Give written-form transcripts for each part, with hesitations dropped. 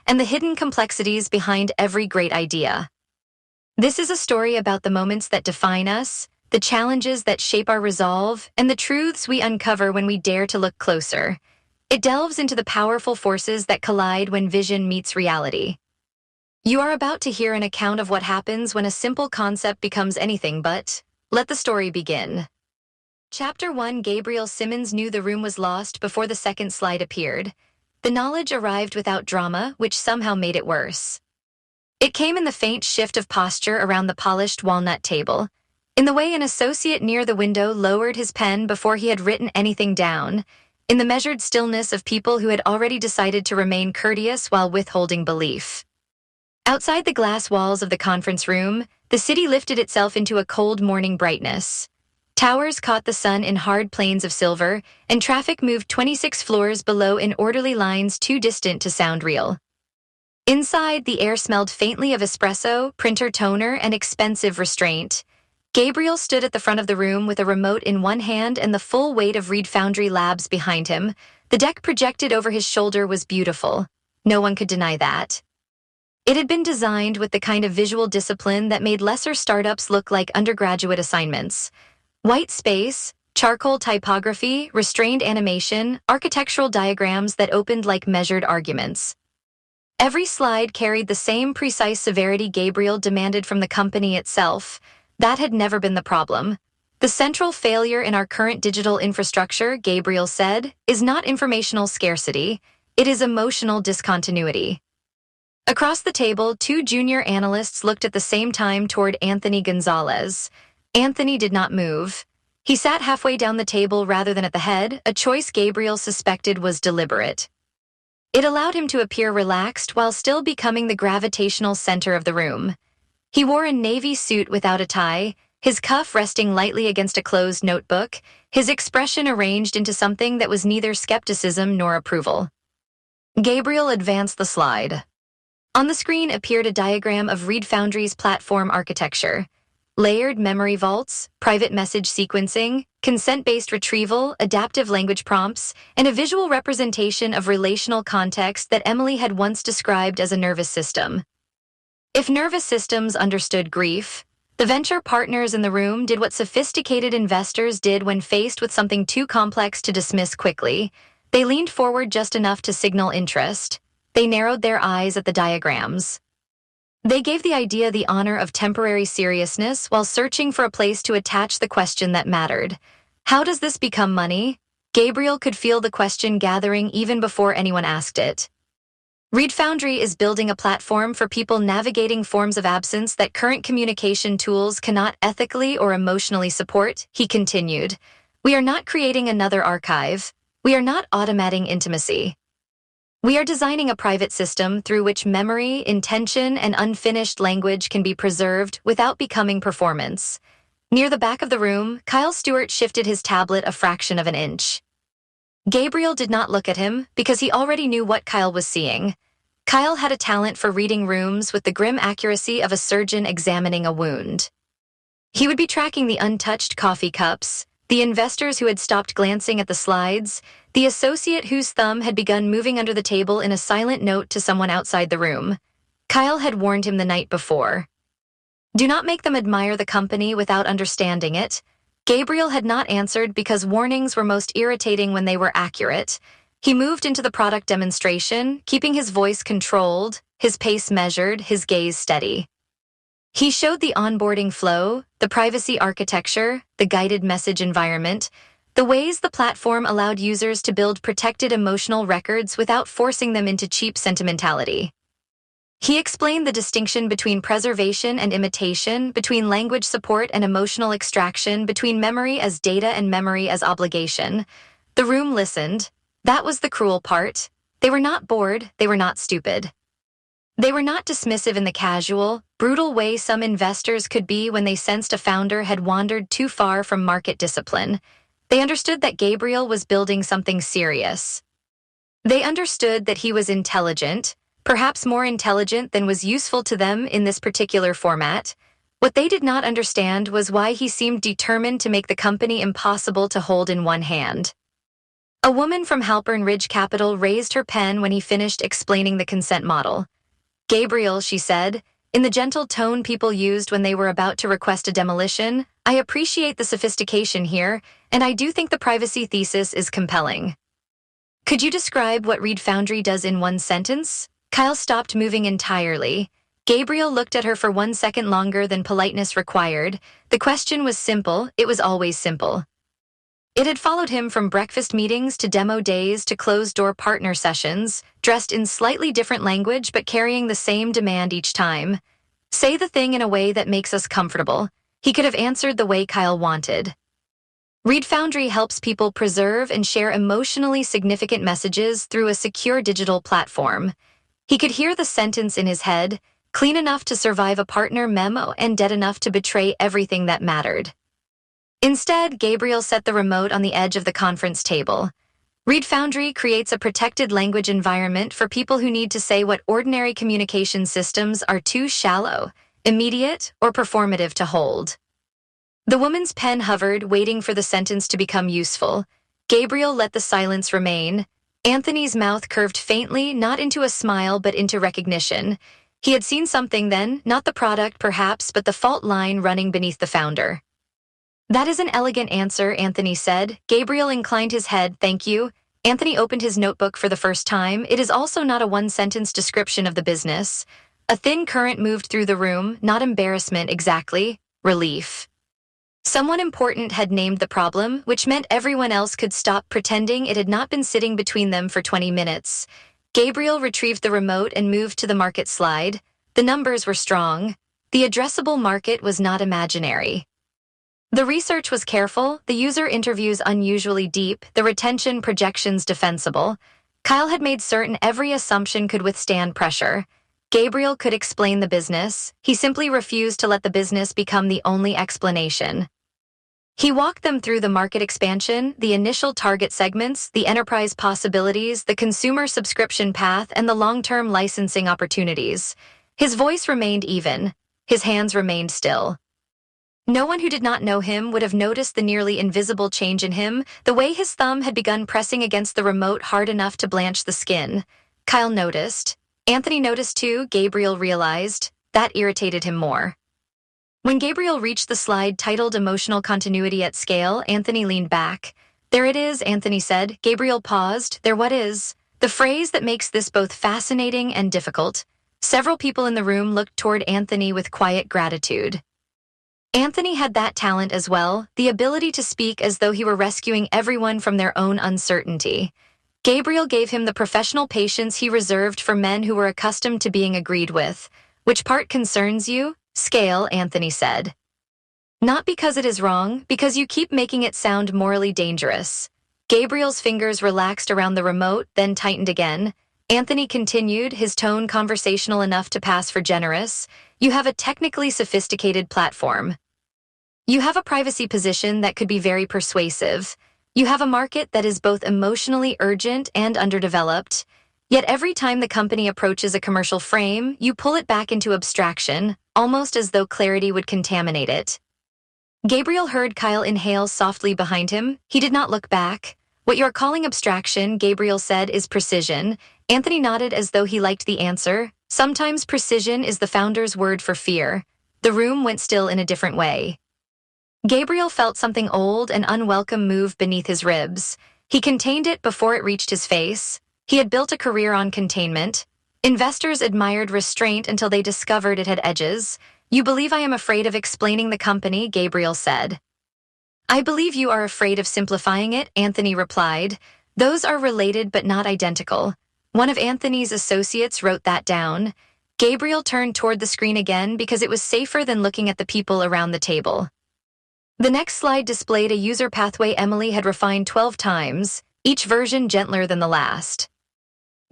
and the hidden complexities behind every great idea. This is a story about the moments that define us, the challenges that shape our resolve, and the truths we uncover when we dare to look closer. It delves into the powerful forces that collide when vision meets reality. You are about to hear an account of what happens when a simple concept becomes anything but. Let the story begin. Chapter 1. Gabriel Simmons knew the room was lost before the second slide appeared. The knowledge arrived without drama, which somehow made it worse. It came in the faint shift of posture around the polished walnut table, in the way an associate near the window lowered his pen before he had written anything down, in the measured stillness of people who had already decided to remain courteous while withholding belief. Outside the glass walls of the conference room, the city lifted itself into a cold morning brightness. Towers caught the sun in hard planes of silver, and traffic moved 26 floors below in orderly lines too distant to sound real. Inside, the air smelled faintly of espresso, printer toner, and expensive restraint. Gabriel stood at the front of the room with a remote in one hand and the full weight of Reed Foundry Labs behind him. The deck projected over his shoulder was beautiful. No one could deny that. It had been designed with the kind of visual discipline that made lesser startups look like undergraduate assignments. White space, charcoal typography, restrained animation, architectural diagrams that opened like measured arguments. Every slide carried the same precise severity Gabriel demanded from the company itself. That had never been the problem. The central failure in our current digital infrastructure, Gabriel said, is not informational scarcity, it is emotional discontinuity. Across the table, two junior analysts looked at the same time toward Anthony Gonzalez. Anthony did not move. He sat halfway down the table rather than at the head, a choice Gabriel suspected was deliberate. It allowed him to appear relaxed while still becoming the gravitational center of the room. He wore a navy suit without a tie, his cuff resting lightly against a closed notebook, his expression arranged into something that was neither skepticism nor approval. Gabriel advanced the slide. On the screen appeared a diagram of Reed Foundry's platform architecture. Layered memory vaults, private message sequencing, consent-based retrieval, adaptive language prompts, and a visual representation of relational context that Emily had once described as a nervous system. If nervous systems understood grief, the venture partners in the room did what sophisticated investors did when faced with something too complex to dismiss quickly. They leaned forward just enough to signal interest. They narrowed their eyes at the diagrams. They gave the idea the honor of temporary seriousness while searching for a place to attach the question that mattered. How does this become money? Gabriel could feel the question gathering even before anyone asked it. Reed Foundry is building a platform for people navigating forms of absence that current communication tools cannot ethically or emotionally support, he continued. We are not creating another archive. We are not automating intimacy. We are designing a private system through which memory, intention, and unfinished language can be preserved without becoming performance. Near the back of the room, Kyle Stewart shifted his tablet a fraction of an inch. Gabriel did not look at him because he already knew what Kyle was seeing. Kyle had a talent for reading rooms with the grim accuracy of a surgeon examining a wound. He would be tracking the untouched coffee cups, the investors who had stopped glancing at the slides, the associate whose thumb had begun moving under the table in a silent note to someone outside the room. Kyle had warned him the night before. Do not make them admire the company without understanding it. Gabriel had not answered because warnings were most irritating when they were accurate. He moved into the product demonstration, keeping his voice controlled, his pace measured, his gaze steady. He showed the onboarding flow, the privacy architecture, the guided message environment, the ways the platform allowed users to build protected emotional records without forcing them into cheap sentimentality. He explained the distinction between preservation and imitation, between language support and emotional extraction, between memory as data and memory as obligation. The room listened. That was the cruel part. They were not bored, they were not stupid. They were not dismissive in the casual, brutal way some investors could be when they sensed a founder had wandered too far from market discipline. They understood that Gabriel was building something serious. They understood that he was intelligent, perhaps more intelligent than was useful to them in this particular format. What they did not understand was why he seemed determined to make the company impossible to hold in one hand. A woman from Halpern Ridge Capital raised her pen when he finished explaining the consent model. Gabriel, she said, in the gentle tone people used when they were about to request a demolition, I appreciate the sophistication here, and I do think the privacy thesis is compelling. Could you describe what Reed Foundry does in one sentence? Kyle stopped moving entirely. Gabriel looked at her for 1 second longer than politeness required. The question was simple, it was always simple. It had followed him from breakfast meetings to demo days to closed-door partner sessions, dressed in slightly different language but carrying the same demand each time. Say the thing in a way that makes us comfortable. He could have answered the way Kyle wanted. Reed Foundry helps people preserve and share emotionally significant messages through a secure digital platform. He could hear the sentence in his head, clean enough to survive a partner memo and dead enough to betray everything that mattered. Instead, Gabriel set the remote on the edge of the conference table. Reed Foundry creates a protected language environment for people who need to say what ordinary communication systems are too shallow, immediate, or performative to hold. The woman's pen hovered, waiting for the sentence to become useful. Gabriel let the silence remain. Anthony's mouth curved faintly, not into a smile but into recognition. He had seen something then, not the product perhaps, but the fault line running beneath the founder. That is an elegant answer, Anthony said. Gabriel inclined his head, thank you. Anthony opened his notebook for the first time. It is also not a one-sentence description of the business. A thin current moved through the room, not embarrassment exactly, relief. Someone important had named the problem, which meant everyone else could stop pretending it had not been sitting between them for 20 minutes. Gabriel retrieved the remote and moved to the market slide. The numbers were strong. The addressable market was not imaginary. The research was careful, the user interviews unusually deep, the retention projections defensible. Kyle had made certain every assumption could withstand pressure. Gabriel could explain the business. He simply refused to let the business become the only explanation. He walked them through the market expansion, the initial target segments, the enterprise possibilities, the consumer subscription path, and the long-term licensing opportunities. His voice remained even. His hands remained still. No one who did not know him would have noticed the nearly invisible change in him, the way his thumb had begun pressing against the remote hard enough to blanch the skin. Kyle noticed. Anthony noticed too, Gabriel realized. That irritated him more. When Gabriel reached the slide titled Emotional Continuity at Scale, Anthony leaned back. There it is, Anthony said. Gabriel paused. There what is? The phrase that makes this both fascinating and difficult. Several people in the room looked toward Anthony with quiet gratitude. Anthony had that talent as well, the ability to speak as though he were rescuing everyone from their own uncertainty. Gabriel gave him the professional patience he reserved for men who were accustomed to being agreed with. Which part concerns you? Scale, Anthony said. Not because it is wrong, because you keep making it sound morally dangerous. Gabriel's fingers relaxed around the remote, then tightened again. Anthony continued, his tone conversational enough to pass for generous. You have a technically sophisticated platform. You have a privacy position that could be very persuasive. You have a market that is both emotionally urgent and underdeveloped. Yet every time the company approaches a commercial frame, you pull it back into abstraction, almost as though clarity would contaminate it. Gabriel heard Kyle inhale softly behind him. He did not look back. What you're calling abstraction, Gabriel said, is precision. Anthony nodded as though he liked the answer. Sometimes precision is the founder's word for fear. The room went still in a different way. Gabriel felt something old and unwelcome move beneath his ribs. He contained it before it reached his face. He had built a career on containment. Investors admired restraint until they discovered it had edges. You believe I am afraid of explaining the company, Gabriel said. I believe you are afraid of simplifying it, Anthony replied. Those are related but not identical. One of Anthony's associates wrote that down. Gabriel turned toward the screen again because it was safer than looking at the people around the table. The next slide displayed a user pathway Emily had refined 12 times, each version gentler than the last.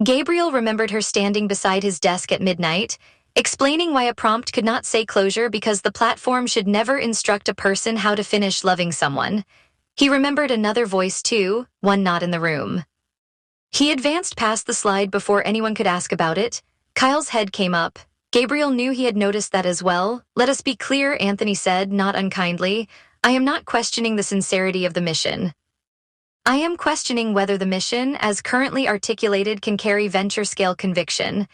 Gabriel remembered her standing beside his desk at midnight, explaining why a prompt could not say closure because the platform should never instruct a person how to finish loving someone. He remembered another voice too, one not in the room. He advanced past the slide before anyone could ask about it. Kyle's head came up. Gabriel knew he had noticed that as well. Let us be clear, Anthony said, not unkindly. I am not questioning the sincerity of the mission. I am questioning whether the mission, as currently articulated, can carry venture-scale conviction.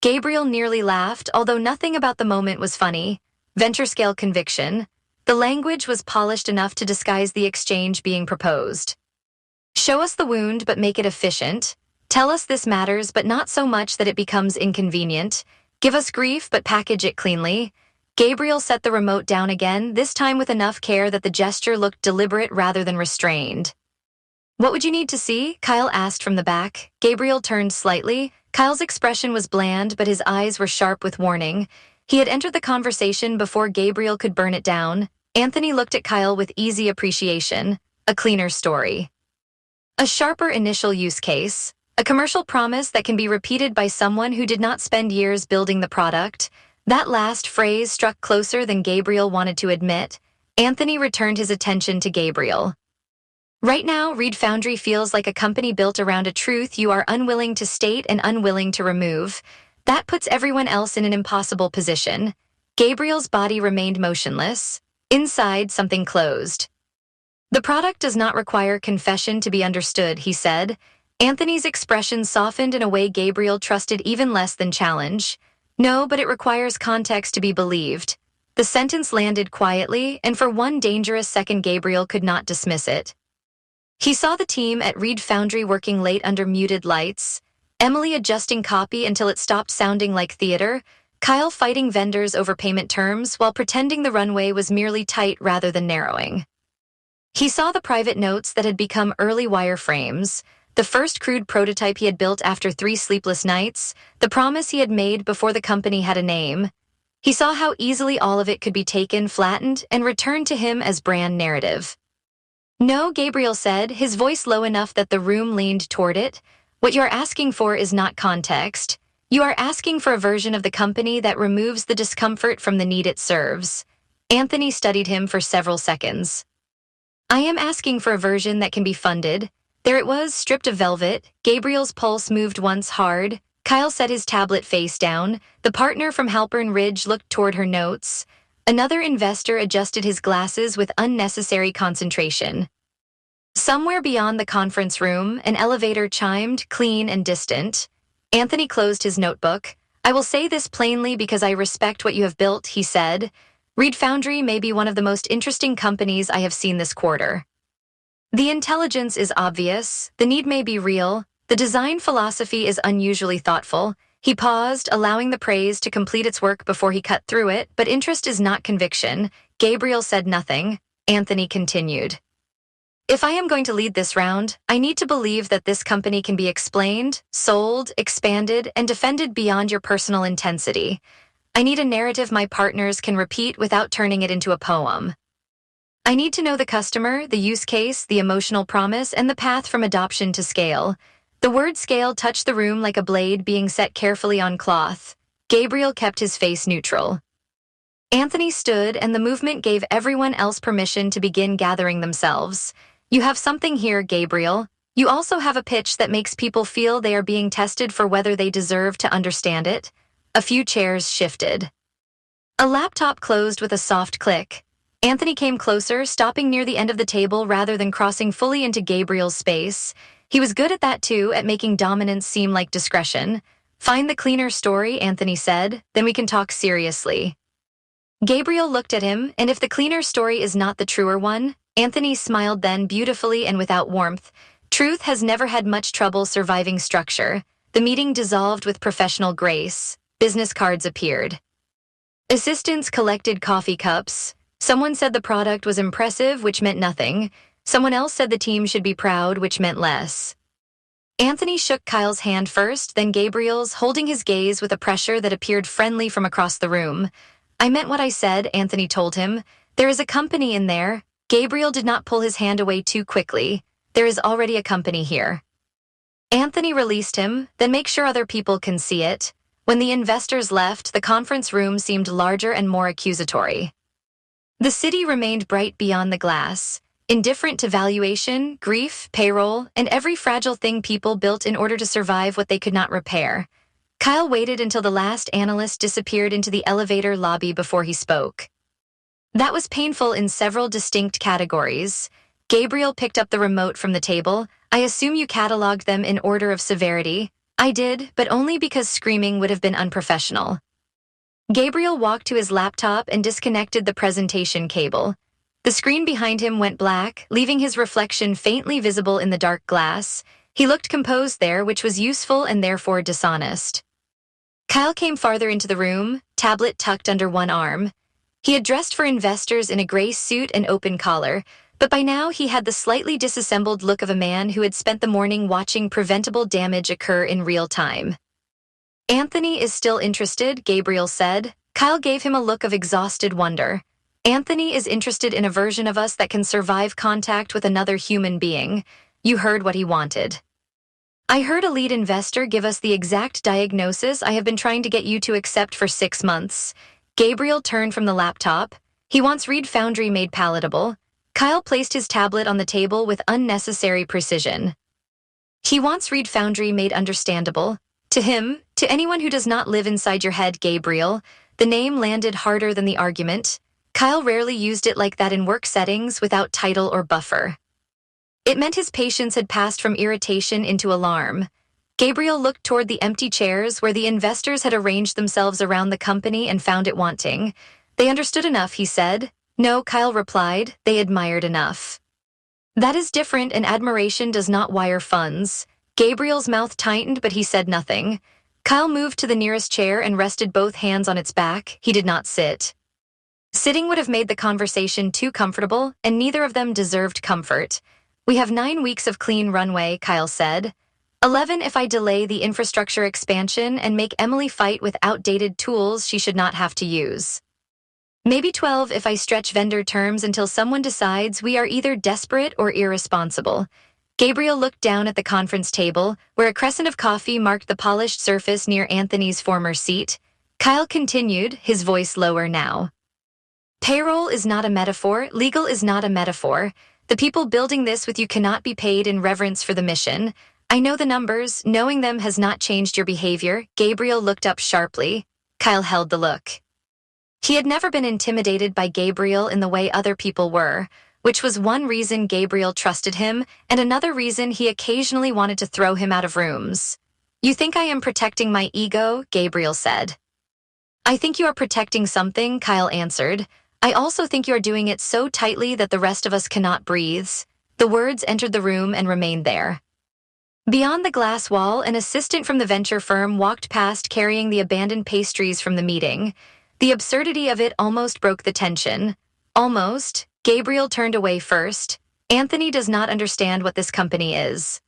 Gabriel nearly laughed, although nothing about the moment was funny. Venture-scale conviction. The language was polished enough to disguise the exchange being proposed. Show us the wound, but make it efficient. Tell us this matters, but not so much that it becomes inconvenient. Give us grief, but package it cleanly. Gabriel set the remote down again, this time with enough care that the gesture looked deliberate rather than restrained. What would you need to see? Kyle asked from the back. Gabriel turned slightly. Kyle's expression was bland, but his eyes were sharp with warning. He had entered the conversation before Gabriel could burn it down. Anthony looked at Kyle with easy appreciation. A cleaner story. A sharper initial use case. A commercial promise that can be repeated by someone who did not spend years building the product. That last phrase struck closer than Gabriel wanted to admit. Anthony returned his attention to Gabriel. Right now, Reed Foundry feels like a company built around a truth you are unwilling to state and unwilling to remove. That puts everyone else in an impossible position. Gabriel's body remained motionless. Inside, something closed. The product does not require confession to be understood, he said. Anthony's expression softened in a way Gabriel trusted even less than challenge. No, but it requires context to be believed. The sentence landed quietly, and for one dangerous second Gabriel could not dismiss it. He saw the team at Reed Foundry working late under muted lights, Emily adjusting copy until it stopped sounding like theater, Kyle fighting vendors over payment terms while pretending the runway was merely tight rather than narrowing. He saw the private notes that had become early wireframes, the first crude prototype he had built after 3 sleepless nights, the promise he had made before the company had a name. He saw how easily all of it could be taken, flattened, and returned to him as brand narrative. No, Gabriel said, his voice low enough that the room leaned toward it. What you are asking for is not context. You are asking for a version of the company that removes the discomfort from the need it serves. Anthony studied him for several seconds. I am asking for a version that can be funded. There it was, stripped of velvet. Gabriel's pulse moved once hard. Kyle set his tablet face down. The partner from Halpern Ridge looked toward her notes. Another investor adjusted his glasses with unnecessary concentration. Somewhere beyond the conference room, an elevator chimed, clean and distant. Anthony closed his notebook. I will say this plainly because I respect what you have built, he said. Reed Foundry may be one of the most interesting companies I have seen this quarter. The intelligence is obvious, the need may be real, the design philosophy is unusually thoughtful. He paused, allowing the praise to complete its work before he cut through it, but interest is not conviction. Gabriel said nothing. Anthony continued. If I am going to lead this round, I need to believe that this company can be explained, sold, expanded, and defended beyond your personal intensity. I need a narrative my partners can repeat without turning it into a poem. I need to know the customer, the use case, the emotional promise, and the path from adoption to scale. The word scale touched the room like a blade being set carefully on cloth. Gabriel kept his face neutral. Anthony stood, and the movement gave everyone else permission to begin gathering themselves. You have something here, Gabriel. You also have a pitch that makes people feel they are being tested for whether they deserve to understand it. A few chairs shifted. A laptop closed with a soft click. Anthony came closer, stopping near the end of the table rather than crossing fully into Gabriel's space. He was good at that too, at making dominance seem like discretion. Find the cleaner story, Anthony said, then we can talk seriously. Gabriel looked at him, and if the cleaner story is not the truer one, Anthony smiled then beautifully and without warmth. Truth has never had much trouble surviving structure. The meeting dissolved with professional grace. Business cards appeared. Assistants collected coffee cups. Someone said the product was impressive, which meant nothing. Someone else said the team should be proud, which meant less. Anthony shook Kyle's hand first, then Gabriel's, holding his gaze with a pressure that appeared friendly from across the room. I meant what I said, Anthony told him. There is a company in there. Gabriel did not pull his hand away too quickly. There is already a company here. Anthony released him, then make sure other people can see it. When the investors left, the conference room seemed larger and more accusatory. The city remained bright beyond the glass, indifferent to valuation, grief, payroll, and every fragile thing people built in order to survive what they could not repair. Kyle waited until the last analyst disappeared into the elevator lobby before he spoke. That was painful in several distinct categories. Gabriel picked up the remote from the table. I assume you cataloged them in order of severity. I did, but only because screaming would have been unprofessional. Gabriel walked to his laptop and disconnected the presentation cable. The screen behind him went black, leaving his reflection faintly visible in the dark glass. He looked composed there, which was useful and therefore dishonest. Kyle came farther into the room, tablet tucked under one arm. He had dressed for investors in a gray suit and open collar, but by now he had the slightly disassembled look of a man who had spent the morning watching preventable damage occur in real time. Anthony is still interested, Gabriel said. Kyle gave him a look of exhausted wonder. Anthony is interested in a version of us that can survive contact with another human being. You heard what he wanted. I heard a lead investor give us the exact diagnosis I have been trying to get you to accept for 6 months. Gabriel turned from the laptop. He wants Reed Foundry made palatable. Kyle placed his tablet on the table with unnecessary precision. He wants Reed Foundry made understandable. To him, to anyone who does not live inside your head, Gabriel, the name landed harder than the argument. Kyle rarely used it like that in work settings without title or buffer. It meant his patience had passed from irritation into alarm. Gabriel looked toward the empty chairs where the investors had arranged themselves around the company and found it wanting. They understood enough, he said. No, Kyle replied, they admired enough. That is different, and admiration does not wire funds. Gabriel's mouth tightened, but he said nothing. Kyle moved to the nearest chair and rested both hands on its back. He did not sit. Sitting would have made the conversation too comfortable, and neither of them deserved comfort. We have 9 weeks of clean runway, Kyle said. 11 if I delay the infrastructure expansion and make Emily fight with outdated tools she should not have to use. Maybe 12 if I stretch vendor terms until someone decides we are either desperate or irresponsible. Gabriel looked down at the conference table, where a crescent of coffee marked the polished surface near Anthony's former seat. Kyle continued, his voice lower now. Payroll is not a metaphor, legal is not a metaphor. The people building this with you cannot be paid in reverence for the mission. I know the numbers, knowing them has not changed your behavior. Gabriel looked up sharply. Kyle held the look. He had never been intimidated by Gabriel in the way other people were, which was one reason Gabriel trusted him, and another reason he occasionally wanted to throw him out of rooms. You think I am protecting my ego? Gabriel said. I think you are protecting something, Kyle answered. I also think you are doing it so tightly that the rest of us cannot breathe. The words entered the room and remained there. Beyond the glass wall, an assistant from the venture firm walked past carrying the abandoned pastries from the meeting. The absurdity of it almost broke the tension. Almost. Gabriel turned away first. Anthony does not understand what this company is.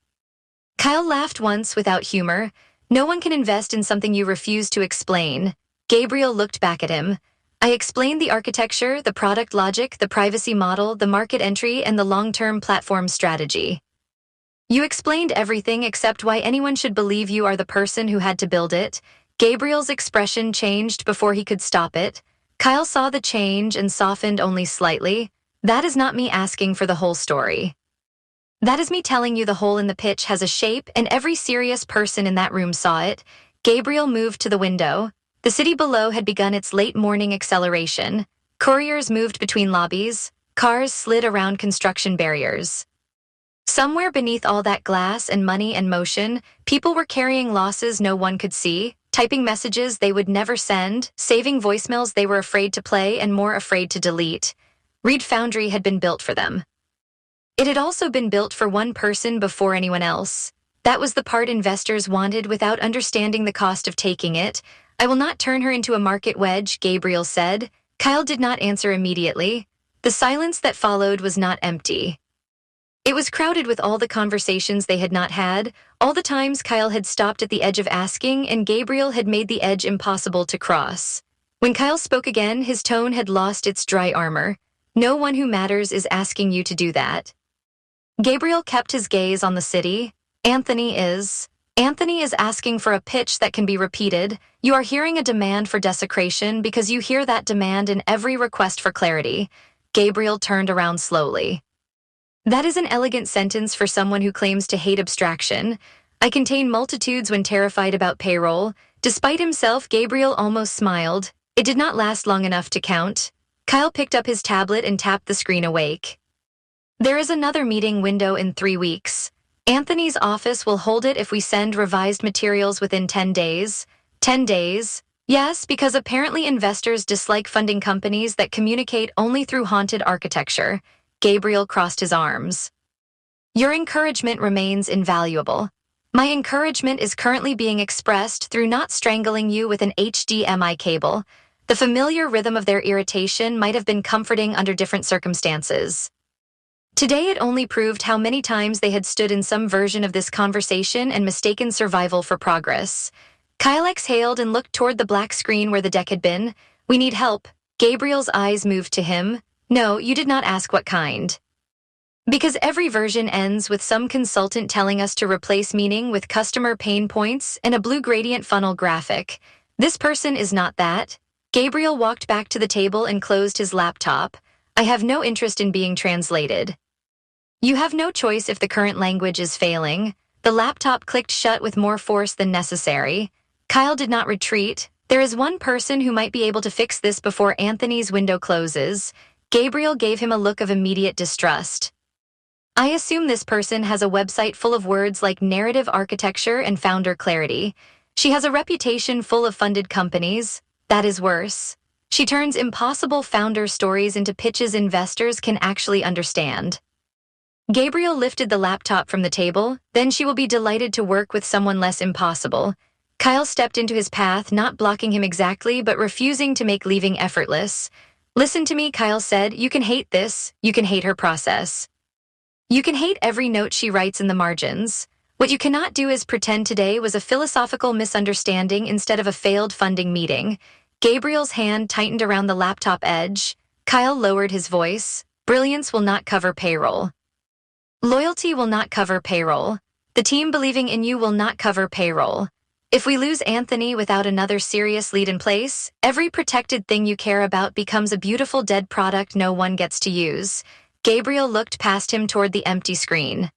Kyle laughed once without humor. No one can invest in something you refuse to explain. Gabriel looked back at him. I explained the architecture, the product logic, the privacy model, the market entry, and the long-term platform strategy. You explained everything except why anyone should believe you are the person who had to build it. Gabriel's expression changed before he could stop it. Kyle saw the change and softened only slightly. That is not me asking for the whole story. That is me telling you the hole in the pitch has a shape, and every serious person in that room saw it. Gabriel moved to the window. The city below had begun its late morning acceleration. Couriers moved between lobbies. Cars slid around construction barriers. Somewhere beneath all that glass and money and motion, people were carrying losses no one could see, typing messages they would never send, saving voicemails they were afraid to play and more afraid to delete. Reed Foundry had been built for them. It had also been built for one person before anyone else. That was the part investors wanted without understanding the cost of taking it. I will not turn her into a market wedge, Gabriel said. Kyle did not answer immediately. The silence that followed was not empty. It was crowded with all the conversations they had not had, all the times Kyle had stopped at the edge of asking and Gabriel had made the edge impossible to cross. When Kyle spoke again, his tone had lost its dry armor. No one who matters is asking you to do that. Gabriel kept his gaze on the city. Anthony is asking for a pitch that can be repeated. You are hearing a demand for desecration because you hear that demand in every request for clarity. Gabriel turned around slowly. That is an elegant sentence for someone who claims to hate abstraction. I contain multitudes when terrified about payroll. Despite himself, Gabriel almost smiled. It did not last long enough to count. Kyle picked up his tablet and tapped the screen awake. There is another meeting window in 3 weeks. Anthony's office will hold it if we send revised materials within 10 days. 10 days? Yes, because apparently investors dislike funding companies that communicate only through haunted architecture. Gabriel crossed his arms. Your encouragement remains invaluable. My encouragement is currently being expressed through not strangling you with an HDMI cable. The familiar rhythm of their irritation might have been comforting under different circumstances. Today it only proved how many times they had stood in some version of this conversation and mistaken survival for progress. Kyle exhaled and looked toward the black screen where the deck had been. We need help. Gabriel's eyes moved to him. No, you did not ask what kind. Because every version ends with some consultant telling us to replace meaning with customer pain points and a blue gradient funnel graphic. This person is not that. Gabriel walked back to the table and closed his laptop. I have no interest in being translated. You have no choice if the current language is failing. The laptop clicked shut with more force than necessary. Kyle did not retreat. There is one person who might be able to fix this before Anthony's window closes. Gabriel gave him a look of immediate distrust. I assume this person has a website full of words like narrative architecture and founder clarity. She has a reputation full of funded companies. That is worse. She turns impossible founder stories into pitches investors can actually understand. Gabriel lifted the laptop from the table, then she will be delighted to work with someone less impossible. Kyle stepped into his path, not blocking him exactly, but refusing to make leaving effortless. Listen to me, Kyle said. You can hate this. You can hate her process. You can hate every note she writes in the margins. What you cannot do is pretend today was a philosophical misunderstanding instead of a failed funding meeting. Gabriel's hand tightened around the laptop edge. Kyle lowered his voice. Brilliance will not cover payroll. Loyalty will not cover payroll. The team believing in you will not cover payroll. If we lose Anthony without another serious lead in place, every protected thing you care about becomes a beautiful dead product no one gets to use. Gabriel looked past him toward the empty screen.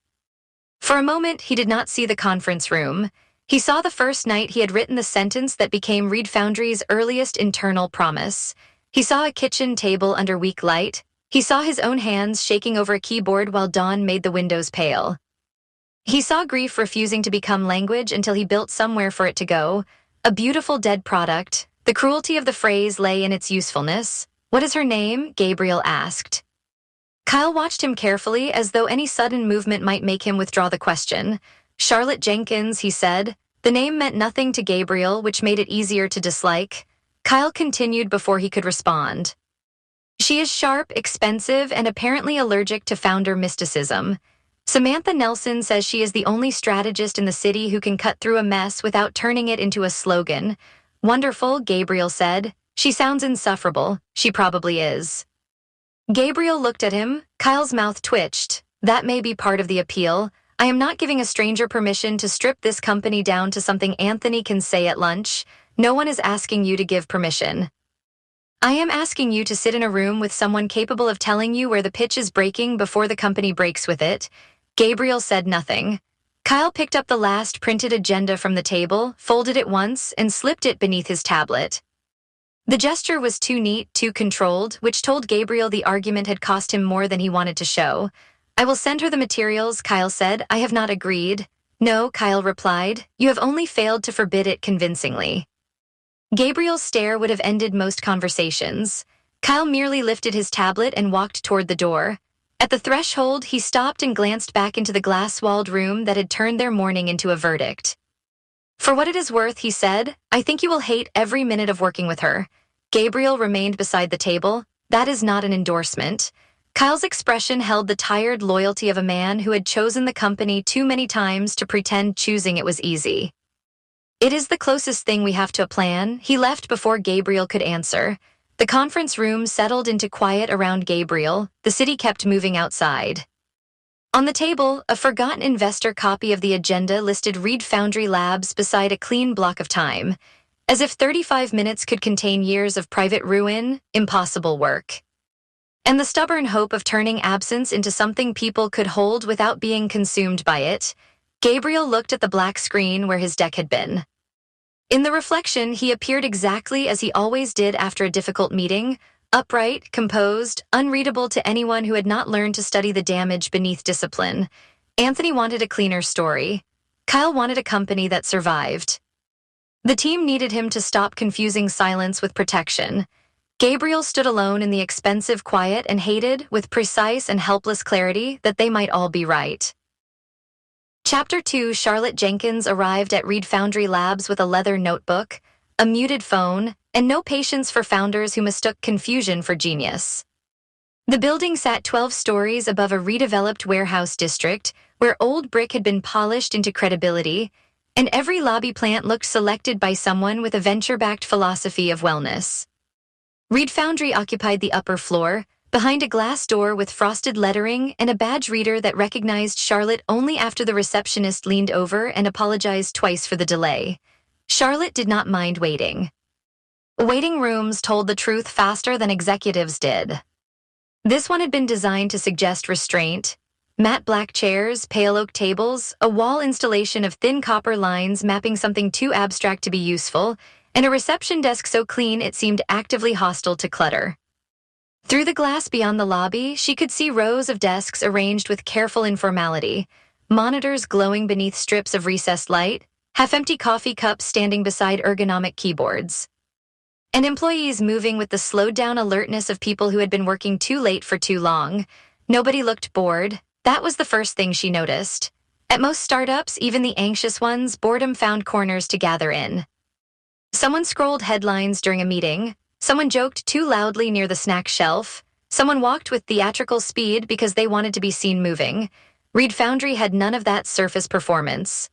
For a moment, he did not see the conference room. He saw the first night he had written the sentence that became Reed Foundry's earliest internal promise. He saw a kitchen table under weak light. He saw his own hands shaking over a keyboard while dawn made the windows pale. He saw grief refusing to become language until he built somewhere for it to go. A beautiful dead product. The cruelty of the phrase lay in its usefulness. What is her name? Gabriel asked. Kyle watched him carefully, as though any sudden movement might make him withdraw the question. Charlotte Jenkins, he said. The name meant nothing to Gabriel, which made it easier to dislike. Kyle continued before he could respond. She is sharp, expensive, and apparently allergic to founder mysticism. Samantha Nelson says she is the only strategist in the city who can cut through a mess without turning it into a slogan. Wonderful, Gabriel said. She sounds insufferable. She probably is. Gabriel looked at him. Kyle's mouth twitched. That may be part of the appeal. I am not giving a stranger permission to strip this company down to something Anthony can say at lunch. No one is asking you to give permission. I am asking you to sit in a room with someone capable of telling you where the pitch is breaking before the company breaks with it. Gabriel said nothing. Kyle picked up the last printed agenda from the table, folded it once, and slipped it beneath his tablet. The gesture was too neat, too controlled, which told Gabriel the argument had cost him more than he wanted to show. I will send her the materials, Kyle said. I have not agreed. No, Kyle replied. You have only failed to forbid it convincingly. Gabriel's stare would have ended most conversations. Kyle merely lifted his tablet and walked toward the door. At the threshold, he stopped and glanced back into the glass-walled room that had turned their morning into a verdict. For what it is worth, he said, I think you will hate every minute of working with her. Gabriel remained beside the table. That is not an endorsement. Kyle's expression held the tired loyalty of a man who had chosen the company too many times to pretend choosing it was easy. It is the closest thing we have to a plan. He left before Gabriel could answer. The conference room settled into quiet around Gabriel. The city kept moving outside. On the table, a forgotten investor copy of the agenda listed Reed Foundry Labs beside a clean block of time. As if 35 minutes could contain years of private ruin, impossible work. And the stubborn hope of turning absence into something people could hold without being consumed by it. Gabriel looked at the black screen where his deck had been. In the reflection, he appeared exactly as he always did after a difficult meeting, Upright, composed, unreadable to anyone who had not learned to study the damage beneath discipline. Anthony wanted a cleaner story. Kyle wanted a company that survived. The team needed him to stop confusing silence with protection. Gabriel stood alone in the expensive quiet and hated, with precise and helpless clarity, that they might all be right. Chapter 2. Charlotte Jenkins arrived at Reed Foundry Labs with a leather notebook, a muted phone, and no patience for founders who mistook confusion for genius. The building sat 12 stories above a redeveloped warehouse district where old brick had been polished into credibility, and every lobby plant looked selected by someone with a venture-backed philosophy of wellness. Reed Foundry occupied the upper floor, behind a glass door with frosted lettering and a badge reader that recognized Charlotte only after the receptionist leaned over and apologized twice for the delay. Charlotte did not mind waiting. Waiting rooms told the truth faster than executives did. This one had been designed to suggest restraint. Matte black chairs, pale oak tables, a wall installation of thin copper lines mapping something too abstract to be useful, and a reception desk so clean it seemed actively hostile to clutter. Through the glass beyond the lobby, she could see rows of desks arranged with careful informality, monitors glowing beneath strips of recessed light, half-empty coffee cups standing beside ergonomic keyboards, and employees moving with the slowed-down alertness of people who had been working too late for too long. Nobody looked bored. That was the first thing she noticed. At most startups, even the anxious ones, boredom found corners to gather in. Someone scrolled headlines during a meeting. Someone joked too loudly near the snack shelf. Someone walked with theatrical speed because they wanted to be seen moving. Reed Foundry had none of that surface performance.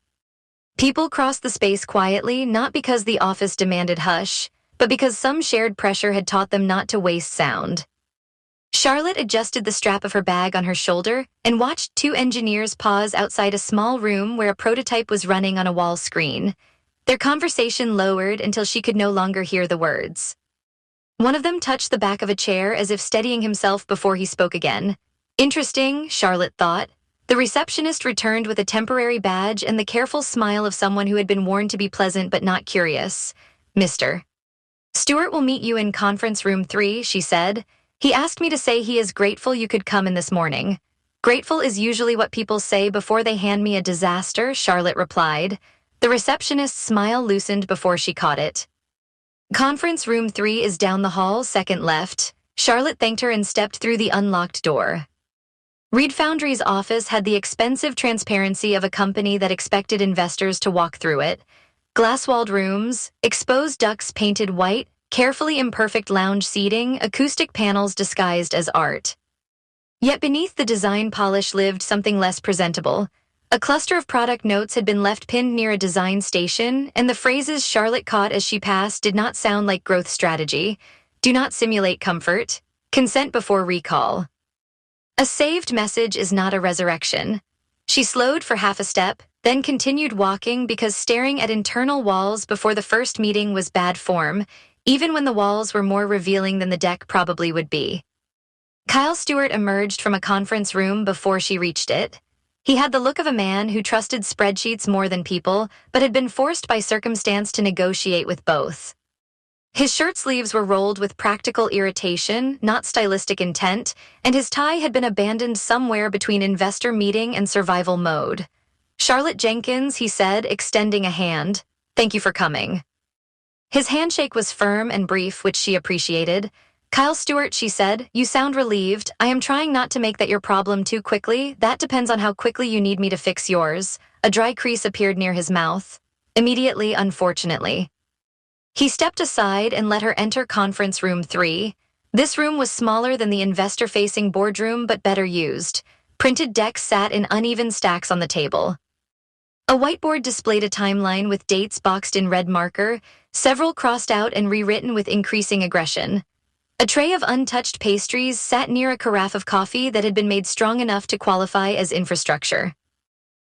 People crossed the space quietly, not because the office demanded hush, but because some shared pressure had taught them not to waste sound. Charlotte adjusted the strap of her bag on her shoulder and watched two engineers pause outside a small room where a prototype was running on a wall screen. Their conversation lowered until she could no longer hear the words. One of them touched the back of a chair as if steadying himself before he spoke again. Interesting, Charlotte thought. The receptionist returned with a temporary badge and the careful smile of someone who had been warned to be pleasant but not curious. Mr. Stewart will meet you in conference room 3, she said. He asked me to say he is grateful you could come in this morning. Grateful is usually what people say before they hand me a disaster, Charlotte replied. The receptionist's smile loosened before she caught it. Conference room 3 is down the hall, second left. Charlotte thanked her and stepped through the unlocked door. Reed Foundry's office had the expensive transparency of a company that expected investors to walk through it. Glass-walled rooms, exposed ducts painted white, carefully imperfect lounge seating, acoustic panels disguised as art. Yet beneath the design polish lived something less presentable. A cluster of product notes had been left pinned near a design station, and the phrases Charlotte caught as she passed did not sound like growth strategy. Do not simulate comfort. Consent before recall. A saved message is not a resurrection. She slowed for half a step, then continued walking because staring at internal walls before the first meeting was bad form, even when the walls were more revealing than the deck probably would be. Kyle Stewart emerged from a conference room before she reached it. He had the look of a man who trusted spreadsheets more than people, but had been forced by circumstance to negotiate with both. His shirt sleeves were rolled with practical irritation, not stylistic intent, and his tie had been abandoned somewhere between investor meeting and survival mode. Charlotte Jenkins, he said, extending a hand. Thank you for coming. His handshake was firm and brief, which she appreciated. Kyle Stewart, she said, you sound relieved. I am trying not to make that your problem too quickly. That depends on how quickly you need me to fix yours. A dry crease appeared near his mouth. Immediately, unfortunately. He stepped aside and let her enter conference room 3. This room was smaller than the investor-facing boardroom, but better used. Printed decks sat in uneven stacks on the table. A whiteboard displayed a timeline with dates boxed in red marker, several crossed out and rewritten with increasing aggression. A tray of untouched pastries sat near a carafe of coffee that had been made strong enough to qualify as infrastructure.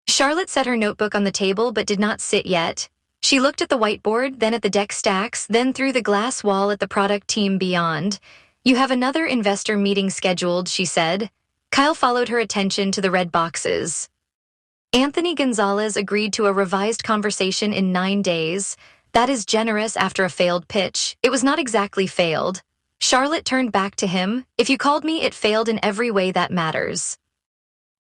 Charlotte set her notebook on the table but did not sit yet. She looked at the whiteboard, then at the deck stacks, then through the glass wall at the product team beyond. You have another investor meeting scheduled, she said. Kyle followed her attention to the red boxes. Anthony Gonzalez agreed to a revised conversation in 9 days. That is generous after a failed pitch. It was not exactly failed. Charlotte turned back to him. If you called me, it failed in every way that matters.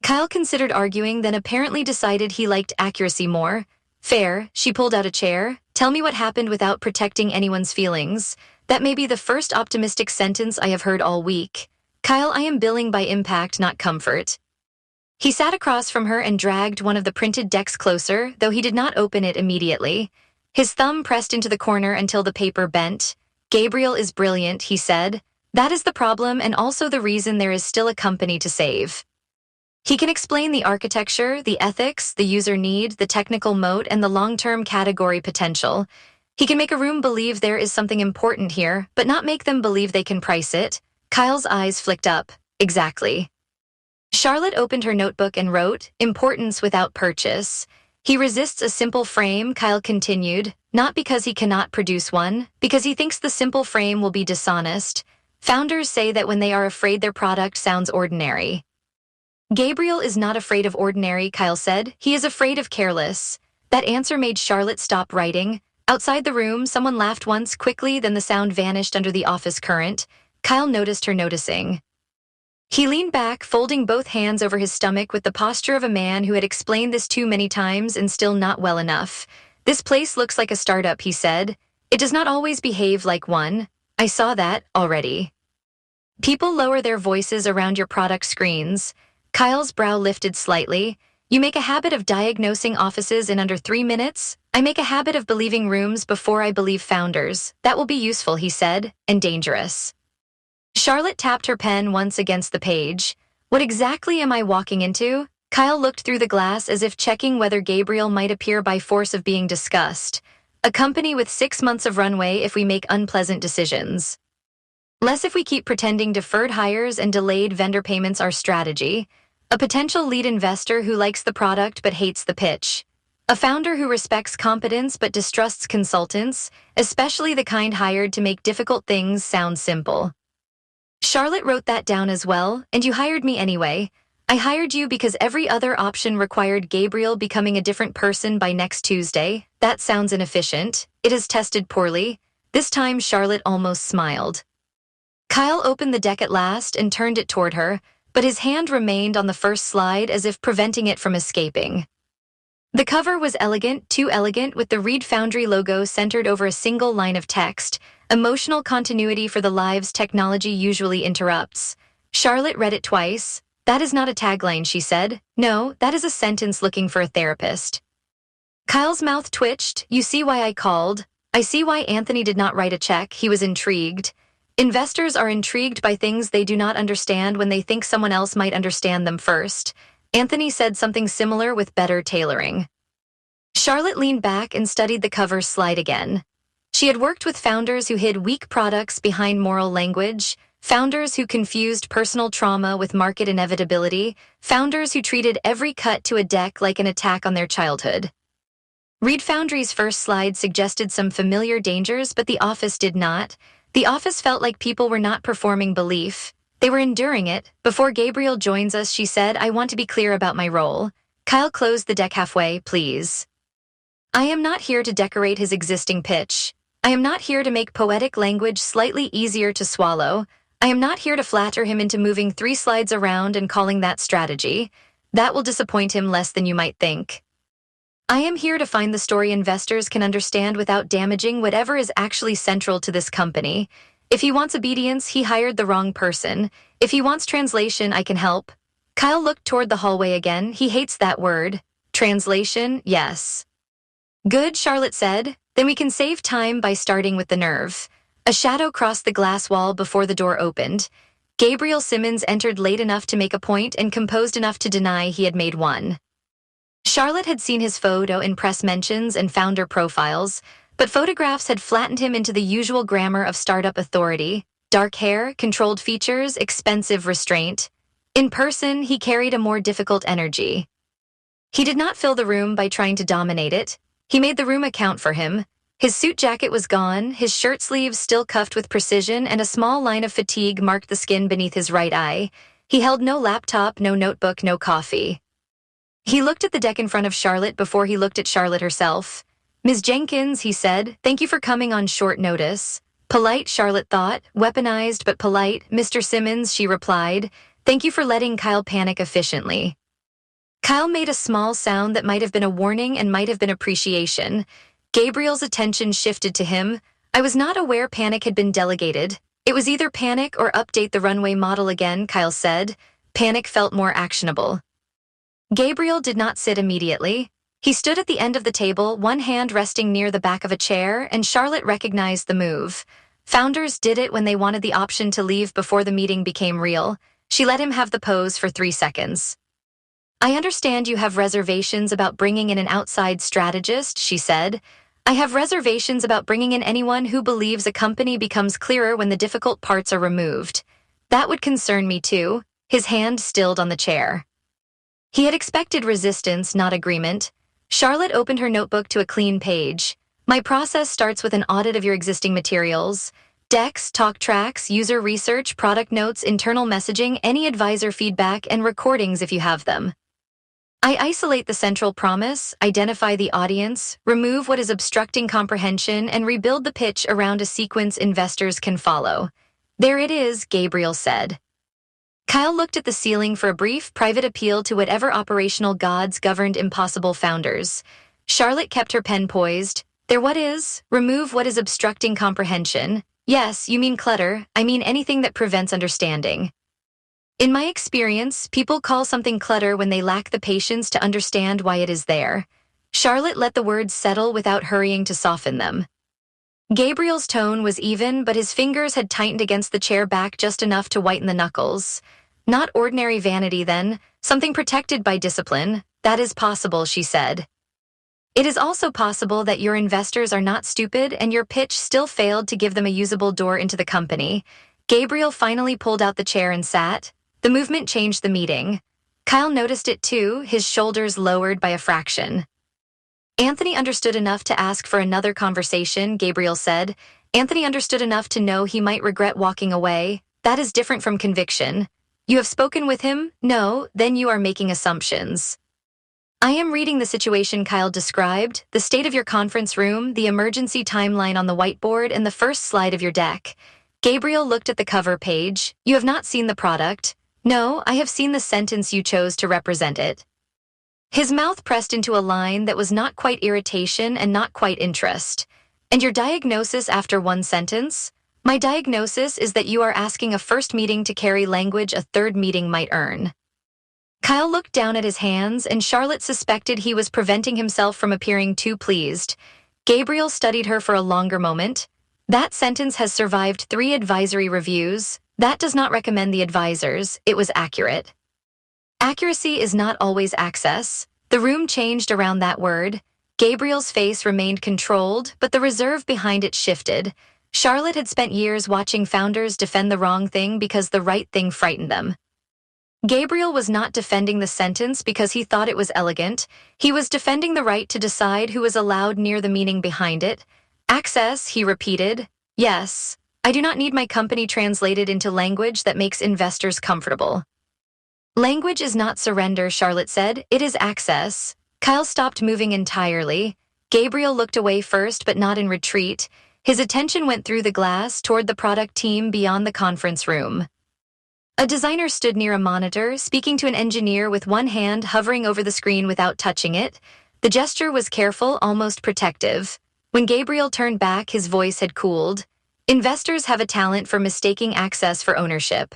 Kyle considered arguing, then apparently decided he liked accuracy more. Fair, she pulled out a chair. Tell me what happened without protecting anyone's feelings. That may be the first optimistic sentence I have heard all week. Kyle, I am billing by impact, not comfort. He sat across from her and dragged one of the printed decks closer, though he did not open it immediately. His thumb pressed into the corner until the paper bent. Gabriel is brilliant, he said. That is the problem and also the reason there is still a company to save. He can explain the architecture, the ethics, the user need, the technical moat, and the long-term category potential. He can make a room believe there is something important here, but not make them believe they can price it. Kyle's eyes flicked up. Exactly. Charlotte opened her notebook and wrote, importance without purchase. He resists a simple frame, Kyle continued, not because he cannot produce one, because he thinks the simple frame will be dishonest. Founders say that when they are afraid their product sounds ordinary. Gabriel is not afraid of ordinary, Kyle said. He is afraid of careless. That answer made Charlotte stop writing. Outside the room, someone laughed once quickly, then the sound vanished under the office current. Kyle noticed her noticing. He leaned back, folding both hands over his stomach with the posture of a man who had explained this too many times and still not well enough. This place looks like a startup, he said. It does not always behave like one. I saw that already. People lower their voices around your product screens. Kyle's brow lifted slightly. You make a habit of diagnosing offices in under 3 minutes? I make a habit of believing rooms before I believe founders. That will be useful, he said, and dangerous. Charlotte tapped her pen once against the page. What exactly am I walking into? Kyle looked through the glass as if checking whether Gabriel might appear by force of being discussed. A company with 6 months of runway if we make unpleasant decisions. Less if we keep pretending deferred hires and delayed vendor payments are strategy. A potential lead investor who likes the product but hates the pitch. A founder who respects competence but distrusts consultants, especially the kind hired to make difficult things sound simple. Charlotte wrote that down as well, and you hired me anyway. I hired you because every other option required Gabriel becoming a different person by next Tuesday. That sounds inefficient. It has tested poorly. This time Charlotte almost smiled. Kyle opened the deck at last and turned it toward her, but his hand remained on the first slide as if preventing it from escaping. The cover was elegant, too elegant, with the Reed Foundry logo centered over a single line of text, emotional continuity for the lives technology usually interrupts. Charlotte read it twice. That is not a tagline, she said. No, that is a sentence looking for a therapist. Kyle's mouth twitched. You see why I called. I see why Anthony did not write a check. He was intrigued. Investors are intrigued by things they do not understand when they think someone else might understand them first. Anthony said something similar with better tailoring. Charlotte leaned back and studied the cover slide again. She had worked with founders who hid weak products behind moral language, founders who confused personal trauma with market inevitability, founders who treated every cut to a deck like an attack on their childhood. Reed Foundry's first slide suggested some familiar dangers, but the office did not. The office felt like people were not performing belief. They were enduring it. Before Gabriel joins us, she said, I want to be clear about my role. Kyle closed the deck halfway, please. I am not here to decorate his existing pitch. I am not here to make poetic language slightly easier to swallow. I am not here to flatter him into moving 3 slides around and calling that strategy. That will disappoint him less than you might think. I am here to find the story investors can understand without damaging whatever is actually central to this company. If he wants obedience, he hired the wrong person. If he wants translation, I can help. Kyle looked toward the hallway again. He hates that word. Translation, yes. Good, Charlotte said. Then we can save time by starting with the nerve. A shadow crossed the glass wall before the door opened. Gabriel Simmons entered late enough to make a point and composed enough to deny he had made one. Charlotte had seen his photo in press mentions and founder profiles, but photographs had flattened him into the usual grammar of startup authority: dark hair, controlled features, expensive restraint. In person, he carried a more difficult energy. He did not fill the room by trying to dominate it. He made the room account for him. His suit jacket was gone, his shirt sleeves still cuffed with precision, and a small line of fatigue marked the skin beneath his right eye. He held no laptop, no notebook, no coffee. He looked at the deck in front of Charlotte before he looked at Charlotte herself. Ms. Jenkins, he said, thank you for coming on short notice. Polite, Charlotte thought. Weaponized but polite. Mr. Simmons, she replied. Thank you for letting Kyle panic efficiently. Kyle made a small sound that might have been a warning and might have been appreciation. Gabriel's attention shifted to him. I was not aware panic had been delegated. It was either panic or update the runway model again, Kyle said. Panic felt more actionable. Gabriel did not sit immediately. He stood at the end of the table, one hand resting near the back of a chair, and Charlotte recognized the move. Founders did it when they wanted the option to leave before the meeting became real. She let him have the pose for 3 seconds. I understand you have reservations about bringing in an outside strategist, she said. I have reservations about bringing in anyone who believes a company becomes clearer when the difficult parts are removed. That would concern me too. His hand stilled on the chair. He had expected resistance, not agreement. Charlotte opened her notebook to a clean page. My process starts with an audit of your existing materials. Decks, talk tracks, user research, product notes, internal messaging, any advisor feedback, and recordings if you have them. I isolate the central promise, identify the audience, remove what is obstructing comprehension, and rebuild the pitch around a sequence investors can follow. There it is, Gabriel said. Kyle looked at the ceiling for a brief, private appeal to whatever operational gods governed impossible founders. Charlotte kept her pen poised. There what is? Remove what is obstructing comprehension. Yes, you mean clutter. I mean anything that prevents understanding. In my experience, people call something clutter when they lack the patience to understand why it is there. Charlotte let the words settle without hurrying to soften them. Gabriel's tone was even, but his fingers had tightened against the chair back just enough to whiten the knuckles. Not ordinary vanity, then. Something protected by discipline. That is possible, she said. It is also possible that your investors are not stupid and your pitch still failed to give them a usable door into the company. Gabriel finally pulled out the chair and sat. The movement changed the meeting. Kyle noticed it too, his shoulders lowered by a fraction. Anthony understood enough to ask for another conversation, Gabriel said. Anthony understood enough to know he might regret walking away. That is different from conviction. You have spoken with him? No, then you are making assumptions. I am reading the situation Kyle described, the state of your conference room, the emergency timeline on the whiteboard, and the first slide of your deck. Gabriel looked at the cover page. You have not seen the product. No, I have seen the sentence you chose to represent it. His mouth pressed into a line that was not quite irritation and not quite interest. And your diagnosis after one sentence? My diagnosis is that you are asking a first meeting to carry language a third meeting might earn. Kyle looked down at his hands, and Charlotte suspected he was preventing himself from appearing too pleased. Gabriel studied her for a longer moment. That sentence has survived 3 advisory reviews. That does not recommend the advisors. It was accurate. Accuracy is not always access. The room changed around that word. Gabriel's face remained controlled, but the reserve behind it shifted. Charlotte had spent years watching founders defend the wrong thing because the right thing frightened them. Gabriel was not defending the sentence because he thought it was elegant. He was defending the right to decide who was allowed near the meaning behind it. Access, he repeated. Yes. I do not need my company translated into language that makes investors comfortable. Language is not surrender, Charlotte said. It is access. Kyle stopped moving entirely. Gabriel looked away first, but not in retreat. His attention went through the glass toward the product team beyond the conference room. A designer stood near a monitor, speaking to an engineer with one hand hovering over the screen without touching it. The gesture was careful, almost protective. When Gabriel turned back, his voice had cooled. Investors have a talent for mistaking access for ownership.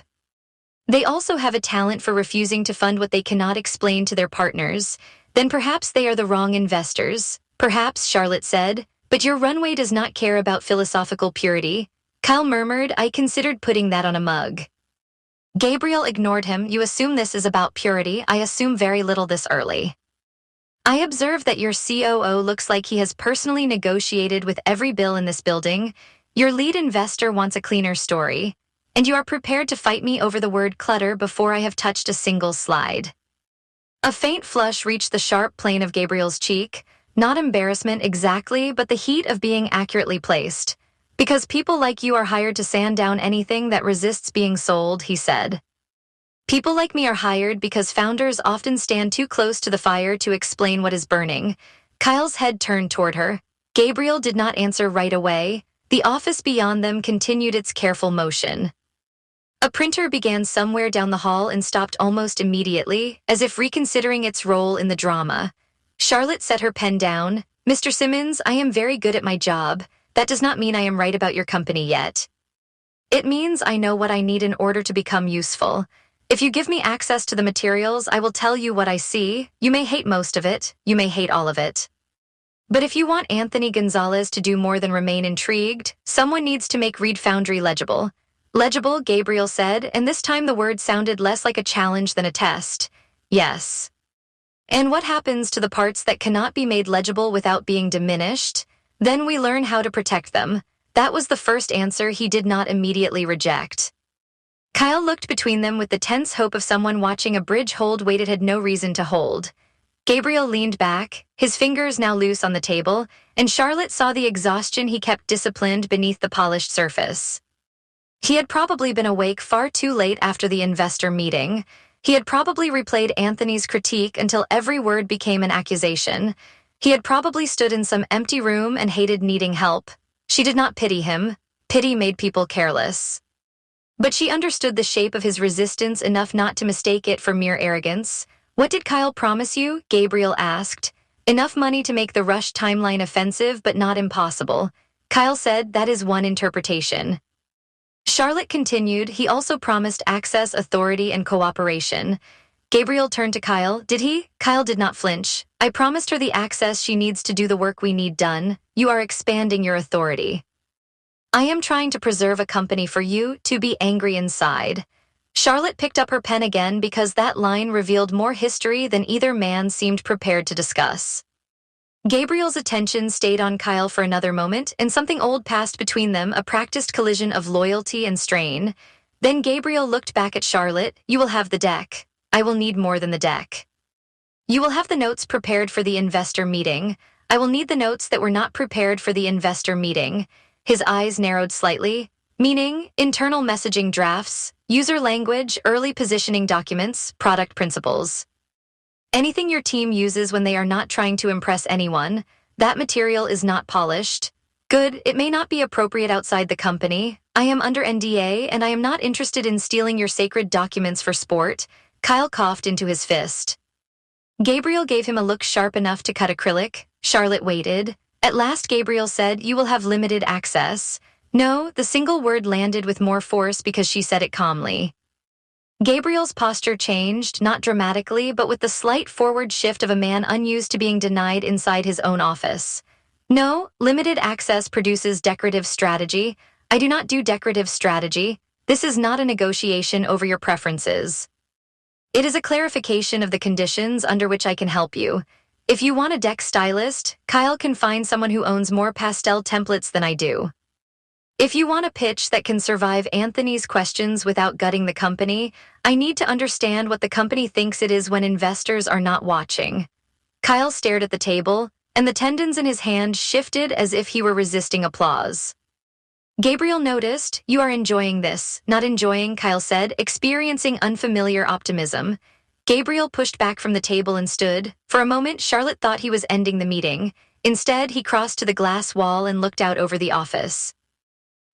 They also have a talent for refusing to fund what they cannot explain to their partners. Then perhaps they are the wrong investors. Perhaps, Charlotte said, but your runway does not care about philosophical purity. Kyle murmured, I considered putting that on a mug. Gabriel ignored him. You assume this is about purity. I assume very little this early. I observe that your COO looks like he has personally negotiated with every bill in this building. Your lead investor wants a cleaner story, and you are prepared to fight me over the word clutter before I have touched a single slide. A faint flush reached the sharp plane of Gabriel's cheek, not embarrassment exactly, but the heat of being accurately placed. Because people like you are hired to sand down anything that resists being sold, he said. People like me are hired because founders often stand too close to the fire to explain what is burning. Kyle's head turned toward her. Gabriel did not answer right away. The office beyond them continued its careful motion. A printer began somewhere down the hall and stopped almost immediately, as if reconsidering its role in the drama. Charlotte set her pen down. "Mr. Simmons, I am very good at my job. That does not mean I am right about your company yet. It means I know what I need in order to become useful. If you give me access to the materials, I will tell you what I see. You may hate most of it, you may hate all of it. But if you want Anthony Gonzalez to do more than remain intrigued, someone needs to make Reed Foundry legible." "Legible," Gabriel said, and this time the word sounded less like a challenge than a test. "Yes." "And what happens to the parts that cannot be made legible without being diminished? Then we learn how to protect them." That was the first answer he did not immediately reject. Kyle looked between them with the tense hope of someone watching a bridge hold weight it had no reason to hold. Gabriel leaned back, his fingers now loose on the table, and Charlotte saw the exhaustion he kept disciplined beneath the polished surface. He had probably been awake far too late after the investor meeting. He had probably replayed Anthony's critique until every word became an accusation. He had probably stood in some empty room and hated needing help. She did not pity him. Pity made people careless. But she understood the shape of his resistance enough not to mistake it for mere arrogance. "What did Kyle promise you?" Gabriel asked. "Enough money to make the rush timeline offensive but not impossible." Kyle said, "That is one interpretation." Charlotte continued, "He also promised access, authority, and cooperation." Gabriel turned to Kyle. "Did he?" Kyle did not flinch. "I promised her the access she needs to do the work we need done. You are expanding your authority. I am trying to preserve a company for you to be angry inside." Charlotte picked up her pen again because that line revealed more history than either man seemed prepared to discuss. Gabriel's attention stayed on Kyle for another moment, and something old passed between them, a practiced collision of loyalty and strain. Then Gabriel looked back at Charlotte. "You will have the deck. I will need more than the deck. You will have the notes prepared for the investor meeting. I will need the notes that were not prepared for the investor meeting." His eyes narrowed slightly. "Meaning, internal messaging drafts, user language, early positioning documents, product principles. Anything your team uses when they are not trying to impress anyone. That material is not polished. Good, it may not be appropriate outside the company. I am under NDA and I am not interested in stealing your sacred documents for sport." Kyle coughed into his fist. Gabriel gave him a look sharp enough to cut acrylic. Charlotte waited. At last Gabriel said, "You will have limited access." No, the single word landed with more force because she said it calmly. Gabriel's posture changed, not dramatically, but with the slight forward shift of a man unused to being denied inside his own office. "No, limited access produces decorative strategy. I do not do decorative strategy. This is not a negotiation over your preferences. It is a clarification of the conditions under which I can help you. If you want a deck stylist, Kyle can find someone who owns more pastel templates than I do. If you want a pitch that can survive Anthony's questions without gutting the company, I need to understand what the company thinks it is when investors are not watching." Kyle stared at the table, and the tendons in his hand shifted as if he were resisting applause. Gabriel noticed. "You are enjoying this." "Not enjoying," Kyle said, experiencing unfamiliar optimism. Gabriel pushed back from the table and stood. For a moment, Charlotte thought he was ending the meeting. Instead, he crossed to the glass wall and looked out over the office.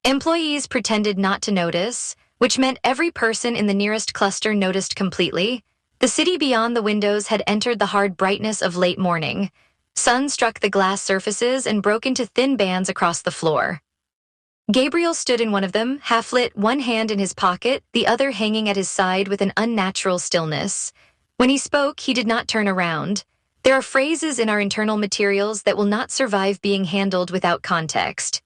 Employees pretended not to notice, which meant every person in the nearest cluster noticed completely. The city beyond the windows had entered the hard brightness of late morning. Sun struck the glass surfaces and broke into thin bands across the floor. Gabriel stood in one of them, half-lit, one hand in his pocket, the other hanging at his side with an unnatural stillness. When he spoke, he did not turn around. There are phrases in our internal materials that will not survive being handled without context.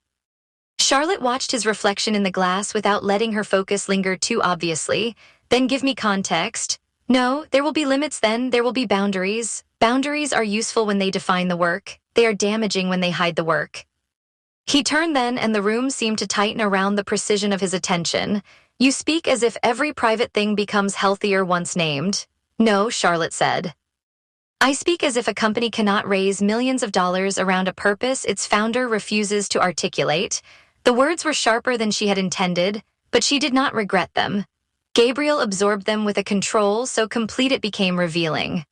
Charlotte watched his reflection in the glass without letting her focus linger too obviously. "Then give me context." "No, there will be limits then, there will be boundaries. Boundaries are useful when they define the work. They are damaging when they hide the work." He turned then, and the room seemed to tighten around the precision of his attention. "You speak as if every private thing becomes healthier once named." "No," Charlotte said. "I speak as if a company cannot raise millions of dollars around a purpose its founder refuses to articulate." The words were sharper than she had intended, but she did not regret them. Gabriel absorbed them with a control so complete it became revealing.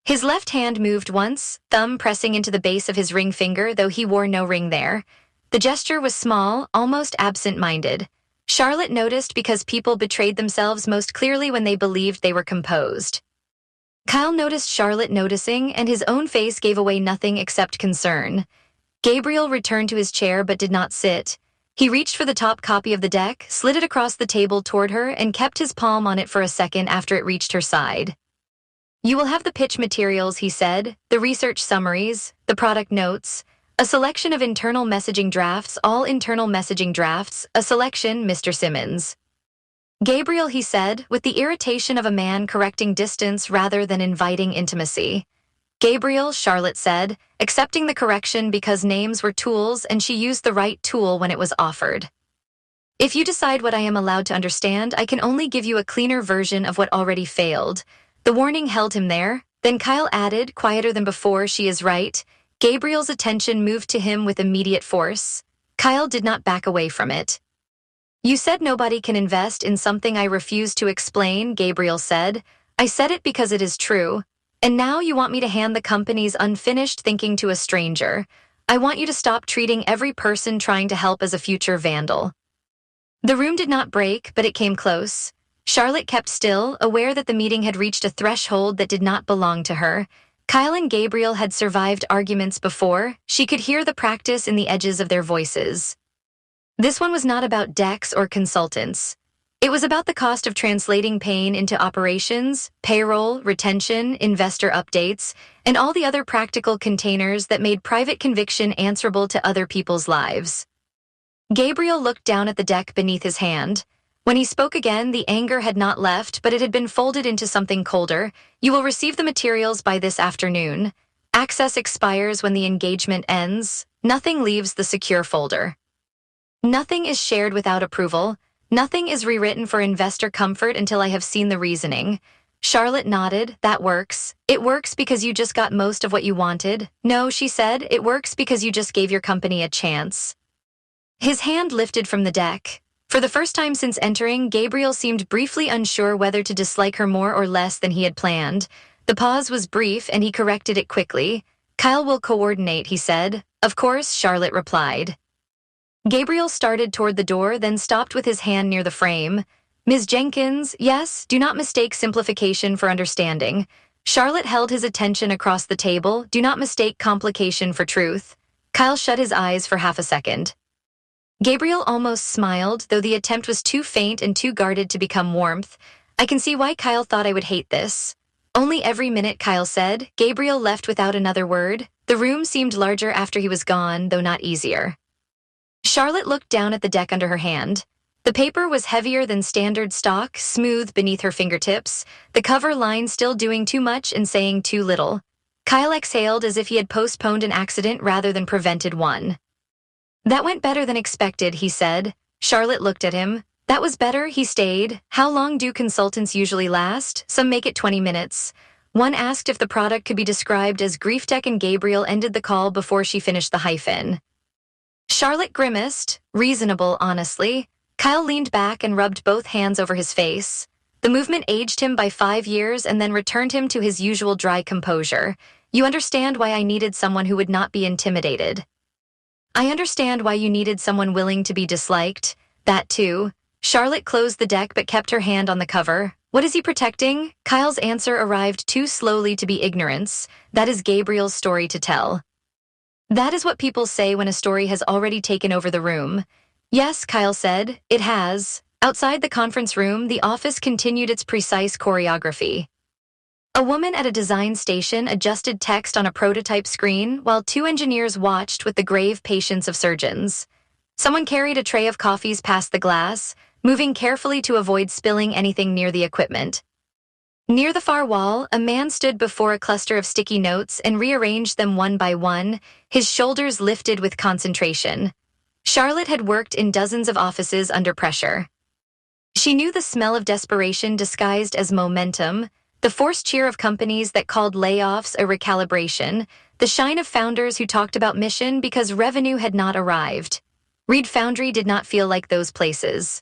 His left hand moved once, thumb pressing into the base of his ring finger, though he wore no ring there. The gesture was small, almost absent-minded. Charlotte noticed because people betrayed themselves most clearly when they believed they were composed. Kyle noticed Charlotte noticing, and his own face gave away nothing except concern. Gabriel returned to his chair but did not sit. He reached for the top copy of the deck, slid it across the table toward her, and kept his palm on it for a second after it reached her side. "You will have the pitch materials," he said, "the research summaries, the product notes, a selection of internal messaging drafts, all internal messaging drafts, a selection, Mr. Simmons." "Gabriel," he said, with the irritation of a man correcting distance rather than inviting intimacy. "Gabriel," Charlotte said, accepting the correction because names were tools and she used the right tool when it was offered. "If you decide what I am allowed to understand, I can only give you a cleaner version of what already failed." The warning held him there. Then Kyle added, quieter than before, "She is right." Gabriel's attention moved to him with immediate force. Kyle did not back away from it. "You said nobody can invest in something I refuse to explain," Gabriel said. "I said it because it is true. And now you want me to hand the company's unfinished thinking to a stranger. I want you to stop treating every person trying to help as a future vandal." The room did not break, but it came close. Charlotte kept still, aware that the meeting had reached a threshold that did not belong to her. Kyle and Gabriel had survived arguments before. She could hear the practice in the edges of their voices. This one was not about decks or consultants. It was about the cost of translating pain into operations, payroll, retention, investor updates, and all the other practical containers that made private conviction answerable to other people's lives. Gabriel looked down at the deck beneath his hand. When he spoke again, the anger had not left, but it had been folded into something colder. "You will receive the materials by this afternoon. Access expires when the engagement ends. Nothing leaves the secure folder. Nothing is shared without approval. Nothing is rewritten for investor comfort until I have seen the reasoning." Charlotte nodded. "That works. It works because you just got most of what you wanted." "No," she said, "it works because you just gave your company a chance." His hand lifted from the deck. For the first time since entering, Gabriel seemed briefly unsure whether to dislike her more or less than he had planned. The pause was brief, and he corrected it quickly. "Kyle will coordinate," he said. "Of course," Charlotte replied. Gabriel started toward the door, then stopped with his hand near the frame. "Ms. Jenkins, yes, do not mistake simplification for understanding." Charlotte held his attention across the table. "Do not mistake complication for truth." Kyle shut his eyes for half a second. Gabriel almost smiled, though the attempt was too faint and too guarded to become warmth. "I can see why Kyle thought I would hate this." "Only every minute," Kyle said. Gabriel left without another word. The room seemed larger after he was gone, though not easier. Charlotte looked down at the deck under her hand. The paper was heavier than standard stock, smooth beneath her fingertips, the cover line still doing too much and saying too little. Kyle exhaled as if he had postponed an accident rather than prevented one. "That went better than expected," he said. Charlotte looked at him. "That was better," he stayed. "How long do consultants usually last?" "Some make it 20 minutes. One asked if the product could be described as grief tech, and Gabriel ended the call before she finished the hyphen. Charlotte grimaced. "Reasonable, honestly." Kyle leaned back and rubbed both hands over his face. The movement aged him by 5 years and then returned him to his usual dry composure. "You understand why I needed someone who would not be intimidated." "I understand why you needed someone willing to be disliked." "That too." Charlotte closed the deck but kept her hand on the cover. "What is he protecting?" Kyle's answer arrived too slowly to be ignorance. "That is Gabriel's story to tell." That is what people say when a story has already taken over the room. "Yes," Kyle said, "it has." Outside the conference room, the office continued its precise choreography. A woman at a design station adjusted text on a prototype screen while 2 engineers watched with the grave patience of surgeons. Someone carried a tray of coffees past the glass, moving carefully to avoid spilling anything near the equipment. Near the far wall, a man stood before a cluster of sticky notes and rearranged them one by one, his shoulders lifted with concentration. Charlotte had worked in dozens of offices under pressure. She knew the smell of desperation disguised as momentum, the forced cheer of companies that called layoffs a recalibration, the shine of founders who talked about mission because revenue had not arrived. Reed Foundry did not feel like those places.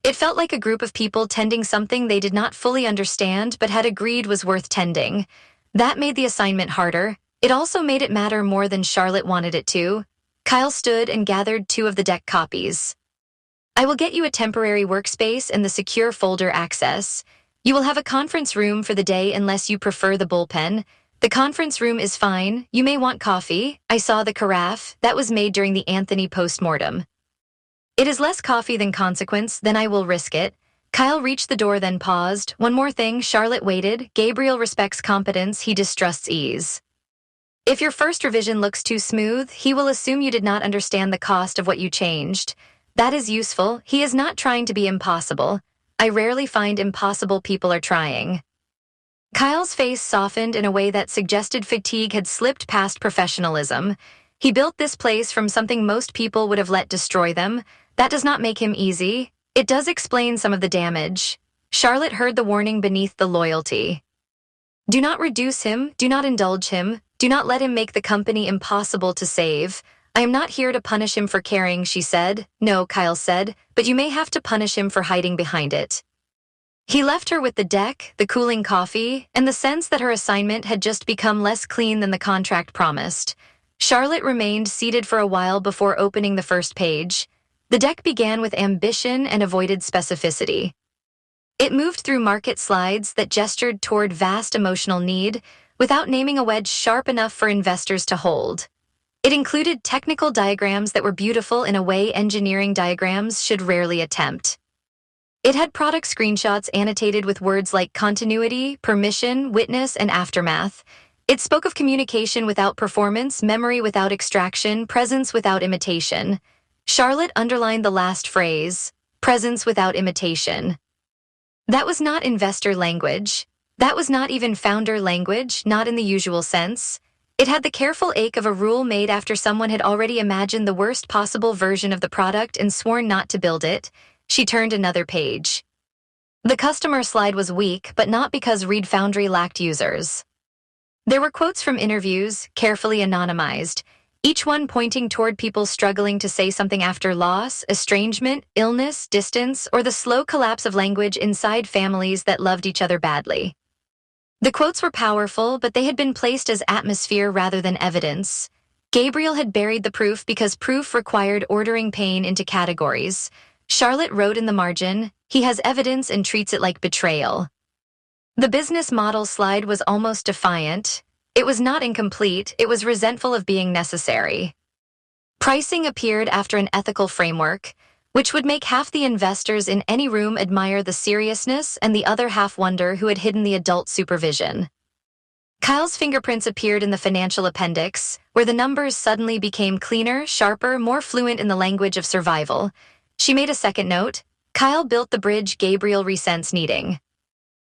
It felt like a group of people tending something they did not fully understand but had agreed was worth tending. That made the assignment harder. It also made it matter more than Charlotte wanted it to. Kyle stood and gathered 2 of the deck copies. I will get you a temporary workspace and the secure folder access. You will have a conference room for the day unless you prefer the bullpen. The conference room is fine. You may want coffee. I saw the carafe. That was made during the Anthony postmortem. It is less coffee than consequence, then I will risk it. Kyle reached the door then paused. One more thing, Charlotte waited. Gabriel respects competence, he distrusts ease. If your first revision looks too smooth, he will assume you did not understand the cost of what you changed. That is useful. He is not trying to be impossible. I rarely find impossible people are trying. Kyle's face softened in a way that suggested fatigue had slipped past professionalism. He built this place from something most people would have let destroy them. That does not make him easy. It does explain some of the damage. Charlotte heard the warning beneath the loyalty. Do not reduce him, do not indulge him, do not let him make the company impossible to save. I am not here to punish him for caring, she said. No, Kyle said, but you may have to punish him for hiding behind it. He left her with the deck, the cooling coffee, and the sense that her assignment had just become less clean than the contract promised. Charlotte remained seated for a while before opening the first page. The deck began with ambition and avoided specificity. It moved through market slides that gestured toward vast emotional need without naming a wedge sharp enough for investors to hold. It included technical diagrams that were beautiful in a way engineering diagrams should rarely attempt. It had product screenshots annotated with words like continuity, permission, witness, and aftermath. It spoke of communication without performance, memory without extraction, presence without imitation. Charlotte underlined the last phrase, presence without imitation. That was not investor language. That was not even founder language, not in the usual sense. It had the careful ache of a rule made after someone had already imagined the worst possible version of the product and sworn not to build it. She turned another page. The customer slide was weak, but not because Reed Foundry lacked users. There were quotes from interviews, carefully anonymized, each one pointing toward people struggling to say something after loss, estrangement, illness, distance, or the slow collapse of language inside families that loved each other badly. The quotes were powerful, but they had been placed as atmosphere rather than evidence. Gabriel had buried the proof because proof required ordering pain into categories. Charlotte wrote in the margin, he has evidence and treats it like betrayal. The business model slide was almost defiant. It was not incomplete, it was resentful of being necessary. Pricing appeared after an ethical framework, which would make half the investors in any room admire the seriousness and the other half wonder who had hidden the adult supervision. Kyle's fingerprints appeared in the financial appendix, where the numbers suddenly became cleaner, sharper, more fluent in the language of survival. She made a second note. Kyle built the bridge Gabriel resents needing.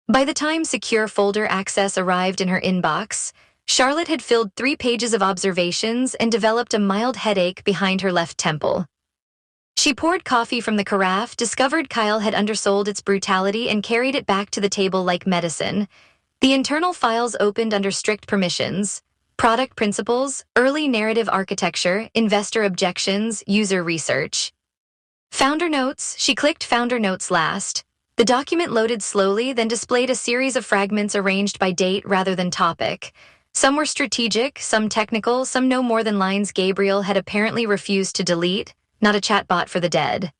By the time secure folder access arrived in her inbox, Charlotte had filled 3 pages of observations and developed a mild headache behind her left temple. She poured coffee from the carafe, discovered Kyle had undersold its brutality, and carried it back to the table like medicine. The internal files opened under strict permissions: product principles, early narrative architecture, investor objections, user research. Founder notes, she clicked Founder notes last. The document loaded slowly, then displayed a series of fragments arranged by date rather than topic. Some were strategic, some technical, some no more than lines Gabriel had apparently refused to delete, not a chatbot for the dead.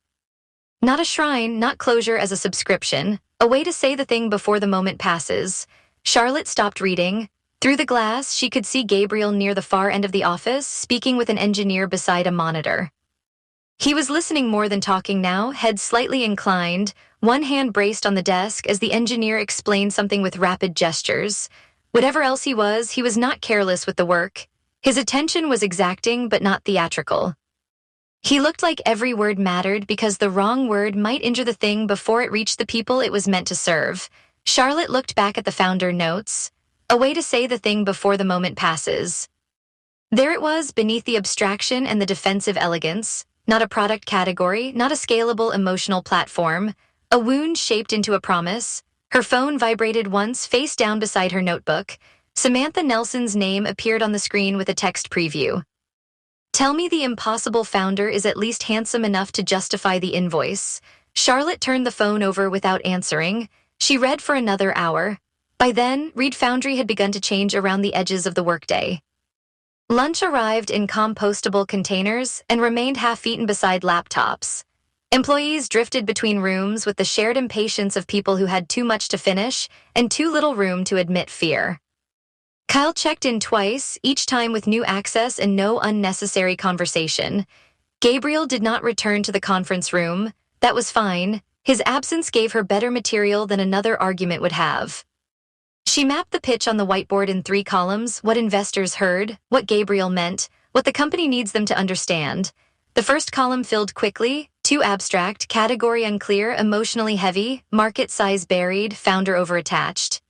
Not a shrine, not closure as a subscription, a way to say the thing before the moment passes. Charlotte stopped reading. Through the glass, she could see Gabriel near the far end of the office, speaking with an engineer beside a monitor. He was listening more than talking now, head slightly inclined, one hand braced on the desk as the engineer explained something with rapid gestures. Whatever else he was not careless with the work. His attention was exacting but not theatrical. He looked like every word mattered because the wrong word might injure the thing before it reached the people it was meant to serve. Charlotte looked back at the founder notes. A way to say the thing before the moment passes. There it was beneath the abstraction and the defensive elegance. Not a product category, not a scalable emotional platform. A wound shaped into a promise. Her phone vibrated once, face down beside her notebook. Samantha Nelson's name appeared on the screen with a text preview. Tell me the impossible founder is at least handsome enough to justify the invoice. Charlotte turned the phone over without answering. She read for another hour. By then, Reed Foundry had begun to change around the edges of the workday. Lunch arrived in compostable containers and remained half-eaten beside laptops. Employees drifted between rooms with the shared impatience of people who had too much to finish and too little room to admit fear. Kyle checked in twice, each time with new access and no unnecessary conversation. Gabriel did not return to the conference room. That was fine. His absence gave her better material than another argument would have. She mapped the pitch on the whiteboard in 3 columns: what investors heard, what Gabriel meant, what the company needs them to understand. The first column filled quickly: too abstract, category unclear, emotionally heavy, market size buried, founder overattached.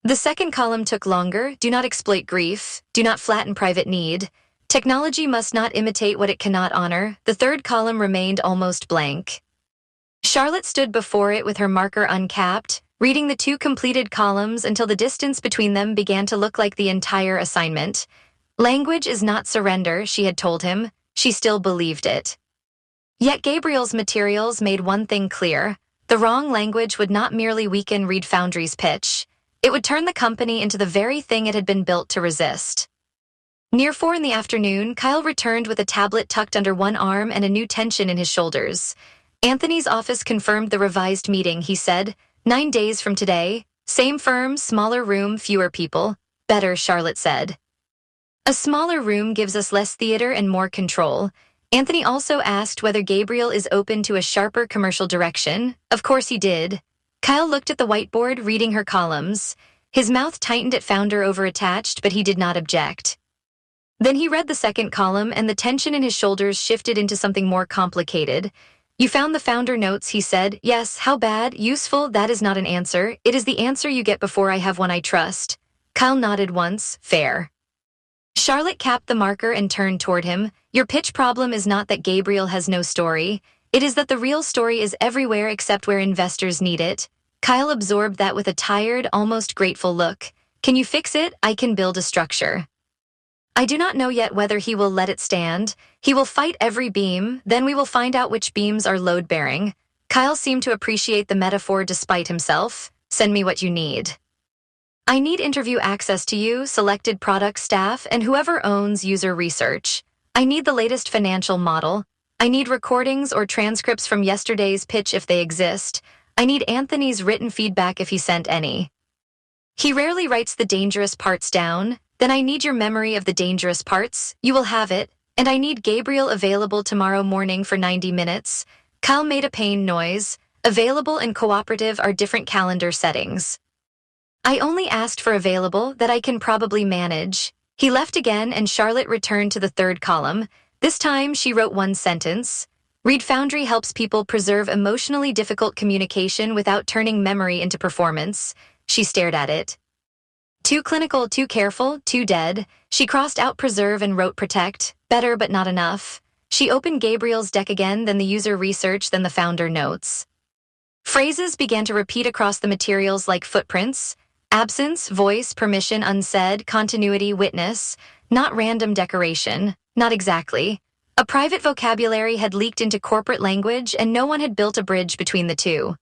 The second column took longer: do not exploit grief, do not flatten private need. Technology must not imitate what it cannot honor. The third column remained almost blank. Charlotte stood before it with her marker uncapped, reading the 2 completed columns until the distance between them began to look like the entire assignment. Language is not surrender, she had told him. She still believed it. Yet Gabriel's materials made one thing clear: the wrong language would not merely weaken Reed Foundry's pitch. It would turn the company into the very thing it had been built to resist. Near 4 in the afternoon, Kyle returned with a tablet tucked under one arm and a new tension in his shoulders. Anthony's office confirmed the revised meeting, he said. 9 days from today. Same firm, smaller room, fewer people. Better, Charlotte said. A smaller room gives us less theater and more control. Anthony also asked whether Gabriel is open to a sharper commercial direction. Of course he did. Kyle looked at the whiteboard, reading her columns. His mouth tightened at founder overattached, but he did not object. Then he read the second column, and the tension in his shoulders shifted into something more complicated. You found the founder notes, he said. Yes, how bad? Useful? That is not an answer. It is the answer you get before I have one I trust. Kyle nodded once. Fair. Charlotte capped the marker and turned toward him. Your pitch problem is not that Gabriel has no story. It is that the real story is everywhere except where investors need it. Kyle absorbed that with a tired, almost grateful look. Can you fix it? I can build a structure. I do not know yet whether he will let it stand. He will fight every beam, then we will find out which beams are load-bearing. Kyle seemed to appreciate the metaphor despite himself. Send me what you need. I need interview access to you, selected product staff, and whoever owns user research. I need the latest financial model. I need recordings or transcripts from yesterday's pitch if they exist. I need Anthony's written feedback if he sent any. He rarely writes the dangerous parts down. Then I need your memory of the dangerous parts. You will have it. And I need Gabriel available tomorrow morning for 90 minutes. Kyle made a pain noise. Available and cooperative are different calendar settings. I only asked for available, that I can probably manage. He left again, and Charlotte returned to the third column. This time she wrote one sentence. Reed Foundry helps people preserve emotionally difficult communication without turning memory into performance. She stared at it. Too clinical, too careful, too dead. She crossed out preserve and wrote protect. Better, but not enough. She opened Gabriel's deck again, then the user research, then the founder notes. Phrases began to repeat across the materials like footprints. Absence, voice, permission, unsaid, continuity, witness. Not random decoration. Not exactly. A private vocabulary had leaked into corporate language, and no one had built a bridge between the two.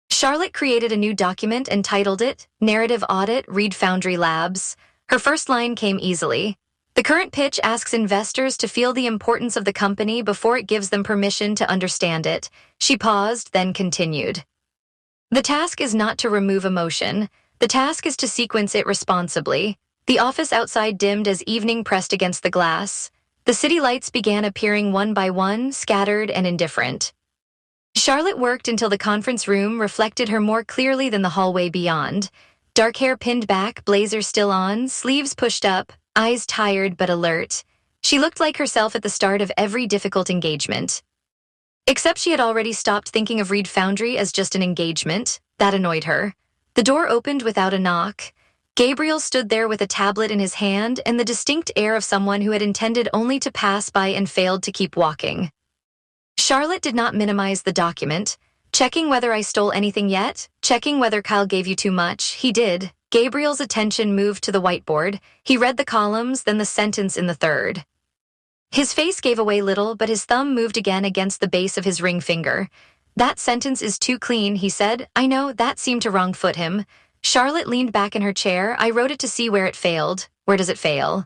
Charlotte created a new document and titled it, Narrative Audit, Reed Foundry Labs. Her first line came easily. The current pitch asks investors to feel the importance of the company before it gives them permission to understand it. She paused, then continued. The task is not to remove emotion. The task is to sequence it responsibly. The office outside dimmed as evening pressed against the glass. The city lights began appearing one by one, scattered and indifferent. Charlotte worked until the conference room reflected her more clearly than the hallway beyond. Dark hair pinned back, blazer still on, sleeves pushed up, eyes tired but alert. She looked like herself at the start of every difficult engagement. Except she had already stopped thinking of Reed Foundry as just an engagement. That annoyed her. The door opened without a knock. Gabriel stood there with a tablet in his hand and the distinct air of someone who had intended only to pass by and failed to keep walking. Charlotte did not minimize the document. Checking whether I stole anything yet? Checking whether Kyle gave you too much? He did. Gabriel's attention moved to the whiteboard. He read the columns, then the sentence in the third. His face gave away little, but his thumb moved again against the base of his ring finger. That sentence is too clean, he said. I know, that seemed to wrong-foot him. Charlotte leaned back in her chair. I wrote it to see where it failed. Where does it fail?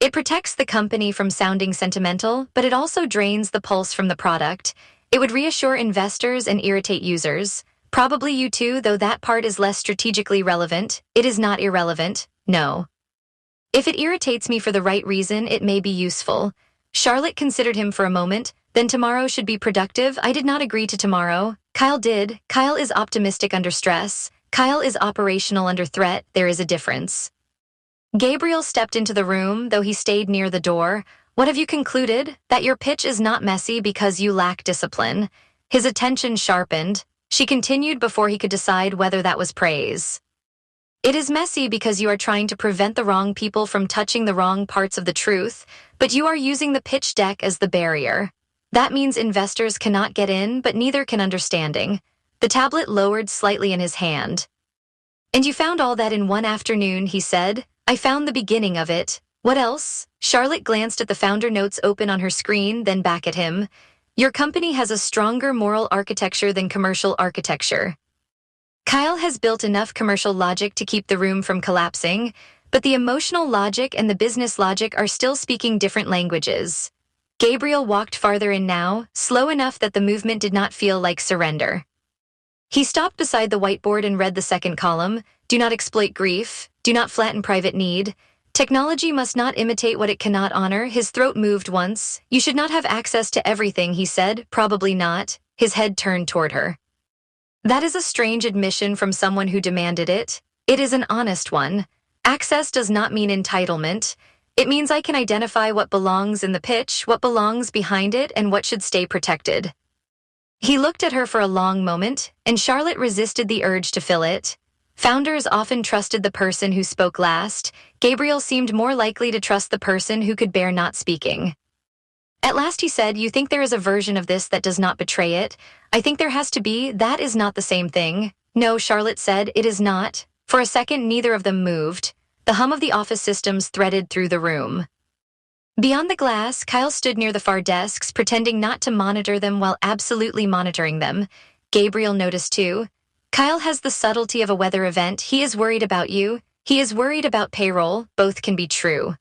It protects the company from sounding sentimental, but it also drains the pulse from the product. It would reassure investors and irritate users. Probably you too, though that part is less strategically relevant. It is not irrelevant, no. If it irritates me for the right reason, it may be useful. Charlotte considered him for a moment. Then tomorrow should be productive. I did not agree to tomorrow. Kyle did. Kyle is optimistic under stress. Kyle is operational under threat. There is a difference. Gabriel stepped into the room, though he stayed near the door. What have you concluded? That your pitch is not messy because you lack discipline. His attention sharpened. She continued before he could decide whether that was praise. It is messy because you are trying to prevent the wrong people from touching the wrong parts of the truth, but you are using the pitch deck as the barrier. That means investors cannot get in, but neither can understanding. The tablet lowered slightly in his hand. And you found all that in one afternoon, he said. I found the beginning of it. What else? Charlotte glanced at the founder notes open on her screen, then back at him. Your company has a stronger moral architecture than commercial architecture. Kyle has built enough commercial logic to keep the room from collapsing, but the emotional logic and the business logic are still speaking different languages. Gabriel walked farther in now, slow enough that the movement did not feel like surrender. He stopped beside the whiteboard and read the second column. Do not exploit grief. Do not flatten private need. Technology must not imitate what it cannot honor. His throat moved once. You should not have access to everything, he said. Probably not. His head turned toward her. That is a strange admission from someone who demanded it. It is an honest one. Access does not mean entitlement. It means I can identify what belongs in the pitch, what belongs behind it, and what should stay protected. He looked at her for a long moment, and Charlotte resisted the urge to fill it. Founders often trusted the person who spoke last. Gabriel seemed more likely to trust the person who could bear not speaking. At last he said, you think there is a version of this that does not betray it? I think there has to be. That is not the same thing. No, Charlotte said, it is not. For a second, neither of them moved. The hum of the office systems threaded through the room. Beyond the glass, Kyle stood near the far desks, pretending not to monitor them while absolutely monitoring them. Gabriel noticed too. Kyle has the subtlety of a weather event. He is worried about you. He is worried about payroll. Both can be true.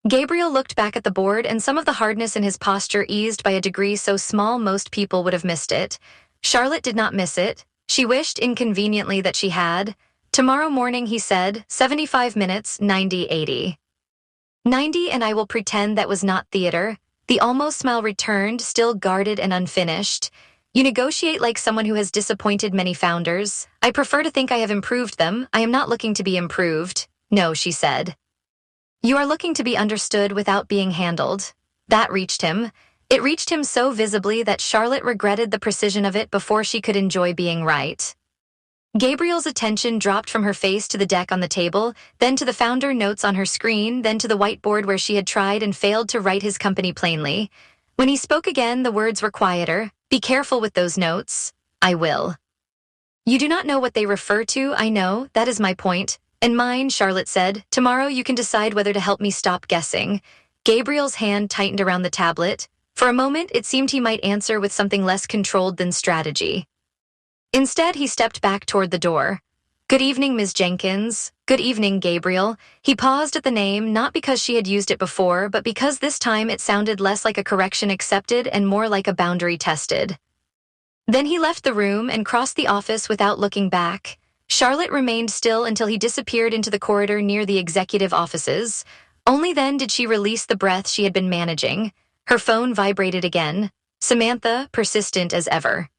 Gabriel looked back at the board, and some of the hardness in his posture eased by a degree so small most people would have missed it. Charlotte did not miss it. She wished inconveniently that she had. Tomorrow morning, he said, 75 minutes, 90-80. 90, and I will pretend that was not theater. The almost smile returned, still guarded and unfinished. You negotiate like someone who has disappointed many founders. I prefer to think I have improved them. I am not looking to be improved. No, she said. You are looking to be understood without being handled. That reached him. It reached him so visibly that Charlotte regretted the precision of it before she could enjoy being right. Gabriel's attention dropped from her face to the deck on the table, then to the founder notes on her screen, then to the whiteboard where she had tried and failed to write his company plainly. When he spoke again, the words were quieter. Be careful with those notes. I will. You do not know what they refer to, I know. That is my point. And mine, Charlotte said. Tomorrow you can decide whether to help me stop guessing. Gabriel's hand tightened around the tablet. For a moment, it seemed he might answer with something less controlled than strategy. Instead, he stepped back toward the door. Good evening, Ms. Jenkins. Good evening, Gabriel. He paused at the name, not because she had used it before, but because this time it sounded less like a correction accepted and more like a boundary tested. Then he left the room and crossed the office without looking back. Charlotte remained still until he disappeared into the corridor near the executive offices. Only then did she release the breath she had been managing. Her phone vibrated again. Samantha, persistent as ever.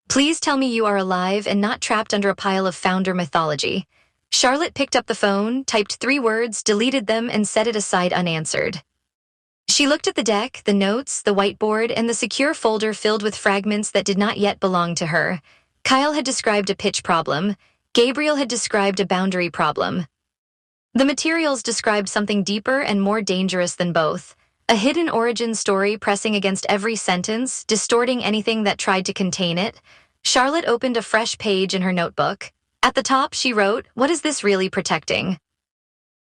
Please tell me you are alive and not trapped under a pile of founder mythology. Charlotte picked up the phone, typed 3 words, deleted them, and set it aside unanswered. She looked at the deck, the notes, the whiteboard, and the secure folder filled with fragments that did not yet belong to her. Kyle had described a pitch problem. Gabriel had described a boundary problem. The materials described something deeper and more dangerous than both. A hidden origin story pressing against every sentence, distorting anything that tried to contain it. Charlotte opened a fresh page in her notebook. At the top, she wrote, "What is this really protecting?"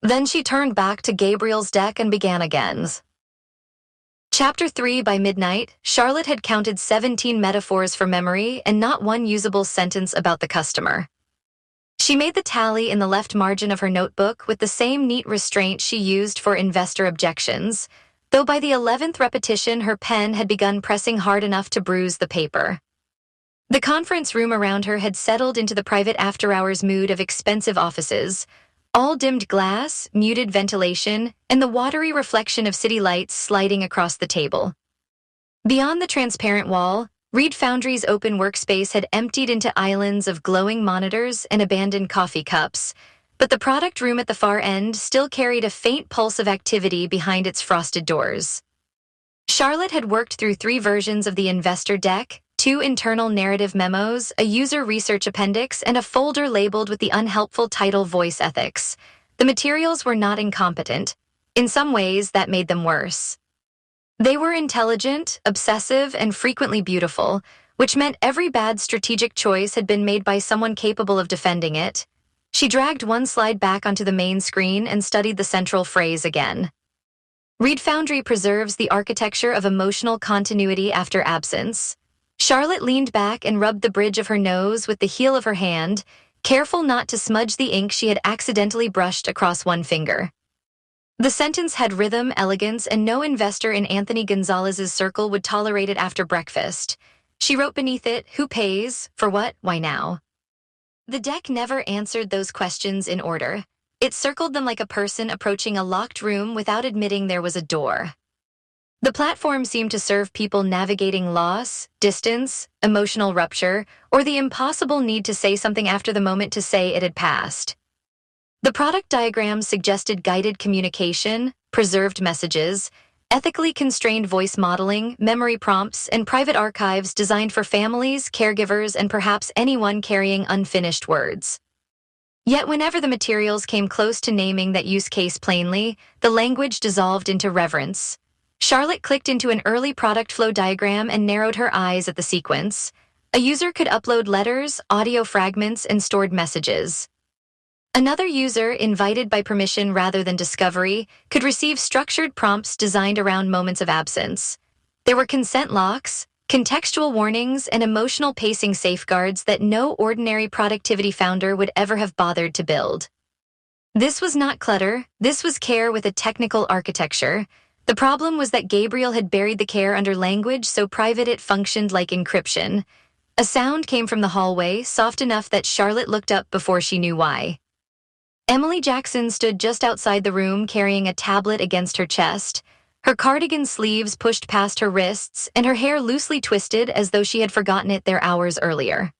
Then she turned back to Gabriel's deck and began again. Chapter 3. By midnight, Charlotte had counted 17 metaphors for memory and not one usable sentence about the customer. She made the tally in the left margin of her notebook with the same neat restraint she used for investor objections, though by the 11th repetition her pen had begun pressing hard enough to bruise the paper. The conference room around her had settled into the private after-hours mood of expensive offices, all dimmed glass, muted ventilation, and the watery reflection of city lights sliding across the table. Beyond the transparent wall, Reed Foundry's open workspace had emptied into islands of glowing monitors and abandoned coffee cups, but the product room at the far end still carried a faint pulse of activity behind its frosted doors. Charlotte had worked through 3 versions of the investor deck, 2 internal narrative memos, a user research appendix, and a folder labeled with the unhelpful title Voice Ethics. The materials were not incompetent. In some ways, that made them worse. They were intelligent, obsessive, and frequently beautiful, which meant every bad strategic choice had been made by someone capable of defending it. She dragged one slide back onto the main screen and studied the central phrase again. Reed Foundry preserves the architecture of emotional continuity after absence. Charlotte leaned back and rubbed the bridge of her nose with the heel of her hand, careful not to smudge the ink she had accidentally brushed across one finger. The sentence had rhythm, elegance, and no investor in Anthony Gonzalez's circle would tolerate it after breakfast. She wrote beneath it, "Who pays? For what? Why now?" The deck never answered those questions in order. It circled them like a person approaching a locked room without admitting there was a door. The platform seemed to serve people navigating loss, distance, emotional rupture, or the impossible need to say something after the moment to say it had passed. The product diagrams suggested guided communication, preserved messages, ethically constrained voice modeling, memory prompts, and private archives designed for families, caregivers, and perhaps anyone carrying unfinished words. Yet whenever the materials came close to naming that use case plainly, the language dissolved into reverence. Charlotte clicked into an early product flow diagram and narrowed her eyes at the sequence. A user could upload letters, audio fragments, and stored messages. Another user, invited by permission rather than discovery, could receive structured prompts designed around moments of absence. There were consent locks, contextual warnings, and emotional pacing safeguards that no ordinary productivity founder would ever have bothered to build. This was not clutter, this was care with a technical architecture. The problem was that Gabriel had buried the care under language so private it functioned like encryption. A sound came from the hallway, soft enough that Charlotte looked up before she knew why. Emily Jackson stood just outside the room carrying a tablet against her chest, her cardigan sleeves pushed past her wrists and her hair loosely twisted as though she had forgotten it there hours earlier.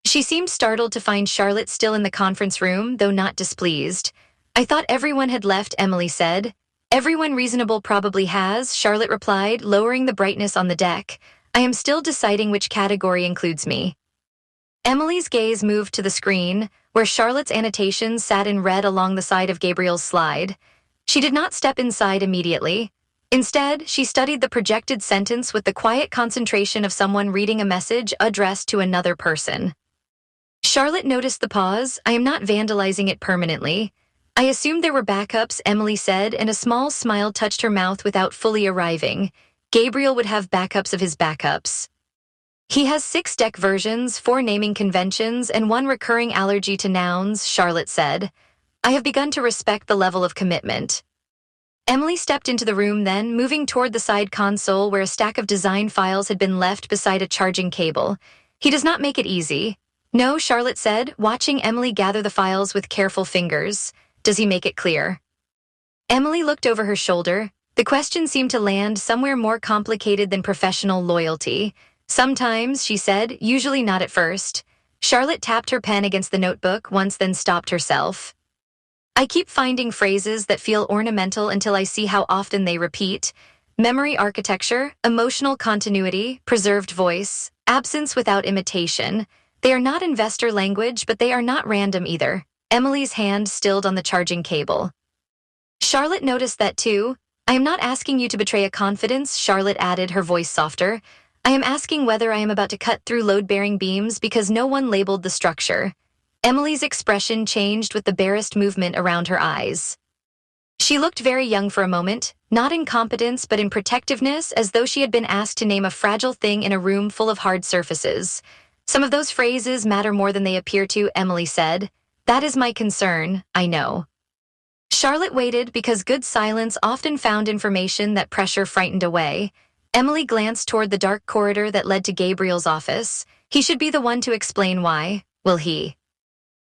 She seemed startled to find Charlotte still in the conference room, though not displeased. "I thought everyone had left," Emily said. "Everyone reasonable probably has," Charlotte replied, lowering the brightness on the deck. "I am still deciding which category includes me." Emily's gaze moved to the screen, where Charlotte's annotations sat in red along the side of Gabriel's slide. She did not step inside immediately. Instead, she studied the projected sentence with the quiet concentration of someone reading a message addressed to another person. Charlotte noticed the pause. "I am not vandalizing it permanently." "I assumed there were backups," Emily said, and a small smile touched her mouth without fully arriving. Gabriel would have backups of his backups. "He has 6 deck versions, 4 naming conventions, and 1 recurring allergy to nouns," Charlotte said. "I have begun to respect the level of commitment." Emily stepped into the room then, moving toward the side console where a stack of design files had been left beside a charging cable. "He does not make it easy." "No," Charlotte said, watching Emily gather the files with careful fingers. "Does he make it clear?" Emily looked over her shoulder. The question seemed to land somewhere more complicated than professional loyalty. "Sometimes," she said, "usually not at first." Charlotte tapped her pen against the notebook once, then stopped herself. "I keep finding phrases that feel ornamental until I see how often they repeat. Memory architecture, emotional continuity, preserved voice, absence without imitation. They are not investor language, but they are not random either." Emily's hand stilled on the charging cable. Charlotte noticed that too. "I am not asking you to betray a confidence," Charlotte added, her voice softer. "I am asking whether I am about to cut through load-bearing beams because no one labeled the structure." Emily's expression changed with the barest movement around her eyes. She looked very young for a moment, not in competence but in protectiveness, as though she had been asked to name a fragile thing in a room full of hard surfaces. Some of those phrases matter more than they appear to, Emily said. That is my concern, I know. Charlotte waited because good silence often found information that pressure frightened away. Emily glanced toward the dark corridor that led to Gabriel's office. He should be the one to explain why, will he?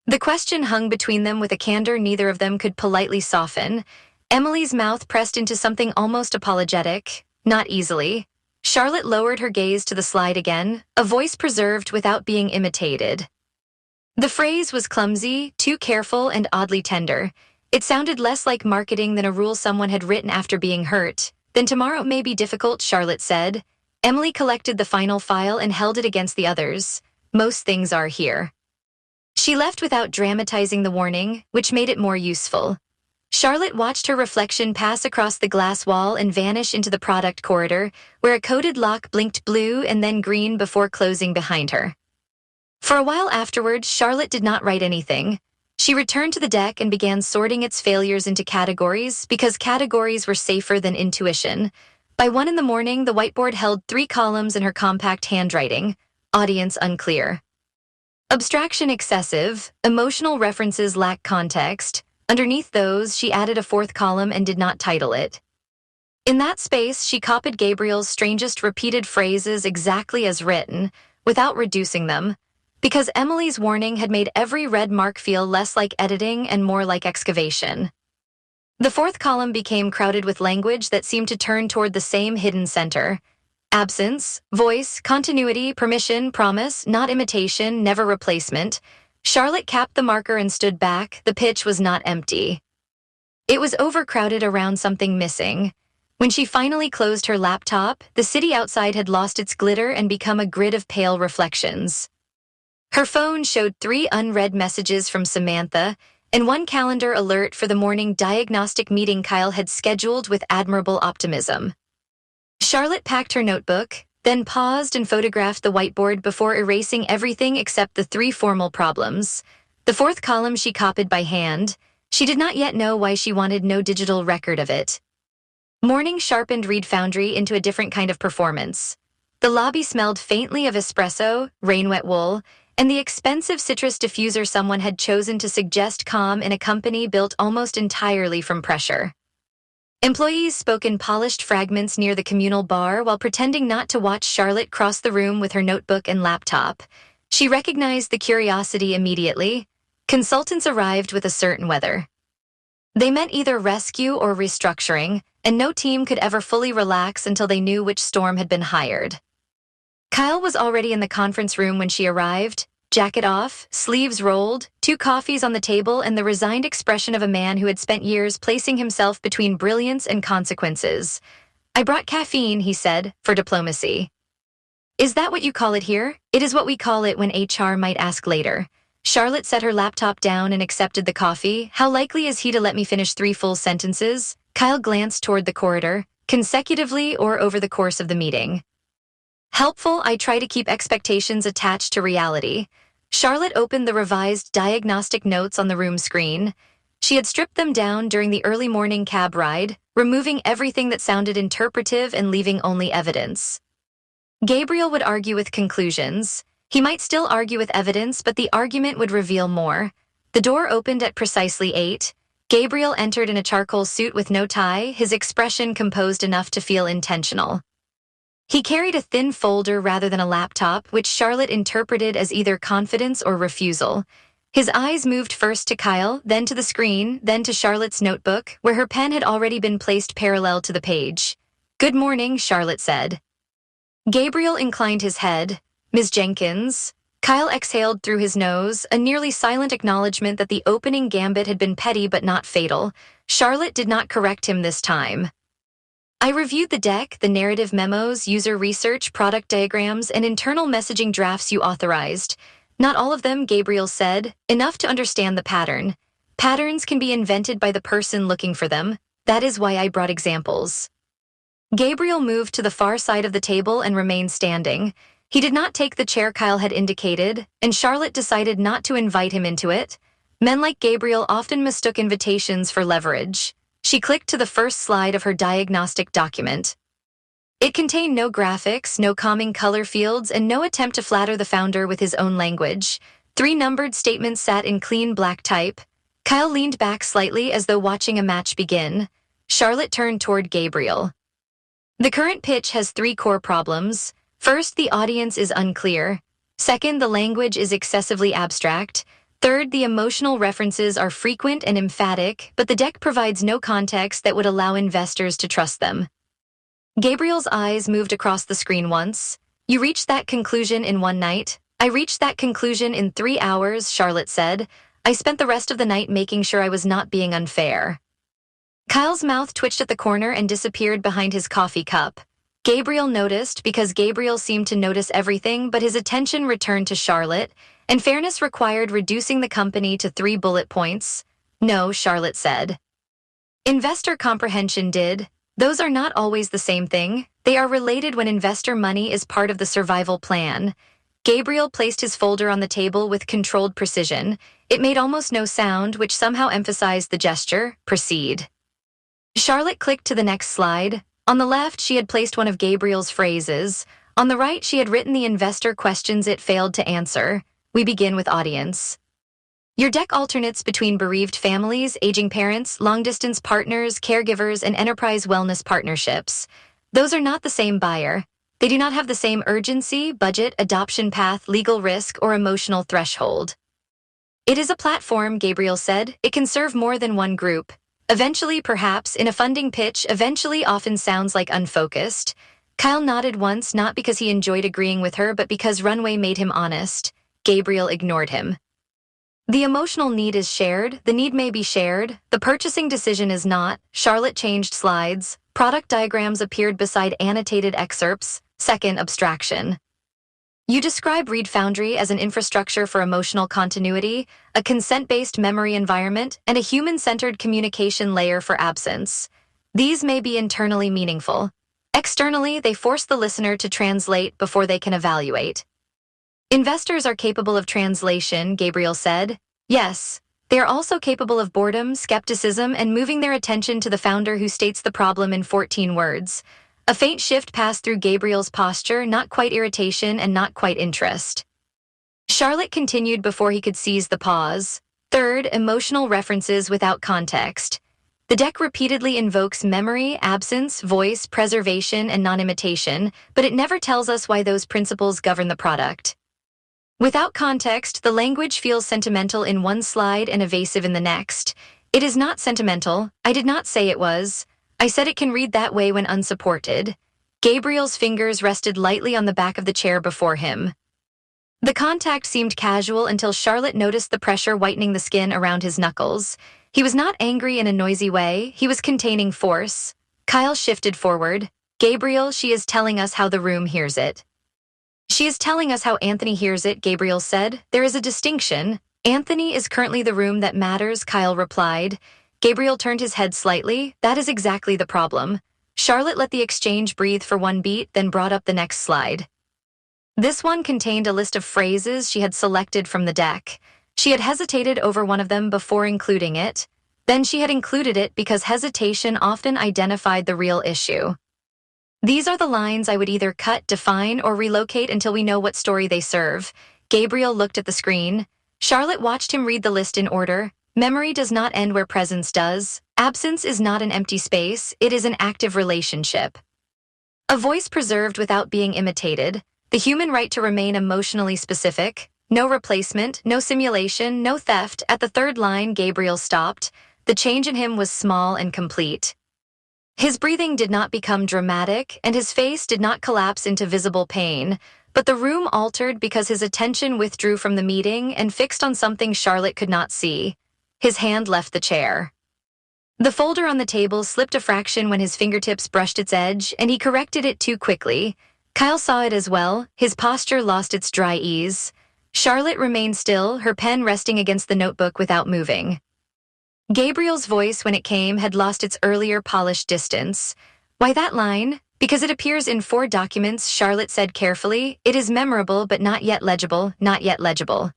The question hung between them with a candor neither of them could politely soften. Emily's mouth pressed into something almost apologetic, not easily. Charlotte lowered her gaze to the slide again, a voice preserved without being imitated. The phrase was clumsy, too careful, and oddly tender. It sounded less like marketing than a rule someone had written after being hurt. Then tomorrow may be difficult, Charlotte said. Emily collected the final file and held it against the others. Most things are here. She left without dramatizing the warning, which made it more useful. Charlotte watched her reflection pass across the glass wall and vanish into the product corridor, where a coded lock blinked blue and then green before closing behind her. For a while afterward, Charlotte did not write anything. She returned to the deck and began sorting its failures into categories because categories were safer than intuition. By 1 in the morning, the whiteboard held 3 columns in her compact handwriting. Audience unclear. Abstraction excessive, emotional references lack context. Underneath those, she added a 4th column and did not title it. In that space, she copied Gabriel's strangest repeated phrases exactly as written, without reducing them, because Emily's warning had made every red mark feel less like editing and more like excavation. The 4th column became crowded with language that seemed to turn toward the same hidden center. Absence, voice, continuity, permission, promise, not imitation, never replacement. Charlotte capped the marker and stood back. The pitch was not empty. It was overcrowded around something missing. When she finally closed her laptop, the city outside had lost its glitter and become a grid of pale reflections. Her phone showed 3 unread messages from Samantha and 1 calendar alert for the morning diagnostic meeting Kyle had scheduled with admirable optimism. Charlotte packed her notebook, then paused and photographed the whiteboard before erasing everything except the 3 formal problems. The 4th column she copied by hand. She did not yet know why she wanted no digital record of it. Morning sharpened Reed Foundry into a different kind of performance. The lobby smelled faintly of espresso, rain-wet wool, and the expensive citrus diffuser someone had chosen to suggest calm in a company built almost entirely from pressure. Employees spoke in polished fragments near the communal bar while pretending not to watch Charlotte cross the room with her notebook and laptop. She recognized the curiosity immediately. Consultants arrived with a certain weather. They meant either rescue or restructuring, and no team could ever fully relax until they knew which storm had been hired. Kyle was already in the conference room when she arrived, jacket off, sleeves rolled, 2 coffees on the table, and the resigned expression of a man who had spent years placing himself between brilliance and consequences. I brought caffeine, he said, for diplomacy. Is that what you call it here? It is what we call it when HR might ask later. Charlotte set her laptop down and accepted the coffee. How likely is he to let me finish 3 full sentences? Kyle glanced toward the corridor, consecutively or over the course of the meeting. Helpful, I try to keep expectations attached to reality. Charlotte opened the revised diagnostic notes on the room screen. She had stripped them down during the early morning cab ride, removing everything that sounded interpretive and leaving only evidence. Gabriel would argue with conclusions. He might still argue with evidence, but the argument would reveal more. The door opened at precisely 8. Gabriel entered in a charcoal suit with no tie, his expression composed enough to feel intentional. He carried a thin folder rather than a laptop, which Charlotte interpreted as either confidence or refusal. His eyes moved first to Kyle, then to the screen, then to Charlotte's notebook, where her pen had already been placed parallel to the page. Good morning, Charlotte said. Gabriel inclined his head. Ms. Jenkins. Kyle exhaled through his nose, a nearly silent acknowledgement that the opening gambit had been petty but not fatal. Charlotte did not correct him this time. I reviewed the deck, the narrative memos, user research, product diagrams, and internal messaging drafts you authorized. Not all of them, Gabriel said, enough to understand the pattern. Patterns can be invented by the person looking for them. That is why I brought examples. Gabriel moved to the far side of the table and remained standing. He did not take the chair Kyle had indicated, and Charlotte decided not to invite him into it. Men like Gabriel often mistook invitations for leverage. She clicked to the first slide of her diagnostic document. It contained no graphics, no calming color fields, and no attempt to flatter the founder with his own language. 3 numbered statements sat in clean black type. Kyle leaned back slightly as though watching a match begin. Charlotte turned toward Gabriel. The current pitch has 3 core problems. First, the audience is unclear. Second, the language is excessively abstract. Third, the emotional references are frequent and emphatic, but the deck provides no context that would allow investors to trust them. Gabriel's eyes moved across the screen once. You reached that conclusion in one night. I reached that conclusion in 3 hours, Charlotte said. I spent the rest of the night making sure I was not being unfair. Kyle's mouth twitched at the corner and disappeared behind his coffee cup. Gabriel noticed because Gabriel seemed to notice everything, but his attention returned to Charlotte, and fairness required reducing the company to 3 bullet points. No, Charlotte said. Investor comprehension did. Those are not always the same thing. They are related when investor money is part of the survival plan. Gabriel placed his folder on the table with controlled precision. It made almost no sound, which somehow emphasized the gesture. Proceed. Charlotte clicked to the next slide. On the left, she had placed one of Gabriel's phrases. On the right, she had written the investor questions it failed to answer. We begin with audience. Your deck alternates between bereaved families, aging parents, long-distance partners, caregivers, and enterprise wellness partnerships. Those are not the same buyer. They do not have the same urgency, budget, adoption path, legal risk, or emotional threshold. It is a platform, Gabriel said. It can serve more than one group. Eventually, perhaps, in a funding pitch, eventually often sounds like unfocused. Kyle nodded once, not because he enjoyed agreeing with her, but because runway made him honest. Gabriel ignored him. The emotional need is shared, the need may be shared, the purchasing decision is not. Charlotte changed slides. Product diagrams appeared beside annotated excerpts. Second, abstraction. You describe Read Foundry as an infrastructure for emotional continuity, a consent-based memory environment, and a human-centered communication layer for absence. These may be internally meaningful. Externally, they force the listener to translate before they can evaluate. Investors are capable of translation, Gabriel said. Yes, they are also capable of boredom, skepticism, and moving their attention to the founder who states the problem in 14 words. A faint shift passed through Gabriel's posture, not quite irritation and not quite interest. Charlotte continued before he could seize the pause. Third, emotional references without context. The deck repeatedly invokes memory, absence, voice, preservation, and non-imitation, but it never tells us why those principles govern the product. Without context, the language feels sentimental in one slide and evasive in the next. It is not sentimental. I did not say it was. I said it can read that way when unsupported. Gabriel's fingers rested lightly on the back of the chair before him. The contact seemed casual until Charlotte noticed the pressure whitening the skin around his knuckles. He was not angry in a noisy way. He was containing force. Kyle shifted forward. Gabriel, she is telling us how the room hears it. She is telling us how Anthony hears it, Gabriel said. There is a distinction. Anthony is currently the room that matters, Kyle replied. Gabriel turned his head slightly. That is exactly the problem. Charlotte let the exchange breathe for one beat, then brought up the next slide. This one contained a list of phrases she had selected from the deck. She had hesitated over one of them before including it. Then she had included it because hesitation often identified the real issue. These are the lines I would either cut, define, or relocate until we know what story they serve. Gabriel looked at the screen. Charlotte watched him read the list in order. Memory does not end where presence does. Absence is not an empty space, it is an active relationship. A voice preserved without being imitated. The human right to remain emotionally specific. No replacement, no simulation, no theft. At the third line, Gabriel stopped. The change in him was small and complete. His breathing did not become dramatic, and his face did not collapse into visible pain, but the room altered because his attention withdrew from the meeting and fixed on something Charlotte could not see. His hand left the chair. The folder on the table slipped a fraction when his fingertips brushed its edge, and he corrected it too quickly. Kyle saw it as well. His posture lost its dry ease. Charlotte remained still, her pen resting against the notebook without moving. Gabriel's voice, when it came, had lost its earlier polished distance. Why that line? Because it appears in 4 documents, Charlotte said carefully. It is memorable but not yet legible, not yet legible.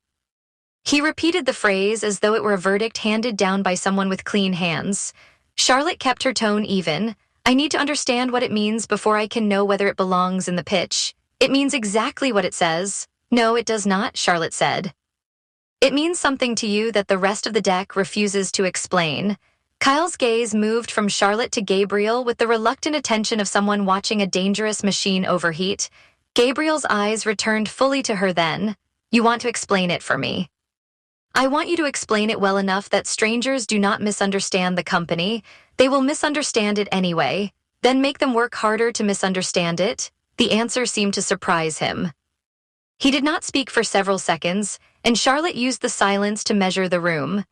He repeated the phrase as though it were a verdict handed down by someone with clean hands. Charlotte kept her tone even. I need to understand what it means before I can know whether it belongs in the pitch. It means exactly what it says. No, it does not, Charlotte said. It means something to you that the rest of the deck refuses to explain. Kyle's gaze moved from Charlotte to Gabriel with the reluctant attention of someone watching a dangerous machine overheat. Gabriel's eyes returned fully to her then. You want to explain it for me. I want you to explain it well enough that strangers do not misunderstand the company. They will misunderstand it anyway. Then make them work harder to misunderstand it. The answer seemed to surprise him. He did not speak for several seconds, and Charlotte used the silence to measure the room.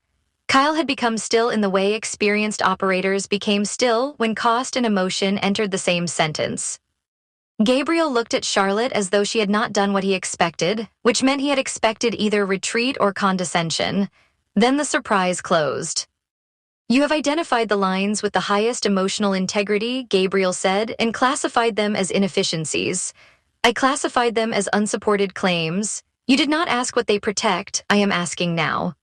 Kyle had become still in the way experienced operators became still when cost and emotion entered the same sentence. Gabriel looked at Charlotte as though she had not done what he expected, which meant he had expected either retreat or condescension. Then the surprise closed. You have identified the lines with the highest emotional integrity, Gabriel said, and classified them as inefficiencies. I classified them as unsupported claims. You did not ask what they protect, I am asking now.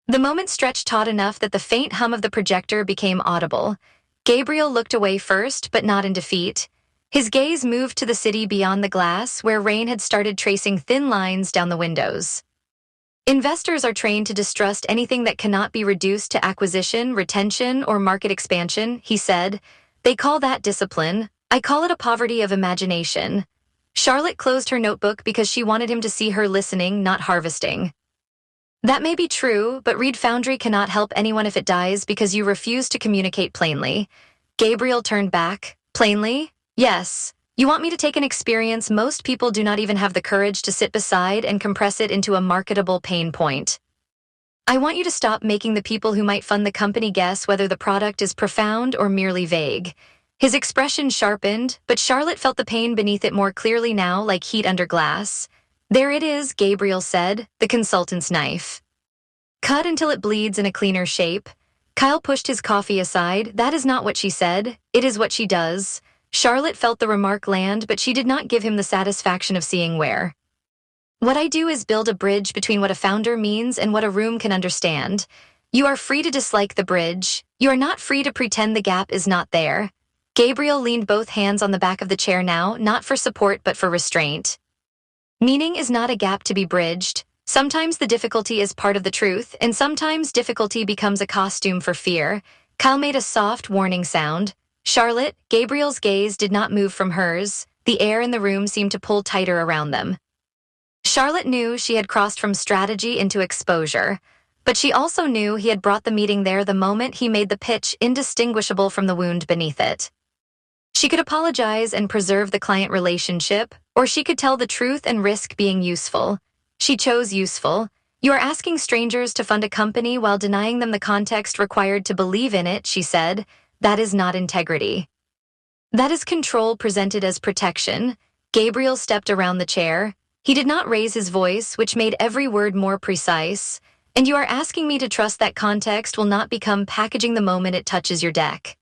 The moment stretched taut enough that the faint hum of the projector became audible. Gabriel looked away first, but not in defeat. His gaze moved to the city beyond the glass, where rain had started tracing thin lines down the windows. Investors are trained to distrust anything that cannot be reduced to acquisition, retention, or market expansion, he said. They call that discipline. I call it a poverty of imagination. Charlotte closed her notebook because she wanted him to see her listening, not harvesting. That may be true, but Reed Foundry cannot help anyone if it dies because you refuse to communicate plainly. Gabriel turned back. Plainly? Yes. You want me to take an experience most people do not even have the courage to sit beside and compress it into a marketable pain point. I want you to stop making the people who might fund the company guess whether the product is profound or merely vague. His expression sharpened, but Charlotte felt the pain beneath it more clearly now, like heat under glass. There it is, Gabriel said, the consultant's knife. Cut until it bleeds in a cleaner shape. Kyle pushed his coffee aside. That is not what she said. It is what she does. Charlotte felt the remark land, but she did not give him the satisfaction of seeing where. What I do is build a bridge between what a founder means and what a room can understand. You are free to dislike the bridge. You are not free to pretend the gap is not there. Gabriel leaned both hands on the back of the chair now, not for support but for restraint. Meaning is not a gap to be bridged. Sometimes the difficulty is part of the truth, and sometimes difficulty becomes a costume for fear. Kyle made a soft, warning sound. Charlotte, Gabriel's gaze did not move from hers. The air in the room seemed to pull tighter around them. Charlotte knew she had crossed from strategy into exposure, but she also knew he had brought the meeting there the moment he made the pitch indistinguishable from the wound beneath it. She could apologize and preserve the client relationship, or she could tell the truth and risk being useful. She chose useful. You are asking strangers to fund a company while denying them the context required to believe in it, she said. That is not integrity. That is control presented as protection. Gabriel stepped around the chair. He did not raise his voice, which made every word more precise. And you are asking me to trust that context will not become packaging the moment it touches your deck.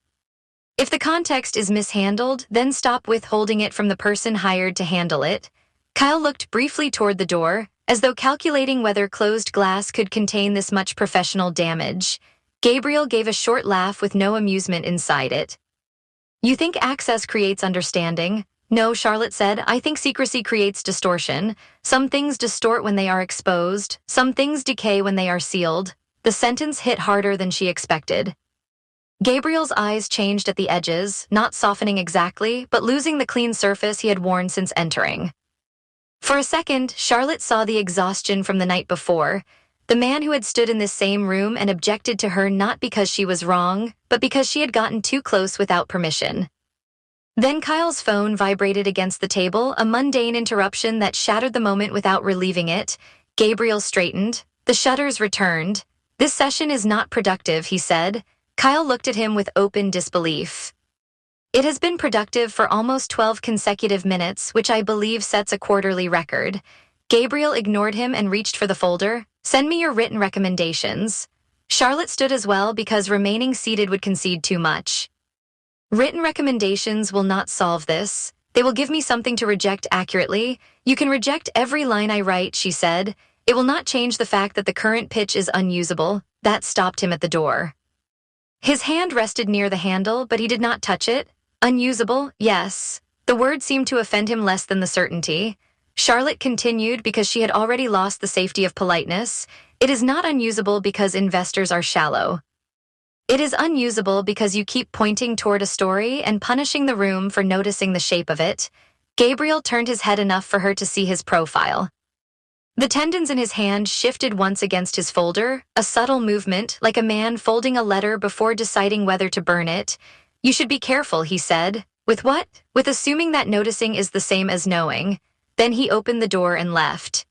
If the context is mishandled, then stop withholding it from the person hired to handle it. Kyle looked briefly toward the door, as though calculating whether closed glass could contain this much professional damage. Gabriel gave a short laugh with no amusement inside it. You think access creates understanding? No, Charlotte said. I think secrecy creates distortion. Some things distort when they are exposed. Some things decay when they are sealed. The sentence hit harder than she expected. Gabriel's eyes changed at the edges, not softening exactly, but losing the clean surface he had worn since entering. For a second, Charlotte saw the exhaustion from the night before. The man who had stood in this same room and objected to her not because she was wrong, but because she had gotten too close without permission. Then Kyle's phone vibrated against the table, a mundane interruption that shattered the moment without relieving it. Gabriel straightened. The shutters returned. This session is not productive, he said. Kyle looked at him with open disbelief. It has been productive for almost 12 consecutive minutes, which I believe sets a quarterly record. Gabriel ignored him and reached for the folder. Send me your written recommendations. Charlotte stood as well because remaining seated would concede too much. Written recommendations will not solve this. They will give me something to reject accurately. You can reject every line I write, she said. It will not change the fact that the current pitch is unusable. That stopped him at the door. His hand rested near the handle, but he did not touch it. Unusable, yes. The word seemed to offend him less than the certainty. Charlotte continued because she had already lost the safety of politeness. It is not unusable because investors are shallow. It is unusable because you keep pointing toward a story and punishing the room for noticing the shape of it. Gabriel turned his head enough for her to see his profile. The tendons in his hand shifted once against his folder, a subtle movement, like a man folding a letter before deciding whether to burn it. You should be careful, he said. With what? With assuming that noticing is the same as knowing. Then he opened the door and left.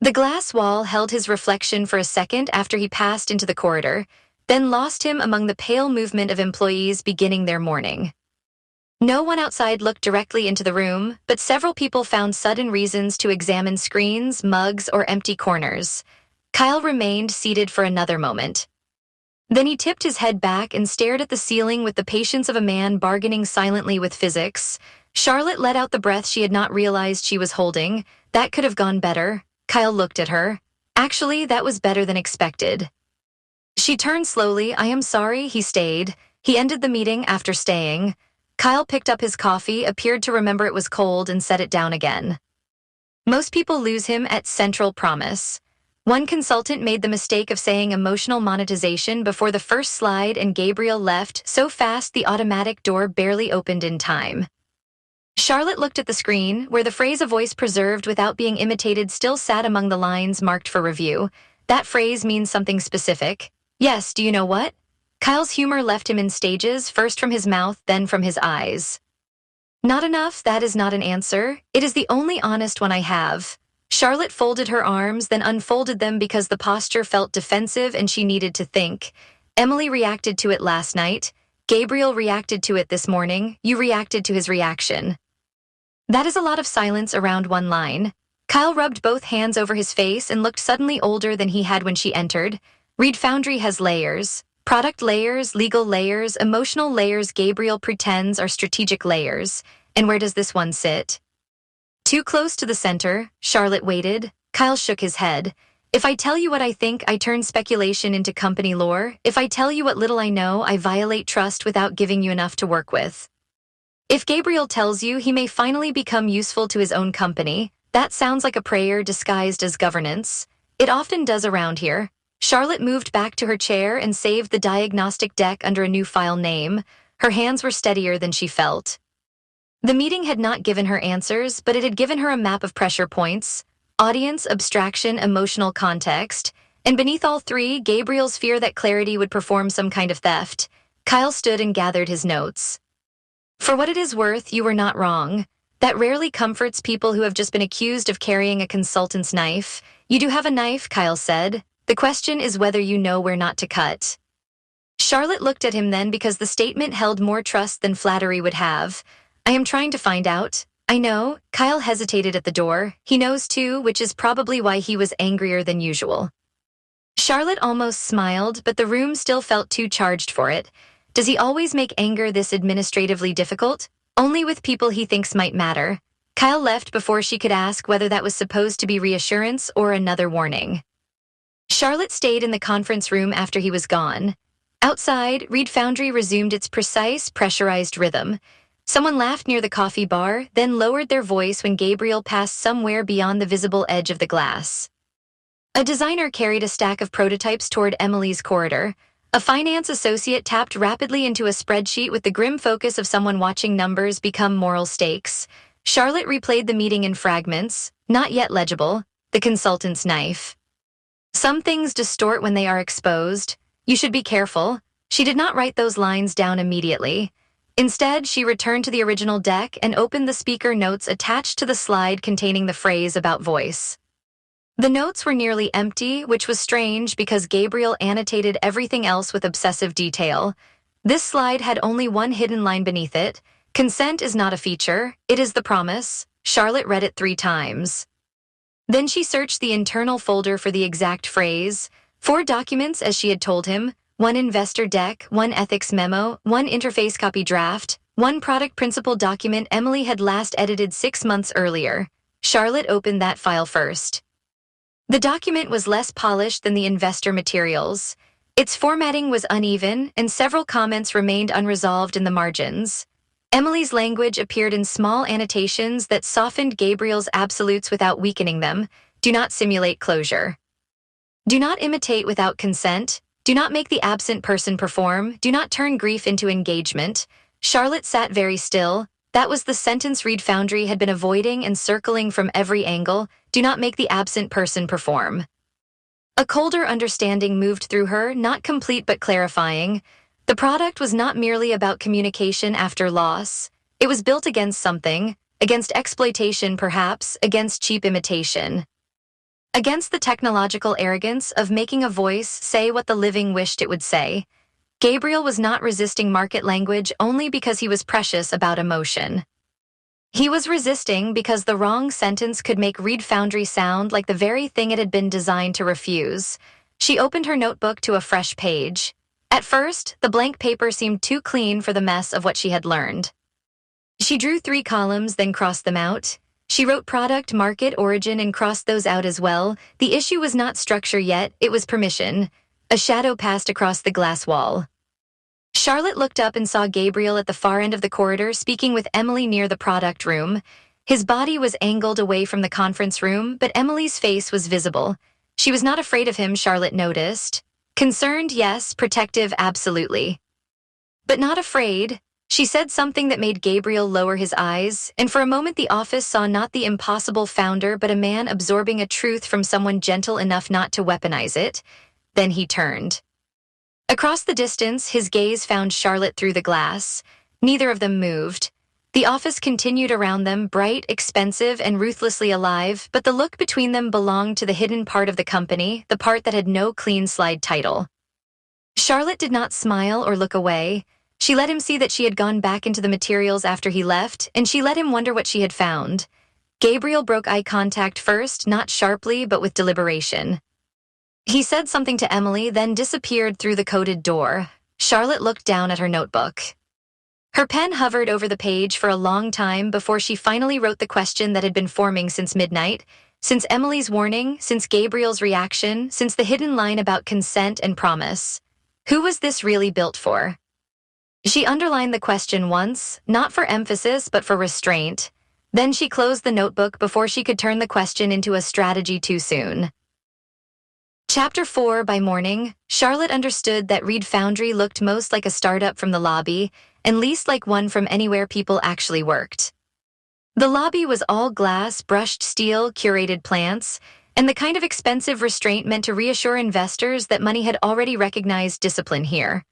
The glass wall held his reflection for a second after he passed into the corridor, then lost him among the pale movement of employees beginning their morning. No one outside looked directly into the room, but several people found sudden reasons to examine screens, mugs, or empty corners. Kyle remained seated for another moment. Then he tipped his head back and stared at the ceiling with the patience of a man bargaining silently with physics. Charlotte let out the breath she had not realized she was holding. That could have gone better. Kyle looked at her. Actually, that was better than expected. She turned slowly. I am sorry, he stayed. He ended the meeting after staying. Kyle picked up his coffee, appeared to remember it was cold, and set it down again. Most people lose him at Central Promise. One consultant made the mistake of saying emotional monetization before the first slide, and Gabriel left so fast the automatic door barely opened in time. Charlotte looked at the screen, where the phrase "a voice preserved without being imitated" still sat among the lines marked for review. That phrase means something specific. Yes, do you know what? Kyle's humor left him in stages, first from his mouth, then from his eyes. Not enough, that is not an answer. It is the only honest one I have. Charlotte folded her arms, then unfolded them because the posture felt defensive and she needed to think. Emily reacted to it last night. Gabriel reacted to it this morning. You reacted to his reaction. That is a lot of silence around one line. Kyle rubbed both hands over his face and looked suddenly older than he had when she entered. Reed Foundry has layers. Product layers, legal layers, emotional layers Gabriel pretends are strategic layers. And where does this one sit? Too close to the center, Charlotte waited. Kyle shook his head. If I tell you what I think, I turn speculation into company lore. If I tell you what little I know, I violate trust without giving you enough to work with. If Gabriel tells you he may finally become useful to his own company, that sounds like a prayer disguised as governance. It often does around here. Charlotte moved back to her chair and saved the diagnostic deck under a new file name. Her hands were steadier than she felt. The meeting had not given her answers, but it had given her a map of pressure points: audience, abstraction, emotional context. And beneath all three, Gabriel's fear that clarity would perform some kind of theft. Kyle stood and gathered his notes. For what it is worth, you were not wrong. That rarely comforts people who have just been accused of carrying a consultant's knife. You do have a knife, Kyle said. The question is whether you know where not to cut. Charlotte looked at him then because the statement held more trust than flattery would have. I am trying to find out. I know. Kyle hesitated at the door. He knows too, which is probably why he was angrier than usual. Charlotte almost smiled, but the room still felt too charged for it. Does he always make anger this administratively difficult? Only with people he thinks might matter. Kyle left before she could ask whether that was supposed to be reassurance or another warning. Charlotte stayed in the conference room after he was gone. Outside, Reed Foundry resumed its precise, pressurized rhythm. Someone laughed near the coffee bar, then lowered their voice when Gabriel passed somewhere beyond the visible edge of the glass. A designer carried a stack of prototypes toward Emily's corridor. A finance associate tapped rapidly into a spreadsheet with the grim focus of someone watching numbers become moral stakes. Charlotte replayed the meeting in fragments, not yet legible. The consultant's knife. Some things distort when they are exposed. You should be careful. She did not write those lines down immediately. Instead, she returned to the original deck and opened the speaker notes attached to the slide containing the phrase about voice. The notes were nearly empty, which was strange because Gabriel annotated everything else with obsessive detail. This slide had only one hidden line beneath it. Consent is not a feature, it is the promise. Charlotte read it 3 times. Then she searched the internal folder for the exact phrase. 4 documents, as she had told him. 1 investor deck, 1 ethics memo, 1 interface copy draft, 1 product principle document Emily had last edited 6 months earlier. Charlotte opened that file first. The document was less polished than the investor materials. Its formatting was uneven, and several comments remained unresolved in the margins. Emily's language appeared in small annotations that softened Gabriel's absolutes without weakening them. Do not simulate closure. Do not imitate without consent. Do not make the absent person perform. Do not turn grief into engagement. Charlotte sat very still. That was the sentence Reed Foundry had been avoiding and circling from every angle. Do not make the absent person perform. A colder understanding moved through her, not complete but clarifying. The product was not merely about communication after loss. It was built against something, against exploitation perhaps, against cheap imitation. Against the technological arrogance of making a voice say what the living wished it would say. Gabriel was not resisting market language only because he was precious about emotion. He was resisting because the wrong sentence could make Reed Foundry sound like the very thing it had been designed to refuse. She opened her notebook to a fresh page. At first, the blank paper seemed too clean for the mess of what she had learned. She drew 3 columns, then crossed them out. She wrote product, market, origin, and crossed those out as well. The issue was not structure yet, it was permission. A shadow passed across the glass wall. Charlotte looked up and saw Gabriel at the far end of the corridor speaking with Emily near the product room. His body was angled away from the conference room, but Emily's face was visible. She was not afraid of him, Charlotte noticed. Concerned, yes. Protective, absolutely. But not afraid. She said something that made Gabriel lower his eyes, and for a moment the office saw not the impossible founder but a man absorbing a truth from someone gentle enough not to weaponize it. Then he turned. Across the distance, his gaze found Charlotte through the glass. Neither of them moved. The office continued around them, bright, expensive, and ruthlessly alive, but the look between them belonged to the hidden part of the company, the part that had no clean slide title. Charlotte did not smile or look away. She let him see that she had gone back into the materials after he left, and she let him wonder what she had found. Gabriel broke eye contact first, not sharply, but with deliberation. He said something to Emily, then disappeared through the coded door. Charlotte looked down at her notebook. Her pen hovered over the page for a long time before she finally wrote the question that had been forming since midnight, since Emily's warning, since Gabriel's reaction, since the hidden line about consent and promise. Who was this really built for? She underlined the question once, not for emphasis but for restraint. Then she closed the notebook before she could turn the question into a strategy too soon. Chapter 4. By morning, Charlotte understood that Reed Foundry looked most like a startup from the lobby, and least like one from anywhere people actually worked. The lobby was all glass, brushed steel, curated plants, and the kind of expensive restraint meant to reassure investors that money had already recognized discipline here.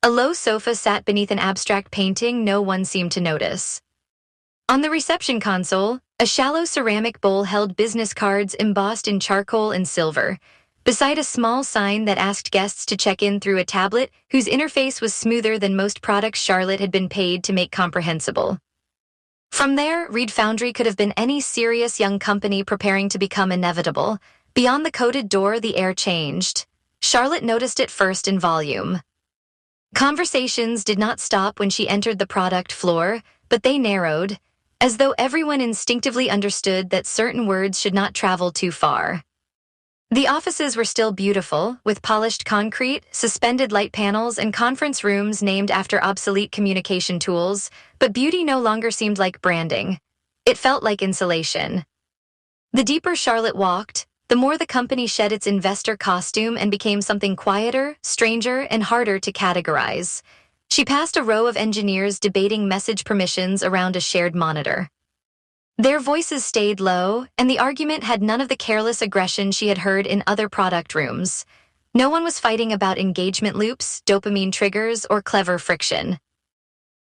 A low sofa sat beneath an abstract painting no one seemed to notice. On the reception console, a shallow ceramic bowl held business cards embossed in charcoal and silver, beside a small sign that asked guests to check in through a tablet whose interface was smoother than most products Charlotte had been paid to make comprehensible. From there, Reed Foundry could have been any serious young company preparing to become inevitable. Beyond the coded door, the air changed. Charlotte noticed it first in volume. Conversations did not stop when she entered the product floor, but they narrowed, as though everyone instinctively understood that certain words should not travel too far. The offices were still beautiful, with polished concrete, suspended light panels, and conference rooms named after obsolete communication tools, but beauty no longer seemed like branding. It felt like insulation. The deeper Charlotte walked, the more the company shed its investor costume and became something quieter, stranger, and harder to categorize. She passed a row of engineers debating message permissions around a shared monitor. Their voices stayed low, and the argument had none of the careless aggression she had heard in other product rooms. No one was fighting about engagement loops, dopamine triggers, or clever friction.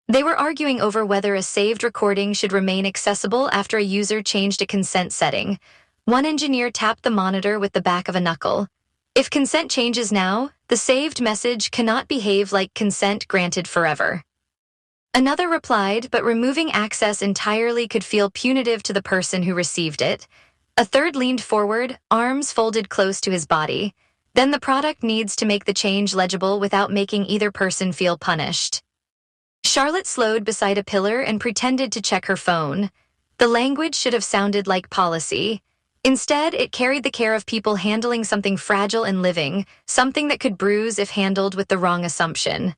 They were arguing over whether a saved recording should remain accessible after a user changed a consent setting. One engineer tapped the monitor with the back of a knuckle. If consent changes now, the saved message cannot behave like consent granted forever. Another replied, but removing access entirely could feel punitive to the person who received it. A third leaned forward, arms folded close to his body. Then the product needs to make the change legible without making either person feel punished. Charlotte slowed beside a pillar and pretended to check her phone. The language should have sounded like policy. Instead, it carried the care of people handling something fragile and living, something that could bruise if handled with the wrong assumption.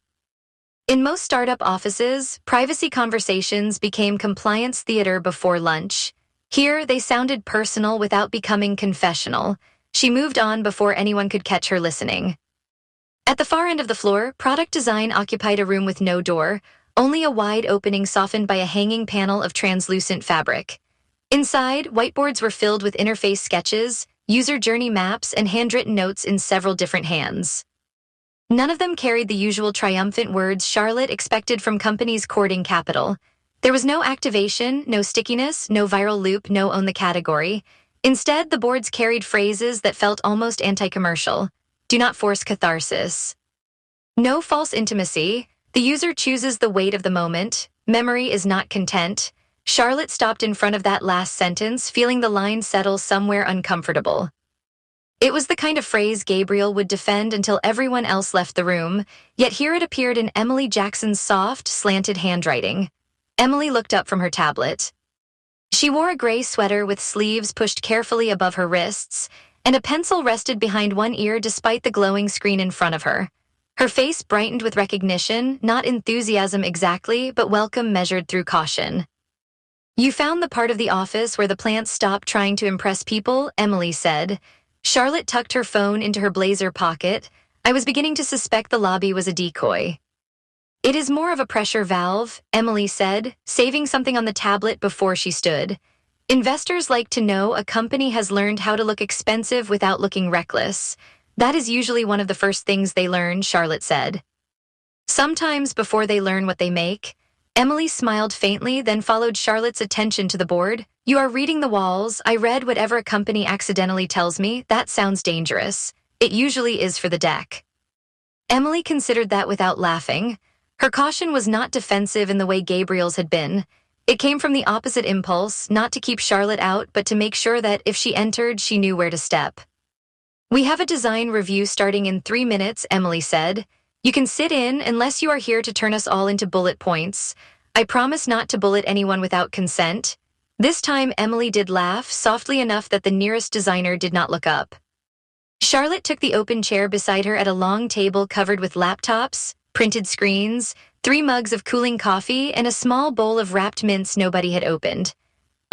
In most startup offices, privacy conversations became compliance theater before lunch. Here, they sounded personal without becoming confessional. She moved on before anyone could catch her listening. At the far end of the floor, product design occupied a room with no door, only a wide opening softened by a hanging panel of translucent fabric. Inside, whiteboards were filled with interface sketches, user journey maps, and handwritten notes in several different hands. None of them carried the usual triumphant words Charlotte expected from companies courting capital. There was no activation, no stickiness, no viral loop, no own the category. Instead, the boards carried phrases that felt almost anti-commercial. Do not force catharsis. No false intimacy. The user chooses the weight of the moment. Memory is not content. Charlotte stopped in front of that last sentence, feeling the line settle somewhere uncomfortable. It was the kind of phrase Gabriel would defend until everyone else left the room, yet here it appeared in Emily Jackson's soft, slanted handwriting. Emily looked up from her tablet. She wore a gray sweater with sleeves pushed carefully above her wrists, and a pencil rested behind one ear despite the glowing screen in front of her. Her face brightened with recognition, not enthusiasm exactly, but welcome measured through caution. You found the part of the office where the plants stopped trying to impress people, Emily said. Charlotte tucked her phone into her blazer pocket. I was beginning to suspect the lobby was a decoy. It is more of a pressure valve, Emily said, saving something on the tablet before she stood. Investors like to know a company has learned how to look expensive without looking reckless. That is usually one of the first things they learn, Charlotte said. Sometimes before they learn what they make. Emily smiled faintly, then followed Charlotte's attention to the board. You are reading the walls. I read whatever a company accidentally tells me. That sounds dangerous. It usually is for the deck. Emily considered that without laughing. Her caution was not defensive in the way Gabriel's had been. It came from the opposite impulse, not to keep Charlotte out, but to make sure that if she entered, she knew where to step. We have a design review starting in 3 minutes, Emily said. You can sit in unless you are here to turn us all into bullet points. I promise not to bullet anyone without consent. This time Emily did laugh, softly enough that the nearest designer did not look up. Charlotte took the open chair beside her at a long table covered with laptops, printed screens, 3 mugs of cooling coffee, and a small bowl of wrapped mints nobody had opened.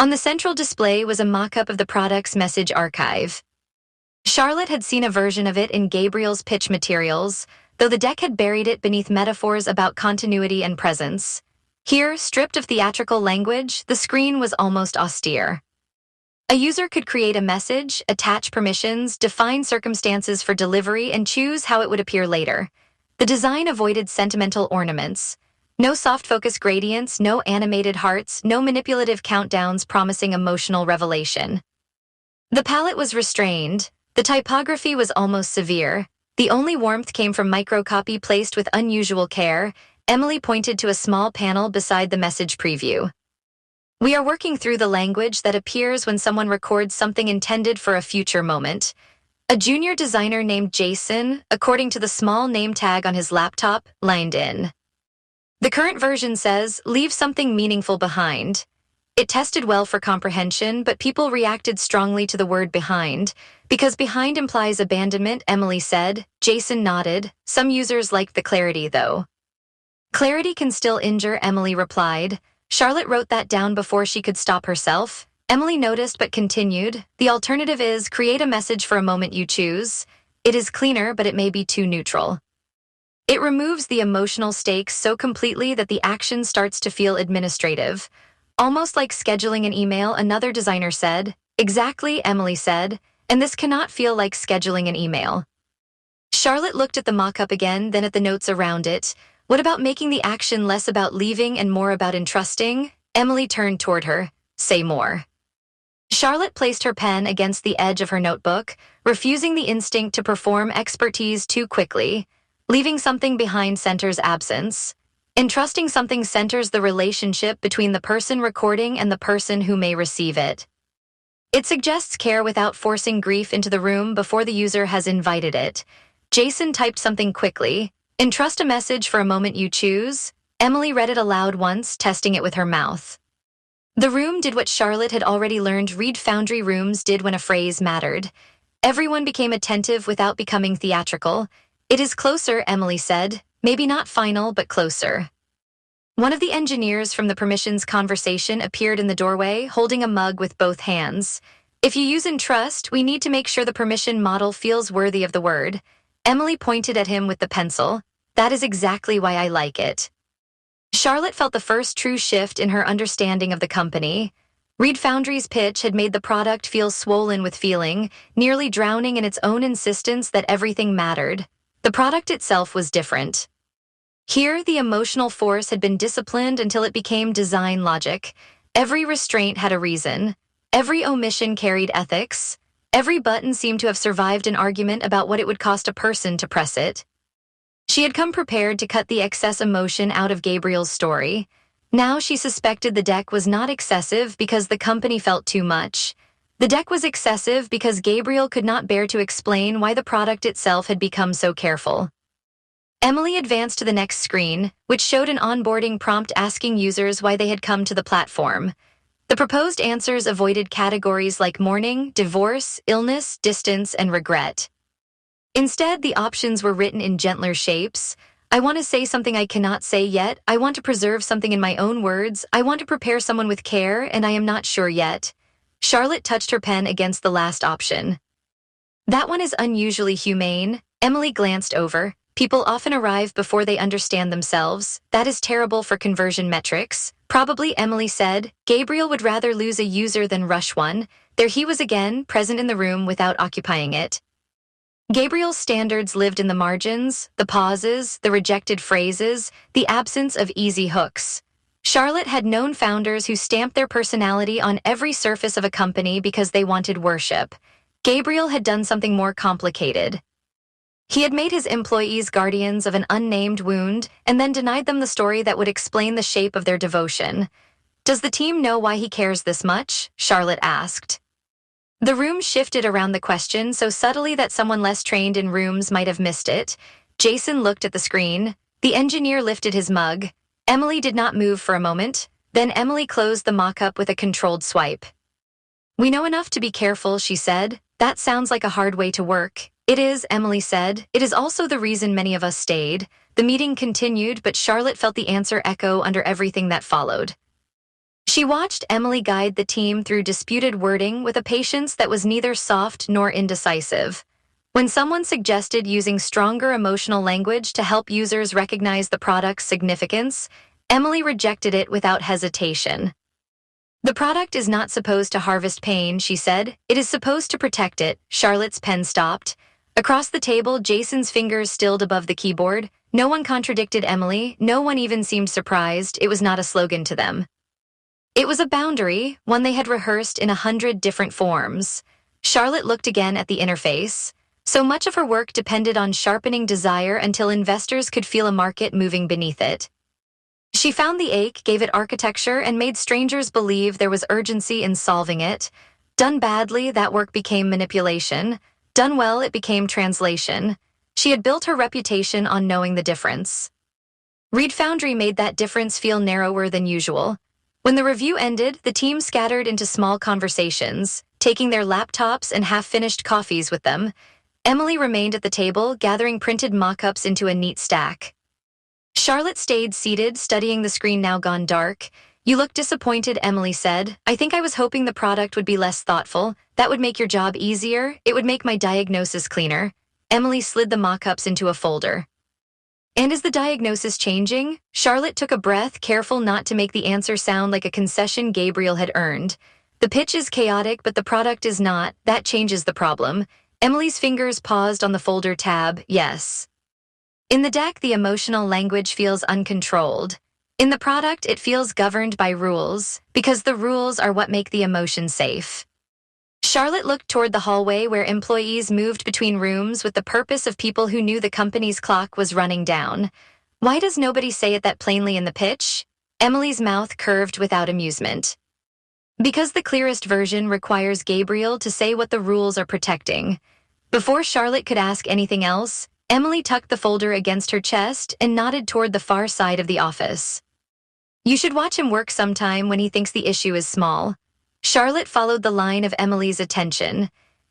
On the central display was a mock-up of the product's message archive. Charlotte had seen a version of it in Gabriel's pitch materials, though the deck had buried it beneath metaphors about continuity and presence. Here, stripped of theatrical language, the screen was almost austere. A user could create a message, attach permissions, define circumstances for delivery, and choose how it would appear later. The design avoided sentimental ornaments. No soft focus gradients, no animated hearts, no manipulative countdowns promising emotional revelation. The palette was restrained. The typography was almost severe. The only warmth came from microcopy placed with unusual care. Emily pointed to a small panel beside the message preview. We are working through the language that appears when someone records something intended for a future moment. A junior designer named Jason, according to the small name tag on his laptop, lined in. The current version says, leave something meaningful behind. It tested well for comprehension, but people reacted strongly to the word behind. Because behind implies abandonment, Emily said. Jason nodded. Some users liked the clarity, though. Clarity can still injure, Emily replied. Charlotte wrote that down before she could stop herself. Emily noticed but continued. The alternative is create a message for a moment you choose. It is cleaner, but it may be too neutral. It removes the emotional stakes so completely that the action starts to feel administrative. Almost like scheduling an email, another designer said. Exactly, Emily said, and this cannot feel like scheduling an email. Charlotte looked at the mock-up again, then at the notes around it. What about making the action less about leaving and more about entrusting? Emily turned toward her. Say more. Charlotte placed her pen against the edge of her notebook, refusing the instinct to perform expertise too quickly. Leaving something behind centers absence. Entrusting something centers the relationship between the person recording and the person who may receive it. It suggests care without forcing grief into the room before the user has invited it. Jason typed something quickly. Entrust a message for a moment you choose. Emily read it aloud once, testing it with her mouth. The room did what Charlotte had already learned Reed Foundry rooms did when a phrase mattered. Everyone became attentive without becoming theatrical. "It is closer," Emily said. "Maybe not final, but closer." One of the engineers from the permissions conversation appeared in the doorway, holding a mug with both hands. "If you use and trust, we need to make sure the permission model feels worthy of the word." Emily pointed at him with the pencil. "That is exactly why I like it." Charlotte felt the first true shift in her understanding of the company. Reed Foundry's pitch had made the product feel swollen with feeling, nearly drowning in its own insistence that everything mattered. The product itself was different. Here, the emotional force had been disciplined until it became design logic. Every restraint had a reason. Every omission carried ethics. Every button seemed to have survived an argument about what it would cost a person to press it. She had come prepared to cut the excess emotion out of Gabriel's story. Now she suspected the deck was not excessive because the company felt too much. The deck was excessive because Gabriel could not bear to explain why the product itself had become so careful. Emily advanced to the next screen, which showed an onboarding prompt asking users why they had come to the platform. The proposed answers avoided categories like mourning, divorce, illness, distance, and regret. Instead, the options were written in gentler shapes. "I want to say something I cannot say yet. I want to preserve something in my own words. I want to prepare someone with care, and I am not sure yet." Charlotte touched her pen against the last option. "That one is unusually humane." Emily glanced over. "People often arrive before they understand themselves. That is terrible for conversion metrics." "Probably," Emily said. "Gabriel would rather lose a user than rush one." There he was again, present in the room without occupying it. Gabriel's standards lived in the margins, the pauses, the rejected phrases, the absence of easy hooks. Charlotte had known founders who stamped their personality on every surface of a company because they wanted worship. Gabriel had done something more complicated. He had made his employees guardians of an unnamed wound and then denied them the story that would explain the shape of their devotion. "Does the team know why he cares this much?" Charlotte asked. The room shifted around the question so subtly that someone less trained in rooms might have missed it. Jason looked at the screen. The engineer lifted his mug. Emily did not move for a moment. Then Emily closed the mock-up with a controlled swipe. "We know enough to be careful," she said. "That sounds like a hard way to work." "It is," Emily said. "It is also the reason many of us stayed." The meeting continued, but Charlotte felt the answer echo under everything that followed. She watched Emily guide the team through disputed wording with a patience that was neither soft nor indecisive. When someone suggested using stronger emotional language to help users recognize the product's significance, Emily rejected it without hesitation. "The product is not supposed to harvest pain," she said. "It is supposed to protect it." Charlotte's pen stopped. Across the table, Jason's fingers stilled above the keyboard. No one contradicted Emily. No one even seemed surprised. It was not a slogan to them. It was a boundary, one they had rehearsed in 100 different forms. Charlotte looked again at the interface. So much of her work depended on sharpening desire until investors could feel a market moving beneath it. She found the ache, gave it architecture, and made strangers believe there was urgency in solving it. Done badly, that work became manipulation. Done well, it became translation. She had built her reputation on knowing the difference. Reed Foundry made that difference feel narrower than usual. When the review ended, the team scattered into small conversations, taking their laptops and half-finished coffees with them. Emily remained at the table, gathering printed mock-ups into a neat stack. Charlotte stayed seated, studying the screen now gone dark. "You look disappointed," Emily said. "I think I was hoping the product would be less thoughtful. That would make your job easier. It would make my diagnosis cleaner." Emily slid the mock-ups into a folder. "And is the diagnosis changing?" Charlotte took a breath, careful not to make the answer sound like a concession Gabriel had earned. "The pitch is chaotic, but the product is not. That changes the problem." Emily's fingers paused on the folder tab. "Yes." In the deck, the emotional language feels uncontrolled. In the product, it feels governed by rules, because the rules are what make the emotion safe. Charlotte looked toward the hallway where employees moved between rooms with the purpose of people who knew the company's clock was running down. "Why does nobody say it that plainly in the pitch?" Emily's mouth curved without amusement. "Because the clearest version requires Gabriel to say what the rules are protecting." Before Charlotte could ask anything else, Emily tucked the folder against her chest and nodded toward the far side of the office. You should watch him work sometime when he thinks the issue is small. Charlotte followed the line of Emily's attention.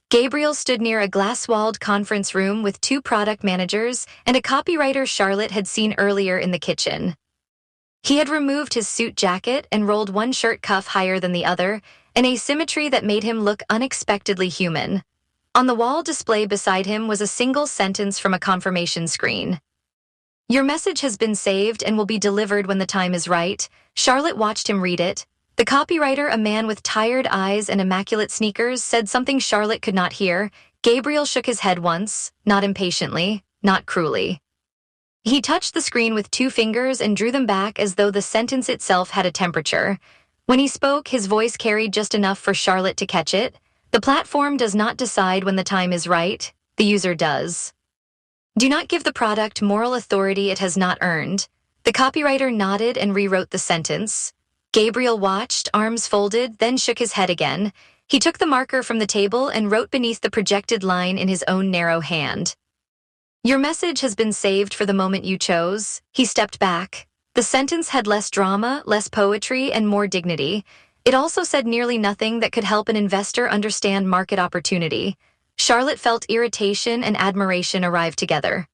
Gabriel stood near a glass-walled conference room with two product managers and a copywriter Charlotte had seen earlier in the kitchen. He had removed his suit jacket and rolled one shirt cuff higher than the other, an asymmetry that made him look unexpectedly human. On the wall display beside him was a single sentence from a confirmation screen. "Your message has been saved and will be delivered when the time is right." Charlotte watched him read it. The copywriter, a man with tired eyes and immaculate sneakers, said something Charlotte could not hear. Gabriel shook his head once, not impatiently, not cruelly. He touched the screen with two fingers and drew them back as though the sentence itself had a temperature. When he spoke, his voice carried just enough for Charlotte to catch it. "The platform does not decide when the time is right, the user does. Do not give the product moral authority it has not earned." The copywriter nodded and rewrote the sentence. Gabriel watched, arms folded, then shook his head again. He took the marker from the table and wrote beneath the projected line in his own narrow hand. "Your message has been saved for the moment you chose." He stepped back. The sentence had less drama, less poetry, and more dignity. It also said nearly nothing that could help an investor understand market opportunity. Charlotte felt irritation and admiration arrive together.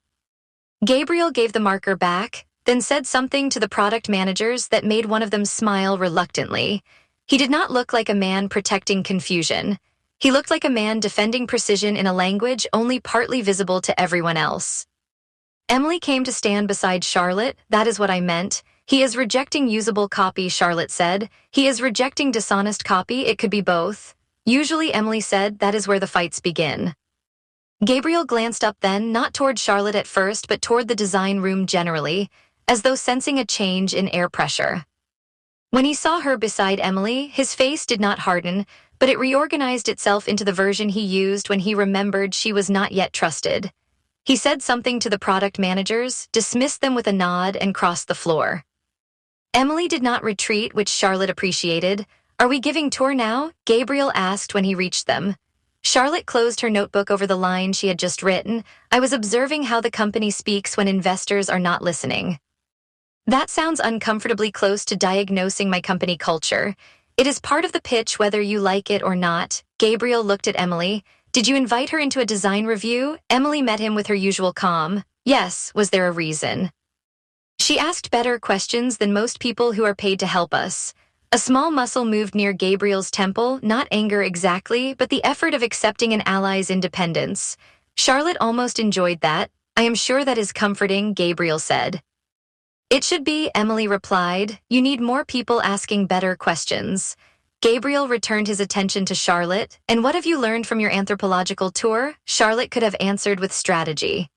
Gabriel gave the marker back, then said something to the product managers that made one of them smile reluctantly. He did not look like a man protecting confusion. He looked like a man defending precision in a language only partly visible to everyone else. Emily came to stand beside Charlotte. "That is what I meant. He is rejecting usable copy," Charlotte said. "He is rejecting dishonest copy. It could be both." "Usually," Emily said, "that is where the fights begin." Gabriel glanced up then, not toward Charlotte at first, but toward the design room generally, as though sensing a change in air pressure. When he saw her beside Emily, his face did not harden, but it reorganized itself into the version he used when he remembered she was not yet trusted. He said something to the product managers, dismissed them with a nod, and crossed the floor. Emily did not retreat, which Charlotte appreciated. "Are we giving tour now?" Gabriel asked when he reached them. Charlotte closed her notebook over the line she had just written. "I was observing how the company speaks when investors are not listening." "That sounds uncomfortably close to diagnosing my company culture. It is part of the pitch whether you like it or not." Gabriel looked at Emily. "Did you invite her into a design review?" Emily met him with her usual calm. "Yes, was there a reason?" She asked better questions than most people who are paid to help us. A small muscle moved near Gabriel's temple, not anger exactly, but the effort of accepting an ally's independence. Charlotte almost enjoyed that. "I am sure that is comforting," Gabriel said. "It should be," Emily replied. "You need more people asking better questions." Gabriel returned his attention to Charlotte. "And what have you learned from your anthropological tour?" Charlotte could have answered with strategy.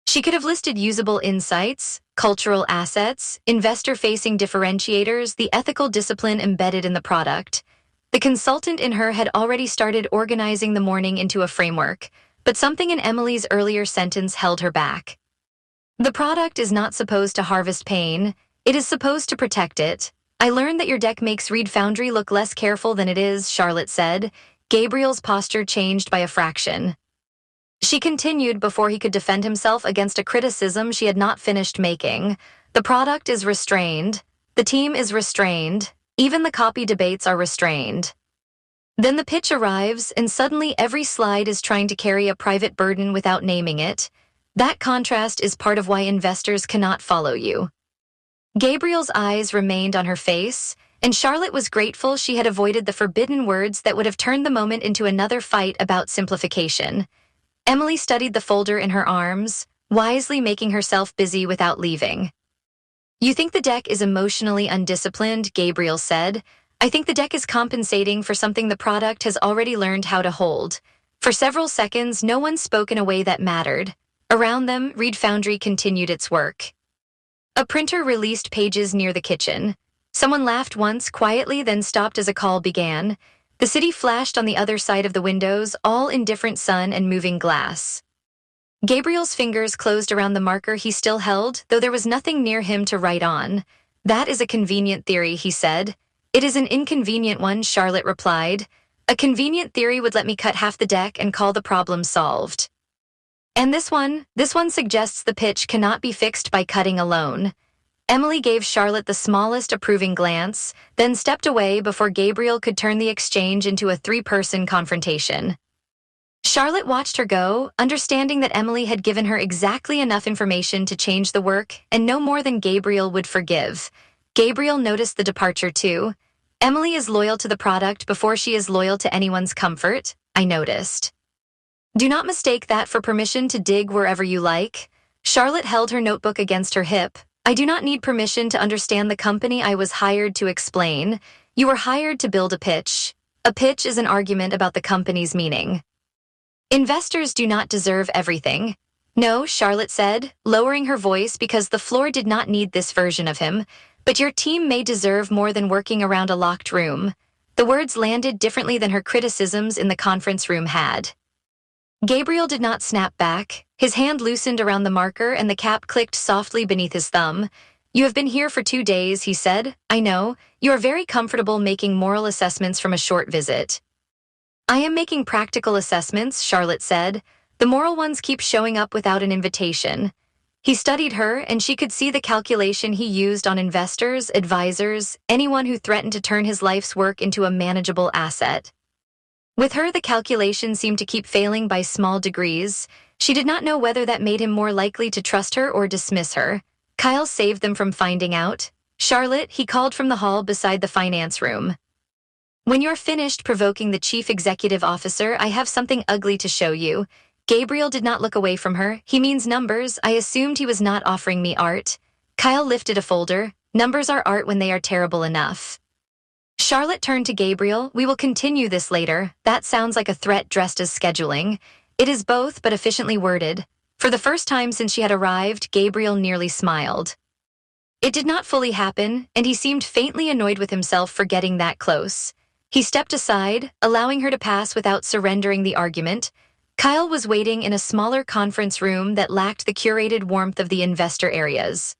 She could have listed usable insights, cultural assets, investor-facing differentiators, the ethical discipline embedded in the product. The consultant in her had already started organizing the morning into a framework, but something in Emily's earlier sentence held her back. "The product is not supposed to harvest pain. It is supposed to protect it. I learned that your deck makes Reed Foundry look less careful than it is," Charlotte said. Gabriel's posture changed by a fraction. She continued before he could defend himself against a criticism she had not finished making. "The product is restrained. The team is restrained. Even the copy debates are restrained." Then the pitch arrives, and suddenly every slide is trying to carry a private burden without naming it. That contrast is part of why investors cannot follow you. Gabriel's eyes remained on her face, and Charlotte was grateful she had avoided the forbidden words that would have turned the moment into another fight about simplification. Emily studied the folder in her arms, wisely making herself busy without leaving. "You think the deck is emotionally undisciplined," Gabriel said. "I think the deck is compensating for something the product has already learned how to hold." For several seconds, no one spoke in a way that mattered. Around them, Reed Foundry continued its work. A printer released pages near the kitchen. Someone laughed once quietly, then stopped as a call began. The city flashed on the other side of the windows, all in different sun and moving glass. Gabriel's fingers closed around the marker he still held, though there was nothing near him to write on. "That is a convenient theory," he said. "It is an inconvenient one," Charlotte replied. "A convenient theory would let me cut half the deck and call the problem solved. And this one suggests the pitch cannot be fixed by cutting alone." Emily gave Charlotte the smallest approving glance, then stepped away before Gabriel could turn the exchange into a three-person confrontation. Charlotte watched her go, understanding that Emily had given her exactly enough information to change the work and no more than Gabriel would forgive. Gabriel noticed the departure too. Emily is loyal to the product before she is loyal to anyone's comfort, I noticed. Do not mistake that for permission to dig wherever you like. Charlotte held her notebook against her hip. I do not need permission to understand the company I was hired to explain. You were hired to build a pitch. A pitch is an argument about the company's meaning. Investors do not deserve everything. No, Charlotte said, lowering her voice because the floor did not need this version of him, but your team may deserve more than working around a locked room. The words landed differently than her criticisms in the conference room had. Gabriel did not snap back. His hand loosened around the marker and the cap clicked softly beneath his thumb. You have been here for 2 days, he said. I know. You are very comfortable making moral assessments from a short visit. I am making practical assessments, Charlotte said. The moral ones keep showing up without an invitation. He studied her, and she could see the calculation he used on investors, advisors, anyone who threatened to turn his life's work into a manageable asset. With her, the calculation seemed to keep failing by small degrees. She did not know whether that made him more likely to trust her or dismiss her. Kyle saved them from finding out. Charlotte, he called from the hall beside the finance room. When you're finished provoking the chief executive officer, I have something ugly to show you. Gabriel did not look away from her. He means numbers. I assumed he was not offering me art. Kyle lifted a folder. Numbers are art when they are terrible enough. Charlotte turned to Gabriel. We will continue this later. That sounds like a threat dressed as scheduling. It is both, but efficiently worded. For the first time since she had arrived, Gabriel nearly smiled. It did not fully happen, and he seemed faintly annoyed with himself for getting that close. He stepped aside, allowing her to pass without surrendering the argument. Kyle was waiting in a smaller conference room that lacked the curated warmth of the investor areas.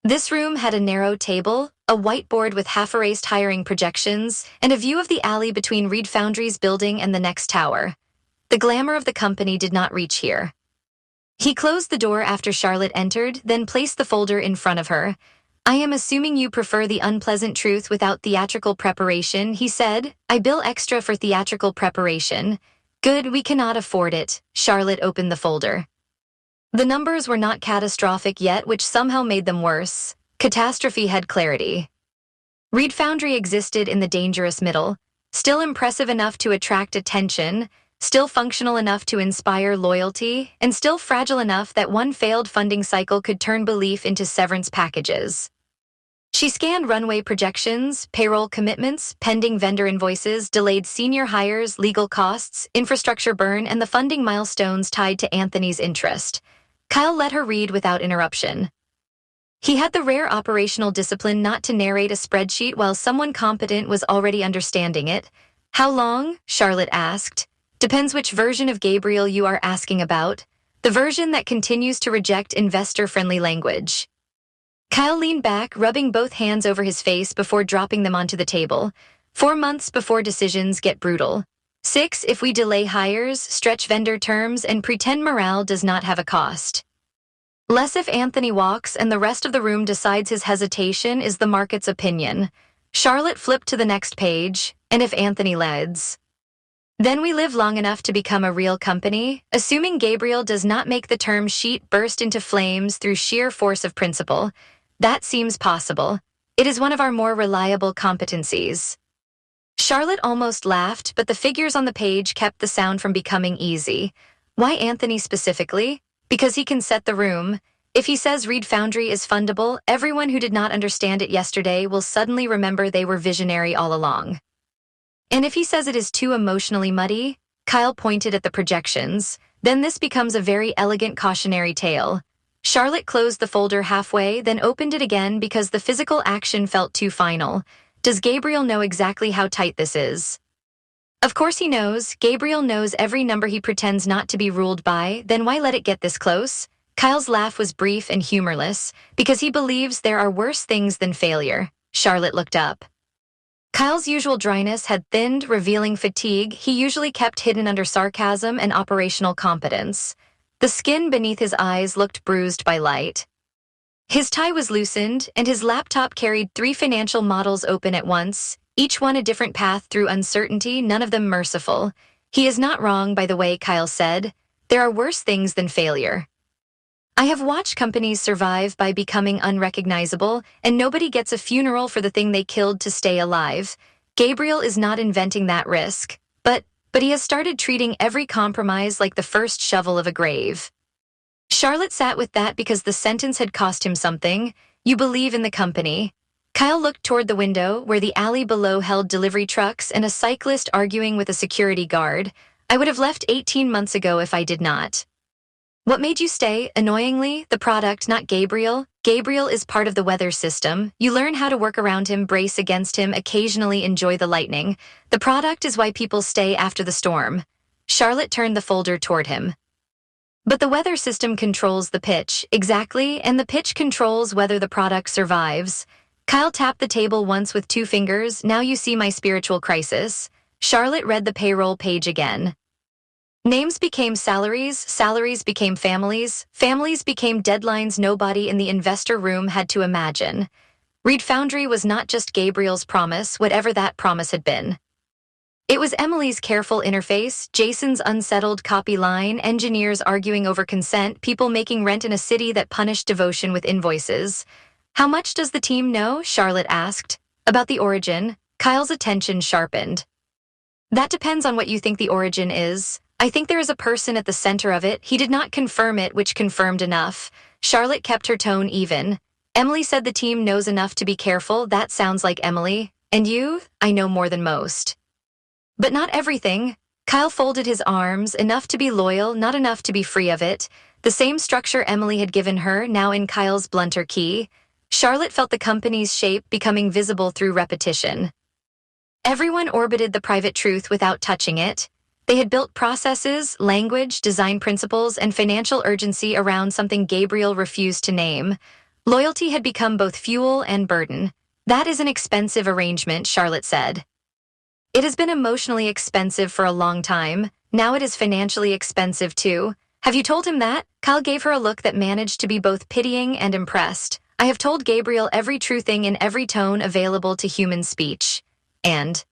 This room had a narrow table, a whiteboard with half-erased hiring projections, and a view of the alley between Reed Foundry's building and the next tower. The glamour of the company did not reach here. He closed the door after Charlotte entered, then placed the folder in front of her. I am assuming you prefer the unpleasant truth without theatrical preparation, he said. I bill extra for theatrical preparation. Good, we cannot afford it. Charlotte opened the folder. The numbers were not catastrophic yet, which somehow made them worse. Catastrophe had clarity. Reed Foundry existed in the dangerous middle, still impressive enough to attract attention, still functional enough to inspire loyalty, and still fragile enough that one failed funding cycle could turn belief into severance packages. She scanned runway projections, payroll commitments, pending vendor invoices, delayed senior hires, legal costs, infrastructure burn, and the funding milestones tied to Anthony's interest. Kyle let her read without interruption. He had the rare operational discipline not to narrate a spreadsheet while someone competent was already understanding it. How long? Charlotte asked. Depends which version of Gabriel you are asking about. The version that continues to reject investor-friendly language. Kyle leaned back, rubbing both hands over his face before dropping them onto the table. 4 months before decisions get brutal. 6 if we delay hires, stretch vendor terms, and pretend morale does not have a cost. Less if Anthony walks and the rest of the room decides his hesitation is the market's opinion. Charlotte flipped to the next page, and if Anthony leads. Then we live long enough to become a real company, assuming Gabriel does not make the term sheet burst into flames through sheer force of principle. That seems possible. It is one of our more reliable competencies. Charlotte almost laughed, but the figures on the page kept the sound from becoming easy. Why Anthony specifically? Because he can set the room. If he says Reed Foundry is fundable, everyone who did not understand it yesterday will suddenly remember they were visionary all along. And if he says it is too emotionally muddy, Kyle pointed at the projections, then this becomes a very elegant cautionary tale. Charlotte closed the folder halfway, then opened it again because the physical action felt too final. Does Gabriel know exactly how tight this is? Of course he knows. Gabriel knows every number he pretends not to be ruled by, then why let it get this close? Kyle's laugh was brief and humorless, because he believes there are worse things than failure. Charlotte looked up. Kyle's usual dryness had thinned, revealing fatigue he usually kept hidden under sarcasm and operational competence. The skin beneath his eyes looked bruised by light. His tie was loosened, and his laptop carried 3 financial models open at once, each one a different path through uncertainty, none of them merciful. He is not wrong, by the way, Kyle said. There are worse things than failure. I have watched companies survive by becoming unrecognizable, and nobody gets a funeral for the thing they killed to stay alive. Gabriel is not inventing that risk, but he has started treating every compromise like the first shovel of a grave. Charlotte sat with that because the sentence had cost him something. You believe in the company. Kyle looked toward the window, where the alley below held delivery trucks and a cyclist arguing with a security guard. I would have left 18 months ago if I did not. What made you stay? Annoyingly, the product, not Gabriel. Gabriel is part of the weather system. You learn how to work around him, brace against him, occasionally enjoy the lightning. The product is why people stay after the storm. Charlotte turned the folder toward him. But the weather system controls the pitch, exactly, and the pitch controls whether the product survives. Kyle tapped the table once with 2 fingers. Now you see my spiritual crisis. Charlotte read the payroll page again. Names became salaries, salaries became families, families became deadlines nobody in the investor room had to imagine. Reed Foundry was not just Gabriel's promise, whatever that promise had been. It was Emily's careful interface, Jason's unsettled copy line, engineers arguing over consent, people making rent in a city that punished devotion with invoices. How much does the team know? Charlotte asked. About the origin. Kyle's attention sharpened. That depends on what you think the origin is. I think there is a person at the center of it. He did not confirm it, which confirmed enough. Charlotte kept her tone even. Emily said the team knows enough to be careful. That sounds like Emily. And you? I know more than most. But not everything. Kyle folded his arms, enough to be loyal, not enough to be free of it. The same structure Emily had given her, now in Kyle's blunter key. Charlotte felt the company's shape becoming visible through repetition. Everyone orbited the private truth without touching it. They had built processes, language, design principles, and financial urgency around something Gabriel refused to name. Loyalty had become both fuel and burden. That is an expensive arrangement, Charlotte said. It has been emotionally expensive for a long time. Now it is financially expensive too. Have you told him that? Kyle gave her a look that managed to be both pitying and impressed. I have told Gabriel every true thing in every tone available to human speech. And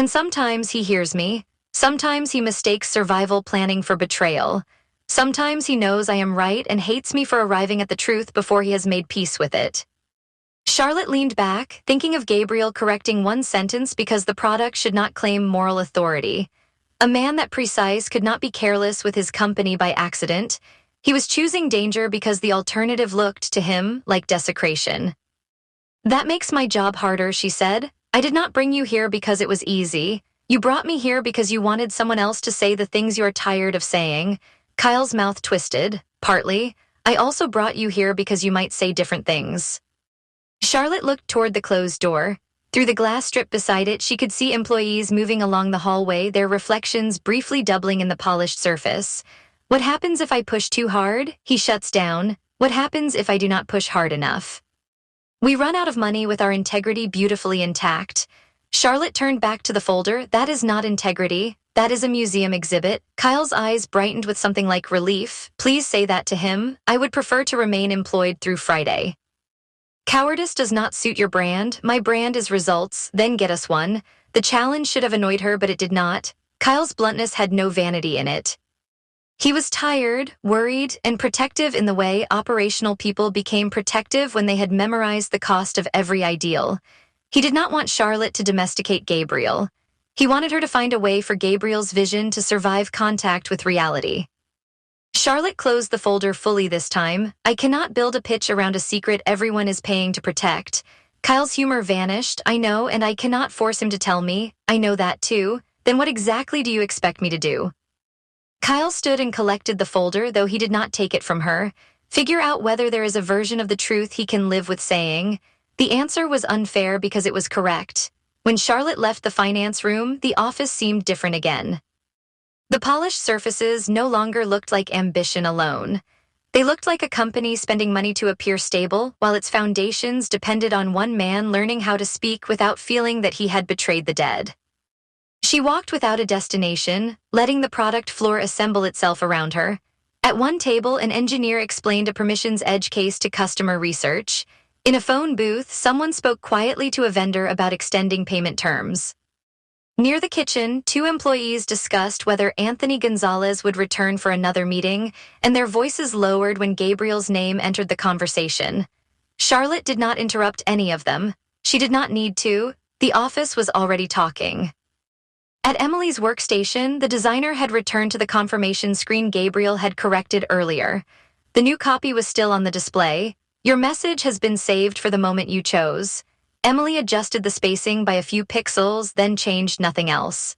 sometimes he hears me. Sometimes he mistakes survival planning for betrayal. Sometimes he knows I am right and hates me for arriving at the truth before he has made peace with it. Charlotte leaned back, thinking of Gabriel correcting one sentence because the product should not claim moral authority. A man that precise could not be careless with his company by accident. He was choosing danger because the alternative looked to him like desecration. That makes my job harder, she said. I did not bring you here because it was easy. You brought me here because you wanted someone else to say the things you are tired of saying. Kyle's mouth twisted. Partly. I also brought you here because you might say different things. Charlotte looked toward the closed door. Through the glass strip beside it, she could see employees moving along the hallway, their reflections briefly doubling in the polished surface. What happens if I push too hard? He shuts down. What happens if I do not push hard enough? We run out of money with our integrity beautifully intact. Charlotte turned back to the folder. That is not integrity. That is a museum exhibit. Kyle's eyes brightened with something like relief. Please say that to him. I would prefer to remain employed through Friday. Cowardice does not suit your brand. My brand is results, then get us one. The challenge should have annoyed her, but it did not. Kyle's bluntness had no vanity in it. He was tired, worried, and protective in the way operational people became protective when they had memorized the cost of every ideal. He did not want Charlotte to domesticate Gabriel. He wanted her to find a way for Gabriel's vision to survive contact with reality. Charlotte closed the folder fully this time. I cannot build a pitch around a secret everyone is paying to protect. Kyle's humor vanished, I know, and I cannot force him to tell me. I know that too. Then what exactly do you expect me to do? Kyle stood and collected the folder, though he did not take it from her. Figure out whether there is a version of the truth he can live with saying. The answer was unfair because it was correct. When Charlotte left the finance room, the office seemed different again. The polished surfaces no longer looked like ambition alone. They looked like a company spending money to appear stable, while its foundations depended on one man learning how to speak without feeling that he had betrayed the dead. She walked without a destination, letting the product floor assemble itself around her. At one table, an engineer explained a permissions edge case to customer research. In a phone booth, someone spoke quietly to a vendor about extending payment terms. Near the kitchen, two employees discussed whether Anthony Gonzalez would return for another meeting, and their voices lowered when Gabriel's name entered the conversation. Charlotte did not interrupt any of them. She did not need to. The office was already talking. At Emily's workstation, the designer had returned to the confirmation screen Gabriel had corrected earlier. The new copy was still on the display. Your message has been saved for the moment you chose. Emily adjusted the spacing by a few pixels, then changed nothing else.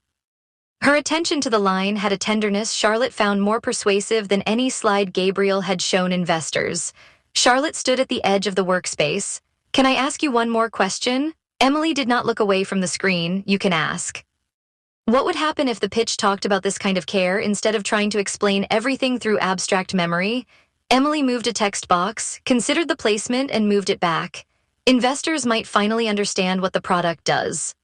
Her attention to the line had a tenderness Charlotte found more persuasive than any slide Gabriel had shown investors. Charlotte stood at the edge of the workspace. Can I ask you one more question? Emily did not look away from the screen. You can ask. What would happen if the pitch talked about this kind of care instead of trying to explain everything through abstract memory? Emily moved a text box, considered the placement, and moved it back. Investors might finally understand what the product does.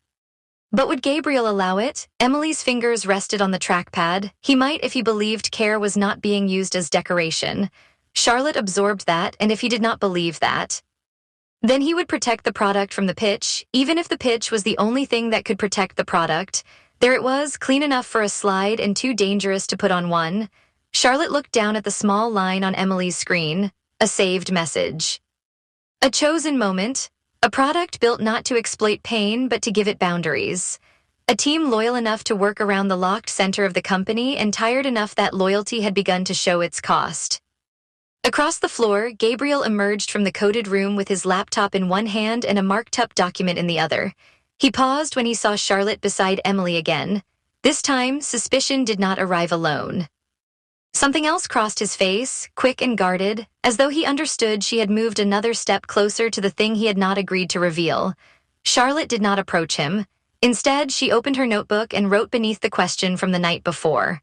But would Gabriel allow it? Emily's fingers rested on the trackpad. He might if he believed care was not being used as decoration. Charlotte absorbed that, and if he did not believe that, then he would protect the product from the pitch, even if the pitch was the only thing that could protect the product. There it was, clean enough for a slide and too dangerous to put on one. Charlotte looked down at the small line on Emily's screen. A saved message. A chosen moment. A product built not to exploit pain but to give it boundaries. A team loyal enough to work around the locked center of the company and tired enough that loyalty had begun to show its cost. Across the floor, Gabriel emerged from the coded room with his laptop in one hand and a marked-up document in the other. He paused when he saw Charlotte beside Emily again. This time, suspicion did not arrive alone. Something else crossed his face, quick and guarded, as though he understood she had moved another step closer to the thing he had not agreed to reveal. Charlotte did not approach him. Instead, she opened her notebook and wrote beneath the question from the night before.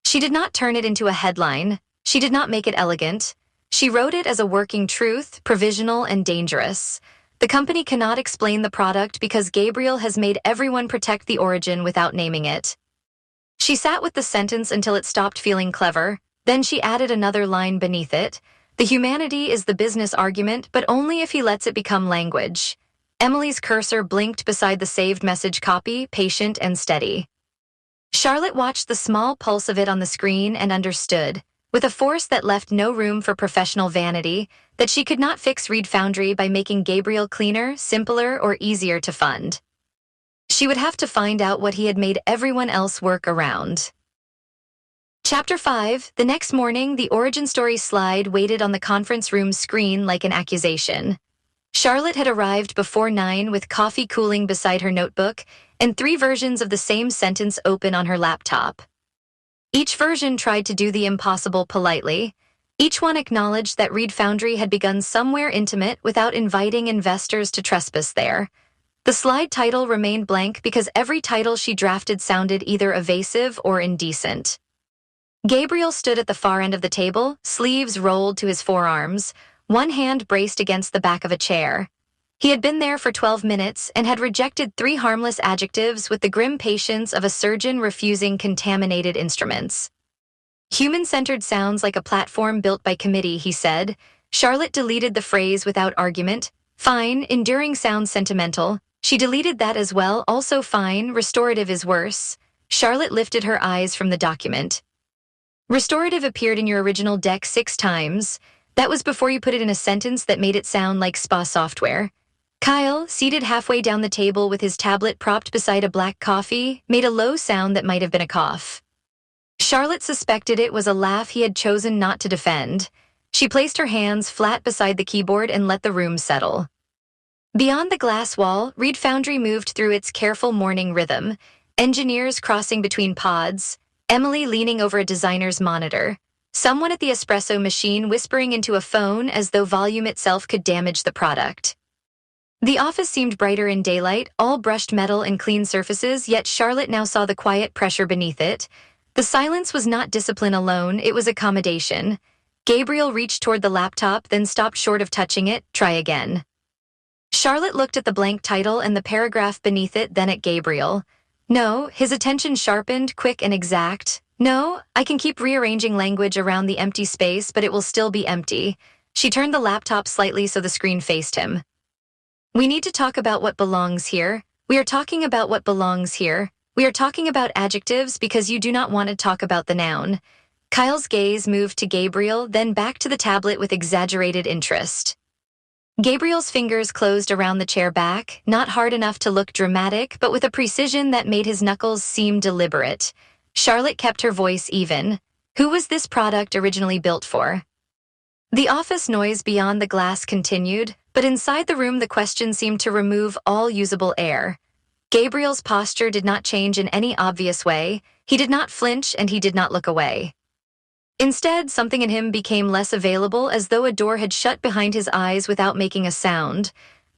She did not turn it into a headline. She did not make it elegant. She wrote it as a working truth, provisional and dangerous. The company cannot explain the product because Gabriel has made everyone protect the origin without naming it. She sat with the sentence until it stopped feeling clever. Then she added another line beneath it. The humanity is the business argument, but only if he lets it become language. Emily's cursor blinked beside the saved message copy, patient and steady. Charlotte watched the small pulse of it on the screen and understood, with a force that left no room for professional vanity, that she could not fix Reed Foundry by making Gabriel cleaner, simpler, or easier to fund. She would have to find out what he had made everyone else work around. Chapter 5. The next morning, the origin story slide waited on the conference room screen like an accusation. Charlotte had arrived before 9 with coffee cooling beside her notebook and 3 versions of the same sentence open on her laptop. Each version tried to do the impossible politely. Each one acknowledged that Reed Foundry had begun somewhere intimate without inviting investors to trespass there. The slide title remained blank because every title she drafted sounded either evasive or indecent. Gabriel stood at the far end of the table, sleeves rolled to his forearms, one hand braced against the back of a chair. He had been there for 12 minutes and had rejected 3 harmless adjectives with the grim patience of a surgeon refusing contaminated instruments. Human-centered sounds like a platform built by committee, he said. Charlotte deleted the phrase without argument. Fine, enduring sounds sentimental. She deleted that as well, also fine, restorative is worse. Charlotte lifted her eyes from the document. Restorative appeared in your original deck 6 times. That was before you put it in a sentence that made it sound like spa software. Kyle, seated halfway down the table with his tablet propped beside a black coffee, made a low sound that might have been a cough. Charlotte suspected it was a laugh he had chosen not to defend. She placed her hands flat beside the keyboard and let the room settle. Beyond the glass wall, Reed Foundry moved through its careful morning rhythm, engineers crossing between pods, Emily leaning over a designer's monitor, someone at the espresso machine whispering into a phone as though volume itself could damage the product. The office seemed brighter in daylight, all brushed metal and clean surfaces, yet Charlotte now saw the quiet pressure beneath it. The silence was not discipline alone, it was accommodation. Gabriel reached toward the laptop, then stopped short of touching it. Try again. Charlotte looked at the blank title and the paragraph beneath it, then at Gabriel. No, his attention sharpened, quick and exact. No, I can keep rearranging language around the empty space, but it will still be empty. She turned the laptop slightly so the screen faced him. We need to talk about what belongs here. We are talking about what belongs here. We are talking about adjectives because you do not want to talk about the noun. Kyle's gaze moved to Gabriel, then back to the tablet with exaggerated interest. Gabriel's fingers closed around the chair back, not hard enough to look dramatic, but with a precision that made his knuckles seem deliberate. Charlotte kept her voice even. Who was this product originally built for? The office noise beyond the glass continued, but inside the room the question seemed to remove all usable air. Gabriel's posture did not change in any obvious way. He did not flinch and he did not look away. Instead, something in him became less available, as though a door had shut behind his eyes without making a sound.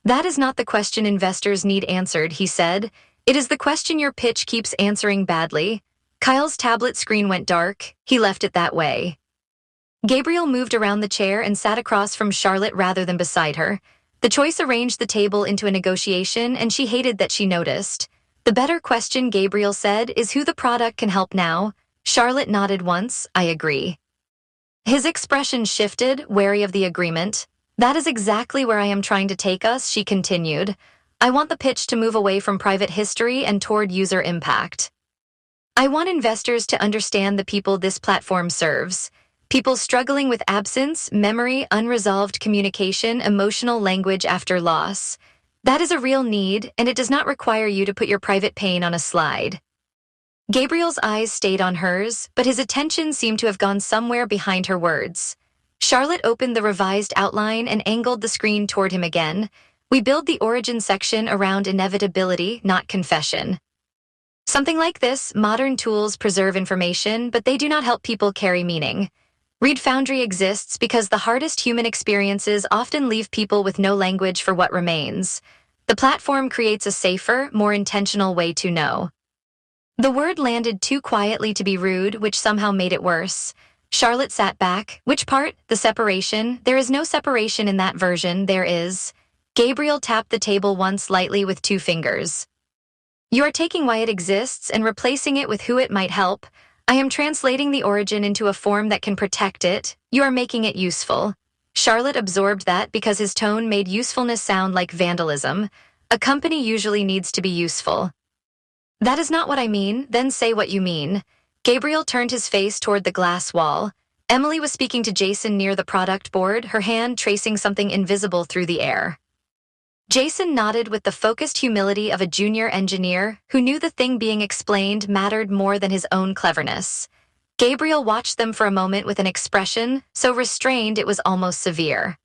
That is not the question investors need answered, he said. It is the question your pitch keeps answering badly. Kyle's tablet screen went dark. He left it that way. Gabriel moved around the chair and sat across from Charlotte rather than beside her. The choice arranged the table into a negotiation, and she hated that she noticed. The better question, Gabriel said, is who the product can help now. Charlotte nodded once. I agree. His expression shifted, wary of the agreement. That is exactly where I am trying to take us, she continued. I want the pitch to move away from private history and toward user impact. I want investors to understand the people this platform serves. People struggling with absence, memory, unresolved communication, emotional language after loss. That is a real need, and it does not require you to put your private pain on a slide. Gabriel's eyes stayed on hers, but his attention seemed to have gone somewhere behind her words. Charlotte opened the revised outline and angled the screen toward him again. We build the origin section around inevitability, not confession. Something like this, modern tools preserve information, but they do not help people carry meaning. Read Foundry exists because the hardest human experiences often leave people with no language for what remains. The platform creates a safer, more intentional way to know. The word landed too quietly to be rude, which somehow made it worse. Charlotte sat back. Which part? The separation? There is no separation in that version, there is. Gabriel tapped the table once lightly with 2 fingers. You are taking why it exists and replacing it with who it might help. I am translating the origin into a form that can protect it. You are making it useful. Charlotte absorbed that because his tone made usefulness sound like vandalism. A company usually needs to be useful. That is not what I mean, then say what you mean. Gabriel turned his face toward the glass wall. Emily was speaking to Jason near the product board, her hand tracing something invisible through the air. Jason nodded with the focused humility of a junior engineer who knew the thing being explained mattered more than his own cleverness. Gabriel watched them for a moment with an expression so restrained it was almost severe.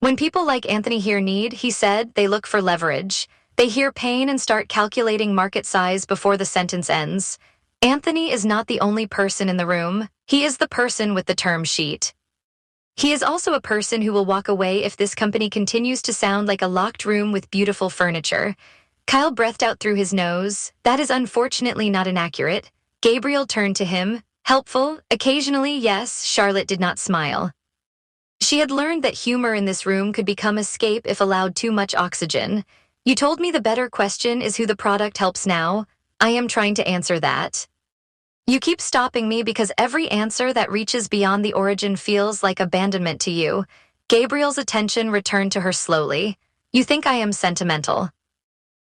When people like Anthony hear need, he said, they look for leverage. They hear pain and start calculating market size before the sentence ends. Anthony is not the only person in the room. He is the person with the term sheet. He is also a person who will walk away if this company continues to sound like a locked room with beautiful furniture. Kyle breathed out through his nose. That is unfortunately not inaccurate. Gabriel turned to him. Helpful? Occasionally, yes. Charlotte did not smile. She had learned that humor in this room could become escape if allowed too much oxygen. You told me the better question is who the product helps now. I am trying to answer that. You keep stopping me because every answer that reaches beyond the origin feels like abandonment to you. Gabriel's attention returned to her slowly. You think I am sentimental.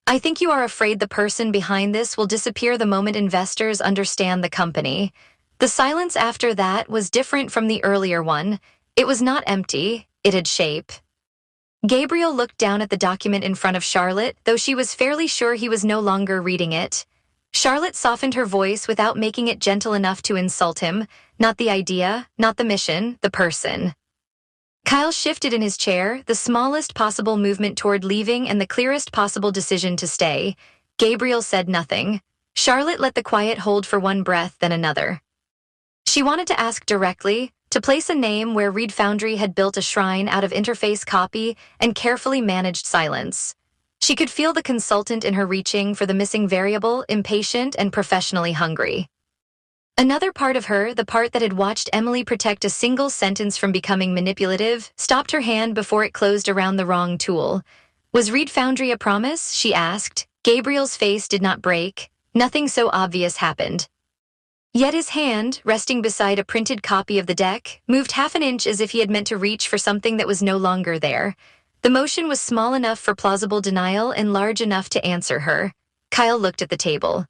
I think you are afraid the person behind this will disappear the moment investors understand the company. The silence after that was different from the earlier one. It was not empty, it had shape. Gabriel looked down at the document in front of Charlotte, though she was fairly sure he was no longer reading it. Charlotte softened her voice without making it gentle enough to insult him. Not the idea, not the mission, the person. Kyle shifted in his chair, the smallest possible movement toward leaving and the clearest possible decision to stay. Gabriel said nothing. Charlotte let the quiet hold for one breath, then another. She wanted to ask directly, to place a name where Reed Foundry had built a shrine out of interface copy and carefully managed silence. She could feel the consultant in her reaching for the missing variable, impatient and professionally hungry. Another part of her, the part that had watched Emily protect a single sentence from becoming manipulative, stopped her hand before it closed around the wrong tool. Was Reed Foundry a promise? She asked. Gabriel's face did not break. Nothing so obvious happened. Yet his hand, resting beside a printed copy of the deck, moved half an inch as if he had meant to reach for something that was no longer there. The motion was small enough for plausible denial and large enough to answer her. Kyle looked at the table.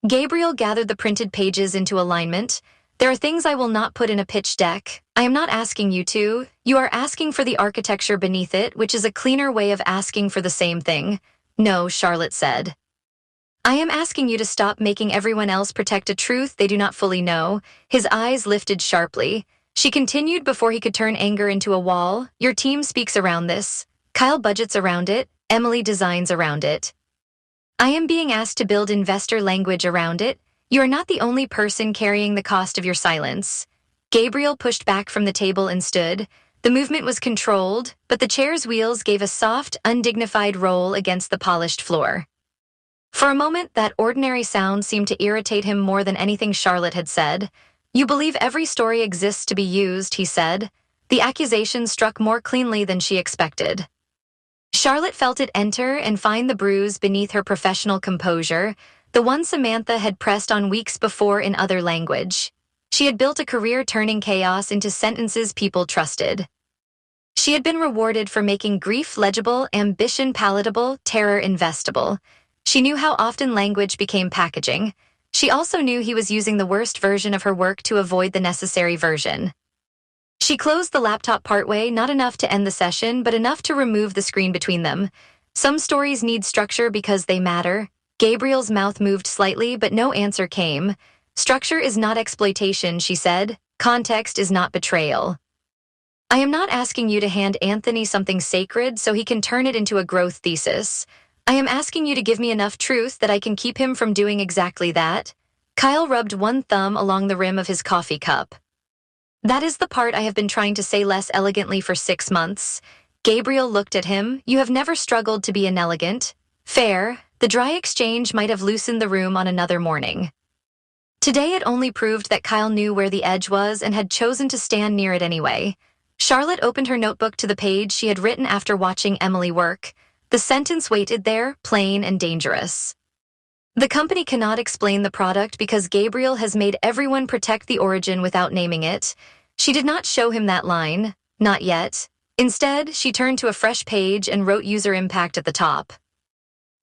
Gabriel gathered the printed pages into alignment. There are things I will not put in a pitch deck. I am not asking you to. You are asking for the architecture beneath it, which is a cleaner way of asking for the same thing. No, Charlotte said. I am asking you to stop making everyone else protect a truth they do not fully know. His eyes lifted sharply. She continued before he could turn anger into a wall. Your team speaks around this. Kyle budgets around it. Emily designs around it. I am being asked to build investor language around it. You are not the only person carrying the cost of your silence. Gabriel pushed back from the table and stood. The movement was controlled, but the chair's wheels gave a soft, undignified roll against the polished floor. For a moment, that ordinary sound seemed to irritate him more than anything Charlotte had said. You believe every story exists to be used, he said. The accusation struck more cleanly than she expected. Charlotte felt it enter and find the bruise beneath her professional composure, the one Samantha had pressed on weeks before in other language. She had built a career turning chaos into sentences people trusted. She had been rewarded for making grief legible, ambition palatable, terror investable. She knew how often language became packaging. She also knew he was using the worst version of her work to avoid the necessary version. She closed the laptop partway, not enough to end the session, but enough to remove the screen between them. Some stories need structure because they matter. Gabriel's mouth moved slightly, but no answer came. Structure is not exploitation, she said. Context is not betrayal. I am not asking you to hand Anthony something sacred so he can turn it into a growth thesis. I am asking you to give me enough truth that I can keep him from doing exactly that. Kyle rubbed one thumb along the rim of his coffee cup. That is the part I have been trying to say less elegantly for 6 months. Gabriel looked at him. You have never struggled to be inelegant. Fair. The dry exchange might have loosened the room on another morning. Today it only proved that Kyle knew where the edge was and had chosen to stand near it anyway. Charlotte opened her notebook to the page she had written after watching Emily work. The sentence waited there, plain and dangerous. The company cannot explain the product because Gabriel has made everyone protect the origin without naming it. She did not show him that line, not yet. Instead, she turned to a fresh page and wrote user impact at the top.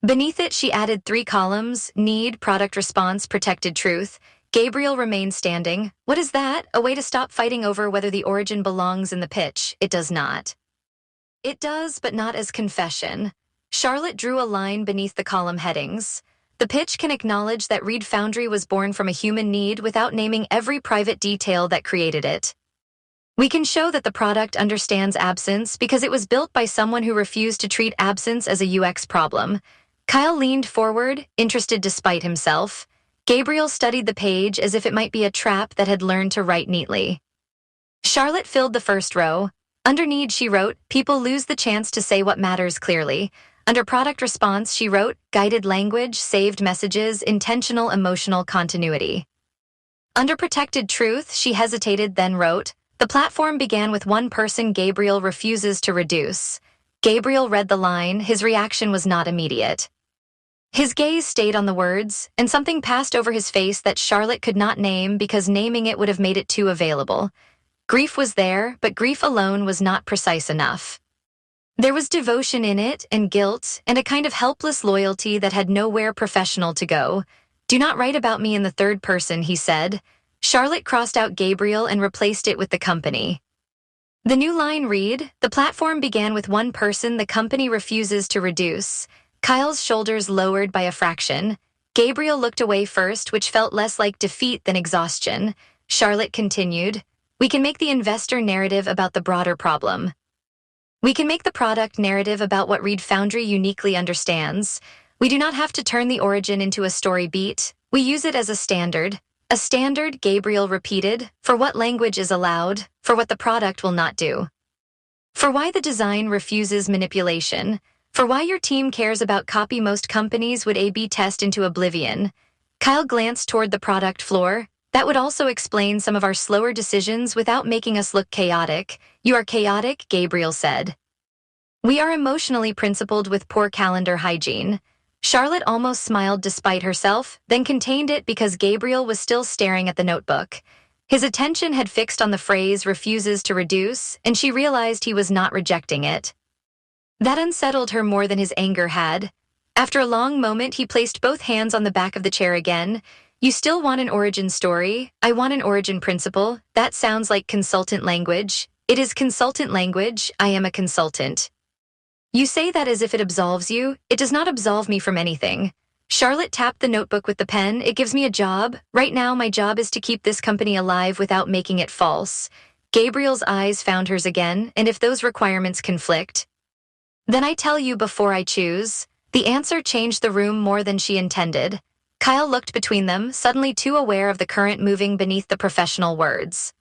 Beneath it, she added 3 columns: need, product response, protected truth. Gabriel remained standing. What is that? A way to stop fighting over whether the origin belongs in the pitch. It does not. It does, but not as confession. Charlotte drew a line beneath the column headings. The pitch can acknowledge that Reed Foundry was born from a human need without naming every private detail that created it. We can show that the product understands absence because it was built by someone who refused to treat absence as a UX problem. Kyle leaned forward, interested despite himself. Gabriel studied the page as if it might be a trap that had learned to write neatly. Charlotte filled the first row. Under need, she wrote, people lose the chance to say what matters clearly. Under product response, she wrote, guided language, saved messages, intentional emotional continuity. Under protected truth, she hesitated, then wrote, the platform began with one person Gabriel refuses to reduce. Gabriel read the line. His reaction was not immediate. His gaze stayed on the words, and something passed over his face that Charlotte could not name because naming it would have made it too available. Grief was there, but grief alone was not precise enough. There was devotion in it, and guilt, and a kind of helpless loyalty that had nowhere professional to go. Do not write about me in the third person, he said. Charlotte crossed out Gabriel and replaced it with the company. The new line read, the platform began with one person the company refuses to reduce. Kyle's shoulders lowered by a fraction. Gabriel looked away first, which felt less like defeat than exhaustion. Charlotte continued, we can make the investor narrative about the broader problem. We can make the product narrative about what Reed Foundry uniquely understands. We do not have to turn the origin into a story beat. We use it as a standard. A standard, Gabriel repeated, for what language is allowed, for what the product will not do. For why the design refuses manipulation. For why your team cares about copy most companies would A/B test into oblivion. Kyle glanced toward the product floor. That would also explain some of our slower decisions without making us look chaotic. You are chaotic, Gabriel said. We are emotionally principled with poor calendar hygiene. Charlotte almost smiled despite herself, then contained it because Gabriel was still staring at the notebook. His attention had fixed on the phrase refuses to reduce, and she realized he was not rejecting it. That unsettled her more than his anger had. After a long moment, he placed both hands on the back of the chair again. You still want an origin story? I want an origin principle. That sounds like consultant language. It is consultant language. I am a consultant. You say that as if it absolves you. It does not absolve me from anything. Charlotte tapped the notebook with the pen. It gives me a job. Right now, my job is to keep this company alive without making it false. Gabriel's eyes found hers again, and if those requirements conflict, then I tell you before I choose. The answer changed the room more than she intended. Kyle looked between them, suddenly too aware of the current moving beneath the professional words.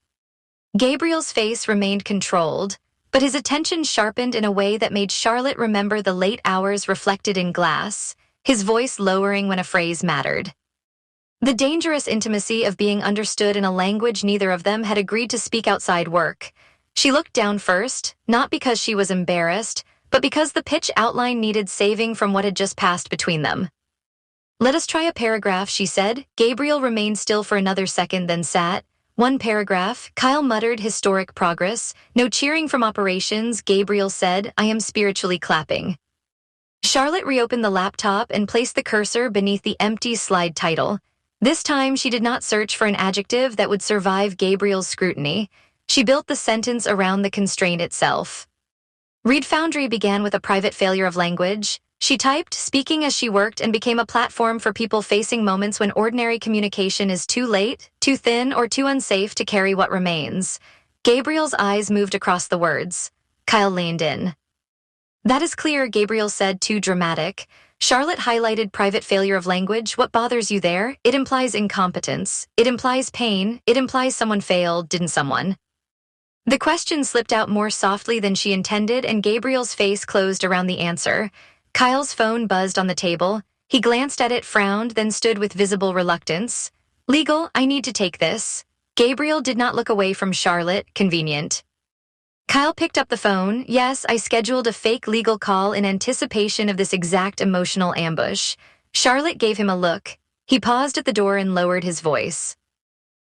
Gabriel's face remained controlled, but his attention sharpened in a way that made Charlotte remember the late hours reflected in glass, his voice lowering when a phrase mattered. The dangerous intimacy of being understood in a language neither of them had agreed to speak outside work. She looked down first, not because she was embarrassed, but because the pitch outline needed saving from what had just passed between them. Let us try a paragraph, she said. Gabriel remained still for another second, then sat. One paragraph, Kyle muttered historic progress. No cheering from operations, Gabriel said, I am spiritually clapping. Charlotte reopened the laptop and placed the cursor beneath the empty slide title. This time she did not search for an adjective that would survive Gabriel's scrutiny. She built the sentence around the constraint itself. Read Foundry began with a private failure of language. She typed, speaking as she worked, and became a platform for people facing moments when ordinary communication is too late, too thin, or too unsafe to carry what remains. Gabriel's eyes moved across the words. Kyle leaned in. That is clear, Gabriel said, too dramatic. Charlotte highlighted private failure of language. What bothers you there? It implies incompetence. It implies pain. It implies someone failed, didn't someone? The question slipped out more softly than she intended, and Gabriel's face closed around the answer. Kyle's phone buzzed on the table. He glanced at it, frowned, then stood with visible reluctance. Legal, I need to take this. Gabriel did not look away from Charlotte, convenient. Kyle picked up the phone. Yes, I scheduled a fake legal call in anticipation of this exact emotional ambush. Charlotte gave him a look. He paused at the door and lowered his voice.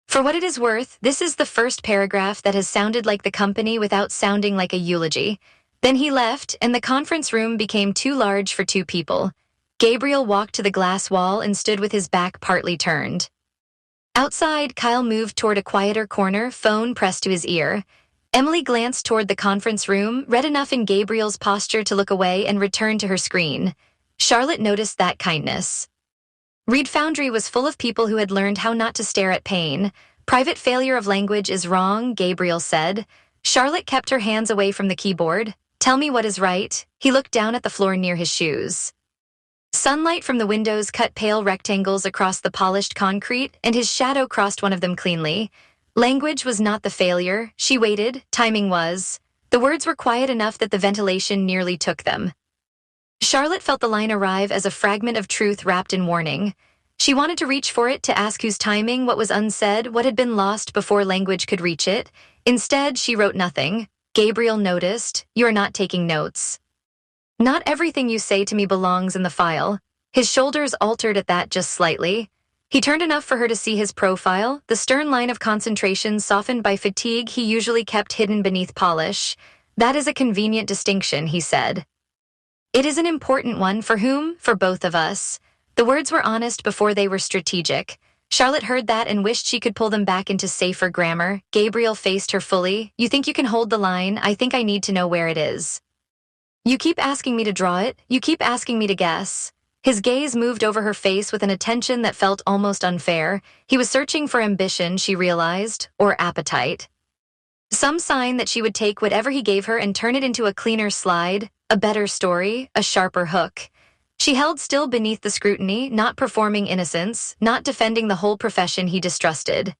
For what it is worth, this is the first paragraph that has sounded like the company without sounding like a eulogy. Then he left, and the conference room became too large for two people. Gabriel walked to the glass wall and stood with his back partly turned. Outside, Kyle moved toward a quieter corner, phone pressed to his ear. Emily glanced toward the conference room, read enough in Gabriel's posture to look away and return to her screen. Charlotte noticed that kindness. Read Foundry was full of people who had learned how not to stare at pain. Private failure of language is wrong, Gabriel said. Charlotte kept her hands away from the keyboard. Tell me what is right. He looked down at the floor near his shoes. Sunlight from the windows cut pale rectangles across the polished concrete, and his shadow crossed one of them cleanly. Language was not the failure. She waited. Timing was. The words were quiet enough that the ventilation nearly took them. Charlotte felt the line arrive as a fragment of truth wrapped in warning. She wanted to reach for it, to ask whose timing, what was unsaid, what had been lost before language could reach it. Instead, she wrote nothing. Gabriel noticed. You are not taking notes. Not everything you say to me belongs in the file. His shoulders altered at that just slightly. He turned enough for her to see his profile, the stern line of concentration softened by fatigue he usually kept hidden beneath polish. That is a convenient distinction, he said. It is an important one. For whom? For both of us. The words were honest before they were strategic. Charlotte heard that and wished she could pull them back into safer grammar. Gabriel faced her fully. You think you can hold the line? I think I need to know where it is. You keep asking me to draw it. You keep asking me to guess. His gaze moved over her face with an attention that felt almost unfair. He was searching for ambition, she realized, or appetite. Some sign that she would take whatever he gave her and turn it into a cleaner slide, a better story, a sharper hook. She held still beneath the scrutiny, not performing innocence, not defending the whole profession he distrusted.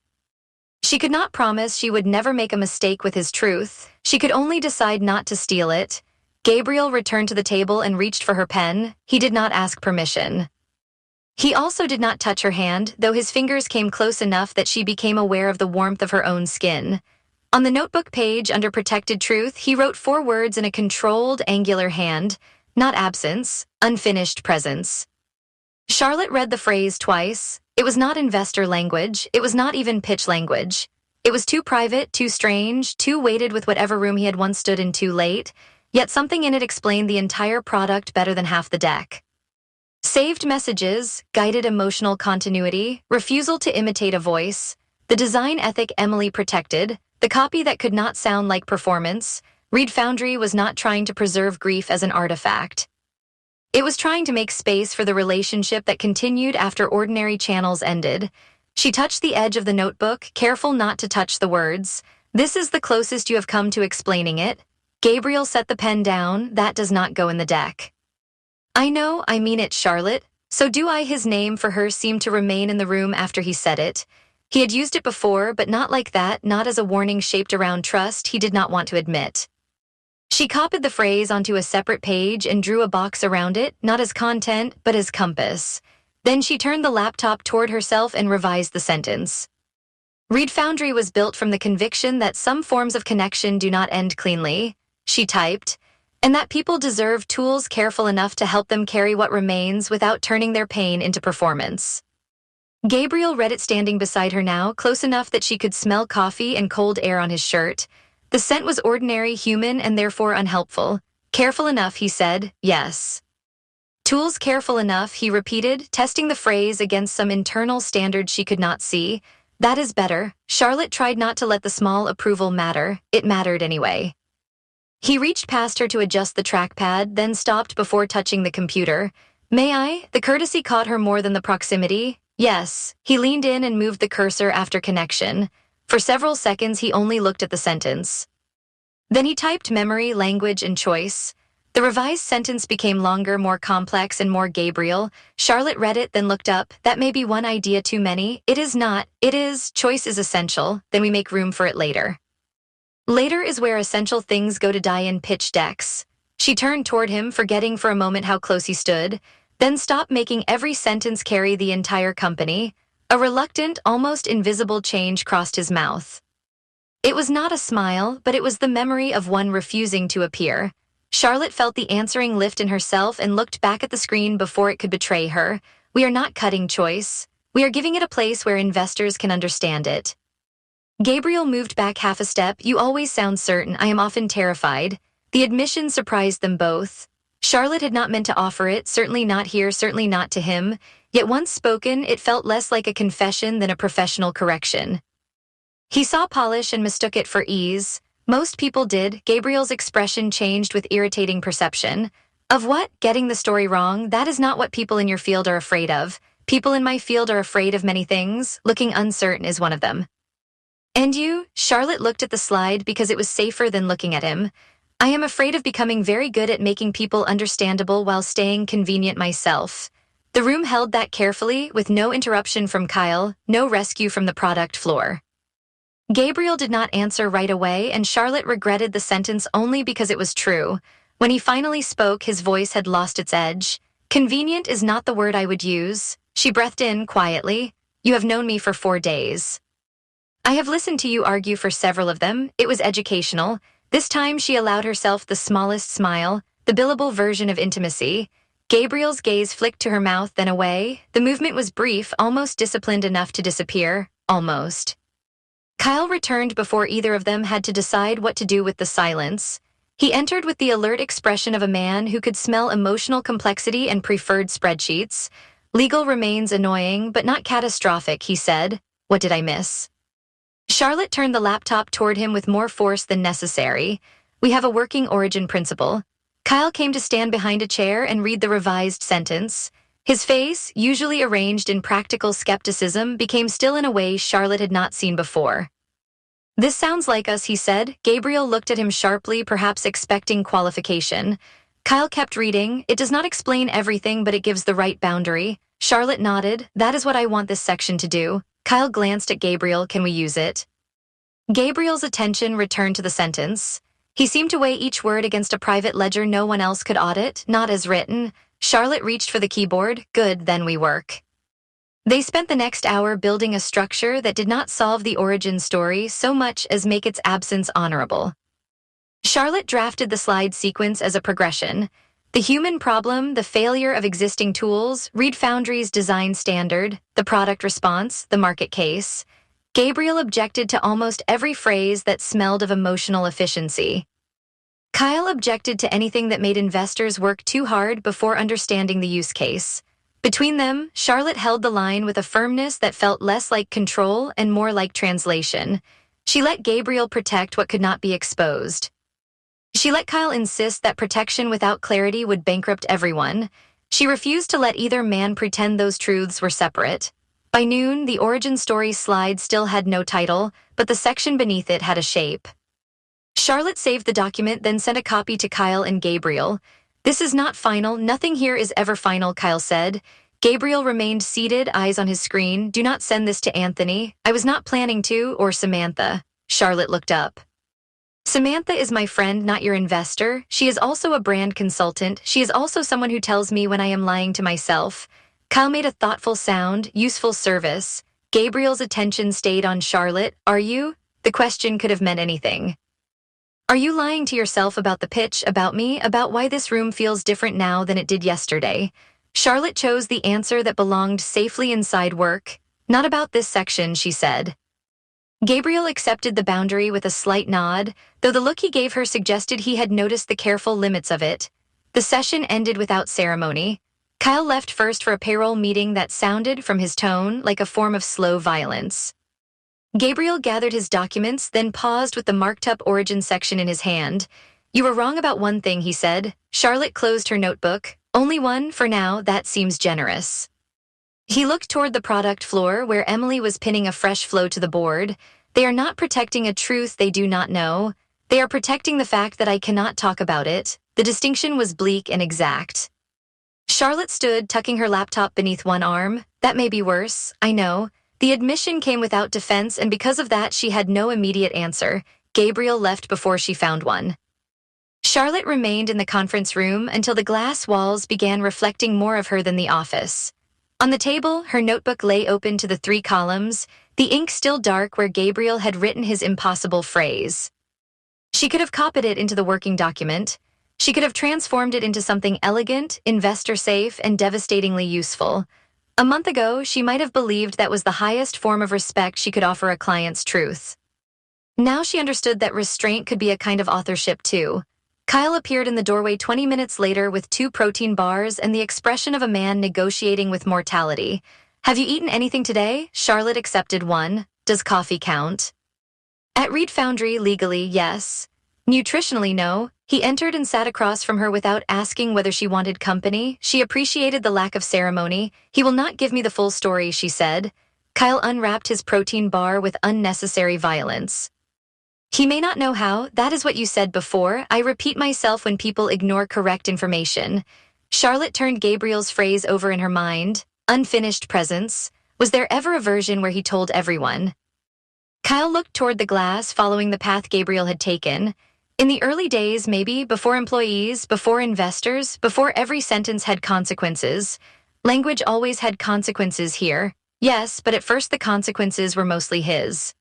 She could not promise she would never make a mistake with his truth. She could only decide not to steal it. Gabriel returned to the table and reached for her pen. He did not ask permission. He also did not touch her hand, though his fingers came close enough that she became aware of the warmth of her own skin. On the notebook page under Protected Truth, he wrote 4 words in a controlled, angular hand. Not absence, unfinished presence. Charlotte read the phrase twice. It was not investor language. It was not even pitch language. It was too private, too strange, too weighted with whatever room he had once stood in too late, yet something in it explained the entire product better than half the deck. Saved messages, guided emotional continuity, refusal to imitate a voice, the design ethic Emily protected, the copy that could not sound like performance. Reed Foundry was not trying to preserve grief as an artifact. It was trying to make space for the relationship that continued after ordinary channels ended. She touched the edge of the notebook, careful not to touch the words. This is the closest you have come to explaining it. Gabriel set the pen down. That does not go in the deck. I know, I mean it, Charlotte. So do I. His name for her seemed to remain in the room after he said it. He had used it before, but not like that, not as a warning shaped around trust he did not want to admit. She copied the phrase onto a separate page and drew a box around it, not as content, but as compass. Then she turned the laptop toward herself and revised the sentence. Reed Foundry was built from the conviction that some forms of connection do not end cleanly, she typed, and that people deserve tools careful enough to help them carry what remains without turning their pain into performance. Gabriel read it standing beside her now, close enough that she could smell coffee and cold air on his shirt. The scent was ordinary, human, and therefore unhelpful. Careful enough, he said, yes. Tools careful enough, he repeated, testing the phrase against some internal standard she could not see. That is better. Charlotte tried not to let the small approval matter. It mattered anyway. He reached past her to adjust the trackpad, then stopped before touching the computer. May I? The courtesy caught her more than the proximity. Yes. He leaned in and moved the cursor after connection. For several seconds, he only looked at the sentence. Then he typed memory, language, and choice. The revised sentence became longer, more complex, and more Gabriel. Charlotte read it, then looked up. That may be one idea too many. It is not. It is. Choice is essential. Then we make room for it later. Later is where essential things go to die in pitch decks. She turned toward him, forgetting for a moment how close he stood, then stopped making every sentence carry the entire company. A reluctant, almost invisible change crossed his mouth. It was not a smile, but it was the memory of one refusing to appear. Charlotte felt the answering lift in herself and looked back at the screen before it could betray her. We are not cutting choice. We are giving it a place where investors can understand it. Gabriel moved back half a step. You always sound certain. I am often terrified. The admission surprised them both. Charlotte had not meant to offer it, certainly not here, certainly not to him. Yet once spoken, it felt less like a confession than a professional correction. He saw polish and mistook it for ease. Most people did. Gabriel's expression changed with irritating perception. Of what? Getting the story wrong? That is not what people in your field are afraid of. People in my field are afraid of many things. Looking uncertain is one of them. And you? Charlotte looked at the slide because it was safer than looking at him. I am afraid of becoming very good at making people understandable while staying convenient myself. The room held that carefully, with no interruption from Kyle, no rescue from the product floor. Gabriel did not answer right away, and Charlotte regretted the sentence only because it was true. When he finally spoke, his voice had lost its edge. Convenient is not the word I would use. She breathed in quietly. You have known me for 4 days. I have listened to you argue for several of them. It was educational. This time she allowed herself the smallest smile, the billable version of intimacy. Gabriel's gaze flicked to her mouth, then away. The movement was brief, almost disciplined enough to disappear. Almost. Kyle returned before either of them had to decide what to do with the silence. He entered with the alert expression of a man who could smell emotional complexity and preferred spreadsheets. Legal remains annoying, but not catastrophic, he said. What did I miss? Charlotte turned the laptop toward him with more force than necessary. We have a working origin principle. Kyle came to stand behind a chair and read the revised sentence. His face, usually arranged in practical skepticism, became still in a way Charlotte had not seen before. This sounds like us, he said. Gabriel looked at him sharply, perhaps expecting qualification. Kyle kept reading. It does not explain everything, but it gives the right boundary. Charlotte nodded. That is what I want this section to do. Kyle glanced at Gabriel. Can we use it? Gabriel's attention returned to the sentence. He seemed to weigh each word against a private ledger no one else could audit, not as written. Charlotte reached for the keyboard. Good, then we work. They spent the next hour building a structure that did not solve the origin story so much as make its absence honorable. Charlotte drafted the slide sequence as a progression. The human problem, the failure of existing tools, Reed Foundry's design standard, the product response, the market case. Gabriel objected to almost every phrase that smelled of emotional efficiency. Kyle objected to anything that made investors work too hard before understanding the use case. Between them, Charlotte held the line with a firmness that felt less like control and more like translation. She let Gabriel protect what could not be exposed. She let Kyle insist that protection without clarity would bankrupt everyone. She refused to let either man pretend those truths were separate. By noon, the origin story slide still had no title, but the section beneath it had a shape. Charlotte saved the document, then sent a copy to Kyle and Gabriel. "This is not final. Nothing here is ever final," Kyle said. Gabriel remained seated, eyes on his screen. "Do not send this to Anthony. I was not planning to, or Samantha." Charlotte looked up. "Samantha is my friend, not your investor. She is also a brand consultant. She is also someone who tells me when I am lying to myself." Kyle made a thoughtful sound, useful service. Gabriel's attention stayed on Charlotte. "Are you?" The question could have meant anything. "Are you lying to yourself about the pitch, about me, about why this room feels different now than it did yesterday?" Charlotte chose the answer that belonged safely inside work. "Not about this section," she said. Gabriel accepted the boundary with a slight nod, though the look he gave her suggested he had noticed the careful limits of it. The session ended without ceremony. Kyle left first for a payroll meeting that sounded, from his tone, like a form of slow violence. Gabriel gathered his documents, then paused with the marked-up origin section in his hand. "You were wrong about one thing," he said. Charlotte closed her notebook. "Only one, for now, that seems generous." He looked toward the product floor, where Emily was pinning a fresh flow to the board. "They are not protecting a truth they do not know. They are protecting the fact that I cannot talk about it." The distinction was bleak and exact. Charlotte stood, tucking her laptop beneath one arm. "That may be worse, I know." The admission came without defense, and because of that she had no immediate answer. Gabriel left before she found one. Charlotte remained in the conference room until the glass walls began reflecting more of her than the office. On the table, her notebook lay open to the 3 columns, the ink still dark where Gabriel had written his impossible phrase. She could have copied it into the working document. She could have transformed it into something elegant, investor-safe, and devastatingly useful. A month ago, she might have believed that was the highest form of respect she could offer a client's truth. Now she understood that restraint could be a kind of authorship too. Kyle appeared in the doorway 20 minutes later with 2 protein bars and the expression of a man negotiating with mortality. "Have you eaten anything today?" Charlotte accepted one. "Does coffee count?" "At Reed Foundry, legally, yes. Nutritionally, no." He entered and sat across from her without asking whether she wanted company. She appreciated the lack of ceremony. "He will not give me the full story," she said. Kyle unwrapped his protein bar with unnecessary violence. "He may not know how. That is what you said before. I repeat myself when people ignore correct information." Charlotte turned Gabriel's phrase over in her mind. "Unfinished presence." Was there ever a version where he told everyone? Kyle looked toward the glass, following the path Gabriel had taken. In the early days, maybe, before employees, before investors, before every sentence had consequences. Language always had consequences here. Yes, but at first the consequences were mostly his.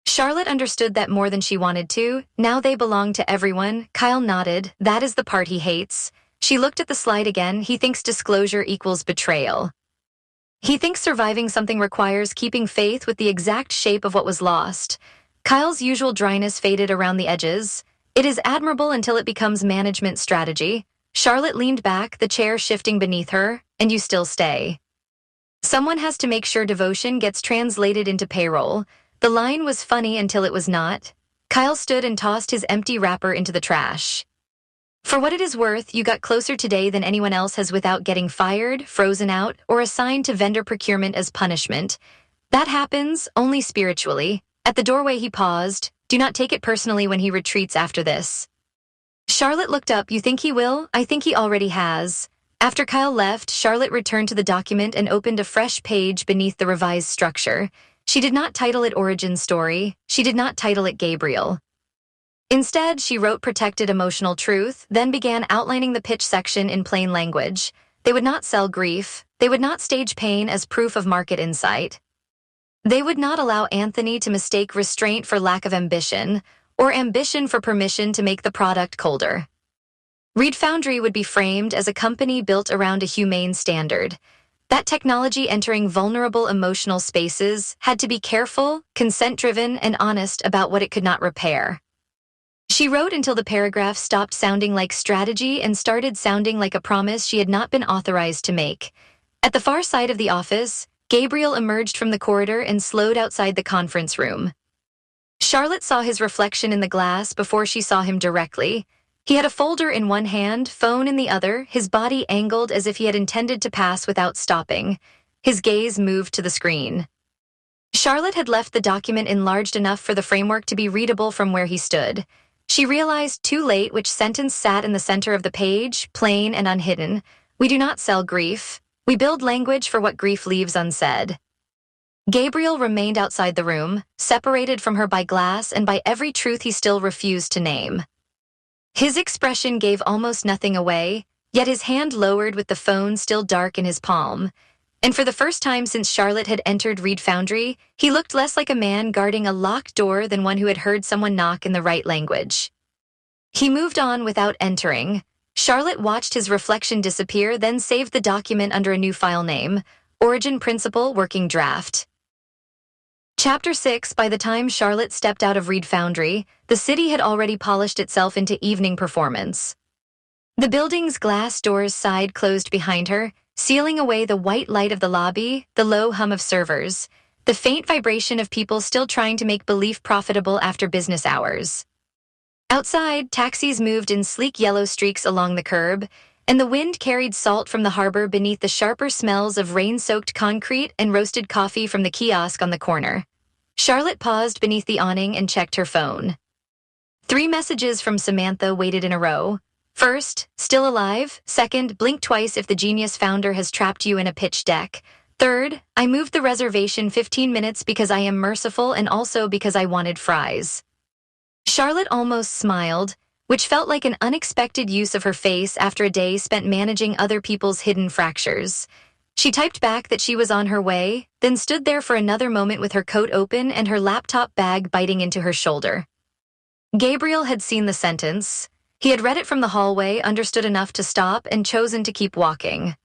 Charlotte understood that more than she wanted to. Now they belong to everyone. Kyle nodded. "That is the part he hates." She looked at the slide again. "He thinks disclosure equals betrayal. He thinks surviving something requires keeping faith with the exact shape of what was lost." Kyle's usual dryness faded around the edges. "It is admirable until it becomes management strategy." Charlotte leaned back, the chair shifting beneath her. "And you still stay. Someone has to make sure devotion gets translated into payroll." The line was funny until it was not. Kyle stood and tossed his empty wrapper into the trash. "For what it is worth, you got closer today than anyone else has without getting fired, frozen out, or assigned to vendor procurement as punishment. That happens only spiritually." At the doorway he paused. "Do not take it personally when he retreats after this." Charlotte looked up. "You think he will?" "I think he already has." After Kyle left, Charlotte returned to the document and opened a fresh page beneath the revised structure. She did not title it Origin Story. She did not title it Gabriel. Instead, she wrote Protected Emotional Truth, then began outlining the pitch section in plain language. They would not sell grief. They would not stage pain as proof of market insight. They would not allow Anthony to mistake restraint for lack of ambition, or ambition for permission to make the product colder. Reed Foundry would be framed as a company built around a humane standard. That technology entering vulnerable emotional spaces had to be careful, consent-driven, and honest about what it could not repair. She wrote until the paragraph stopped sounding like strategy and started sounding like a promise she had not been authorized to make. At the far side of the office, Gabriel emerged from the corridor and slowed outside the conference room. Charlotte saw his reflection in the glass before she saw him directly. He had a folder in one hand, phone in the other, his body angled as if he had intended to pass without stopping. His gaze moved to the screen. Charlotte had left the document enlarged enough for the framework to be readable from where he stood. She realized too late which sentence sat in the center of the page, plain and unhidden. We do not sell grief. We build language for what grief leaves unsaid. Gabriel remained outside the room, separated from her by glass and by every truth he still refused to name. His expression gave almost nothing away, yet his hand lowered with the phone still dark in his palm. And for the first time since Charlotte had entered Reed Foundry, he looked less like a man guarding a locked door than one who had heard someone knock in the right language. He moved on without entering. Charlotte watched his reflection disappear, then saved the document under a new file name, Origin Principle Working Draft. Chapter 6. By the time Charlotte stepped out of Reed Foundry, the city had already polished itself into evening performance. The building's glass doors side closed behind her, sealing away the white light of the lobby, the low hum of servers, the faint vibration of people still trying to make belief profitable after business hours. Outside, taxis moved in sleek yellow streaks along the curb, and the wind carried salt from the harbor beneath the sharper smells of rain-soaked concrete and roasted coffee from the kiosk on the corner. Charlotte paused beneath the awning and checked her phone. 3 messages from Samantha waited in a row. First, still alive. Second, blink twice if the genius founder has trapped you in a pitch deck. Third, I moved the reservation 15 minutes because I am merciful and also because I wanted fries. Charlotte almost smiled, which felt like an unexpected use of her face after a day spent managing other people's hidden fractures. She typed back that she was on her way, then stood there for another moment with her coat open and her laptop bag biting into her shoulder. Gabriel had seen the sentence. He had read it from the hallway, understood enough to stop, and chosen to keep walking.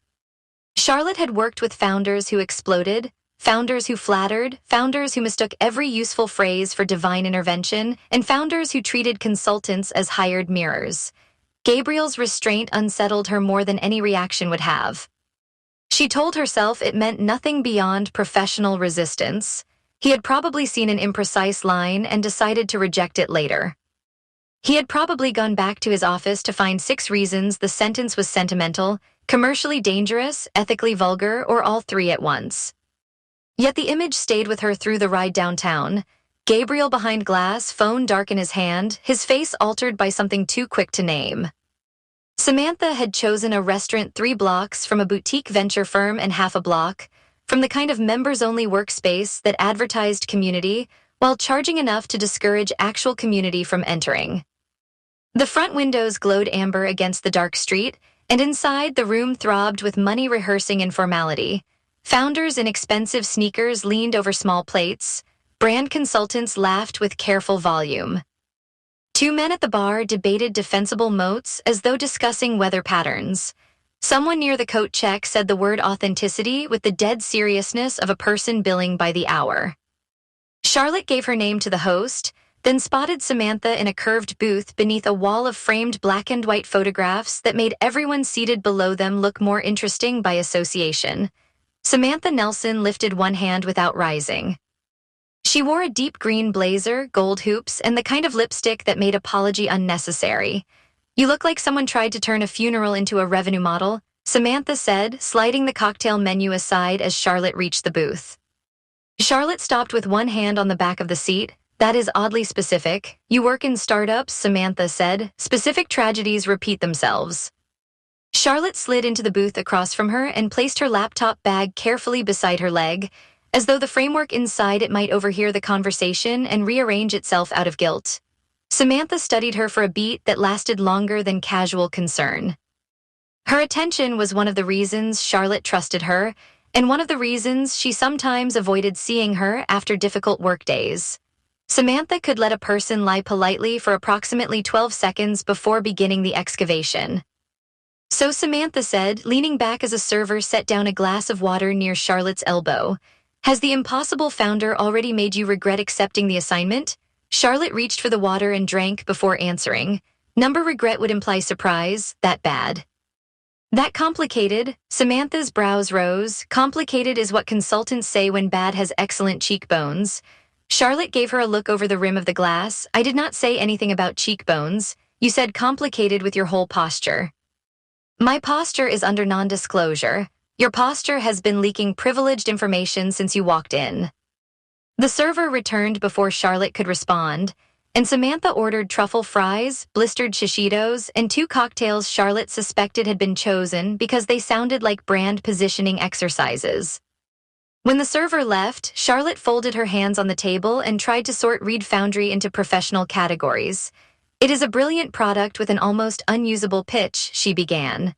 Charlotte had worked with founders who exploded, founders who flattered, founders who mistook every useful phrase for divine intervention, and founders who treated consultants as hired mirrors. Gabriel's restraint unsettled her more than any reaction would have. She told herself it meant nothing beyond professional resistance. He had probably seen an imprecise line and decided to reject it later. He had probably gone back to his office to find 6 reasons the sentence was sentimental, commercially dangerous, ethically vulgar, or all 3 at once. Yet the image stayed with her through the ride downtown. Gabriel behind glass, phone dark in his hand, his face altered by something too quick to name. Samantha had chosen a restaurant 3 blocks from a boutique venture firm and half a block, from the kind of members-only workspace that advertised community while charging enough to discourage actual community from entering. The front windows glowed amber against the dark street, and inside the room throbbed with money rehearsing in formality. Founders in expensive sneakers leaned over small plates. Brand consultants laughed with careful volume. 2 men at the bar debated defensible moats as though discussing weather patterns. Someone near the coat check said the word authenticity with the dead seriousness of a person billing by the hour. Charlotte gave her name to the host, then spotted Samantha in a curved booth beneath a wall of framed black and white photographs that made everyone seated below them look more interesting by association. Samantha Nelson lifted one hand without rising. She wore a deep green blazer, gold hoops, and the kind of lipstick that made apology unnecessary. You look like someone tried to turn a funeral into a revenue model, Samantha said, sliding the cocktail menu aside as Charlotte reached the booth. Charlotte stopped with one hand on the back of the seat. That is oddly specific. You work in startups, Samantha said. Specific tragedies repeat themselves. Charlotte slid into the booth across from her and placed her laptop bag carefully beside her leg, as though the framework inside it might overhear the conversation and rearrange itself out of guilt. Samantha studied her for a beat that lasted longer than casual concern. Her attention was one of the reasons Charlotte trusted her, and one of the reasons she sometimes avoided seeing her after difficult workdays. Samantha could let a person lie politely for approximately 12 seconds before beginning the excavation. So Samantha said, leaning back as a server set down a glass of water near Charlotte's elbow. Has the impossible founder already made you regret accepting the assignment? Charlotte reached for the water and drank before answering. Number regret would imply surprise, that bad. That complicated? Samantha's brows rose. Complicated is what consultants say when bad has excellent cheekbones. Charlotte gave her a look over the rim of the glass. I did not say anything about cheekbones. You said complicated with your whole posture. My posture is under non-disclosure. Your posture has been leaking privileged information since you walked in. The server returned before Charlotte could respond, and Samantha ordered truffle fries, blistered shishitos, and 2 cocktails Charlotte suspected had been chosen because they sounded like brand positioning exercises. When the server left, Charlotte folded her hands on the table and tried to sort Reed Foundry into professional categories. It is a brilliant product with an almost unusable pitch, she began.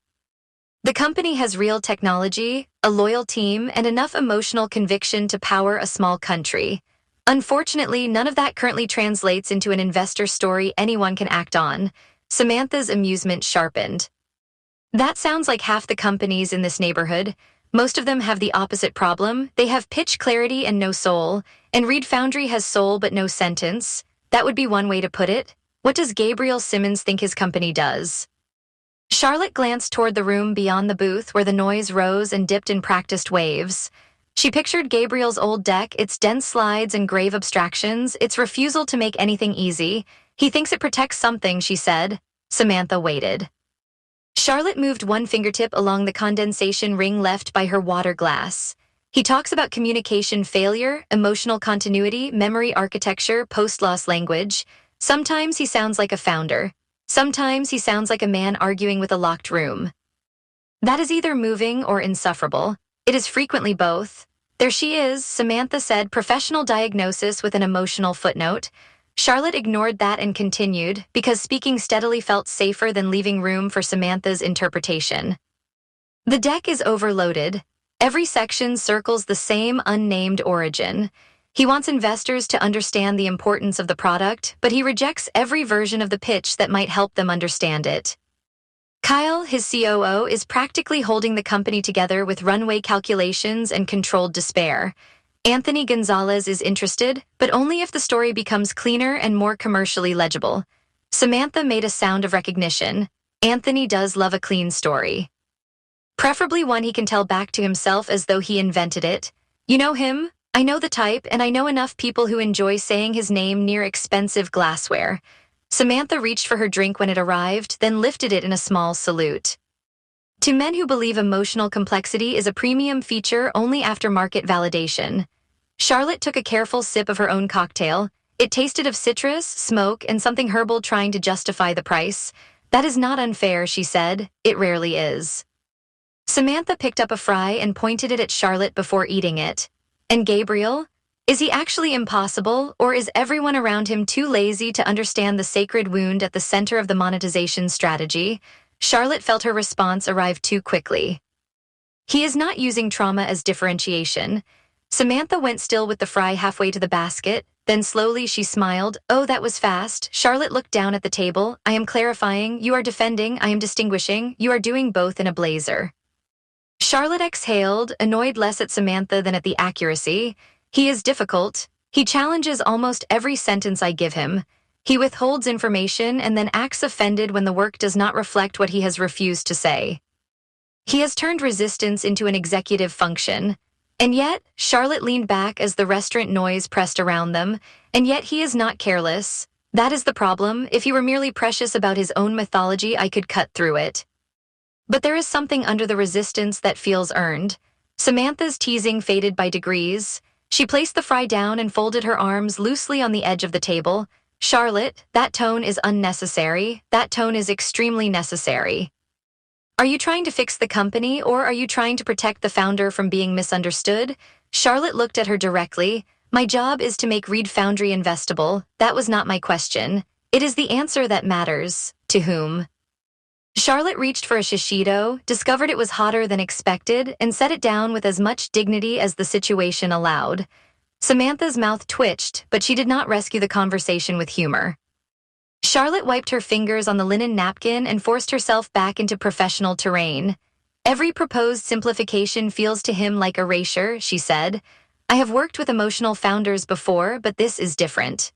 The company has real technology, a loyal team, and enough emotional conviction to power a small country. Unfortunately, none of that currently translates into an investor story anyone can act on. Samantha's amusement sharpened. That sounds like half the companies in this neighborhood. Most of them have the opposite problem. They have pitch clarity and no soul, and Reed Foundry has soul but no sentence. That would be one way to put it. What does Gabriel Simmons think his company does? Charlotte glanced toward the room beyond the booth where the noise rose and dipped in practiced waves. She pictured Gabriel's old deck, its dense slides and grave abstractions, its refusal to make anything easy. He thinks it protects something, she said. Samantha waited. Charlotte moved one fingertip along the condensation ring left by her water glass. He talks about communication failure, emotional continuity, memory architecture, post-loss language. Sometimes he sounds like a founder. Sometimes he sounds like a man arguing with a locked room. That is either moving or insufferable. It is frequently both. There she is, Samantha said, professional diagnosis with an emotional footnote. Charlotte ignored that and continued, because speaking steadily felt safer than leaving room for Samantha's interpretation. The deck is overloaded. Every section circles the same unnamed origin. He wants investors to understand the importance of the product, but he rejects every version of the pitch that might help them understand it. Kyle, his COO, is practically holding the company together with runway calculations and controlled despair. Anthony Gonzalez is interested, but only if the story becomes cleaner and more commercially legible. Samantha made a sound of recognition. Anthony does love a clean story. Preferably one he can tell back to himself as though he invented it. You know him? I know the type, and I know enough people who enjoy saying his name near expensive glassware. Samantha reached for her drink when it arrived, then lifted it in a small salute. To men who believe emotional complexity is a premium feature only after market validation. Charlotte took a careful sip of her own cocktail. It tasted of citrus, smoke, and something herbal trying to justify the price. That is not unfair, she said. It rarely is. Samantha picked up a fry and pointed it at Charlotte before eating it. And Gabriel? Is he actually impossible, or is everyone around him too lazy to understand the sacred wound at the center of the monetization strategy? Charlotte felt her response arrive too quickly. He is not using trauma as differentiation. Samantha went still with the fry halfway to the basket, then slowly she smiled. Oh, that was fast. Charlotte looked down at the table. I am clarifying, you are defending, I am distinguishing, you are doing both in a blazer. Charlotte exhaled, annoyed less at Samantha than at the accuracy. He is difficult. He challenges almost every sentence I give him. He withholds information and then acts offended when the work does not reflect what he has refused to say. He has turned resistance into an executive function. And yet, Charlotte leaned back as the restaurant noise pressed around them, and yet he is not careless. That is the problem. If he were merely precious about his own mythology, I could cut through it. But there is something under the resistance that feels earned. Samantha's teasing faded by degrees. She placed the fry down and folded her arms loosely on the edge of the table. Charlotte, that tone is unnecessary. That tone is extremely necessary. Are you trying to fix the company, or are you trying to protect the founder from being misunderstood? Charlotte looked at her directly. My job is to make Reed Foundry investable. That was not my question. It is the answer that matters. To whom? Charlotte reached for a shishito, discovered it was hotter than expected, and set it down with as much dignity as the situation allowed. Samantha's mouth twitched, but she did not rescue the conversation with humor. Charlotte wiped her fingers on the linen napkin and forced herself back into professional terrain. Every proposed simplification feels to him like erasure, she said. I have worked with emotional founders before, but this is different.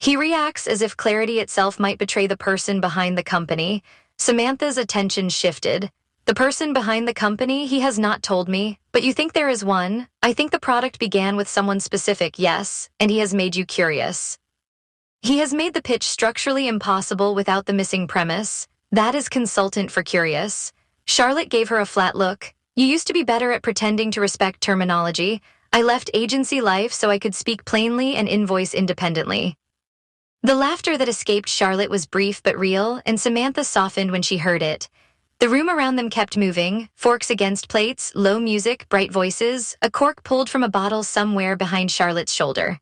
He reacts as if clarity itself might betray the person behind the company. Samantha's attention shifted. The person behind the company, he has not told me, but you think there is one. I think the product began with someone specific, yes, and he has made you curious. He has made the pitch structurally impossible without the missing premise. That is consultant for curious. Charlotte gave her a flat look. You used to be better at pretending to respect terminology. I left agency life so I could speak plainly and invoice independently. The laughter that escaped Charlotte was brief but real, and Samantha softened when she heard it. The room around them kept moving, forks against plates, low music, bright voices, a cork pulled from a bottle somewhere behind Charlotte's shoulder.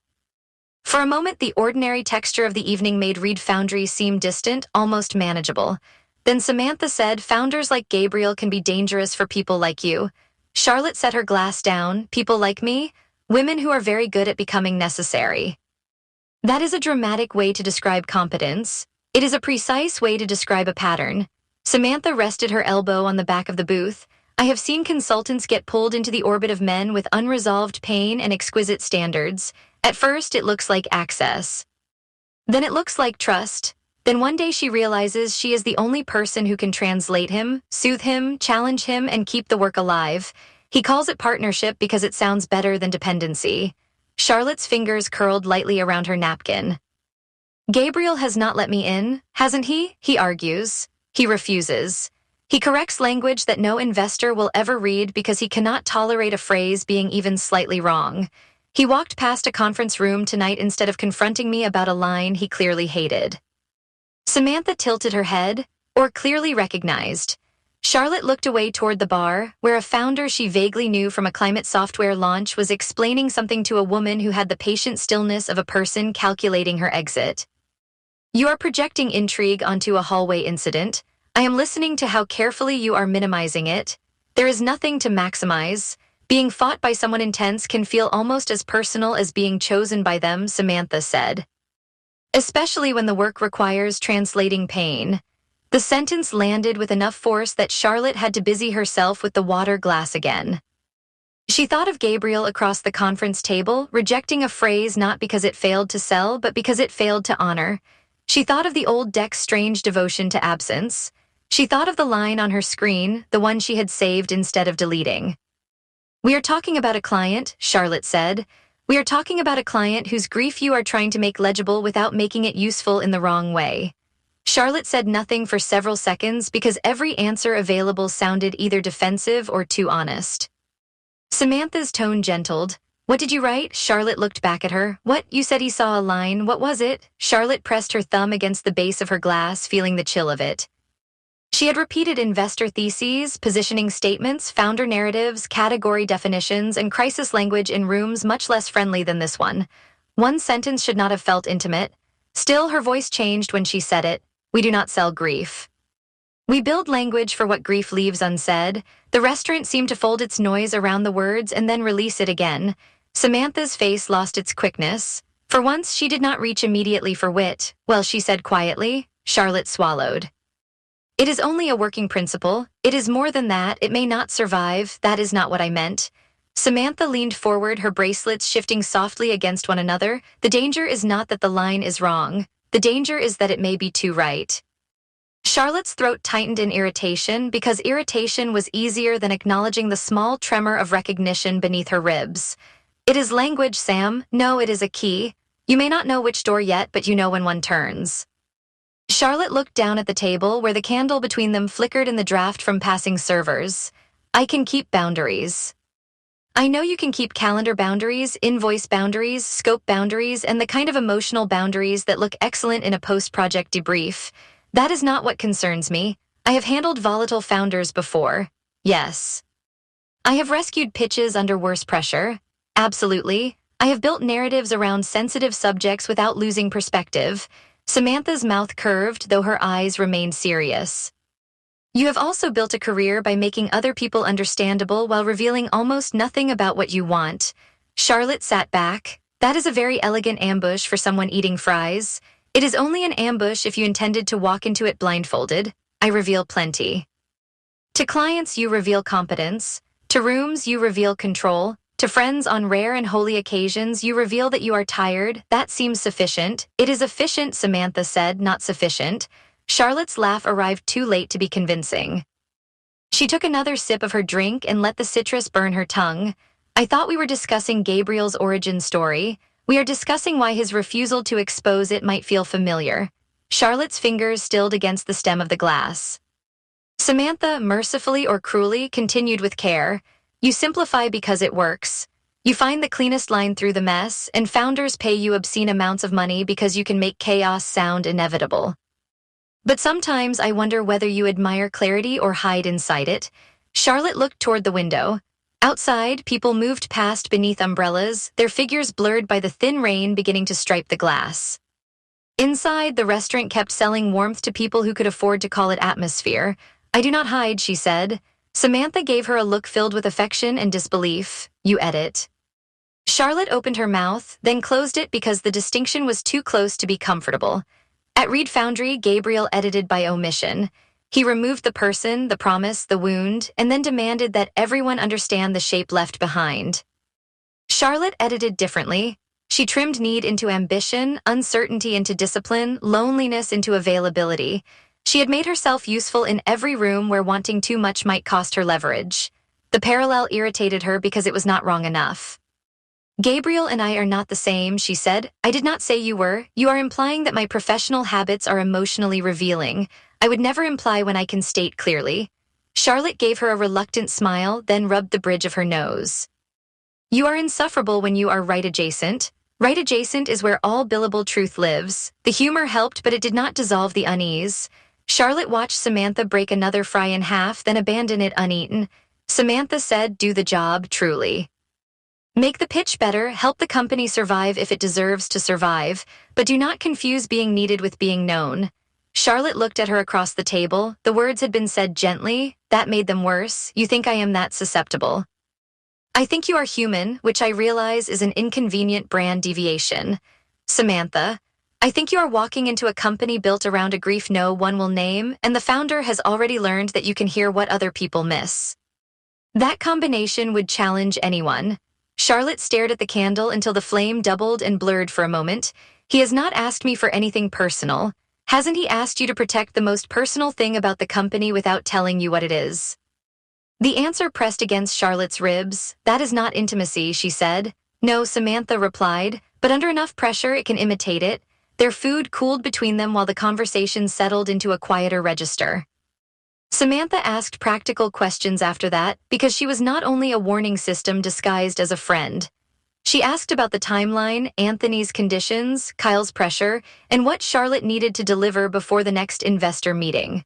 For a moment, the ordinary texture of the evening made Reed Foundry seem distant, almost manageable. Then Samantha said, founders like Gabriel can be dangerous for people like you. Charlotte set her glass down. People like me? Women who are very good at becoming necessary. That is a dramatic way to describe competence. It is a precise way to describe a pattern. Samantha rested her elbow on the back of the booth. I have seen consultants get pulled into the orbit of men with unresolved pain and exquisite standards. At first, it looks like access. Then it looks like trust. Then one day she realizes she is the only person who can translate him, soothe him, challenge him, and keep the work alive. He calls it partnership because it sounds better than dependency. Charlotte's fingers curled lightly around her napkin. Gabriel has not let me in, hasn't he? He argues. He refuses. He corrects language that no investor will ever read because he cannot tolerate a phrase being even slightly wrong. He walked past a conference room tonight instead of confronting me about a line he clearly hated. Samantha tilted her head, or clearly recognized. Charlotte looked away toward the bar, where a founder she vaguely knew from a climate software launch was explaining something to a woman who had the patient stillness of a person calculating her exit. You are projecting intrigue onto a hallway incident. I am listening to how carefully you are minimizing it. There is nothing to maximize. Being fought by someone intense can feel almost as personal as being chosen by them, Samantha said. Especially when the work requires translating pain. The sentence landed with enough force that Charlotte had to busy herself with the water glass again. She thought of Gabriel across the conference table, rejecting a phrase not because it failed to sell, but because it failed to honor. She thought of the old deck's strange devotion to absence. She thought of the line on her screen, the one she had saved instead of deleting. We are talking about a client, Charlotte said. We are talking about a client whose grief you are trying to make legible without making it useful in the wrong way. Charlotte said nothing for several seconds because every answer available sounded either defensive or too honest. Samantha's tone gentled. What did you write? Charlotte looked back at her. What? You said he saw a line. What was it? Charlotte pressed her thumb against the base of her glass, feeling the chill of it. She had repeated investor theses, positioning statements, founder narratives, category definitions, and crisis language in rooms much less friendly than this one. One sentence should not have felt intimate. Still, her voice changed when she said it. We do not sell grief. We build language for what grief leaves unsaid. The restaurant seemed to fold its noise around the words and then release it again. Samantha's face lost its quickness. For once, she did not reach immediately for wit. Well, she said quietly. Charlotte swallowed. It is only a working principle. It is more than that. It may not survive. That is not what I meant. Samantha leaned forward, her bracelets shifting softly against one another. The danger is not that the line is wrong. The danger is that it may be too right. Charlotte's throat tightened in irritation because irritation was easier than acknowledging the small tremor of recognition beneath her ribs. It is language, Sam. No, it is a key. You may not know which door yet, but you know when one turns. Charlotte looked down at the table where the candle between them flickered in the draft from passing servers. I can keep boundaries. I know you can keep calendar boundaries, invoice boundaries, scope boundaries, and the kind of emotional boundaries that look excellent in a post-project debrief. That is not what concerns me. I have handled volatile founders before. Yes. I have rescued pitches under worse pressure. Absolutely. I have built narratives around sensitive subjects without losing perspective. Samantha's mouth curved, though her eyes remained serious. You have also built a career by making other people understandable while revealing almost nothing about what you want. Charlotte sat back. That is a very elegant ambush for someone eating fries. It is only an ambush if you intended to walk into it blindfolded. I reveal plenty. To clients, you reveal competence. To rooms, you reveal control. To friends on rare and holy occasions, you reveal that you are tired. That seems sufficient. It is efficient, Samantha said, not sufficient. Charlotte's laugh arrived too late to be convincing. She took another sip of her drink and let the citrus burn her tongue. I thought we were discussing Gabriel's origin story. We are discussing why his refusal to expose it might feel familiar. Charlotte's fingers stilled against the stem of the glass. Samantha, mercifully or cruelly, continued with care. You simplify because it works. You find the cleanest line through the mess, and founders pay you obscene amounts of money because you can make chaos sound inevitable. But sometimes I wonder whether you admire clarity or hide inside it. Charlotte looked toward the window. Outside, people moved past beneath umbrellas, their figures blurred by the thin rain beginning to stripe the glass. Inside, the restaurant kept selling warmth to people who could afford to call it atmosphere. I do not hide, she said. Samantha gave her a look filled with affection and disbelief. You edit. Charlotte opened her mouth, then closed it because the distinction was too close to be comfortable. At Reed Foundry, Gabriel edited by omission. He removed the person, the promise, the wound, and then demanded that everyone understand the shape left behind. Charlotte edited differently. She trimmed need into ambition, uncertainty into discipline, loneliness into availability. She had made herself useful in every room where wanting too much might cost her leverage. The parallel irritated her because it was not wrong enough. Gabriel and I are not the same, she said. I did not say you were. You are implying that my professional habits are emotionally revealing. I would never imply when I can state clearly. Charlotte gave her a reluctant smile, then rubbed the bridge of her nose. You are insufferable when you are right adjacent. Right adjacent is where all billable truth lives. The humor helped, but it did not dissolve the unease. Charlotte watched Samantha break another fry in half, then abandon it uneaten. Samantha said, do the job, truly. Make the pitch better, help the company survive if it deserves to survive, but do not confuse being needed with being known. Charlotte looked at her across the table. The words had been said gently. That made them worse. You think I am that susceptible? I think you are human, which I realize is an inconvenient brand deviation. Samantha, I think you are walking into a company built around a grief no one will name, and the founder has already learned that you can hear what other people miss. That combination would challenge anyone. Charlotte stared at the candle until the flame doubled and blurred for a moment. He has not asked me for anything personal. Hasn't he asked you to protect the most personal thing about the company without telling you what it is? The answer pressed against Charlotte's ribs. That is not intimacy, she said. No, Samantha replied, but under enough pressure it can imitate it. Their food cooled between them while the conversation settled into a quieter register. Samantha asked practical questions after that because she was not only a warning system disguised as a friend. She asked about the timeline, Anthony's conditions, Kyle's pressure, and what Charlotte needed to deliver before the next investor meeting.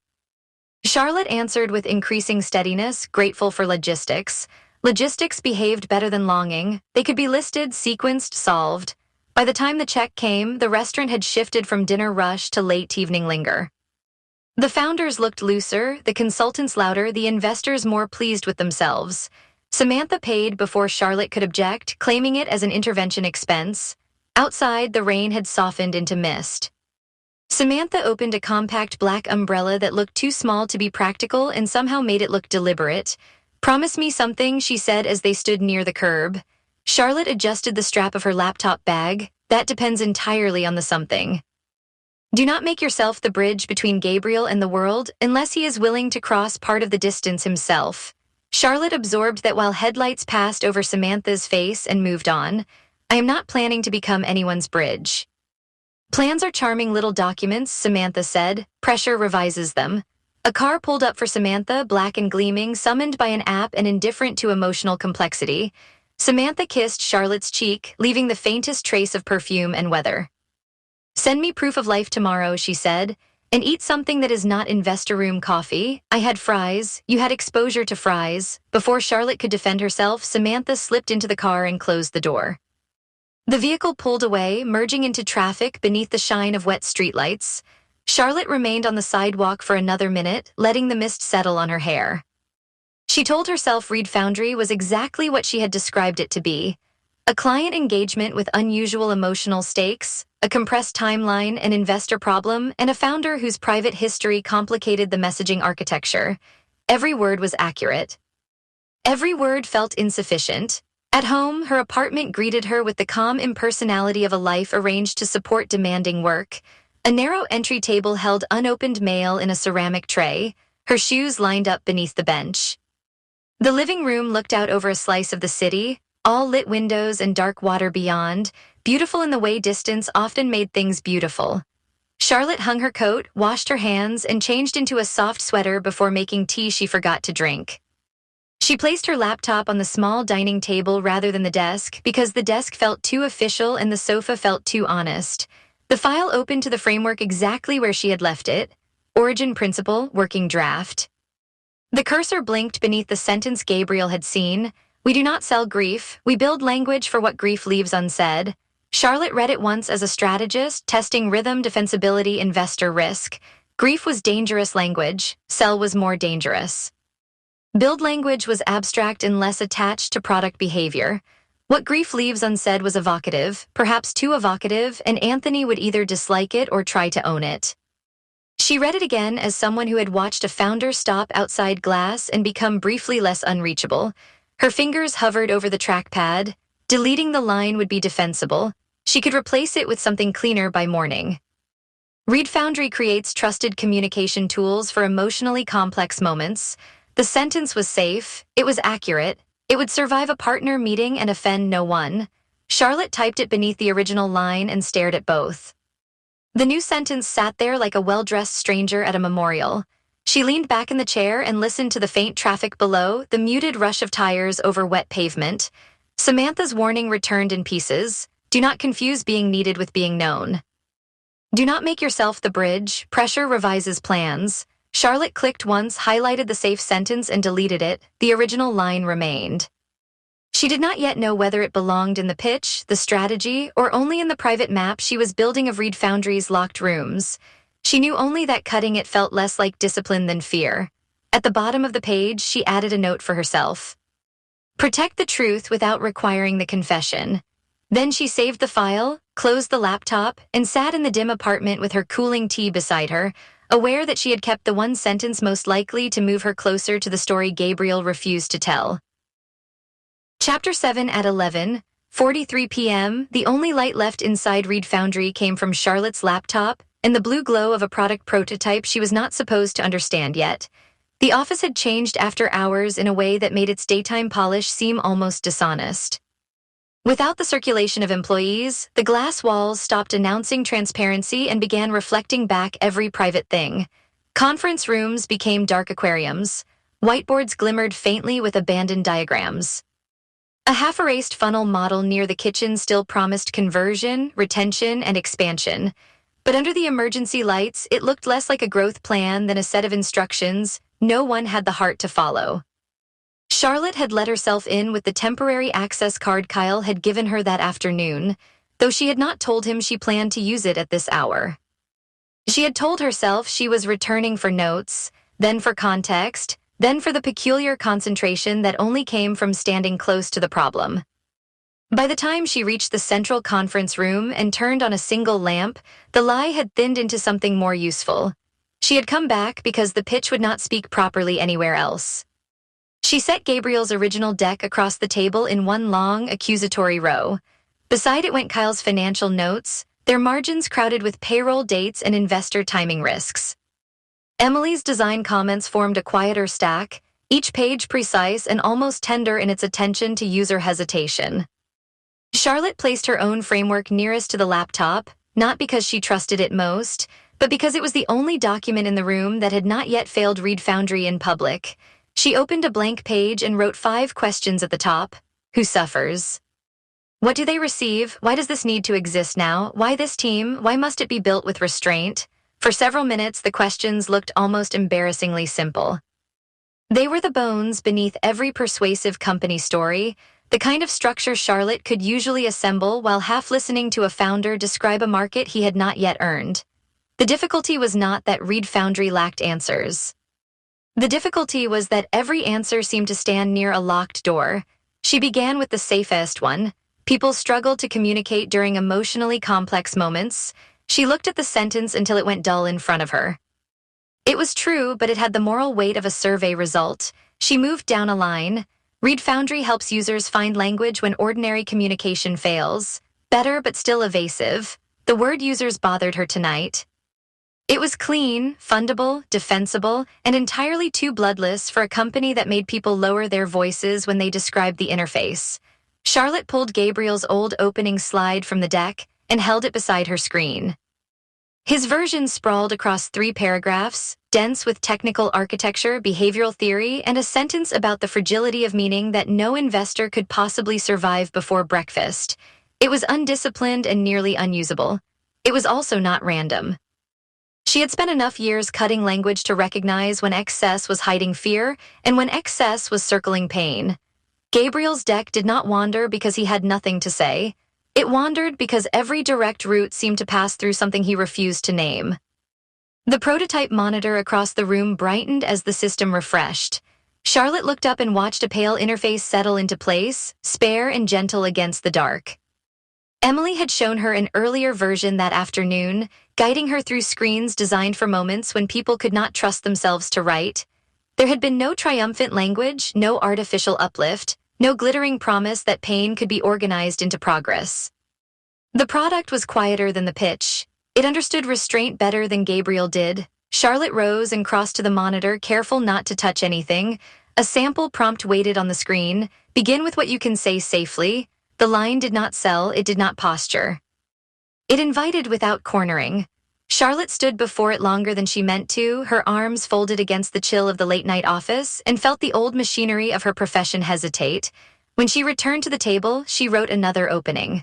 Charlotte answered with increasing steadiness, grateful for logistics. Logistics behaved better than longing. They could be listed, sequenced, solved. By the time the check came, the restaurant had shifted from dinner rush to late evening linger. The founders looked looser, the consultants louder, the investors more pleased with themselves. Samantha paid before Charlotte could object, claiming it as an intervention expense. Outside, the rain had softened into mist. Samantha opened a compact black umbrella that looked too small to be practical and somehow made it look deliberate. Promise me something, she said as they stood near the curb. Charlotte adjusted the strap of her laptop bag. That depends entirely on the something. Do not make yourself the bridge between Gabriel and the world unless he is willing to cross part of the distance himself. Charlotte absorbed that while headlights passed over Samantha's face and moved on. I am not planning to become anyone's bridge. Plans are charming little documents, Samantha said. Pressure revises them. A car pulled up for Samantha, black and gleaming, summoned by an app and indifferent to emotional complexity. Samantha kissed Charlotte's cheek, leaving the faintest trace of perfume and weather. Send me proof of life tomorrow, she said, and eat something that is not investor room coffee. I had fries. You had exposure to fries. Before Charlotte could defend herself, Samantha slipped into the car and closed the door. The vehicle pulled away, merging into traffic beneath the shine of wet streetlights. Charlotte remained on the sidewalk for another minute, letting the mist settle on her hair. She told herself Reed Foundry was exactly what she had described it to be, A client engagement with unusual emotional stakes, a compressed timeline, an investor problem, and a founder whose private history complicated the messaging architecture. Every word was accurate. Every word felt insufficient. At home, her apartment greeted her with the calm impersonality of a life arranged to support demanding work. A narrow entry table held unopened mail in a ceramic tray, her shoes lined up beneath the bench. The living room looked out over a slice of the city, all lit windows and dark water beyond, beautiful in the way distance often made things beautiful. Charlotte hung her coat, washed her hands, and changed into a soft sweater before making tea she forgot to drink. She placed her laptop on the small dining table rather than the desk because the desk felt too official and the sofa felt too honest. The file opened to the framework exactly where she had left it. Origin Principle, Working Draft. The cursor blinked beneath the sentence Gabriel had seen. We do not sell grief, we build language for what grief leaves unsaid. Charlotte read it once as a strategist, testing rhythm, defensibility, investor risk. Grief was dangerous language, sell was more dangerous. Build language was abstract and less attached to product behavior. What grief leaves unsaid was evocative, perhaps too evocative, and Anthony would either dislike it or try to own it. She read it again as someone who had watched a founder stop outside glass and become briefly less unreachable. Her fingers hovered over the trackpad. Deleting the line would be defensible. She could replace it with something cleaner by morning. Read Foundry creates trusted communication tools for emotionally complex moments. The sentence was safe, it was accurate, it would survive a partner meeting and offend no one. Charlotte typed it beneath the original line and stared at both. The new sentence sat there like a well-dressed stranger at a memorial. She leaned back in the chair and listened to the faint traffic below, the muted rush of tires over wet pavement. Samantha's warning returned in pieces. Do not confuse being needed with being known. Do not make yourself the bridge. Pressure revises plans. Charlotte clicked once, highlighted the safe sentence, and deleted it. The original line remained. She did not yet know whether it belonged in the pitch, the strategy, or only in the private map she was building of Read Foundry's locked rooms. She knew only that cutting it felt less like discipline than fear. At the bottom of the page, she added a note for herself. Protect the truth without requiring the confession. Then she saved the file, closed the laptop, and sat in the dim apartment with her cooling tea beside her, aware that she had kept the one sentence most likely to move her closer to the story Gabriel refused to tell. Chapter 7 at 11:43 p.m., the only light left inside Read Foundry came from Charlotte's laptop and the blue glow of a product prototype she was not supposed to understand yet. The office had changed after hours in a way that made its daytime polish seem almost dishonest. Without the circulation of employees, the glass walls stopped announcing transparency and began reflecting back every private thing. Conference rooms became dark aquariums. Whiteboards glimmered faintly with abandoned diagrams. A half-erased funnel model near the kitchen still promised conversion, retention, and expansion. But under the emergency lights, it looked less like a growth plan than a set of instructions no one had the heart to follow. Charlotte had let herself in with the temporary access card Kyle had given her that afternoon, though she had not told him she planned to use it at this hour. She had told herself she was returning for notes, then for context, then for the peculiar concentration that only came from standing close to the problem. By the time she reached the central conference room and turned on a single lamp, the lie had thinned into something more useful. She had come back because the pitch would not speak properly anywhere else. She set Gabriel's original deck across the table in one long, accusatory row. Beside it went Kyle's financial notes, their margins crowded with payroll dates and investor timing risks. Emily's design comments formed a quieter stack, each page precise and almost tender in its attention to user hesitation. Charlotte placed her own framework nearest to the laptop, not because she trusted it most, but because it was the only document in the room that had not yet failed Read Foundry in public. She opened a blank page and wrote 5 questions at the top. Who suffers? What do they receive? Why does this need to exist now? Why this team? Why must it be built with restraint? For several minutes, the questions looked almost embarrassingly simple. They were the bones beneath every persuasive company story, the kind of structure Charlotte could usually assemble while half listening to a founder describe a market he had not yet earned. The difficulty was not that Read Foundry lacked answers. The difficulty was that every answer seemed to stand near a locked door. She began with the safest one. People struggle to communicate during emotionally complex moments. She looked at the sentence until it went dull in front of her. It was true, but it had the moral weight of a survey result. She moved down a line. Read Foundry helps users find language when ordinary communication fails. Better, but still evasive. The word users bothered her tonight. It was clean, fundable, defensible, and entirely too bloodless for a company that made people lower their voices when they described the interface. Charlotte pulled Gabriel's old opening slide from the deck and held it beside her screen. His version sprawled across 3 paragraphs, dense with technical architecture, behavioral theory, and a sentence about the fragility of meaning that no investor could possibly survive before breakfast. It was undisciplined and nearly unusable. It was also not random. She had spent enough years cutting language to recognize when excess was hiding fear and when excess was circling pain. Gabriel's deck did not wander because he had nothing to say. It wandered because every direct route seemed to pass through something he refused to name. The prototype monitor across the room brightened as the system refreshed. Charlotte looked up and watched a pale interface settle into place, spare and gentle against the dark. Emily had shown her an earlier version that afternoon, guiding her through screens designed for moments when people could not trust themselves to write. There had been no triumphant language, no artificial uplift, no glittering promise that pain could be organized into progress. The product was quieter than the pitch. It understood restraint better than Gabriel did. Charlotte rose and crossed to the monitor, careful not to touch anything. A sample prompt waited on the screen. Begin with what you can say safely. The line did not sell, it did not posture. It invited without cornering. Charlotte stood before it longer than she meant to, her arms folded against the chill of the late-night office, and felt the old machinery of her profession hesitate. When she returned to the table, she wrote another opening.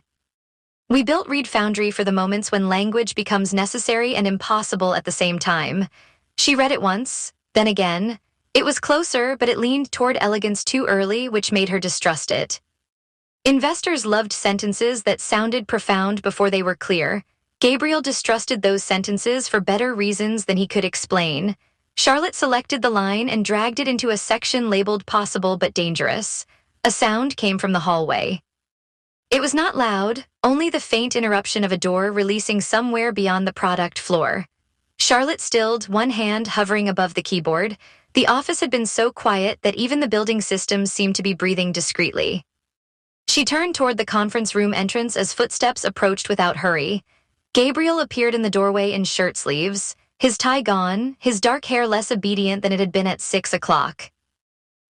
We built Read Foundry for the moments when language becomes necessary and impossible at the same time. She read it once, then again. It was closer, but it leaned toward elegance too early, which made her distrust it. Investors loved sentences that sounded profound before they were clear. Gabriel distrusted those sentences for better reasons than he could explain. Charlotte selected the line and dragged it into a section labeled possible but dangerous. A sound came from the hallway. It was not loud, only the faint interruption of a door releasing somewhere beyond the product floor. Charlotte stilled, one hand hovering above the keyboard. The office had been so quiet that even the building systems seemed to be breathing discreetly. She turned toward the conference room entrance as footsteps approached without hurry. Gabriel appeared in the doorway in shirt sleeves, his tie gone, his dark hair less obedient than it had been at 6 o'clock.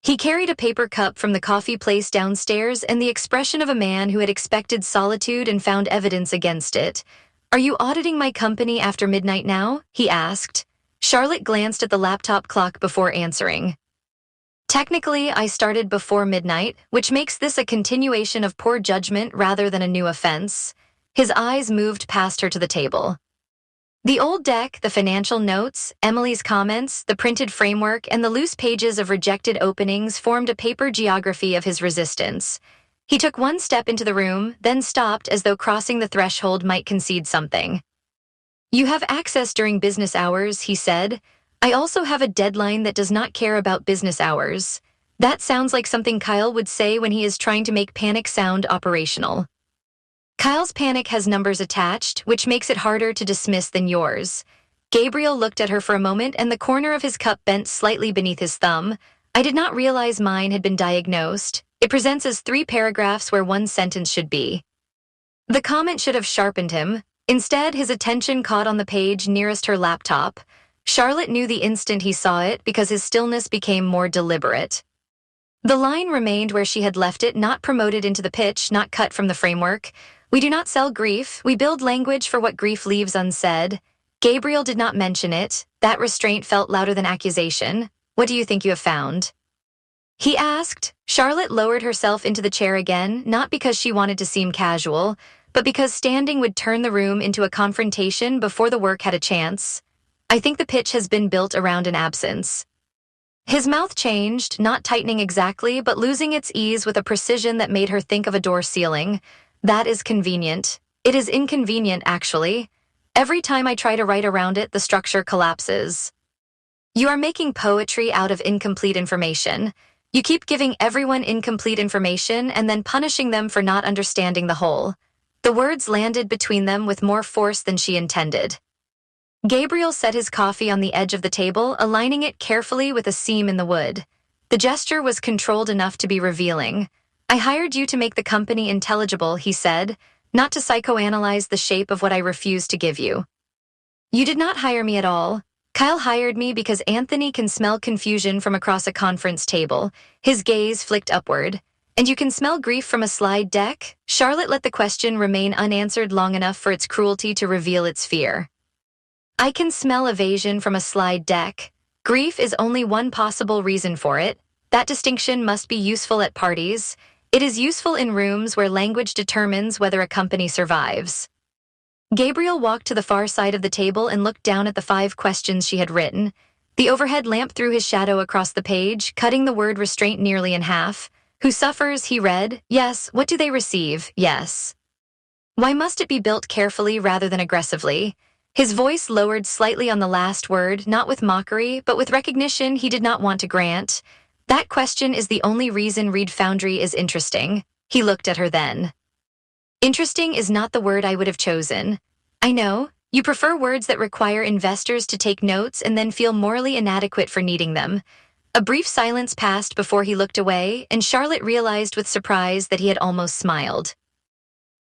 He carried a paper cup from the coffee place downstairs and the expression of a man who had expected solitude and found evidence against it. "Are you auditing my company after midnight now?" he asked. Charlotte glanced at the laptop clock before answering. "Technically, I started before midnight, which makes this a continuation of poor judgment rather than a new offense." His eyes moved past her to the table. The old deck, the financial notes, Emily's comments, the printed framework, and the loose pages of rejected openings formed a paper geography of his resistance. He took one step into the room, then stopped as though crossing the threshold might concede something. "You have access during business hours," he said. "I also have a deadline that does not care about business hours." That sounds like something Kyle would say when he is trying to make panic sound operational. Kyle's panic has numbers attached, which makes it harder to dismiss than yours. Gabriel looked at her for a moment and the corner of his cup bent slightly beneath his thumb. "I did not realize mine had been diagnosed. It presents as 3 paragraphs where 1 sentence should be." The comment should have sharpened him. Instead, his attention caught on the page nearest her laptop. Charlotte knew the instant he saw it because his stillness became more deliberate. The line remained where she had left it, not promoted into the pitch, not cut from the framework. "We do not sell grief. We build language for what grief leaves unsaid." Gabriel did not mention it. That restraint felt louder than accusation. "What do you think you have found?" he asked. Charlotte lowered herself into the chair again, not because she wanted to seem casual, but because standing would turn the room into a confrontation before the work had a chance. "I think the pitch has been built around an absence." His mouth changed, not tightening exactly, but losing its ease with a precision that made her think of a door ceiling. "That is convenient. It is inconvenient, actually. Every time I try to write around it, the structure collapses." "You are making poetry out of incomplete information." You keep giving everyone incomplete information and then punishing them for not understanding the whole. The words landed between them with more force than she intended. Gabriel set his coffee on the edge of the table, aligning it carefully with a seam in the wood. The gesture was controlled enough to be revealing. I hired you to make the company intelligible, he said, not to psychoanalyze the shape of what I refused to give you. You did not hire me at all. Kyle hired me because Anthony can smell confusion from across a conference table. His gaze flicked upward. And you can smell grief from a slide deck? Charlotte let the question remain unanswered long enough for its cruelty to reveal its fear. I can smell evasion from a slide deck. Grief is only one possible reason for it. That distinction must be useful at parties. It is useful in rooms where language determines whether a company survives. Gabriel walked to the far side of the table and looked down at the 5 questions she had written. The overhead lamp threw his shadow across the page, cutting the word restraint nearly in half. Who suffers, he read. Yes. What do they receive? Yes. Why must it be built carefully rather than aggressively? His voice lowered slightly on the last word, not with mockery, but with recognition he did not want to grant. That question is the only reason Reed Foundry is interesting. He looked at her then. Interesting is not the word I would have chosen. I know, you prefer words that require investors to take notes and then feel morally inadequate for needing them. A brief silence passed before he looked away, and Charlotte realized with surprise that he had almost smiled.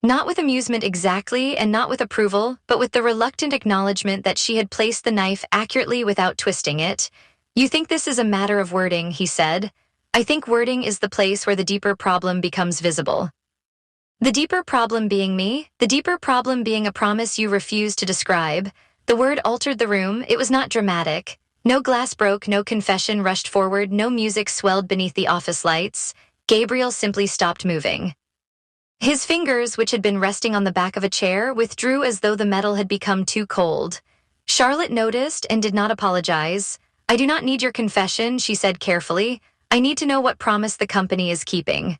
Not with amusement exactly, and not with approval, but with the reluctant acknowledgement that she had placed the knife accurately without twisting it. You think this is a matter of wording, he said. I think wording is the place where the deeper problem becomes visible. The deeper problem being me, the deeper problem being a promise you refuse to describe. The word altered the room. It was not dramatic. No glass broke, no confession rushed forward, no music swelled beneath the office lights. Gabriel simply stopped moving. His fingers, which had been resting on the back of a chair, withdrew as though the metal had become too cold. Charlotte noticed and did not apologize. I do not need your confession, she said carefully. I need to know what promise the company is keeping.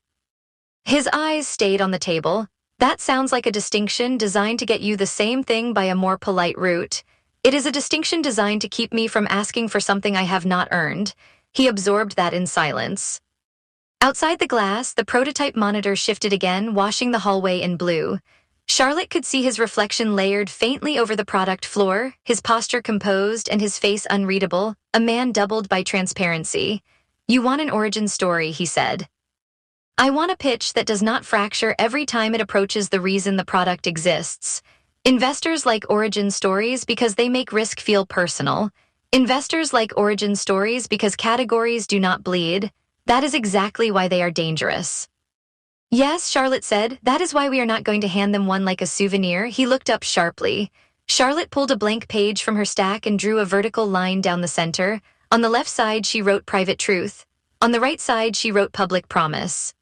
His eyes stayed on the table. That sounds like a distinction designed to get you the same thing by a more polite route. It is a distinction designed to keep me from asking for something I have not earned. He absorbed that in silence. Outside the glass, the prototype monitor shifted again, washing the hallway in blue. Charlotte could see his reflection layered faintly over the product floor, his posture composed and his face unreadable, a man doubled by transparency. You want an origin story, he said. I want a pitch that does not fracture every time it approaches the reason the product exists. Investors like origin stories because they make risk feel personal. Investors like origin stories because categories do not bleed. That is exactly why they are dangerous. Yes, Charlotte said, that is why we are not going to hand them one like a souvenir. He looked up sharply. Charlotte pulled a blank page from her stack and drew a vertical line down the center. On the left side, she wrote private truth. On the right side, she wrote public promise.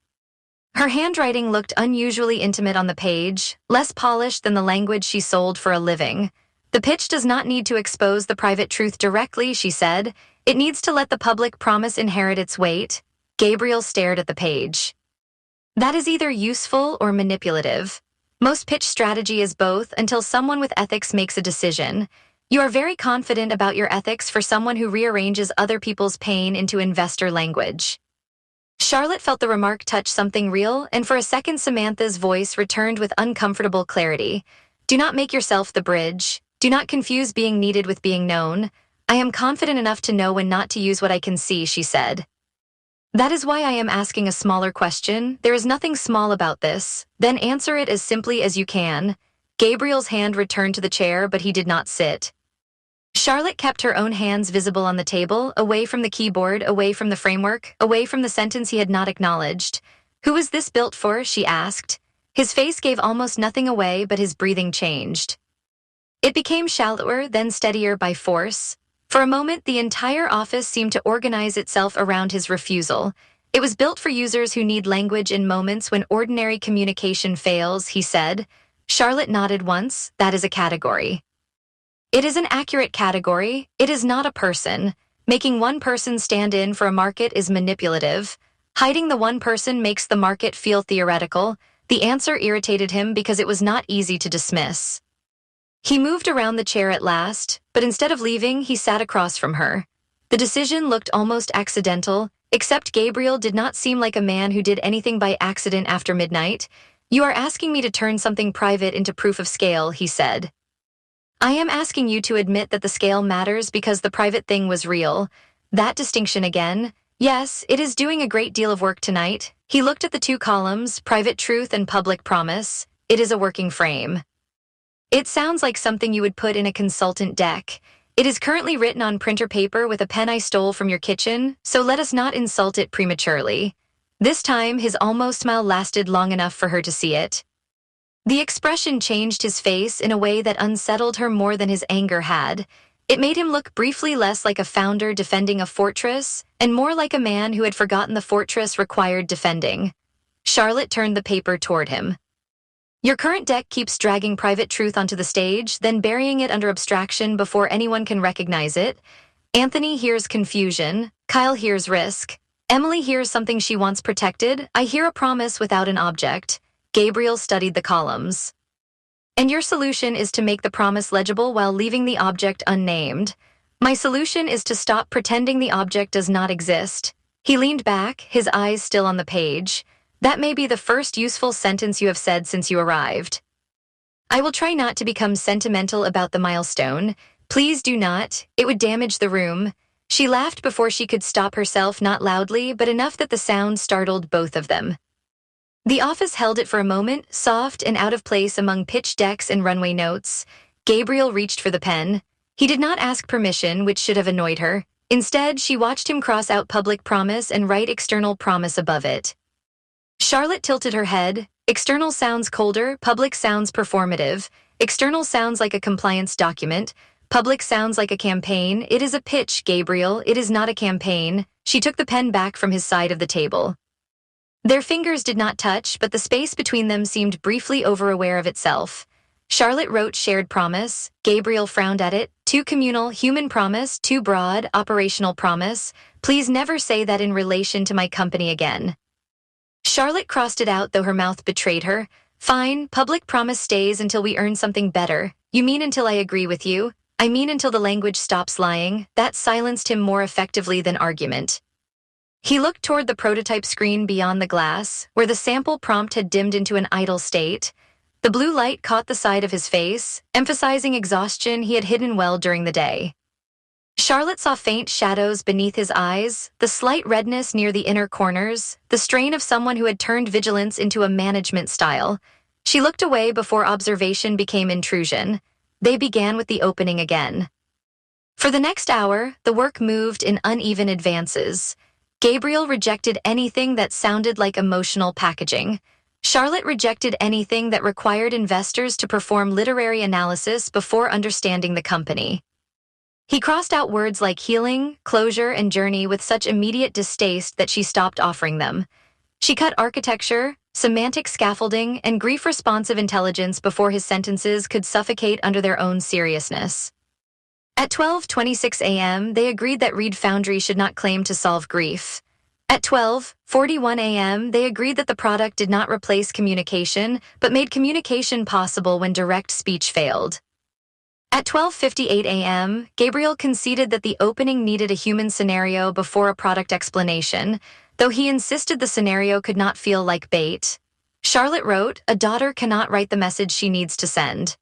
Her handwriting looked unusually intimate on the page, less polished than the language she sold for a living. The pitch does not need to expose the private truth directly, she said. It needs to let the public promise inherit its weight. Gabriel stared at the page. That is either useful or manipulative. Most pitch strategy is both until someone with ethics makes a decision. You are very confident about your ethics for someone who rearranges other people's pain into investor language. Charlotte felt the remark touch something real, and for a second Samantha's voice returned with uncomfortable clarity. Do not make yourself the bridge. Do not confuse being needed with being known. I am confident enough to know when not to use what I can see, she said. That is why I am asking a smaller question. There is nothing small about this. Then answer it as simply as you can. Gabriel's hand returned to the chair, but he did not sit. Charlotte kept her own hands visible on the table, away from the keyboard, away from the framework, away from the sentence he had not acknowledged. Who is this built for? She asked. His face gave almost nothing away, but his breathing changed. It became shallower, then steadier by force. For a moment, the entire office seemed to organize itself around his refusal. It was built for users who need language in moments when ordinary communication fails, he said. Charlotte nodded once. That is a category. It is an accurate category. It is not a person. Making one person stand in for a market is manipulative. Hiding the one person makes the market feel theoretical. The answer irritated him because it was not easy to dismiss. He moved around the chair at last, but instead of leaving, he sat across from her. The decision looked almost accidental. Except Gabriel did not seem like a man who did anything by accident after midnight. You are asking me to turn something private into proof of scale, he said. I am asking you to admit that the scale matters because the private thing was real. That distinction again. Yes, it is doing a great deal of work tonight. He looked at the two columns, private truth and public promise. It is a working frame. It sounds like something you would put in a consultant deck. It is currently written on printer paper with a pen I stole from your kitchen, so let us not insult it prematurely. This time, his almost smile lasted long enough for her to see it. The expression changed his face in a way that unsettled her more than his anger had. It made him look briefly less like a founder defending a fortress, and more like a man who had forgotten the fortress required defending. Charlotte turned the paper toward him. Your current deck keeps dragging private truth onto the stage, then burying it under abstraction before anyone can recognize it. Anthony hears confusion. Kyle hears risk. Emily hears something she wants protected. I hear a promise without an object. Gabriel studied the columns. And your solution is to make the promise legible while leaving the object unnamed. My solution is to stop pretending the object does not exist. He leaned back, his eyes still on the page. That may be the first useful sentence you have said since you arrived. I will try not to become sentimental about the milestone. Please do not. It would damage the room. She laughed before she could stop herself, not loudly, but enough that the sound startled both of them. The office held it for a moment, soft and out of place among pitch decks and runway notes. Gabriel reached for the pen. He did not ask permission, which should have annoyed her. Instead, she watched him cross out public promise and write external promise above it. Charlotte tilted her head. External sounds colder, public sounds performative. External sounds like a compliance document. Public sounds like a campaign. It is a pitch, Gabriel. It is not a campaign. She took the pen back from his side of the table. Their fingers did not touch, but the space between them seemed briefly over-aware of itself. Charlotte wrote shared promise. Gabriel frowned at it. Too communal, human promise, too broad, operational promise. Please never say that in relation to my company again. Charlotte crossed it out, though her mouth betrayed her. Fine, public promise stays until we earn something better. You mean until I agree with you? I mean until the language stops lying. That silenced him more effectively than argument. He looked toward the prototype screen beyond the glass, where the sample prompt had dimmed into an idle state. The blue light caught the side of his face, emphasizing exhaustion he had hidden well during the day. Charlotte saw faint shadows beneath his eyes, the slight redness near the inner corners, the strain of someone who had turned vigilance into a management style. She looked away before observation became intrusion. They began with the opening again. For the next hour, the work moved in uneven advances. Gabriel rejected anything that sounded like emotional packaging. Charlotte rejected anything that required investors to perform literary analysis before understanding the company. He crossed out words like healing, closure, and journey with such immediate distaste that she stopped offering them. She cut architecture, semantic scaffolding, and grief-responsive intelligence before his sentences could suffocate under their own seriousness. At 12:26 a.m., they agreed that Reed Foundry should not claim to solve grief. At 12:41 a.m., they agreed that the product did not replace communication, but made communication possible when direct speech failed. At 12:58 a.m., Gabriel conceded that the opening needed a human scenario before a product explanation, though he insisted the scenario could not feel like bait. Charlotte wrote, "A daughter cannot write the message she needs to send."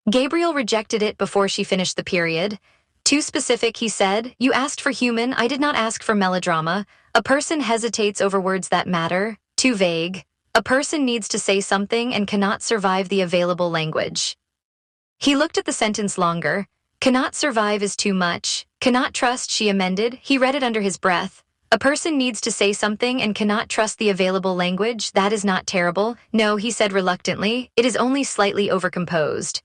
Gabriel rejected it before she finished the period. Too specific, he said. You asked for human, I did not ask for melodrama. A person hesitates over words that matter. Too vague. A person needs to say something and cannot survive the available language. He looked at the sentence longer. Cannot survive is too much. Cannot trust, she amended. He read it under his breath. A person needs to say something and cannot trust the available language. That is not terrible. No, he said reluctantly. It is only slightly overcomposed.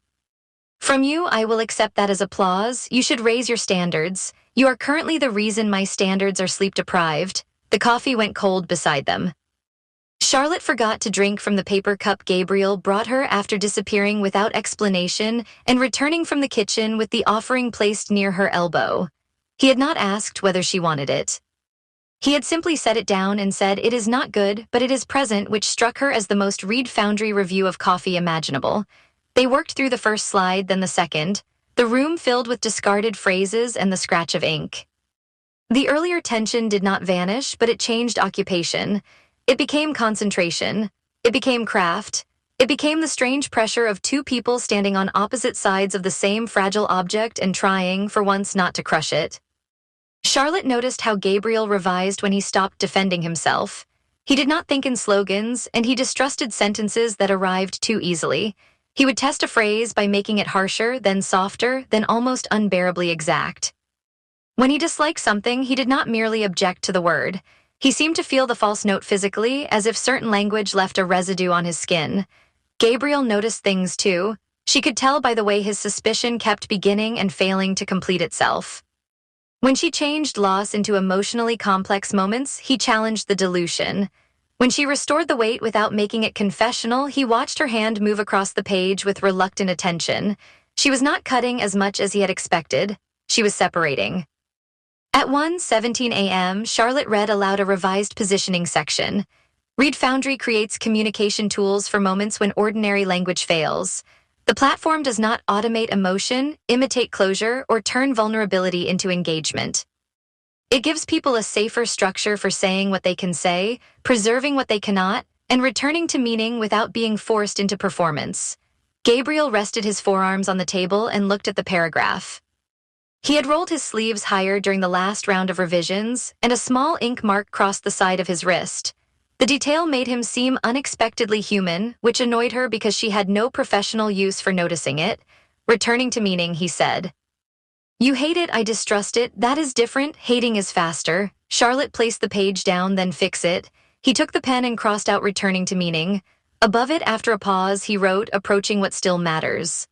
From you, I will accept that as applause. You should raise your standards. You are currently the reason my standards are sleep-deprived. The coffee went cold beside them. Charlotte forgot to drink from the paper cup Gabriel brought her after disappearing without explanation and returning from the kitchen with the offering placed near her elbow. He had not asked whether she wanted it. He had simply set it down and said, "It is not good, but it is present," which struck her as the most Reed Foundry review of coffee imaginable. They worked through the first slide, then the second, the room filled with discarded phrases and the scratch of ink. The earlier tension did not vanish, but it changed occupation. It became concentration. It became craft. It became the strange pressure of two people standing on opposite sides of the same fragile object and trying, for once, not to crush it. Charlotte noticed how Gabriel revised when he stopped defending himself. He did not think in slogans, and he distrusted sentences that arrived too easily. He would test a phrase by making it harsher, then softer, then almost unbearably exact. When he disliked something, he did not merely object to the word. He seemed to feel the false note physically, as if certain language left a residue on his skin. Gabriel noticed things too. She could tell by the way his suspicion kept beginning and failing to complete itself. When she changed loss into emotionally complex moments, he challenged the dilution. When she restored the weight without making it confessional, he watched her hand move across the page with reluctant attention. She was not cutting as much as he had expected. She was separating. At 1:17 a.m., Charlotte read aloud a revised positioning section. Read Foundry creates communication tools for moments when ordinary language fails. The platform does not automate emotion, imitate closure, or turn vulnerability into engagement. It gives people a safer structure for saying what they can say, preserving what they cannot, and returning to meaning without being forced into performance. Gabriel rested his forearms on the table and looked at the paragraph. He had rolled his sleeves higher during the last round of revisions, and a small ink mark crossed the side of his wrist. The detail made him seem unexpectedly human, which annoyed her because she had no professional use for noticing it. Returning to meaning, he said, "You hate it, I distrust it. That is different. Hating is faster." Charlotte placed the page down, then fix it. He took the pen and crossed out returning to meaning. Above it, after a pause, he wrote, approaching what still matters.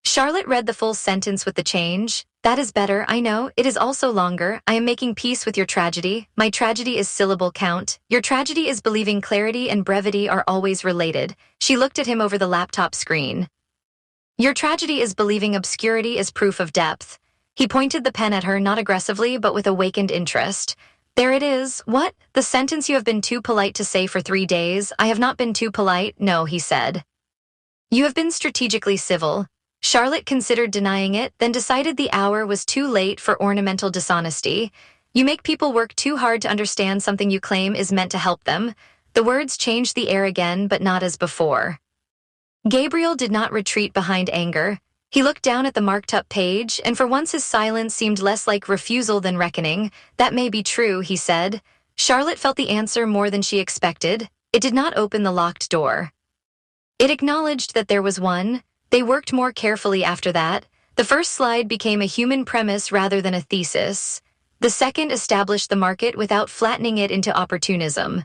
Charlotte read the full sentence with the change. "That is better, I know. It is also longer. I am making peace with your tragedy. My tragedy is syllable count. Your tragedy is believing clarity and brevity are always related." She looked at him over the laptop screen. "Your tragedy is believing obscurity is proof of depth." He pointed the pen at her, not aggressively, but with awakened interest. "There it is. What? The sentence you have been too polite to say for 3 days. I have not been too polite, no," he said. "You have been strategically civil." Charlotte considered denying it, then decided the hour was too late for ornamental dishonesty. "You make people work too hard to understand something you claim is meant to help them." The words changed the air again, but not as before. Gabriel did not retreat behind anger. He looked down at the marked-up page, and for once his silence seemed less like refusal than reckoning. "That may be true," he said. Charlotte felt the answer more than she expected. It did not open the locked door. It acknowledged that there was one. They worked more carefully after that. The first slide became a human premise rather than a thesis. The second established the market without flattening it into opportunism.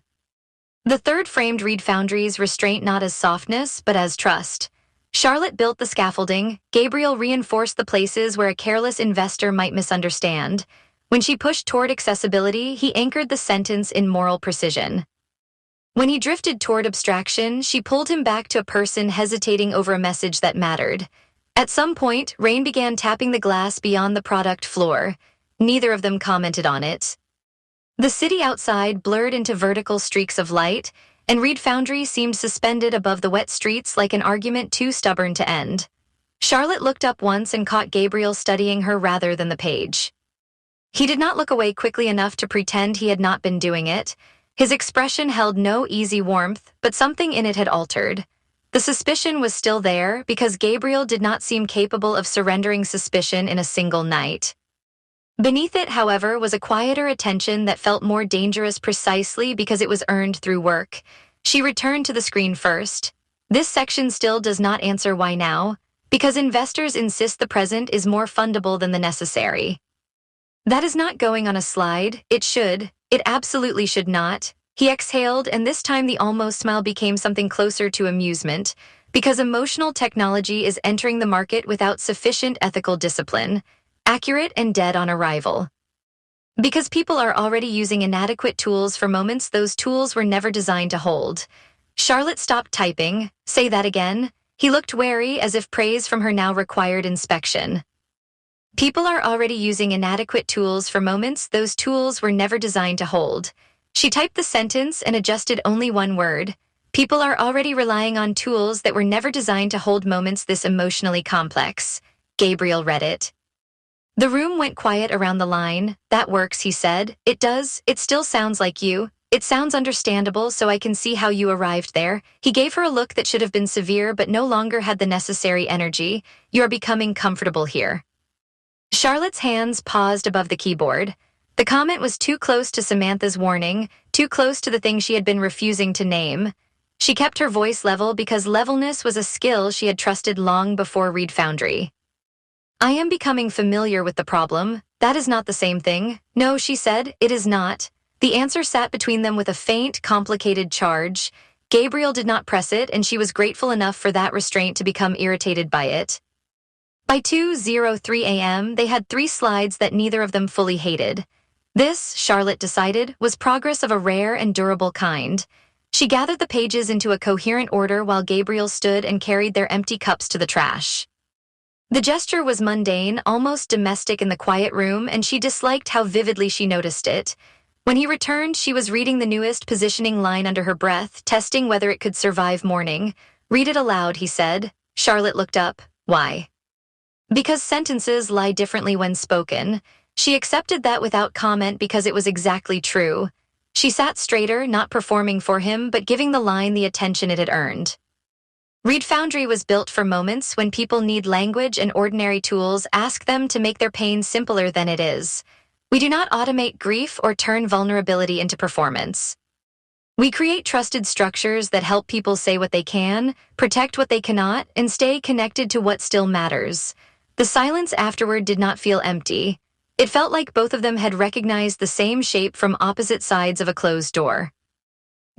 The third framed Reed Foundry's restraint not as softness, but as trust. Charlotte built the scaffolding. Gabriel reinforced the places where a careless investor might misunderstand. When she pushed toward accessibility, he anchored the sentence in moral precision. When he drifted toward abstraction, she pulled him back to a person hesitating over a message that mattered. At some point, rain began tapping the glass beyond the product floor. Neither of them commented on it. The city outside blurred into vertical streaks of light, and Reed Foundry seemed suspended above the wet streets like an argument too stubborn to end. Charlotte looked up once and caught Gabriel studying her rather than the page. He did not look away quickly enough to pretend he had not been doing it. His expression held no easy warmth, but something in it had altered. The suspicion was still there because Gabriel did not seem capable of surrendering suspicion in a single night. Beneath it, however, was a quieter attention that felt more dangerous precisely because it was earned through work. She returned to the screen first. This section still does not answer why now, because investors insist the present is more fundable than the necessary. That is not going on a slide. It should. It absolutely should not. He exhaled, and this time the almost smile became something closer to amusement, because emotional technology is entering the market without sufficient ethical discipline, accurate and dead on arrival. Because people are already using inadequate tools for moments those tools were never designed to hold. Charlotte stopped typing. "Say that again." He looked wary, as if praise from her now required inspection. People are already using inadequate tools for moments those tools were never designed to hold. She typed the sentence and adjusted only one word. People are already relying on tools that were never designed to hold moments this emotionally complex. Gabriel read it. The room went quiet around the line. "That works," he said. "It does. It still sounds like you. It sounds understandable, so I can see how you arrived there." He gave her a look that should have been severe but no longer had the necessary energy. "You are becoming comfortable here." Charlotte's hands paused above the keyboard. The comment was too close to Samantha's warning, too close to the thing she had been refusing to name. She kept her voice level because levelness was a skill she had trusted long before Reed Foundry. "I am becoming familiar with the problem. That is not the same thing." "No," she said, "it is not." The answer sat between them with a faint, complicated charge. Gabriel did not press it, and she was grateful enough for that restraint to become irritated by it. By 2:03 a.m., they had 3 slides that neither of them fully hated. This, Charlotte decided, was progress of a rare and durable kind. She gathered the pages into a coherent order while Gabriel stood and carried their empty cups to the trash. The gesture was mundane, almost domestic in the quiet room, and she disliked how vividly she noticed it. When he returned, she was reading the newest positioning line under her breath, testing whether it could survive morning. "Read it aloud," he said. Charlotte looked up. "Why?" "Because sentences lie differently when spoken." She accepted that without comment because it was exactly true. She sat straighter, not performing for him, but giving the line the attention it had earned. Reed Foundry was built for moments when people need language and ordinary tools. Ask them to make their pain simpler than it is. We do not automate grief or turn vulnerability into performance. We create trusted structures that help people say what they can, protect what they cannot, and stay connected to what still matters. The silence afterward did not feel empty. It felt like both of them had recognized the same shape from opposite sides of a closed door.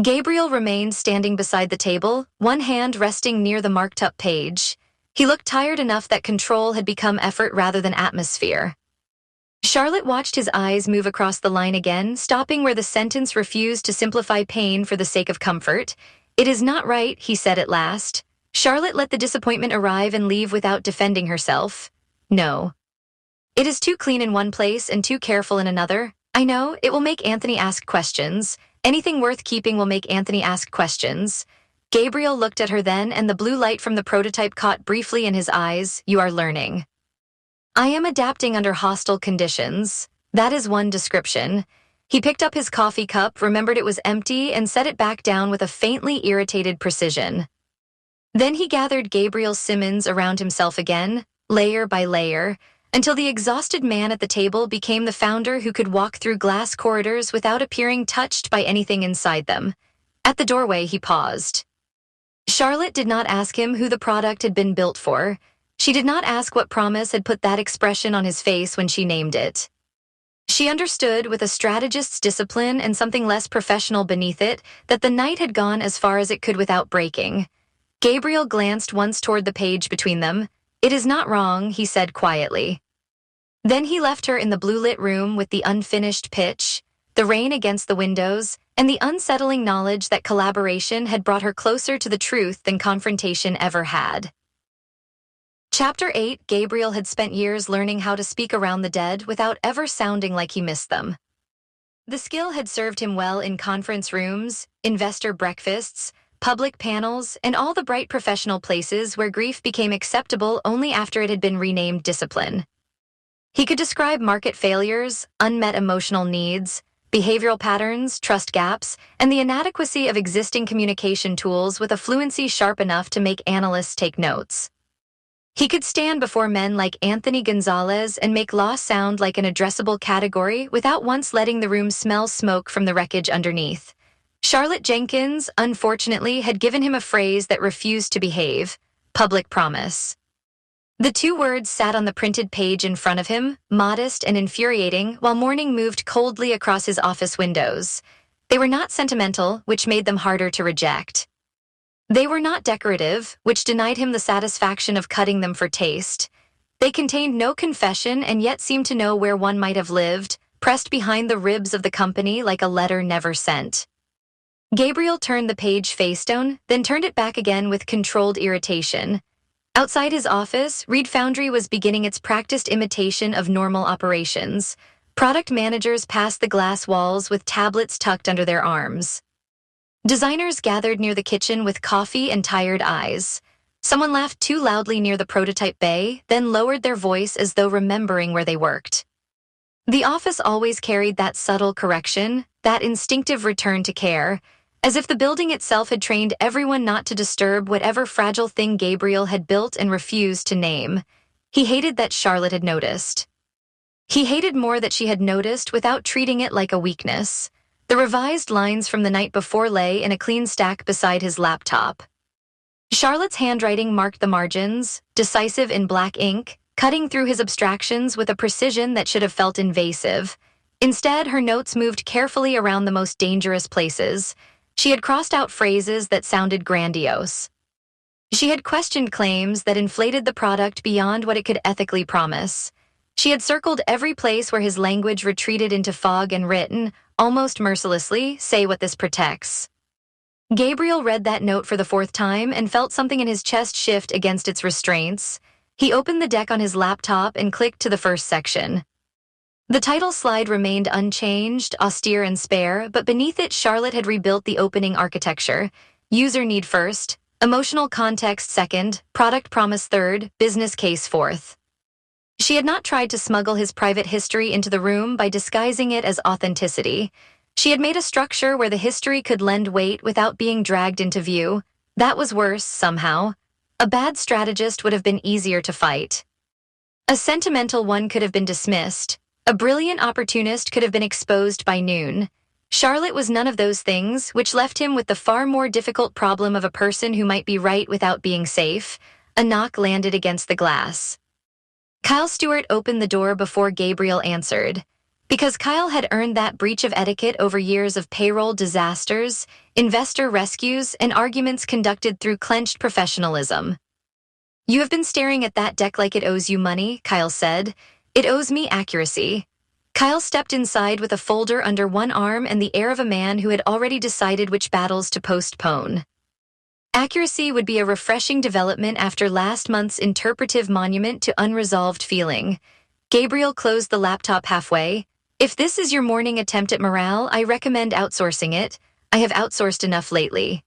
Gabriel remained standing beside the table, one hand resting near the marked-up page. He looked tired enough that control had become effort rather than atmosphere. Charlotte watched his eyes move across the line again, stopping where the sentence refused to simplify pain for the sake of comfort. "It is not right," he said at last. Charlotte let the disappointment arrive and leave without defending herself. "No. It is too clean in one place and too careful in another. I know, it will make Anthony ask questions. Anything worth keeping will make Anthony ask questions." Gabriel looked at her then, and the blue light from the prototype caught briefly in his eyes. "You are learning." "I am adapting under hostile conditions." That is one description. He picked up his coffee cup, remembered it was empty, and set it back down with a faintly irritated precision. Then he gathered Gabriel Simmons around himself again, layer by layer, until the exhausted man at the table became the founder who could walk through glass corridors without appearing touched by anything inside them. At the doorway, he paused. Charlotte did not ask him who the product had been built for. She did not ask what promise had put that expression on his face when she named it. She understood, with a strategist's discipline and something less professional beneath it, that the night had gone as far as it could without breaking. Gabriel glanced once toward the page between them. "It is not wrong," he said quietly. Then he left her in the blue-lit room with the unfinished pitch, the rain against the windows, and the unsettling knowledge that collaboration had brought her closer to the truth than confrontation ever had. Chapter 8. Gabriel had spent years learning how to speak around the dead without ever sounding like he missed them. The skill had served him well in conference rooms, investor breakfasts, public panels, and all the bright professional places where grief became acceptable only after it had been renamed discipline. He could describe market failures, unmet emotional needs, behavioral patterns, trust gaps, and the inadequacy of existing communication tools with a fluency sharp enough to make analysts take notes. He could stand before men like Anthony Gonzalez and make loss sound like an addressable category without once letting the room smell smoke from the wreckage underneath. Charlotte Jenkins, unfortunately, had given him a phrase that refused to behave: public promise. The 2 words sat on the printed page in front of him, modest and infuriating, while morning moved coldly across his office windows. They were not sentimental, which made them harder to reject. They were not decorative, which denied him the satisfaction of cutting them for taste. They contained no confession and yet seemed to know where one might have lived, pressed behind the ribs of the company like a letter never sent. Gabriel turned the page face down, then turned it back again with controlled irritation. Outside his office, Reed Foundry was beginning its practiced imitation of normal operations. Product managers passed the glass walls with tablets tucked under their arms. Designers gathered near the kitchen with coffee and tired eyes. Someone laughed too loudly near the prototype bay, then lowered their voice as though remembering where they worked. The office always carried that subtle correction, that instinctive return to care, as if the building itself had trained everyone not to disturb whatever fragile thing Gabriel had built and refused to name. He hated that Charlotte had noticed. He hated more that she had noticed without treating it like a weakness. The revised lines from the night before lay in a clean stack beside his laptop. Charlotte's handwriting marked the margins, decisive in black ink, cutting through his abstractions with a precision that should have felt invasive. Instead, her notes moved carefully around the most dangerous places. She had crossed out phrases that sounded grandiose. She had questioned claims that inflated the product beyond what it could ethically promise. She had circled every place where his language retreated into fog and written, almost mercilessly, "Say what this protects." Gabriel read that note for the fourth time and felt something in his chest shift against its restraints. He opened the deck on his laptop and clicked to the first section. The title slide remained unchanged, austere and spare, but beneath it Charlotte had rebuilt the opening architecture. User need first, emotional context second, product promise third, business case fourth. She had not tried to smuggle his private history into the room by disguising it as authenticity. She had made a structure where the history could lend weight without being dragged into view. That was worse, somehow. A bad strategist would have been easier to fight. A sentimental one could have been dismissed. A brilliant opportunist could have been exposed by noon. Charlotte was none of those things, which left him with the far more difficult problem of a person who might be right without being safe. A knock landed against the glass. Kyle Stewart opened the door before Gabriel answered. Because Kyle had earned that breach of etiquette over years of payroll disasters, investor rescues, and arguments conducted through clenched professionalism. "You have been staring at that deck like it owes you money," Kyle said. "It owes me accuracy." Kyle stepped inside with a folder under one arm and the air of a man who had already decided which battles to postpone. Accuracy would be a refreshing development after last month's interpretive monument to unresolved feeling. Gabriel closed the laptop halfway. "If this is your morning attempt at morale, I recommend outsourcing it. I have outsourced enough lately."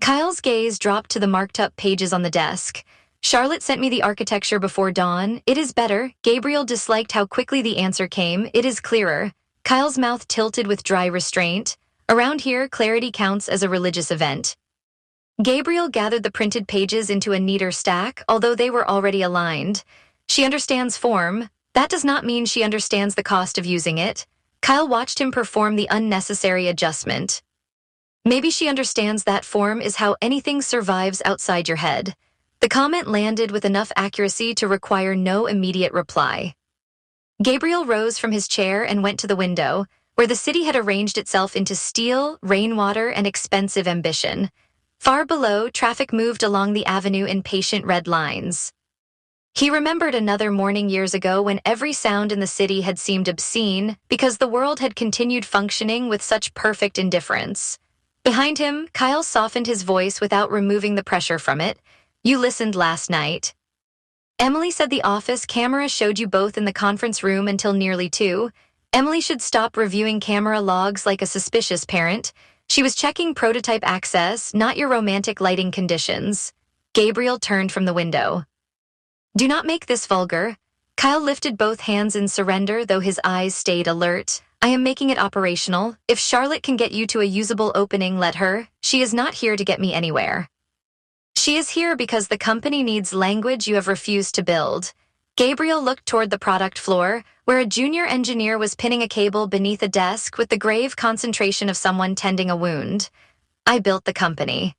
Kyle's gaze dropped to the marked-up pages on the desk. "Charlotte sent me the architecture before dawn. It is better." Gabriel disliked how quickly the answer came. "It is clearer." Kyle's mouth tilted with dry restraint. "Around here, clarity counts as a religious event." Gabriel gathered the printed pages into a neater stack, although they were already aligned. "She understands form. That does not mean she understands the cost of using it." Kyle watched him perform the unnecessary adjustment. "Maybe she understands that form is how anything survives outside your head." The comment landed with enough accuracy to require no immediate reply. Gabriel rose from his chair and went to the window, where the city had arranged itself into steel, rainwater, and expensive ambition. Far below, traffic moved along the avenue in patient red lines. He remembered another morning years ago when every sound in the city had seemed obscene because the world had continued functioning with such perfect indifference. Behind him, Kyle softened his voice without removing the pressure from it. "You listened last night." "Emily said the office camera showed you both in the conference room until nearly 2. Emily should stop reviewing camera logs like a suspicious parent. She was checking prototype access, not your romantic lighting conditions." Gabriel turned from the window. "Do not make this vulgar." Kyle lifted both hands in surrender, though his eyes stayed alert. "I am making it operational. If Charlotte can get you to a usable opening, let her. She is not here to get me anywhere. She is here because the company needs language you have refused to build." Gabriel looked toward the product floor, where a junior engineer was pinning a cable beneath a desk with the grave concentration of someone tending a wound. "I built the company."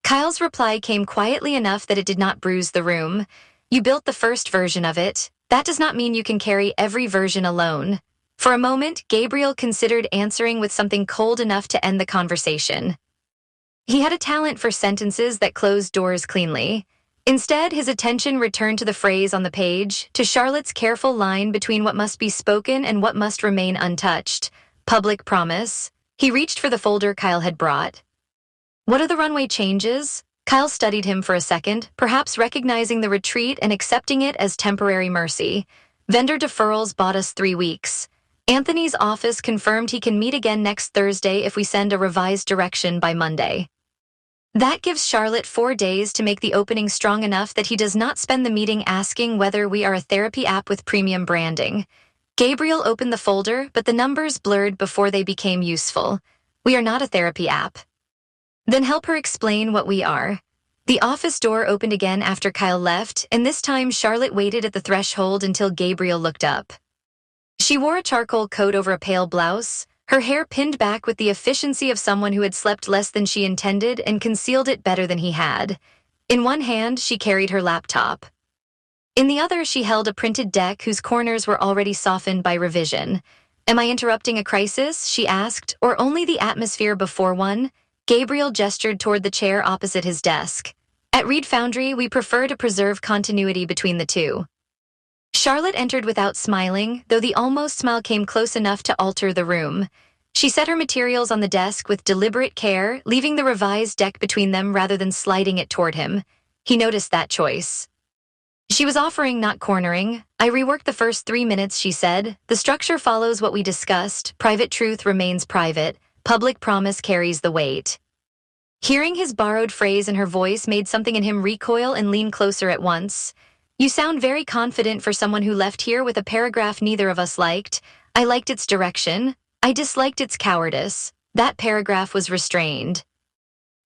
Kyle's reply came quietly enough that it did not bruise the room. "You built the first version of it. That does not mean you can carry every version alone." For a moment, Gabriel considered answering with something cold enough to end the conversation. He had a talent for sentences that closed doors cleanly. Instead, his attention returned to the phrase on the page, to Charlotte's careful line between what must be spoken and what must remain untouched. Public promise. He reached for the folder Kyle had brought. "What are the runway changes?" Kyle studied him for a second, perhaps recognizing the retreat and accepting it as temporary mercy. "Vendor deferrals bought us 3 weeks. Anthony's office confirmed he can meet again next Thursday if we send a revised direction by Monday." That gives Charlotte 4 days to make the opening strong enough that he does not spend the meeting asking whether we are a therapy app with premium branding. Gabriel opened the folder, but the numbers blurred before they became useful. We are not a therapy app. Then help her explain what we are. The office door opened again after Kyle left, and this time Charlotte waited at the threshold until Gabriel looked up. She wore a charcoal coat over a pale blouse, her hair pinned back with the efficiency of someone who had slept less than she intended and concealed it better than he had. In one hand, she carried her laptop. In the other, she held a printed deck whose corners were already softened by revision. Am I interrupting a crisis? She asked, or only the atmosphere before one? Gabriel gestured toward the chair opposite his desk. At Reed Foundry, we prefer to preserve continuity between the two. Charlotte entered without smiling, though the almost smile came close enough to alter the room. She set her materials on the desk with deliberate care, leaving the revised deck between them rather than sliding it toward him. He noticed that choice. She was offering, not cornering. I reworked the first 3 minutes, she said. The structure follows what we discussed. Private truth remains private. Public promise carries the weight. Hearing his borrowed phrase in her voice made something in him recoil and lean closer at once. You sound very confident for someone who left here with a paragraph neither of us liked. I liked its direction. I disliked its cowardice. That paragraph was restrained.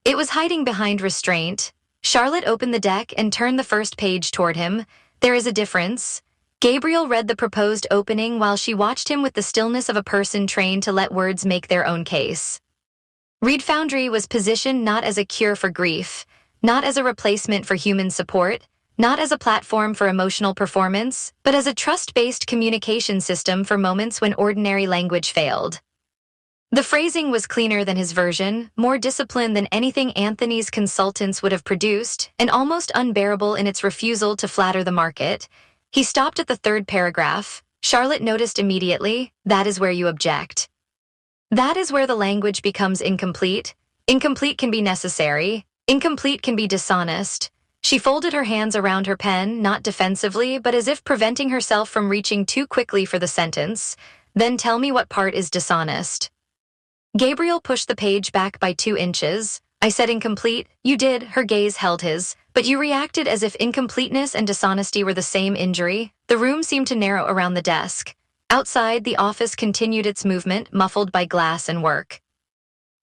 It was hiding behind restraint. Charlotte opened the deck and turned the first page toward him. There is a difference. Gabriel read the proposed opening while she watched him with the stillness of a person trained to let words make their own case. Reed Foundry was positioned not as a cure for grief, not as a replacement for human support, not as a platform for emotional performance, but as a trust-based communication system for moments when ordinary language failed. The phrasing was cleaner than his version, more disciplined than anything Anthony's consultants would have produced, and almost unbearable in its refusal to flatter the market. He stopped at the third paragraph. Charlotte noticed immediately, that is where you object. That is where the language becomes incomplete. Incomplete can be necessary. Incomplete can be dishonest. She folded her hands around her pen, not defensively, but as if preventing herself from reaching too quickly for the sentence. Then tell me what part is dishonest. Gabriel pushed the page back by 2 inches. I said incomplete. You did, her gaze held his, but you reacted as if incompleteness and dishonesty were the same injury. The room seemed to narrow around the desk. Outside, the office continued its movement, muffled by glass and work.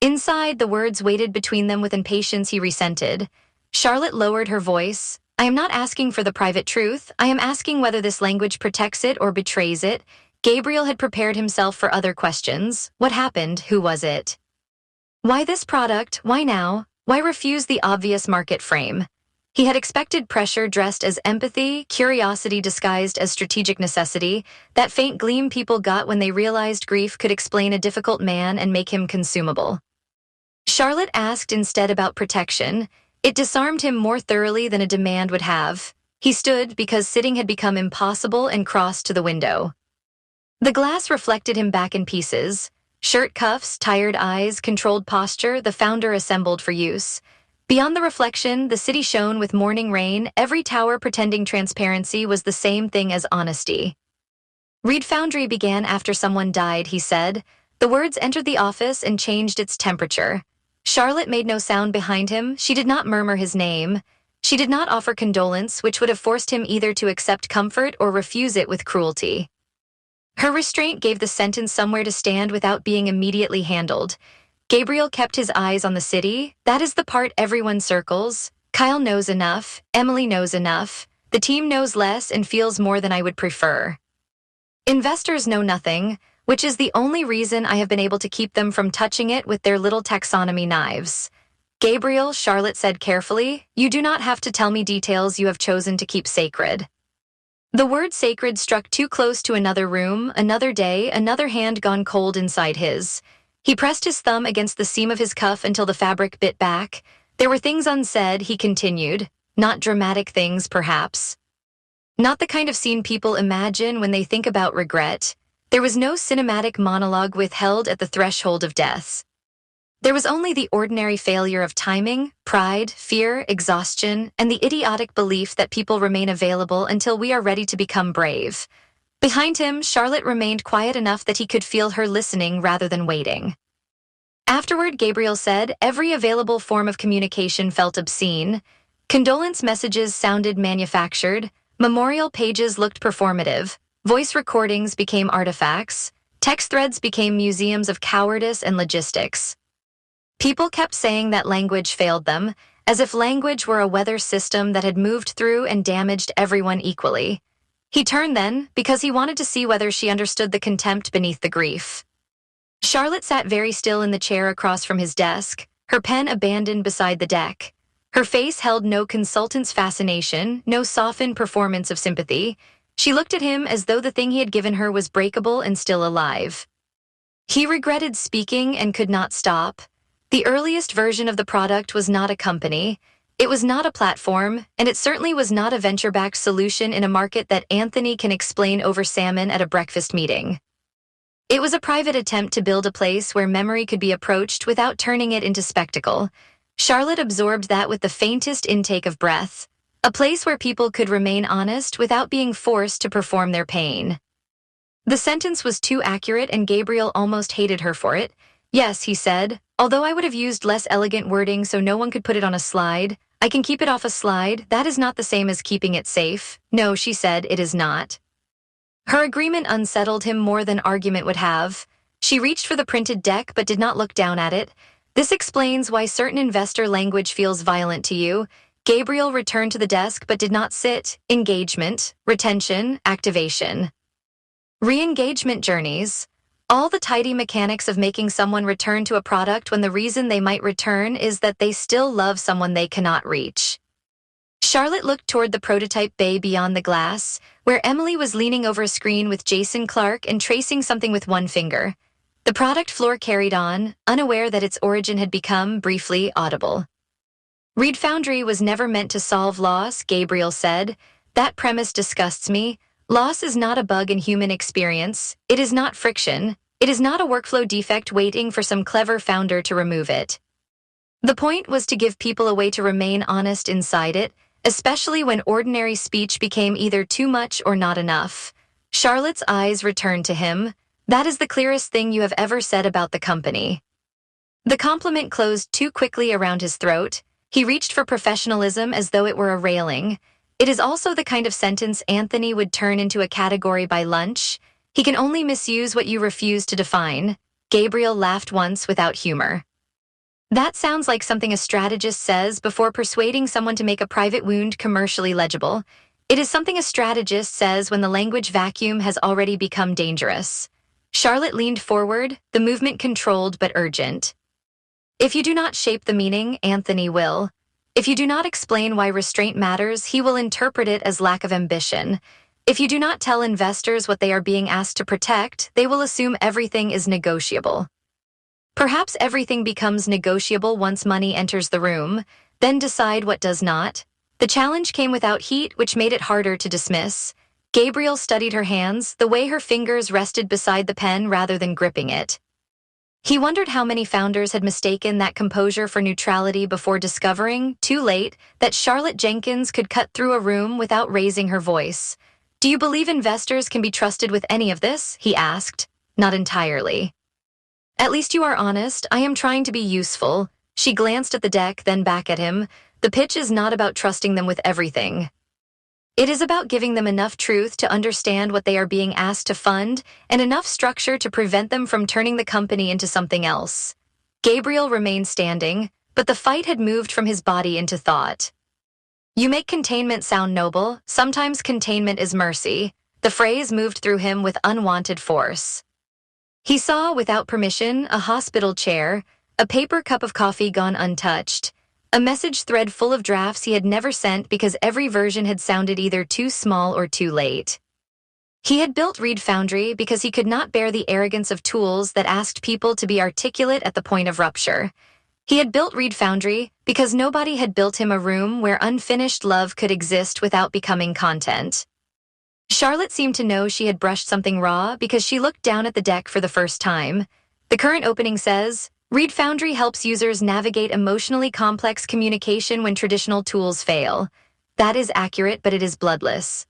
Inside, the words waited between them with impatience he resented. Charlotte lowered her voice. I am not asking for the private truth. I am asking whether this language protects it or betrays it. Gabriel had prepared himself for other questions. What happened? Who was it? Why this product? Why now? Why refuse the obvious market frame? He had expected pressure dressed as empathy, curiosity disguised as strategic necessity, that faint gleam people got when they realized grief could explain a difficult man and make him consumable. Charlotte asked instead about protection. It disarmed him more thoroughly than a demand would have. He stood because sitting had become impossible and crossed to the window. The glass reflected him back in pieces. Shirt cuffs, tired eyes, controlled posture, the founder assembled for use. Beyond the reflection, the city shone with morning rain. Every tower pretending transparency was the same thing as honesty. Reed Foundry began after someone died, he said. The words entered the office and changed its temperature. Charlotte made no sound behind him. She did not murmur his name. She did not offer condolence, which would have forced him either to accept comfort or refuse it with cruelty. Her restraint gave the sentence somewhere to stand without being immediately handled. Gabriel kept his eyes on the city. That is the part everyone circles. Kyle knows enough. Emily knows enough. The team knows less and feels more than I would prefer. Investors know nothing, which is the only reason I have been able to keep them from touching it with their little taxonomy knives. Gabriel, Charlotte said carefully, you do not have to tell me details you have chosen to keep sacred. The word sacred struck too close to another room, another day, another hand gone cold inside his. He pressed his thumb against the seam of his cuff until the fabric bit back. There were things unsaid, he continued. Not dramatic things, perhaps. Not the kind of scene people imagine when they think about regret. There was no cinematic monologue withheld at the threshold of death. There was only the ordinary failure of timing, pride, fear, exhaustion, and the idiotic belief that people remain available until we are ready to become brave. Behind him, Charlotte remained quiet enough that he could feel her listening rather than waiting. Afterward, Gabriel said, every available form of communication felt obscene. Condolence messages sounded manufactured. Memorial pages looked performative. Voice recordings became artifacts. Text threads became museums of cowardice and logistics. People kept saying that language failed them, as if language were a weather system that had moved through and damaged everyone equally. He turned then, because he wanted to see whether she understood the contempt beneath the grief. Charlotte sat very still in the chair across from his desk, her pen abandoned beside the deck. Her face held no consultant's fascination, no softened performance of sympathy. She looked at him as though the thing he had given her was breakable and still alive. He regretted speaking and could not stop. The earliest version of the product was not a company. It was not a platform, and it certainly was not a venture-backed solution in a market that Anthony can explain over salmon at a breakfast meeting. It was a private attempt to build a place where memory could be approached without turning it into spectacle. Charlotte absorbed that with the faintest intake of breath. A place where people could remain honest without being forced to perform their pain. The sentence was too accurate, and Gabriel almost hated her for it. Yes, he said, although I would have used less elegant wording so no one could put it on a slide. I can keep it off a slide. That is not the same as keeping it safe. No, she said, it is not. Her agreement unsettled him more than argument would have. She reached for the printed deck but did not look down at it. This explains why certain investor language feels violent to you. Gabriel returned to the desk but did not sit. Engagement, retention, activation. Re-engagement journeys. All the tidy mechanics of making someone return to a product when the reason they might return is that they still love someone they cannot reach. Charlotte looked toward the prototype bay beyond the glass, where Emily was leaning over a screen with Jason Clark and tracing something with one finger. The product floor carried on, unaware that its origin had become, briefly, audible. Reed Foundry was never meant to solve loss, Gabriel said. That premise disgusts me. Loss is not a bug in human experience. It is not friction. It is not a workflow defect waiting for some clever founder to remove it. The point was to give people a way to remain honest inside it, especially when ordinary speech became either too much or not enough. Charlotte's eyes returned to him. That is the clearest thing you have ever said about the company. The compliment closed too quickly around his throat. He reached for professionalism as though it were a railing. It is also the kind of sentence Anthony would turn into a category by lunch. He can only misuse what you refuse to define. Gabriel laughed once without humor. That sounds like something a strategist says before persuading someone to make a private wound commercially legible. It is something a strategist says when the language vacuum has already become dangerous. Charlotte leaned forward, the movement controlled but urgent. If you do not shape the meaning, Anthony will. If you do not explain why restraint matters, he will interpret it as lack of ambition. If you do not tell investors what they are being asked to protect, they will assume everything is negotiable. Perhaps everything becomes negotiable once money enters the room, then decide what does not. The challenge came without heat, which made it harder to dismiss. Gabriel studied her hands, the way her fingers rested beside the pen rather than gripping it. He wondered how many founders had mistaken that composure for neutrality before discovering, too late, that Charlotte Jenkins could cut through a room without raising her voice. Do you believe investors can be trusted with any of this? He asked. Not entirely. At least you are honest. I am trying to be useful. She glanced at the deck, then back at him. The pitch is not about trusting them with everything. It is about giving them enough truth to understand what they are being asked to fund and enough structure to prevent them from turning the company into something else. Gabriel remained standing, but the fight had moved from his body into thought. You make containment sound noble. Sometimes containment is mercy. The phrase moved through him with unwanted force. He saw, without permission, a hospital chair, a paper cup of coffee gone untouched, a message thread full of drafts he had never sent because every version had sounded either too small or too late. He had built Reed Foundry because he could not bear the arrogance of tools that asked people to be articulate at the point of rupture. He had built Reed Foundry because nobody had built him a room where unfinished love could exist without becoming content. Charlotte seemed to know she had brushed something raw because she looked down at the deck for the first time. The current opening says, Reed Foundry helps users navigate emotionally complex communication when traditional tools fail. That is accurate, but it is bloodless.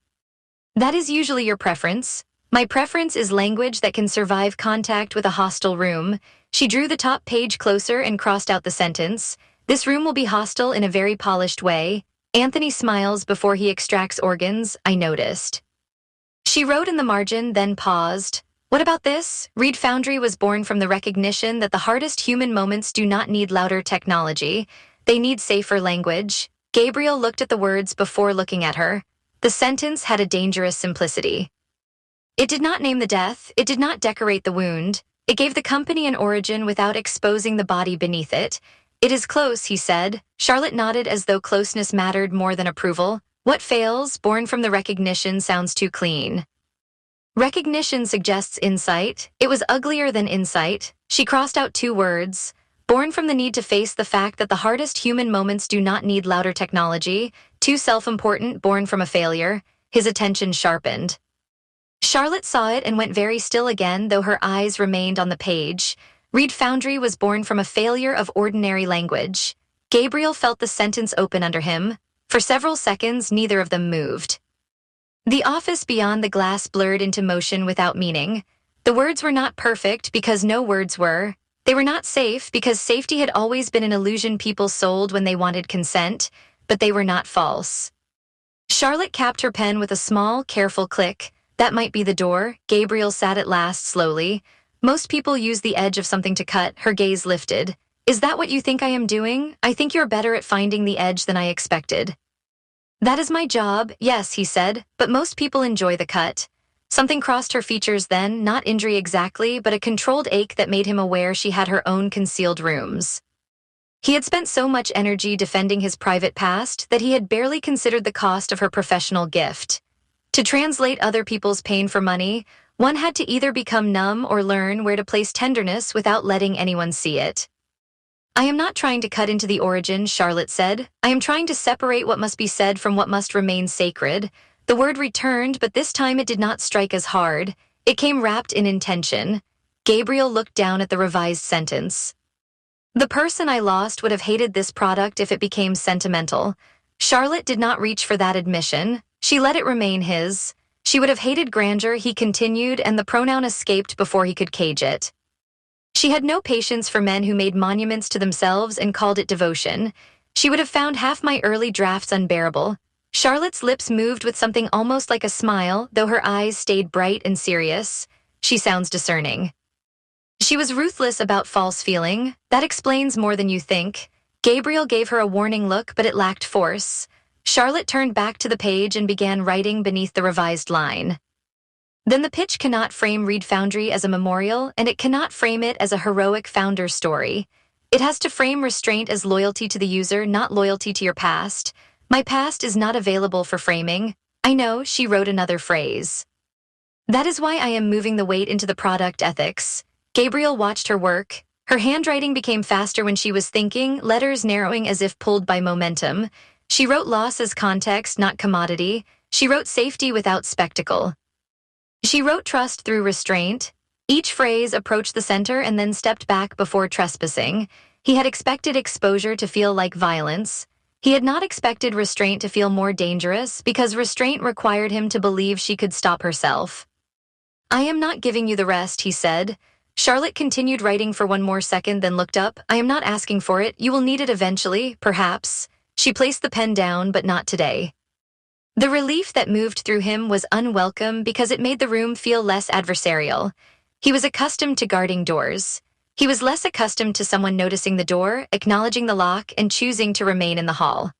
That is usually your preference. My preference is language that can survive contact with a hostile room. She drew the top page closer and crossed out the sentence. This room will be hostile in a very polished way. Anthony smiles before he extracts organs, I noticed. She wrote in the margin, then paused. What about this? Reed Foundry was born from the recognition that the hardest human moments do not need louder technology. They need safer language. Gabriel looked at the words before looking at her. The sentence had a dangerous simplicity. It did not name the death, it did not decorate the wound. It gave the company an origin without exposing the body beneath it. It is close, he said. Charlotte nodded as though closeness mattered more than approval. What fails, born from the recognition, sounds too clean. Recognition suggests insight. It was uglier than insight. She crossed out 2 words. Born from the need to face the fact that the hardest human moments do not need louder technology. Too self-important, born from a failure. His attention sharpened. Charlotte saw it and went very still again, though her eyes remained on the page. Reed Foundry was born from a failure of ordinary language. Gabriel felt the sentence open under him. For several seconds, neither of them moved. The office beyond the glass blurred into motion without meaning. The words were not perfect because no words were. They were not safe because safety had always been an illusion people sold when they wanted consent, but they were not false. Charlotte capped her pen with a small, careful click. That might be the door. Gabriel sat at last slowly. Most people use the edge of something to cut. Her gaze lifted. Is that what you think I am doing? I think you're better at finding the edge than I expected. That is my job, yes, he said, but most people enjoy the cut. Something crossed her features then, not injury exactly, but a controlled ache that made him aware she had her own concealed rooms. He had spent so much energy defending his private past that he had barely considered the cost of her professional gift. To translate other people's pain for money, one had to either become numb or learn where to place tenderness without letting anyone see it. I am not trying to cut into the origin, Charlotte said. I am trying to separate what must be said from what must remain sacred. The word returned, but this time it did not strike as hard. It came wrapped in intention. Gabriel looked down at the revised sentence. The person I lost would have hated this product if it became sentimental. Charlotte did not reach for that admission. She let it remain his. She would have hated grandeur, he continued, and the pronoun escaped before he could cage it. She had no patience for men who made monuments to themselves and called it devotion. She would have found half my early drafts unbearable. Charlotte's lips moved with something almost like a smile, though her eyes stayed bright and serious. She sounds discerning. She was ruthless about false feeling. That explains more than you think. Gabriel gave her a warning look, but it lacked force. Charlotte turned back to the page and began writing beneath the revised line. Then the pitch cannot frame Reed Foundry as a memorial, and it cannot frame it as a heroic founder story. It has to frame restraint as loyalty to the user, not loyalty to your past. My past is not available for framing. I know, she wrote another phrase. That is why I am moving the weight into the product ethics. Gabriel watched her work. Her handwriting became faster when she was thinking, letters narrowing as if pulled by momentum. She wrote loss as context, not commodity. She wrote safety without spectacle. She wrote trust through restraint. Each phrase approached the center and then stepped back before trespassing. He had expected exposure to feel like violence. He had not expected restraint to feel more dangerous because restraint required him to believe she could stop herself. I am not giving you the rest, he said. Charlotte continued writing for one more second, then looked up. I am not asking for it. You will need it eventually, perhaps. She placed the pen down, but not today. The relief that moved through him was unwelcome because it made the room feel less adversarial. He was accustomed to guarding doors. He was less accustomed to someone noticing the door, acknowledging the lock, and choosing to remain in the hall.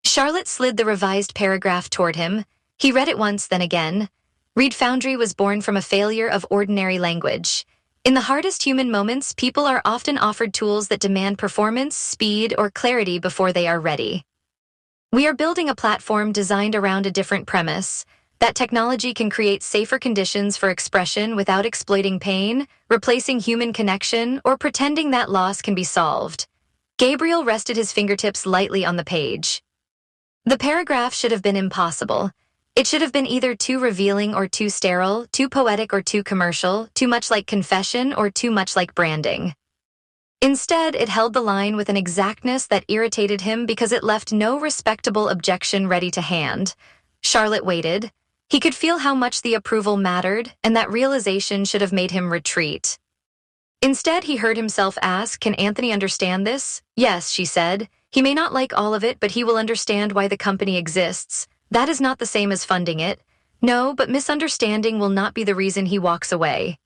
Charlotte slid the revised paragraph toward him. He read it once, then again. Reed Foundry was born from a failure of ordinary language. In the hardest human moments, people are often offered tools that demand performance, speed, or clarity before they are ready. We are building a platform designed around a different premise, that technology can create safer conditions for expression without exploiting pain, replacing human connection, or pretending that loss can be solved. Gabriel rested his fingertips lightly on the page. The paragraph should have been impossible. It should have been either too revealing or too sterile, too poetic or too commercial, too much like confession or too much like branding. Instead, it held the line with an exactness that irritated him because it left no respectable objection ready to hand. Charlotte waited. He could feel how much the approval mattered, and that realization should have made him retreat. Instead, he heard himself ask, "Can Anthony understand this?" "Yes," she said. "He may not like all of it, but he will understand why the company exists. That is not the same as funding it. No, but misunderstanding will not be the reason he walks away."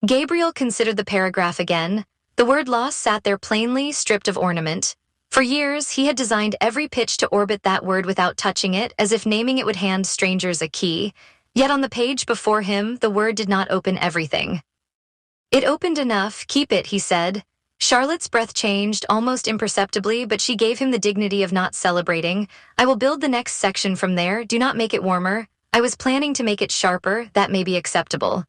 Gabriel considered the paragraph again. The word loss sat there plainly, stripped of ornament. For years, he had designed every pitch to orbit that word without touching it, as if naming it would hand strangers a key. Yet on the page before him, the word did not open everything. "It opened enough, keep it," he said. Charlotte's breath changed, almost imperceptibly, but she gave him the dignity of not celebrating. "I will build the next section from there, do not make it warmer. I was planning to make it sharper, that may be acceptable."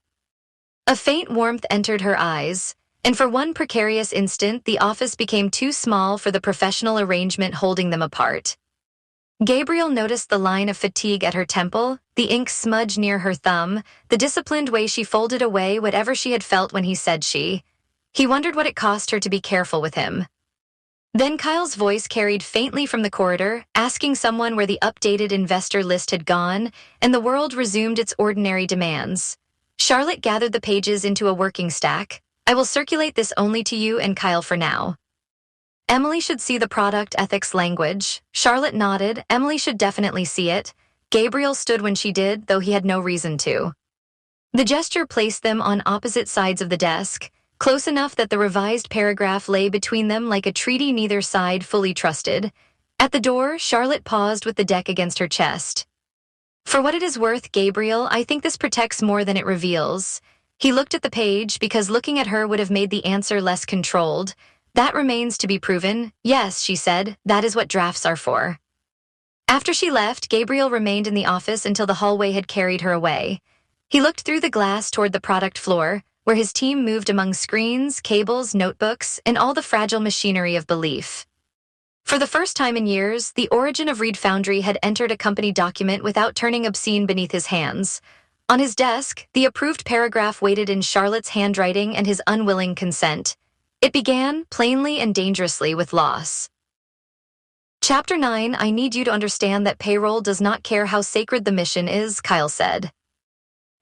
A faint warmth entered her eyes, and for one precarious instant the office became too small for the professional arrangement holding them apart. Gabriel noticed the line of fatigue at her temple, the ink smudge near her thumb, the disciplined way she folded away whatever she had felt when he said she. He wondered what it cost her to be careful with him. Then Kyle's voice carried faintly from the corridor, asking someone where the updated investor list had gone, and the world resumed its ordinary demands. Charlotte gathered the pages into a working stack. "I will circulate this only to you and Kyle for now." Emily should see the product ethics language. Charlotte nodded. Emily should definitely see it. Gabriel stood when she did, though he had no reason to. The gesture placed them on opposite sides of the desk, close enough that the revised paragraph lay between them like a treaty neither side fully trusted. At the door, Charlotte paused with the deck against her chest. "For what it is worth, Gabriel, I think this protects more than it reveals." He looked at the page because looking at her would have made the answer less controlled. "That remains to be proven." "Yes," she said, "that is what drafts are for." After she left, Gabriel remained in the office until the hallway had carried her away. He looked through the glass toward the product floor, where his team moved among screens, cables, notebooks, and all the fragile machinery of belief. For the first time in years, the origin of Reed Foundry had entered a company document without turning obscene beneath his hands. On his desk, the approved paragraph waited in Charlotte's handwriting and his unwilling consent. It began, plainly and dangerously, with loss. Chapter 9, "I need you to understand that payroll does not care how sacred the mission is," Kyle said.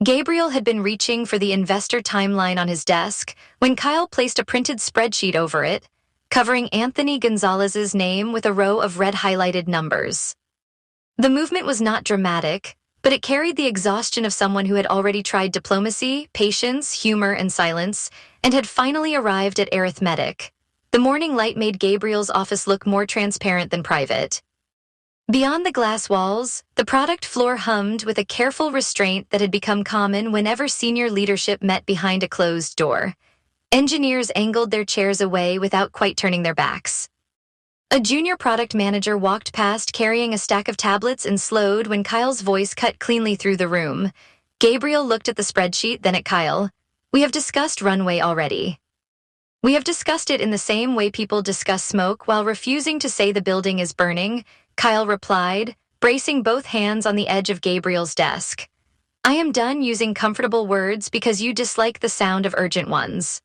Gabriel had been reaching for the investor timeline on his desk when Kyle placed a printed spreadsheet over it, covering Anthony Gonzalez's name with a row of red highlighted numbers. The movement was not dramatic, but it carried the exhaustion of someone who had already tried diplomacy, patience, humor, and silence, and had finally arrived at arithmetic. The morning light made Gabriel's office look more transparent than private. Beyond the glass walls, the product floor hummed with a careful restraint that had become common whenever senior leadership met behind a closed door. Engineers angled their chairs away without quite turning their backs. A junior product manager walked past carrying a stack of tablets and slowed when Kyle's voice cut cleanly through the room. Gabriel looked at the spreadsheet, then at Kyle. "We have discussed runway already." "We have discussed it in the same way people discuss smoke while refusing to say the building is burning," Kyle replied, bracing both hands on the edge of Gabriel's desk. "I am done using comfortable words because you dislike the sound of urgent ones."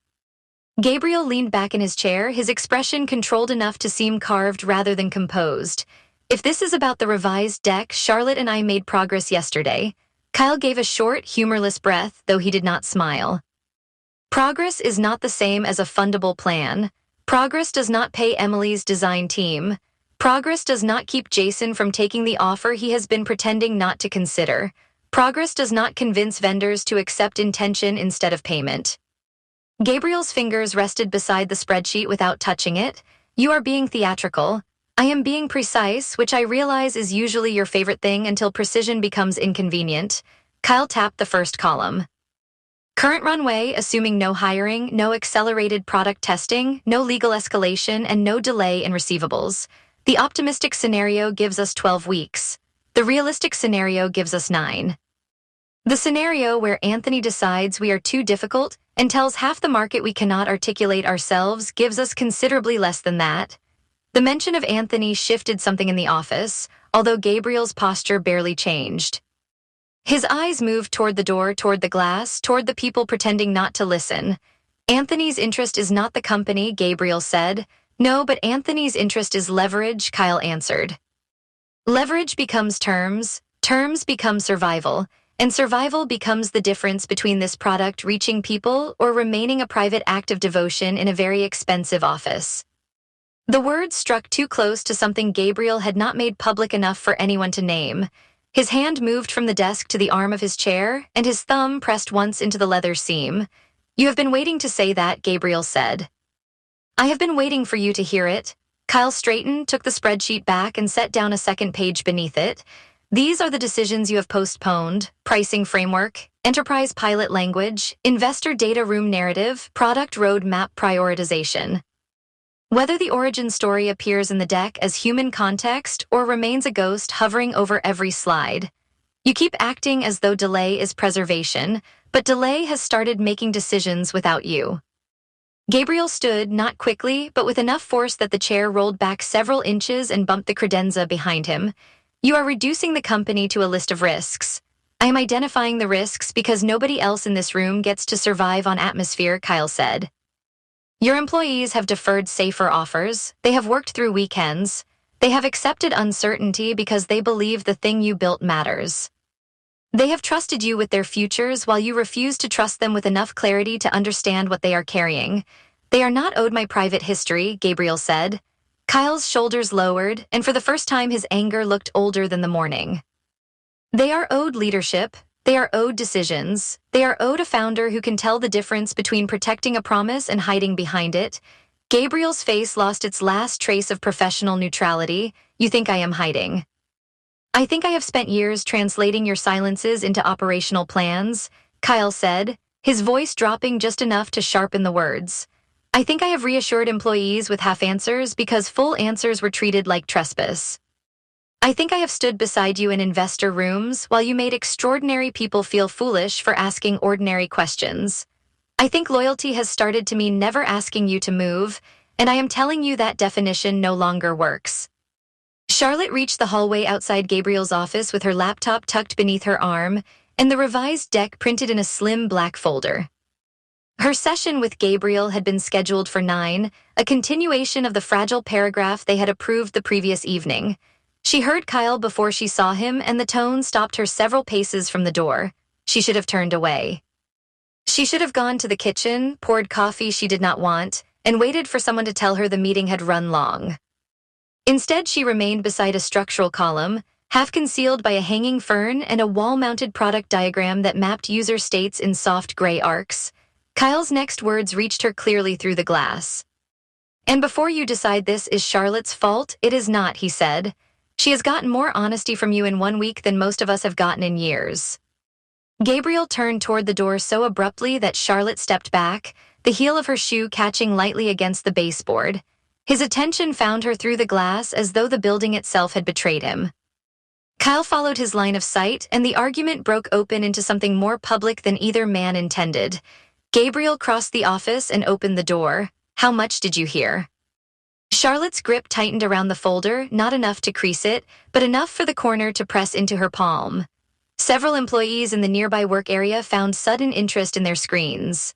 Gabriel leaned back in his chair, his expression controlled enough to seem carved rather than composed. "If this is about the revised deck, Charlotte and I made progress yesterday." Kyle gave a short, humorless breath, though he did not smile. "Progress is not the same as a fundable plan. Progress does not pay Emily's design team. Progress does not keep Jason from taking the offer he has been pretending not to consider. Progress does not convince vendors to accept intention instead of payment." Gabriel's fingers rested beside the spreadsheet without touching it. "You are being theatrical. I am being precise, which I realize is usually your favorite thing until precision becomes inconvenient." Kyle tapped the first column. "Current runway, assuming no hiring, no accelerated product testing, no legal escalation, and no delay in receivables. The optimistic scenario gives us 12 weeks. The realistic scenario gives us 9. The scenario where Anthony decides we are too difficult and tells half the market we cannot articulate ourselves gives us considerably less than that." The mention of Anthony shifted something in the office, although Gabriel's posture barely changed. His eyes moved toward the door, toward the glass, toward the people pretending not to listen. "Anthony's interest is not the company," Gabriel said. "No, but Anthony's interest is leverage," Kyle answered. "Leverage becomes terms. Terms become survival, and survival becomes the difference between this product reaching people or remaining a private act of devotion in a very expensive office. The words struck too close to something Gabriel had not made public enough for anyone to name. His hand moved from the desk to the arm of his chair, and his thumb pressed once into the leather seam. "You have been waiting to say that," Gabriel said. "I have been waiting for you to hear it." Kyle straightened, took the spreadsheet back, and set down a second page beneath it. "These are the decisions you have postponed: pricing framework, enterprise pilot language, investor data room narrative, product roadmap prioritization. Whether the origin story appears in the deck as human context or remains a ghost hovering over every slide. You keep acting as though delay is preservation, but delay has started making decisions without you." Gabriel stood, not quickly, but with enough force that the chair rolled back several inches and bumped the credenza behind him. "You are reducing the company to a list of risks. I am identifying the risks because nobody else in this room gets to survive on atmosphere," Kyle said. "Your employees have deferred safer offers. They have worked through weekends. They have accepted uncertainty because they believe the thing you built matters. They have trusted you with their futures while you refuse to trust them with enough clarity to understand what they are carrying. They are not owed my private history," Gabriel said. Kyle's shoulders lowered, and for the first time his anger looked older than the morning. "They are owed leadership. They are owed decisions. They are owed a founder who can tell the difference between protecting a promise and hiding behind it." Gabriel's face lost its last trace of professional neutrality. "You think I am hiding? I think I have spent years translating your silences into operational plans," Kyle said, his voice dropping just enough to sharpen the words. "I think I have reassured employees with half answers because full answers were treated like trespass. I think I have stood beside you in investor rooms while you made extraordinary people feel foolish for asking ordinary questions. I think loyalty has started to mean never asking you to move, and I am telling you that definition no longer works." Charlotte reached the hallway outside Gabriel's office with her laptop tucked beneath her arm and the revised deck printed in a slim black folder. Her session with Gabriel had been scheduled for 9, a continuation of the fragile paragraph they had approved the previous evening. She heard Kyle before she saw him, and the tone stopped her several paces from the door. She should have turned away. She should have gone to the kitchen, poured coffee she did not want, and waited for someone to tell her the meeting had run long. Instead, she remained beside a structural column, half concealed by a hanging fern and a wall-mounted product diagram that mapped user states in soft gray arcs. Kyle's next words reached her clearly through the glass. "And before you decide this is Charlotte's fault, it is not," he said. "She has gotten more honesty from you in 1 week than most of us have gotten in years." Gabriel turned toward the door so abruptly that Charlotte stepped back, the heel of her shoe catching lightly against the baseboard. His attention found her through the glass as though the building itself had betrayed him. Kyle followed his line of sight, and the argument broke open into something more public than either man intended. Gabriel crossed the office and opened the door. "How much did you hear?" Charlotte's grip tightened around the folder, not enough to crease it, but enough for the corner to press into her palm. Several employees in the nearby work area found sudden interest in their screens.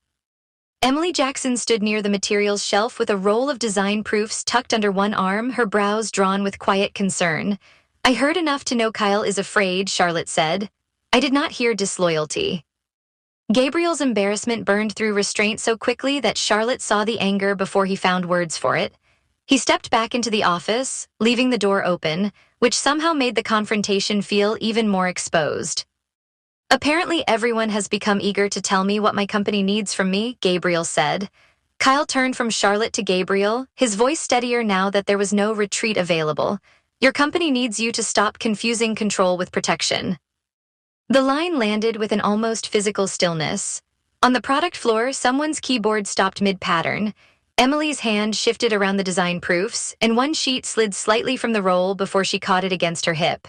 Emily Jackson stood near the materials shelf with a roll of design proofs tucked under one arm, her brows drawn with quiet concern. "I heard enough to know Kyle is afraid," Charlotte said. "I did not hear disloyalty." Gabriel's embarrassment burned through restraint so quickly that Charlotte saw the anger before he found words for it. He stepped back into the office, leaving the door open, which somehow made the confrontation feel even more exposed. "Apparently everyone has become eager to tell me what my company needs from me," Gabriel said. Kyle turned from Charlotte to Gabriel, his voice steadier now that there was no retreat available. "Your company needs you to stop confusing control with protection." The line landed with an almost physical stillness. On the product floor, someone's keyboard stopped mid-pattern. Emily's hand shifted around the design proofs, and one sheet slid slightly from the roll before she caught it against her hip.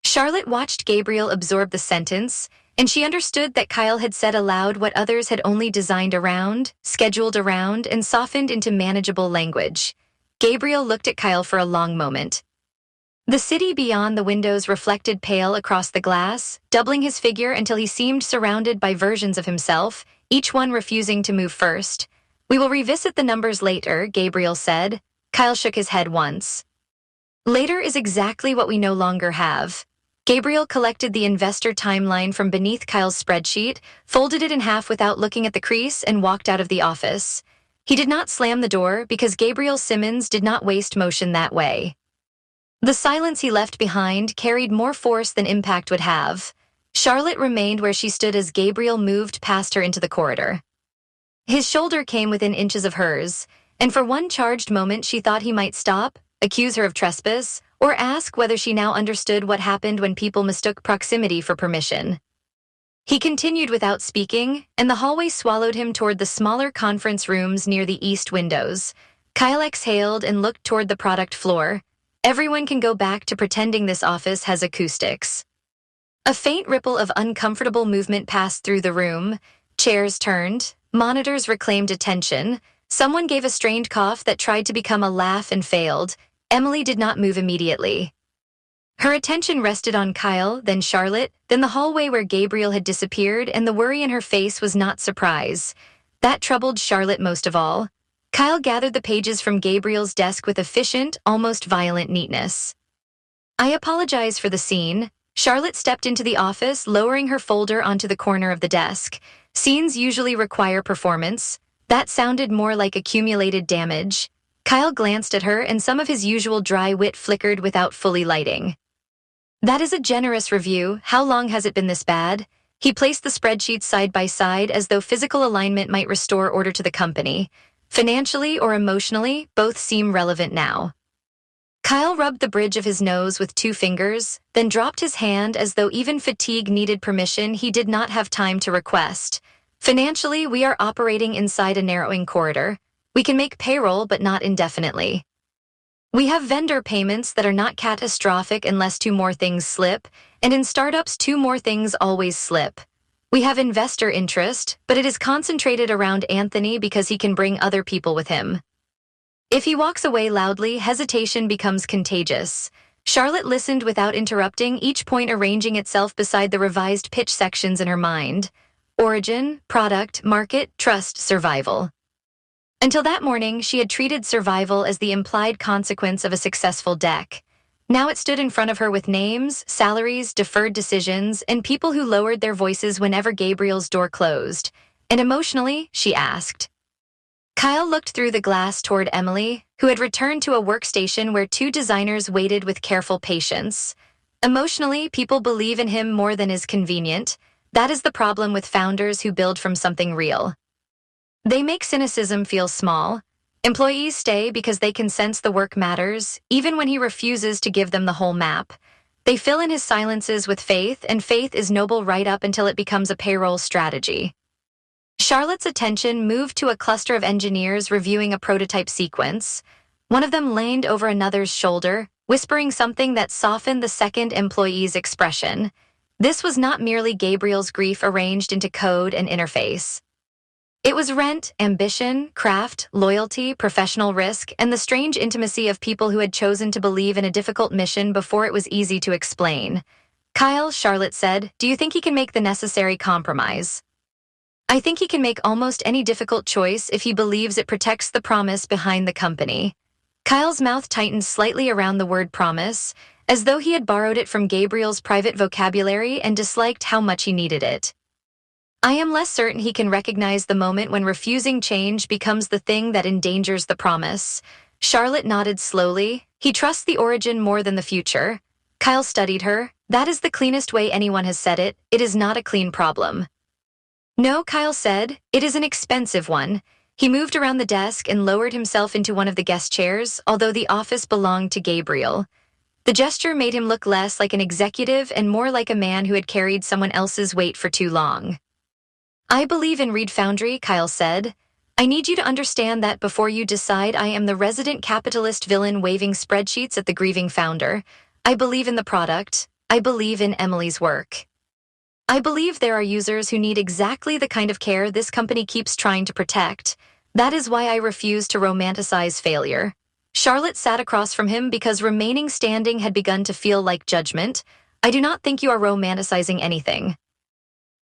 Charlotte watched Gabriel absorb the sentence, and she understood that Kyle had said aloud what others had only designed around, scheduled around, and softened into manageable language. Gabriel looked at Kyle for a long moment. The city beyond the windows reflected pale across the glass, doubling his figure until he seemed surrounded by versions of himself, each one refusing to move first. "We will revisit the numbers later," Gabriel said. Kyle shook his head once. "Later is exactly what we no longer have." Gabriel collected the investor timeline from beneath Kyle's spreadsheet, folded it in half without looking at the crease, and walked out of the office. He did not slam the door because Gabriel Simmons did not waste motion that way. The silence he left behind carried more force than impact would have. Charlotte remained where she stood as Gabriel moved past her into the corridor. His shoulder came within inches of hers, and for one charged moment she thought he might stop, accuse her of trespass, or ask whether she now understood what happened when people mistook proximity for permission. He continued without speaking, and the hallway swallowed him toward the smaller conference rooms near the east windows. Kyle exhaled and looked toward the product floor. Everyone can go back to pretending this office has acoustics. A faint ripple of uncomfortable movement passed through the room. Chairs turned, monitors reclaimed attention. Someone gave a strained cough that tried to become a laugh and failed. Emily did not move immediately. Her attention rested on Kyle, then Charlotte, then the hallway where Gabriel had disappeared, and the worry in her face was not surprise. That troubled Charlotte most of all. Kyle gathered the pages from Gabriel's desk with efficient, almost violent neatness. "I apologize for the scene." Charlotte stepped into the office, lowering her folder onto the corner of the desk. Scenes usually require performance. That sounded more like accumulated damage. Kyle glanced at her, and some of his usual dry wit flickered without fully lighting. "That is a generous review. How long has it been this bad?" He placed the spreadsheets side by side as though physical alignment might restore order to the company. Financially or emotionally, both seem relevant now. Kyle rubbed the bridge of his nose with 2 fingers, then dropped his hand as though even fatigue needed permission he did not have time to request. "Financially, we are operating inside a narrowing corridor. We can make payroll, but not indefinitely. We have vendor payments that are not catastrophic unless 2 more things slip, and in startups 2 more things always slip. We have investor interest, but it is concentrated around Anthony because he can bring other people with him. If he walks away loudly, hesitation becomes contagious." Charlotte listened without interrupting, each point arranging itself beside the revised pitch sections in her mind. Origin, product, market, trust, survival. Until that morning, she had treated survival as the implied consequence of a successful deck. Now it stood in front of her with names, salaries, deferred decisions, and people who lowered their voices whenever Gabriel's door closed. And emotionally, she asked. Kyle looked through the glass toward Emily, who had returned to a workstation where 2 designers waited with careful patience. Emotionally, people believe in him more than is convenient. That is the problem with founders who build from something real. They make cynicism feel small. Employees stay because they can sense the work matters, even when he refuses to give them the whole map. They fill in his silences with faith, and faith is noble right up until it becomes a payroll strategy. Charlotte's attention moved to a cluster of engineers reviewing a prototype sequence. One of them leaned over another's shoulder, whispering something that softened the second employee's expression. This was not merely Gabriel's grief arranged into code and interface. It was rent, ambition, craft, loyalty, professional risk, and the strange intimacy of people who had chosen to believe in a difficult mission before it was easy to explain. "Kyle," Charlotte said, "do you think he can make the necessary compromise?" "I think he can make almost any difficult choice if he believes it protects the promise behind the company." Kyle's mouth tightened slightly around the word promise, as though he had borrowed it from Gabriel's private vocabulary and disliked how much he needed it. "I am less certain he can recognize the moment when refusing change becomes the thing that endangers the promise." Charlotte nodded slowly. "He trusts the origin more than the future." Kyle studied her. "That is the cleanest way anyone has said it. It is not a clean problem." "No," Kyle said, "it is an expensive one." He moved around the desk and lowered himself into one of the guest chairs, although the office belonged to Gabriel. The gesture made him look less like an executive and more like a man who had carried someone else's weight for too long. "I believe in Reed Foundry," Kyle said. "I need you to understand that before you decide I am the resident capitalist villain waving spreadsheets at the grieving founder. I believe in the product. I believe in Emily's work. I believe there are users who need exactly the kind of care this company keeps trying to protect. That is why I refuse to romanticize failure." Charlotte sat across from him because remaining standing had begun to feel like judgment. "I do not think you are romanticizing anything."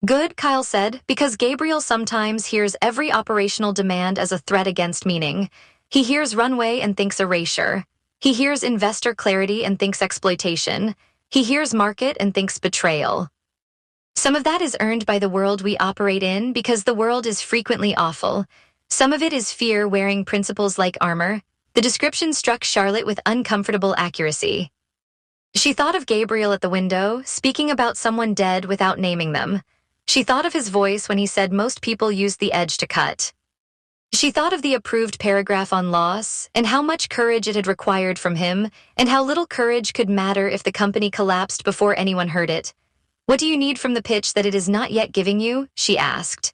"Good," Kyle said, because Gabriel sometimes hears every operational demand as a threat against meaning. He hears runway and thinks erasure. He hears investor clarity and thinks exploitation. He hears market and thinks betrayal. Some of that is earned by the world we operate in because the world is frequently awful. Some of it is fear wearing principles like armor. The description struck Charlotte with uncomfortable accuracy. She thought of Gabriel at the window, speaking about someone dead without naming them. She thought of his voice when he said most people use the edge to cut. She thought of the approved paragraph on loss, and how much courage it had required from him, and how little courage could matter if the company collapsed before anyone heard it. "What do you need from the pitch that it is not yet giving you?" she asked.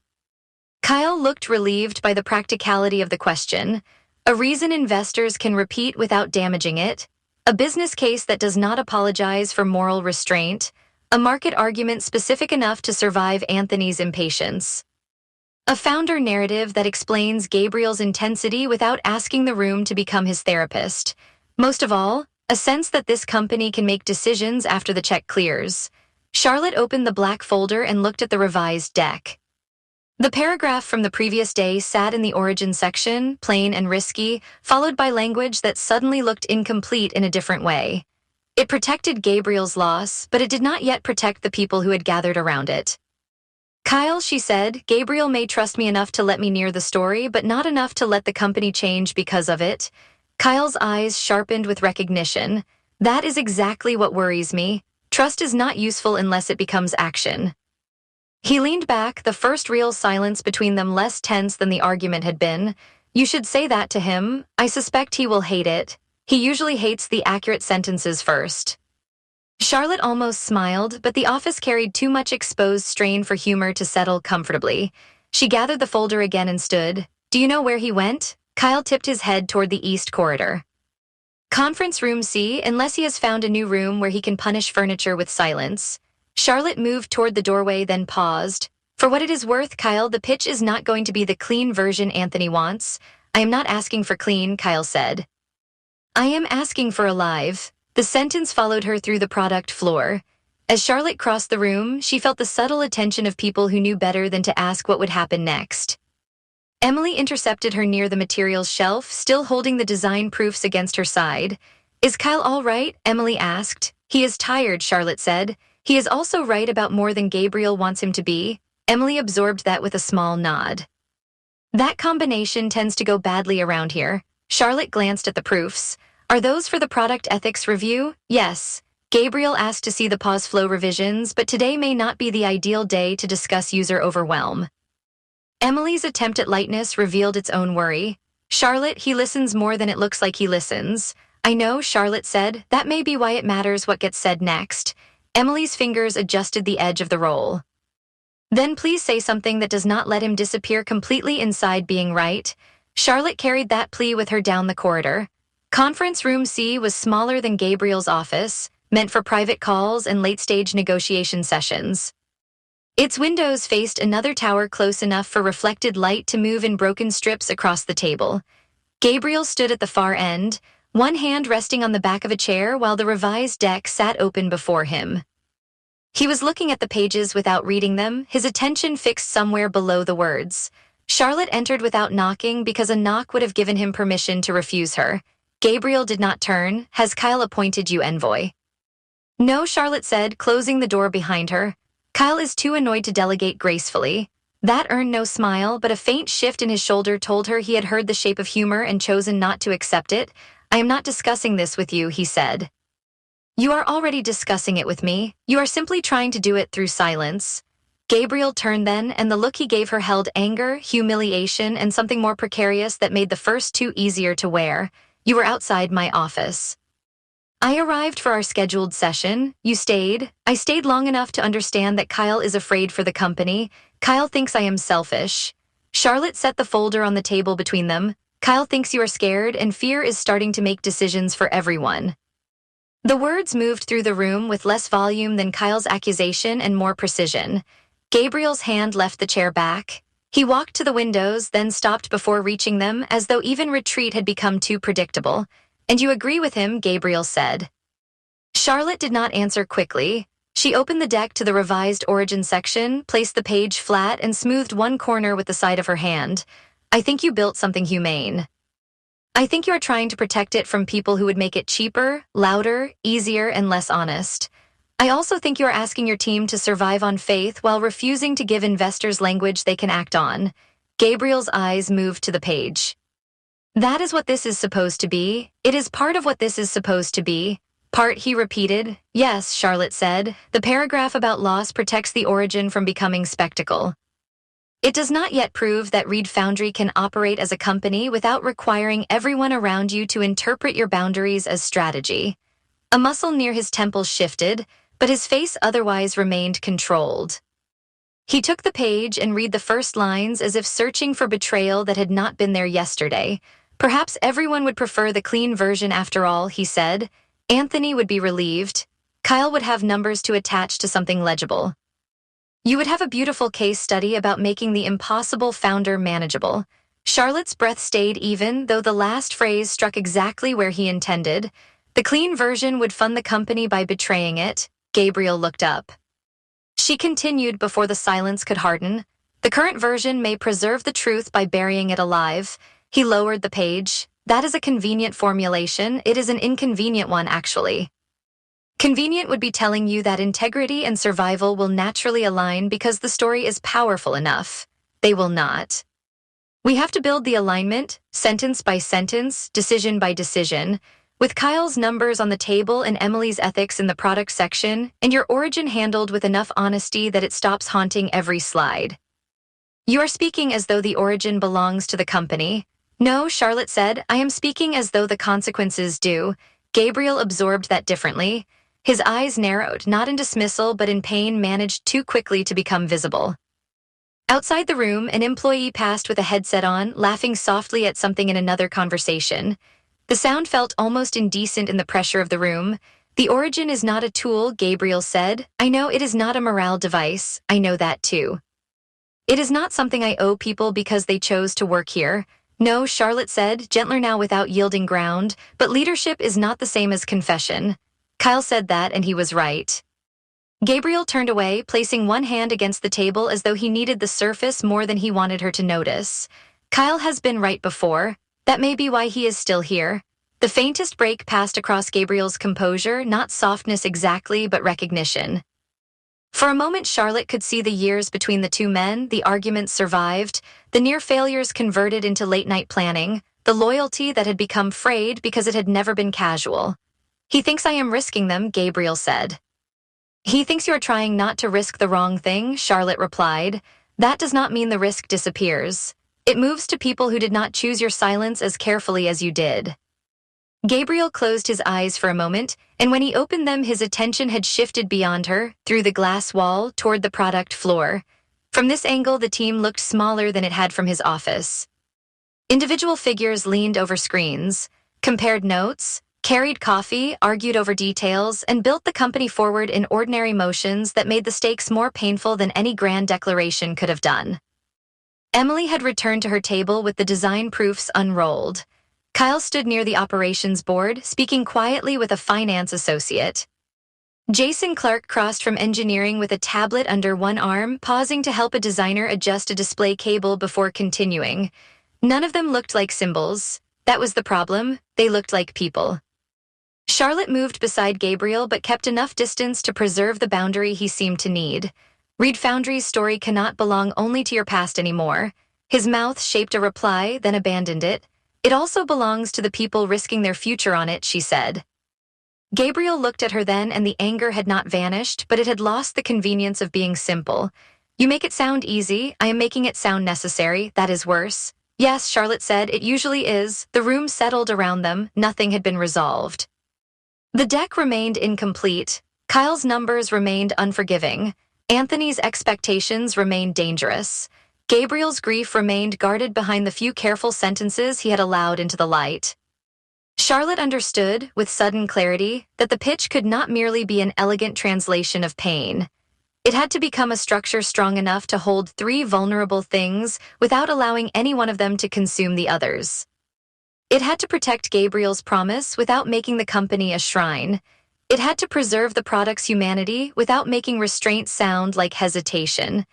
Kyle looked relieved by the practicality of the question. A reason investors can repeat without damaging it. A business case that does not apologize for moral restraint. A market argument specific enough to survive Anthony's impatience. A founder narrative that explains Gabriel's intensity without asking the room to become his therapist. Most of all, a sense that this company can make decisions after the check clears. Charlotte opened the black folder and looked at the revised deck. The paragraph from the previous day sat in the origin section, plain and risky, followed by language that suddenly looked incomplete in a different way. It protected Gabriel's loss, but it did not yet protect the people who had gathered around it. "Kyle," she said, "Gabriel may trust me enough to let me near the story, but not enough to let the company change because of it." Kyle's eyes sharpened with recognition. "That is exactly what worries me. Trust is not useful unless it becomes action." He leaned back, the first real silence between them less tense than the argument had been. "You should say that to him. I suspect he will hate it. He usually hates the accurate sentences first." Charlotte almost smiled, but the office carried too much exposed strain for humor to settle comfortably. She gathered the folder again and stood. "Do you know where he went?" Kyle tipped his head toward the east corridor. "Conference room C, unless he has found a new room where he can punish furniture with silence." Charlotte moved toward the doorway, then paused. "For what it is worth, Kyle, the pitch is not going to be the clean version Anthony wants." "I am not asking for clean," Kyle said. "I am asking for alive." The sentence followed her through the product floor. As Charlotte crossed the room, she felt the subtle attention of people who knew better than to ask what would happen next. Emily intercepted her near the materials shelf, still holding the design proofs against her side. "Is Kyle all right?" Emily asked. "He is tired," Charlotte said. "He is also right about more than Gabriel wants him to be." Emily absorbed that with a small nod. "That combination tends to go badly around here." Charlotte glanced at the proofs. "Are those for the product ethics review?" "Yes." Gabriel asked to see the pause flow revisions, but today may not be the ideal day to discuss user overwhelm. Emily's attempt at lightness revealed its own worry. "Charlotte, he listens more than it looks like he listens." "I know," Charlotte said. "That may be why it matters what gets said next." Emily's fingers adjusted the edge of the roll. "Then please say something that does not let him disappear completely inside being right." Charlotte carried that plea with her down the corridor. Conference room C was smaller than Gabriel's office, meant for private calls and late-stage negotiation sessions. Its windows faced another tower close enough for reflected light to move in broken strips across the table. Gabriel stood at the far end, one hand resting on the back of a chair while the revised deck sat open before him. He was looking at the pages without reading them, his attention fixed somewhere below the words. Charlotte entered without knocking because a knock would have given him permission to refuse her. Gabriel did not turn. "Has Kyle appointed you envoy?" "No," Charlotte said, closing the door behind her. "Kyle is too annoyed to delegate gracefully." That earned no smile, but a faint shift in his shoulder told her he had heard the shape of humor and chosen not to accept it. "I am not discussing this with you," he said. "You are already discussing it with me. You are simply trying to do it through silence." Gabriel turned then, and the look he gave her held anger, humiliation, and something more precarious that made the first two easier to wear. "You were outside my office. I arrived for our scheduled session. You stayed. I stayed long enough to understand that Kyle is afraid for the company. Kyle thinks I am selfish." Charlotte set the folder on the table between them. "Kyle thinks you are scared, and fear is starting to make decisions for everyone." The words moved through the room with less volume than Kyle's accusation and more precision. Gabriel's hand left the chair back. He walked to the windows, then stopped before reaching them, as though even retreat had become too predictable. "And you agree with him," Gabriel said. Charlotte did not answer quickly. She opened the deck to the revised origin section, placed the page flat, and smoothed one corner with the side of her hand. "I think you built something humane. I think you are trying to protect it from people who would make it cheaper, louder, easier, and less honest." I also think you are asking your team to survive on faith while refusing to give investors language they can act on. Gabriel's eyes moved to the page. That is what this is supposed to be. It is part of what this is supposed to be. Part, he repeated. Yes, Charlotte said. The paragraph about loss protects the origin from becoming spectacle. It does not yet prove that Reed Foundry can operate as a company without requiring everyone around you to interpret your boundaries as strategy. A muscle near his temples shifted, but his face otherwise remained controlled. He took the page and read the first lines as if searching for betrayal that had not been there yesterday. Perhaps everyone would prefer the clean version after all, he said. Anthony would be relieved. Kyle would have numbers to attach to something legible. You would have a beautiful case study about making the impossible founder manageable. Charlotte's breath stayed even, though the last phrase struck exactly where he intended. The clean version would fund the company by betraying it. Gabriel looked up. She continued before the silence could harden. The current version may preserve the truth by burying it alive. He lowered the page. That is a convenient formulation. It is an inconvenient one, actually. Convenient would be telling you that integrity and survival will naturally align because the story is powerful enough. They will not. We have to build the alignment, sentence by sentence, decision by decision. With Kyle's numbers on the table and Emily's ethics in the product section, and your origin handled with enough honesty that it stops haunting every slide. You are speaking as though the origin belongs to the company. No, Charlotte said, I am speaking as though the consequences do. Gabriel absorbed that differently. His eyes narrowed, not in dismissal but in pain managed too quickly to become visible. Outside the room, an employee passed with a headset on, laughing softly at something in another conversation. The sound felt almost indecent in the pressure of the room. The origin is not a tool, Gabriel said. I know it is not a morale device. I know that too. It is not something I owe people because they chose to work here. No, Charlotte said, gentler now without yielding ground, but leadership is not the same as confession. Kyle said that, and he was right. Gabriel turned away, placing one hand against the table as though he needed the surface more than he wanted her to notice. Kyle has been right before. That may be why he is still here. The faintest break passed across Gabriel's composure, not softness exactly, but recognition. For a moment, Charlotte could see the years between the two men, the arguments survived, the near failures converted into late-night planning, the loyalty that had become frayed because it had never been casual. He thinks I am risking them, Gabriel said. He thinks you are trying not to risk the wrong thing, Charlotte replied. That does not mean the risk disappears. It moves to people who did not choose your silence as carefully as you did. Gabriel closed his eyes for a moment, and when he opened them, his attention had shifted beyond her, through the glass wall, toward the product floor. From this angle, the team looked smaller than it had from his office. Individual figures leaned over screens, compared notes, carried coffee, argued over details, and built the company forward in ordinary motions that made the stakes more painful than any grand declaration could have done. Emily had returned to her table with the design proofs unrolled. Kyle stood near the operations board, speaking quietly with a finance associate. Jason Clark crossed from engineering with a tablet under one arm, pausing to help a designer adjust a display cable before continuing. None of them looked like symbols. That was the problem. They looked like people. Charlotte moved beside Gabriel but kept enough distance to preserve the boundary he seemed to need. Reed Foundry's story cannot belong only to your past anymore. His mouth shaped a reply, then abandoned it. It also belongs to the people risking their future on it, she said. Gabriel looked at her then, and the anger had not vanished, but it had lost the convenience of being simple. You make it sound easy. I am making it sound necessary. That is worse. Yes, Charlotte said, it usually is. The room settled around them. Nothing had been resolved. The deck remained incomplete. Kyle's numbers remained unforgiving. Anthony's expectations remained dangerous. Gabriel's grief remained guarded behind the few careful sentences he had allowed into the light. Charlotte understood, with sudden clarity, that the pitch could not merely be an elegant translation of pain. It had to become a structure strong enough to hold three vulnerable things without allowing any one of them to consume the others. It had to protect Gabriel's promise without making the company a shrine. It had to preserve the product's humanity without making restraint sound like hesitation.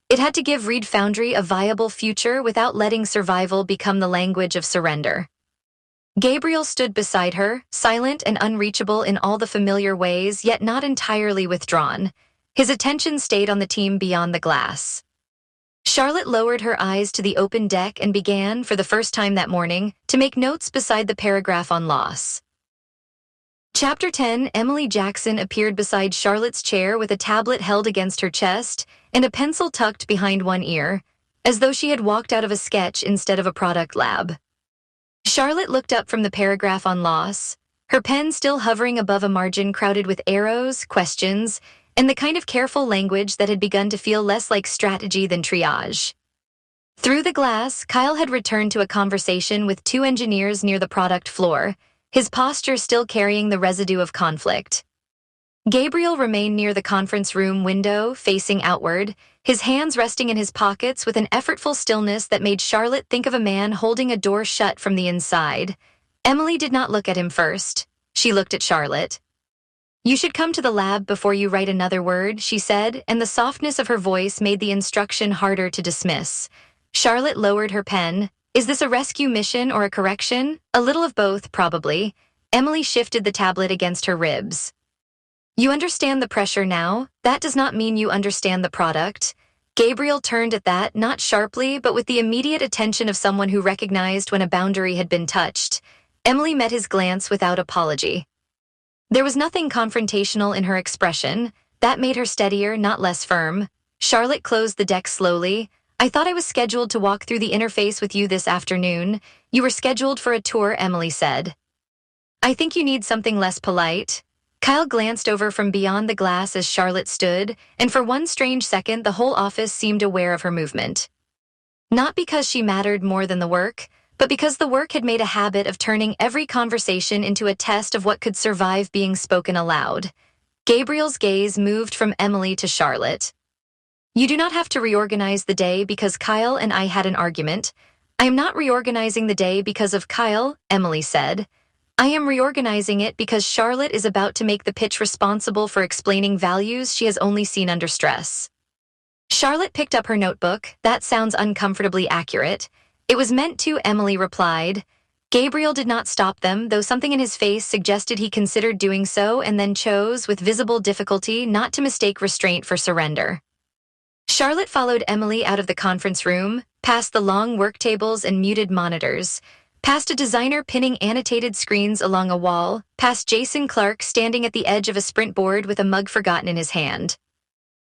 It had to give Reed Foundry a viable future without letting survival become the language of surrender. Gabriel stood beside her, silent and unreachable in all the familiar ways, yet not entirely withdrawn. His attention stayed on the team beyond the glass. Charlotte lowered her eyes to the open deck and began, for the first time that morning, to make notes beside the paragraph on loss. Chapter 10. Emily Jackson appeared beside Charlotte's chair with a tablet held against her chest and a pencil tucked behind one ear, as though she had walked out of a sketch instead of a product lab. Charlotte looked up from the paragraph on loss, her pen still hovering above a margin crowded with arrows, questions, and the kind of careful language that had begun to feel less like strategy than triage. Through the glass, Kyle had returned to a conversation with two engineers near the product floor, his posture still carrying the residue of conflict. Gabriel remained near the conference room window, facing outward, his hands resting in his pockets with an effortful stillness that made Charlotte think of a man holding a door shut from the inside. Emily did not look at him first. She looked at Charlotte. "You should come to the lab before you write another word," she said, and the softness of her voice made the instruction harder to dismiss. Charlotte lowered her pen. "Is this a rescue mission or a correction? A little of both, probably." Emily shifted the tablet against her ribs. "You understand the pressure now. That does not mean you understand the product." Gabriel turned at that, not sharply, but with the immediate attention of someone who recognized when a boundary had been touched. Emily met his glance without apology. There was nothing confrontational in her expression. That made her steadier, not less firm. Charlotte closed the deck slowly. "I thought I was scheduled to walk through the interface with you this afternoon." "You were scheduled for a tour," Emily said. "I think you need something less polite." Kyle glanced over from beyond the glass as Charlotte stood, and for one strange second the whole office seemed aware of her movement. Not because she mattered more than the work, but because the work had made a habit of turning every conversation into a test of what could survive being spoken aloud. Gabriel's gaze moved from Emily to Charlotte. "You do not have to reorganize the day because Kyle and I had an argument." "I am not reorganizing the day because of Kyle," Emily said. "I am reorganizing it because Charlotte is about to make the pitch responsible for explaining values she has only seen under stress." Charlotte picked up her notebook. "That sounds uncomfortably accurate." "It was meant to," Emily replied. Gabriel did not stop them, though something in his face suggested he considered doing so and then chose, with visible difficulty, not to mistake restraint for surrender. Charlotte followed Emily out of the conference room, past the long work tables and muted monitors, past a designer pinning annotated screens along a wall, past Jason Clark standing at the edge of a sprint board with a mug forgotten in his hand.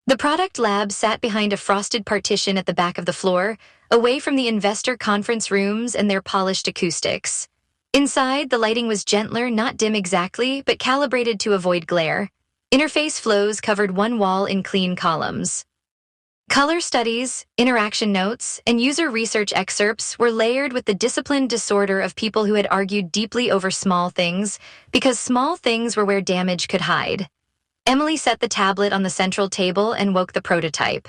The product lab sat behind a frosted partition at the back of the floor, away from the investor conference rooms and their polished acoustics. Inside, the lighting was gentler, not dim exactly, but calibrated to avoid glare. Interface flows covered one wall in clean columns. Color studies, interaction notes, and user research excerpts were layered with the disciplined disorder of people who had argued deeply over small things, because small things were where damage could hide. Emily set the tablet on the central table and woke the prototype.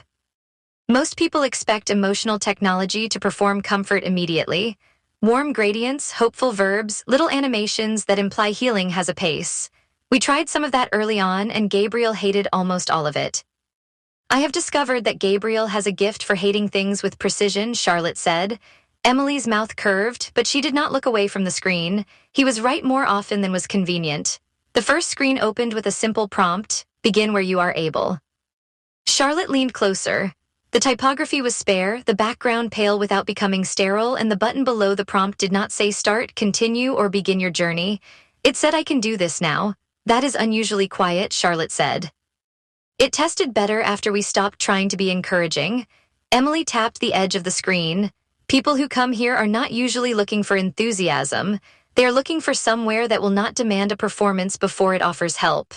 Most people expect emotional technology to perform comfort immediately. Warm gradients, hopeful verbs, little animations that imply healing has a pace. We tried some of that early on, and Gabriel hated almost all of it. "I have discovered that Gabriel has a gift for hating things with precision," Charlotte said. Emily's mouth curved, but she did not look away from the screen. He was right more often than was convenient. The first screen opened with a simple prompt: "Begin where you are able." Charlotte leaned closer. The typography was spare, the background pale without becoming sterile, and the button below the prompt did not say "Start," "Continue," or "Begin your journey." It said, "I can do this now." "That is unusually quiet," Charlotte said. "It tested better after we stopped trying to be encouraging." Emily tapped the edge of the screen. "People who come here are not usually looking for enthusiasm. They are looking for somewhere that will not demand a performance before it offers help."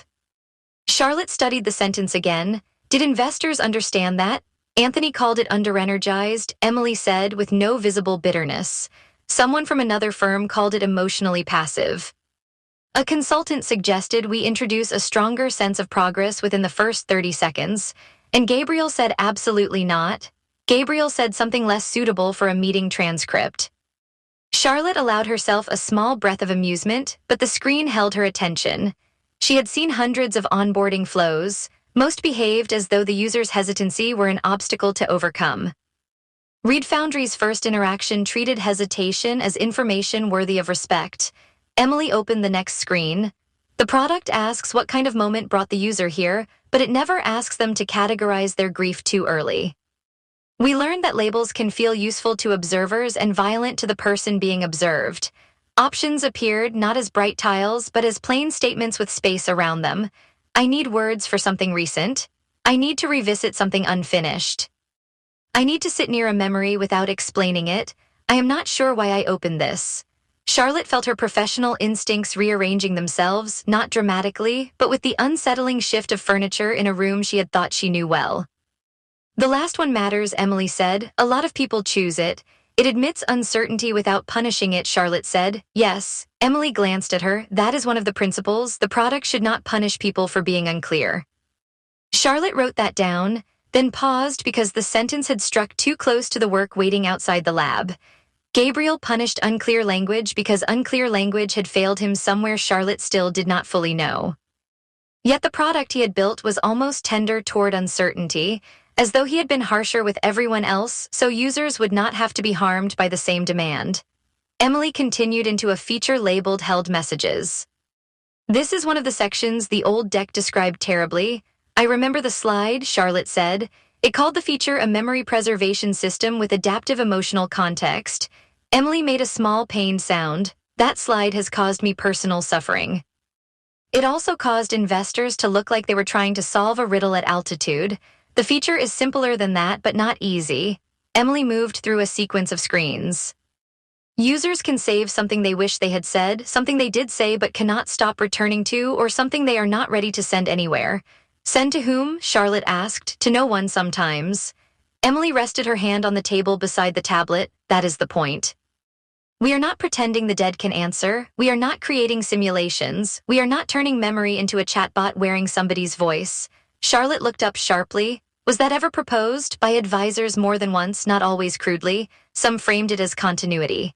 Charlotte studied the sentence again. "Did investors understand that?" "Anthony called it underenergized," Emily said with no visible bitterness. "Someone from another firm called it emotionally passive." A consultant suggested we introduce a stronger sense of progress within the first 30 seconds, and Gabriel said absolutely not. Gabriel said something less suitable for a meeting transcript. Charlotte allowed herself a small breath of amusement, but the screen held her attention. She had seen hundreds of onboarding flows. Most behaved as though the user's hesitancy were an obstacle to overcome. Reed Foundry's first interaction treated hesitation as information worthy of respect. Emily opened the next screen. The product asks what kind of moment brought the user here, but it never asks them to categorize their grief too early. We learned that labels can feel useful to observers and violent to the person being observed. Options appeared not as bright tiles, but as plain statements with space around them. I need words for something recent. I need to revisit something unfinished. I need to sit near a memory without explaining it. I am not sure why I opened this. Charlotte felt her professional instincts rearranging themselves, not dramatically, but with the unsettling shift of furniture in a room she had thought she knew well. The last one matters, Emily said. A lot of people choose it. It admits uncertainty without punishing it, Charlotte said. Yes. Emily glanced at her. That is one of the principles. The product should not punish people for being unclear. Charlotte wrote that down, then paused because the sentence had struck too close to the work waiting outside the lab. Gabriel punished unclear language because unclear language had failed him somewhere Charlotte still did not fully know. Yet the product he had built was almost tender toward uncertainty, as though he had been harsher with everyone else so users would not have to be harmed by the same demand. Emily continued into a feature labeled Held Messages. This is one of the sections the old deck described terribly. I remember the slide, Charlotte said. It called the feature a memory preservation system with adaptive emotional context. Emily made a small pained sound. That slide has caused me personal suffering. It also caused investors to look like they were trying to solve a riddle at altitude. The feature is simpler than that, but not easy. Emily moved through a sequence of screens. Users can save something they wish they had said, something they did say but cannot stop returning to, or something they are not ready to send anywhere. Send to whom? Charlotte asked. To no one sometimes. Emily rested her hand on the table beside the tablet. That is the point. We are not pretending the dead can answer. We are not creating simulations. We are not turning memory into a chatbot wearing somebody's voice. Charlotte looked up sharply. Was that ever proposed? By advisors more than once, not always crudely. Some framed it as continuity.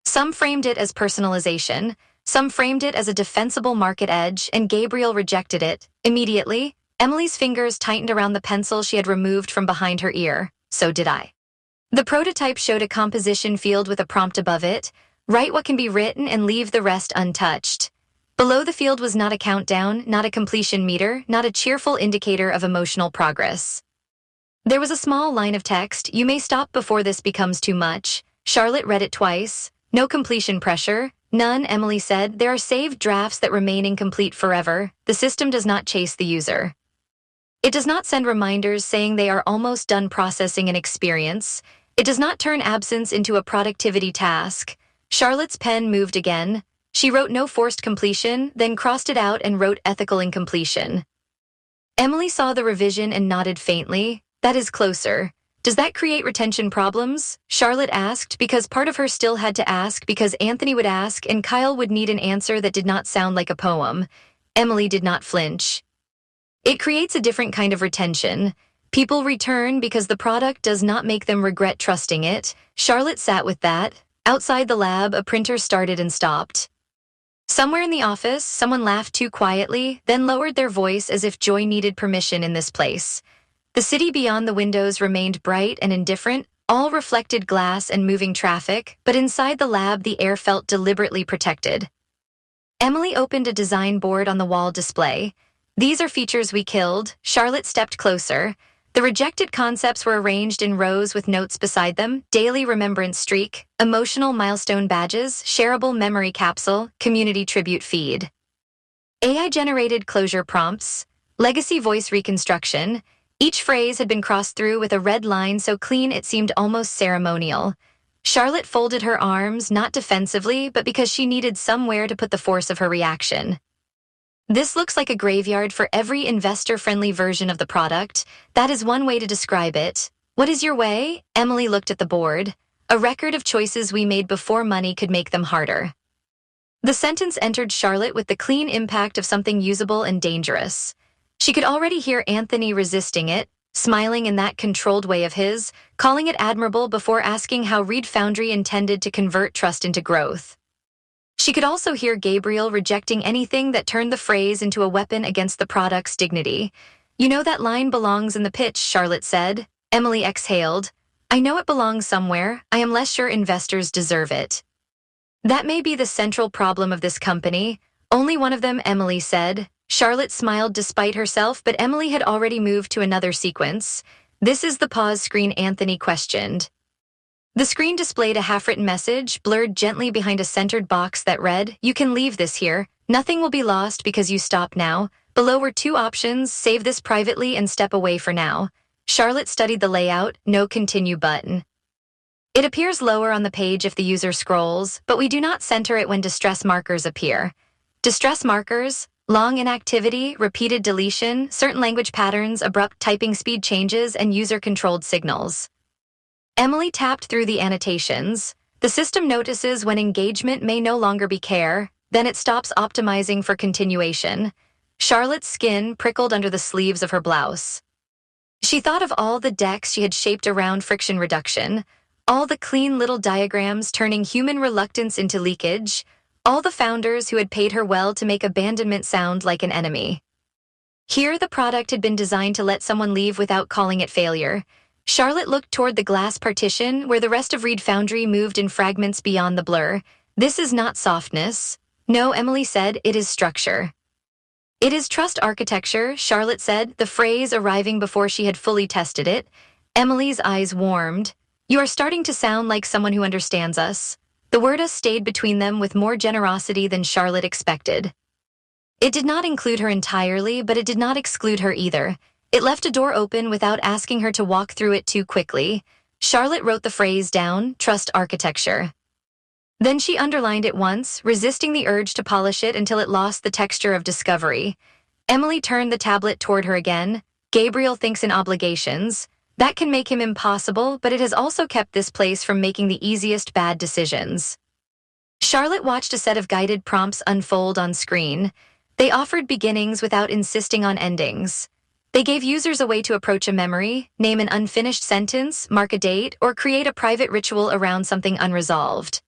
Some framed it as personalization. Some framed it as a defensible market edge, and Gabriel rejected it. Immediately, Emily's fingers tightened around the pencil she had removed from behind her ear. So did I. The prototype showed a composition field with a prompt above it. Write what can be written and leave the rest untouched. Below the field was not a countdown, not a completion meter, not a cheerful indicator of emotional progress. There was a small line of text. You may stop before this becomes too much. Charlotte read it twice. No completion pressure. None, Emily said. There are saved drafts that remain incomplete forever. The system does not chase the user. It does not send reminders saying they are almost done processing an experience. It does not turn absence into a productivity task. Charlotte's pen moved again. She wrote no forced completion, then crossed it out and wrote ethical incompletion. Emily saw the revision and nodded faintly. That is closer. Does that create retention problems? Charlotte asked, because part of her still had to ask, because Anthony would ask and Kyle would need an answer that did not sound like a poem. Emily did not flinch. It creates a different kind of retention. People return because the product does not make them regret trusting it. Charlotte sat with that. Outside the lab, a printer started and stopped. Somewhere in the office, someone laughed too quietly, then lowered their voice as if joy needed permission in this place. The city beyond the windows remained bright and indifferent, all reflected glass and moving traffic, but inside the lab the air felt deliberately protected. Emily opened a design board on the wall display. These are features we killed. Charlotte stepped closer. The rejected concepts were arranged in rows with notes beside them: daily remembrance streak, emotional milestone badges, shareable memory capsule, community tribute feed. AI-generated closure prompts, legacy voice reconstruction. Each phrase had been crossed through with a red line so clean it seemed almost ceremonial. Charlotte folded her arms, not defensively, but because she needed somewhere to put the force of her reaction. This looks like a graveyard for every investor-friendly version of the product. That is one way to describe it. What is your way? Emily looked at the board. A record of choices we made before money could make them harder. The sentence entered Charlotte with the clean impact of something usable and dangerous. She could already hear Anthony resisting it, smiling in that controlled way of his, calling it admirable before asking how Reed Foundry intended to convert trust into growth. She could also hear Gabriel rejecting anything that turned the phrase into a weapon against the product's dignity. You know that line belongs in the pitch, Charlotte said. Emily exhaled. I know it belongs somewhere. I am less sure investors deserve it. That may be the central problem of this company. Only one of them, Emily said. Charlotte smiled despite herself, but Emily had already moved to another sequence. This is the pause screen, Anthony questioned. The screen displayed a half-written message, blurred gently behind a centered box that read, "You can leave this here. Nothing will be lost because you stop now." Below were two options, save this privately and step away for now. Charlotte studied the layout, no continue button. It appears lower on the page if the user scrolls, but we do not center it when distress markers appear. Distress markers, long inactivity, repeated deletion, certain language patterns, abrupt typing speed changes, and user-controlled signals. Emily tapped through the annotations. The system notices when engagement may no longer be care, then it stops optimizing for continuation. Charlotte's skin prickled under the sleeves of her blouse. She thought of all the decks she had shaped around friction reduction, all the clean little diagrams turning human reluctance into leakage, all the founders who had paid her well to make abandonment sound like an enemy. Here, the product had been designed to let someone leave without calling it failure. Charlotte looked toward the glass partition where the rest of Reed Foundry moved in fragments beyond the blur. This is not softness. No, Emily said, it is structure. It is trust architecture, Charlotte said, the phrase arriving before she had fully tested it. Emily's eyes warmed. You are starting to sound like someone who understands us. The word us stayed between them with more generosity than Charlotte expected. It did not include her entirely, but it did not exclude her either. It left a door open without asking her to walk through it too quickly. Charlotte wrote the phrase down, trust architecture. Then she underlined it once, resisting the urge to polish it until it lost the texture of discovery. Emily turned the tablet toward her again. Gabriel thinks in obligations. That can make him impossible, but it has also kept this place from making the easiest bad decisions. Charlotte watched a set of guided prompts unfold on screen. They offered beginnings without insisting on endings. They gave users a way to approach a memory, name an unfinished sentence, mark a date, or create a private ritual around something unresolved.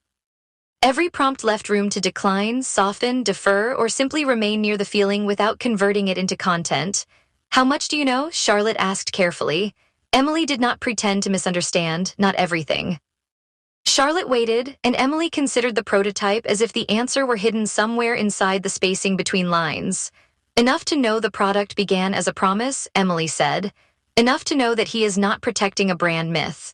Every prompt left room to decline, soften, defer, or simply remain near the feeling without converting it into content. How much do you know? Charlotte asked carefully. Emily did not pretend to misunderstand, not everything. Charlotte waited, and Emily considered the prototype as if the answer were hidden somewhere inside the spacing between lines. Enough to know the product began as a promise, Emily said. Enough to know that he is not protecting a brand myth.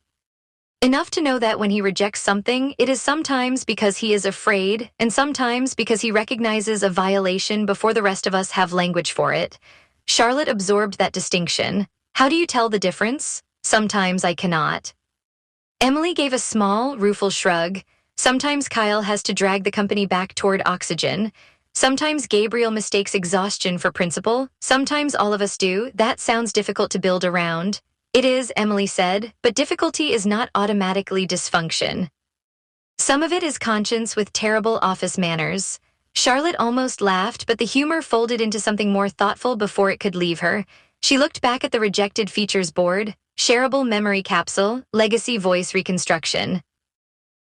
Enough to know that when he rejects something, it is sometimes because he is afraid, and sometimes because he recognizes a violation before the rest of us have language for it. Charlotte absorbed that distinction. How do you tell the difference? Sometimes I cannot. Emily gave a small, rueful shrug. Sometimes Kyle has to drag the company back toward oxygen. Sometimes Gabriel mistakes exhaustion for principle. Sometimes all of us do. That sounds difficult to build around. It is, Emily said, but difficulty is not automatically dysfunction. Some of it is conscience with terrible office manners. Charlotte almost laughed, but the humor folded into something more thoughtful before it could leave her. She looked back at the rejected features board, shareable memory capsule, legacy voice reconstruction.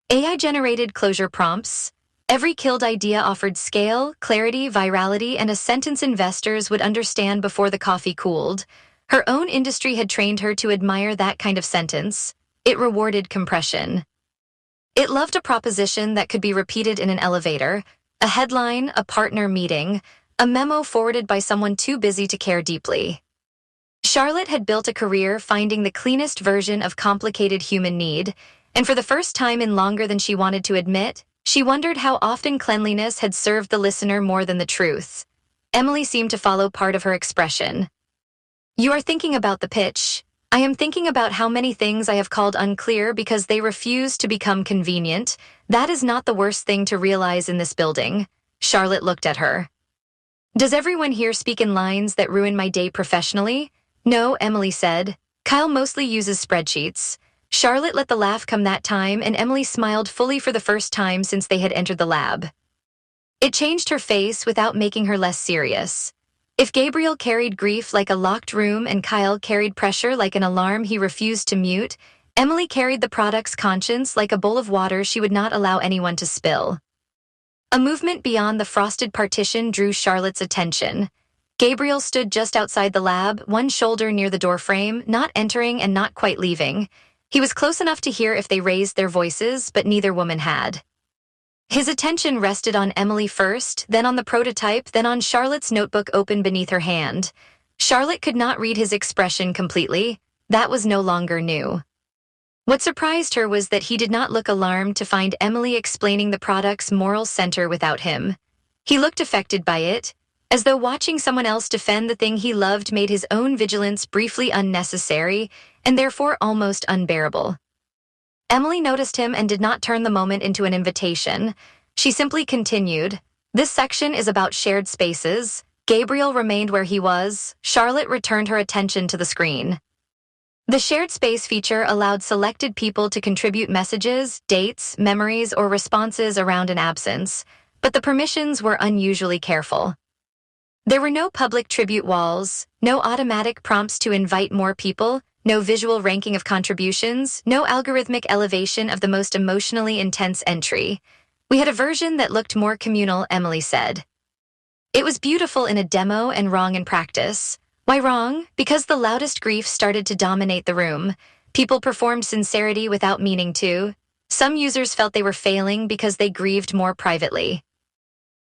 AI-generated closure prompts. Every killed idea offered scale, clarity, virality, and a sentence investors would understand before the coffee cooled. Her own industry had trained her to admire that kind of sentence. It rewarded compression. It loved a proposition that could be repeated in an elevator, a headline, a partner meeting, a memo forwarded by someone too busy to care deeply. Charlotte had built a career finding the cleanest version of complicated human need, and for the first time in longer than she wanted to admit, she wondered how often cleanliness had served the listener more than the truth. Emily seemed to follow part of her expression. You are thinking about the pitch. I am thinking about how many things I have called unclear because they refuse to become convenient. That is not the worst thing to realize in this building. Charlotte looked at her. Does everyone here speak in lines that ruin my day professionally? No, Emily said. Kyle mostly uses spreadsheets. Charlotte let the laugh come that time, and Emily smiled fully for the first time since they had entered the lab. It changed her face without making her less serious. If Gabriel carried grief like a locked room and Kyle carried pressure like an alarm he refused to mute, Emily carried the product's conscience like a bowl of water she would not allow anyone to spill. A movement beyond the frosted partition drew Charlotte's attention. Gabriel stood just outside the lab, one shoulder near the doorframe, not entering and not quite leaving. He was close enough to hear if they raised their voices, but neither woman had. His attention rested on Emily first, then on the prototype, then on Charlotte's notebook open beneath her hand. Charlotte could not read his expression completely. That was no longer new. What surprised her was that he did not look alarmed to find Emily explaining the product's moral center without him. He looked affected by it, as though watching someone else defend the thing he loved made his own vigilance briefly unnecessary and therefore almost unbearable. Emily noticed him and did not turn the moment into an invitation. She simply continued, "This section is about shared spaces." Gabriel remained where he was. Charlotte returned her attention to the screen. The shared space feature allowed selected people to contribute messages, dates, memories, or responses around an absence, but the permissions were unusually careful. There were no public tribute walls, no automatic prompts to invite more people, no visual ranking of contributions, no algorithmic elevation of the most emotionally intense entry. We had a version that looked more communal, Emily said. It was beautiful in a demo and wrong in practice. Why wrong? Because the loudest grief started to dominate the room. People performed sincerity without meaning to. Some users felt they were failing because they grieved more privately.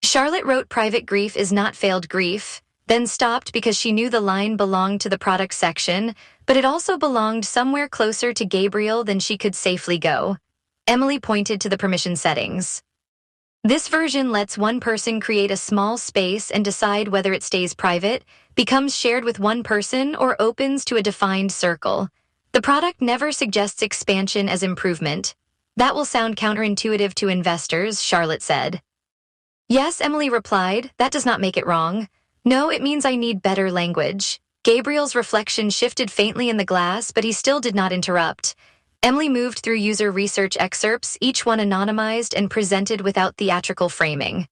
Charlotte wrote private grief is not failed grief, then stopped because she knew the line belonged to the product section, but it also belonged somewhere closer to Gabriel than she could safely go. Emily pointed to the permission settings. This version lets one person create a small space and decide whether it stays private, becomes shared with one person, or opens to a defined circle. The product never suggests expansion as improvement. That will sound counterintuitive to investors, Charlotte said. Yes, Emily replied, that does not make it wrong. No, it means I need better language. Gabriel's reflection shifted faintly in the glass, but he still did not interrupt. Emily moved through user research excerpts, each one anonymized and presented without theatrical framing.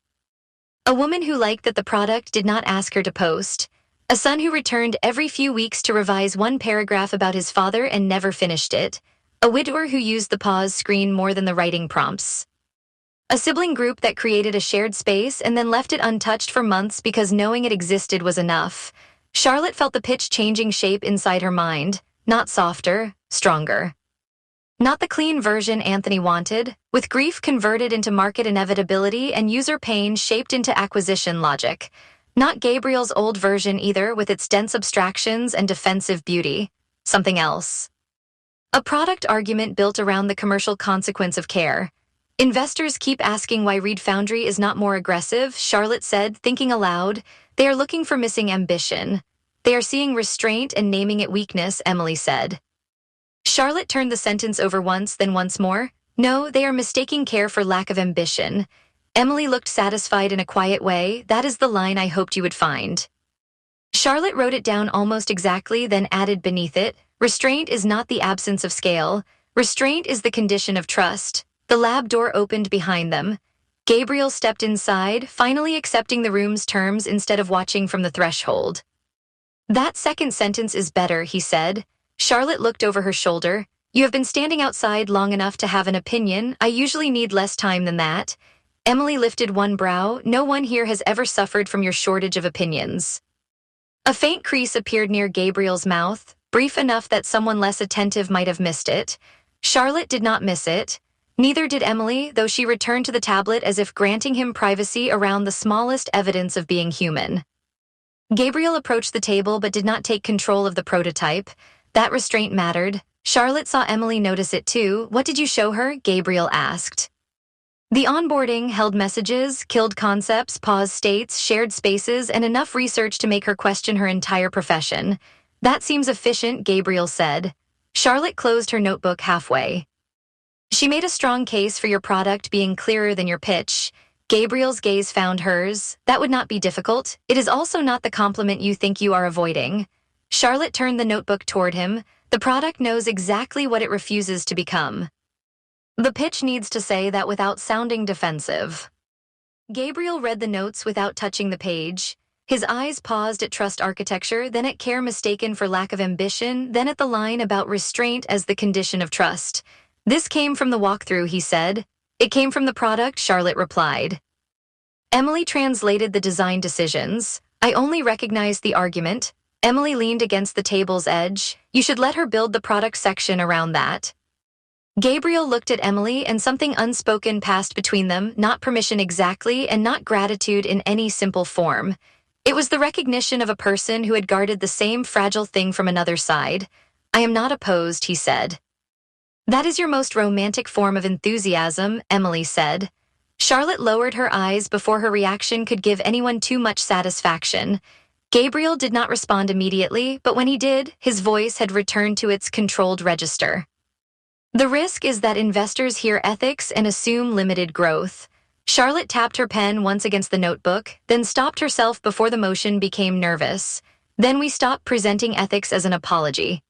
A woman who liked that the product did not ask her to post. A son who returned every few weeks to revise one paragraph about his father and never finished it. A widower who used the pause screen more than the writing prompts. A sibling group that created a shared space and then left it untouched for months because knowing it existed was enough. Charlotte felt the pitch changing shape inside her mind, not softer, stronger. Not the clean version Anthony wanted, with grief converted into market inevitability and user pain shaped into acquisition logic. Not Gabriel's old version either, with its dense abstractions and defensive beauty. Something else. A product argument built around the commercial consequence of care. Investors keep asking why Reed Foundry is not more aggressive, Charlotte said, thinking aloud. They are looking for missing ambition. They are seeing restraint and naming it weakness, Emily said. Charlotte turned the sentence over once, then once more. No, they are mistaking care for lack of ambition. Emily looked satisfied in a quiet way. That is the line I hoped you would find. Charlotte wrote it down almost exactly, then added beneath it, restraint is not the absence of scale. Restraint is the condition of trust. The lab door opened behind them. Gabriel stepped inside, finally accepting the room's terms instead of watching from the threshold. That second sentence is better, he said. Charlotte looked over her shoulder. You have been standing outside long enough to have an opinion. I usually need less time than that. Emily lifted one brow. No one here has ever suffered from your shortage of opinions. A faint crease appeared near Gabriel's mouth, brief enough that someone less attentive might have missed it. Charlotte did not miss it. Neither did Emily, though she returned to the tablet as if granting him privacy around the smallest evidence of being human. Gabriel approached the table but did not take control of the prototype. That restraint mattered. Charlotte saw Emily notice it too. What did you show her? Gabriel asked. The onboarding held messages, killed concepts, paused states, shared spaces, and enough research to make her question her entire profession. That seems efficient, Gabriel said. Charlotte closed her notebook halfway. She made a strong case for your product being clearer than your pitch. Gabriel's gaze found hers. That would not be difficult. It is also not the compliment you think you are avoiding. Charlotte turned the notebook toward him. The product knows exactly what it refuses to become. The pitch needs to say that without sounding defensive. Gabriel read the notes without touching the page. His eyes paused at trust architecture, then at care mistaken for lack of ambition, then at the line about restraint as the condition of trust. This came from the walkthrough, he said. It came from the product, Charlotte replied. Emily translated the design decisions. I only recognized the argument. Emily leaned against the table's edge. You should let her build the product section around that. Gabriel looked at Emily and something unspoken passed between them, not permission exactly and not gratitude in any simple form. It was the recognition of a person who had guarded the same fragile thing from another side. "I am not opposed," he said. "That is your most romantic form of enthusiasm," Emily said. Charlotte lowered her eyes before her reaction could give anyone too much satisfaction. Gabriel did not respond immediately, but when he did, his voice had returned to its controlled register. "The risk is that investors hear ethics and assume limited growth." Charlotte tapped her pen once against the notebook, then stopped herself before the motion became nervous. "Then we stop presenting ethics as an apology.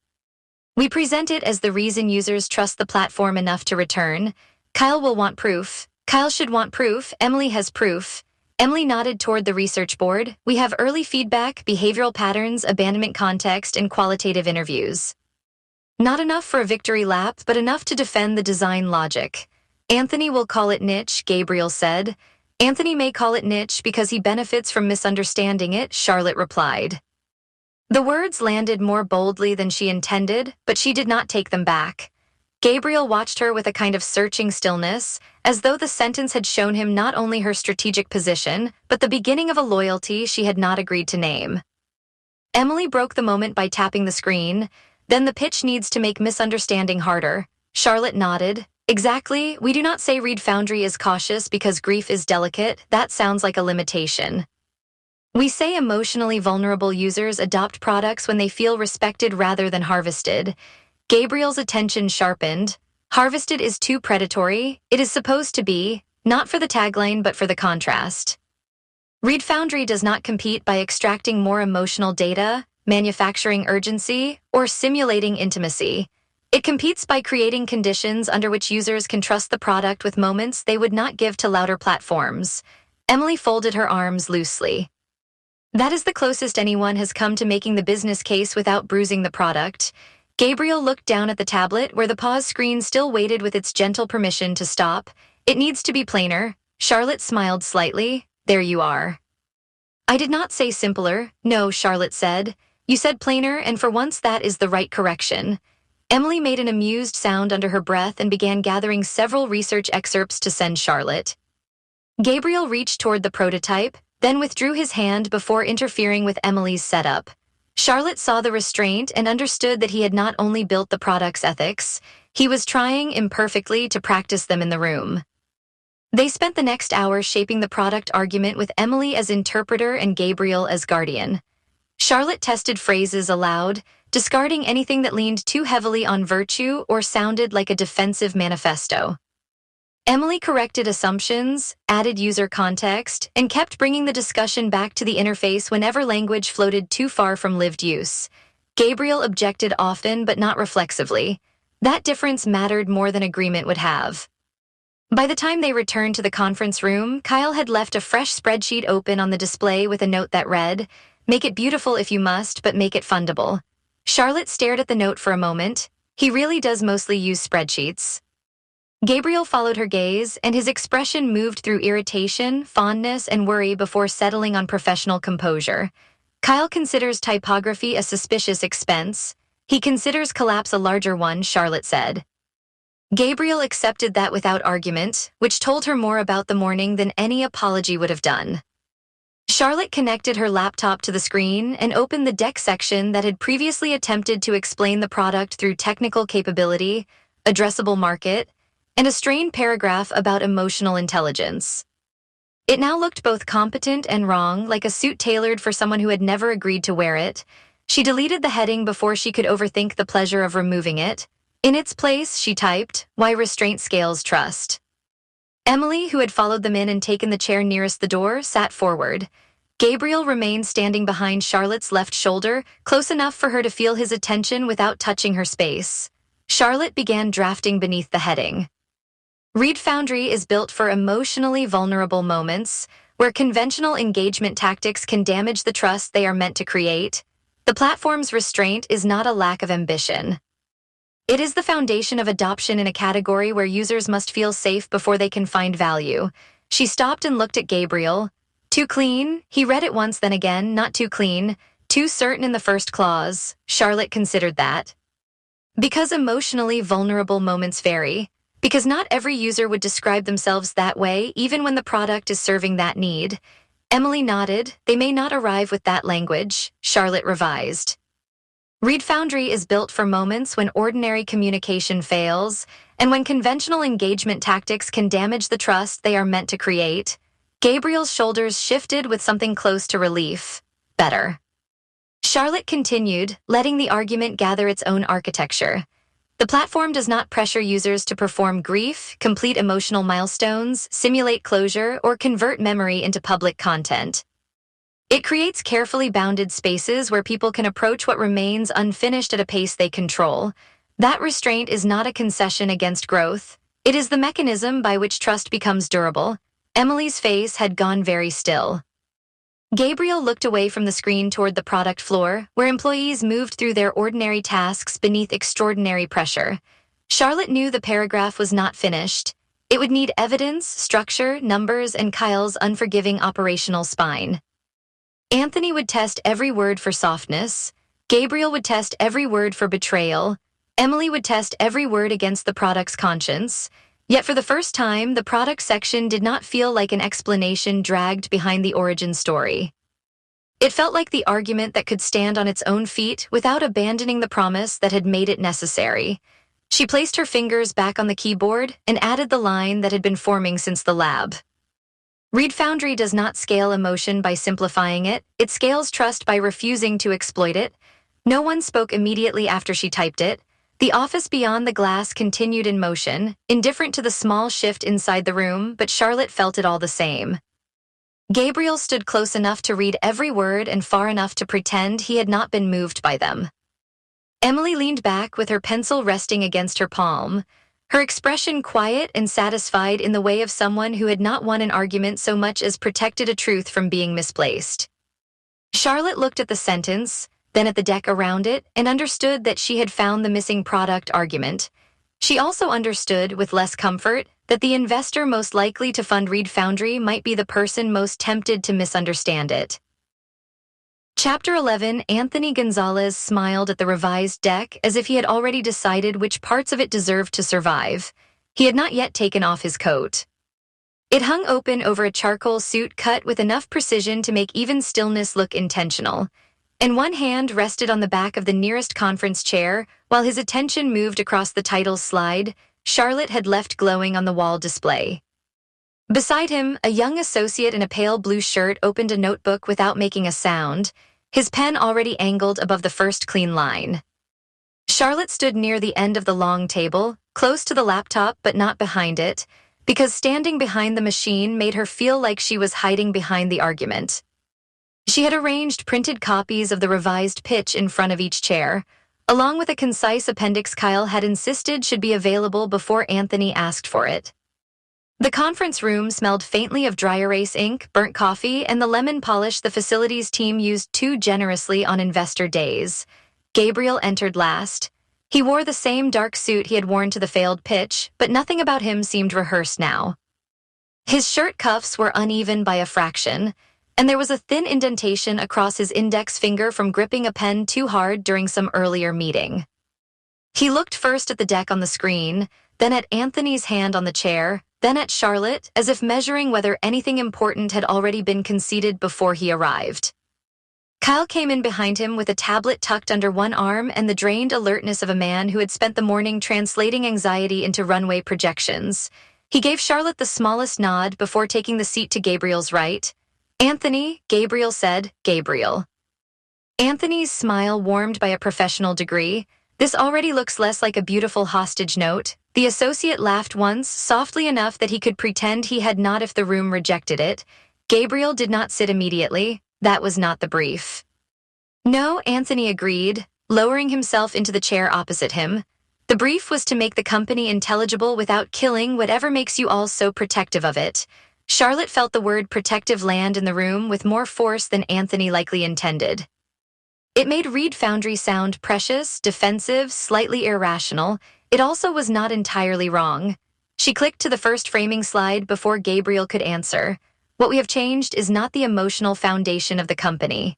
We present it as the reason users trust the platform enough to return. Kyle will want proof. Kyle should want proof. Emily has proof." Emily nodded toward the research board. "We have early feedback, behavioral patterns, abandonment context, and qualitative interviews. Not enough for a victory lap, but enough to defend the design logic." "Anthony will call it niche," Gabriel said. "Anthony may call it niche because he benefits from misunderstanding it," Charlotte replied. The words landed more boldly than she intended, but she did not take them back. Gabriel watched her with a kind of searching stillness, as though the sentence had shown him not only her strategic position, but the beginning of a loyalty she had not agreed to name. Emily broke the moment by tapping the screen. "Then the pitch needs to make misunderstanding harder." Charlotte nodded. "Exactly. We do not say Reed Foundry is cautious because grief is delicate. That sounds like a limitation. We say emotionally vulnerable users adopt products when they feel respected rather than harvested." Gabriel's attention sharpened. "Harvested is too predatory. It is supposed to be, not for the tagline but for the contrast. Reed Foundry does not compete by extracting more emotional data, manufacturing urgency, or simulating intimacy. It competes by creating conditions under which users can trust the product with moments they would not give to louder platforms." Emily folded her arms loosely. "That is the closest anyone has come to making the business case without bruising the product." Gabriel looked down at the tablet where the pause screen still waited with its gentle permission to stop. "It needs to be plainer." Charlotte smiled slightly. "There you are." "I did not say simpler." "No," Charlotte said. "You said plainer, and for once that is the right correction." Emily made an amused sound under her breath and began gathering several research excerpts to send Charlotte. Gabriel reached toward the prototype, then withdrew his hand before interfering with Emily's setup. Charlotte saw the restraint and understood that he had not only built the product's ethics, he was trying, imperfectly, to practice them in the room. They spent the next hour shaping the product argument with Emily as interpreter and Gabriel as guardian. Charlotte tested phrases aloud, discarding anything that leaned too heavily on virtue or sounded like a defensive manifesto. Emily corrected assumptions, added user context, and kept bringing the discussion back to the interface whenever language floated too far from lived use. Gabriel objected often but not reflexively. That difference mattered more than agreement would have. By the time they returned to the conference room, Kyle had left a fresh spreadsheet open on the display with a note that read, "Make it beautiful if you must, but make it fundable." Charlotte stared at the note for a moment. "He really does mostly use spreadsheets." Gabriel followed her gaze, and his expression moved through irritation, fondness, and worry before settling on professional composure. "Kyle considers typography a suspicious expense. He considers collapse a larger one," Charlotte said. Gabriel accepted that without argument, which told her more about the morning than any apology would have done. Charlotte connected her laptop to the screen and opened the deck section that had previously attempted to explain the product through technical capability, addressable market, and a strained paragraph about emotional intelligence. It now looked both competent and wrong, like a suit tailored for someone who had never agreed to wear it. She deleted the heading before she could overthink the pleasure of removing it. In its place, she typed, "Why restraint scales trust." Emily, who had followed them in and taken the chair nearest the door, sat forward. Gabriel remained standing behind Charlotte's left shoulder, close enough for her to feel his attention without touching her space. Charlotte began drafting beneath the heading. Reed Foundry is built for emotionally vulnerable moments, where conventional engagement tactics can damage the trust they are meant to create. The platform's restraint is not a lack of ambition. It is the foundation of adoption in a category where users must feel safe before they can find value. She stopped and looked at Gabriel. "Too clean?" He read it once, then again. "Not too clean. Too certain in the first clause." Charlotte considered that. Because emotionally vulnerable moments vary. Because not every user would describe themselves that way, even when the product is serving that need. Emily nodded. They may not arrive with that language, Charlotte revised. Read Foundry is built for moments when ordinary communication fails, and when conventional engagement tactics can damage the trust they are meant to create. Gabriel's shoulders shifted with something close to relief. Better. Charlotte continued, letting the argument gather its own architecture. The platform does not pressure users to perform grief, complete emotional milestones, simulate closure, or convert memory into public content. It creates carefully bounded spaces where people can approach what remains unfinished at a pace they control. That restraint is not a concession against growth. It is the mechanism by which trust becomes durable. Emily's face had gone very still. Gabriel looked away from the screen toward the product floor, where employees moved through their ordinary tasks beneath extraordinary pressure. Charlotte knew the paragraph was not finished. It would need evidence, structure, numbers, and Kyle's unforgiving operational spine. Anthony would test every word for softness. Gabriel would test every word for betrayal. Emily would test every word against the product's conscience. Yet for the first time, the product section did not feel like an explanation dragged behind the origin story. It felt like the argument that could stand on its own feet without abandoning the promise that had made it necessary. She placed her fingers back on the keyboard and added the line that had been forming since the lab. Read Foundry does not scale emotion by simplifying it. It scales trust by refusing to exploit it. No one spoke immediately after she typed it. The office beyond the glass continued in motion, indifferent to the small shift inside the room, but Charlotte felt it all the same. Gabriel stood close enough to read every word and far enough to pretend he had not been moved by them. Emily leaned back with her pencil resting against her palm, her expression quiet and satisfied in the way of someone who had not won an argument so much as protected a truth from being misplaced. Charlotte looked at the sentence, then at the deck around it, and understood that she had found the missing product argument. She also understood, with less comfort, that the investor most likely to fund Read Foundry might be the person most tempted to misunderstand it. Chapter 11. Anthony Gonzalez smiled at the revised deck as if he had already decided which parts of it deserved to survive. He had not yet taken off his coat. It hung open over a charcoal suit cut with enough precision to make even stillness look intentional, and one hand rested on the back of the nearest conference chair while his attention moved across the titles slide Charlotte had left glowing on the wall display. Beside him, a young associate in a pale blue shirt opened a notebook without making a sound, his pen already angled above the first clean line. Charlotte stood near the end of the long table, close to the laptop but not behind it, because standing behind the machine made her feel like she was hiding behind the argument. She had arranged printed copies of the revised pitch in front of each chair, along with a concise appendix Kyle had insisted should be available before Anthony asked for it. The conference room smelled faintly of dry erase ink, burnt coffee, and the lemon polish the facilities team used too generously on investor days. Gabriel entered last. He wore the same dark suit he had worn to the failed pitch, but nothing about him seemed rehearsed now. His shirt cuffs were uneven by a fraction, and there was a thin indentation across his index finger from gripping a pen too hard during some earlier meeting. He looked first at the deck on the screen, then at Anthony's hand on the chair, then at Charlotte, as if measuring whether anything important had already been conceded before he arrived. Kyle came in behind him with a tablet tucked under one arm and the drained alertness of a man who had spent the morning translating anxiety into runway projections. He gave Charlotte the smallest nod before taking the seat to Gabriel's right. "Anthony," Gabriel said. "Gabriel." Anthony's smile warmed by a professional degree. "This already looks less like a beautiful hostage note." The associate laughed once, softly enough that he could pretend he had not if the room rejected it. Gabriel did not sit immediately. That was not the brief. "No," Anthony agreed, lowering himself into the chair opposite him. "The brief was to make the company intelligible without killing whatever makes you all so protective of it." Charlotte felt the word protective land in the room with more force than Anthony likely intended. It made Read Foundry sound precious, defensive, slightly irrational. It also was not entirely wrong. She clicked to the first framing slide before Gabriel could answer. "What we have changed is not the emotional foundation of the company.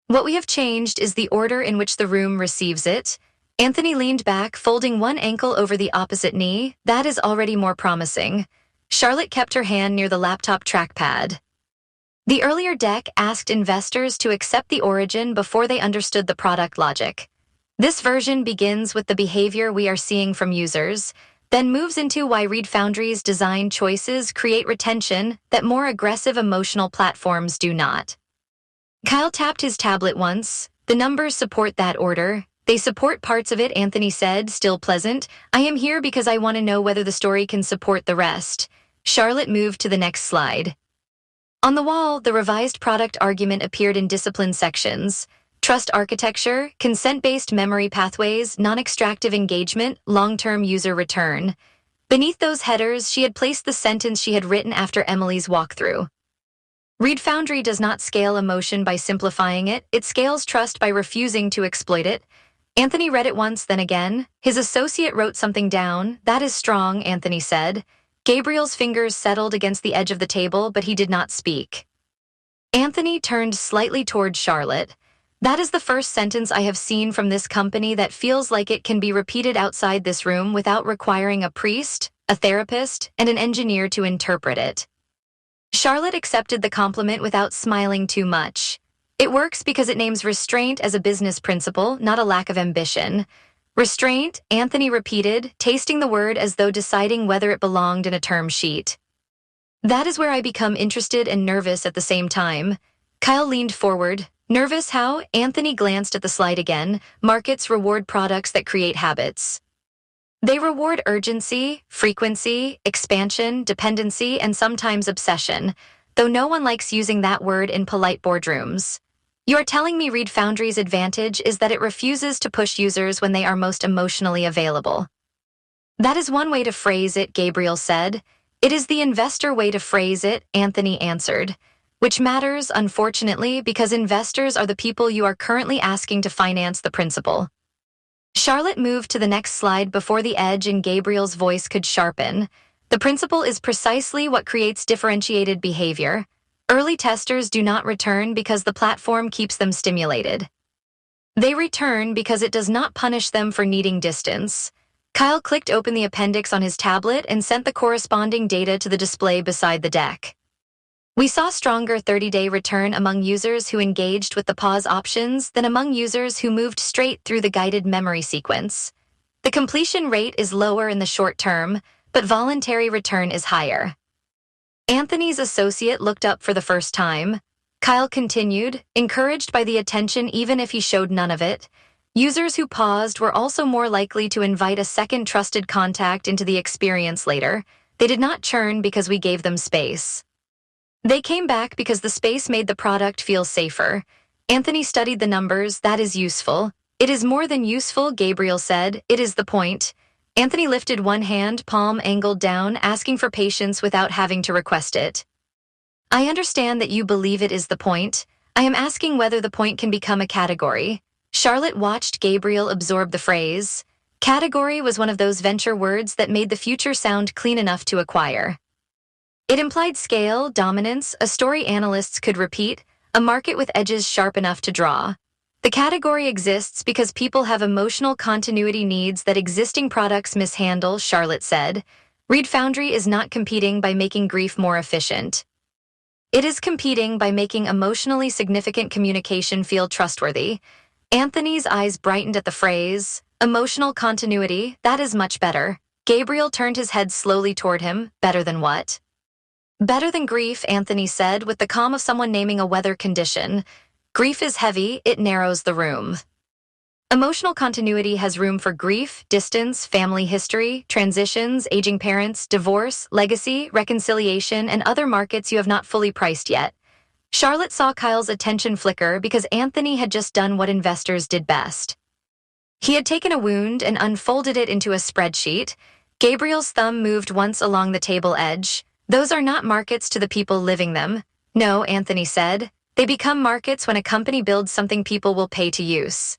What we have changed is the order in which the room receives it." Anthony leaned back, folding one ankle over the opposite knee. That is already more promising. Charlotte kept her hand near the laptop trackpad. The earlier deck asked investors to accept the origin before they understood the product logic. This version begins with the behavior we are seeing from users, then moves into why Reed Foundry's design choices create retention that more aggressive emotional platforms do not. Kyle tapped his tablet once. The numbers support that order. They support parts of it, Anthony said, still pleasant. I am here because I want to know whether the story can support the rest. Charlotte moved to the next slide. On the wall, the revised product argument appeared in discipline sections. Trust architecture, consent-based memory pathways, non-extractive engagement, long-term user return. Beneath those headers, she had placed the sentence she had written after Emily's walkthrough. Reed Foundry does not scale emotion by simplifying it, it scales trust by refusing to exploit it. Anthony read it once, then again. His associate wrote something down. That is strong, Anthony said. Gabriel's fingers settled against the edge of the table, but he did not speak. Anthony turned slightly toward Charlotte. That is the first sentence I have seen from this company that feels like it can be repeated outside this room without requiring a priest, a therapist, and an engineer to interpret it. Charlotte accepted the compliment without smiling too much. It works because it names restraint as a business principle, not a lack of ambition. Restraint, Anthony repeated, tasting the word as though deciding whether it belonged in a term sheet. That is where I become interested and nervous at the same time. Kyle leaned forward. Nervous how? Anthony glanced at the slide again. Markets reward products that create habits. They reward urgency, frequency, expansion, dependency, and sometimes obsession, though no one likes using that word in polite boardrooms. You are telling me Reed Foundry's advantage is that it refuses to push users when they are most emotionally available. That is one way to phrase it, Gabriel said. It is the investor way to phrase it, Anthony answered. Which matters, unfortunately, because investors are the people you are currently asking to finance the principal. Charlotte moved to the next slide before the edge in Gabriel's voice could sharpen. The principle is precisely what creates differentiated behavior. Early testers do not return because the platform keeps them stimulated. They return because it does not punish them for needing distance. Kyle clicked open the appendix on his tablet and sent the corresponding data to the display beside the deck. We saw stronger 30-day return among users who engaged with the pause options than among users who moved straight through the guided memory sequence. The completion rate is lower in the short term, but voluntary return is higher. Anthony's associate looked up for the first time. Kyle continued, encouraged by the attention even if he showed none of it. Users who paused were also more likely to invite a second trusted contact into the experience later. They did not churn because we gave them space. They came back because the space made the product feel safer. Anthony studied the numbers. That is useful. It is more than useful, Gabriel said. It is the point. Anthony lifted one hand, palm angled down, asking for patience without having to request it. I understand that you believe it is the point. I am asking whether the point can become a category. Charlotte watched Gabriel absorb the phrase. Category was one of those venture words that made the future sound clean enough to acquire. It implied scale, dominance, a story analysts could repeat, a market with edges sharp enough to draw. The category exists because people have emotional continuity needs that existing products mishandle, Charlotte said. Reed Foundry is not competing by making grief more efficient. It is competing by making emotionally significant communication feel trustworthy. Anthony's eyes brightened at the phrase, emotional continuity, that is much better. Gabriel turned his head slowly toward him. Better than what? Better than grief, Anthony said, with the calm of someone naming a weather condition. Grief is heavy, it narrows the room. Emotional continuity has room for grief, distance, family history, transitions, aging parents, divorce, legacy, reconciliation, and other markets you have not fully priced yet. Charlotte saw Kyle's attention flicker because Anthony had just done what investors did best. He had taken a wound and unfolded it into a spreadsheet. Gabriel's thumb moved once along the table edge. Those are not markets to the people living them. No, Anthony said. They become markets when a company builds something people will pay to use.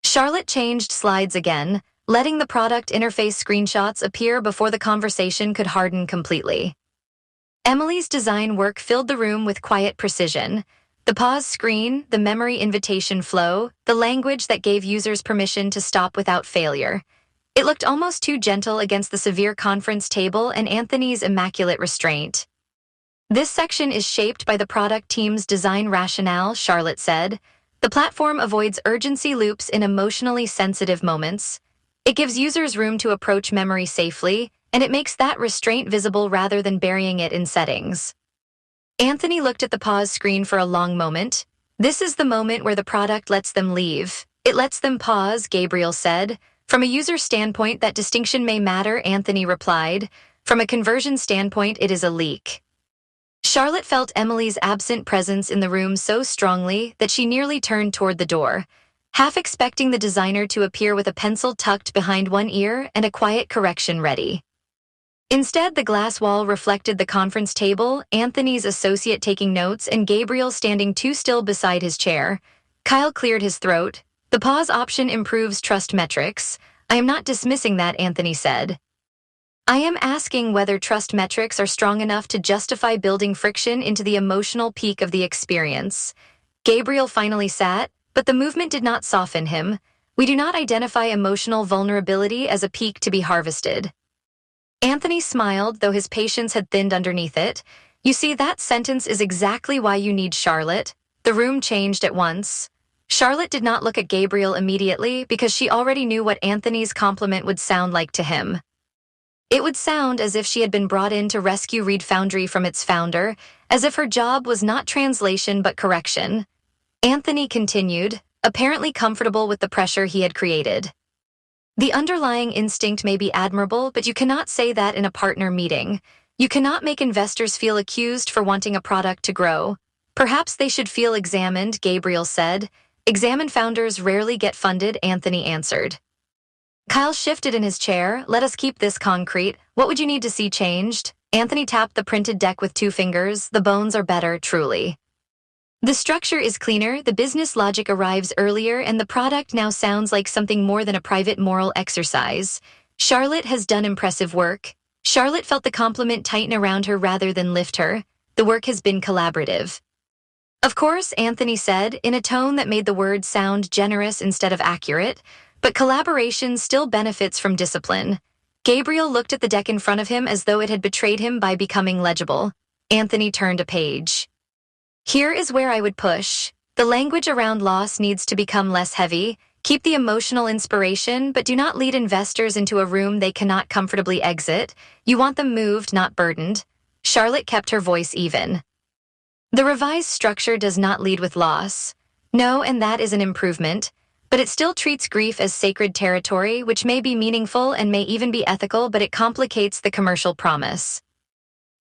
Charlotte changed slides again, letting the product interface screenshots appear before the conversation could harden completely. Emily's design work filled the room with quiet precision. The pause screen, the memory invitation flow, the language that gave users permission to stop without failure. It looked almost too gentle against the severe conference table and Anthony's immaculate restraint. This section is shaped by the product team's design rationale, Charlotte said. The platform avoids urgency loops in emotionally sensitive moments. It gives users room to approach memory safely, and it makes that restraint visible rather than burying it in settings. Anthony looked at the pause screen for a long moment. This is the moment where the product lets them leave. It lets them pause, Gabriel said. From a user standpoint, that distinction may matter, Anthony replied. From a conversion standpoint, it is a leak. Charlotte felt Emily's absent presence in the room so strongly that she nearly turned toward the door, half expecting the designer to appear with a pencil tucked behind one ear and a quiet correction ready. Instead, the glass wall reflected the conference table, Anthony's associate taking notes, and Gabriel standing too still beside his chair. Kyle cleared his throat. The pause option improves trust metrics. I am not dismissing that, Anthony said. I am asking whether trust metrics are strong enough to justify building friction into the emotional peak of the experience. Gabriel finally sat, but the movement did not soften him. We do not identify emotional vulnerability as a peak to be harvested. Anthony smiled, though his patience had thinned underneath it. You see, that sentence is exactly why you need Charlotte. The room changed at once. Charlotte did not look at Gabriel immediately because she already knew what Anthony's compliment would sound like to him. It would sound as if she had been brought in to rescue Reed Foundry from its founder, as if her job was not translation but correction. Anthony continued, apparently comfortable with the pressure he had created. The underlying instinct may be admirable, but you cannot say that in a partner meeting. You cannot make investors feel accused for wanting a product to grow. Perhaps they should feel examined, Gabriel said. Examined founders rarely get funded, Anthony answered. Kyle shifted in his chair. Let us keep this concrete. What would you need to see changed? Anthony tapped the printed deck with 2 fingers. The bones are better, truly. The structure is cleaner, the business logic arrives earlier, and the product now sounds like something more than a private moral exercise. Charlotte has done impressive work. Charlotte felt the compliment tighten around her rather than lift her. The work has been collaborative. Of course, Anthony said, in a tone that made the words sound generous instead of accurate, but collaboration still benefits from discipline. Gabriel looked at the deck in front of him as though it had betrayed him by becoming legible. Anthony turned a page. Here is where I would push. The language around loss needs to become less heavy. Keep the emotional inspiration, but do not lead investors into a room they cannot comfortably exit. You want them moved, not burdened. Charlotte kept her voice even. The revised structure does not lead with loss. No, and that is an improvement. But it still treats grief as sacred territory, which may be meaningful and may even be ethical, but it complicates the commercial promise.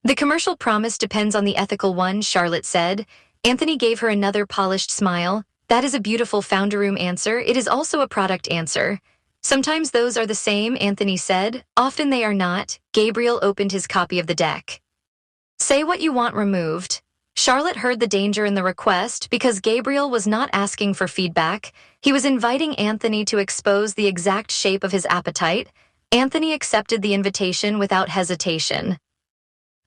The commercial promise depends on the ethical one, Charlotte said. Anthony gave her another polished smile. That is a beautiful founder room answer. It is also a product answer. Sometimes those are the same, Anthony said. Often they are not. Gabriel opened his copy of the deck. Say what you want removed. Charlotte heard the danger in the request because Gabriel was not asking for feedback. He was inviting Anthony to expose the exact shape of his appetite. Anthony accepted the invitation without hesitation.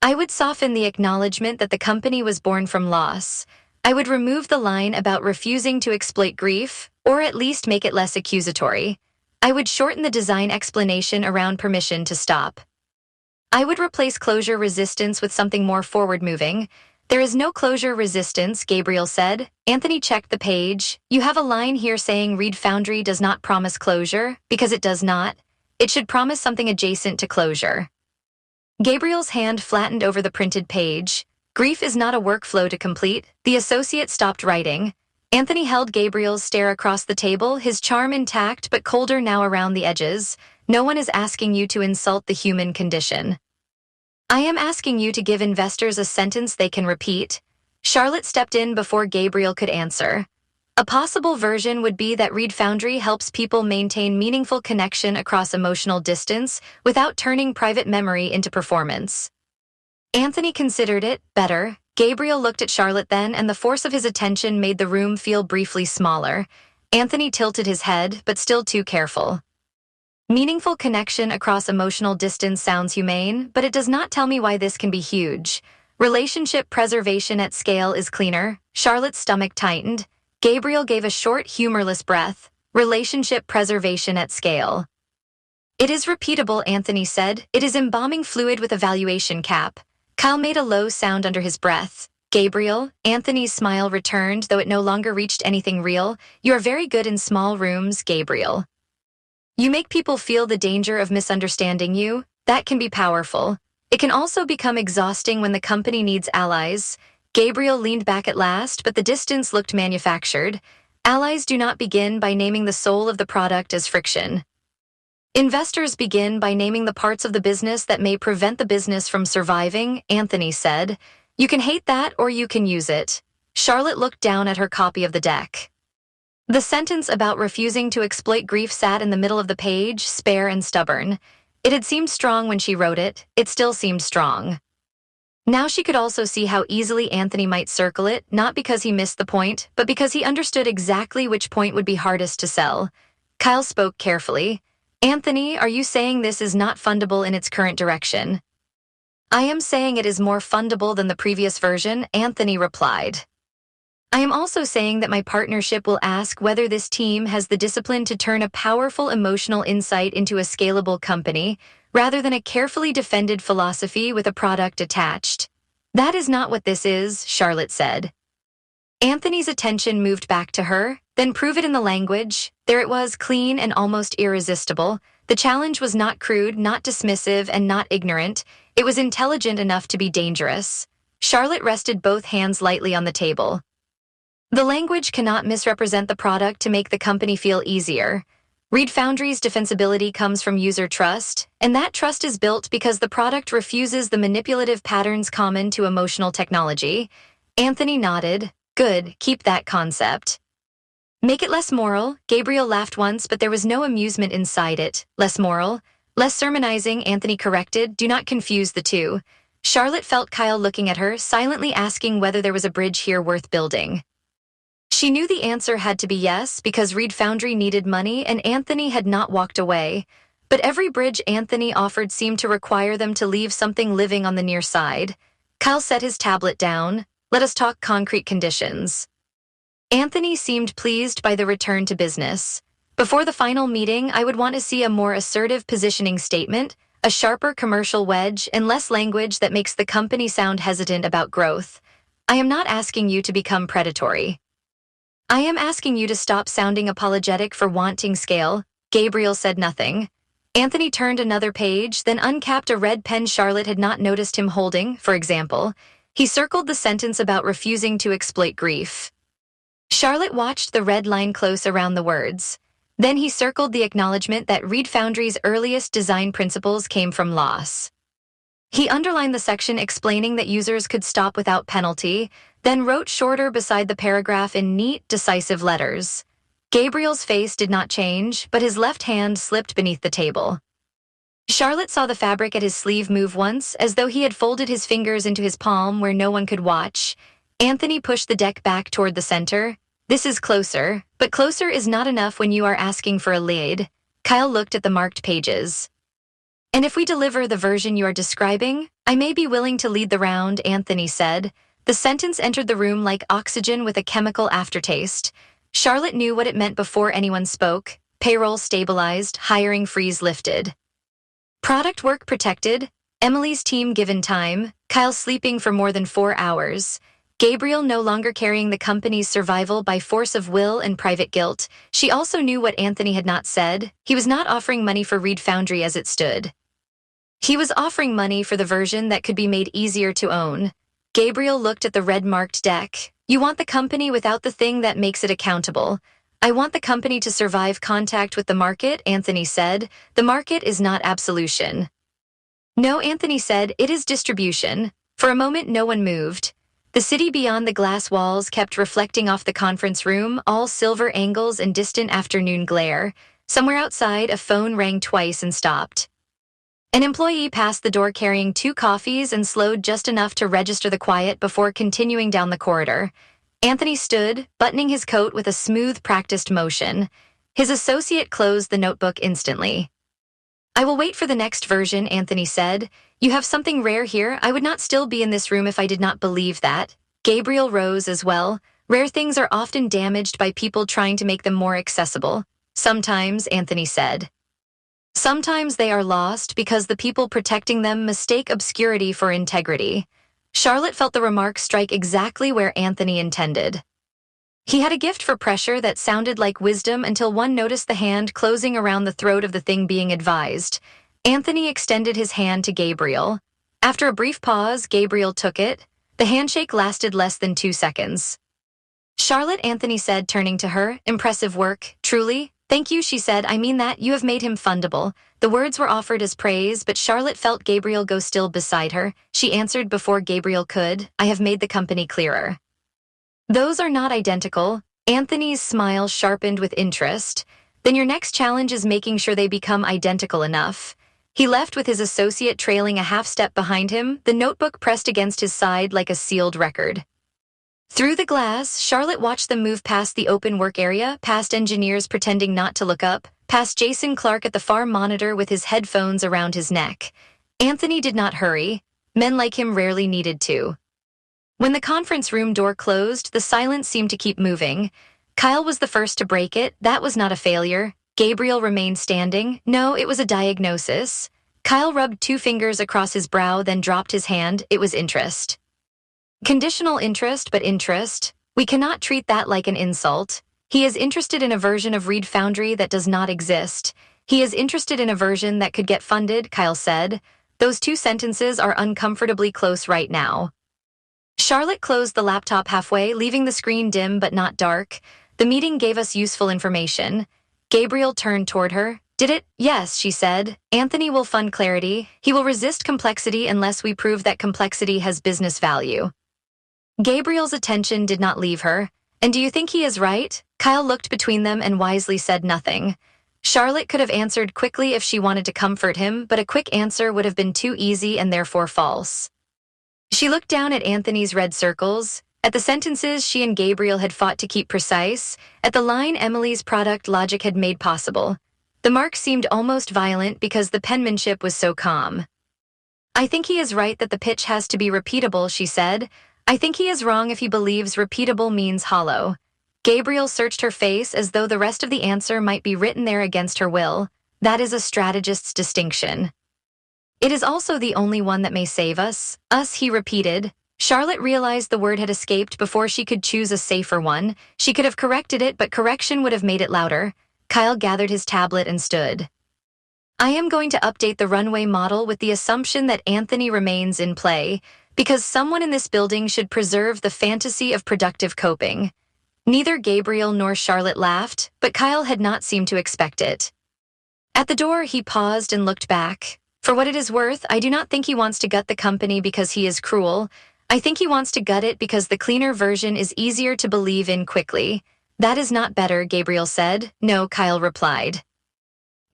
I would soften the acknowledgement that the company was born from loss. I would remove the line about refusing to exploit grief, or at least make it less accusatory. I would shorten the design explanation around permission to stop. I would replace closure resistance with something more forward-moving. There is no closure resistance, Gabriel said. Anthony checked the page. You have a line here saying Reed Foundry does not promise closure, because it does not. It should promise something adjacent to closure. Gabriel's hand flattened over the printed page. Grief is not a workflow to complete. The associate stopped writing. Anthony held Gabriel's stare across the table, his charm intact but colder now around the edges. No one is asking you to insult the human condition. I am asking you to give investors a sentence they can repeat. Charlotte stepped in before Gabriel could answer. A possible version would be that Reed Foundry helps people maintain meaningful connection across emotional distance without turning private memory into performance. Anthony considered it better. Gabriel looked at Charlotte then, and the force of his attention made the room feel briefly smaller. Anthony tilted his head, but still too careful. Meaningful connection across emotional distance sounds humane, but it does not tell me why this can be huge. Relationship preservation at scale is cleaner. Charlotte's stomach tightened. Gabriel gave a short, humorless breath. Relationship preservation at scale. It is repeatable, Anthony said. It is embalming fluid with a valuation cap. Kyle made a low sound under his breath. Gabriel, Anthony's smile returned, though it no longer reached anything real. You are very good in small rooms, Gabriel. You make people feel the danger of misunderstanding you. That can be powerful. It can also become exhausting when the company needs allies. Gabriel leaned back at last, but the distance looked manufactured. Allies do not begin by naming the soul of the product as friction. Investors begin by naming the parts of the business that may prevent the business from surviving, Anthony said. You can hate that or you can use it. Charlotte looked down at her copy of the deck. The sentence about refusing to exploit grief sat in the middle of the page, spare and stubborn. It had seemed strong when she wrote it. It still seemed strong. Now she could also see how easily Anthony might circle it, not because he missed the point, but because he understood exactly which point would be hardest to sell. Kyle spoke carefully. Anthony, are you saying this is not fundable in its current direction? I am saying it is more fundable than the previous version, Anthony replied. I am also saying that my partnership will ask whether this team has the discipline to turn a powerful emotional insight into a scalable company, rather than a carefully defended philosophy with a product attached. That is not what this is, Charlotte said. Anthony's attention moved back to her, then prove it in the language. There it was, clean and almost irresistible. The challenge was not crude, not dismissive, and not ignorant. It was intelligent enough to be dangerous. Charlotte rested both hands lightly on the table. The language cannot misrepresent the product to make the company feel easier. Reed Foundry's defensibility comes from user trust, and that trust is built because the product refuses the manipulative patterns common to emotional technology. Anthony nodded. Good, keep that concept. Make it less moral. Gabriel laughed once, but there was no amusement inside it. Less moral. Less sermonizing, Anthony corrected. Do not confuse the two. Charlotte felt Kyle looking at her, silently asking whether there was a bridge here worth building. She knew the answer had to be yes, because Reed Foundry needed money and Anthony had not walked away. But every bridge Anthony offered seemed to require them to leave something living on the near side. Kyle set his tablet down. Let us talk concrete conditions. Anthony seemed pleased by the return to business. Before the final meeting, I would want to see a more assertive positioning statement, a sharper commercial wedge, and less language that makes the company sound hesitant about growth. I am not asking you to become predatory. I am asking you to stop sounding apologetic for wanting scale. Gabriel said nothing. Anthony turned another page, then uncapped a red pen Charlotte had not noticed him holding, for example. He circled the sentence about refusing to exploit grief. Charlotte watched the red line close around the words. Then he circled the acknowledgement that Reed Foundry's earliest design principles came from loss. He underlined the section explaining that users could stop without penalty, then wrote shorter beside the paragraph in neat, decisive letters. Gabriel's face did not change, but his left hand slipped beneath the table. Charlotte saw the fabric at his sleeve move once, as though he had folded his fingers into his palm where no one could watch. Anthony pushed the deck back toward the center. This is closer, but closer is not enough when you are asking for a lead. Kyle looked at the marked pages. And if we deliver the version you are describing, I may be willing to lead the round, Anthony said. The sentence entered the room like oxygen with a chemical aftertaste. Charlotte knew what it meant before anyone spoke. Payroll stabilized, hiring freeze lifted. Product work protected, Emily's team given time, Kyle sleeping for more than 4 hours. Gabriel no longer carrying the company's survival by force of will and private guilt. She also knew what Anthony had not said. He was not offering money for Reed Foundry as it stood. He was offering money for the version that could be made easier to own. Gabriel looked at the red-marked deck. You want the company without the thing that makes it accountable. I want the company to survive contact with the market, Anthony said. The market is not absolution. No, Anthony said, it is distribution. For a moment, no one moved. The city beyond the glass walls kept reflecting off the conference room, all silver angles and distant afternoon glare. Somewhere outside, a phone rang twice and stopped. An employee passed the door carrying 2 coffees and slowed just enough to register the quiet before continuing down the corridor. Anthony stood, buttoning his coat with a smooth, practiced motion. His associate closed the notebook instantly. I will wait for the next version, Anthony said. You have something rare here. I would not still be in this room if I did not believe that. Gabriel rose as well. Rare things are often damaged by people trying to make them more accessible. Sometimes, Anthony said. Sometimes they are lost because the people protecting them mistake obscurity for integrity. Charlotte felt the remark strike exactly where Anthony intended. He had a gift for pressure that sounded like wisdom until one noticed the hand closing around the throat of the thing being advised. Anthony extended his hand to Gabriel. After a brief pause, Gabriel took it. The handshake lasted less than 2 seconds. Charlotte, Anthony said, turning to her. Impressive work, truly. Thank you, she said. I mean that. You have made him fundable. The words were offered as praise, but Charlotte felt Gabriel go still beside her. She answered before Gabriel could. I have made the company clearer. Those are not identical. Anthony's smile sharpened with interest. Then your next challenge is making sure they become identical enough. He left with his associate trailing a half step behind him, the notebook pressed against his side like a sealed record. Through the glass, Charlotte watched them move past the open work area, past engineers pretending not to look up, past Jason Clark at the far monitor with his headphones around his neck. Anthony did not hurry. Men like him rarely needed to. When the conference room door closed, the silence seemed to keep moving. Kyle was the first to break it. That was not a failure. Gabriel remained standing. No, it was a diagnosis. Kyle rubbed 2 fingers across his brow, then dropped his hand. It was interest. Conditional interest, but interest. We cannot treat that like an insult. He is interested in a version of Reed Foundry that does not exist. He is interested in a version that could get funded, Kyle said. Those 2 sentences are uncomfortably close right now. Charlotte closed the laptop halfway, leaving the screen dim but not dark. The meeting gave us useful information. Gabriel turned toward her. Did it? Yes, she said. Anthony will fund clarity. He will resist complexity unless we prove that complexity has business value. Gabriel's attention did not leave her. And do you think he is right? Kyle looked between them and wisely said nothing. Charlotte could have answered quickly if she wanted to comfort him, but a quick answer would have been too easy and therefore false. She looked down at Anthony's red circles, at the sentences she and Gabriel had fought to keep precise, at the line Emily's product logic had made possible. The mark seemed almost violent because the penmanship was so calm. I think he is right that the pitch has to be repeatable, she said. I think he is wrong if he believes repeatable means hollow. Gabriel searched her face as though the rest of the answer might be written there against her will. That is a strategist's distinction. It is also the only one that may save us. Us, he repeated. Charlotte realized the word had escaped before she could choose a safer one. She could have corrected it, but correction would have made it louder. Kyle gathered his tablet and stood. I am going to update the runway model with the assumption that Anthony remains in play, because someone in this building should preserve the fantasy of productive coping. Neither Gabriel nor Charlotte laughed, but Kyle had not seemed to expect it. At the door, he paused and looked back. For what it is worth, I do not think he wants to gut the company because he is cruel. I think he wants to gut it because the cleaner version is easier to believe in quickly. That is not better, Gabriel said. No, Kyle replied.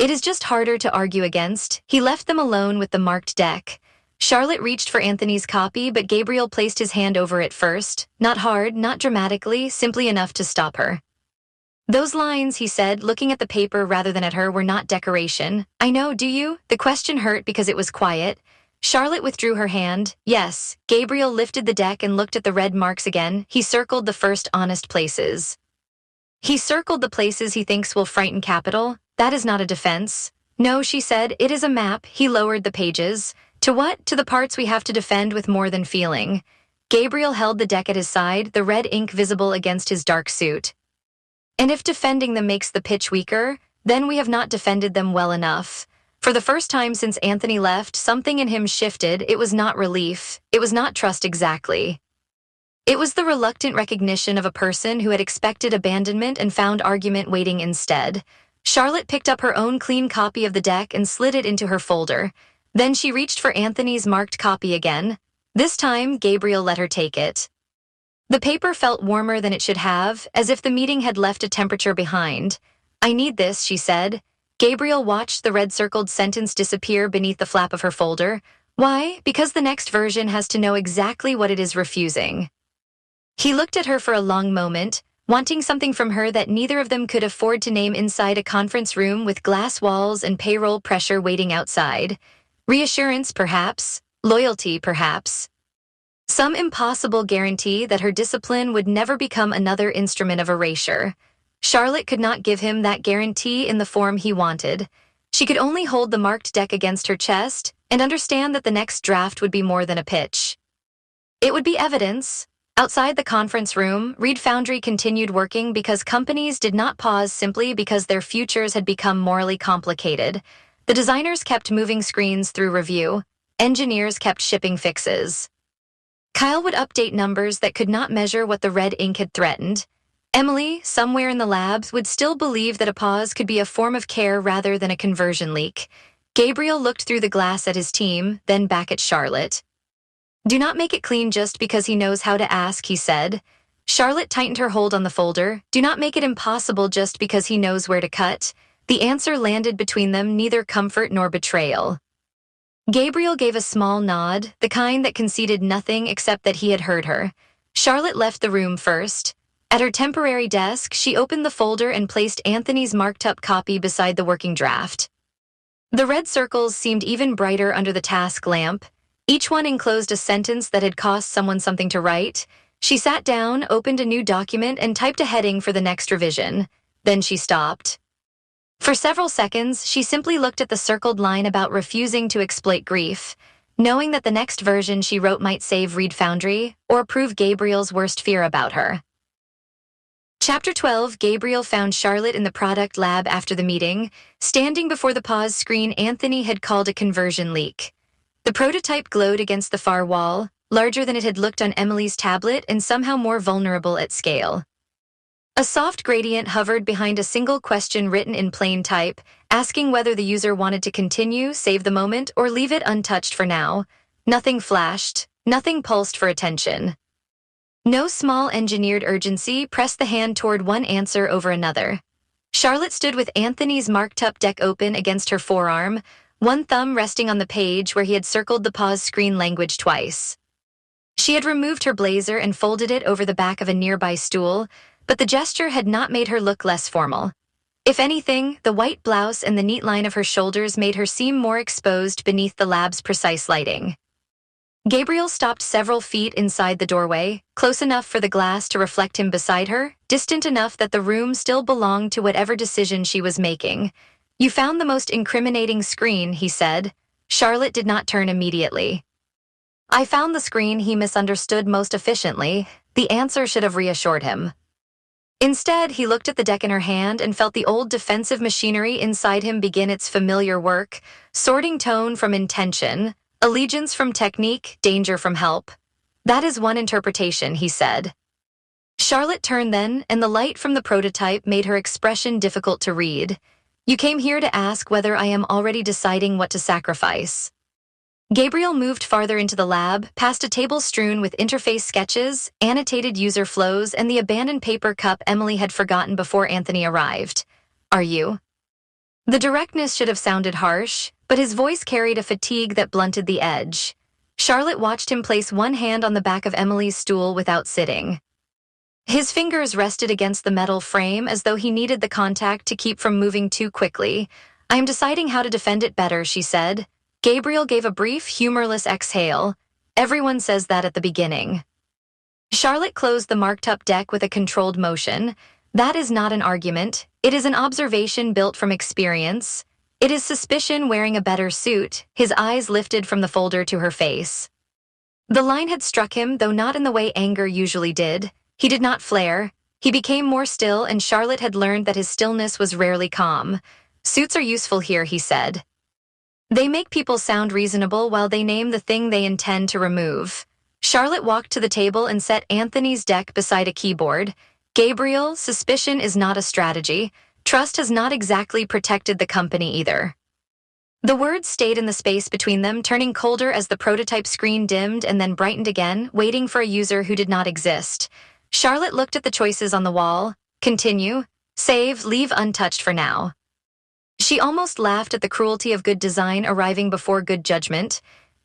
It is just harder to argue against. He left them alone with the marked deck. Charlotte reached for Anthony's copy, but Gabriel placed his hand over it first. Not hard, not dramatically, simply enough to stop her. Those lines, he said, looking at the paper rather than at her, were not decoration. I know, do you? The question hurt because it was quiet. Charlotte withdrew her hand. Yes. Gabriel lifted the deck and looked at the red marks again. He circled the first honest places. He circled the places he thinks will frighten capital. That is not a defense. No, she said, it is a map. He lowered the pages. To what? To the parts we have to defend with more than feeling. Gabriel held the deck at his side, the red ink visible against his dark suit. And if defending them makes the pitch weaker, then we have not defended them well enough. For the first time since Anthony left, something in him shifted. It was not relief. It was not trust exactly. It was the reluctant recognition of a person who had expected abandonment and found argument waiting instead. Charlotte picked up her own clean copy of the deck and slid it into her folder. Then she reached for Anthony's marked copy again. This time, Gabriel let her take it. The paper felt warmer than it should have, as if the meeting had left a temperature behind. I need this, she said. Gabriel watched the red-circled sentence disappear beneath the flap of her folder. Why? Because the next version has to know exactly what it is refusing. He looked at her for a long moment. wanting something from her that neither of them could afford to name inside a conference room with glass walls and payroll pressure waiting outside. Reassurance, perhaps. Loyalty, perhaps. Some impossible guarantee that her discipline would never become another instrument of erasure. Charlotte could not give him that guarantee in the form he wanted. She could only hold the marked deck against her chest and understand that the next draft would be more than a pitch. It would be evidence. Outside the conference room, Reed Foundry continued working because companies did not pause simply because their futures had become morally complicated. The designers kept moving screens through review. Engineers kept shipping fixes. Kyle would update numbers that could not measure what the red ink had threatened. Emily, somewhere in the labs, would still believe that a pause could be a form of care rather than a conversion leak. Gabriel looked through the glass at his team, then back at Charlotte. "Do not make it clean just because he knows how to ask," he said. Charlotte tightened her hold on the folder. "Do not make it impossible just because he knows where to cut." The answer landed between them, neither comfort nor betrayal. Gabriel gave a small nod, the kind that conceded nothing except that he had heard her. Charlotte left the room first. At her temporary desk, she opened the folder and placed Anthony's marked-up copy beside the working draft. The red circles seemed even brighter under the task lamp. Each one enclosed a sentence that had cost someone something to write. She sat down, opened a new document, and typed a heading for the next revision. Then she stopped. For several seconds, she simply looked at the circled line about refusing to exploit grief, knowing that the next version she wrote might save Reed Foundry or prove Gabriel's worst fear about her. Chapter 12, Gabriel found Charlotte in the product lab after the meeting. Standing before the pause screen Anthony had called a conversion leak. The prototype glowed against the far wall, larger than it had looked on Emily's tablet and somehow more vulnerable at scale. A soft gradient hovered behind a single question written in plain type, asking whether the user wanted to continue, save the moment, or leave it untouched for now. Nothing flashed, nothing pulsed for attention. No small engineered urgency pressed the hand toward one answer over another. Charlotte stood with Anthony's marked-up deck open against her forearm, one thumb resting on the page where he had circled the pause screen language twice. She had removed her blazer and folded it over the back of a nearby stool, but the gesture had not made her look less formal. If anything, the white blouse and the neat line of her shoulders made her seem more exposed beneath the lab's precise lighting. Gabriel stopped several feet inside the doorway, close enough for the glass to reflect him beside her, distant enough that the room still belonged to whatever decision she was making. "You found the most incriminating screen," he said. Charlotte did not turn immediately. "I found the screen he misunderstood most efficiently." The answer should have reassured him. Instead, he looked at the deck in her hand and felt the old defensive machinery inside him begin its familiar work, sorting tone from intention, allegiance from technique, danger from help. "That is one interpretation," he said. Charlotte turned then, and the light from the prototype made her expression difficult to read. "You came here to ask whether I am already deciding what to sacrifice." Gabriel moved farther into the lab, past a table strewn with interface sketches, annotated user flows, and the abandoned paper cup Emily had forgotten before Anthony arrived. "Are you?" The directness should have sounded harsh, but his voice carried a fatigue that blunted the edge. Charlotte watched him place one hand on the back of Emily's stool without sitting. His fingers rested against the metal frame as though he needed the contact to keep from moving too quickly. "I am deciding how to defend it better," she said. Gabriel gave a brief, humorless exhale. "Everyone says that at the beginning." Charlotte closed the marked-up deck with a controlled motion. "That is not an argument. It is an observation built from experience. It is suspicion wearing a better suit." His eyes lifted from the folder to her face. The line had struck him, though not in the way anger usually did. He did not flare. He became more still, and Charlotte had learned that his stillness was rarely calm. "Suits are useful here," he said. "They make people sound reasonable while they name the thing they intend to remove." Charlotte walked to the table and set Anthony's deck beside a keyboard. "Gabriel, suspicion is not a strategy. Trust has not exactly protected the company either." The words stayed in the space between them, turning colder as the prototype screen dimmed and then brightened again, waiting for a user who did not exist. Charlotte looked at the choices on the wall. Continue, save, leave untouched for now. She almost laughed at the cruelty of good design arriving before good judgment.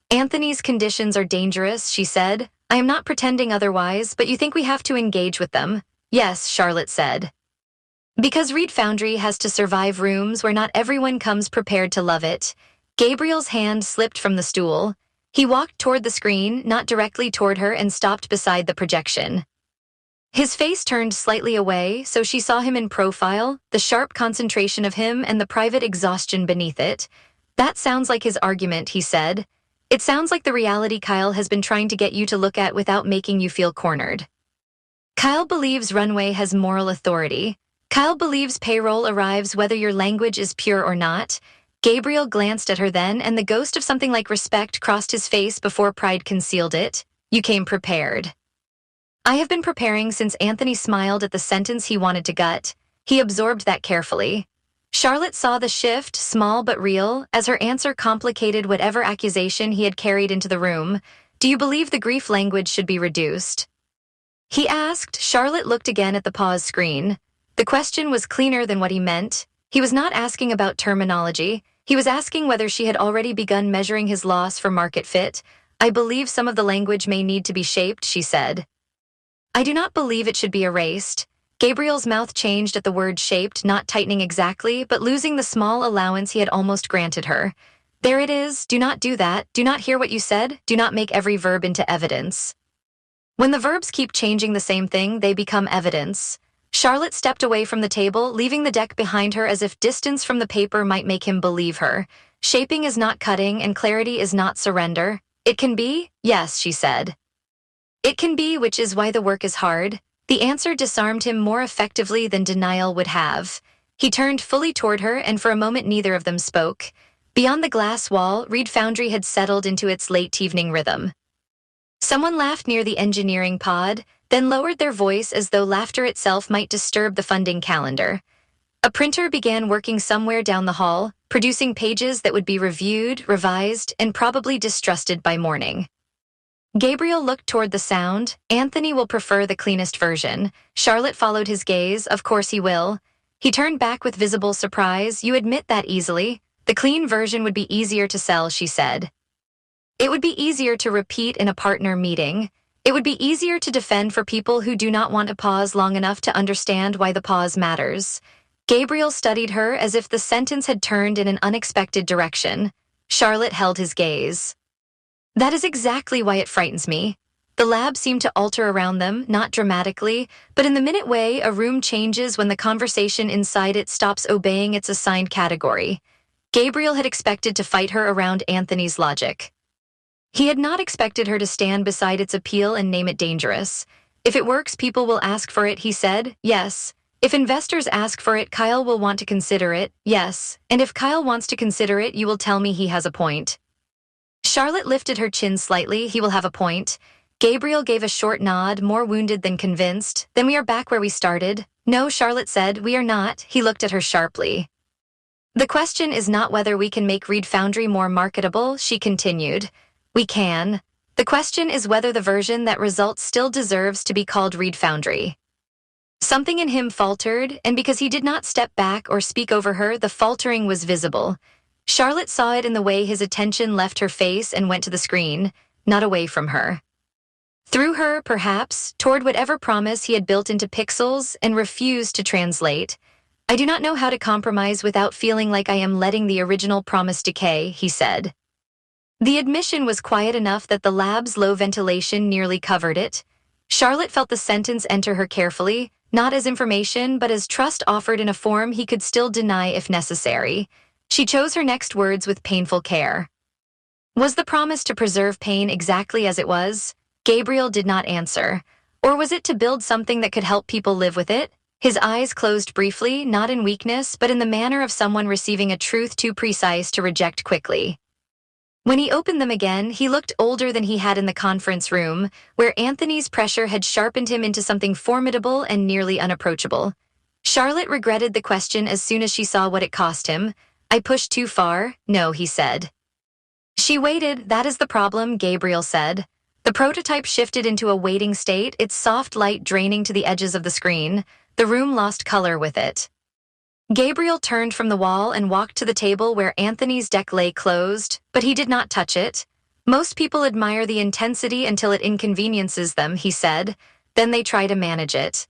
"Anthony's conditions are dangerous," she said. "I am not pretending otherwise, but you think we have to engage with them. Yes, Charlotte said. Because Reed Foundry has to survive rooms where not everyone comes prepared to love it. Gabriel's hand slipped from the stool. He walked toward the screen, not directly toward her, and stopped beside the projection. His face turned slightly away, so she saw him in profile, the sharp concentration of him and the private exhaustion beneath it. That sounds like his argument, he said. It sounds like the reality Kyle has been trying to get you to look at without making you feel cornered. Kyle believes Runway has moral authority. Kyle believes payroll arrives whether your language is pure or not. Gabriel glanced at her then, and the ghost of something like respect crossed his face before pride concealed it. You came prepared. I have been preparing since. Anthony smiled at the sentence he wanted to gut. He absorbed that carefully. Charlotte saw the shift, small but real, as her answer complicated whatever accusation he had carried into the room. Do you believe the grief language should be reduced? He asked. Charlotte looked again at the pause screen. The question was cleaner than what he meant. He was not asking about terminology. He was asking whether she had already begun measuring his loss for market fit. I believe some of the language may need to be shaped, she said. I do not believe it should be erased. Gabriel's mouth changed at the word shaped, not tightening exactly, but losing the small allowance he had almost granted her. There it is. Do not do that. Do not hear what you said. Do not make every verb into evidence. When the verbs keep changing the same thing, they become evidence. Charlotte stepped away from the table, leaving the deck behind her as if distance from the paper might make him believe her. Shaping is not cutting, and clarity is not surrender. It can be? Yes, she said. It can be, which is why the work is hard. The answer disarmed him more effectively than denial would have. He turned fully toward her, and for a moment neither of them spoke. Beyond the glass wall, Reed Foundry had settled into its late evening rhythm. Someone laughed near the engineering pod, then lowered their voice as though laughter itself might disturb the funding calendar. A printer began working somewhere down the hall, producing pages that would be reviewed, revised, and probably distrusted by morning. Gabriel looked toward the sound. Anthony will prefer the cleanest version. Charlotte followed his gaze. Of course he will. He turned back with visible surprise. You admit that easily. The clean version would be easier to sell, she said. It would be easier to repeat in a partner meeting. It would be easier to defend for people who do not want to pause long enough to understand why the pause matters. Gabriel studied her as if the sentence had turned in an unexpected direction. Charlotte held his gaze. That is exactly why it frightens me. The lab seemed to alter around them, not dramatically, but in the minute way a room changes when the conversation inside it stops obeying its assigned category. Gabriel had expected to fight her around Anthony's logic. He had not expected her to stand beside its appeal and name it dangerous. If it works, people will ask for it, he said. Yes. If investors ask for it, Kyle will want to consider it. Yes. And if Kyle wants to consider it, you will tell me he has a point. Charlotte lifted her chin slightly. He will have a point. Gabriel gave a short nod, more wounded than convinced. Then we are back where we started. No, Charlotte said, we are not. He looked at her sharply. The question is not whether we can make Reed Foundry more marketable, she continued. We can. The question is whether the version that results still deserves to be called Reed Foundry. Something in him faltered, and because he did not step back or speak over her, the faltering was visible. Charlotte saw it in the way his attention left her face and went to the screen, not away from her. Through her, perhaps, toward whatever promise he had built into pixels and refused to translate. I do not know how to compromise without feeling like I am letting the original promise decay, he said. The admission was quiet enough that the lab's low ventilation nearly covered it. Charlotte felt the sentence enter her carefully, not as information but as trust offered in a form he could still deny if necessary. She chose her next words with painful care. Was the promise to preserve pain exactly as it was? Gabriel did not answer. Or was it to build something that could help people live with it? His eyes closed briefly, not in weakness, but in the manner of someone receiving a truth too precise to reject quickly. When he opened them again, he looked older than he had in the conference room, where Anthony's pressure had sharpened him into something formidable and nearly unapproachable. Charlotte regretted the question as soon as she saw what it cost him. I pushed too far? No, he said. She waited. That is the problem, Gabriel said. The prototype shifted into a waiting state, its soft light draining to the edges of the screen. The room lost color with it. Gabriel turned from the wall and walked to the table where Anthony's deck lay closed, but he did not touch it. Most people admire the intensity until it inconveniences them, he said. Then they try to manage it.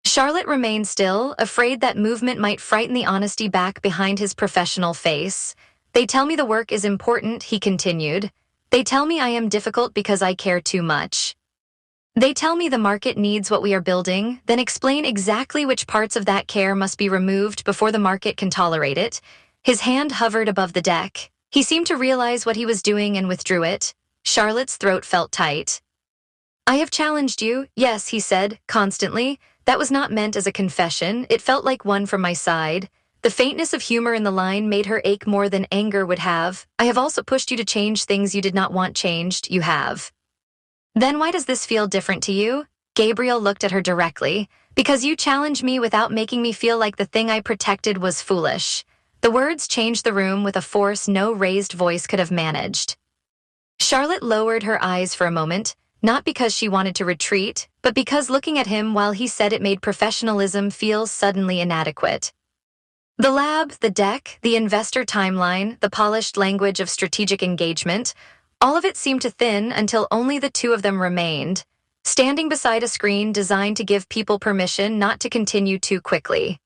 Charlotte remained still, afraid that movement might frighten the honesty back behind his professional face. They tell me the work is important, he continued. They tell me I am difficult because I care too much. They tell me the market needs what we are building, then explain exactly which parts of that care must be removed before the market can tolerate it. His hand hovered above the deck. He seemed to realize what he was doing and withdrew it. Charlotte's throat felt tight. I have challenged you, yes, he said, constantly. That was not meant as a confession, it felt like one from my side. The faintness of humor in the line made her ache more than anger would have. I have also pushed you to change things you did not want changed, you have. Then why does this feel different to you? Gabriel looked at her directly. Because you challenged me without making me feel like the thing I protected was foolish. The words changed the room with a force no raised voice could have managed. Charlotte lowered her eyes for a moment, not because she wanted to retreat, but because looking at him while he said it made professionalism feel suddenly inadequate. The lab, the deck, the investor timeline, the polished language of strategic engagement, all of it seemed to thin until only the two of them remained, standing beside a screen designed to give people permission not to continue too quickly.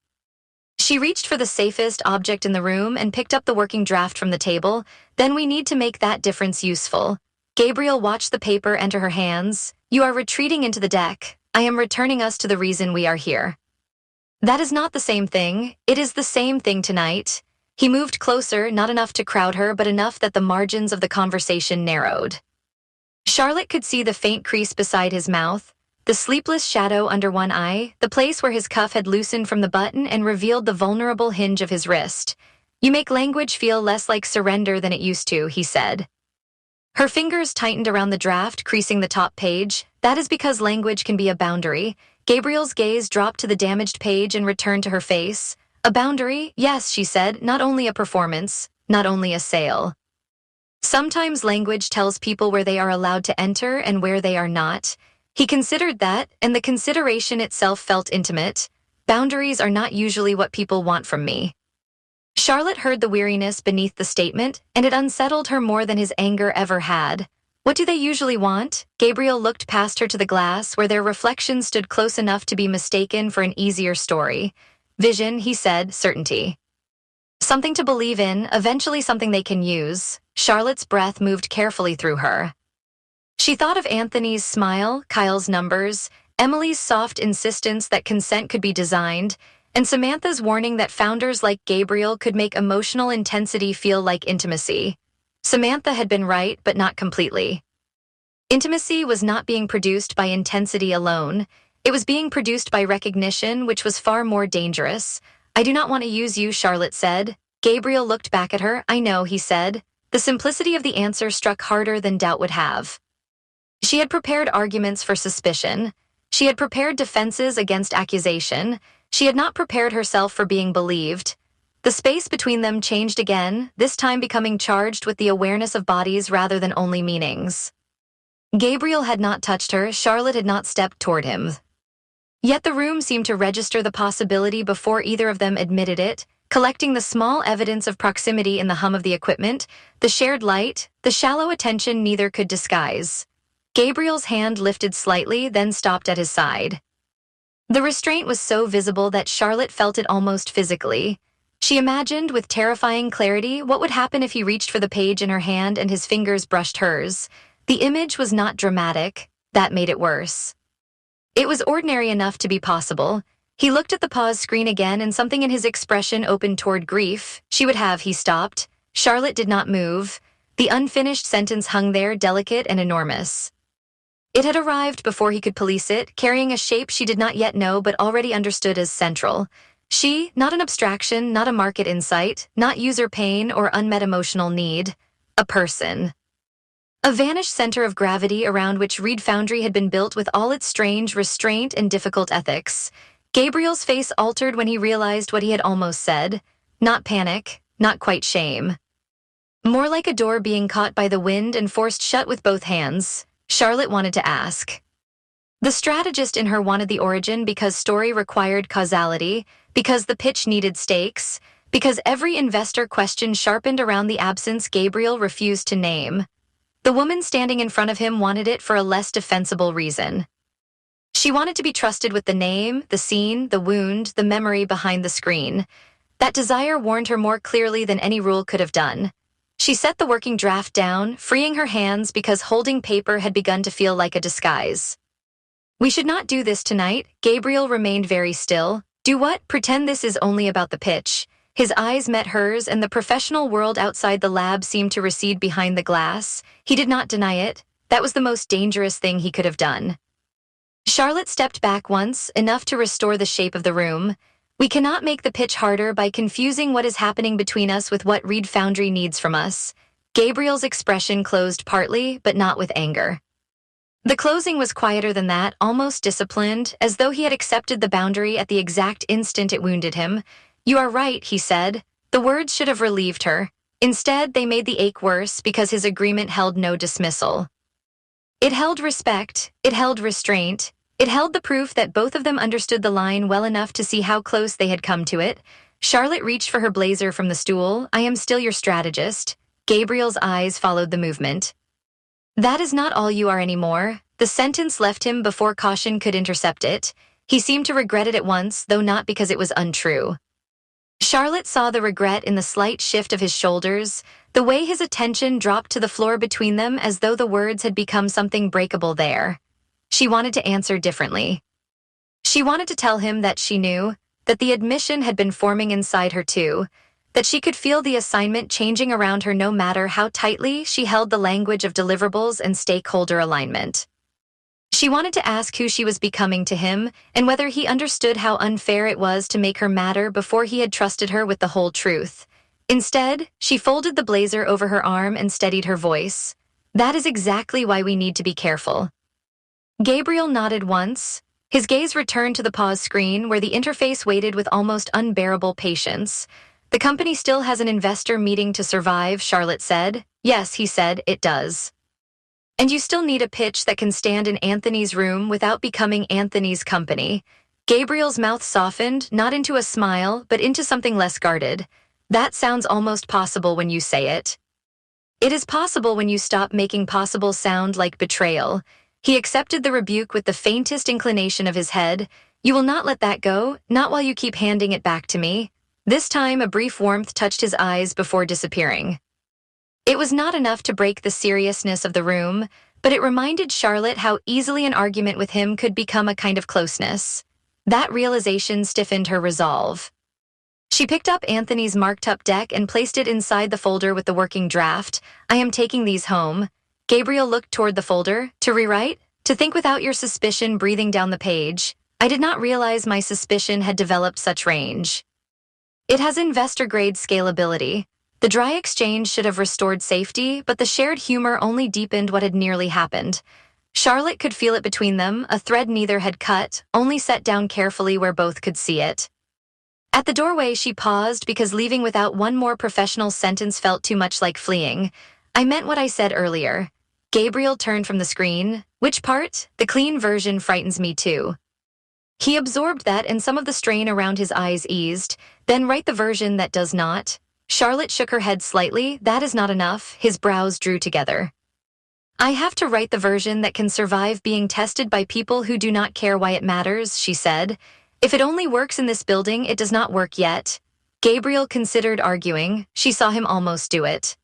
She reached for the safest object in the room and picked up the working draft from the table. Then we need to make that difference useful. Gabriel watched the paper enter her hands. You are retreating into the deck. I am returning us to the reason we are here. That is not the same thing. It is the same thing tonight. He moved closer, not enough to crowd her, but enough that the margins of the conversation narrowed. Charlotte could see the faint crease beside his mouth, the sleepless shadow under one eye, the place where his cuff had loosened from the button and revealed the vulnerable hinge of his wrist. You make language feel less like surrender than it used to, he said. Her fingers tightened around the draft, creasing the top page. That is because language can be a boundary. Gabriel's gaze dropped to the damaged page and returned to her face. A boundary? Yes, she said, not only a performance, not only a sale. Sometimes language tells people where they are allowed to enter and where they are not. He considered that, and the consideration itself felt intimate. Boundaries are not usually what people want from me. Charlotte heard the weariness beneath the statement, and it unsettled her more than his anger ever had. What do they usually want? Gabriel looked past her to the glass, where their reflection stood close enough to be mistaken for an easier story. Vision, he said, certainty. Something to believe in, eventually something they can use. Charlotte's breath moved carefully through her. She thought of Anthony's smile, Kyle's numbers, Emily's soft insistence that consent could be designed, and Samantha's warning that founders like Gabriel could make emotional intensity feel like intimacy. Samantha had been right, but not completely. Intimacy was not being produced by intensity alone. It was being produced by recognition, which was far more dangerous. I do not want to use you, Charlotte said. Gabriel looked back at her. I know, he said. The simplicity of the answer struck harder than doubt would have. She had prepared arguments for suspicion. She had prepared defenses against accusation. She had not prepared herself for being believed. The space between them changed again, this time becoming charged with the awareness of bodies rather than only meanings. Gabriel had not touched her, Charlotte had not stepped toward him. Yet the room seemed to register the possibility before either of them admitted it, collecting the small evidence of proximity in the hum of the equipment, the shared light, the shallow attention neither could disguise. Gabriel's hand lifted slightly, then stopped at his side. The restraint was so visible that Charlotte felt it almost physically. She imagined with terrifying clarity what would happen if he reached for the page in her hand and his fingers brushed hers. The image was not dramatic. That made it worse. It was ordinary enough to be possible. He looked at the pause screen again and something in his expression opened toward grief. She would have, he stopped. Charlotte did not move. The unfinished sentence hung there, delicate and enormous. It had arrived before he could police it, carrying a shape she did not yet know but already understood as central. She, not an abstraction, not a market insight, not user pain or unmet emotional need. A person. A vanished center of gravity around which Reed Foundry had been built with all its strange restraint and difficult ethics. Gabriel's face altered when he realized what he had almost said. Not panic, not quite shame. More like a door being caught by the wind and forced shut with both hands. Charlotte wanted to ask. The strategist in her wanted the origin because story required causality, because the pitch needed stakes, because every investor question sharpened around the absence Gabriel refused to name. The woman standing in front of him wanted it for a less defensible reason. She wanted to be trusted with the name, the scene, the wound, the memory behind the screen. That desire warned her more clearly than any rule could have done. She set the working draft down, freeing her hands because holding paper had begun to feel like a disguise. "We should not do this tonight." Gabriel remained very still. "Do what? Pretend this is only about the pitch." His eyes met hers, and the professional world outside the lab seemed to recede behind the glass. He did not deny it. That was the most dangerous thing he could have done. Charlotte stepped back once, enough to restore the shape of the room. "We cannot make the pitch harder by confusing what is happening between us with what Reed Foundry needs from us." Gabriel's expression closed partly, but not with anger. The closing was quieter than that, almost disciplined, as though he had accepted the boundary at the exact instant it wounded him. "You are right," he said. The words should have relieved her. Instead, they made the ache worse because his agreement held no dismissal. It held respect, it held restraint, it held the proof that both of them understood the line well enough to see how close they had come to it. Charlotte reached for her blazer from the stool. "I am still your strategist." Gabriel's eyes followed the movement. "That is not all you are anymore." The sentence left him before caution could intercept it. He seemed to regret it at once, though not because it was untrue. Charlotte saw the regret in the slight shift of his shoulders, the way his attention dropped to the floor between them as though the words had become something breakable there. She wanted to answer differently. She wanted to tell him that she knew, that the admission had been forming inside her too, that she could feel the assignment changing around her no matter how tightly she held the language of deliverables and stakeholder alignment. She wanted to ask who she was becoming to him and whether he understood how unfair it was to make her matter before he had trusted her with the whole truth. Instead, she folded the blazer over her arm and steadied her voice. "That is exactly why we need to be careful." Gabriel nodded once. His gaze returned to the pause screen where the interface waited with almost unbearable patience. "The company still has an investor meeting to survive," Charlotte said. "Yes," he said, "it does. And you still need a pitch that can stand in Anthony's room without becoming Anthony's company." Gabriel's mouth softened, not into a smile, but into something less guarded. "That sounds almost possible when you say it." "It is possible when you stop making possible sound like betrayal." He accepted the rebuke with the faintest inclination of his head. "You will not let that go, not while you keep handing it back to me." This time, a brief warmth touched his eyes before disappearing. It was not enough to break the seriousness of the room, but it reminded Charlotte how easily an argument with him could become a kind of closeness. That realization stiffened her resolve. She picked up Anthony's marked-up deck and placed it inside the folder with the working draft. "I am taking these home." Gabriel looked toward the folder. "To rewrite? To think without your suspicion breathing down the page." "I did not realize my suspicion had developed such range." "It has investor-grade scalability." The dry exchange should have restored safety, but the shared humor only deepened what had nearly happened. Charlotte could feel it between them, a thread neither had cut, only set down carefully where both could see it. At the doorway, she paused because leaving without one more professional sentence felt too much like fleeing. "I meant what I said earlier." Gabriel turned from the screen. "Which part? The clean version frightens me too." He absorbed that, and some of the strain around his eyes eased. "Then write the version that does not." Charlotte shook her head slightly. "That is not enough." His brows drew together. "I have to write the version that can survive being tested by people who do not care why it matters," she said. "If it only works in this building, it does not work yet." Gabriel considered arguing. She saw him almost do it.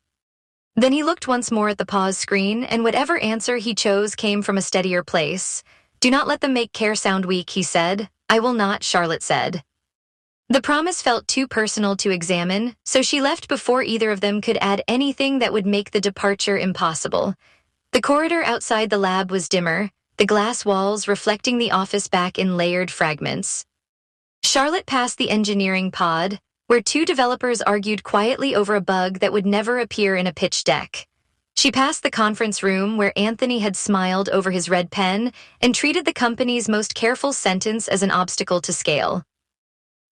Then he looked once more at the pause screen, and whatever answer he chose came from a steadier place. "Do not let them make care sound weak," he said. "I will not," Charlotte said. The promise felt too personal to examine, so she left before either of them could add anything that would make the departure impossible. The corridor outside the lab was dimmer, the glass walls reflecting the office back in layered fragments. Charlotte passed the engineering pod, where two developers argued quietly over a bug that would never appear in a pitch deck. She passed the conference room where Anthony had smiled over his red pen and treated the company's most careful sentence as an obstacle to scale.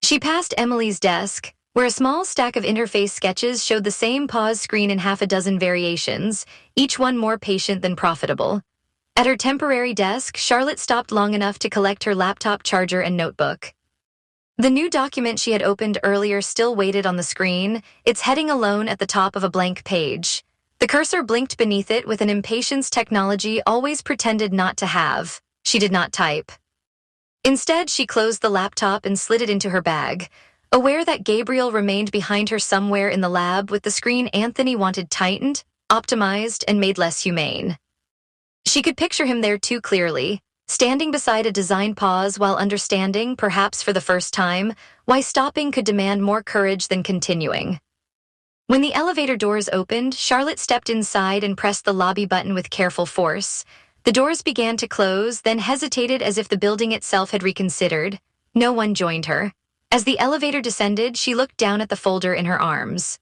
She passed Emily's desk, where a small stack of interface sketches showed the same pause screen in half a dozen variations, each one more patient than profitable. At her temporary desk, Charlotte stopped long enough to collect her laptop charger and notebook. The new document she had opened earlier still waited on the screen, its heading alone at the top of a blank page. The cursor blinked beneath it with an impatience technology always pretended not to have. She did not type. Instead, she closed the laptop and slid it into her bag, aware that Gabriel remained behind her somewhere in the lab with the screen Anthony wanted tightened, optimized, and made less humane. She could picture him there too clearly, standing beside a design pause while understanding, perhaps for the first time, why stopping could demand more courage than continuing. When the elevator doors opened, Charlotte stepped inside and pressed the lobby button with careful force. The doors began to close, then hesitated as if the building itself had reconsidered. No one joined her. As the elevator descended, she looked down at the folder in her arms.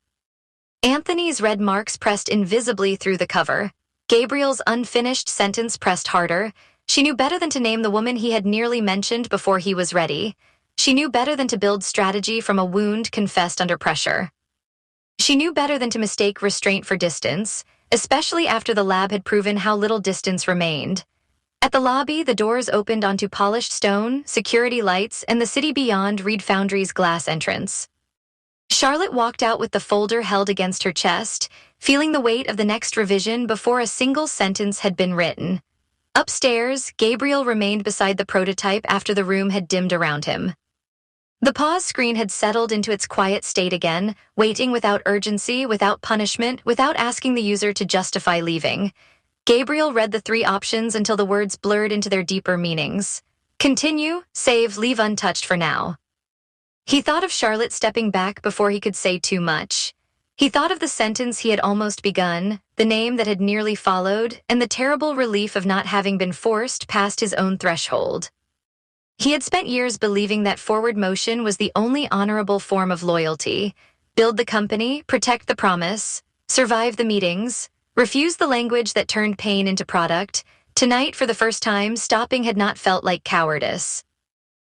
Anthony's red marks pressed invisibly through the cover. Gabriel's unfinished sentence pressed harder. She knew better than to name the woman he had nearly mentioned before he was ready. She knew better than to build strategy from a wound confessed under pressure. She knew better than to mistake restraint for distance, especially after the lab had proven how little distance remained. At the lobby, the doors opened onto polished stone, security lights, and the city beyond Reed Foundry's glass entrance. Charlotte walked out with the folder held against her chest, feeling the weight of the next revision before a single sentence had been written. Upstairs, Gabriel remained beside the prototype after the room had dimmed around him. The pause screen had settled into its quiet state again, waiting without urgency, without punishment, without asking the user to justify leaving. Gabriel read the three options until the words blurred into their deeper meanings. Continue, save, leave untouched for now. He thought of Charlotte stepping back before he could say too much. He thought of the sentence he had almost begun, the name that had nearly followed, and the terrible relief of not having been forced past his own threshold. He had spent years believing that forward motion was the only honorable form of loyalty. Build the company, protect the promise, survive the meetings, refuse the language that turned pain into product. Tonight, for the first time, stopping had not felt like cowardice.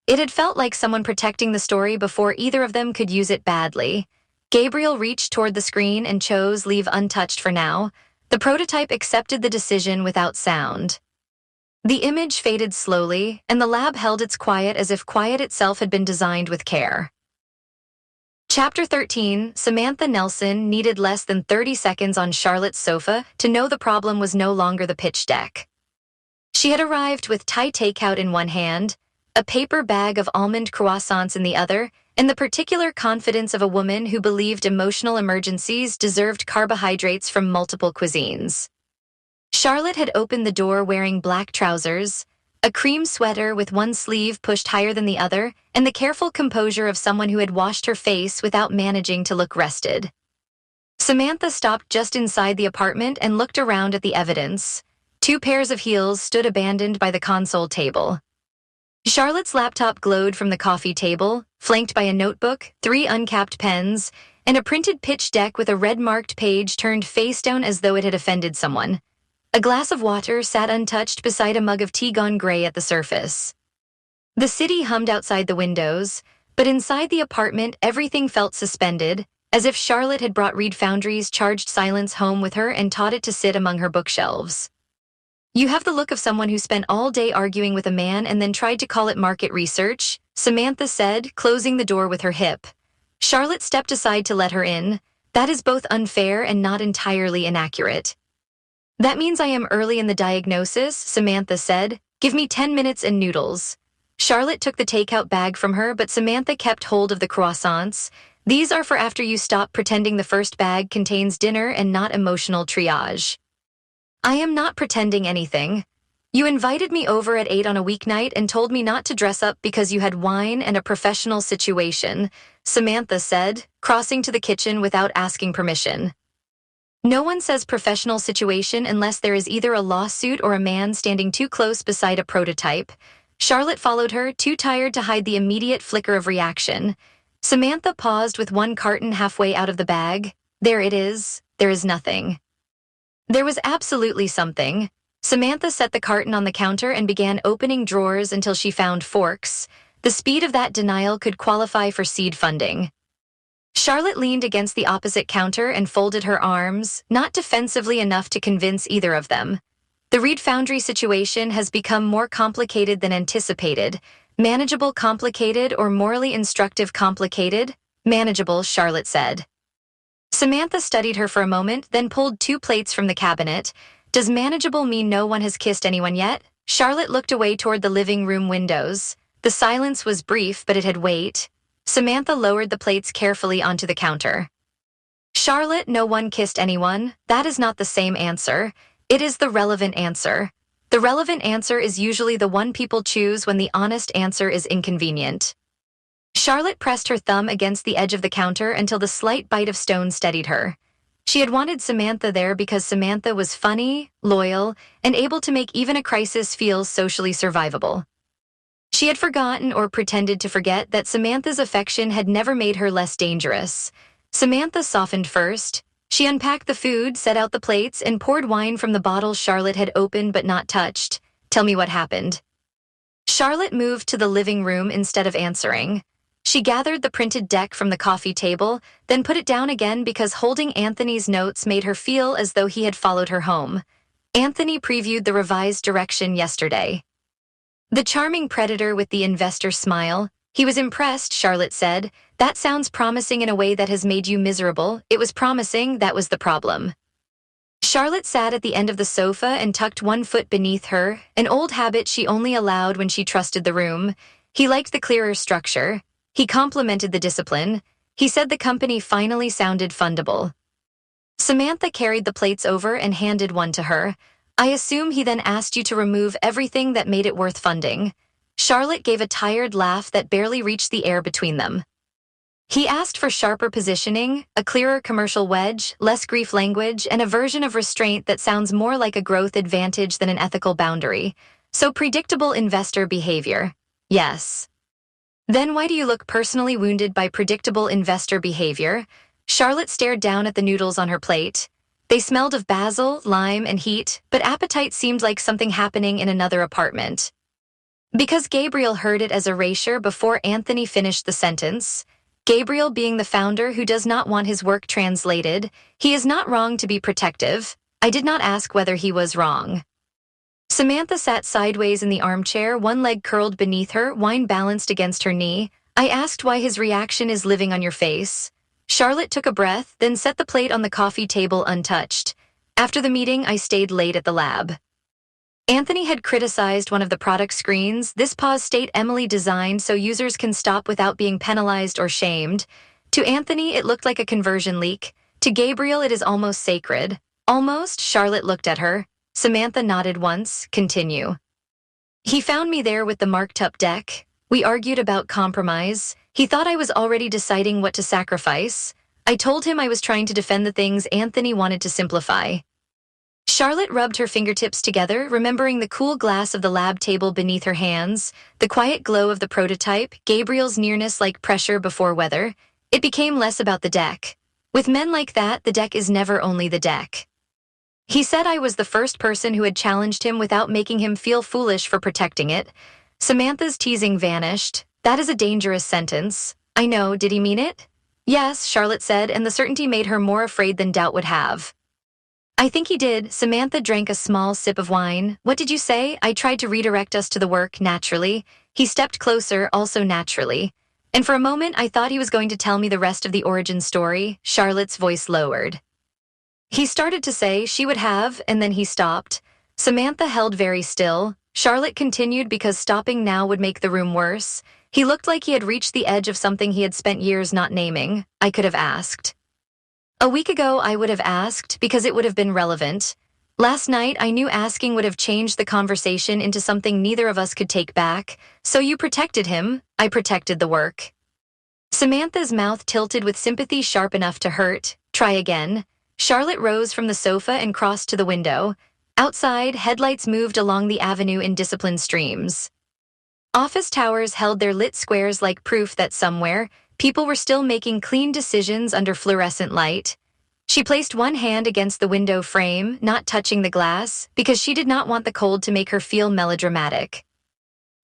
It had felt like someone protecting the story before either of them could use it badly. Gabriel reached toward the screen and chose leave untouched for now. The prototype accepted the decision without sound. The image faded slowly, and the lab held its quiet as if quiet itself had been designed with care. Chapter 13, Samantha Nelson needed less than 30 seconds on Charlotte's sofa to know the problem was no longer the pitch deck. She had arrived with Thai takeout in one hand, a paper bag of almond croissants in the other, and the particular confidence of a woman who believed emotional emergencies deserved carbohydrates from multiple cuisines. Charlotte had opened the door wearing black trousers, a cream sweater with one sleeve pushed higher than the other, and the careful composure of someone who had washed her face without managing to look rested. Samantha stopped just inside the apartment and looked around at the evidence. 2 pairs of heels stood abandoned by the console table. Charlotte's laptop glowed from the coffee table, flanked by a notebook, 3 uncapped pens, and a printed pitch deck with a red-marked page turned face down as though it had offended someone. A glass of water sat untouched beside a mug of tea gone gray at the surface. The city hummed outside the windows, but inside the apartment everything felt suspended, as if Charlotte had brought Reed Foundry's charged silence home with her and taught it to sit among her bookshelves. You have the look of someone who spent all day arguing with a man and then tried to call it market research, Samantha said, closing the door with her hip. Charlotte stepped aside to let her in. That is both unfair and not entirely inaccurate. That means I am early in the diagnosis, Samantha said. Give me 10 minutes and noodles. Charlotte took the takeout bag from her, but Samantha kept hold of the croissants. These are for after you stop pretending the first bag contains dinner and not emotional triage. I am not pretending anything. You invited me over at 8 on a weeknight and told me not to dress up because you had wine and a professional situation, Samantha said, crossing to the kitchen without asking permission. No one says professional situation unless there is either a lawsuit or a man standing too close beside a prototype. Charlotte followed her, too tired to hide the immediate flicker of reaction. Samantha paused with one carton halfway out of the bag. There it is. There is nothing. There was absolutely something. Samantha set the carton on the counter and began opening drawers until she found forks. The speed of that denial could qualify for seed funding. Charlotte leaned against the opposite counter and folded her arms, not defensively enough to convince either of them. The Reed Foundry situation has become more complicated than anticipated. Manageable complicated or morally instructive complicated? Manageable, Charlotte said. Samantha studied her for a moment, then pulled 2 plates from the cabinet. Does manageable mean no one has kissed anyone yet? Charlotte looked away toward the living room windows. The silence was brief, but it had weight. Samantha lowered the plates carefully onto the counter. Charlotte, no one kissed anyone. That is not the same answer. It is the relevant answer. The relevant answer is usually the one people choose when the honest answer is inconvenient. Charlotte pressed her thumb against the edge of the counter until the slight bite of stone steadied her. She had wanted Samantha there because Samantha was funny, loyal, and able to make even a crisis feel socially survivable. She had forgotten or pretended to forget that Samantha's affection had never made her less dangerous. Samantha softened first. She unpacked the food, set out the plates, and poured wine from the bottle Charlotte had opened but not touched. Tell me what happened. Charlotte moved to the living room instead of answering. She gathered the printed deck from the coffee table, then put it down again because holding Anthony's notes made her feel as though he had followed her home. Anthony previewed the revised direction yesterday. The charming predator with the investor smile. He was impressed, Charlotte said. That sounds promising in a way that has made you miserable. It was promising, that was the problem. Charlotte sat at the end of the sofa and tucked one foot beneath her, an old habit she only allowed when she trusted the room. He liked the clearer structure. He complimented the discipline. He said the company finally sounded fundable. Samantha carried the plates over and handed one to her. I assume he then asked you to remove everything that made it worth funding. Charlotte gave a tired laugh that barely reached the air between them. He asked for sharper positioning, a clearer commercial wedge, less grief language, and a version of restraint that sounds more like a growth advantage than an ethical boundary. So predictable investor behavior. Yes. Then why do you look personally wounded by predictable investor behavior? Charlotte stared down at the noodles on her plate. They smelled of basil, lime, and heat, but appetite seemed like something happening in another apartment. Because Gabriel heard it as erasure before Anthony finished the sentence. Gabriel being the founder who does not want his work translated, he is not wrong to be protective. I did not ask whether he was wrong. Samantha sat sideways in the armchair, one leg curled beneath her, wine balanced against her knee. I asked why his reaction is living on your face. Charlotte took a breath, then set the plate on the coffee table untouched. After the meeting, I stayed late at the lab. Anthony had criticized one of the product screens. This pause state Emily designed so users can stop without being penalized or shamed. To Anthony, it looked like a conversion leak. To Gabriel, it is almost sacred. Almost, Charlotte looked at her. Samantha nodded once. Continue. He found me there with the marked-up deck. We argued about compromise. He thought I was already deciding what to sacrifice. I told him I was trying to defend the things Anthony wanted to simplify. Charlotte rubbed her fingertips together, remembering the cool glass of the lab table beneath her hands, the quiet glow of the prototype, Gabriel's nearness like pressure before weather. It became less about the deck. With men like that, the deck is never only the deck. He said I was the first person who had challenged him without making him feel foolish for protecting it. Samantha's teasing vanished. That is a dangerous sentence. I know, did he mean it? Yes, Charlotte said, and the certainty made her more afraid than doubt would have. I think he did. Samantha drank a small sip of wine. What did you say? I tried to redirect us to the work, naturally. He stepped closer, also naturally. And for a moment, I thought he was going to tell me the rest of the origin story. Charlotte's voice lowered. He started to say she would have, and then he stopped. Samantha held very still. Charlotte continued because stopping now would make the room worse. He looked like he had reached the edge of something he had spent years not naming. I could have asked. A week ago, I would have asked because it would have been relevant. Last night, I knew asking would have changed the conversation into something neither of us could take back. So you protected him. I protected the work. Samantha's mouth tilted with sympathy sharp enough to hurt. Try again. Charlotte rose from the sofa and crossed to the window. Outside, headlights moved along the avenue in disciplined streams. Office towers held their lit squares like proof that somewhere, people were still making clean decisions under fluorescent light. She placed one hand against the window frame, not touching the glass, because she did not want the cold to make her feel melodramatic.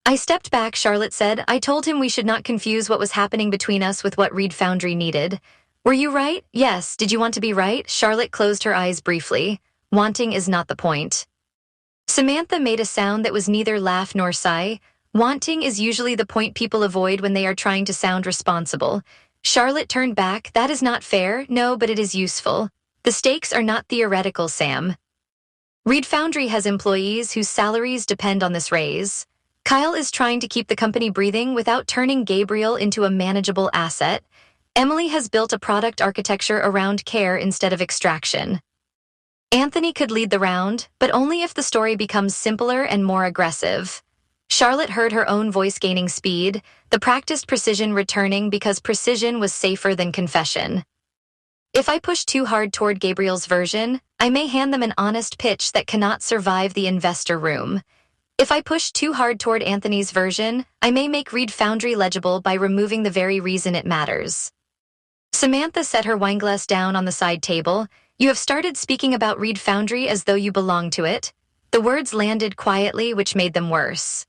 I stepped back, Charlotte said. I told him we should not confuse what was happening between us with what Reed Foundry needed. Were you right? Yes. Did you want to be right? Charlotte closed her eyes briefly. Wanting is not the point. Samantha made a sound that was neither laugh nor sigh. Wanting is usually the point people avoid when they are trying to sound responsible. Charlotte turned back. That is not fair. No, but it is useful. The stakes are not theoretical, Sam. Reed Foundry has employees whose salaries depend on this raise. Kyle is trying to keep the company breathing without turning Gabriel into a manageable asset. Emily has built a product architecture around care instead of extraction. Anthony could lead the round, but only if the story becomes simpler and more aggressive. Charlotte heard her own voice gaining speed, the practiced precision returning because precision was safer than confession. If I push too hard toward Gabriel's version, I may hand them an honest pitch that cannot survive the investor room. If I push too hard toward Anthony's version, I may make Reed Foundry legible by removing the very reason it matters. Samantha set her wineglass down on the side table. You have started speaking about Reed Foundry as though you belong to it. The words landed quietly, which made them worse.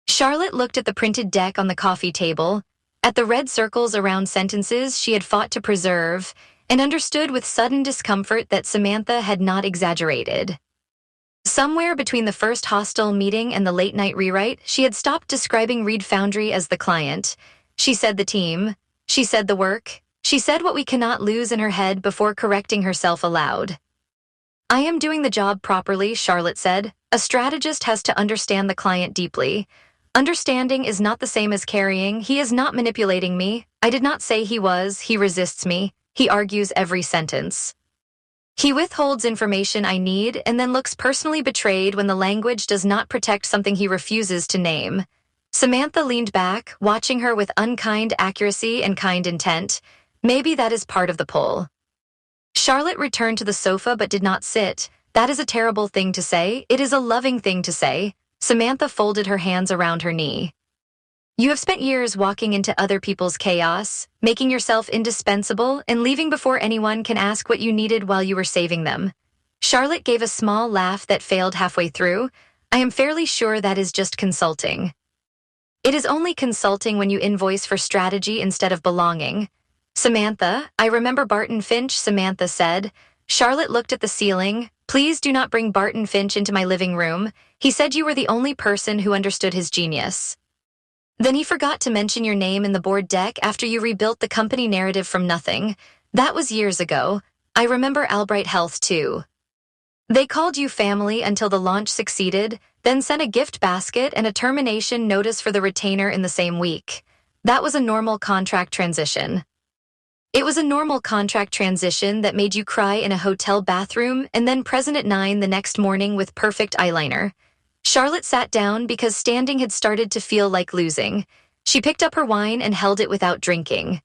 Charlotte looked at the printed deck on the coffee table, at the red circles around sentences she had fought to preserve, and understood with sudden discomfort that Samantha had not exaggerated. Somewhere between the first hostile meeting and the late-night rewrite, she had stopped describing Reed Foundry as the client. She said the team. She said the work. She said what we cannot lose in her head before correcting herself aloud. I am doing the job properly, Charlotte said. A strategist has to understand the client deeply. Understanding is not the same as carrying. He is not manipulating me. I did not say he was. He resists me. He argues every sentence. He withholds information I need and then looks personally betrayed when the language does not protect something he refuses to name. Samantha leaned back, watching her with unkind accuracy and kind intent. Maybe that is part of the pull. Charlotte returned to the sofa but did not sit. That is a terrible thing to say. It is a loving thing to say. Samantha folded her hands around her knee. You have spent years walking into other people's chaos, making yourself indispensable, and leaving before anyone can ask what you needed while you were saving them. Charlotte gave a small laugh that failed halfway through. I am fairly sure that is just consulting. It is only consulting when you invoice for strategy instead of belonging. Samantha, I remember Barton Finch, Samantha said. Charlotte looked at the ceiling. Please do not bring Barton Finch into my living room. He said you were the only person who understood his genius. Then he forgot to mention your name in the board deck after you rebuilt the company narrative from nothing. That was years ago. I remember Albright Health too. They called you family until the launch succeeded, then sent a gift basket and a termination notice for the retainer in the same week. That was a normal contract transition. It was a normal contract transition that made you cry in a hotel bathroom and then present at 9 the next morning with perfect eyeliner. Charlotte sat down because standing had started to feel like losing. She picked up her wine and held it without drinking.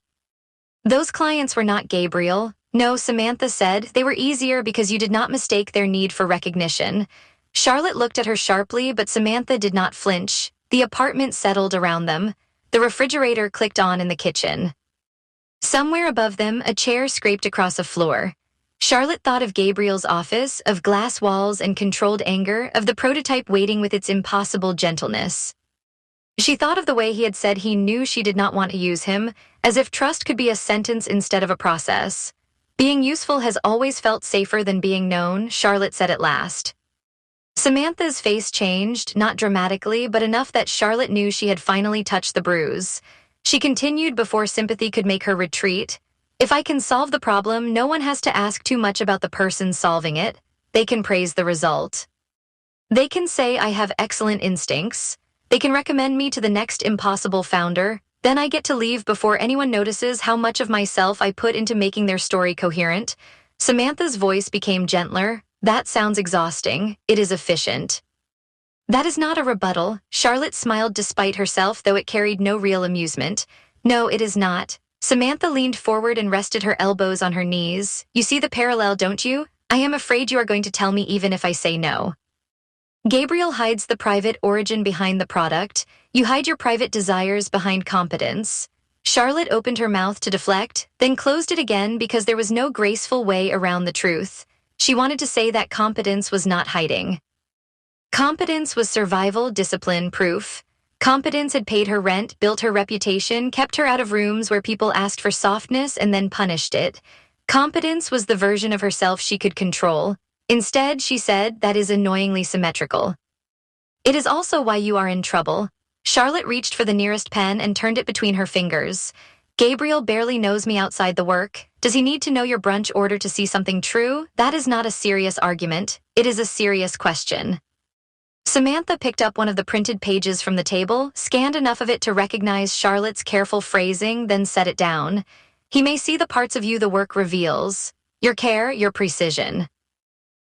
Those clients were not Gabriel. No, Samantha said, they were easier because you did not mistake their need for recognition. Charlotte looked at her sharply, but Samantha did not flinch. The apartment settled around them. The refrigerator clicked on in the kitchen. Somewhere above them, a chair scraped across a floor. Charlotte thought of Gabriel's office, of glass walls and controlled anger, of the prototype waiting with its impossible gentleness. She thought of the way he had said he knew she did not want to use him, as if trust could be a sentence instead of a process. Being useful has always felt safer than being known, Charlotte said at last. Samantha's face changed, not dramatically, but enough that Charlotte knew she had finally touched the bruise. She continued before sympathy could make her retreat. If I can solve the problem, no one has to ask too much about the person solving it. They can praise the result. They can say I have excellent instincts. They can recommend me to the next impossible founder. Then I get to leave before anyone notices how much of myself I put into making their story coherent. Samantha's voice became gentler. That sounds exhausting. It is efficient. That is not a rebuttal. Charlotte smiled despite herself, though it carried no real amusement. No, it is not. Samantha leaned forward and rested her elbows on her knees. You see the parallel, don't you? I am afraid you are going to tell me even if I say no. Gabriel hides the private origin behind the product. You hide your private desires behind competence. Charlotte opened her mouth to deflect, then closed it again because there was no graceful way around the truth. She wanted to say that competence was not hiding. Competence was survival, discipline, proof. Competence had paid her rent, built her reputation, kept her out of rooms where people asked for softness and then punished it. Competence was the version of herself she could control. Instead, she said, that is annoyingly symmetrical. It is also why you are in trouble. Charlotte reached for the nearest pen and turned it between her fingers. Gabriel barely knows me outside the work. Does he need to know your brunch order to see something true? That is not a serious argument. It is a serious question. Samantha picked up one of the printed pages from the table, scanned enough of it to recognize Charlotte's careful phrasing, then set it down. He may see the parts of you the work reveals. Your care, your precision.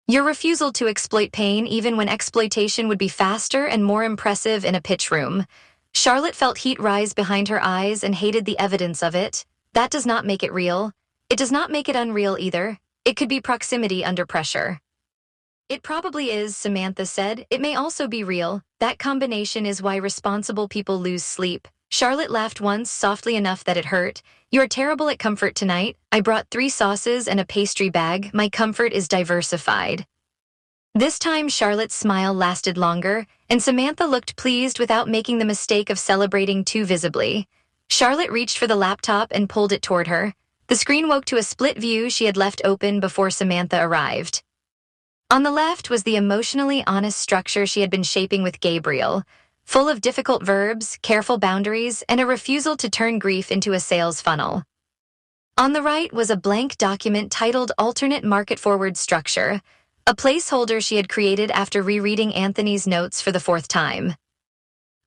Your refusal to exploit pain even when exploitation would be faster and more impressive in a pitch room. Charlotte felt heat rise behind her eyes and hated the evidence of it. That does not make it real. It does not make it unreal either. It could be proximity under pressure. It probably is, Samantha said. It may also be real. That combination is why responsible people lose sleep. Charlotte laughed once, softly enough that it hurt. You're terrible at comfort tonight. I brought 3 sauces and a pastry bag. My comfort is diversified. This time Charlotte's smile lasted longer, and Samantha looked pleased without making the mistake of celebrating too visibly. Charlotte reached for the laptop and pulled it toward her. The screen woke to a split view she had left open before Samantha arrived. On the left was the emotionally honest structure she had been shaping with Gabriel, full of difficult verbs, careful boundaries, and a refusal to turn grief into a sales funnel. On the right was a blank document titled Alternate Market Forward Structure, a placeholder she had created after rereading Anthony's notes for the 4th time.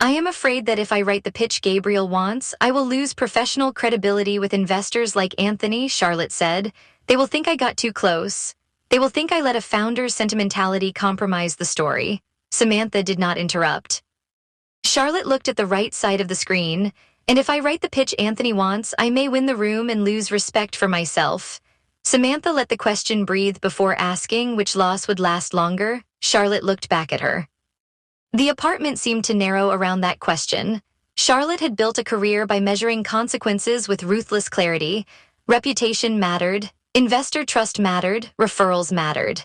I am afraid that if I write the pitch Gabriel wants, I will lose professional credibility with investors like Anthony, Charlotte said. They will think I got too close. They will think I let a founder's sentimentality compromise the story. Samantha did not interrupt. Charlotte looked at the right side of the screen, and if I write the pitch Anthony wants, I may win the room and lose respect for myself. Samantha let the question breathe before asking which loss would last longer. Charlotte looked back at her. The apartment seemed to narrow around that question. Charlotte had built a career by measuring consequences with ruthless clarity. Reputation mattered. Investor trust mattered, referrals mattered.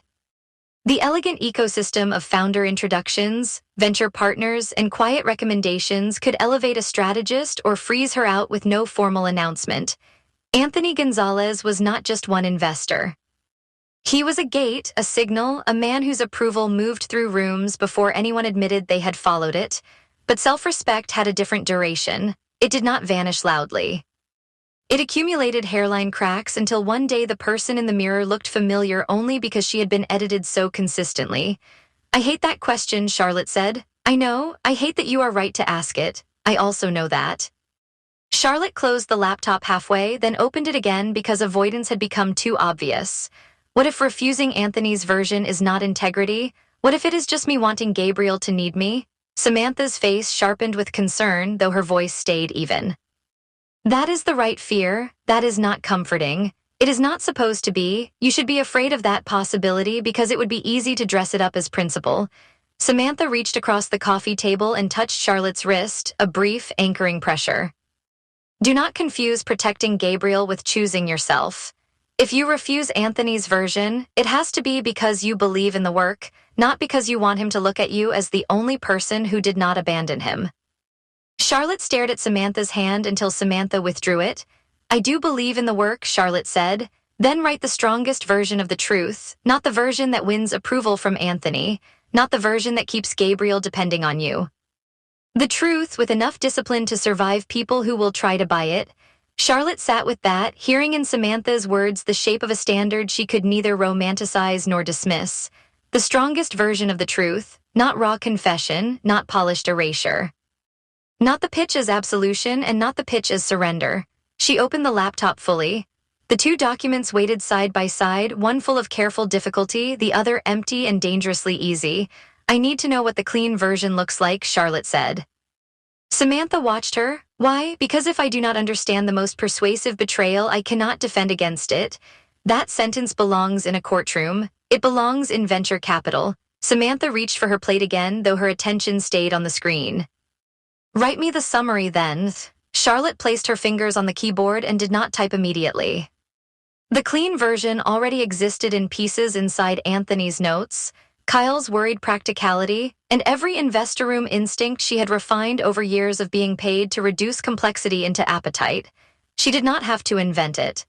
The elegant ecosystem of founder introductions, venture partners, and quiet recommendations could elevate a strategist or freeze her out with no formal announcement. Anthony Gonzalez was not just one investor. He was a gate, a signal, a man whose approval moved through rooms before anyone admitted they had followed it. But self-respect had a different duration. It did not vanish loudly. It accumulated hairline cracks until one day the person in the mirror looked familiar only because she had been edited so consistently. I hate that question, Charlotte said. I know, I hate that you are right to ask it. I also know that. Charlotte closed the laptop halfway, then opened it again because avoidance had become too obvious. What if refusing Anthony's version is not integrity? What if it is just me wanting Gabriel to need me? Samantha's face sharpened with concern, though her voice stayed even. That is the right fear. That is not comforting. It is not supposed to be. You should be afraid of that possibility because it would be easy to dress it up as principle. Samantha reached across the coffee table and touched Charlotte's wrist, a brief, anchoring pressure. Do not confuse protecting Gabriel with choosing yourself. If you refuse Anthony's version, it has to be because you believe in the work, not because you want him to look at you as the only person who did not abandon him. Charlotte stared at Samantha's hand until Samantha withdrew it. I do believe in the work, Charlotte said. Then write the strongest version of the truth, not the version that wins approval from Anthony, not the version that keeps Gabriel depending on you. The truth with enough discipline to survive people who will try to buy it. Charlotte sat with that, hearing in Samantha's words the shape of a standard she could neither romanticize nor dismiss. The strongest version of the truth, not raw confession, not polished erasure. Not the pitch as absolution and not the pitch as surrender. She opened the laptop fully. The 2 documents waited side by side, one full of careful difficulty, the other empty and dangerously easy. I need to know what the clean version looks like, Charlotte said. Samantha watched her. Why? Because if I do not understand the most persuasive betrayal, I cannot defend against it. That sentence belongs in a courtroom. It belongs in venture capital. Samantha reached for her plate again, though her attention stayed on the screen. Write me the summary then. Charlotte placed her fingers on the keyboard and did not type immediately. The clean version already existed in pieces inside Anthony's notes, Kyle's worried practicality, and every investor room instinct she had refined over years of being paid to reduce complexity into appetite. She did not have to invent it.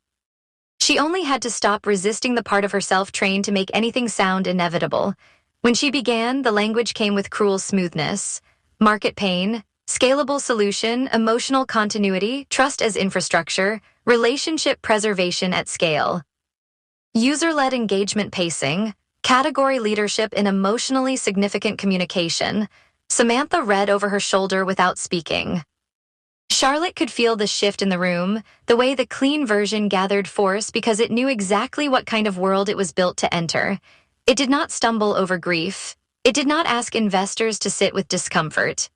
She only had to stop resisting the part of herself trained to make anything sound inevitable. When she began, the language came with cruel smoothness. Market pain, scalable solution, emotional continuity, trust as infrastructure, relationship preservation at scale. User-led engagement pacing, Category Leadership in Emotionally Significant Communication. Samantha read over her shoulder without speaking. Charlotte could feel the shift in the room, the way the clean version gathered force because it knew exactly what kind of world it was built to enter. It did not stumble over grief. It did not ask investors to sit with discomfort.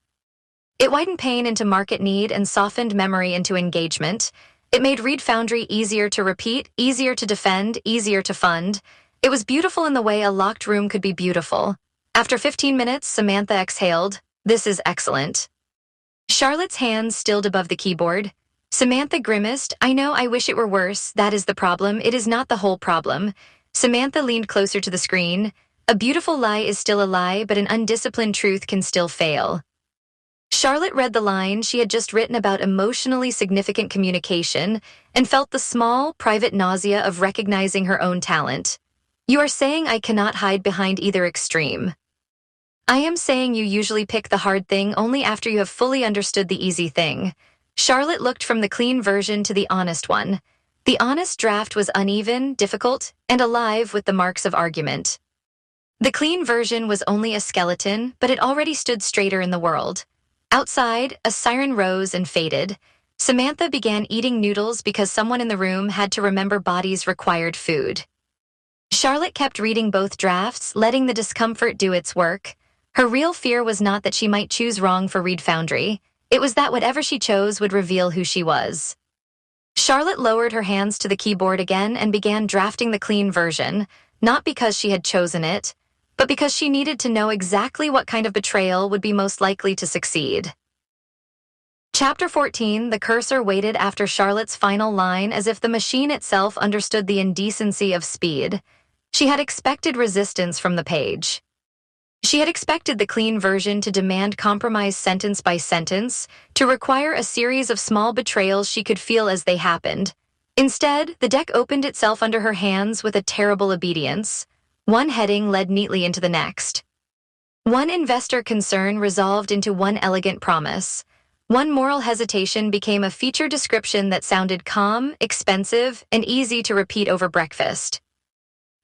It widened pain into market need and softened memory into engagement. It made Reed Foundry easier to repeat, easier to defend, easier to fund. It was beautiful in the way a locked room could be beautiful. After 15 minutes, Samantha exhaled. This is excellent. Charlotte's hands stilled above the keyboard. Samantha grimaced. I know, I wish it were worse. That is the problem. It is not the whole problem. Samantha leaned closer to the screen. A beautiful lie is still a lie, but an undisciplined truth can still fail. Charlotte read the line she had just written about emotionally significant communication and felt the small, private nausea of recognizing her own talent. You are saying I cannot hide behind either extreme. I am saying you usually pick the hard thing only after you have fully understood the easy thing. Charlotte looked from the clean version to the honest one. The honest draft was uneven, difficult, and alive with the marks of argument. The clean version was only a skeleton, but it already stood straighter in the world. Outside, a siren rose and faded. Samantha began eating noodles because someone in the room had to remember bodies required food. Charlotte kept reading both drafts, letting the discomfort do its work. Her real fear was not that she might choose wrong for Reed Foundry. It was that whatever she chose would reveal who she was. Charlotte lowered her hands to the keyboard again and began drafting the clean version, not because she had chosen it, but because she needed to know exactly what kind of betrayal would be most likely to succeed. Chapter 14, the cursor waited after Charlotte's final line as if the machine itself understood the indecency of speed. She had expected resistance from the page. She had expected the clean version to demand compromise sentence by sentence, to require a series of small betrayals she could feel as they happened. Instead, the deck opened itself under her hands with a terrible obedience. One heading led neatly into the next. One investor concern resolved into one elegant promise. One moral hesitation became a feature description that sounded calm, expensive, and easy to repeat over breakfast.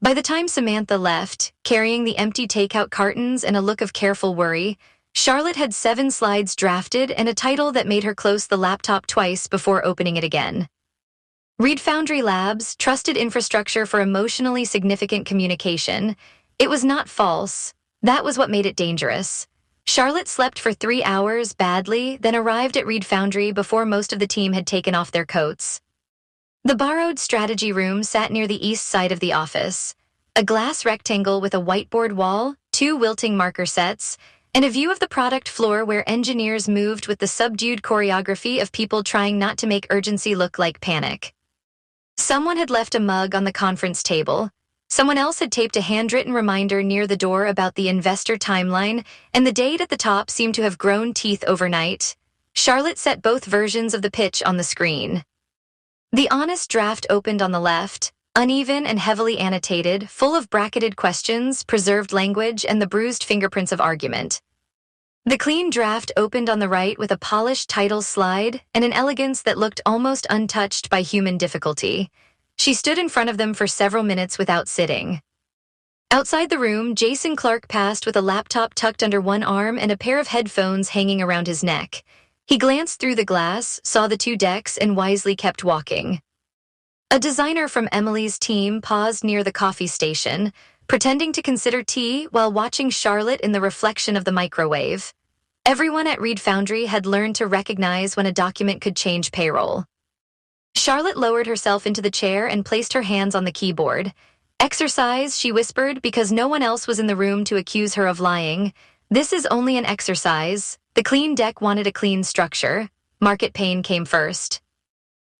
By the time Samantha left, carrying the empty takeout cartons and a look of careful worry, Charlotte had 7 slides drafted and a title that made her close the laptop twice before opening it again. Reed Foundry Labs, trusted infrastructure for emotionally significant communication. It was not false. That was what made it dangerous. Charlotte slept for 3 hours badly, then arrived at Reed Foundry before most of the team had taken off their coats. The borrowed strategy room sat near the east side of the office. A glass rectangle with a whiteboard wall, 2 wilting marker sets, and a view of the product floor where engineers moved with the subdued choreography of people trying not to make urgency look like panic. Someone had left a mug on the conference table. Someone else had taped a handwritten reminder near the door about the investor timeline, and the date at the top seemed to have grown teeth overnight. Charlotte set both versions of the pitch on the screen. The honest draft opened on the left, uneven and heavily annotated, full of bracketed questions, preserved language, and the bruised fingerprints of argument. The clean draft opened on the right with a polished title slide and an elegance that looked almost untouched by human difficulty. She stood in front of them for several minutes without sitting. Outside the room, Jason Clark passed with a laptop tucked under one arm and a pair of headphones hanging around his neck. He glanced through the glass, saw the 2 decks, and wisely kept walking. A designer from Emily's team paused near the coffee station, pretending to consider tea while watching Charlotte in the reflection of the microwave. Everyone at Reed Foundry had learned to recognize when a document could change payroll. Charlotte lowered herself into the chair and placed her hands on the keyboard. Exercise, she whispered, because no one else was in the room to accuse her of lying. This is only an exercise. The clean deck wanted a clean structure. Market pain came first.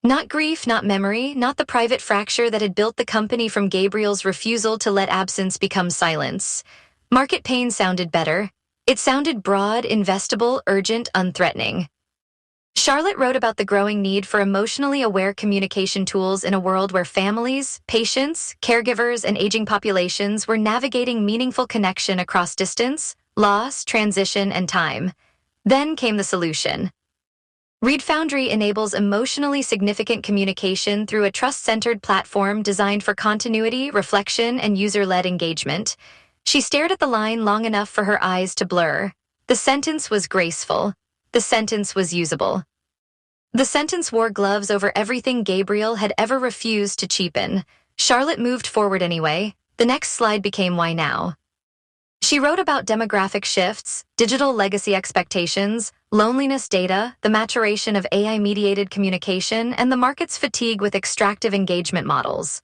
Not grief, not memory, not the private fracture that had built the company from Gabriel's refusal to let absence become silence. Market pain sounded better. It sounded broad, investable, urgent, unthreatening. Charlotte wrote about the growing need for emotionally aware communication tools in a world where families, patients, caregivers, and aging populations were navigating meaningful connection across distance, loss, transition, and time. Then came the solution. Read Foundry enables emotionally significant communication through a trust-centered platform designed for continuity, reflection, and user-led engagement. She stared at the line long enough for her eyes to blur. The sentence was graceful. The sentence was usable. The sentence wore gloves over everything Gabriel had ever refused to cheapen. Charlotte moved forward anyway. The next slide became why now. She wrote about demographic shifts, digital legacy expectations, loneliness data, the maturation of AI-mediated communication, and the market's fatigue with extractive engagement models.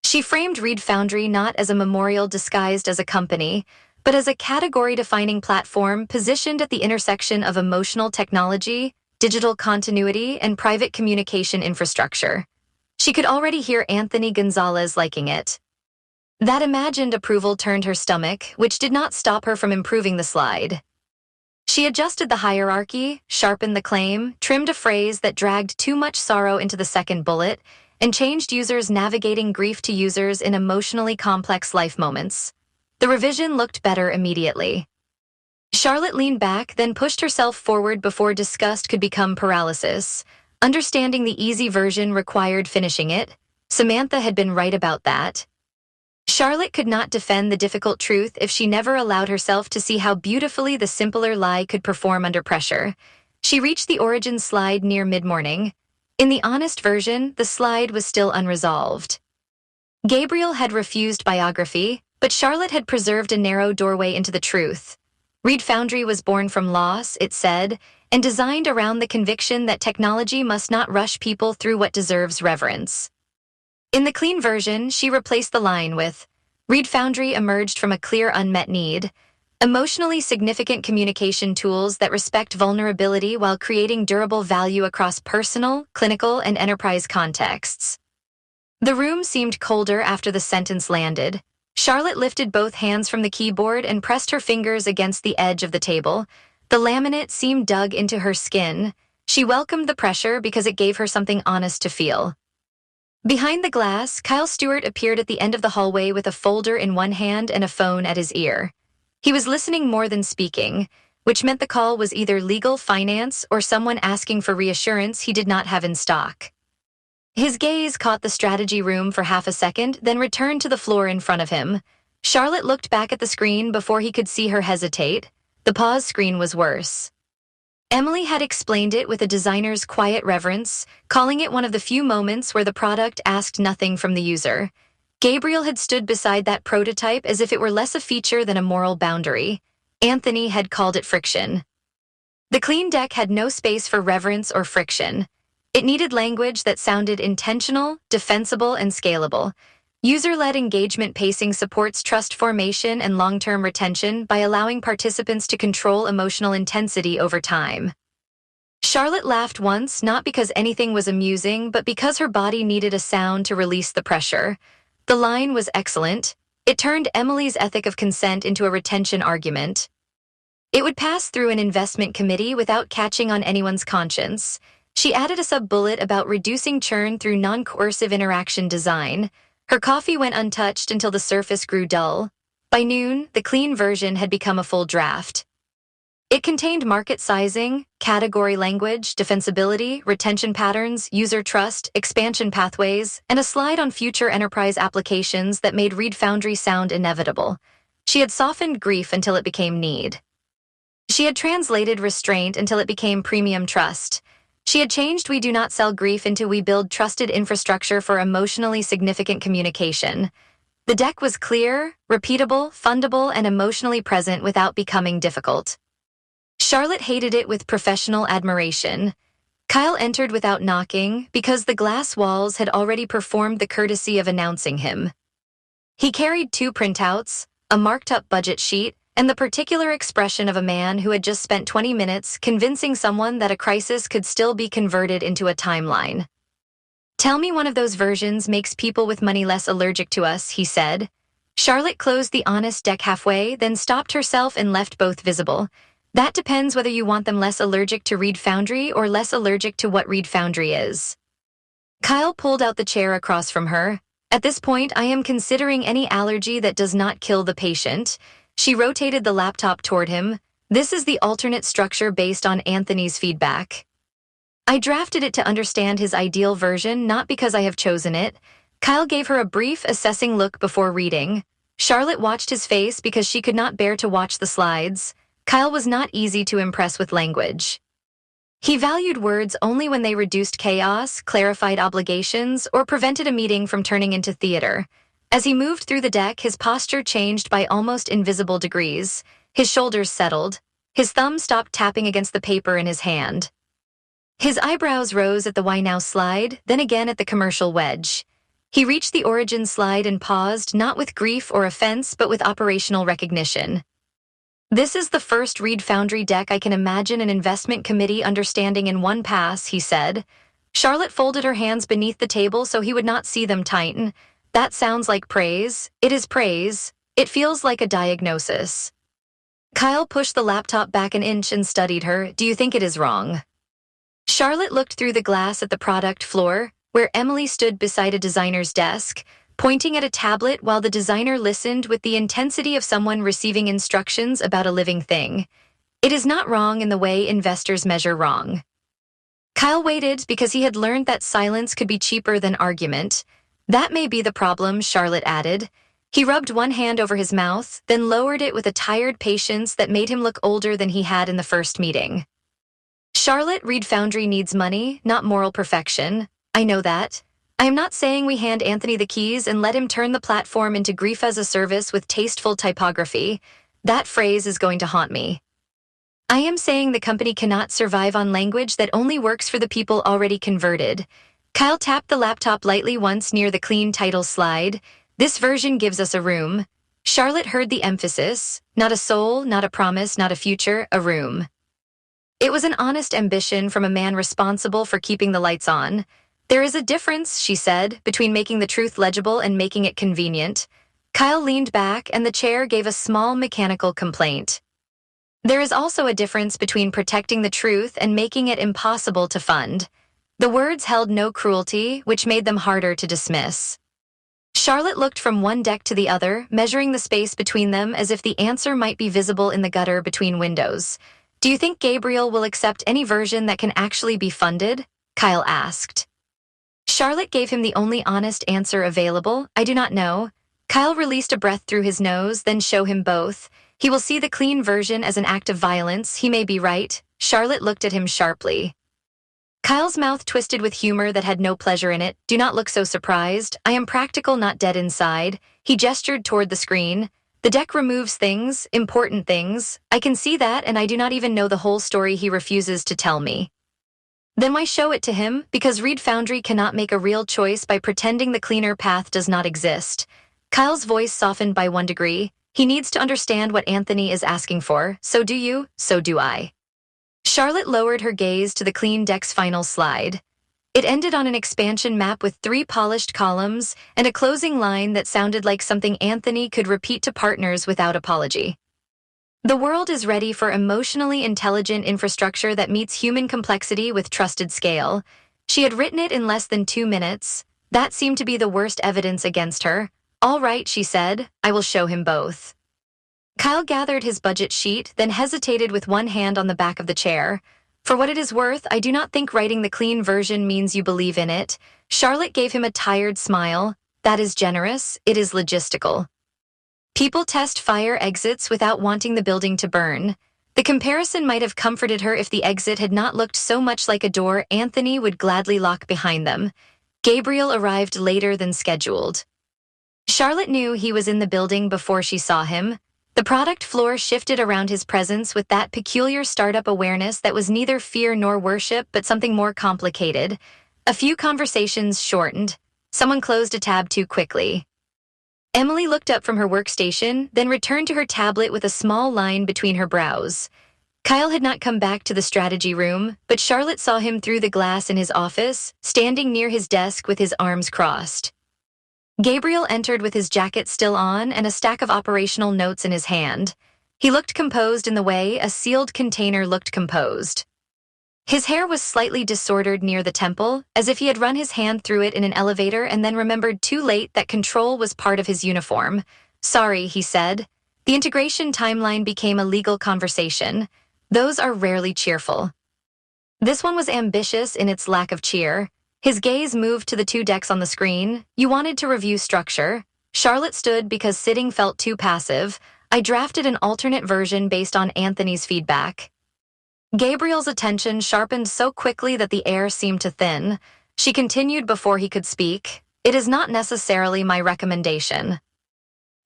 She framed Read Foundry not as a memorial disguised as a company, but as a category-defining platform positioned at the intersection of emotional technology, digital continuity, and private communication infrastructure. She could already hear Anthony Gonzalez liking it. That imagined approval turned her stomach, which did not stop her from improving the slide. She adjusted the hierarchy, sharpened the claim, trimmed a phrase that dragged too much sorrow into the second bullet, and changed users navigating grief to users in emotionally complex life moments. The revision looked better immediately. Charlotte leaned back, then pushed herself forward before disgust could become paralysis. Understanding the easy version required finishing it. Samantha had been right about that. Charlotte could not defend the difficult truth if she never allowed herself to see how beautifully the simpler lie could perform under pressure. She reached the origin slide near mid-morning. In the honest version, the slide was still unresolved. Gabriel had refused biography, but Charlotte had preserved a narrow doorway into the truth. Read Foundry was born from loss, it said, and designed around the conviction that technology must not rush people through what deserves reverence. In the clean version, she replaced the line with, Read Foundry emerged from a clear unmet need, emotionally significant communication tools that respect vulnerability while creating durable value across personal, clinical, and enterprise contexts. The room seemed colder after the sentence landed. Charlotte lifted both hands from the keyboard and pressed her fingers against the edge of the table. The laminate seemed dug into her skin. She welcomed the pressure because it gave her something honest to feel. Behind the glass, Kyle Stewart appeared at the end of the hallway with a folder in one hand and a phone at his ear. He was listening more than speaking, which meant the call was either legal, finance, or someone asking for reassurance he did not have in stock. His gaze caught the strategy room for half a second, then returned to the floor in front of him. Charlotte looked back at the screen before he could see her hesitate. The pause screen was worse. Emily had explained it with a designer's quiet reverence, calling it one of the few moments where the product asked nothing from the user. Gabriel had stood beside that prototype as if it were less a feature than a moral boundary. Anthony had called it friction. The clean deck had no space for reverence or friction. It needed language that sounded intentional, defensible, and scalable. User-led engagement pacing supports trust formation and long-term retention by allowing participants to control emotional intensity over time. Charlotte laughed once, not because anything was amusing, but because her body needed a sound to release the pressure. The line was excellent. It turned Emily's ethic of consent into a retention argument. It would pass through an investment committee without catching on anyone's conscience. She added a sub-bullet about reducing churn through non-coercive interaction design. Her coffee went untouched until the surface grew dull. By noon, the clean version had become a full draft. It contained market sizing, category language, defensibility, retention patterns, user trust, expansion pathways, and a slide on future enterprise applications that made Read Foundry sound inevitable. She had softened grief until it became need. She had translated restraint until it became premium trust. She had changed we do not sell grief into we build trusted infrastructure for emotionally significant communication. The deck was clear, repeatable, fundable, and emotionally present without becoming difficult. Charlotte hated it with professional admiration. Kyle entered without knocking because the glass walls had already performed the courtesy of announcing him. He carried 2 printouts, a marked-up budget sheet, and the particular expression of a man who had just spent 20 minutes convincing someone that a crisis could still be converted into a timeline. Tell me one of those versions makes people with money less allergic to us, he said. Charlotte closed the honest deck halfway, then stopped herself and left both visible. That depends whether you want them less allergic to Read Foundry or less allergic to what Read Foundry is. Kyle pulled out the chair across from her. At this point, I am considering any allergy that does not kill the patient. She rotated the laptop toward him. This is the alternate structure based on Anthony's feedback. I drafted it to understand his ideal version, not because I have chosen it. Kyle gave her a brief, assessing look before reading. Charlotte watched his face because she could not bear to watch the slides. Kyle was not easy to impress with language. He valued words only when they reduced chaos, clarified obligations, or prevented a meeting from turning into theater. As he moved through the deck, his posture changed by almost invisible degrees. His shoulders settled. His thumb stopped tapping against the paper in his hand. His eyebrows rose at the "Why Now" slide, then again at the commercial wedge. He reached the origin slide and paused, not with grief or offense, but with operational recognition. "This is the first Reed Foundry deck I can imagine an investment committee understanding in one pass," he said. Charlotte folded her hands beneath the table so he would not see them tighten. "That sounds like praise. It is praise. It feels like a diagnosis." Kyle pushed the laptop back an inch and studied her. "Do you think it is wrong?" Charlotte looked through the glass at the product floor, where Emily stood beside a designer's desk, pointing at a tablet while the designer listened with the intensity of someone receiving instructions about a living thing. "It is not wrong in the way investors measure wrong." Kyle waited because he had learned that silence could be cheaper than argument. "That may be the problem," Charlotte added. He rubbed one hand over his mouth, then lowered it with a tired patience that made him look older than he had in the first meeting. "Charlotte, Reed Foundry needs money, not moral perfection. I know that. I am not saying we hand Anthony the keys and let him turn the platform into grief as a service with tasteful typography. That phrase is going to haunt me. I am saying the company cannot survive on language that only works for the people already converted." Kyle tapped the laptop lightly once near the clean title slide. "This version gives us a room." Charlotte heard the emphasis. Not a soul, not a promise, not a future, a room. It was an honest ambition from a man responsible for keeping the lights on. "There is a difference," she said, "between making the truth legible and making it convenient." Kyle leaned back and the chair gave a small mechanical complaint. "There is also a difference between protecting the truth and making it impossible to fund." The words held no cruelty, which made them harder to dismiss. Charlotte looked from one deck to the other, measuring the space between them as if the answer might be visible in the gutter between windows. "Do you think Gabriel will accept any version that can actually be funded?" Kyle asked. Charlotte gave him the only honest answer available. "I do not know." Kyle released a breath through his nose, then show him both. "He will see the clean version as an act of violence. He may be right." Charlotte looked at him sharply. Kyle's mouth twisted with humor that had no pleasure in it. "Do not look so surprised. I am practical, not dead inside." He gestured toward the screen. "The deck removes things, important things. I can see that, and I do not even know the whole story he refuses to tell me." "Then why show it to him? Because Reed Foundry cannot make a real choice by pretending the cleaner path does not exist." Kyle's voice softened by 1 degree. "He needs to understand what Anthony is asking for. So do you, so do I." Charlotte lowered her gaze to the clean deck's final slide. It ended on an expansion map with 3 polished columns and a closing line that sounded like something Anthony could repeat to partners without apology. "The world is ready for emotionally intelligent infrastructure that meets human complexity with trusted scale." She had written it in less than 2 minutes. That seemed to be the worst evidence against her. "All right," she said, "I will show him both." Kyle gathered his budget sheet, then hesitated with one hand on the back of the chair. "For what it is worth, I do not think writing the clean version means you believe in it." Charlotte gave him a tired smile. "That is generous. It is logistical. People test fire exits without wanting the building to burn." The comparison might have comforted her if the exit had not looked so much like a door Anthony would gladly lock behind them. Gabriel arrived later than scheduled. Charlotte knew he was in the building before she saw him. The product floor shifted around his presence with that peculiar startup awareness that was neither fear nor worship but something more complicated. A few conversations shortened. Someone closed a tab too quickly. Emily looked up from her workstation, then returned to her tablet with a small line between her brows. Kyle had not come back to the strategy room, but Charlotte saw him through the glass in his office, standing near his desk with his arms crossed. Gabriel entered with his jacket still on and a stack of operational notes in his hand. He looked composed in the way a sealed container looked composed. His hair was slightly disordered near the temple, as if he had run his hand through it in an elevator and then remembered too late that control was part of his uniform. "Sorry," he said. The integration timeline became a legal conversation. Those are rarely cheerful. This one was ambitious in its lack of cheer. His gaze moved to the two decks on the screen. You wanted to review structure. Charlotte stood because sitting felt too passive. I drafted an alternate version based on Anthony's feedback. Gabriel's attention sharpened so quickly that the air seemed to thin. She continued before he could speak. It is not necessarily my recommendation.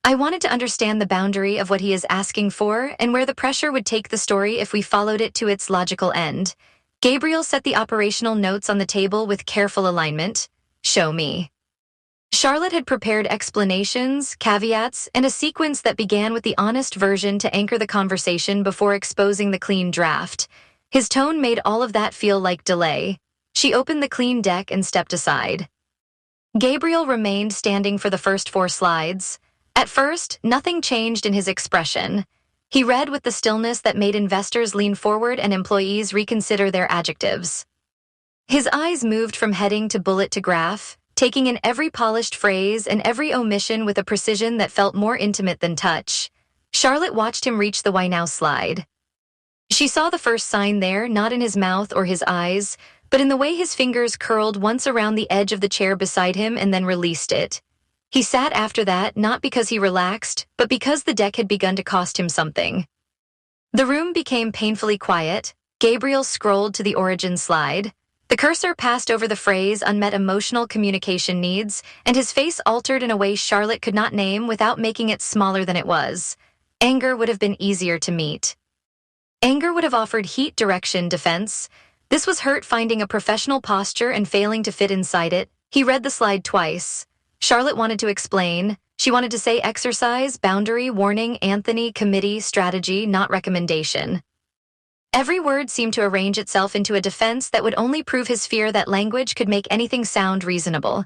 I wanted to understand the boundary of what he is asking for and where the pressure would take the story if we followed it to its logical end. Gabriel set the operational notes on the table with careful alignment. Show me. Charlotte had prepared explanations, caveats, and a sequence that began with the honest version to anchor the conversation before exposing the clean draft. His tone made all of that feel like delay. She opened the clean deck and stepped aside. Gabriel remained standing for the first 4 slides. At first, nothing changed in his expression. He read with the stillness that made investors lean forward and employees reconsider their adjectives. His eyes moved from heading to bullet to graph, taking in every polished phrase and every omission with a precision that felt more intimate than touch. Charlotte watched him reach the "why now" slide. She saw the first sign there, not in his mouth or his eyes, but in the way his fingers curled once around the edge of the chair beside him and then released it. He sat after that, not because he relaxed, but because the deck had begun to cost him something. The room became painfully quiet. Gabriel scrolled to the origin slide. The cursor passed over the phrase "unmet emotional communication needs," and his face altered in a way Charlotte could not name without making it smaller than it was. Anger would have been easier to meet. Anger would have offered heat, direction, defense. This was hurt finding a professional posture and failing to fit inside it. He read the slide twice. Charlotte wanted to explain. She wanted to say exercise, boundary, warning, Anthony, committee, strategy, not recommendation. Every word seemed to arrange itself into a defense that would only prove his fear that language could make anything sound reasonable.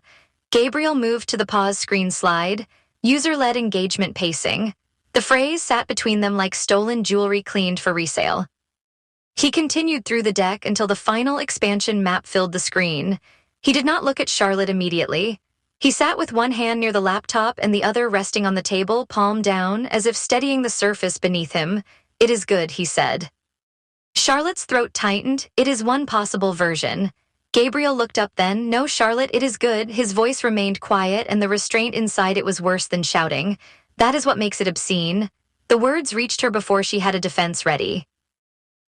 Gabriel moved to the pause screen slide, user-led engagement pacing. The phrase sat between them like stolen jewelry cleaned for resale. He continued through the deck until the final expansion map filled the screen. He did not look at Charlotte immediately. He sat with one hand near the laptop and the other resting on the table, palm down, as if steadying the surface beneath him. "It is good," he said. Charlotte's throat tightened. "It is one possible version." Gabriel looked up then. "No, Charlotte, it is good." His voice remained quiet, and the restraint inside it was worse than shouting. "That is what makes it obscene." The words reached her before she had a defense ready.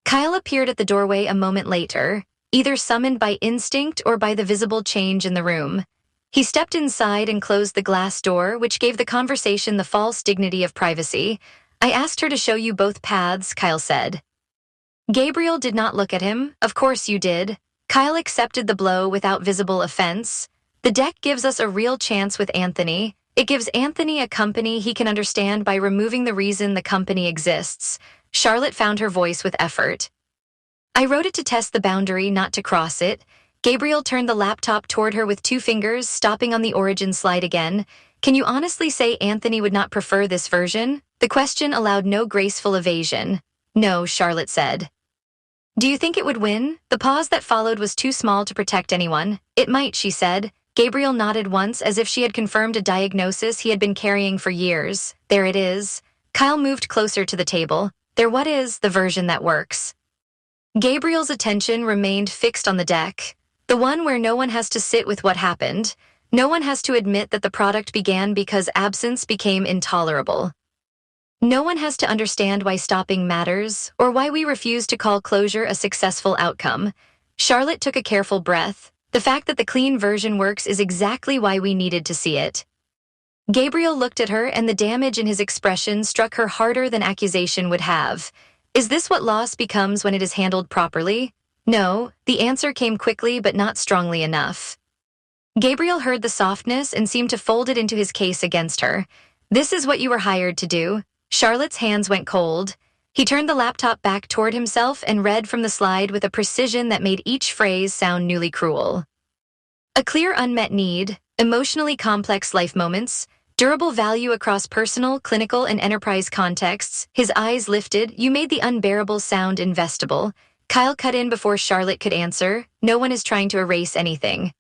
Kyle appeared at the doorway a moment later, either summoned by instinct or by the visible change in the room. He stepped inside and closed the glass door, which gave the conversation the false dignity of privacy. "I asked her to show you both paths," Kyle said. Gabriel did not look at him. "Of course you did." Kyle accepted the blow without visible offense. "The deck gives us a real chance with Anthony. It gives Anthony a company he can understand by removing the reason the company exists." Charlotte found her voice with effort. "I wrote it to test the boundary, not to cross it." Gabriel turned the laptop toward her with 2 fingers, stopping on the origin slide again. "Can you honestly say Anthony would not prefer this version?" The question allowed no graceful evasion. "No," Charlotte said. "Do you think it would win?" The pause that followed was too small to protect anyone. "It might," she said. Gabriel nodded once as if she had confirmed a diagnosis he had been carrying for years. "There it is." Kyle moved closer to the table. "There what is the version that works?" Gabriel's attention remained fixed on the deck. The one where no one has to sit with what happened. No one has to admit that the product began because absence became intolerable. No one has to understand why stopping matters, or why we refuse to call closure a successful outcome. Charlotte took a careful breath. The fact that the clean version works is exactly why we needed to see it. Gabriel looked at her, and the damage in his expression struck her harder than accusation would have. Is this what loss becomes when it is handled properly? No, the answer came quickly but not strongly enough. Gabriel heard the softness and seemed to fold it into his case against her. "This is what you were hired to do." Charlotte's hands went cold. He turned the laptop back toward himself and read from the slide with a precision that made each phrase sound newly cruel. "A clear unmet need, emotionally complex life moments, durable value across personal, clinical, and enterprise contexts." His eyes lifted. "You made the unbearable sound investable." Kyle cut in before Charlotte could answer. "No one is trying to erase anything.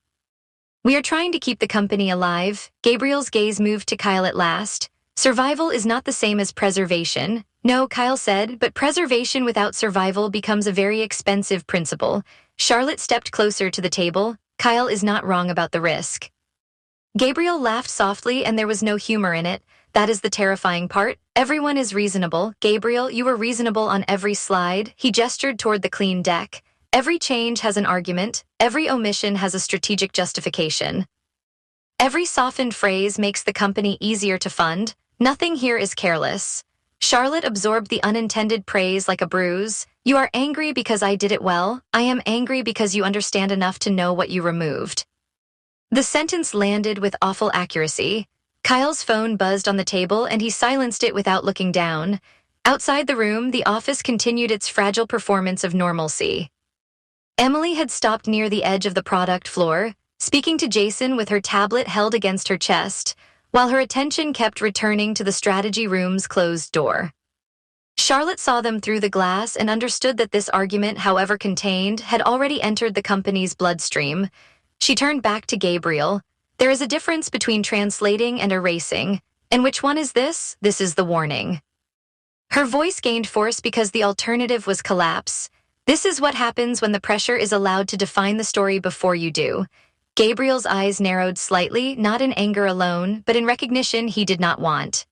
We are trying to keep the company alive." Gabriel's gaze moved to Kyle at last. "Survival is not the same as preservation." "No," Kyle said, "but preservation without survival becomes a very expensive principle." Charlotte stepped closer to the table. Kyle is not wrong about the risk. Gabriel laughed softly, and there was no humor in it. That is the terrifying part. Everyone is reasonable. Gabriel, you were reasonable on every slide. He gestured toward the clean deck. Every change has an argument. Every omission has a strategic justification. Every softened phrase makes the company easier to fund. Nothing here is careless. Charlotte absorbed the unintended praise like a bruise. You are angry because I did it well. I am angry because you understand enough to know what you removed. The sentence landed with awful accuracy. Kyle's phone buzzed on the table and he silenced it without looking down. Outside the room, the office continued its fragile performance of normalcy. Emily had stopped near the edge of the product floor, speaking to Jason with her tablet held against her chest, while her attention kept returning to the strategy room's closed door. Charlotte saw them through the glass and understood that this argument, however contained, had already entered the company's bloodstream. She turned back to Gabriel. There is a difference between translating and erasing. And which one is this? This is the warning. Her voice gained force because the alternative was collapse. This is what happens when the pressure is allowed to define the story before you do. Gabriel's eyes narrowed slightly, not in anger alone, but in recognition he did not want.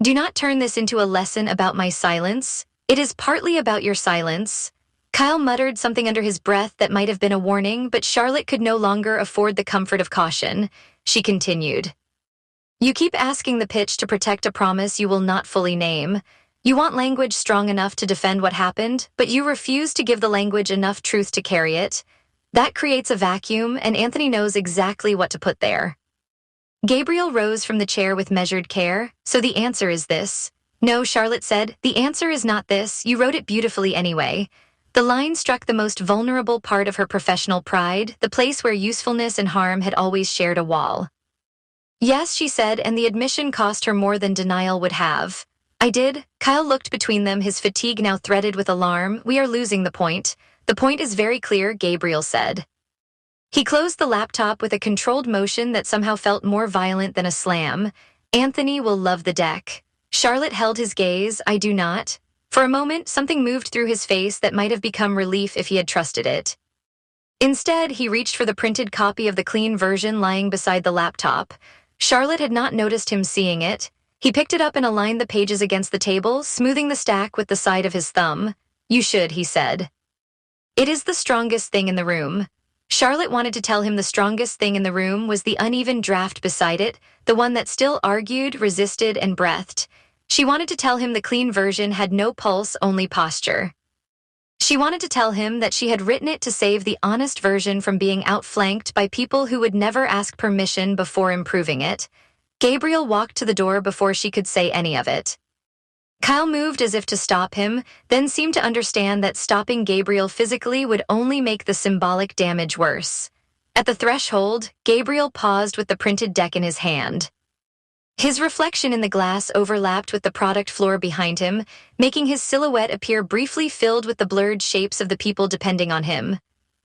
Do not turn this into a lesson about my silence. It is partly about your silence. Kyle muttered something under his breath that might have been a warning, but Charlotte could no longer afford the comfort of caution. She continued. You keep asking the pitch to protect a promise you will not fully name. You want language strong enough to defend what happened, but you refuse to give the language enough truth to carry it. That creates a vacuum, and Anthony knows exactly what to put there. Gabriel rose from the chair with measured care. So the answer is this. No, Charlotte said, the answer is not this. You wrote it beautifully anyway. The line struck the most vulnerable part of her professional pride, the place where usefulness and harm had always shared a wall. Yes, she said, and the admission cost her more than denial would have. I did. Kyle looked between them, his fatigue now threaded with alarm. We are losing the point. The point is very clear, Gabriel said. He closed the laptop with a controlled motion that somehow felt more violent than a slam. Anthony will love the deck. Charlotte held his gaze. I do not. For a moment, something moved through his face that might have become relief if he had trusted it. Instead, he reached for the printed copy of the clean version lying beside the laptop. Charlotte had not noticed him seeing it. He picked it up and aligned the pages against the table, smoothing the stack with the side of his thumb. You should, he said. It is the strongest thing in the room. Charlotte wanted to tell him the strongest thing in the room was the uneven draft beside it, the one that still argued, resisted, and breathed. She wanted to tell him the clean version had no pulse, only posture. She wanted to tell him that she had written it to save the honest version from being outflanked by people who would never ask permission before improving it. Gabriel walked to the door before she could say any of it. Kyle moved as if to stop him, then seemed to understand that stopping Gabriel physically would only make the symbolic damage worse. At the threshold, Gabriel paused with the printed deck in his hand. His reflection in the glass overlapped with the product floor behind him, making his silhouette appear briefly filled with the blurred shapes of the people depending on him.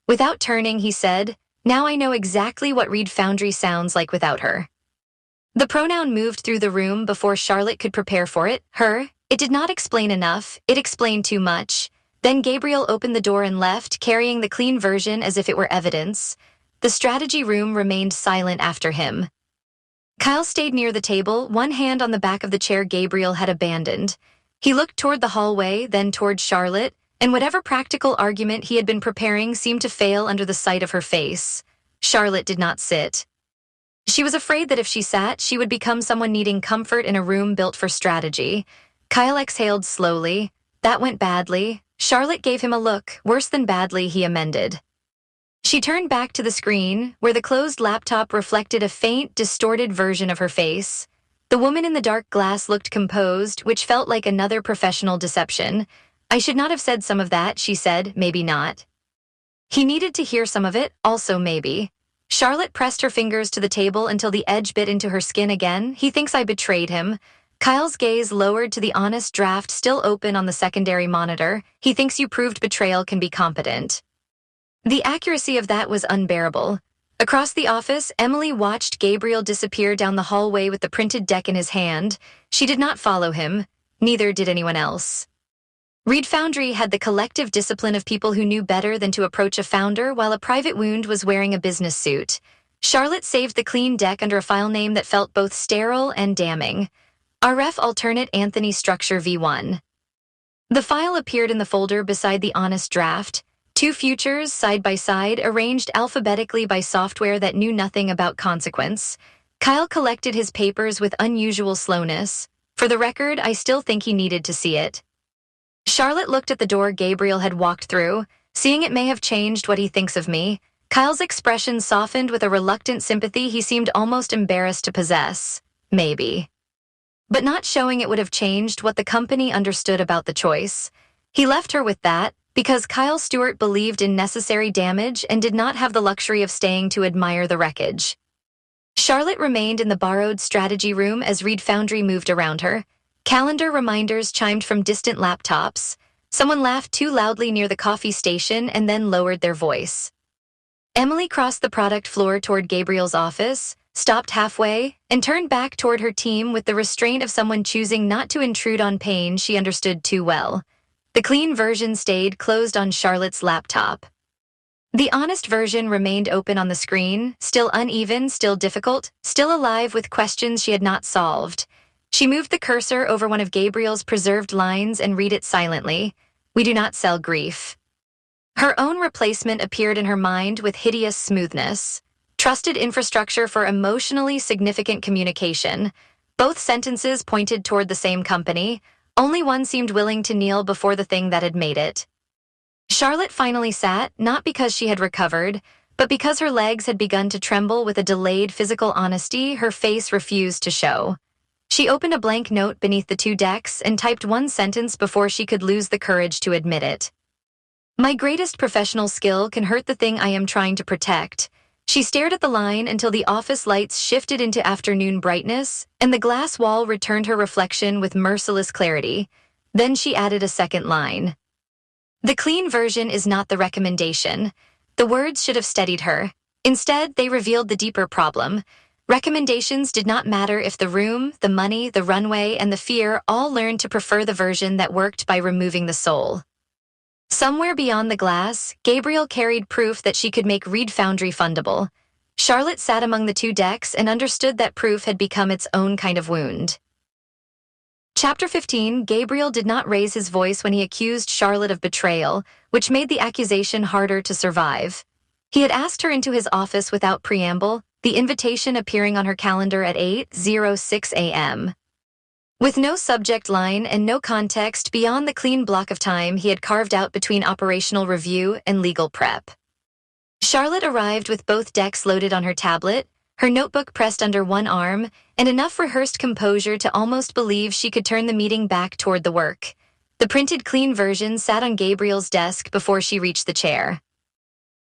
Without turning, he said, Now I know exactly what Reed Foundry sounds like without her. The pronoun moved through the room before Charlotte could prepare for it. Her. It did not explain enough. It explained too much. Then Gabriel opened the door and left, carrying the clean version as if it were evidence. The strategy room remained silent after him. Kyle stayed near the table, one hand on the back of the chair Gabriel had abandoned. He looked toward the hallway, then toward Charlotte, and whatever practical argument he had been preparing seemed to fail under the sight of her face. Charlotte did not sit. She was afraid that if she sat, she would become someone needing comfort in a room built for strategy. Kyle exhaled slowly. That went badly. Charlotte gave him a look. Worse than badly, he amended. She turned back to the screen, where the closed laptop reflected a faint, distorted version of her face. The woman in the dark glass looked composed, which felt like another professional deception. I should not have said some of that, she said, maybe not. He needed to hear some of it, also maybe. Charlotte pressed her fingers to the table until the edge bit into her skin again. He thinks I betrayed him. Kyle's gaze lowered to the honest draft still open on the secondary monitor. He thinks you proved betrayal can be competent. The accuracy of that was unbearable. Across the office, Emily watched Gabriel disappear down the hallway with the printed deck in his hand. She did not follow him. Neither did anyone else. Reed Foundry had the collective discipline of people who knew better than to approach a founder while a private wound was wearing a business suit. Charlotte saved the clean deck under a file name that felt both sterile and damning. RF Alternate Anthony Structure V1. The file appeared in the folder beside the honest draft, two futures side by side arranged alphabetically by software that knew nothing about consequence. Kyle collected his papers with unusual slowness. For the record, I still think he needed to see it. Charlotte looked at the door Gabriel had walked through. Seeing it may have changed what he thinks of me. Kyle's expression softened with a reluctant sympathy he seemed almost embarrassed to possess. Maybe. But not showing it would have changed what the company understood about the choice. He left her with that, because Kyle Stewart believed in necessary damage and did not have the luxury of staying to admire the wreckage. Charlotte remained in the borrowed strategy room as Reed Foundry moved around her. Calendar reminders chimed from distant laptops. Someone laughed too loudly near the coffee station and then lowered their voice. Emily crossed the product floor toward Gabriel's office, stopped halfway, and turned back toward her team with the restraint of someone choosing not to intrude on pain she understood too well. The clean version stayed closed on Charlotte's laptop. The honest version remained open on the screen, still uneven, still difficult, still alive with questions she had not solved. She moved the cursor over one of Gabriel's preserved lines and read it silently. "We do not sell grief." Her own replacement appeared in her mind with hideous smoothness. Trusted infrastructure for emotionally significant communication. Both sentences pointed toward the same company. Only one seemed willing to kneel before the thing that had made it. Charlotte finally sat, not because she had recovered, but because her legs had begun to tremble with a delayed physical honesty her face refused to show. She opened a blank note beneath the two decks and typed one sentence before she could lose the courage to admit it. "My greatest professional skill can hurt the thing I am trying to protect." She stared at the line until the office lights shifted into afternoon brightness, and the glass wall returned her reflection with merciless clarity. Then she added a second line. "The clean version is not the recommendation." The words should have steadied her. Instead, they revealed the deeper problem. Recommendations did not matter if the room, the money, the runway, and the fear all learned to prefer the version that worked by removing the soul. Somewhere beyond the glass, Gabriel carried proof that she could make Reed Foundry fundable. Charlotte sat among the two decks and understood that proof had become its own kind of wound. Chapter 15, Gabriel did not raise his voice when he accused Charlotte of betrayal, which made the accusation harder to survive. He had asked her into his office without preamble, the invitation appearing on her calendar at 8:06 a.m. With no subject line and no context beyond the clean block of time he had carved out between operational review and legal prep. Charlotte arrived with both decks loaded on her tablet, her notebook pressed under one arm, and enough rehearsed composure to almost believe she could turn the meeting back toward the work. The printed clean version sat on Gabriel's desk before she reached the chair.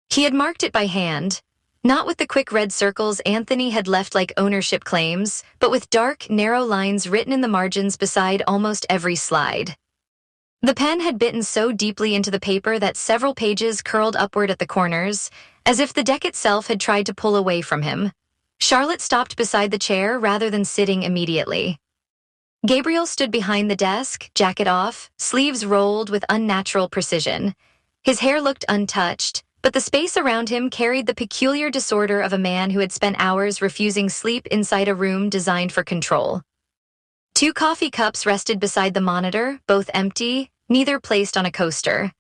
He had marked it by hand, not with the quick red circles Anthony had left like ownership claims, but with dark, narrow lines written in the margins beside almost every slide. The pen had bitten so deeply into the paper that several pages curled upward at the corners, as if the deck itself had tried to pull away from him. Charlotte stopped beside the chair rather than sitting immediately. Gabriel stood behind the desk, jacket off, sleeves rolled with unnatural precision. His hair looked untouched, but the space around him carried the peculiar disorder of a man who had spent hours refusing sleep inside a room designed for control. Two coffee cups rested beside the monitor, both empty, neither placed on a coaster.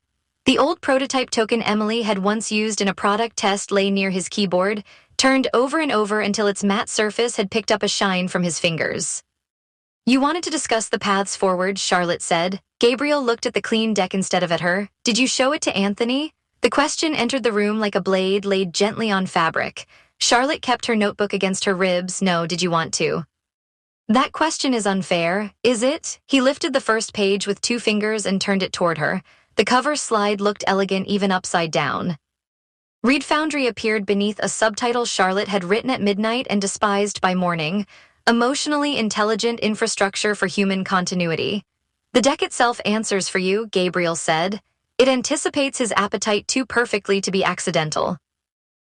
The old prototype token Emily had once used in a product test lay near his keyboard, turned over and over until its matte surface had picked up a shine from his fingers. "You wanted to discuss the paths forward," Charlotte said. Gabriel looked at the clean deck instead of at her. "Did you show it to Anthony?" The question entered the room like a blade laid gently on fabric. Charlotte kept her notebook against her ribs. "No, did you want to?" "That question is unfair, is it?" He lifted the first page with two fingers and turned it toward her. The cover slide looked elegant even upside down. Reed Foundry appeared beneath a subtitle Charlotte had written at midnight and despised by morning. Emotionally intelligent infrastructure for human continuity. "The deck itself answers for you," Gabriel said. "It anticipates his appetite too perfectly to be accidental."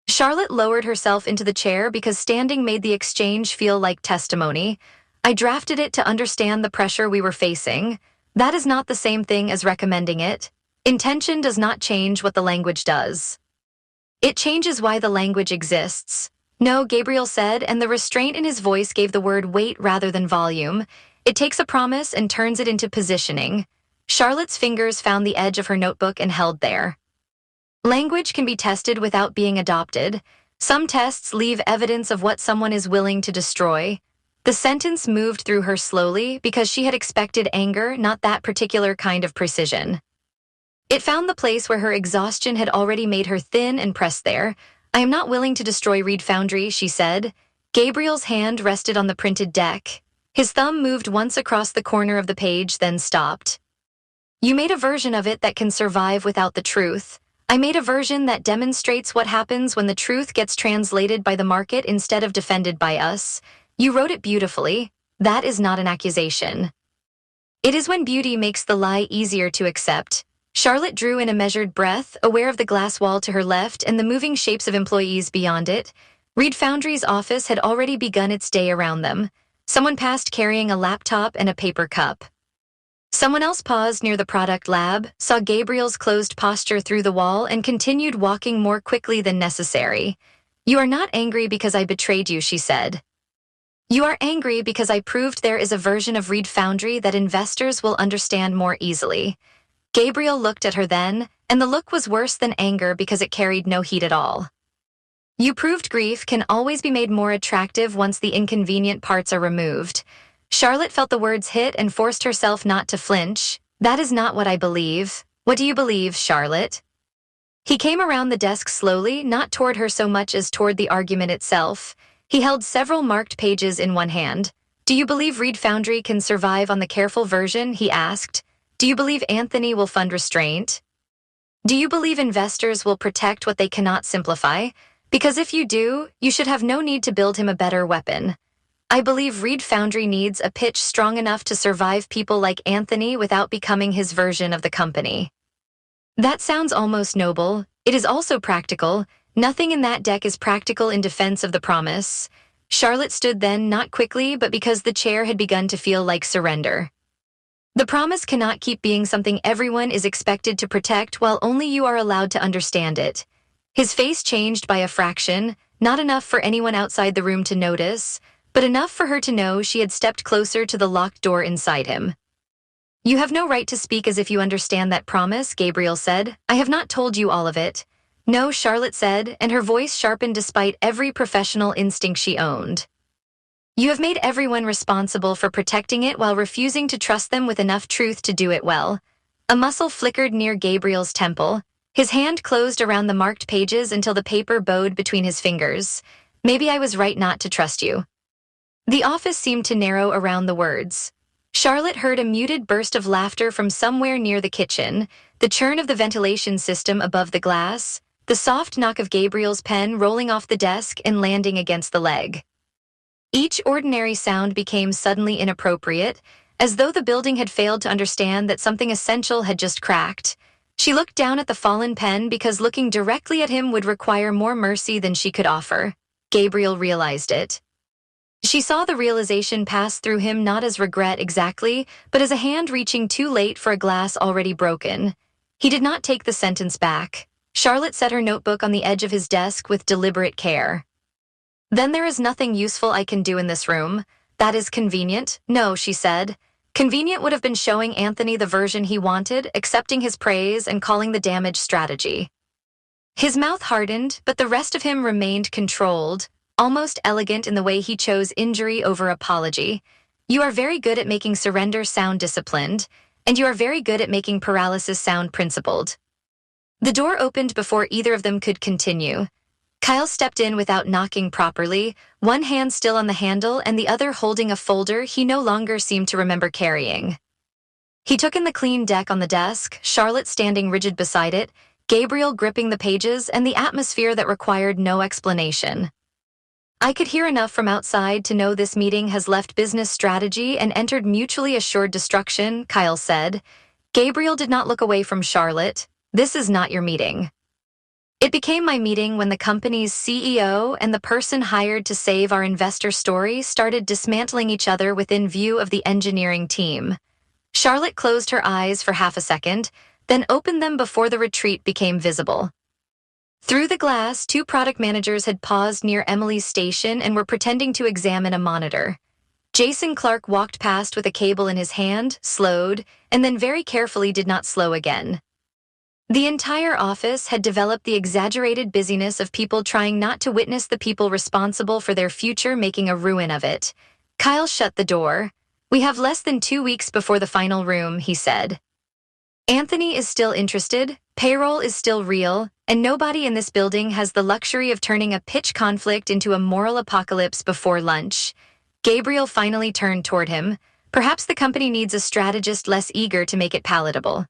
Charlotte lowered herself into the chair because standing made the exchange feel like testimony. "I drafted it to understand the pressure we were facing." That is not the same thing as recommending it. Intention does not change what the language does. It changes why the language exists. No, Gabriel said, and the restraint in his voice gave the word weight rather than volume. It takes a promise and turns it into positioning. Charlotte's fingers found the edge of her notebook and held there. Language can be tested without being adopted. Some tests leave evidence of what someone is willing to destroy. The sentence moved through her slowly because she had expected anger, not that particular kind of precision. It found the place where her exhaustion had already made her thin and pressed there. I am not willing to destroy Reed Foundry, she said. Gabriel's hand rested on the printed deck. His thumb moved once across the corner of the page, then stopped. You made a version of it that can survive without the truth. I made a version that demonstrates what happens when the truth gets translated by the market instead of defended by us. You wrote it beautifully. That is not an accusation. It is when beauty makes the lie easier to accept. Charlotte drew in a measured breath, aware of the glass wall to her left and the moving shapes of employees beyond it. Reed Foundry's office had already begun its day around them. Someone passed carrying a laptop and a paper cup. Someone else paused near the product lab, saw Gabriel's closed posture through the wall, and continued walking more quickly than necessary. You are not angry because I betrayed you, she said. You are angry because I proved there is a version of Reed Foundry that investors will understand more easily. Gabriel looked at her then, and the look was worse than anger because it carried no heat at all. You proved grief can always be made more attractive once the inconvenient parts are removed. Charlotte felt the words hit and forced herself not to flinch. That is not what I believe. What do you believe, Charlotte? He came around the desk slowly, not toward her so much as toward the argument itself. He held several marked pages in one hand. Do you believe Reed Foundry can survive on the careful version, he asked. Do you believe Anthony will fund restraint? Do you believe investors will protect what they cannot simplify? Because if you do, you should have no need to build him a better weapon. I believe Reed Foundry needs a pitch strong enough to survive people like Anthony without becoming his version of the company. That sounds almost noble. It is also practical. Nothing in that deck is practical in defense of the promise. Charlotte stood then, not quickly, but because the chair had begun to feel like surrender. The promise cannot keep being something everyone is expected to protect while only you are allowed to understand it. His face changed by a fraction, not enough for anyone outside the room to notice, but enough for her to know she had stepped closer to the locked door inside him. You have no right to speak as if you understand that promise, Gabriel said. I have not told you all of it. No, Charlotte said, and her voice sharpened despite every professional instinct she owned. You have made everyone responsible for protecting it while refusing to trust them with enough truth to do it well. A muscle flickered near Gabriel's temple. His hand closed around the marked pages until the paper bowed between his fingers. Maybe I was right not to trust you. The office seemed to narrow around the words. Charlotte heard a muted burst of laughter from somewhere near the kitchen, the churn of the ventilation system above the glass, the soft knock of Gabriel's pen rolling off the desk and landing against the leg. Each ordinary sound became suddenly inappropriate, as though the building had failed to understand that something essential had just cracked. She looked down at the fallen pen because looking directly at him would require more mercy than she could offer. Gabriel realized it. She saw the realization pass through him not as regret exactly, but as a hand reaching too late for a glass already broken. He did not take the sentence back. Charlotte set her notebook on the edge of his desk with deliberate care. Then there is nothing useful I can do in this room. That is convenient. No, she said. Convenient would have been showing Anthony the version he wanted, accepting his praise, and calling the damage strategy. His mouth hardened, but the rest of him remained controlled, almost elegant in the way he chose injury over apology. You are very good at making surrender sound disciplined, and you are very good at making paralysis sound principled. The door opened before either of them could continue. Kyle stepped in without knocking properly, one hand still on the handle and the other holding a folder he no longer seemed to remember carrying. He took in the clean deck on the desk, Charlotte standing rigid beside it, Gabriel gripping the pages, and the atmosphere that required no explanation. I could hear enough from outside to know this meeting has left business strategy and entered mutually assured destruction, Kyle said. Gabriel did not look away from Charlotte. This is not your meeting. It became my meeting when the company's CEO and the person hired to save our investor story started dismantling each other within view of the engineering team. Charlotte closed her eyes for half a second, then opened them before the retreat became visible. Through the glass, two product managers had paused near Emily's station and were pretending to examine a monitor. Jason Clark walked past with a cable in his hand, slowed, and then very carefully did not slow again. The entire office had developed the exaggerated busyness of people trying not to witness the people responsible for their future making a ruin of it. Kyle shut the door. "We have less than 2 weeks before the final room," he said. "Anthony is still interested, payroll is still real, and nobody in this building has the luxury of turning a pitch conflict into a moral apocalypse before lunch." Gabriel finally turned toward him. "Perhaps the company needs a strategist less eager to make it palatable."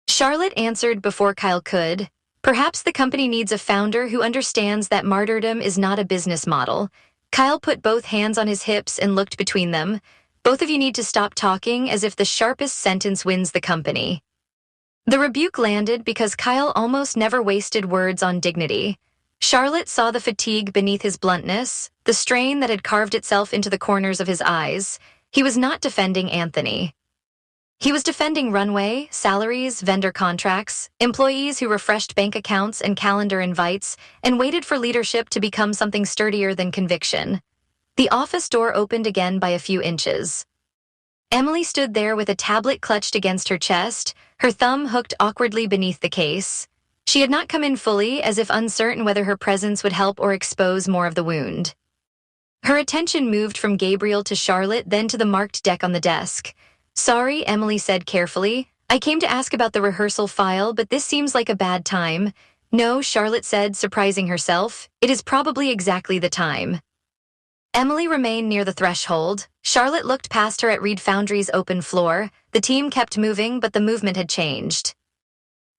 Charlotte answered before Kyle could. "Perhaps the company needs a founder who understands that martyrdom is not a business model." Kyle put both hands on his hips and looked between them. "Both of you need to stop talking as if the sharpest sentence wins the company." The rebuke landed because Kyle almost never wasted words on dignity. Charlotte saw the fatigue beneath his bluntness, the strain that had carved itself into the corners of his eyes. He was not defending Anthony. He was defending runway, salaries, vendor contracts, employees who refreshed bank accounts and calendar invites and waited for leadership to become something sturdier than conviction. The office door opened again by a few inches. Emily stood there with a tablet clutched against her chest, her thumb hooked awkwardly beneath the case. She had not come in fully, as if uncertain whether her presence would help or expose more of the wound. Her attention moved from Gabriel to Charlotte, then to the marked deck on the desk. "Sorry," Emily said carefully. "I came to ask about the rehearsal file, but this seems like a bad time." "No," Charlotte said, surprising herself. "It is probably exactly the time." Emily remained near the threshold. Charlotte looked past her at Reed Foundry's open floor. The team kept moving, but the movement had changed.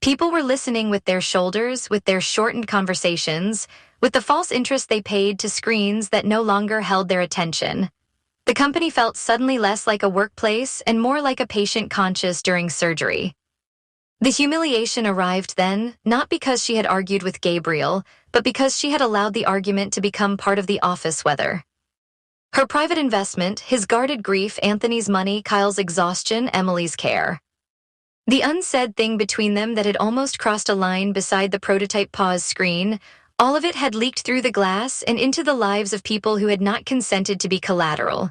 People were listening with their shoulders, with their shortened conversations, with the false interest they paid to screens that no longer held their attention. The company felt suddenly less like a workplace and more like a patient conscious during surgery. The humiliation arrived then, not because she had argued with Gabriel, but because she had allowed the argument to become part of the office weather. Her private investment, his guarded grief, Anthony's money, Kyle's exhaustion, Emily's care. The unsaid thing between them that had almost crossed a line beside the prototype pause screen, all of it had leaked through the glass and into the lives of people who had not consented to be collateral.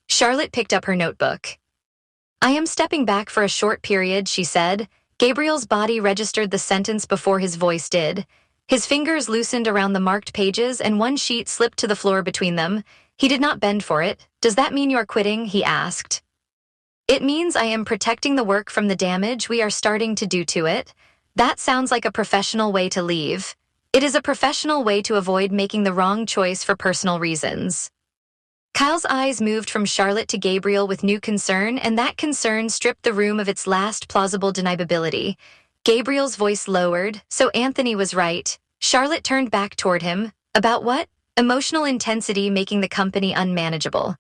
Charlotte picked up her notebook. "I am stepping back for a short period," she said. Gabriel's body registered the sentence before his voice did. His fingers loosened around the marked pages and one sheet slipped to the floor between them. He did not bend for it. "Does that mean you're quitting?" he asked. "It means I am protecting the work from the damage we are starting to do to it." "That sounds like a professional way to leave." "It is a professional way to avoid making the wrong choice for personal reasons." Kyle's eyes moved from Charlotte to Gabriel with new concern, and that concern stripped the room of its last plausible deniability. Gabriel's voice lowered. "So Anthony was right." Charlotte turned back toward him. "About what?" "Emotional intensity making the company unmanageable."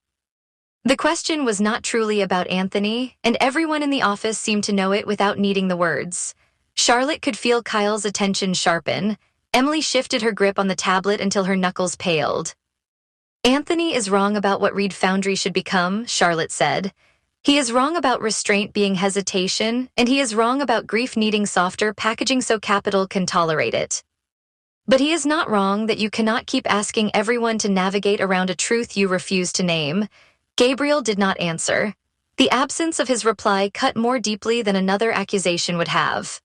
The question was not truly about Anthony, and everyone in the office seemed to know it without needing the words. Charlotte could feel Kyle's attention sharpen. Emily shifted her grip on the tablet until her knuckles paled. "Anthony is wrong about what Reed Foundry should become," Charlotte said. "He is wrong about restraint being hesitation, and he is wrong about grief needing softer packaging so capital can tolerate it. But he is not wrong that you cannot keep asking everyone to navigate around a truth you refuse to name." Gabriel did not answer. The absence of his reply cut more deeply than another accusation would have.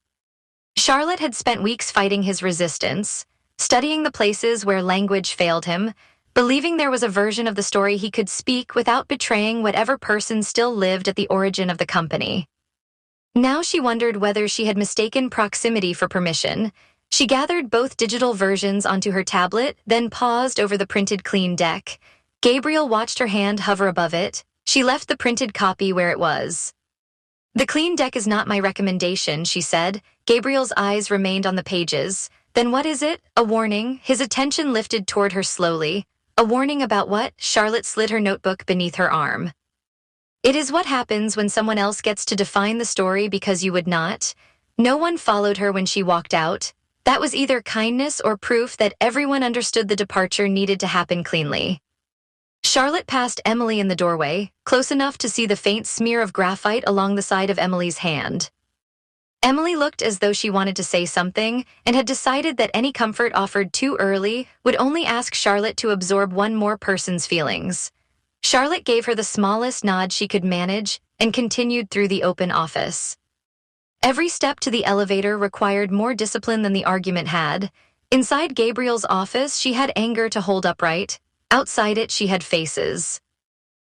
Charlotte had spent weeks fighting his resistance, studying the places where language failed him, believing there was a version of the story he could speak without betraying whatever person still lived at the origin of the company. Now she wondered whether she had mistaken proximity for permission. She gathered both digital versions onto her tablet, then paused over the printed clean deck. Gabriel watched her hand hover above it. She left the printed copy where it was. "The clean deck is not my recommendation," she said. Gabriel's eyes remained on the pages. "Then what is it?" "A warning." His attention lifted toward her slowly. "A warning about what?" Charlotte slid her notebook beneath her arm. "It is what happens when someone else gets to define the story because you would not." No one followed her when she walked out. That was either kindness or proof that everyone understood the departure needed to happen cleanly. Charlotte passed Emily in the doorway, close enough to see the faint smear of graphite along the side of Emily's hand. Emily looked as though she wanted to say something and had decided that any comfort offered too early would only ask Charlotte to absorb one more person's feelings. Charlotte gave her the smallest nod she could manage and continued through the open office. Every step to the elevator required more discipline than the argument had. Inside Gabriel's office, she had anger to hold upright. Outside it, she had faces.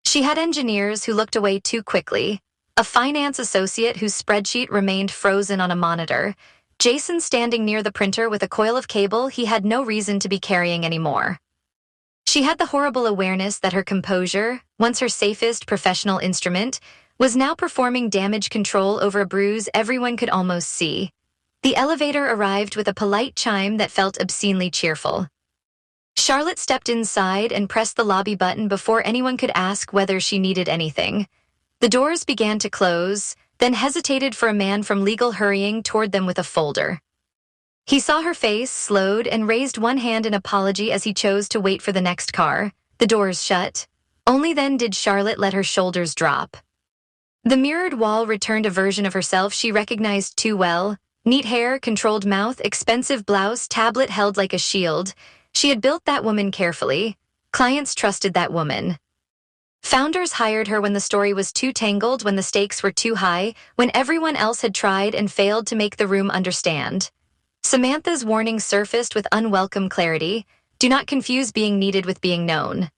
She had engineers who looked away too quickly, a finance associate whose spreadsheet remained frozen on a monitor, Jason standing near the printer with a coil of cable he had no reason to be carrying anymore. She had the horrible awareness that her composure, once her safest professional instrument, was now performing damage control over a bruise everyone could almost see. The elevator arrived with a polite chime that felt obscenely cheerful. Charlotte stepped inside and pressed the lobby button before anyone could ask whether she needed anything. The doors began to close, then hesitated for a man from legal hurrying toward them with a folder. He saw her face, slowed, and raised one hand in apology as he chose to wait for the next car. The doors shut. Only then did Charlotte let her shoulders drop. The mirrored wall returned a version of herself she recognized too well. Neat hair, controlled mouth, expensive blouse, tablet held like a shield. She had built that woman carefully. Clients trusted that woman. Founders hired her when the story was too tangled, when the stakes were too high, when everyone else had tried and failed to make the room understand. Samantha's warning surfaced with unwelcome clarity. Do not confuse being needed with being known.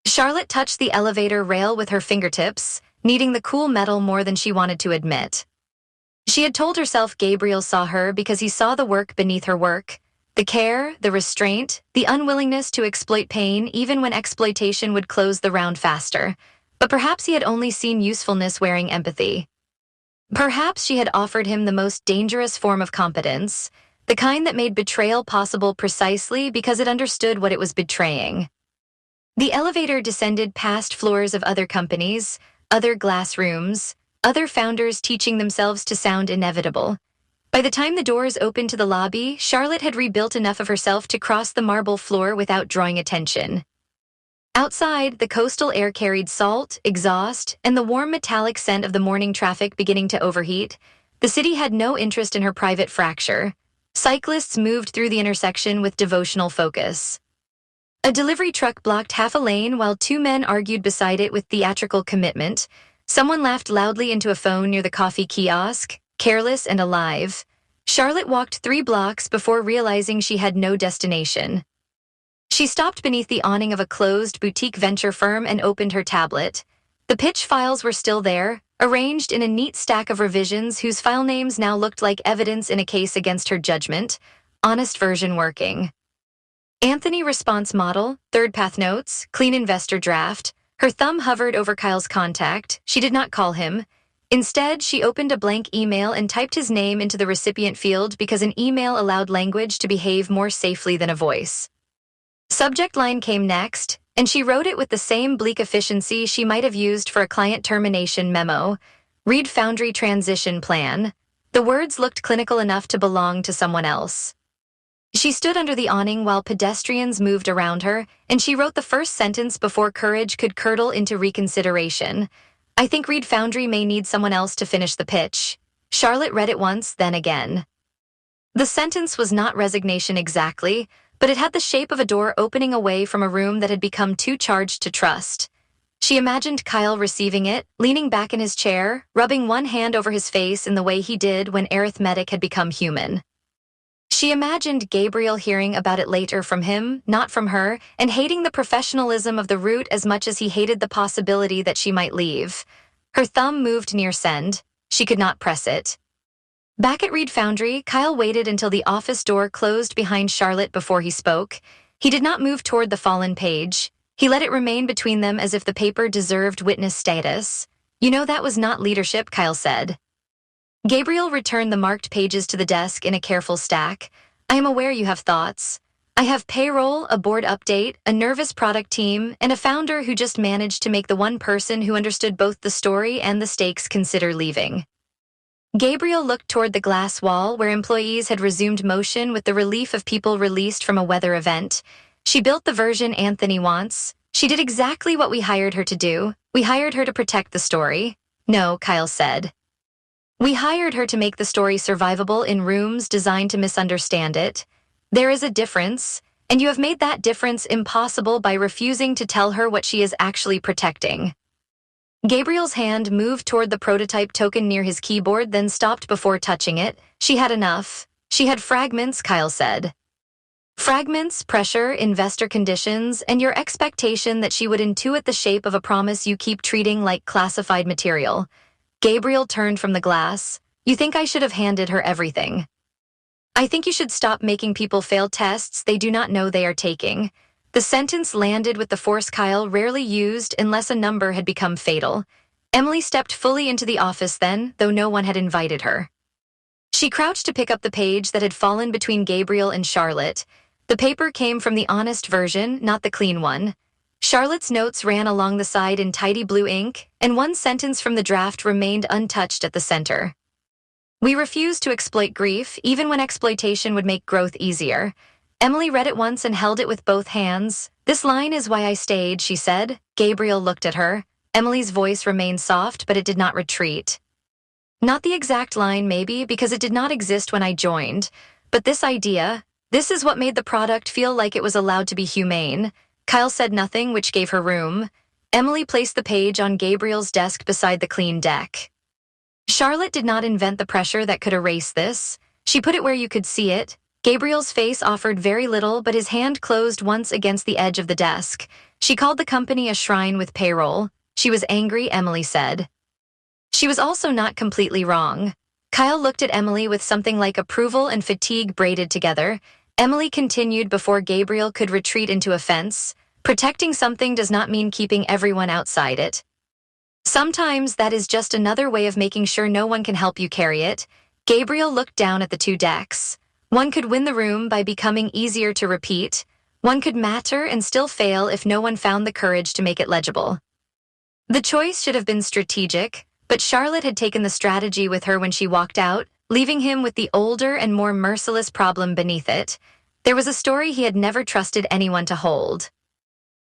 Charlotte touched the elevator rail with her fingertips, needing the cool metal more than she wanted to admit. She had told herself Gabriel saw her because he saw the work beneath her work. The care, the restraint, the unwillingness to exploit pain even when exploitation would close the round faster. But perhaps he had only seen usefulness wearing empathy. Perhaps she had offered him the most dangerous form of competence, the kind that made betrayal possible precisely because it understood what it was betraying. The elevator descended past floors of other companies, other glass rooms, other founders teaching themselves to sound inevitable. By the time the doors opened to the lobby, Charlotte had rebuilt enough of herself to cross the marble floor without drawing attention. Outside, the coastal air carried salt, exhaust, and the warm metallic scent of the morning traffic beginning to overheat. The city had no interest in her private fracture. Cyclists moved through the intersection with devotional focus. A delivery truck blocked half a lane while two men argued beside it with theatrical commitment. Someone laughed loudly into a phone near the coffee kiosk, careless and alive. Charlotte walked 3 blocks before realizing she had no destination. She stopped beneath the awning of a closed boutique venture firm and opened her tablet. The pitch files were still there, arranged in a neat stack of revisions whose file names now looked like evidence in a case against her judgment. Honest version working. Anthony response model, third path notes, clean investor draft. Her thumb hovered over Kyle's contact. She did not call him. Instead, she opened a blank email and typed his name into the recipient field because an email allowed language to behave more safely than a voice. Subject line came next, and she wrote it with the same bleak efficiency she might have used for a client termination memo. Read Foundry transition plan. The words looked clinical enough to belong to someone else. She stood under the awning while pedestrians moved around her, and she wrote the first sentence before courage could curdle into reconsideration. I think Reed Foundry may need someone else to finish the pitch. Charlotte read it once, then again. The sentence was not resignation exactly, but it had the shape of a door opening away from a room that had become too charged to trust. She imagined Kyle receiving it, leaning back in his chair, rubbing one hand over his face in the way he did when arithmetic had become human. She imagined Gabriel hearing about it later from him, not from her, and hating the professionalism of the route as much as he hated the possibility that she might leave. Her thumb moved near send. She could not press it. Back at Reed Foundry, Kyle waited until the office door closed behind Charlotte before he spoke. He did not move toward the fallen page. He let it remain between them as if the paper deserved witness status. You know, that was not leadership, Kyle said. Gabriel returned the marked pages to the desk in a careful stack. I am aware you have thoughts. I have payroll, a board update, a nervous product team, and a founder who just managed to make the one person who understood both the story and the stakes consider leaving. Gabriel looked toward the glass wall where employees had resumed motion with the relief of people released from a weather event. She built the version Anthony wants. She did exactly what we hired her to do. We hired her to protect the story. No, Kyle said. We hired her to make the story survivable in rooms designed to misunderstand it. There is a difference, and you have made that difference impossible by refusing to tell her what she is actually protecting. Gabriel's hand moved toward the prototype token near his keyboard, then stopped before touching it. She had enough. She had fragments, Kyle said. Fragments, pressure, investor conditions, and your expectation that she would intuit the shape of a promise you keep treating like classified material. Gabriel turned from the glass. You think I should have handed her everything. I think you should stop making people fail tests they do not know they are taking. The sentence landed with the force Kyle rarely used unless a number had become fatal. Emily stepped fully into the office then, though no one had invited her. She crouched to pick up the page that had fallen between Gabriel and Charlotte. The paper came from the honest version, not the clean one. Charlotte's notes ran along the side in tidy blue ink, and one sentence from the draft remained untouched at the center. We refuse to exploit grief, even when exploitation would make growth easier. Emily read it once and held it with both hands. This line is why I stayed, she said. Gabriel looked at her. Emily's voice remained soft, but it did not retreat. Not the exact line, maybe, because it did not exist when I joined. But this idea, this is what made the product feel like it was allowed to be humane. Kyle said nothing, which gave her room. Emily placed the page on Gabriel's desk beside the clean deck. Charlotte did not invent the pressure that could erase this. She put it where you could see it. Gabriel's face offered very little, but his hand closed once against the edge of the desk. She called the company a shrine with payroll. She was angry, Emily said. She was also not completely wrong. Kyle looked at Emily with something like approval and fatigue braided together. Emily continued before Gabriel could retreat into offense. Protecting something does not mean keeping everyone outside it. Sometimes that is just another way of making sure no one can help you carry it. Gabriel looked down at the two decks. One could win the room by becoming easier to repeat. One could matter and still fail if no one found the courage to make it legible. The choice should have been strategic, but Charlotte had taken the strategy with her when she walked out, leaving him with the older and more merciless problem beneath it. There was a story he had never trusted anyone to hold.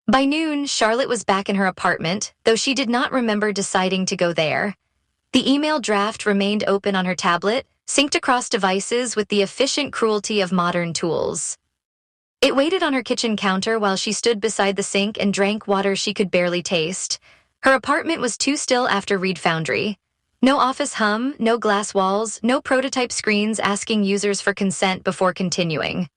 By noon, Charlotte was back in her apartment, though she did not remember deciding to go there. The email draft remained open on her tablet, synced across devices with the efficient cruelty of modern tools. It waited on her kitchen counter while she stood beside the sink and drank water she could barely taste. Her apartment was too still after Reed Foundry. No office hum, no glass walls, no prototype screens asking users for consent before continuing.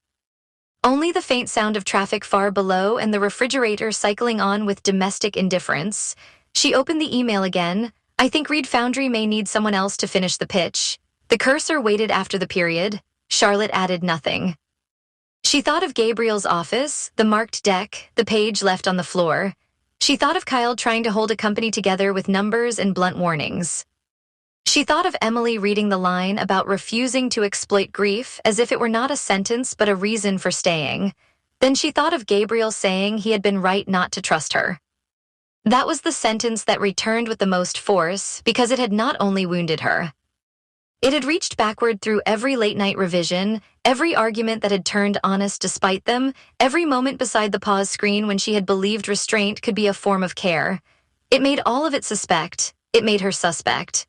Only the faint sound of traffic far below and the refrigerator cycling on with domestic indifference. She opened the email again. I think Reed Foundry may need someone else to finish the pitch. The cursor waited after the period. Charlotte added nothing. She thought of Gabriel's office, the marked deck, the page left on the floor. She thought of Kyle trying to hold a company together with numbers and blunt warnings. She thought of Emily reading the line about refusing to exploit grief as if it were not a sentence but a reason for staying. Then she thought of Gabriel saying he had been right not to trust her. That was the sentence that returned with the most force because it had not only wounded her. It had reached backward through every late-night revision, every argument that had turned honest despite them, every moment beside the pause screen when she had believed restraint could be a form of care. It made all of it suspect. It made her suspect.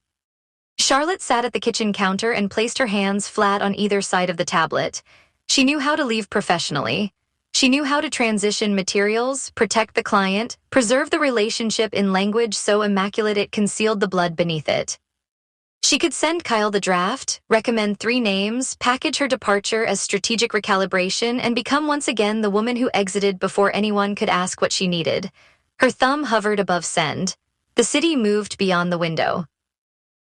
Charlotte sat at the kitchen counter and placed her hands flat on either side of the tablet. She knew how to leave professionally. She knew how to transition materials, protect the client, preserve the relationship in language so immaculate it concealed the blood beneath it. She could send Kyle the draft, recommend 3 names, package her departure as strategic recalibration, and become once again the woman who exited before anyone could ask what she needed. Her thumb hovered above send. The city moved beyond the window.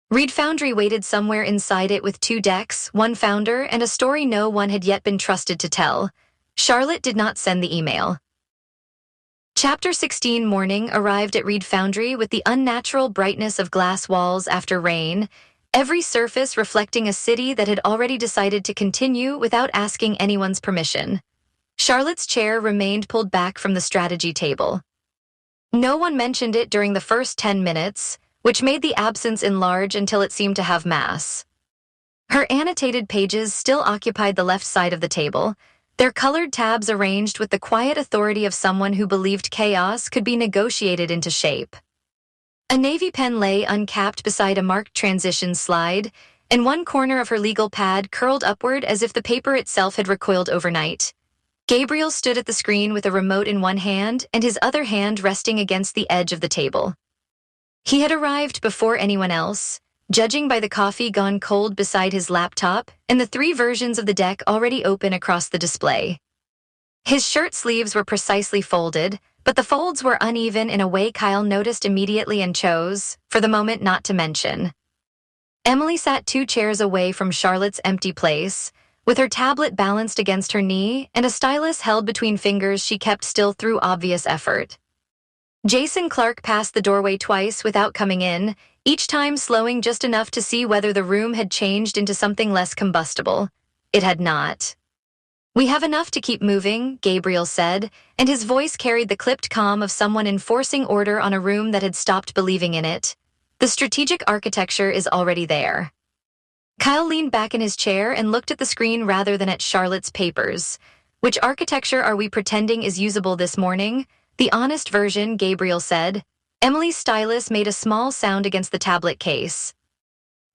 Reed Foundry waited somewhere inside it with 2 decks, 1 founder, and a story no one had yet been trusted to tell. Charlotte did not send the email. Chapter 16 morning arrived at Reed Foundry with the unnatural brightness of glass walls after rain, every surface reflecting a city that had already decided to continue without asking anyone's permission. Charlotte's chair remained pulled back from the strategy table. No one mentioned it during the first 10 minutes, which made the absence enlarge until it seemed to have mass. Her annotated pages still occupied the left side of the table. their colored tabs arranged with the quiet authority of someone who believed chaos could be negotiated into shape. A navy pen lay uncapped beside a marked transition slide, and one corner of her legal pad curled upward as if the paper itself had recoiled overnight. Gabriel stood at the screen with a remote in one hand and his other hand resting against the edge of the table. He had arrived before anyone else, judging by the coffee gone cold beside his laptop and the 3 versions of the deck already open across the display. His shirt sleeves were precisely folded, but the folds were uneven in a way Kyle noticed immediately and chose, for the moment, not to mention. Emily sat 2 chairs away from Charlotte's empty place, with her tablet balanced against her knee and a stylus held between fingers she kept still through obvious effort. Jason Clark passed the doorway twice without coming in, each time slowing just enough to see whether the room had changed into something less combustible. It had not. "We have enough to keep moving," Gabriel said, and his voice carried the clipped calm of someone enforcing order on a room that had stopped believing in it. "The strategic architecture is already there." Kyle leaned back in his chair and looked at the screen rather than at Charlotte's papers. "Which architecture are we pretending is usable this morning?" "The honest version," Gabriel said. Emily's stylus made a small sound against the tablet case.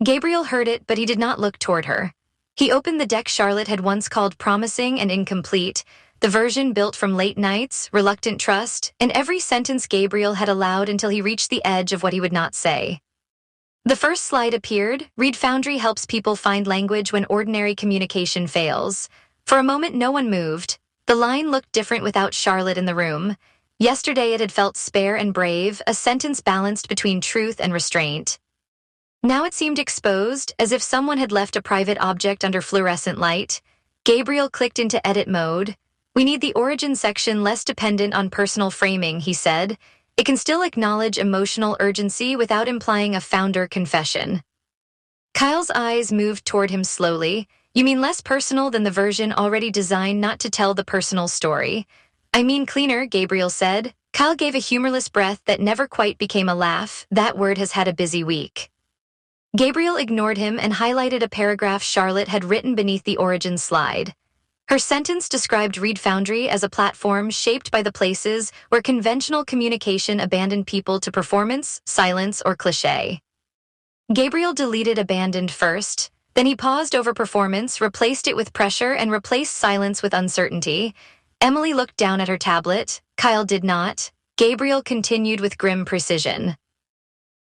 Gabriel heard it, but he did not look toward her. He opened the deck Charlotte had once called promising and incomplete, the version built from late nights, reluctant trust, and every sentence Gabriel had allowed until he reached the edge of what he would not say. The first slide appeared. "Read Foundry helps people find language when ordinary communication fails." For a moment, no one moved. The line looked different without Charlotte in the room. Yesterday it had felt spare and brave, a sentence balanced between truth and restraint. Now it seemed exposed, as if someone had left a private object under fluorescent light. Gabriel clicked into edit mode. "We need the origin section less dependent on personal framing," he said. "It can still acknowledge emotional urgency without implying a founder confession." Kyle's eyes moved toward him slowly. "You mean less personal than the version already designed not to tell the personal story?" "I mean cleaner," Gabriel said. Kyle gave a humorless breath that never quite became a laugh. "That word has had a busy week." Gabriel ignored him and highlighted a paragraph Charlotte had written beneath the origin slide. Her sentence described Read Foundry as a platform shaped by the places where conventional communication abandoned people to performance, silence, or cliché. Gabriel deleted abandoned first, then he paused over performance, replaced it with pressure, and replaced silence with uncertainty. Emily looked down at her tablet. Kyle did not. Gabriel continued with grim precision.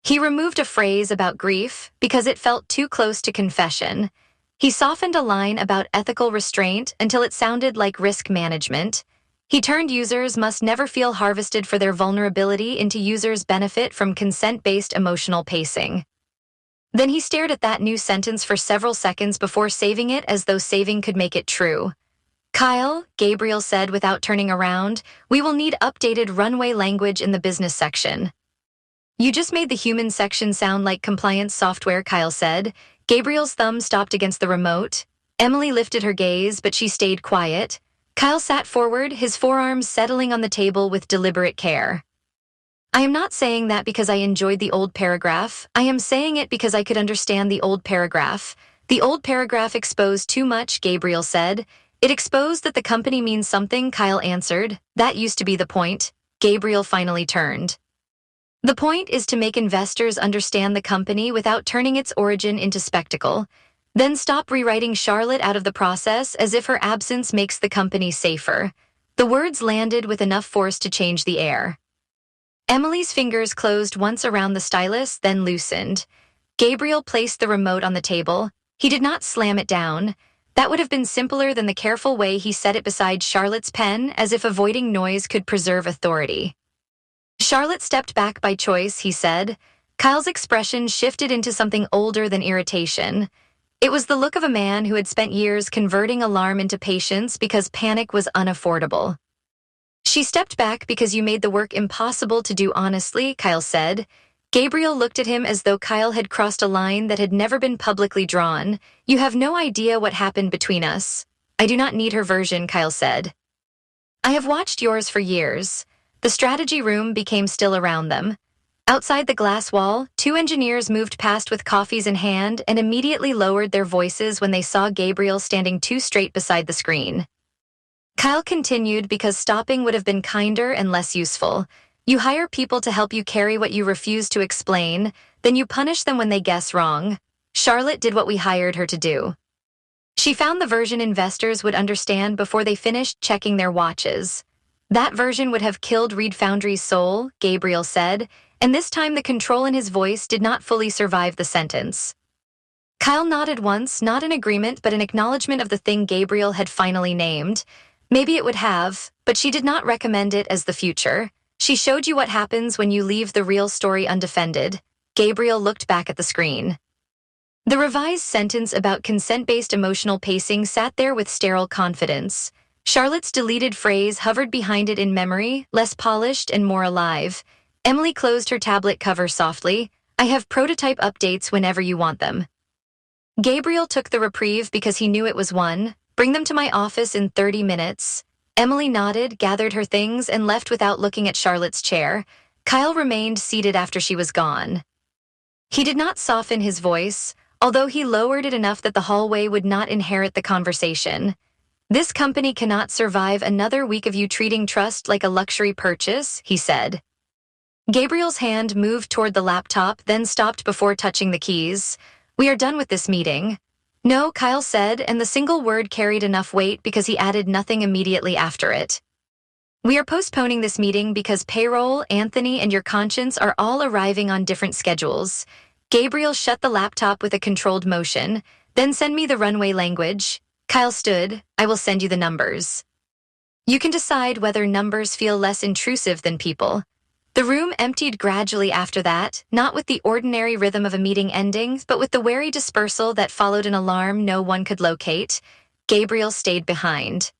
He removed a phrase about grief because it felt too close to confession. He softened a line about ethical restraint until it sounded like risk management. He turned "users must never feel harvested for their vulnerability" into "users benefit from consent-based emotional pacing." Then he stared at that new sentence for several seconds before saving it as though saving could make it true. "Kyle," Gabriel said without turning around, "we will need updated runway language in the business section." "You just made the human section sound like compliance software," Kyle said. Gabriel's thumb stopped against the remote. Emily lifted her gaze, but she stayed quiet. Kyle sat forward, his forearms settling on the table with deliberate care. "I am not saying that because I enjoyed the old paragraph. I am saying it because I could understand the old paragraph." "The old paragraph exposed too much," Gabriel said. "It exposed that the company means something," Kyle answered. "That used to be the point." Gabriel finally turned. "The point is to make investors understand the company without turning its origin into spectacle. Then stop rewriting Charlotte out of the process as if her absence makes the company safer." The words landed with enough force to change the air. Emily's fingers closed once around the stylus, then loosened. Gabriel placed the remote on the table. He did not slam it down. That would have been simpler than the careful way he set it beside Charlotte's pen, as if avoiding noise could preserve authority. "Charlotte stepped back by choice," he said. Kyle's expression shifted into something older than irritation. It was the look of a man who had spent years converting alarm into patience because panic was unaffordable. "She stepped back because you made the work impossible to do honestly," Kyle said. Gabriel looked at him as though Kyle had crossed a line that had never been publicly drawn. "You have no idea what happened between us." "I do not need her version," Kyle said. "I have watched yours for years." The strategy room became still around them. Outside the glass wall, 2 engineers moved past with coffees in hand and immediately lowered their voices when they saw Gabriel standing too straight beside the screen. Kyle continued because stopping would have been kinder and less useful. You hire people to help you carry what you refuse to explain, then you punish them when they guess wrong. Charlotte did what we hired her to do. She found the version investors would understand before they finished checking their watches. That version would have killed Reed Foundry's soul, Gabriel said, and this time the control in his voice did not fully survive the sentence. Kyle nodded once, not in agreement but in acknowledgement of the thing Gabriel had finally named. Maybe it would have, but she did not recommend it as the future. She showed you what happens when you leave the real story undefended. Gabriel looked back at the screen. The revised sentence about consent-based emotional pacing sat there with sterile confidence. Charlotte's deleted phrase hovered behind it in memory, less polished and more alive. Emily closed her tablet cover softly. I have prototype updates whenever you want them. Gabriel took the reprieve because he knew it was one. Bring them to my office in 30 minutes. Emily nodded, gathered her things, and left without looking at Charlotte's chair. Kyle remained seated after she was gone. He did not soften his voice, although he lowered it enough that the hallway would not inherit the conversation. This company cannot survive another week of you treating trust like a luxury purchase, he said. Gabriel's hand moved toward the laptop, then stopped before touching the keys. We are done with this meeting. No, Kyle said, and the single word carried enough weight because he added nothing immediately after it. We are postponing this meeting because payroll, Anthony, and your conscience are all arriving on different schedules. Gabriel shut the laptop with a controlled motion. Then send me the runway language. Kyle stood. I will send you the numbers. You can decide whether numbers feel less intrusive than people. The room emptied gradually after that, not with the ordinary rhythm of a meeting ending, but with the wary dispersal that followed an alarm no one could locate. Gabriel stayed behind.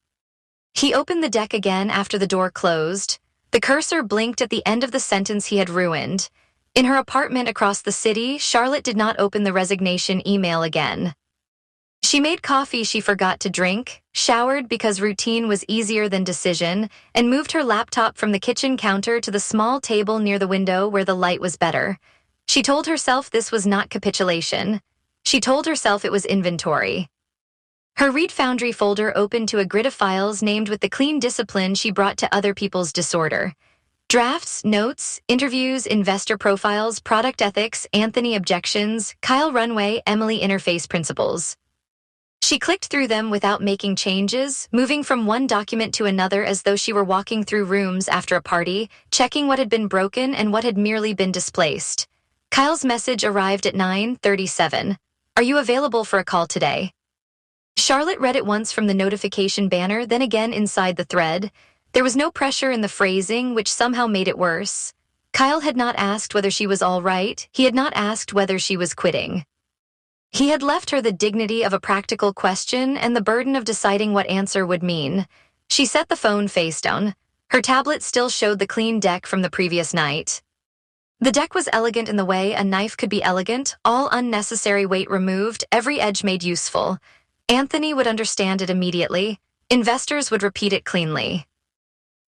He opened the deck again after the door closed. The cursor blinked at the end of the sentence he had ruined. In her apartment across the city, Charlotte did not open the resignation email again. She made coffee she forgot to drink, showered because routine was easier than decision, and moved her laptop from the kitchen counter to the small table near the window where the light was better. She told herself this was not capitulation. She told herself it was inventory. Her Reed Foundry folder opened to a grid of files named with the clean discipline she brought to other people's disorder. Drafts, notes, interviews, investor profiles, product ethics, Anthony objections, Kyle runway, Emily interface principles. She clicked through them without making changes, moving from one document to another as though she were walking through rooms after a party, checking what had been broken and what had merely been displaced. Kyle's message arrived at 9:37. Are you available for a call today? Charlotte read it once from the notification banner, then again inside the thread. There was no pressure in the phrasing, which somehow made it worse. Kyle had not asked whether she was all right. He had not asked whether she was quitting. He had left her the dignity of a practical question and the burden of deciding what answer would mean. She set the phone face down. Her tablet still showed the clean deck from the previous night. The deck was elegant in the way a knife could be elegant, all unnecessary weight removed, every edge made useful. Anthony would understand it immediately. Investors would repeat it cleanly.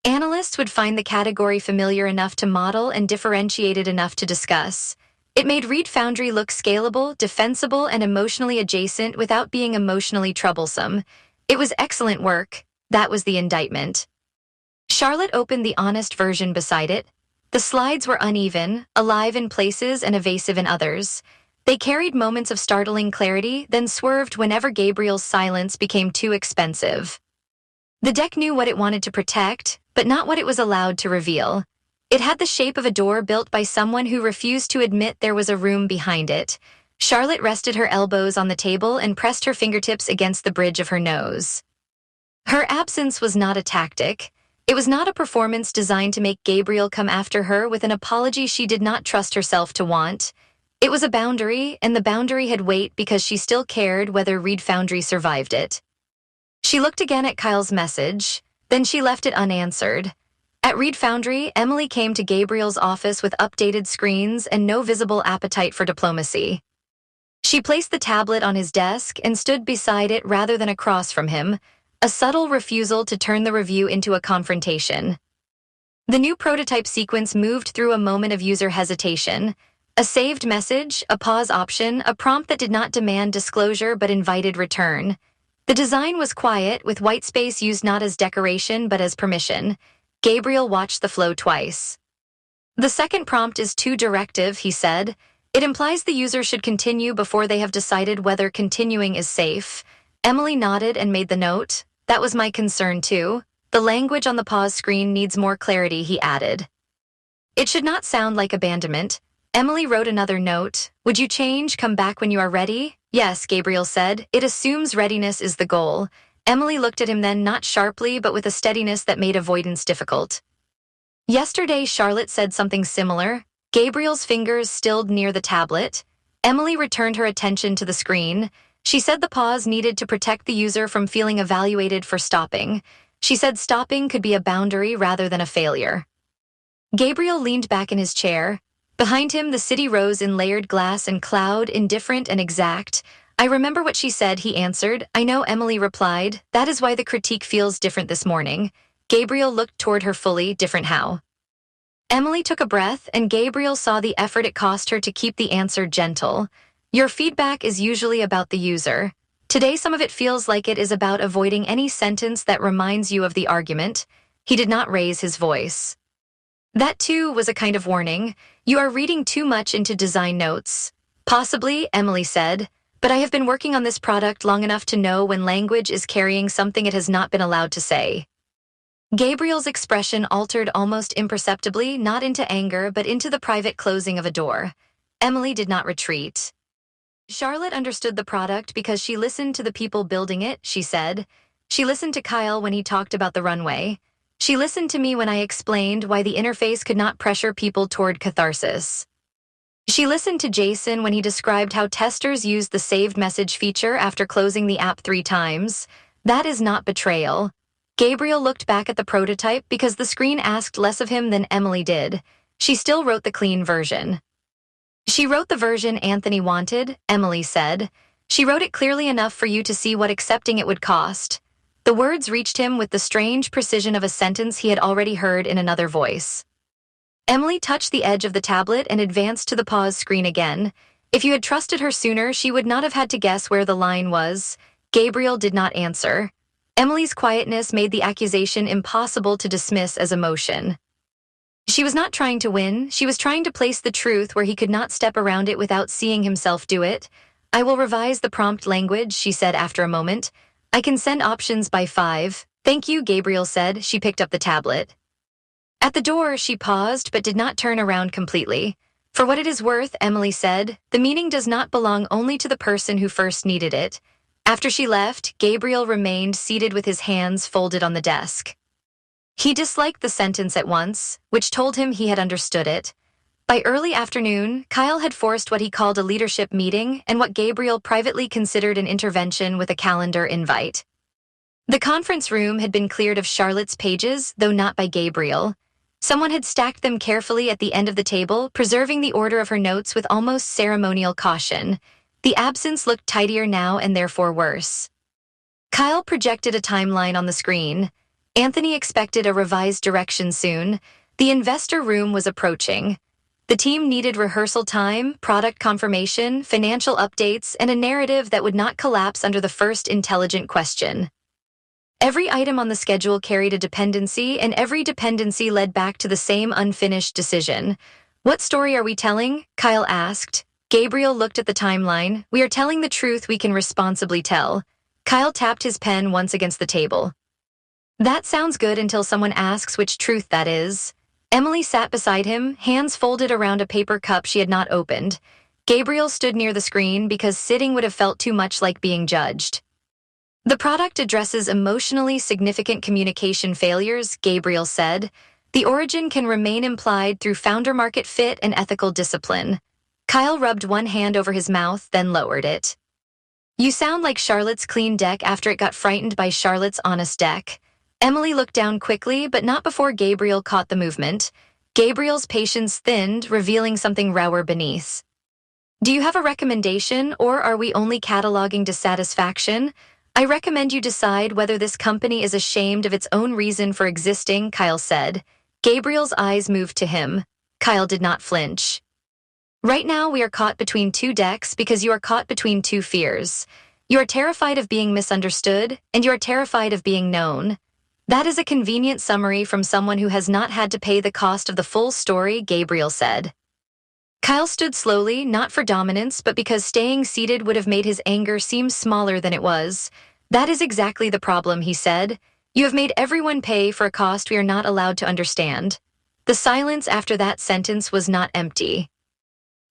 Analysts would find the category familiar enough to model and differentiated enough to discuss. It made Reed Foundry look scalable, defensible, and emotionally adjacent without being emotionally troublesome. It was excellent work. That was the indictment. Charlotte opened the honest version beside it. The slides were uneven, alive in places and evasive in others. They carried moments of startling clarity, then swerved whenever Gabriel's silence became too expensive. The deck knew what it wanted to protect, but not what it was allowed to reveal. It had the shape of a door built by someone who refused to admit there was a room behind it. Charlotte rested her elbows on the table and pressed her fingertips against the bridge of her nose. Her absence was not a tactic. It was not a performance designed to make Gabriel come after her with an apology she did not trust herself to want. It was a boundary, and the boundary had weight because she still cared whether Reed Foundry survived it. She looked again at Kyle's message, then she left it unanswered. At Reed Foundry, Emily came to Gabriel's office with updated screens and no visible appetite for diplomacy. She placed the tablet on his desk and stood beside it rather than across from him, a subtle refusal to turn the review into a confrontation. The new prototype sequence moved through a moment of user hesitation, a saved message, a pause option, a prompt that did not demand disclosure but invited return. The design was quiet, with white space used not as decoration but as permission. Gabriel watched the flow twice. The second prompt is too directive, he said. It implies the user should continue before they have decided whether continuing is safe. Emily nodded and made the note. That was my concern too. The language on the pause screen needs more clarity, he added. It should not sound like abandonment. Emily wrote another note. Would you change, come back when you are ready? Yes, Gabriel said. It assumes readiness is the goal. Emily looked at him then, not sharply, but with a steadiness that made avoidance difficult. Yesterday, Charlotte said something similar. Gabriel's fingers stilled near the tablet. Emily returned her attention to the screen. She said the pause needed to protect the user from feeling evaluated for stopping. She said stopping could be a boundary rather than a failure. Gabriel leaned back in his chair. Behind him, the city rose in layered glass and cloud, indifferent and exact. I remember what she said, he answered. I know, Emily replied. That is why the critique feels different this morning. Gabriel looked toward her fully, different how. Emily took a breath, and Gabriel saw the effort it cost her to keep the answer gentle. Your feedback is usually about the user. Today, some of it feels like it is about avoiding any sentence that reminds you of the argument. He did not raise his voice. That, too, was a kind of warning. You are reading too much into design notes. Possibly, Emily said, but I have been working on this product long enough to know when language is carrying something it has not been allowed to say. Gabriel's expression altered almost imperceptibly, not into anger, but into the private closing of a door. Emily did not retreat. Charlotte understood the product because she listened to the people building it, she said. She listened to Kyle when he talked about the runway. She listened to me when I explained why the interface could not pressure people toward catharsis. She listened to Jason when he described how testers used the saved message feature after closing the app 3 times. That is not betrayal. Gabriel looked back at the prototype because the screen asked less of him than Emily did. She still wrote the clean version. She wrote the version Anthony wanted, Emily said. She wrote it clearly enough for you to see what accepting it would cost. The words reached him with the strange precision of a sentence he had already heard in another voice. Emily touched the edge of the tablet and advanced to the pause screen again. If you had trusted her sooner, she would not have had to guess where the line was. Gabriel did not answer. Emily's quietness made the accusation impossible to dismiss as emotion. She was not trying to win. She was trying to place the truth where he could not step around it without seeing himself do it. I will revise the prompt language, she said after a moment. I can send options by 5. Thank you, Gabriel said. She picked up the tablet. At the door, she paused but did not turn around completely. For what it is worth, Emily said, the meaning does not belong only to the person who first needed it. After she left, Gabriel remained seated with his hands folded on the desk. He disliked the sentence at once, which told him he had understood it. By early afternoon, Kyle had forced what he called a leadership meeting and what Gabriel privately considered an intervention with a calendar invite. The conference room had been cleared of Charlotte's pages, though not by Gabriel. Someone had stacked them carefully at the end of the table, preserving the order of her notes with almost ceremonial caution. The absence looked tidier now and therefore worse. Kyle projected a timeline on the screen. Anthony expected a revised direction soon. The investor room was approaching. The team needed rehearsal time, product confirmation, financial updates, and a narrative that would not collapse under the first intelligent question. Every item on the schedule carried a dependency, and every dependency led back to the same unfinished decision. What story are we telling? Kyle asked. Gabriel looked at the timeline. We are telling the truth we can responsibly tell. Kyle tapped his pen once against the table. That sounds good until someone asks which truth that is. Emily sat beside him, hands folded around a paper cup she had not opened. Gabriel stood near the screen because sitting would have felt too much like being judged. The product addresses emotionally significant communication failures, Gabriel said. The origin can remain implied through founder market fit and ethical discipline. Kyle rubbed one hand over his mouth, then lowered it. You sound like Charlotte's clean deck after it got frightened by Charlotte's honest deck. Emily looked down quickly, but not before Gabriel caught the movement. Gabriel's patience thinned, revealing something rawer beneath. Do you have a recommendation, or are we only cataloging dissatisfaction? I recommend you decide whether this company is ashamed of its own reason for existing, Kyle said. Gabriel's eyes moved to him. Kyle did not flinch. Right now we are caught between 2 decks because you are caught between 2 fears. You are terrified of being misunderstood, and you are terrified of being known. That is a convenient summary from someone who has not had to pay the cost of the full story, Gabriel said. Kyle stood slowly, not for dominance, but because staying seated would have made his anger seem smaller than it was. That is exactly the problem, he said. You have made everyone pay for a cost we are not allowed to understand. The silence after that sentence was not empty.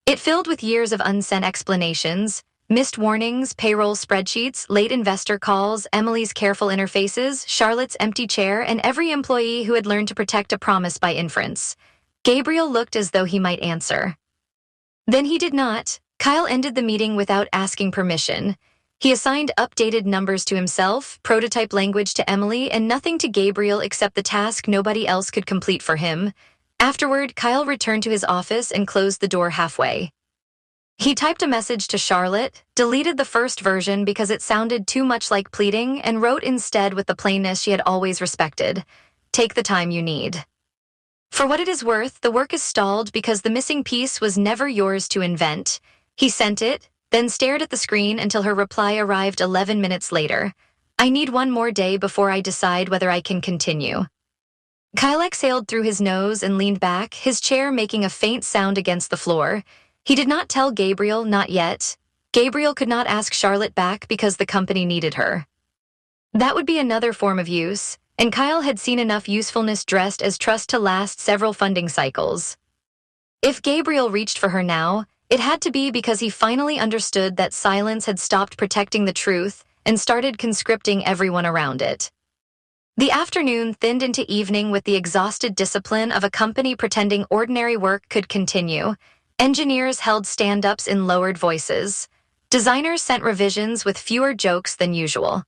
It filled with years of unsent explanations, missed warnings, payroll spreadsheets, late investor calls, Emily's careful interfaces, Charlotte's empty chair, and every employee who had learned to protect a promise by inference. Gabriel looked as though he might answer. Then he did not. Kyle ended the meeting without asking permission. He assigned updated numbers to himself, prototype language to Emily, and nothing to Gabriel except the task nobody else could complete for him. Afterward, Kyle returned to his office and closed the door halfway. He typed a message to Charlotte, deleted the first version because it sounded too much like pleading, and wrote instead with the plainness she had always respected. Take the time you need. For what it is worth, the work is stalled because the missing piece was never yours to invent. He sent it, then stared at the screen until her reply arrived 11 minutes later. I need one more day before I decide whether I can continue. Kyle exhaled through his nose and leaned back, his chair making a faint sound against the floor. He did not tell Gabriel, not yet. Gabriel could not ask Charlotte back because the company needed her. That would be another form of use, and Kyle had seen enough usefulness dressed as trust to last several funding cycles. If Gabriel reached for her now, it had to be because he finally understood that silence had stopped protecting the truth and started conscripting everyone around it. The afternoon thinned into evening with the exhausted discipline of a company pretending ordinary work could continue. Engineers held stand-ups in lowered voices. Designers sent revisions with fewer jokes than usual.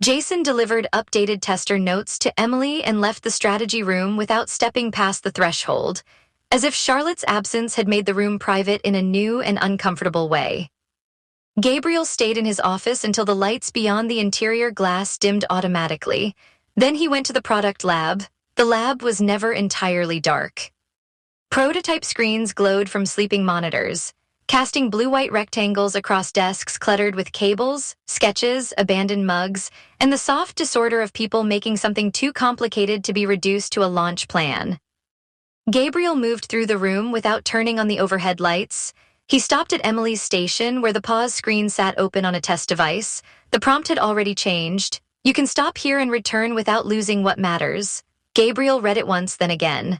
Jason delivered updated tester notes to Emily and left the strategy room without stepping past the threshold, as if Charlotte's absence had made the room private in a new and uncomfortable way. Gabriel stayed in his office until the lights beyond the interior glass dimmed automatically. Then he went to the product lab. The lab was never entirely dark. Prototype screens glowed from sleeping monitors, casting blue-white rectangles across desks cluttered with cables, sketches, abandoned mugs, and the soft disorder of people making something too complicated to be reduced to a launch plan. Gabriel moved through the room without turning on the overhead lights. He stopped at Emily's station where the pause screen sat open on a test device. The prompt had already changed. You can stop here and return without losing what matters. Gabriel read it once, then again.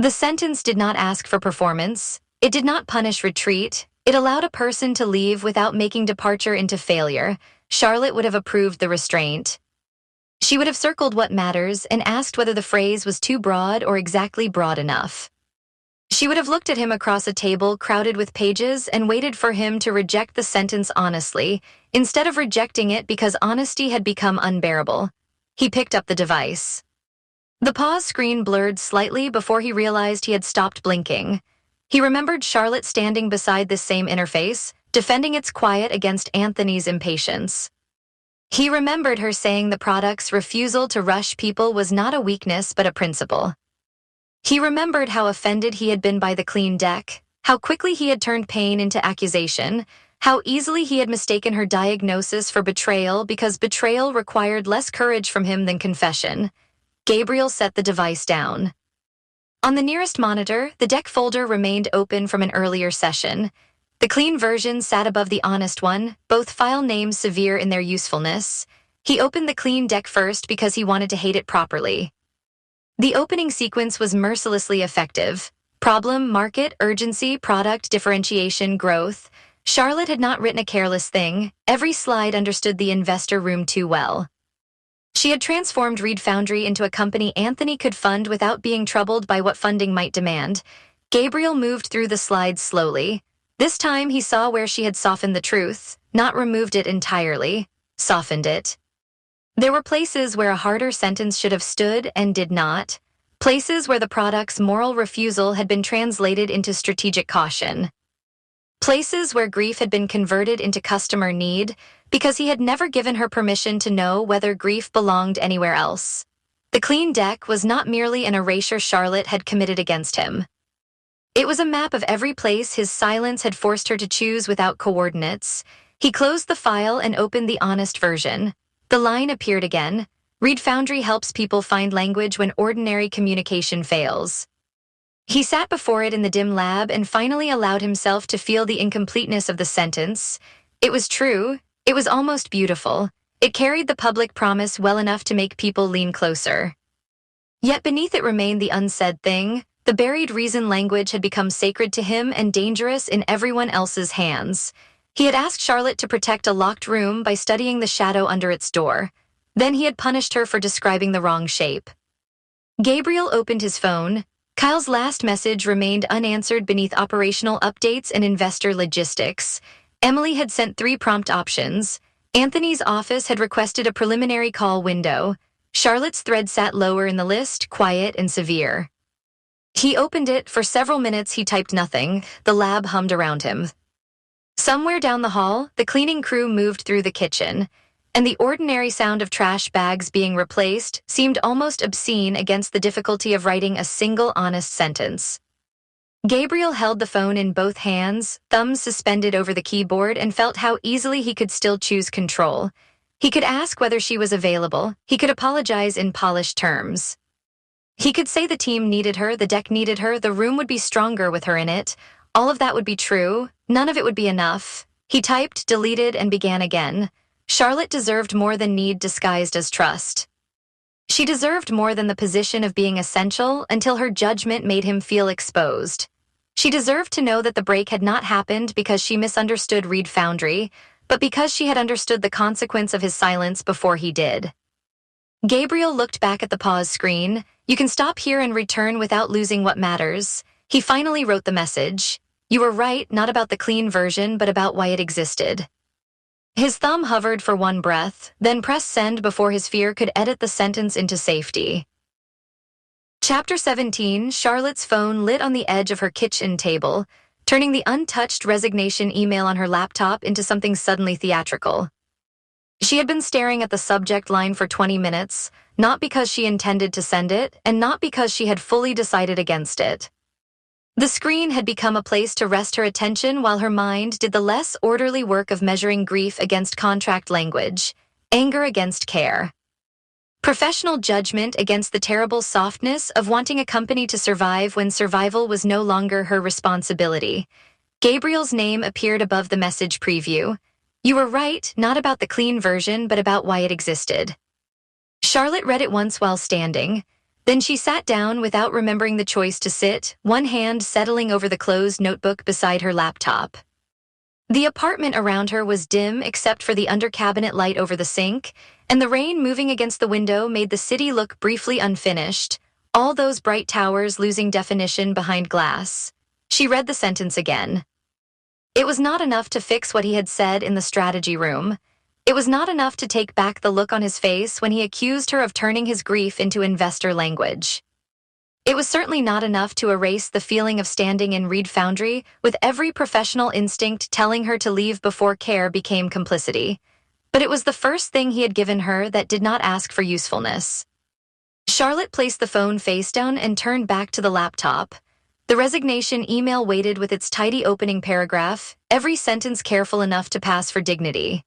The sentence did not ask for performance. It did not punish retreat. It allowed a person to leave without making departure into failure. Charlotte would have approved the restraint. She would have circled what matters and asked whether the phrase was too broad or exactly broad enough. She would have looked at him across a table crowded with pages and waited for him to reject the sentence honestly, instead of rejecting it because honesty had become unbearable. He picked up the device. The pause screen blurred slightly before he realized he had stopped blinking. He remembered Charlotte standing beside this same interface, defending its quiet against Anthony's impatience. He remembered her saying the product's refusal to rush people was not a weakness but a principle. He remembered how offended he had been by the clean deck, how quickly he had turned pain into accusation, how easily he had mistaken her diagnosis for betrayal because betrayal required less courage from him than confession. Gabriel set the device down. On the nearest monitor, the deck folder remained open from an earlier session. The clean version sat above the honest one, both file names severe in their usefulness. He opened the clean deck first because he wanted to hate it properly. The opening sequence was mercilessly effective. Problem, market, urgency, product, differentiation, growth. Charlotte had not written a careless thing. Every slide understood the investor room too well. She had transformed Reed Foundry into a company Anthony could fund without being troubled by what funding might demand. Gabriel moved through the slides slowly. This time he saw where she had softened the truth, not removed it entirely, softened it. There were places where a harder sentence should have stood and did not, places where the product's moral refusal had been translated into strategic caution, places where grief had been converted into customer need because he had never given her permission to know whether grief belonged anywhere else. The clean deck was not merely an erasure Charlotte had committed against him. It was a map of every place his silence had forced her to choose without coordinates. He closed the file and opened the honest version. The line appeared again. Read Foundry helps people find language when ordinary communication fails. He sat before it in the dim lab and finally allowed himself to feel the incompleteness of the sentence. It was true. It was almost beautiful. It carried the public promise well enough to make people lean closer. Yet beneath it remained the unsaid thing. The buried reason language had become sacred to him and dangerous in everyone else's hands. He had asked Charlotte to protect a locked room by studying the shadow under its door. Then he had punished her for describing the wrong shape. Gabriel opened his phone. Kyle's last message remained unanswered beneath operational updates and investor logistics. Emily had sent 3 prompt options. Anthony's office had requested a preliminary call window. Charlotte's thread sat lower in the list, quiet and severe. He opened it. For several minutes he typed nothing. The lab hummed around him. Somewhere down the hall, the cleaning crew moved through the kitchen, and the ordinary sound of trash bags being replaced seemed almost obscene against the difficulty of writing a single honest sentence. Gabriel held the phone in both hands, thumbs suspended over the keyboard, and felt how easily he could still choose control. He could ask whether she was available. He could apologize in polished terms. He could say the team needed her, the deck needed her, the room would be stronger with her in it. All of that would be true. None of it would be enough. He typed, deleted, and began again. Charlotte deserved more than need disguised as trust. She deserved more than the position of being essential until her judgment made him feel exposed. She deserved to know that the break had not happened because she misunderstood Reed Foundry, but because she had understood the consequence of his silence before he did. Gabriel looked back at the pause screen. You can stop here and return without losing what matters. He finally wrote the message. You were right, not about the clean version, but about why it existed. His thumb hovered for one breath, then pressed send before his fear could edit the sentence into safety. Chapter 17, Charlotte's phone lit on the edge of her kitchen table, turning the untouched resignation email on her laptop into something suddenly theatrical. She had been staring at the subject line for 20 minutes, not because she intended to send it, and not because she had fully decided against it. The screen had become a place to rest her attention while her mind did the less orderly work of measuring grief against contract language, anger against care, professional judgment against the terrible softness of wanting a company to survive when survival was no longer her responsibility. Gabriel's name appeared above the message preview. You were right, not about the clean version, but about why it existed. Charlotte read it once while standing. Then she sat down without remembering the choice to sit, one hand settling over the closed notebook beside her laptop. The apartment around her was dim except for the under-cabinet light over the sink, and the rain moving against the window made the city look briefly unfinished, all those bright towers losing definition behind glass. She read the sentence again. It was not enough to fix what he had said in the strategy room. It was not enough to take back the look on his face when he accused her of turning his grief into investor language. It was certainly not enough to erase the feeling of standing in Reed Foundry with every professional instinct telling her to leave before care became complicity. But it was the first thing he had given her that did not ask for usefulness. Charlotte placed the phone face down and turned back to the laptop. The resignation email waited with its tidy opening paragraph, every sentence careful enough to pass for dignity.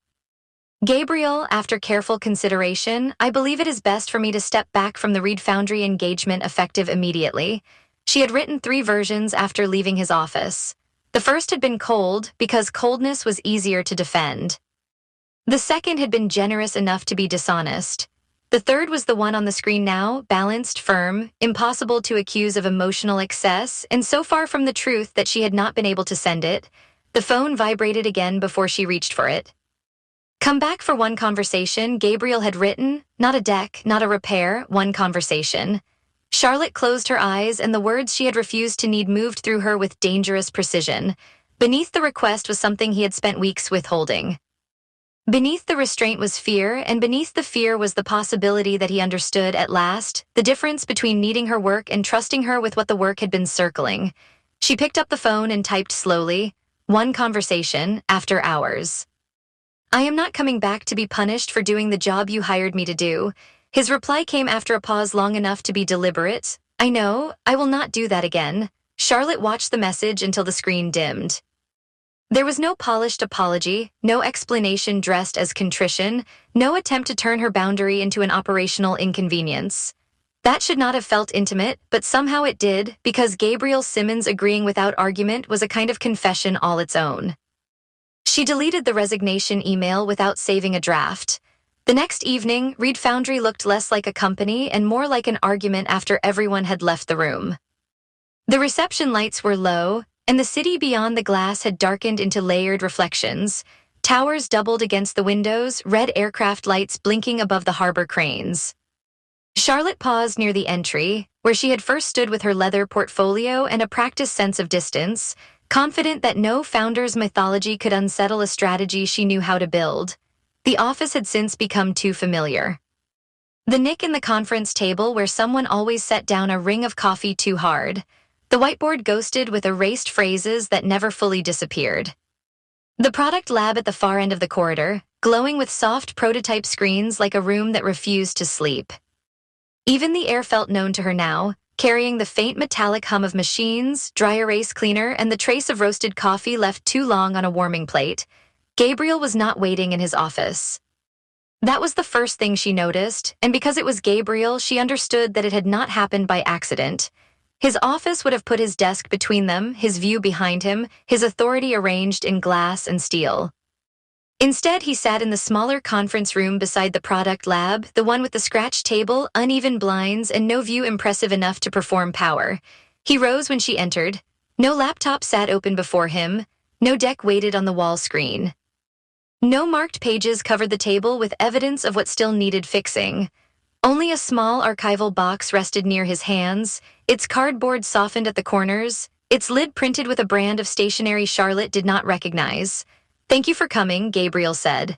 Gabriel, after careful consideration, I believe it is best for me to step back from the Reed Foundry engagement effective immediately. She had written 3 versions after leaving his office. The first had been cold because coldness was easier to defend. The second had been generous enough to be dishonest. The third was the one on the screen now, balanced, firm, impossible to accuse of emotional excess, and so far from the truth that she had not been able to send it. The phone vibrated again before she reached for it. Come back for one conversation, Gabriel had written, not a deck, not a repair, one conversation. Charlotte closed her eyes and the words she had refused to need moved through her with dangerous precision. Beneath the request was something he had spent weeks withholding. Beneath the restraint was fear, and beneath the fear was the possibility that he understood at last the difference between needing her work and trusting her with what the work had been circling. She picked up the phone and typed slowly, one conversation, after hours. I am not coming back to be punished for doing the job you hired me to do. His reply came after a pause long enough to be deliberate. I know, I will not do that again. Charlotte watched the message until the screen dimmed. There was no polished apology, no explanation dressed as contrition, no attempt to turn her boundary into an operational inconvenience. That should not have felt intimate, but somehow it did, because Gabriel Simmons agreeing without argument was a kind of confession all its own. She deleted the resignation email without saving a draft. The next evening, Reed Foundry looked less like a company and more like an argument after everyone had left the room. The reception lights were low, and the city beyond the glass had darkened into layered reflections. Towers doubled against the windows, red aircraft lights blinking above the harbor cranes. Charlotte paused near the entry, where she had first stood with her leather portfolio and a practiced sense of distance, confident that no founder's mythology could unsettle a strategy she knew how to build. The office had since become too familiar. The nick in the conference table where someone always set down a ring of coffee too hard. The whiteboard ghosted with erased phrases that never fully disappeared. The product lab at the far end of the corridor, glowing with soft prototype screens like a room that refused to sleep. Even the air felt known to her now, carrying the faint metallic hum of machines, dry erase cleaner, and the trace of roasted coffee left too long on a warming plate. Gabriel was not waiting in his office. That was the first thing she noticed, and because it was Gabriel, she understood that it had not happened by accident. His office would have put his desk between them, his view behind him, his authority arranged in glass and steel. Instead, he sat in the smaller conference room beside the product lab, the one with the scratch table, uneven blinds, and no view impressive enough to perform power. He rose when she entered. No laptop sat open before him. No deck waited on the wall screen. No marked pages covered the table with evidence of what still needed fixing. Only a small archival box rested near his hands, its cardboard softened at the corners, its lid printed with a brand of stationery Charlotte did not recognize. "Thank you for coming," Gabriel said.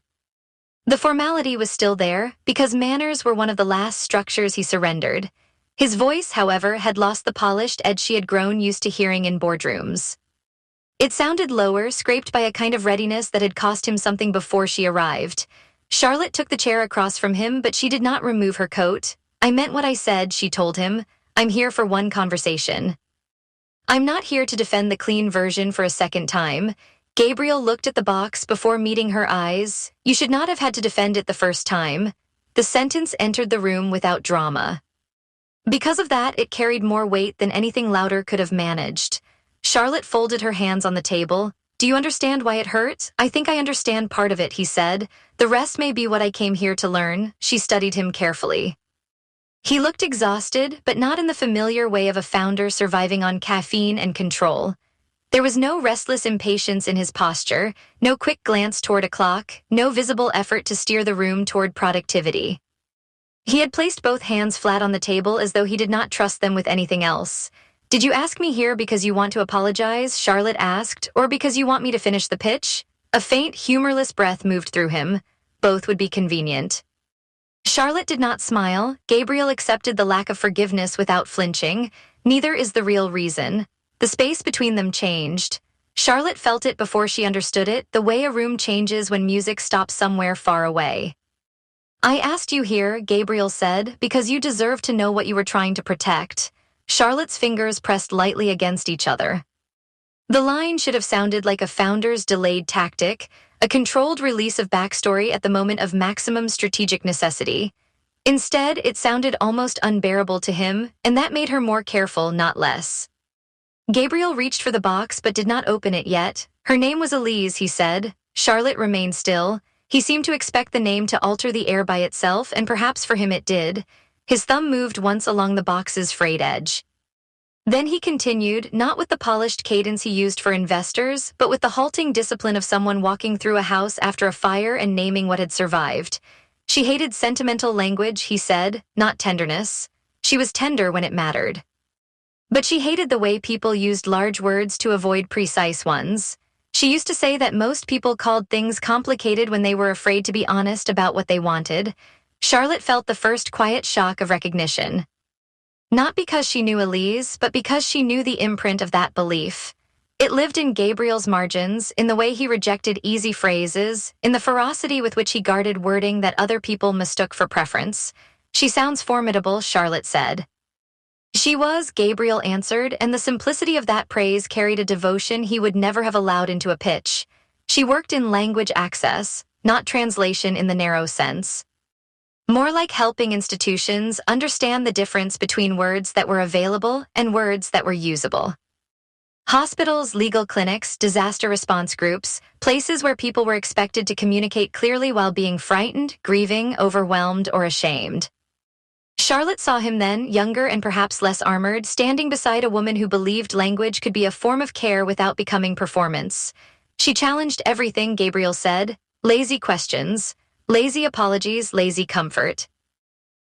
The formality was still there, because manners were one of the last structures he surrendered. His voice, however, had lost the polished edge she had grown used to hearing in boardrooms. It sounded lower, scraped by a kind of readiness that had cost him something before she arrived. Charlotte took the chair across from him, but she did not remove her coat. "I meant what I said," she told him. "I'm here for one conversation. I'm not here to defend the clean version for a second time." Gabriel looked at the box before meeting her eyes. "You should not have had to defend it the first time." The sentence entered the room without drama. Because of that, it carried more weight than anything louder could have managed. Charlotte folded her hands on the table. "Do you understand why it hurt?" "I think I understand part of it," he said. "The rest may be what I came here to learn." She studied him carefully. He looked exhausted, but not in the familiar way of a founder surviving on caffeine and control. There was no restless impatience in his posture, no quick glance toward a clock, no visible effort to steer the room toward productivity. He had placed both hands flat on the table as though he did not trust them with anything else. "Did you ask me here because you want to apologize?" Charlotte asked, "or because you want me to finish the pitch?" A faint, humorless breath moved through him. Both would be convenient. Charlotte did not smile. Gabriel accepted the lack of forgiveness without flinching. Neither is the real reason. The space between them changed. Charlotte felt it before she understood it, the way a room changes when music stops somewhere far away. "I asked you here," Gabriel said, "because you deserve to know what you were trying to protect." Charlotte's fingers pressed lightly against each other. The line should have sounded like a founder's delayed tactic, a controlled release of backstory at the moment of maximum strategic necessity. Instead, it sounded almost unbearable to him, and that made her more careful, not less. Gabriel reached for the box but did not open it yet. "Her name was Elise," he said. Charlotte remained still. He seemed to expect the name to alter the air by itself, and perhaps for him it did. His thumb moved once along the box's frayed edge. Then he continued, not with the polished cadence he used for investors, but with the halting discipline of someone walking through a house after a fire and naming what had survived. "She hated sentimental language," he said, "not tenderness. She was tender when it mattered. But she hated the way people used large words to avoid precise ones. She used to say that most people called things complicated when they were afraid to be honest about what they wanted." Charlotte felt the first quiet shock of recognition. Not because she knew Elise, but because she knew the imprint of that belief. It lived in Gabriel's margins, in the way he rejected easy phrases, in the ferocity with which he guarded wording that other people mistook for preference. "She sounds formidable," Charlotte said. She was, Gabriel answered, and the simplicity of that praise carried a devotion he would never have allowed into a pitch. She worked in language access, not translation in the narrow sense. More like helping institutions understand the difference between words that were available and words that were usable. Hospitals, legal clinics, disaster response groups, places where people were expected to communicate clearly while being frightened, grieving, overwhelmed, or ashamed. Charlotte saw him then, younger and perhaps less armored, standing beside a woman who believed language could be a form of care without becoming performance. She challenged everything, Gabriel said. Lazy questions, lazy apologies, lazy comfort.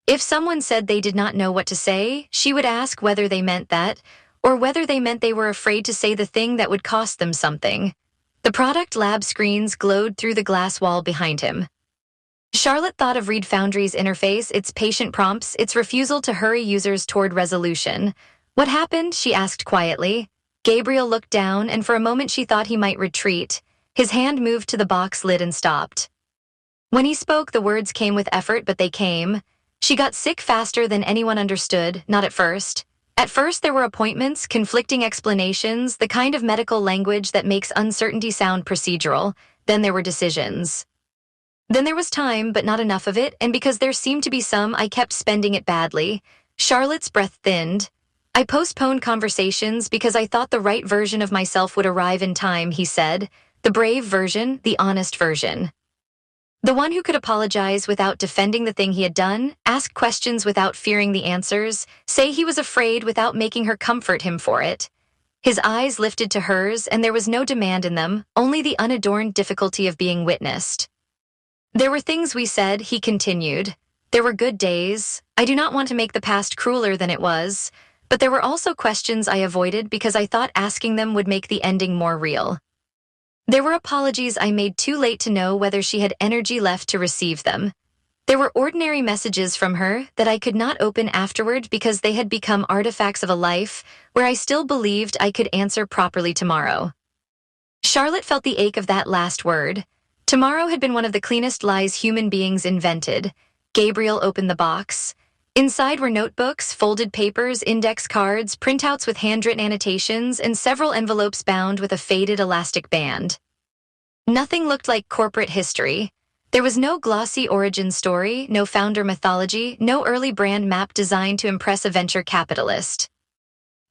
If someone said they did not know what to say, she would ask whether they meant that, or whether they meant they were afraid to say the thing that would cost them something. The product lab screens glowed through the glass wall behind him. Charlotte thought of Reed Foundry's interface, its patient prompts, its refusal to hurry users toward resolution. What happened? She asked quietly. Gabriel looked down, and for a moment she thought he might retreat. His hand moved to the box lid and stopped. When he spoke, the words came with effort, but they came. She got sick faster than anyone understood, not at first. At first, there were appointments, conflicting explanations, the kind of medical language that makes uncertainty sound procedural. Then there were decisions. Then there was time, but not enough of it, and because there seemed to be some, I kept spending it badly. Charlotte's breath thinned. I postponed conversations because I thought the right version of myself would arrive in time, he said. The brave version, the honest version. The one who could apologize without defending the thing he had done, ask questions without fearing the answers, say he was afraid without making her comfort him for it. His eyes lifted to hers, and there was no demand in them, only the unadorned difficulty of being witnessed. There were things we said, he continued. There were good days. I do not want to make the past crueler than it was, but there were also questions I avoided because I thought asking them would make the ending more real. There were apologies I made too late to know whether she had energy left to receive them. There were ordinary messages from her that I could not open afterward because they had become artifacts of a life where I still believed I could answer properly tomorrow. Charlotte felt the ache of that last word. Tomorrow had been one of the cleanest lies human beings invented. Gabriel opened the box. Inside were notebooks, folded papers, index cards, printouts with handwritten annotations, and several envelopes bound with a faded elastic band. Nothing looked like corporate history. There was no glossy origin story, no founder mythology, no early brand map designed to impress a venture capitalist.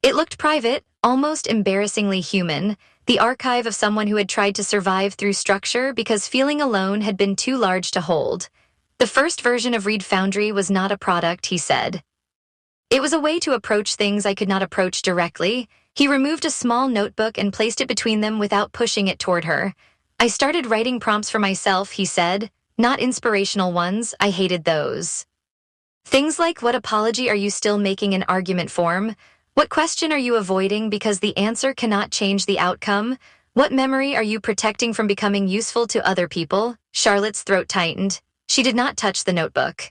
It looked private, almost embarrassingly human, the archive of someone who had tried to survive through structure because feeling alone had been too large to hold. The first version of Reed Foundry was not a product, he said. It was a way to approach things I could not approach directly. He removed a small notebook and placed it between them without pushing it toward her. I started writing prompts for myself, he said, not inspirational ones, I hated those. Things like, what apology are you still making in argument form? What question are you avoiding because the answer cannot change the outcome? What memory are you protecting from becoming useful to other people? Charlotte's throat tightened. She did not touch the notebook.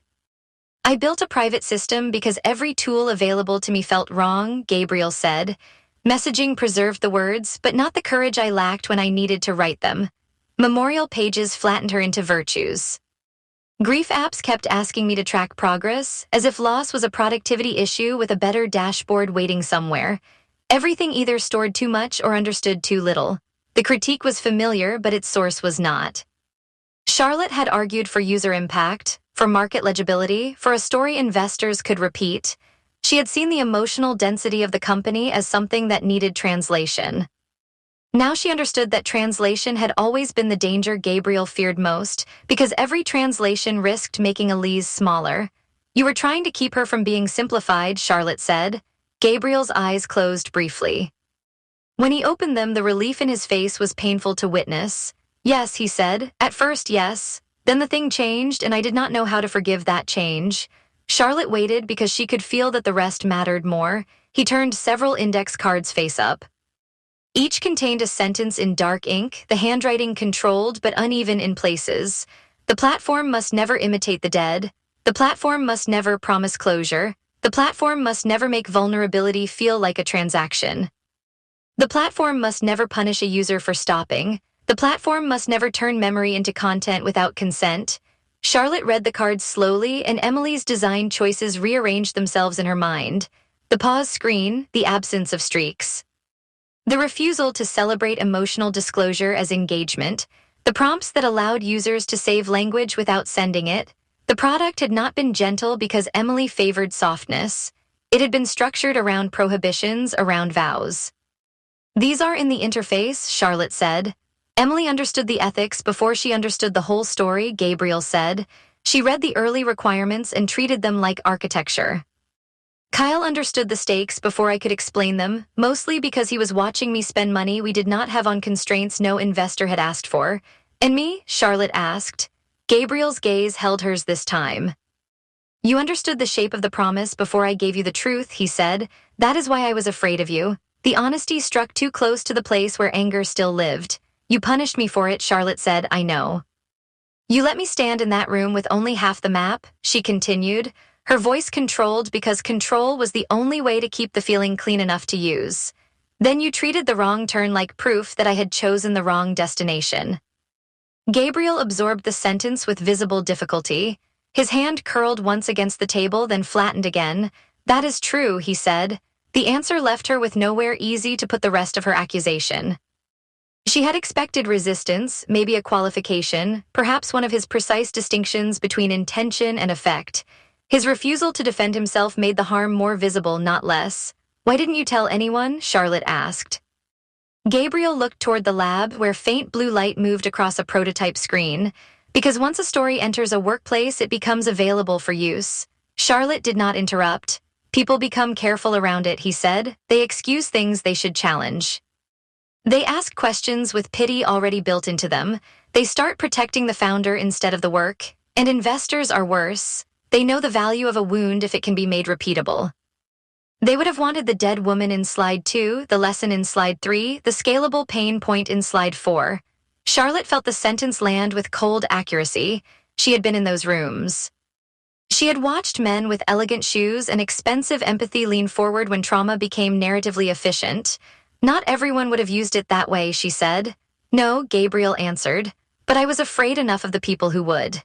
I built a private system because every tool available to me felt wrong, Gabriel said. Messaging preserved the words, but not the courage I lacked when I needed to write them. Memorial pages flattened her into virtues. Grief apps kept asking me to track progress, as if loss was a productivity issue with a better dashboard waiting somewhere. Everything either stored too much or understood too little. The critique was familiar, but its source was not. Charlotte had argued for user impact, for market legibility, for a story investors could repeat. She had seen the emotional density of the company as something that needed translation. Now she understood that translation had always been the danger Gabriel feared most, because every translation risked making Elise smaller. You were trying to keep her from being simplified, Charlotte said. Gabriel's eyes closed briefly. When he opened them, the relief in his face was painful to witness. Yes, he said. At first, yes. Then the thing changed, and I did not know how to forgive that change. Charlotte waited because she could feel that the rest mattered more. He turned several index cards face up. Each contained a sentence in dark ink, the handwriting controlled but uneven in places. The platform must never imitate the dead. The platform must never promise closure. The platform must never make vulnerability feel like a transaction. The platform must never punish a user for stopping. The platform must never turn memory into content without consent. Charlotte read the cards slowly, and Emily's design choices rearranged themselves in her mind. The pause screen, the absence of streaks. The refusal to celebrate emotional disclosure as engagement, the prompts that allowed users to save language without sending it. The product had not been gentle because Emily favored softness. It had been structured around prohibitions, around vows. These are in the interface, Charlotte said. Emily understood the ethics before she understood the whole story, Gabriel said. She read the early requirements and treated them like architecture. Kyle understood the stakes before I could explain them, mostly because he was watching me spend money we did not have on constraints no investor had asked for. And me? Charlotte asked. Gabriel's gaze held hers this time. You understood the shape of the promise before I gave you the truth, he said. That is why I was afraid of you. The honesty struck too close to the place where anger still lived. You punished me for it, Charlotte said, I know. You let me stand in that room with only half the map, she continued, her voice controlled because control was the only way to keep the feeling clean enough to use. Then you treated the wrong turn like proof that I had chosen the wrong destination. Gabriel absorbed the sentence with visible difficulty. His hand curled once against the table, then flattened again. That is true, he said. The answer left her with nowhere easy to put the rest of her accusation. She had expected resistance, maybe a qualification, perhaps one of his precise distinctions between intention and effect. His refusal to defend himself made the harm more visible, not less. Why didn't you tell anyone? Charlotte asked. Gabriel looked toward the lab where faint blue light moved across a prototype screen. Because once a story enters a workplace, it becomes available for use. Charlotte did not interrupt. People become careful around it, he said. They excuse things they should challenge. They ask questions with pity already built into them. They start protecting the founder instead of the work. And investors are worse. They know the value of a wound if it can be made repeatable. They would have wanted the dead woman in slide 2, the lesson in slide 3, the scalable pain point in slide 4. Charlotte felt the sentence land with cold accuracy. She had been in those rooms. She had watched men with elegant shoes and expensive empathy lean forward when trauma became narratively efficient. Not everyone would have used it that way, she said. No, Gabriel answered, but I was afraid enough of the people who would.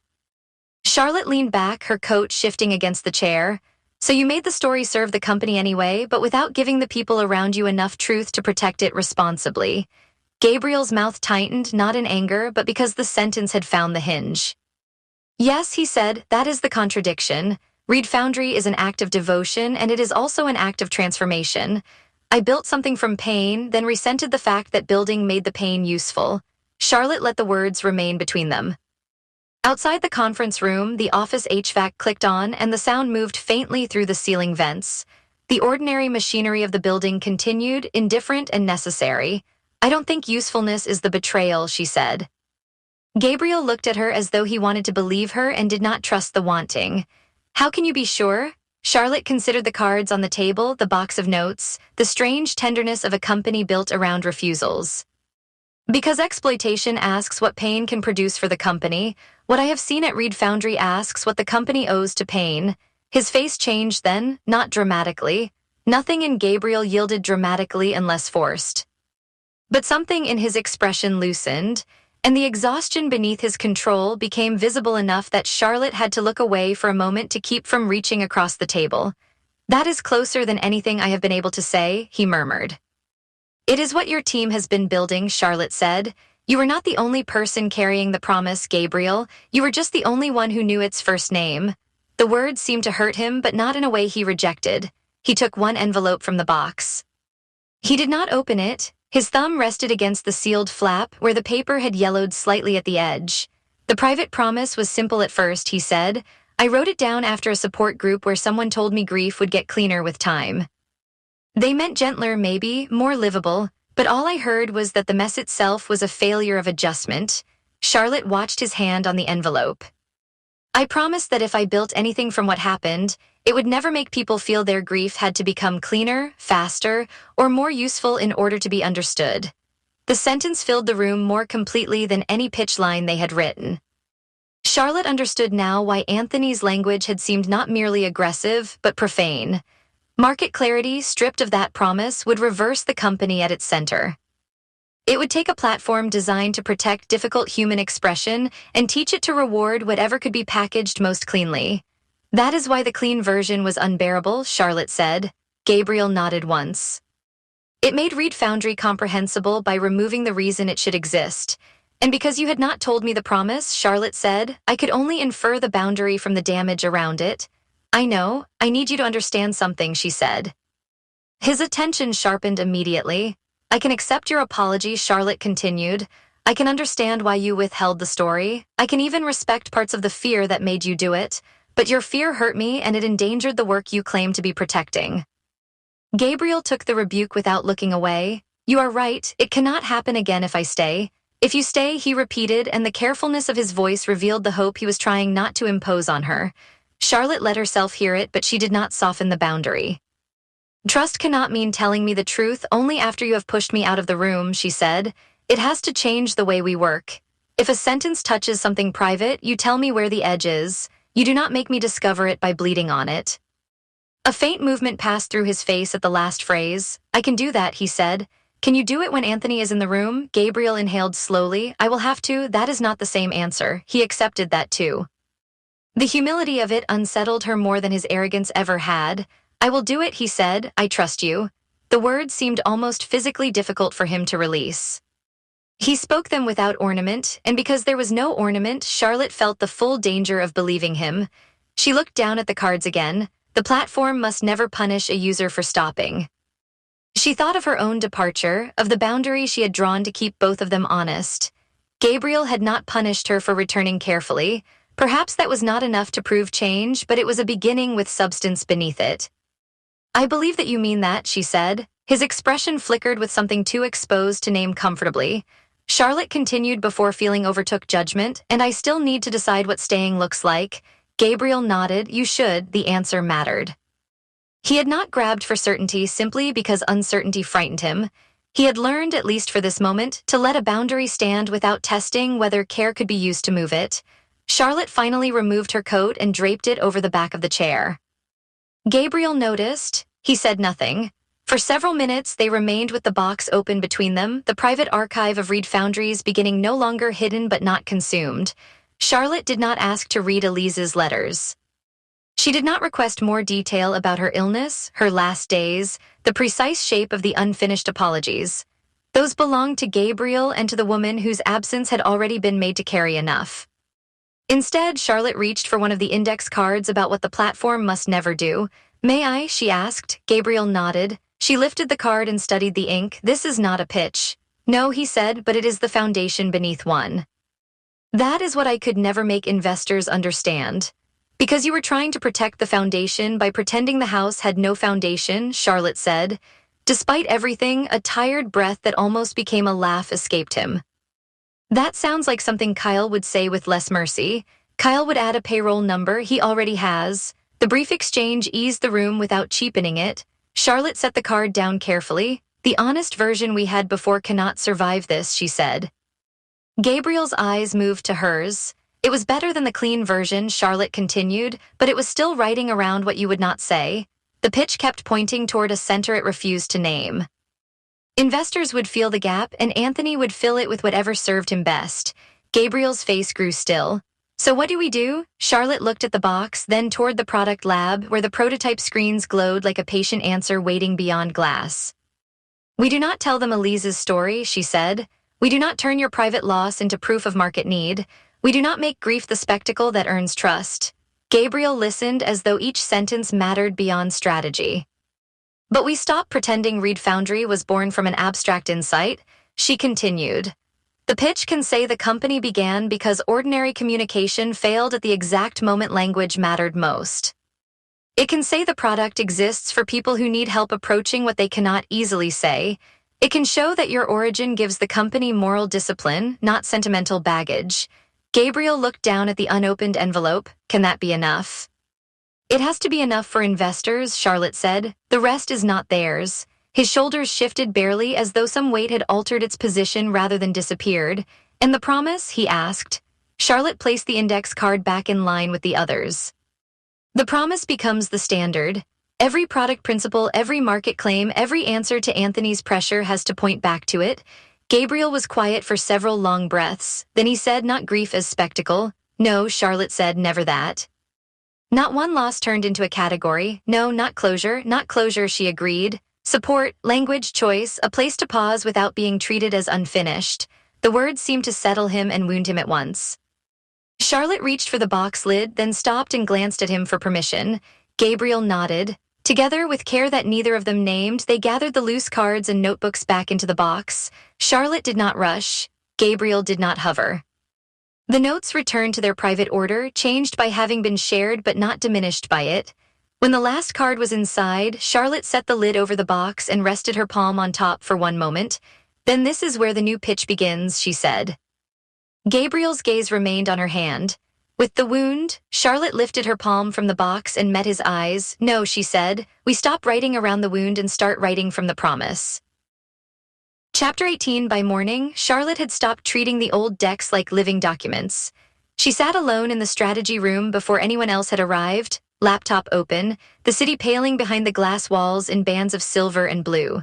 Charlotte leaned back, her coat shifting against the chair. So you made the story serve the company anyway, but without giving the people around you enough truth to protect it responsibly. Gabriel's mouth tightened, not in anger, but because the sentence had found the hinge. Yes, he said, that is the contradiction. Reed Foundry is an act of devotion, and it is also an act of transformation. I built something from pain, then resented the fact that building made the pain useful. Charlotte let the words remain between them. Outside the conference room, the office HVAC clicked on, and the sound moved faintly through the ceiling vents. The ordinary machinery of the building continued, indifferent and necessary. I don't think usefulness is the betrayal, she said. Gabriel looked at her as though he wanted to believe her and did not trust the wanting. How can you be sure? Charlotte considered the cards on the table, the box of notes, the strange tenderness of a company built around refusals. Because exploitation asks what pain can produce for the company, what I have seen at Reed Foundry asks what the company owes to pain. His face changed then, not dramatically. Nothing in Gabriel yielded dramatically unless forced. But something in his expression loosened, and the exhaustion beneath his control became visible enough that Charlotte had to look away for a moment to keep from reaching across the table. That is closer than anything I have been able to say, he murmured. It is what your team has been building, Charlotte said. You were not the only person carrying the promise, Gabriel. You were just the only one who knew its first name. The words seemed to hurt him, but not in a way he rejected. He took one envelope from the box. He did not open it. His thumb rested against the sealed flap, where the paper had yellowed slightly at the edge. The private promise was simple at first, he said. I wrote it down after a support group where someone told me grief would get cleaner with time. They meant gentler, maybe, more livable, but all I heard was that the mess itself was a failure of adjustment. Charlotte watched his hand on the envelope. I promised that if I built anything from what happened, it would never make people feel their grief had to become cleaner, faster, or more useful in order to be understood. The sentence filled the room more completely than any pitch line they had written. Charlotte understood now why Anthony's language had seemed not merely aggressive, but profane. Market clarity, stripped of that promise, would reverse the company at its center. It would take a platform designed to protect difficult human expression and teach it to reward whatever could be packaged most cleanly. That is why the clean version was unbearable, Charlotte said. Gabriel nodded once. It made Reed Foundry comprehensible by removing the reason it should exist. And because you had not told me the promise, Charlotte said, I could only infer the boundary from the damage around it. I know, I need you to understand something, she said. His attention sharpened immediately. I can accept your apology, Charlotte continued. I can understand why you withheld the story. I can even respect parts of the fear that made you do it. But your fear hurt me and it endangered the work you claim to be protecting. Gabriel took the rebuke without looking away. You are right, it cannot happen again if I stay. If you stay, he repeated, and the carefulness of his voice revealed the hope he was trying not to impose on her. Charlotte let herself hear it, but she did not soften the boundary. Trust cannot mean telling me the truth only after you have pushed me out of the room, she said. It has to change the way we work. If a sentence touches something private, you tell me where the edge is. You do not make me discover it by bleeding on it. A faint movement passed through his face at the last phrase. I can do that, he said. Can you do it when Anthony is in the room? Gabriel inhaled slowly. I will have to. That is not the same answer. He accepted that too. The humility of it unsettled her more than his arrogance ever had. I will do it, he said. I trust you. The words seemed almost physically difficult for him to release. He spoke them without ornament, and because there was no ornament, Charlotte felt the full danger of believing him. She looked down at the cards again. The platform must never punish a user for stopping. She thought of her own departure, of the boundary she had drawn to keep both of them honest. Gabriel had not punished her for returning carefully. Perhaps that was not enough to prove change, but it was a beginning with substance beneath it. I believe that you mean that, she said. His expression flickered with something too exposed to name comfortably. Charlotte continued before feeling overtook judgment, and I still need to decide what staying looks like. Gabriel nodded. You should. The answer mattered. He had not grabbed for certainty simply because uncertainty frightened him. He had learned, at least for this moment, to let a boundary stand without testing whether care could be used to move it. Charlotte finally removed her coat and draped it over the back of the chair. Gabriel noticed. He said nothing. For several minutes, they remained with the box open between them, the private archive of Reed Foundry's beginning no longer hidden but not consumed. Charlotte did not ask to read Elise's letters. She did not request more detail about her illness, her last days, the precise shape of the unfinished apologies. Those belonged to Gabriel and to the woman whose absence had already been made to carry enough. Instead, Charlotte reached for one of the index cards about what the platform must never do. May I? She asked. Gabriel nodded. She lifted the card and studied the ink. This is not a pitch. No, he said, but it is the foundation beneath one. That is what I could never make investors understand. Because you were trying to protect the foundation by pretending the house had no foundation, Charlotte said. Despite everything, a tired breath that almost became a laugh escaped him. That sounds like something Kyle would say with less mercy. Kyle would add a payroll number he already has. The brief exchange eased the room without cheapening it. Charlotte set the card down carefully. The honest version we had before cannot survive this, she said. Gabriel's eyes moved to hers. It was better than the clean version, Charlotte continued, but it was still writing around what you would not say. The pitch kept pointing toward a center it refused to name. Investors would feel the gap, and Anthony would fill it with whatever served him best. Gabriel's face grew still. So what do we do? Charlotte looked at the box, then toward the product lab, where the prototype screens glowed like a patient answer waiting beyond glass. We do not tell them Elise's story, she said. We do not turn your private loss into proof of market need. We do not make grief the spectacle that earns trust. Gabriel listened as though each sentence mattered beyond strategy. But we stop pretending Reed Foundry was born from an abstract insight, she continued. The pitch can say the company began because ordinary communication failed at the exact moment language mattered most. It can say the product exists for people who need help approaching what they cannot easily say. It can show that your origin gives the company moral discipline, not sentimental baggage. Gabriel looked down at the unopened envelope. Can that be enough? It has to be enough for investors, Charlotte said. The rest is not theirs. His shoulders shifted barely as though some weight had altered its position rather than disappeared. And the promise? He asked. Charlotte placed the index card back in line with the others. The promise becomes the standard. Every product principle, every market claim, every answer to Anthony's pressure has to point back to it. Gabriel was quiet for several long breaths. Then he said, not grief as spectacle. No, Charlotte said, never that. Not one loss turned into a category. No, not closure, not closure, she agreed. Support, language, choice, a place to pause without being treated as unfinished. The words seemed to settle him and wound him at once. Charlotte reached for the box lid, then stopped and glanced at him for permission. Gabriel nodded. Together, with care that neither of them named, they gathered the loose cards and notebooks back into the box. Charlotte did not rush. Gabriel did not hover. The notes returned to their private order, changed by having been shared but not diminished by it. When the last card was inside, Charlotte set the lid over the box and rested her palm on top for one moment. Then this is where the new pitch begins, she said. Gabriel's gaze remained on her hand. With the wound, Charlotte lifted her palm from the box and met his eyes. No, she said, we stop writing around the wound and start writing from the promise. Chapter 18. By morning, Charlotte had stopped treating the old decks like living documents. She sat alone in the strategy room before anyone else had arrived, laptop open, the city paling behind the glass walls in bands of silver and blue.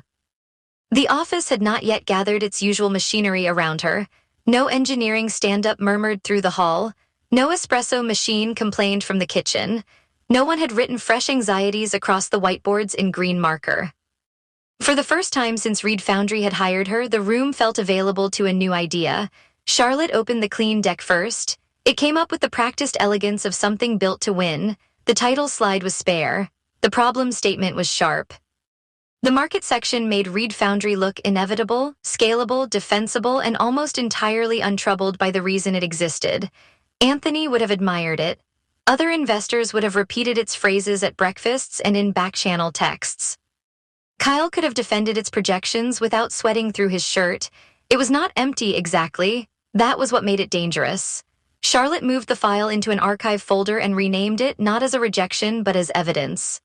The office had not yet gathered its usual machinery around her. No engineering stand-up murmured through the hall. No espresso machine complained from the kitchen. No one had written fresh anxieties across the whiteboards in green marker. For the first time since Reed Foundry had hired her, the room felt available to a new idea. Charlotte opened the clean deck first. It came up with the practiced elegance of something built to win. The title slide was spare. The problem statement was sharp. The market section made Reed Foundry look inevitable, scalable, defensible, and almost entirely untroubled by the reason it existed. Anthony would have admired it. Other investors would have repeated its phrases at breakfasts and in back-channel texts. Kyle could have defended its projections without sweating through his shirt. It was not empty exactly. That was what made it dangerous. Charlotte moved the file into an archive folder and renamed it not as a rejection but as evidence.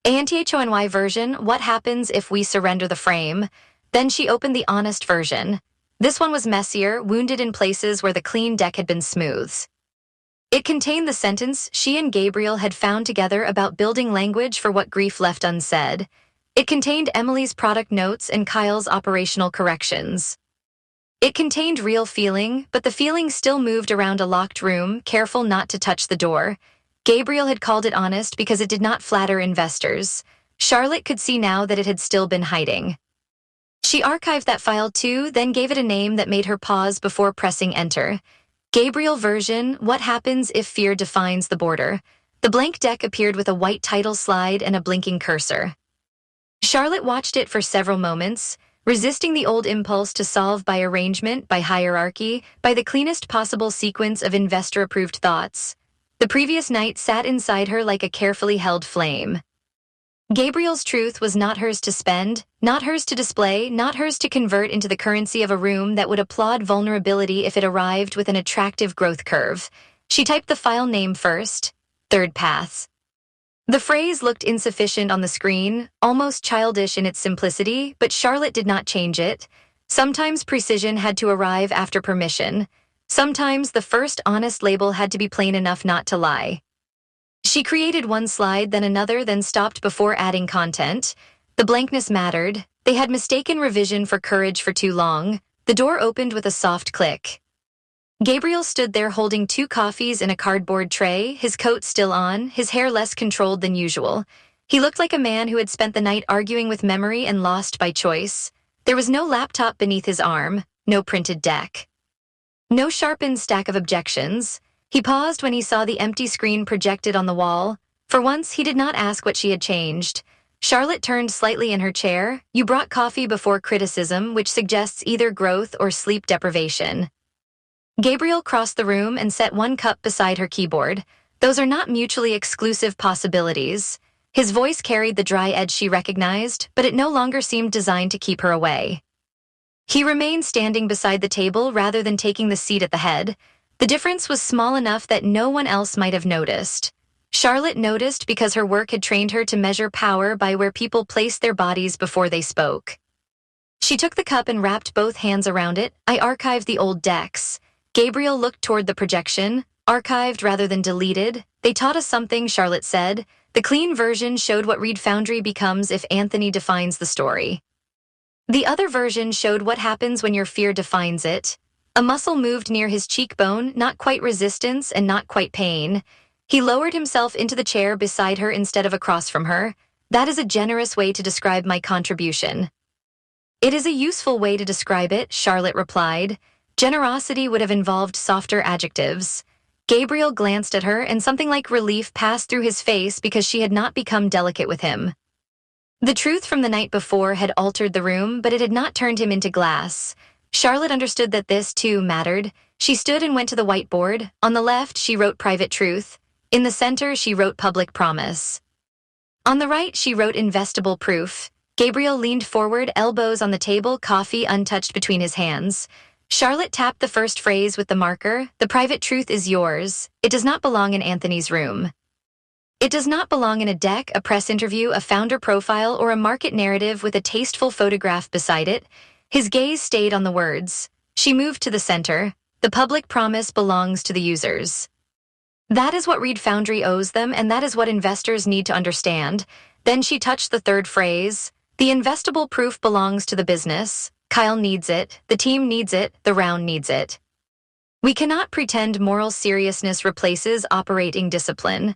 Anthony version, what happens if we surrender the frame? Then she opened the honest version. This one was messier, wounded in places where the clean deck had been smooth. It contained the sentence she and Gabriel had found together about building language for what grief left unsaid. It contained Emily's product notes and Kyle's operational corrections. It contained real feeling, but the feeling still moved around a locked room, careful not to touch the door. Gabriel had called it honest because it did not flatter investors. Charlotte could see now that it had still been hiding. She archived that file too, then gave it a name that made her pause before pressing enter. Gabriel version, what happens if fear defines the border? The blank deck appeared with a white title slide and a blinking cursor. Charlotte watched it for several moments, resisting the old impulse to solve by arrangement, by hierarchy, by the cleanest possible sequence of investor-approved thoughts. The previous night sat inside her like a carefully held flame. Gabriel's truth was not hers to spend, not hers to display, not hers to convert into the currency of a room that would applaud vulnerability if it arrived with an attractive growth curve. She typed the file name first, Third Paths. The phrase looked insufficient on the screen, almost childish in its simplicity, but Charlotte did not change it. Sometimes precision had to arrive after permission. Sometimes the first honest label had to be plain enough not to lie. She created one slide, then another, then stopped before adding content. The blankness mattered. They had mistaken revision for courage for too long. The door opened with a soft click. Gabriel stood there holding 2 coffees in a cardboard tray, his coat still on, his hair less controlled than usual. He looked like a man who had spent the night arguing with memory and lost by choice. There was no laptop beneath his arm, no printed deck. No sharpened stack of objections. He paused when he saw the empty screen projected on the wall. For once, he did not ask what she had changed. Charlotte turned slightly in her chair. You brought coffee before criticism, which suggests either growth or sleep deprivation. Gabriel crossed the room and set 1 cup beside her keyboard. Those are not mutually exclusive possibilities. His voice carried the dry edge she recognized, but it no longer seemed designed to keep her away. He remained standing beside the table rather than taking the seat at the head. The difference was small enough that no one else might have noticed. Charlotte noticed because her work had trained her to measure power by where people placed their bodies before they spoke. She took the cup and wrapped both hands around it. I archived the old decks. Gabriel looked toward the projection, archived rather than deleted. They taught us something, Charlotte said. The clean version showed what Reed Foundry becomes if Anthony defines the story. The other version showed what happens when your fear defines it. A muscle moved near his cheekbone, not quite resistance and not quite pain. He lowered himself into the chair beside her instead of across from her. That is a generous way to describe my contribution. It is a useful way to describe it, Charlotte replied. Generosity would have involved softer adjectives. Gabriel glanced at her, and something like relief passed through his face because she had not become delicate with him. The truth from the night before had altered the room, but it had not turned him into glass. Charlotte understood that this, too, mattered. She stood and went to the whiteboard. On the left, she wrote private truth. In the center, she wrote public promise. On the right, she wrote investable proof. Gabriel leaned forward, elbows on the table, coffee untouched between his hands. Charlotte tapped the first phrase with the marker. The private truth is yours. It does not belong in Anthony's room. It does not belong in a deck, a press interview, a founder profile, or a market narrative with a tasteful photograph beside it. His gaze stayed on the words. She moved to the center. The public promise belongs to the users. That is what Reed Foundry owes them, and that is what investors need to understand. Then she touched the third phrase. The investable proof belongs to the business. Kyle needs it, the team needs it, the round needs it. We cannot pretend moral seriousness replaces operating discipline.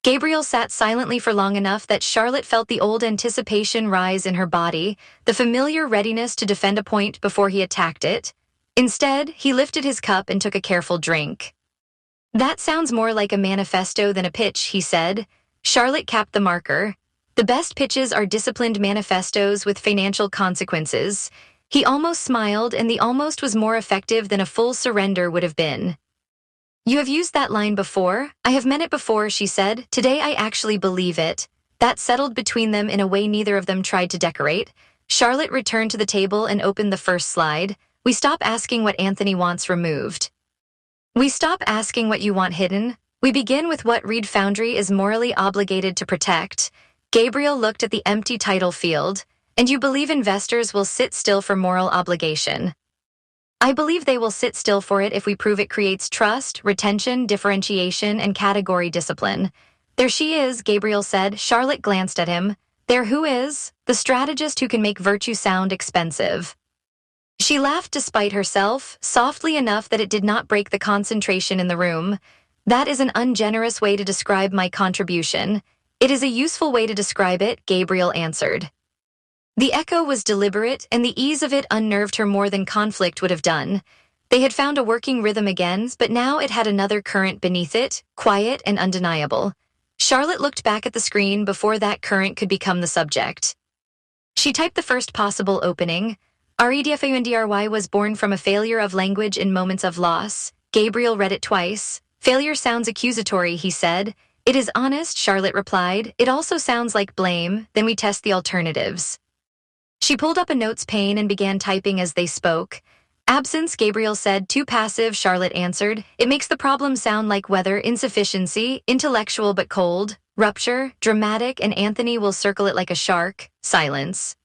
Gabriel sat silently for long enough that Charlotte felt the old anticipation rise in her body, the familiar readiness to defend a point before he attacked it. Instead, he lifted his cup and took a careful drink. That sounds more like a manifesto than a pitch, he said. Charlotte capped the marker. The best pitches are disciplined manifestos with financial consequences. He almost smiled, and the almost was more effective than a full surrender would have been. You have used that line before. I have meant it before, she said. Today I actually believe it. That settled between them in a way neither of them tried to decorate. Charlotte returned to the table and opened the first slide. We stop asking what Anthony wants removed. We stop asking what you want hidden. We begin with what Reed Foundry is morally obligated to protect. Gabriel looked at the empty title field. And you believe investors will sit still for moral obligation. I believe they will sit still for it if we prove it creates trust, retention, differentiation, and category discipline. There she is, Gabriel said. Charlotte glanced at him. There who is? The strategist who can make virtue sound expensive. She laughed despite herself, softly enough that it did not break the concentration in the room. That is an ungenerous way to describe my contribution. It is a useful way to describe it, Gabriel answered. The echo was deliberate, and the ease of it unnerved her more than conflict would have done. They had found a working rhythm again, but now it had another current beneath it, quiet and undeniable. Charlotte looked back at the screen before that current could become the subject. She typed the first possible opening. REDFUNDRY was born from a failure of language in moments of loss. Gabriel read it twice. Failure sounds accusatory, he said. It is honest, Charlotte replied. It also sounds like blame. Then we test the alternatives. She pulled up a notes pane and began typing as they spoke. Absence, Gabriel said. Too passive, Charlotte answered. It makes the problem sound like weather, insufficiency, intellectual but cold, rupture, dramatic, and Anthony will circle it like a shark. Silence.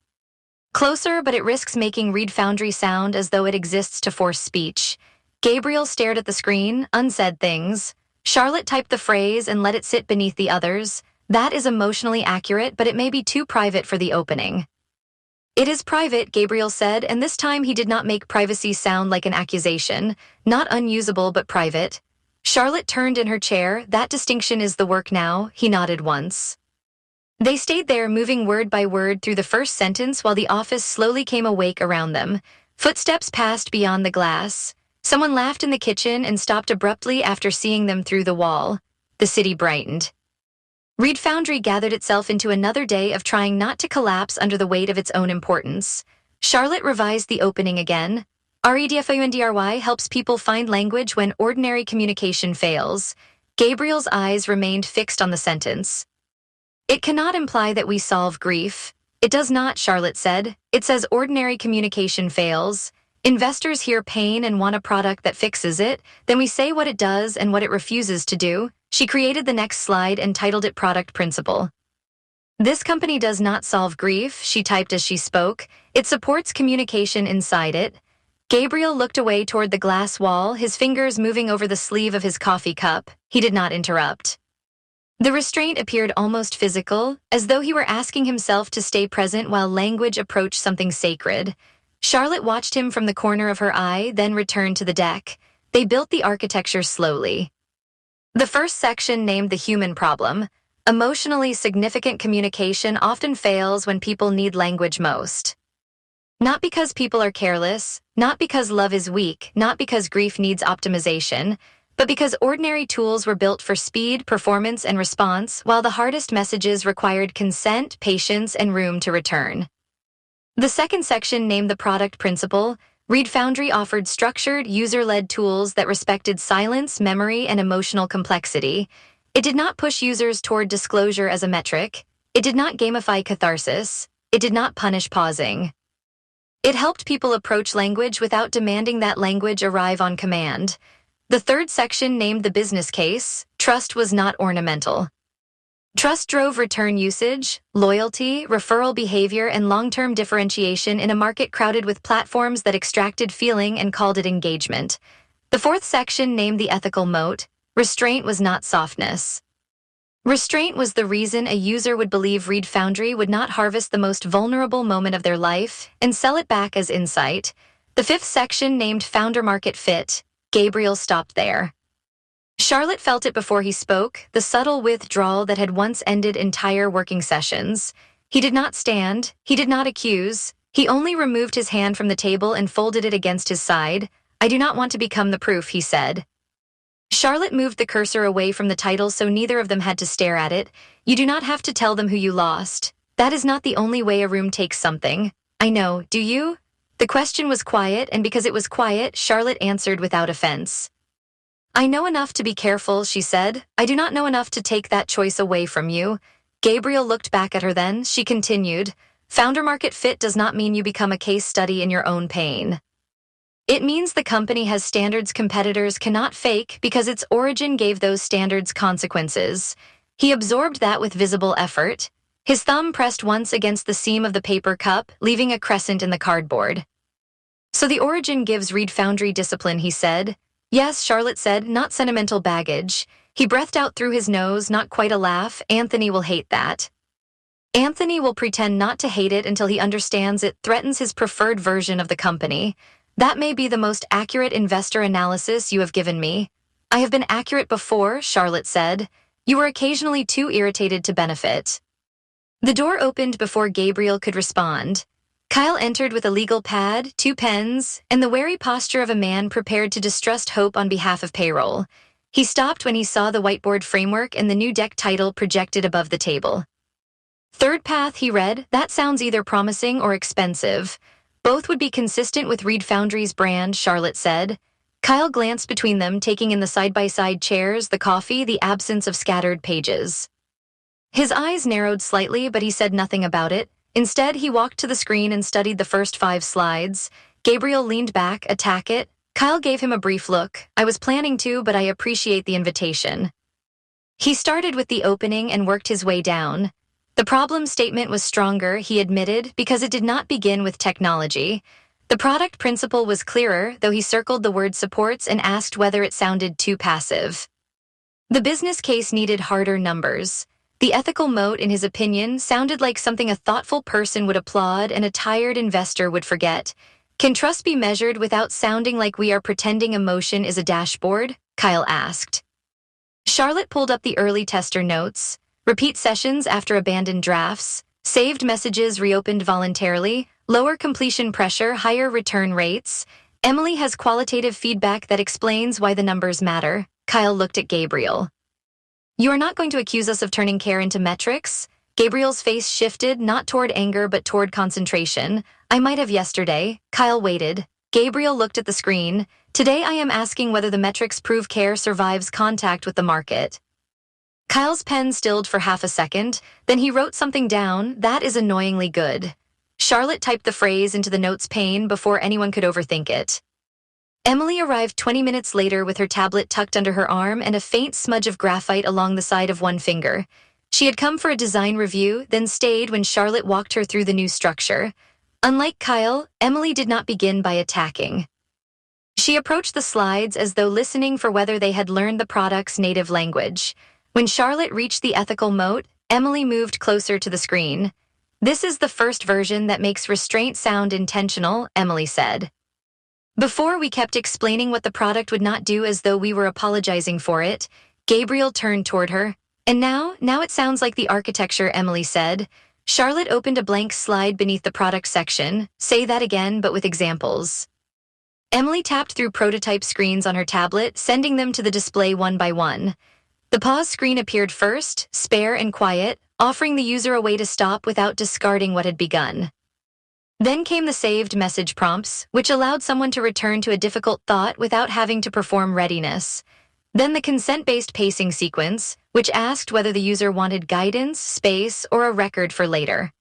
Closer, but it risks making Reed Foundry sound as though it exists to force speech. Gabriel stared at the screen, unsaid things. Charlotte typed the phrase and let it sit beneath the others. That is emotionally accurate, but it may be too private for the opening. It is private, Gabriel said, and this time he did not make privacy sound like an accusation. Not unusable, but private. Charlotte turned in her chair. That distinction is the work now. He nodded once. They stayed there, moving word by word through the first sentence while the office slowly came awake around them. Footsteps passed beyond the glass. Someone laughed in the kitchen and stopped abruptly after seeing them through the wall. The city brightened. Reed Foundry gathered itself into another day of trying not to collapse under the weight of its own importance. Charlotte revised the opening again. REDFUNDRY helps people find language when ordinary communication fails. Gabriel's eyes remained fixed on the sentence. It cannot imply that we solve grief. It does not, Charlotte said. It says ordinary communication fails. Investors hear pain and want a product that fixes it. Then we say what it does and what it refuses to do. She created the next slide and titled it Product Principle. This company does not solve grief, she typed as she spoke. It supports communication inside it. Gabriel looked away toward the glass wall, his fingers moving over the sleeve of his coffee cup. He did not interrupt. The restraint appeared almost physical, as though he were asking himself to stay present while language approached something sacred. Charlotte watched him from the corner of her eye, then returned to the deck. They built the architecture slowly. The first section named the human problem. Emotionally significant communication often fails when people need language most. Not because people are careless, not because love is weak, not because grief needs optimization, but because ordinary tools were built for speed, performance, and response, while the hardest messages required consent, patience, and room to return. The second section named the product principle. Read Foundry offered structured, user-led tools that respected silence, memory, and emotional complexity. It did not push users toward disclosure as a metric. It did not gamify catharsis. It did not punish pausing. It helped people approach language without demanding that language arrive on command. The third section named the business case. Trust was not ornamental. Trust drove return usage, loyalty, referral behavior, and long-term differentiation in a market crowded with platforms that extracted feeling and called it engagement. The fourth section named the ethical moat. Restraint was not softness. Restraint was the reason a user would believe Read Foundry would not harvest the most vulnerable moment of their life and sell it back as insight. The fifth section named Founder Market Fit. Gabriel stopped there. Charlotte felt it before he spoke, the subtle withdrawal that had once ended entire working sessions. He did not stand, he did not accuse, he only removed his hand from the table and folded it against his side. "I do not want to become the proof," he said. Charlotte moved the cursor away from the title so neither of them had to stare at it. "You do not have to tell them who you lost. That is not the only way a room takes something." "I know, do you?" The question was quiet, and because it was quiet, Charlotte answered without offense. "I know enough to be careful," she said. "I do not know enough to take that choice away from you." Gabriel looked back at her then. She continued, "Founder Market Fit does not mean you become a case study in your own pain. It means the company has standards competitors cannot fake because its origin gave those standards consequences." He absorbed that with visible effort. His thumb pressed once against the seam of the paper cup, leaving a crescent in the cardboard. "So the origin gives Read Foundry discipline," he said. "Yes," Charlotte said, "not sentimental baggage." He breathed out through his nose, not quite a laugh. "Anthony will hate that. Anthony will pretend not to hate it until he understands it threatens his preferred version of the company. That may be the most accurate investor analysis you have given me." "I have been accurate before," Charlotte said. "You were occasionally too irritated to benefit." The door opened before Gabriel could respond. Kyle entered with a legal pad, 2 pens, and the wary posture of a man prepared to distrust hope on behalf of payroll. He stopped when he saw the whiteboard framework and the new deck title projected above the table. "Third Path," he read. "That sounds either promising or expensive. Both would be consistent with Read Foundry's brand," Charlotte said. Kyle glanced between them, taking in the side-by-side chairs, the coffee, the absence of scattered pages. His eyes narrowed slightly, but he said nothing about it. Instead, he walked to the screen and studied the first 5 slides. Gabriel leaned back, attack it. Kyle gave him a brief look. "I was planning to, but I appreciate the invitation." He started with the opening and worked his way down. The problem statement was stronger, he admitted, because it did not begin with technology. The product principle was clearer, though he circled the word supports and asked whether it sounded too passive. The business case needed harder numbers. The ethical moat, in his opinion, sounded like something a thoughtful person would applaud and a tired investor would forget. "Can trust be measured without sounding like we are pretending emotion is a dashboard?" Kyle asked. Charlotte pulled up the early tester notes. Repeat sessions after abandoned drafts, saved messages reopened voluntarily, lower completion pressure, higher return rates. Emily has qualitative feedback that explains why the numbers matter. Kyle looked at Gabriel. "You are not going to accuse us of turning care into metrics?" Gabriel's face shifted, not toward anger but toward concentration. "I might have yesterday." Kyle waited. Gabriel looked at the screen. "Today I am asking whether the metrics prove care survives contact with the market." Kyle's pen stilled for half a second, then he wrote something down. "That is annoyingly good." Charlotte typed the phrase into the notes pane before anyone could overthink it. Emily arrived 20 minutes later with her tablet tucked under her arm and a faint smudge of graphite along the side of one finger. She had come for a design review, then stayed when Charlotte walked her through the new structure. Unlike Kyle, Emily did not begin by attacking. She approached the slides as though listening for whether they had learned the product's native language. When Charlotte reached the ethical moat, Emily moved closer to the screen. "This is the first version that makes restraint sound intentional," Emily said. "Before, we kept explaining what the product would not do as though we were apologizing for it. Gabriel turned toward her. And now it sounds like the architecture, Emily said. Charlotte opened a blank slide beneath the product section. Say that again, but with examples. Emily tapped through prototype screens on her tablet, sending them to the display one by one. The pause screen appeared first, spare and quiet, offering the user a way to stop without discarding what had begun. Then came the saved message prompts, which allowed someone to return to a difficult thought without having to perform readiness. Then the consent-based pacing sequence, which asked whether the user wanted guidance, space, or a record for later.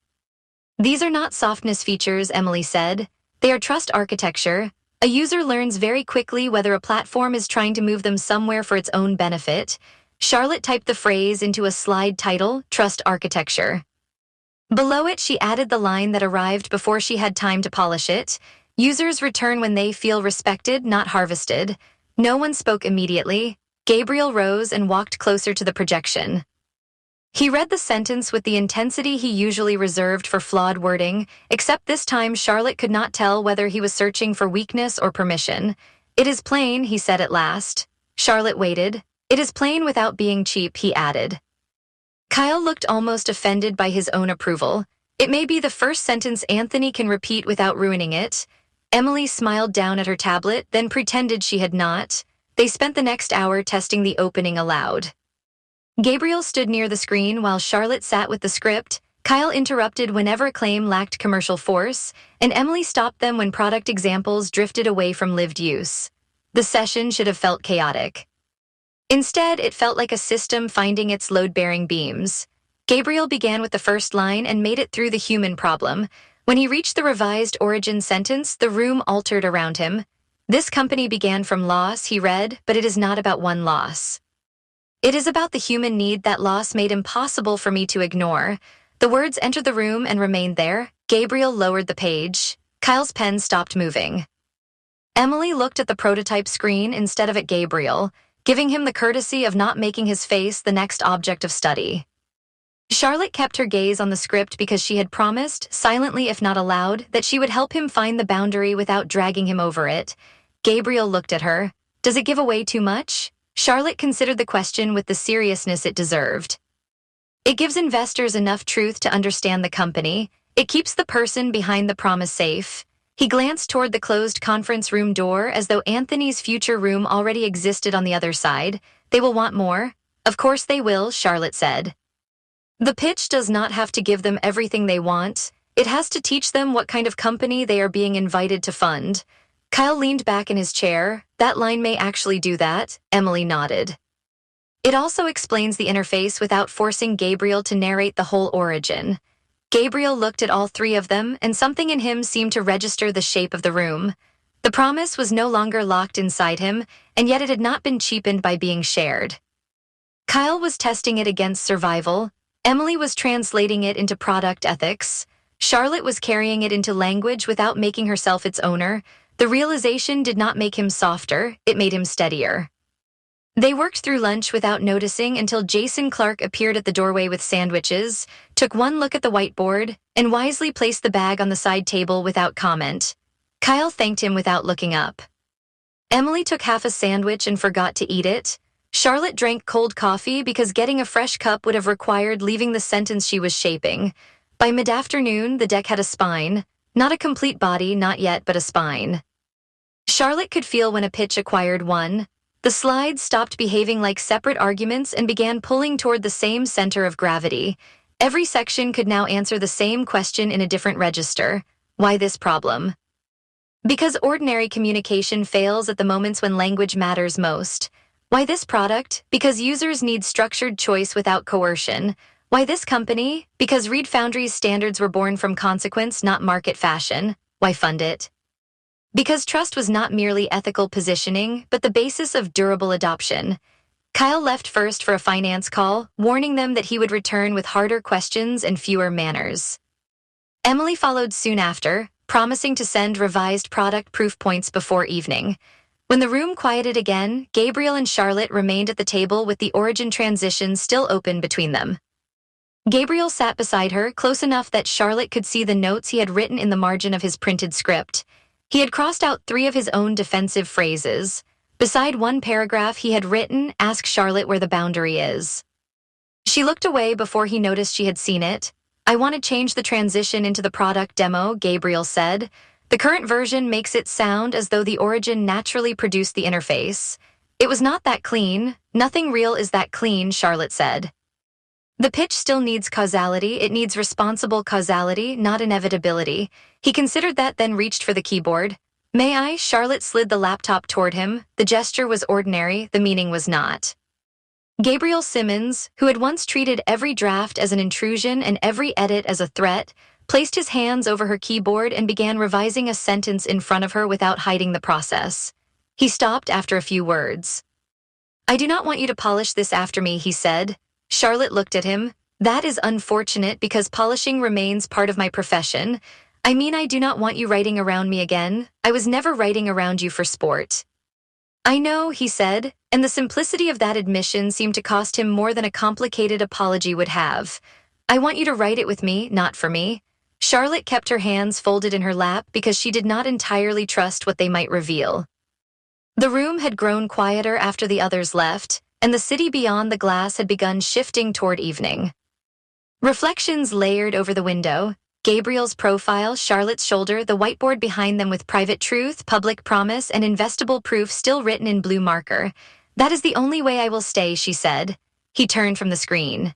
These are not softness features, Emily said. They are trust architecture. A user learns very quickly whether a platform is trying to move them somewhere for its own benefit. Charlotte typed the phrase into a slide title, Trust Architecture. Below it, she added the line that arrived before she had time to polish it. Users return when they feel respected, not harvested. No one spoke immediately. Gabriel rose and walked closer to the projection. He read the sentence with the intensity he usually reserved for flawed wording, except this time Charlotte could not tell whether he was searching for weakness or permission. It is plain, he said at last. Charlotte waited. It is plain without being cheap, he added. Kyle looked almost offended by his own approval. It may be the first sentence Anthony can repeat without ruining it. Emily smiled down at her tablet, then pretended she had not. They spent the next hour testing the opening aloud. Gabriel stood near the screen while Charlotte sat with the script. Kyle interrupted whenever a claim lacked commercial force, and Emily stopped them when product examples drifted away from lived use. The session should have felt chaotic. Instead, it felt like a system finding its load-bearing beams. Gabriel began with the first line and made it through the human problem. When he reached the revised origin sentence, the room altered around him. This company began from loss, he read, but it is not about one loss. It is about the human need that loss made impossible for me to ignore. The words entered the room and remained there. Gabriel lowered the page. Kyle's pen stopped moving. Emily looked at the prototype screen instead of at Gabriel, giving him the courtesy of not making his face the next object of study. Charlotte kept her gaze on the script because she had promised, silently if not aloud, that she would help him find the boundary without dragging him over it. Gabriel looked at her. Does it give away too much? Charlotte considered the question with the seriousness it deserved. It gives investors enough truth to understand the company. It keeps the person behind the promise safe. He glanced toward the closed conference room door as though Anthony's future room already existed on the other side. They will want more. Of course they will, Charlotte said. The pitch does not have to give them everything they want. It has to teach them what kind of company they are being invited to fund. Kyle leaned back in his chair. That line may actually do that, Emily nodded. It also explains the interface without forcing Gabriel to narrate the whole origin. Gabriel looked at all three of them, and something in him seemed to register the shape of the room. The promise was no longer locked inside him, and yet it had not been cheapened by being shared. Kyle was testing it against survival. Emily was translating it into product ethics. Charlotte was carrying it into language without making herself its owner. The realization did not make him softer, it made him steadier. They worked through lunch without noticing until Jason Clark appeared at the doorway with sandwiches, took one look at the whiteboard, and wisely placed the bag on the side table without comment. Kyle thanked him without looking up. Emily took half a sandwich and forgot to eat it. Charlotte drank cold coffee because getting a fresh cup would have required leaving the sentence she was shaping. By mid-afternoon, the deck had a spine. Not a complete body, not yet, but a spine. Charlotte could feel when a pitch acquired one. The slides stopped behaving like separate arguments and began pulling toward the same center of gravity. Every section could now answer the same question in a different register. Why this problem? Because ordinary communication fails at the moments when language matters most. Why this product? Because users need structured choice without coercion. Why this company? Because Reed Foundry's standards were born from consequence, not market fashion. Why fund it? Because trust was not merely ethical positioning, but the basis of durable adoption. Kyle left first for a finance call, warning them that he would return with harder questions and fewer manners. Emily followed soon after, promising to send revised product proof points before evening. When the room quieted again, Gabriel and Charlotte remained at the table with the origin transition still open between them. Gabriel sat beside her, close enough that Charlotte could see the notes he had written in the margin of his printed script. He had crossed out 3 of his own defensive phrases. Beside one paragraph he had written, "Ask Charlotte where the boundary is." She looked away before he noticed she had seen it. "I want to change the transition into the product demo," Gabriel said. "The current version makes it sound as though the origin naturally produced the interface." "It was not that clean. Nothing real is that clean," Charlotte said. "The pitch still needs causality. It needs responsible causality, not inevitability." He considered that, then reached for the keyboard. "May I?" Charlotte slid the laptop toward him. The gesture was ordinary, the meaning was not. Gabriel Simmons, who had once treated every draft as an intrusion and every edit as a threat, placed his hands over her keyboard and began revising a sentence in front of her without hiding the process. He stopped after a few words. "I do not want you to polish this after me," he said. Charlotte looked at him. "That is unfortunate because polishing remains part of my profession. I mean, I do not want you writing around me again. I was never writing around you for sport." "I know," he said, and the simplicity of that admission seemed to cost him more than a complicated apology would have. "I want you to write it with me, not for me." Charlotte kept her hands folded in her lap because she did not entirely trust what they might reveal. The room had grown quieter after the others left, and the city beyond the glass had begun shifting toward evening. Reflections layered over the window. Gabriel's profile, Charlotte's shoulder, the whiteboard behind them with private truth, public promise, and investable proof still written in blue marker. "That is the only way I will stay," she said. He turned from the screen.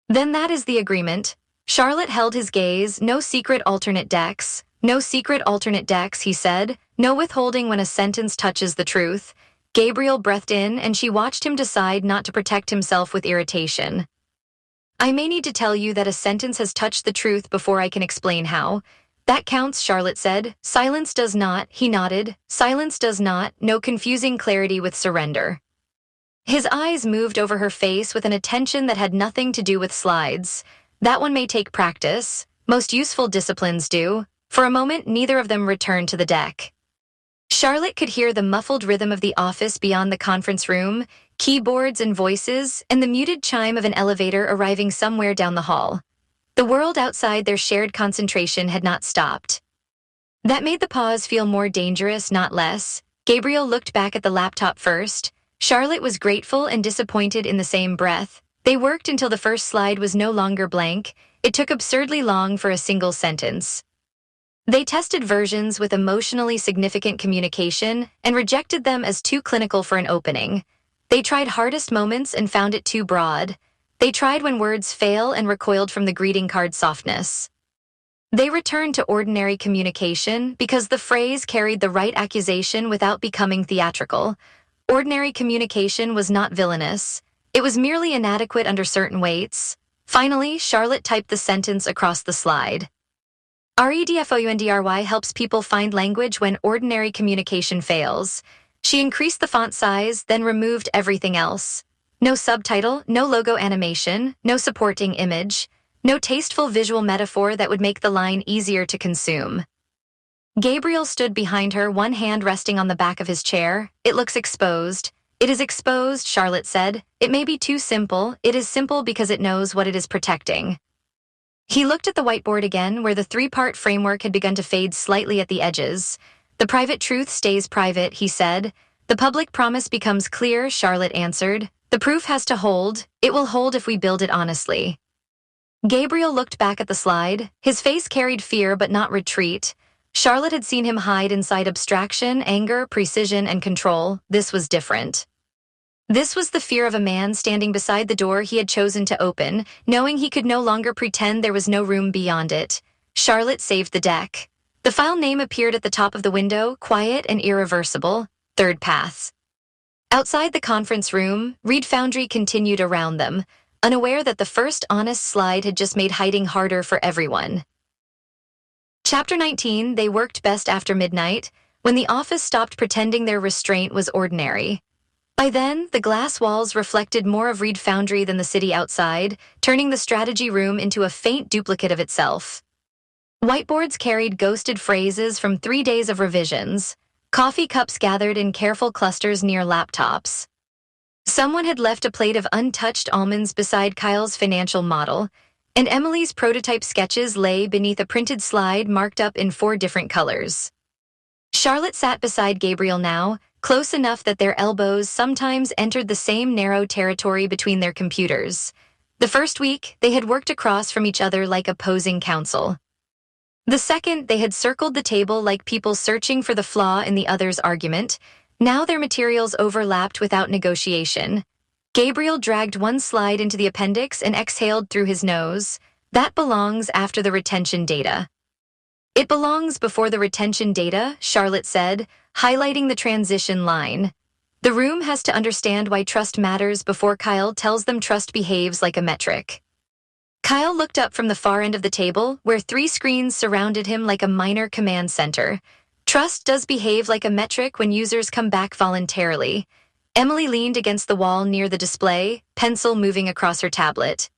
"Then that is the agreement." Charlotte held his gaze. "No secret alternate decks. No secret alternate decks," he said. "No withholding when a sentence touches the truth." Gabriel breathed in, and she watched him decide not to protect himself with irritation. "I may need to tell you that a sentence has touched the truth before I can explain how." "That counts," Charlotte said. "Silence does not," he nodded. "Silence does not. No confusing clarity with surrender." His eyes moved over her face with an attention that had nothing to do with slides. "That one may take practice. Most useful disciplines do." For a moment, neither of them returned to the deck. Charlotte could hear the muffled rhythm of the office beyond the conference room, keyboards and voices, and the muted chime of an elevator arriving somewhere down the hall. The world outside their shared concentration had not stopped. That made the pause feel more dangerous, not less. Gabriel looked back at the laptop first. Charlotte was grateful and disappointed in the same breath. They worked until the first slide was no longer blank. It took absurdly long for a single sentence. They tested versions with emotionally significant communication and rejected them as too clinical for an opening. They tried hardest moments and found it too broad. They tried when words fail and recoiled from the greeting card softness. They returned to ordinary communication because the phrase carried the right accusation without becoming theatrical. Ordinary communication was not villainous. It was merely inadequate under certain weights. Finally, Charlotte typed the sentence across the slide. "REDFOUNDRY helps people find language when ordinary communication fails." She increased the font size, then removed everything else. No subtitle, no logo animation, no supporting image, no tasteful visual metaphor that would make the line easier to consume. Gabriel stood behind her, one hand resting on the back of his chair. "It looks exposed." "It is exposed," Charlotte said. "It may be too simple. It is simple because it knows what it is protecting." He looked at the whiteboard again, where the three-part framework had begun to fade slightly at the edges. "The private truth stays private," he said. "The public promise becomes clear," Charlotte answered. "The proof has to hold. It will hold if we build it honestly." Gabriel looked back at the slide. His face carried fear but not retreat. Charlotte had seen him hide inside abstraction, anger, precision, and control. This was different. This was the fear of a man standing beside the door he had chosen to open, knowing he could no longer pretend there was no room beyond it. Charlotte saved the deck. The file name appeared at the top of the window, quiet and irreversible. Third Path. Outside the conference room, Reed Foundry continued around them, unaware that the first honest slide had just made hiding harder for everyone. Chapter 19, they worked best after midnight, when the office stopped pretending their restraint was ordinary. By then, the glass walls reflected more of Reed Foundry than the city outside, turning the strategy room into a faint duplicate of itself. Whiteboards carried ghosted phrases from 3 days of revisions. Coffee cups gathered in careful clusters near laptops. Someone had left a plate of untouched almonds beside Kyle's financial model, and Emily's prototype sketches lay beneath a printed slide marked up in 4 different colors. Charlotte sat beside Gabriel now, close enough that their elbows sometimes entered the same narrow territory between their computers. The first week, they had worked across from each other like opposing counsel. The second, they had circled the table like people searching for the flaw in the other's argument. Now their materials overlapped without negotiation. Gabriel dragged one slide into the appendix and exhaled through his nose. That belongs after the retention data. It belongs before the retention data, Charlotte said, highlighting the transition line. The room has to understand why trust matters before Kyle tells them trust behaves like a metric. Kyle looked up from the far end of the table, where 3 screens surrounded him like a minor command center. Trust does behave like a metric when users come back voluntarily. Emily leaned against the wall near the display, pencil moving across her tablet.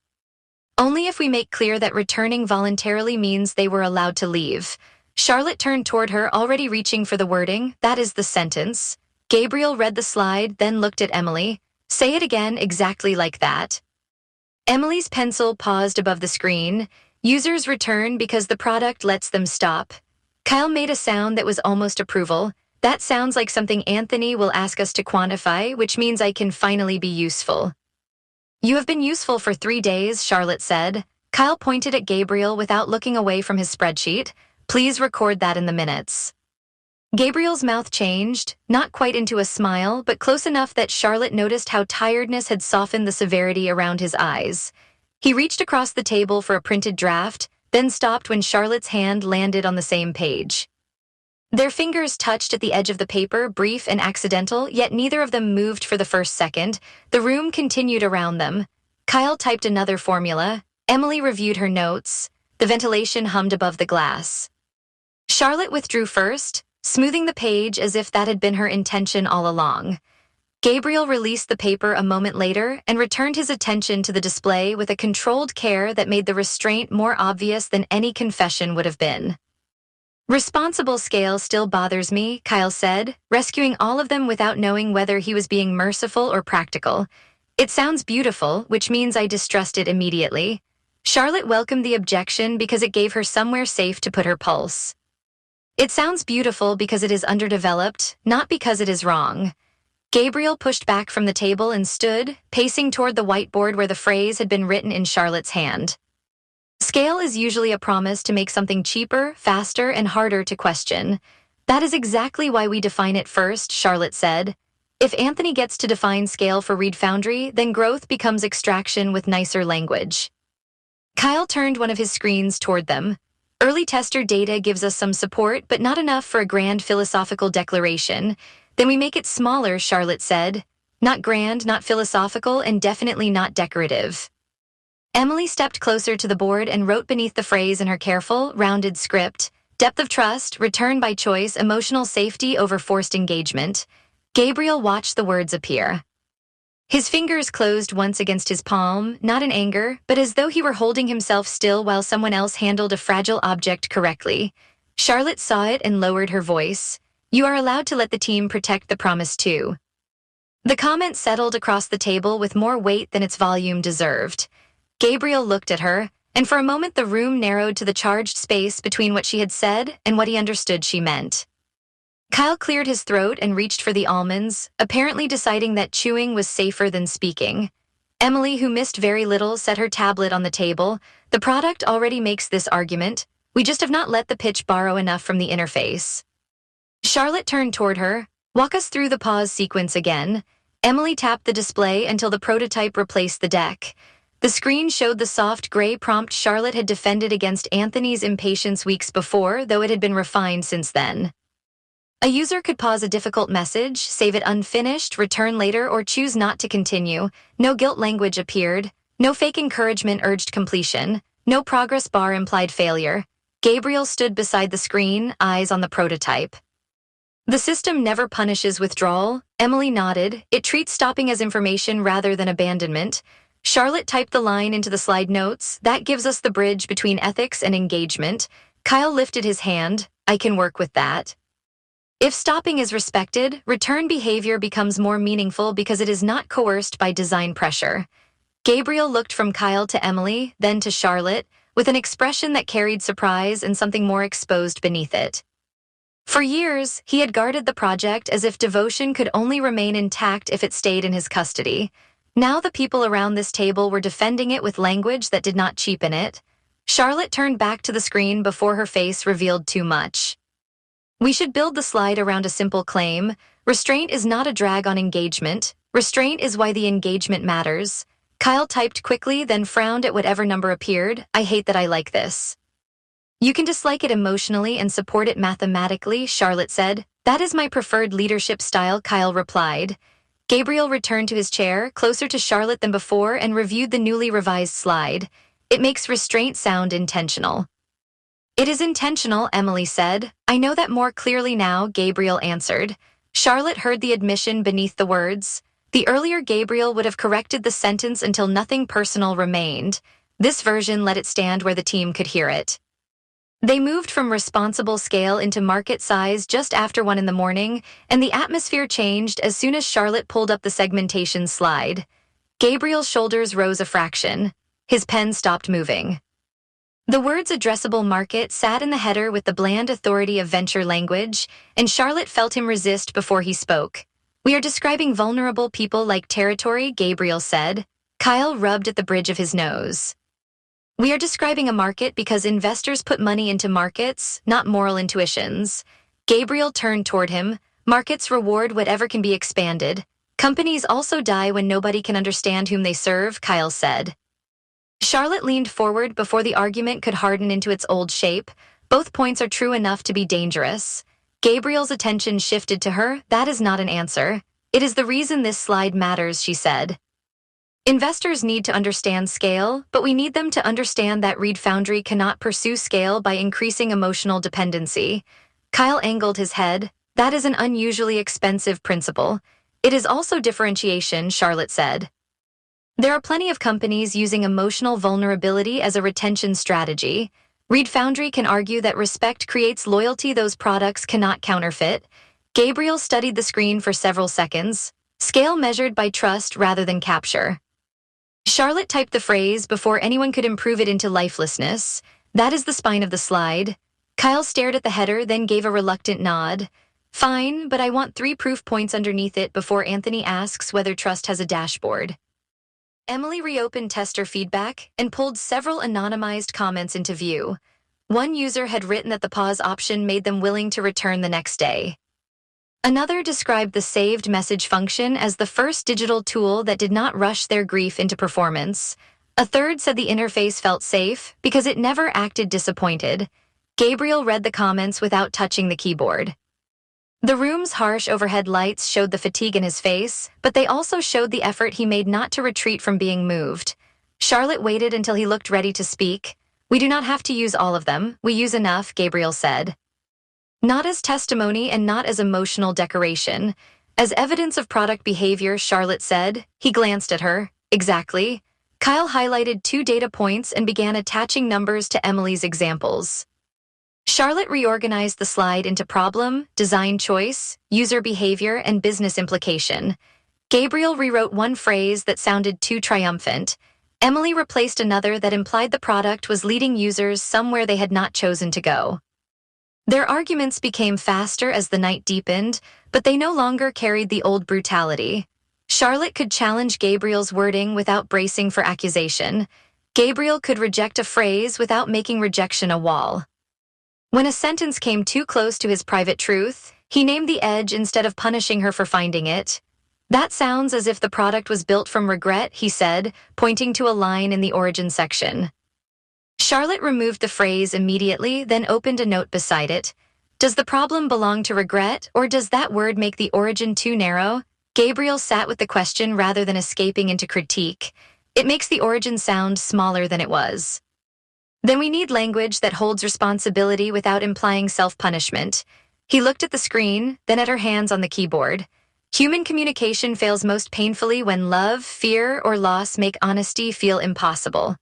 Only if we make clear that returning voluntarily means they were allowed to leave. Charlotte turned toward her, already reaching for the wording. That is the sentence. Gabriel read the slide, then looked at Emily. Say it again exactly like that. Emily's pencil paused above the screen. Users return because the product lets them stop. Kyle made a sound that was almost approval. That sounds like something Anthony will ask us to quantify, which means I can finally be useful. You have been useful for 3 days, Charlotte said. Kyle pointed at Gabriel without looking away from his spreadsheet. Please record that in the minutes. Gabriel's mouth changed, not quite into a smile, but close enough that Charlotte noticed how tiredness had softened the severity around his eyes. He reached across the table for a printed draft, then stopped when Charlotte's hand landed on the same page. Their fingers touched at the edge of the paper, brief and accidental, yet neither of them moved for the first second. The room continued around them. Kyle typed another formula. Emily reviewed her notes. The ventilation hummed above the glass. Charlotte withdrew first, smoothing the page as if that had been her intention all along. Gabriel released the paper a moment later and returned his attention to the display with a controlled care that made the restraint more obvious than any confession would have been. Responsible scale still bothers me, Kyle said, rescuing all of them without knowing whether he was being merciful or practical. It sounds beautiful, which means I distrust it immediately. Charlotte welcomed the objection because it gave her somewhere safe to put her pulse. It sounds beautiful because it is underdeveloped, not because it is wrong. Gabriel pushed back from the table and stood, pacing toward the whiteboard where the phrase had been written in Charlotte's hand. Scale is usually a promise to make something cheaper, faster, and harder to question. That is exactly why we define it first, Charlotte said. If Anthony gets to define scale for Reed Foundry, then growth becomes extraction with nicer language. Kyle turned one of his screens toward them. Early tester data gives us some support, but not enough for a grand philosophical declaration. Then we make it smaller, Charlotte said. Not grand, not philosophical, and definitely not decorative. Emily stepped closer to the board and wrote beneath the phrase in her careful, rounded script, depth of trust, return by choice, emotional safety over forced engagement. Gabriel watched the words appear. His fingers closed once against his palm, not in anger, but as though he were holding himself still while someone else handled a fragile object correctly. Charlotte saw it and lowered her voice. You are allowed to let the team protect the promise too. The comment settled across the table with more weight than its volume deserved. Gabriel looked at her, and for a moment the room narrowed to the charged space between what she had said and what he understood she meant. Kyle cleared his throat and reached for the almonds, apparently deciding that chewing was safer than speaking. Emily, who missed very little, set her tablet on the table. The product already makes this argument. We just have not let the pitch borrow enough from the interface. Charlotte turned toward her. Walk us through the pause sequence again. Emily tapped the display until the prototype replaced the deck. The screen showed the soft gray prompt Charlotte had defended against Anthony's impatience weeks before, though it had been refined since then. A user could pause a difficult message, save it unfinished, return later, or choose not to continue. No guilt language appeared. No fake encouragement urged completion. No progress bar implied failure. Gabriel stood beside the screen, eyes on the prototype. The system never punishes withdrawal. Emily nodded. It treats stopping as information rather than abandonment. Charlotte typed the line into the slide notes. That gives us the bridge between ethics and engagement. Kyle lifted his hand. I can work with that. If stopping is respected, return behavior becomes more meaningful because it is not coerced by design pressure. Gabriel looked from Kyle to Emily, then to Charlotte, with an expression that carried surprise and something more exposed beneath it. For years, he had guarded the project as if devotion could only remain intact if it stayed in his custody. Now the people around this table were defending it with language that did not cheapen it. Charlotte turned back to the screen before her face revealed too much. We should build the slide around a simple claim. Restraint is not a drag on engagement. Restraint is why the engagement matters. Kyle typed quickly, then frowned at whatever number appeared. I hate that I like this. You can dislike it emotionally and support it mathematically, Charlotte said. That is my preferred leadership style, Kyle replied. Gabriel returned to his chair, closer to Charlotte than before, and reviewed the newly revised slide. It makes restraint sound intentional. It is intentional, Emily said. I know that more clearly now, Gabriel answered. Charlotte heard the admission beneath the words. The earlier Gabriel would have corrected the sentence until nothing personal remained. This version let it stand where the team could hear it. They moved from responsible scale into market size just after 1 a.m, and the atmosphere changed as soon as Charlotte pulled up the segmentation slide. Gabriel's shoulders rose a fraction. His pen stopped moving. The words addressable market sat in the header with the bland authority of venture language, and Charlotte felt him resist before he spoke. We are describing vulnerable people like territory, Gabriel said. Kyle rubbed at the bridge of his nose. We are describing a market because investors put money into markets, not moral intuitions. Gabriel turned toward him. Markets reward whatever can be expanded. Companies also die when nobody can understand whom they serve, Kyle said. Charlotte leaned forward before the argument could harden into its old shape. Both points are true enough to be dangerous. Gabriel's attention shifted to her. That is not an answer. It is the reason this slide matters, she said. Investors need to understand scale, but we need them to understand that Reed Foundry cannot pursue scale by increasing emotional dependency. Kyle angled his head. That is an unusually expensive principle. It is also differentiation, Charlotte said. There are plenty of companies using emotional vulnerability as a retention strategy. Reed Foundry can argue that respect creates loyalty those products cannot counterfeit. Gabriel studied the screen for several seconds. Scale measured by trust rather than capture. Charlotte typed the phrase before anyone could improve it into lifelessness. That is the spine of the slide. Kyle stared at the header, then gave a reluctant nod. Fine, but I want 3 proof points underneath it before Anthony asks whether trust has a dashboard. Emily reopened tester feedback and pulled several anonymized comments into view. One user had written that the pause option made them willing to return the next day. Another described the saved message function as the first digital tool that did not rush their grief into performance. A third said the interface felt safe because it never acted disappointed. Gabriel read the comments without touching the keyboard. The room's harsh overhead lights showed the fatigue in his face, but they also showed the effort he made not to retreat from being moved. Charlotte waited until he looked ready to speak. We do not have to use all of them. We use enough, Gabriel said. Not as testimony and not as emotional decoration. As evidence of product behavior, Charlotte said. He glanced at her. Exactly. Kyle highlighted 2 data points and began attaching numbers to Emily's examples. Charlotte reorganized the slide into problem, design choice, user behavior, and business implication. Gabriel rewrote one phrase that sounded too triumphant. Emily replaced another that implied the product was leading users somewhere they had not chosen to go. Their arguments became faster as the night deepened, but they no longer carried the old brutality. Charlotte could challenge Gabriel's wording without bracing for accusation. Gabriel could reject a phrase without making rejection a wall. When a sentence came too close to his private truth, he named the edge instead of punishing her for finding it. That sounds as if the product was built from regret, he said, pointing to a line in the origin section. Charlotte removed the phrase immediately, then opened a note beside it. Does the problem belong to regret, or does that word make the origin too narrow? Gabriel sat with the question rather than escaping into critique. It makes the origin sound smaller than it was. Then we need language that holds responsibility without implying self-punishment. He looked at the screen, then at her hands on the keyboard. Human communication fails most painfully when love, fear, or loss make honesty feel impossible.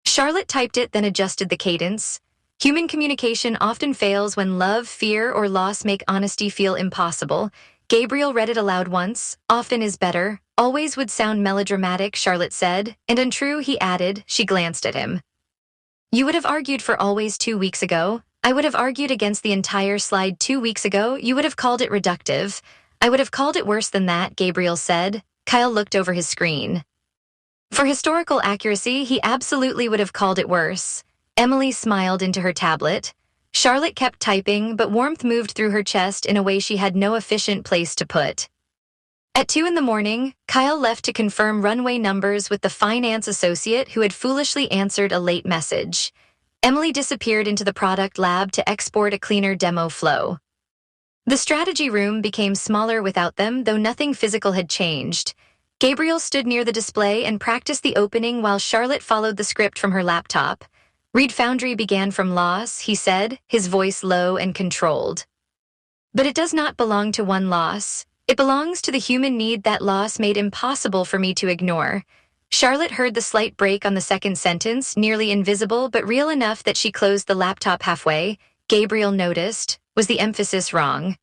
Charlotte typed it, then adjusted the cadence. Human communication often fails when love, fear, or loss make honesty feel impossible. Gabriel read it aloud once. Often is better. Always would sound melodramatic, Charlotte said. And untrue, he added. She glanced at him. You would have argued for always 2 weeks ago. I would have argued against the entire slide 2 weeks ago. You would have called it reductive. I would have called it worse than that, Gabriel said. Kyle looked over his screen. For historical accuracy, he absolutely would have called it worse. Emily smiled into her tablet. Charlotte kept typing, but warmth moved through her chest in a way she had no efficient place to put. At 2 in the morning, Kyle left to confirm runway numbers with the finance associate who had foolishly answered a late message. Emily disappeared into the product lab to export a cleaner demo flow. The strategy room became smaller without them, though nothing physical had changed. Gabriel stood near the display and practiced the opening while Charlotte followed the script from her laptop. Read Foundry began from loss, he said, his voice low and controlled. But it does not belong to one loss. It belongs to the human need that loss made impossible for me to ignore. Charlotte heard the slight break on the second sentence, nearly invisible but real enough that she closed the laptop halfway. Gabriel noticed. Was the emphasis wrong?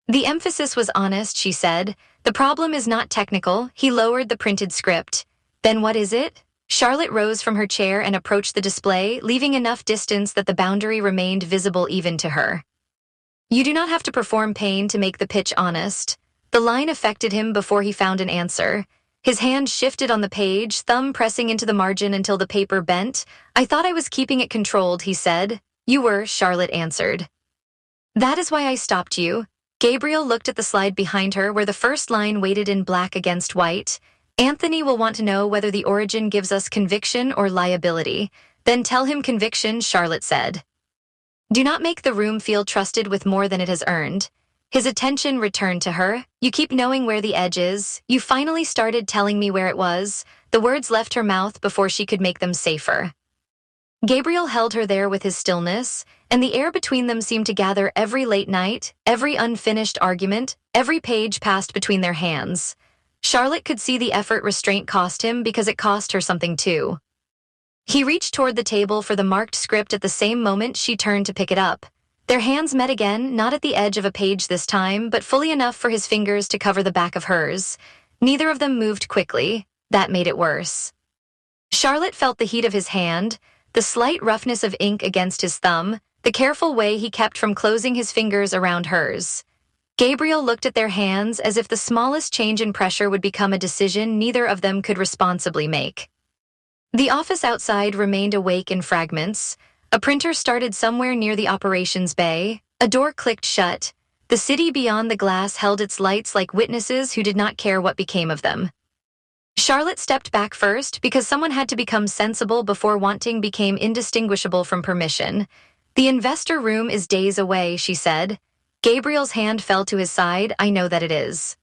The emphasis was honest, she said. The problem is not technical. He lowered the printed script. Then what is it? Charlotte rose from her chair and approached the display, leaving enough distance that the boundary remained visible even to her. You do not have to perform pain to make the pitch honest. The line affected him before he found an answer. His hand shifted on the page, thumb pressing into the margin until the paper bent. I thought I was keeping it controlled, he said. You were, Charlotte answered. That is why I stopped you. Gabriel looked at the slide behind her where the first line weighted in black against white. Anthony will want to know whether the origin gives us conviction or liability. Then tell him conviction, Charlotte said. Do not make the room feel trusted with more than it has earned. His attention returned to her. You keep knowing where the edge is. You finally started telling me where it was. The words left her mouth before she could make them safer. Gabriel held her there with his stillness, and the air between them seemed to gather every late night, every unfinished argument, every page passed between their hands. Charlotte could see the effort restraint cost him because it cost her something too. He reached toward the table for the marked script at the same moment she turned to pick it up. Their hands met again, not at the edge of a page this time, but fully enough for his fingers to cover the back of hers. Neither of them moved quickly. That made it worse. Charlotte felt the heat of his hand, the slight roughness of ink against his thumb, the careful way he kept from closing his fingers around hers. Gabriel looked at their hands as if the smallest change in pressure would become a decision neither of them could responsibly make. The office outside remained awake in fragments. A printer started somewhere near the operations bay. A door clicked shut. The city beyond the glass held its lights like witnesses who did not care what became of them. Charlotte stepped back first because someone had to become sensible before wanting became indistinguishable from permission. The investor room is days away, she said. Gabriel's hand fell to his side. I know that it is.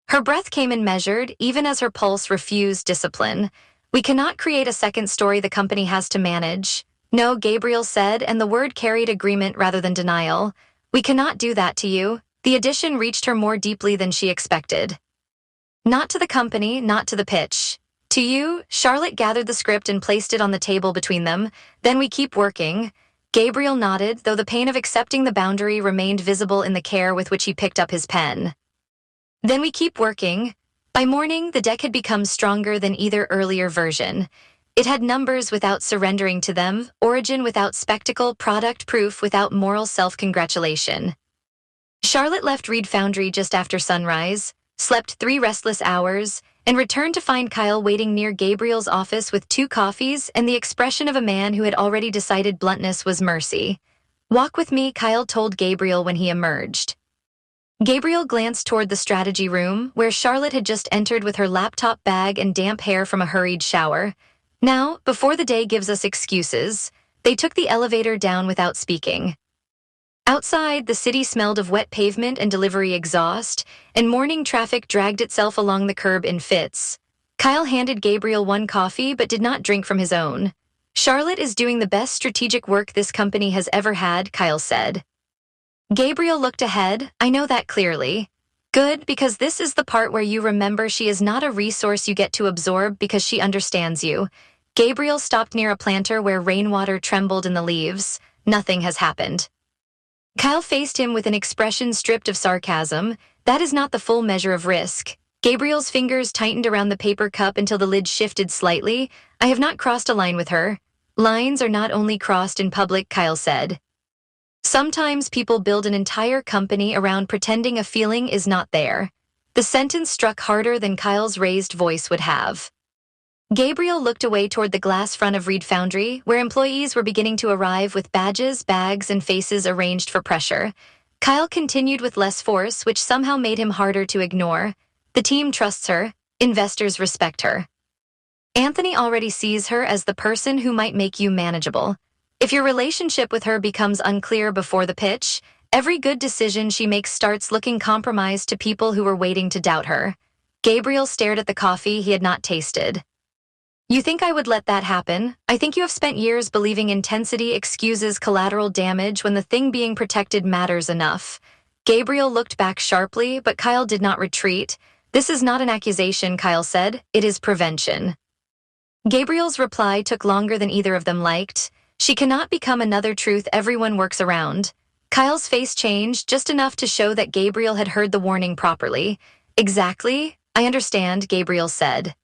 Her breath came in measured, even as her pulse refused discipline. We cannot create a second story the company has to manage. No, Gabriel said, and the word carried agreement rather than denial. We cannot do that to you. The addition reached her more deeply than she expected. Not to the company, not to the pitch. To you, Charlotte gathered the script and placed it on the table between them. Then we keep working. Gabriel nodded, though the pain of accepting the boundary remained visible in the care with which he picked up his pen. Then we keep working. By morning, the deck had become stronger than either earlier version. It had numbers without surrendering to them, origin without spectacle, product proof without moral self-congratulation. Charlotte left Reed Foundry just after sunrise, slept 3 restless hours, and returned to find Kyle waiting near Gabriel's office with 2 coffees and the expression of a man who had already decided bluntness was mercy. Walk with me, Kyle told Gabriel when he emerged. Gabriel glanced toward the strategy room, where Charlotte had just entered with her laptop bag and damp hair from a hurried shower. Now, before the day gives us excuses, they took the elevator down without speaking. Outside, the city smelled of wet pavement and delivery exhaust, and morning traffic dragged itself along the curb in fits. Kyle handed Gabriel 1 coffee but did not drink from his own. Charlotte is doing the best strategic work this company has ever had, Kyle said. Gabriel looked ahead. I know that clearly. Good, because this is the part where you remember she is not a resource you get to absorb because she understands you. Gabriel stopped near a planter where rainwater trembled in the leaves. Nothing has happened. Kyle faced him with an expression stripped of sarcasm. That is not the full measure of risk. Gabriel's fingers tightened around the paper cup until the lid shifted slightly. I have not crossed a line with her. Lines are not only crossed in public, Kyle said. Sometimes people build an entire company around pretending a feeling is not there. The sentence struck harder than Kyle's raised voice would have. Gabriel looked away toward the glass front of Reed Foundry, where employees were beginning to arrive with badges, bags, and faces arranged for pressure. Kyle continued with less force, which somehow made him harder to ignore. The team trusts her. Investors respect her. Anthony already sees her as the person who might make you manageable. If your relationship with her becomes unclear before the pitch, every good decision she makes starts looking compromised to people who were waiting to doubt her. Gabriel stared at the coffee he had not tasted. You think I would let that happen? I think you have spent years believing intensity excuses collateral damage when the thing being protected matters enough. Gabriel looked back sharply, but Kyle did not retreat. This is not an accusation, Kyle said. It is prevention. Gabriel's reply took longer than either of them liked. She cannot become another truth everyone works around. Kyle's face changed just enough to show that Gabriel had heard the warning properly. Exactly. I understand, Gabriel said.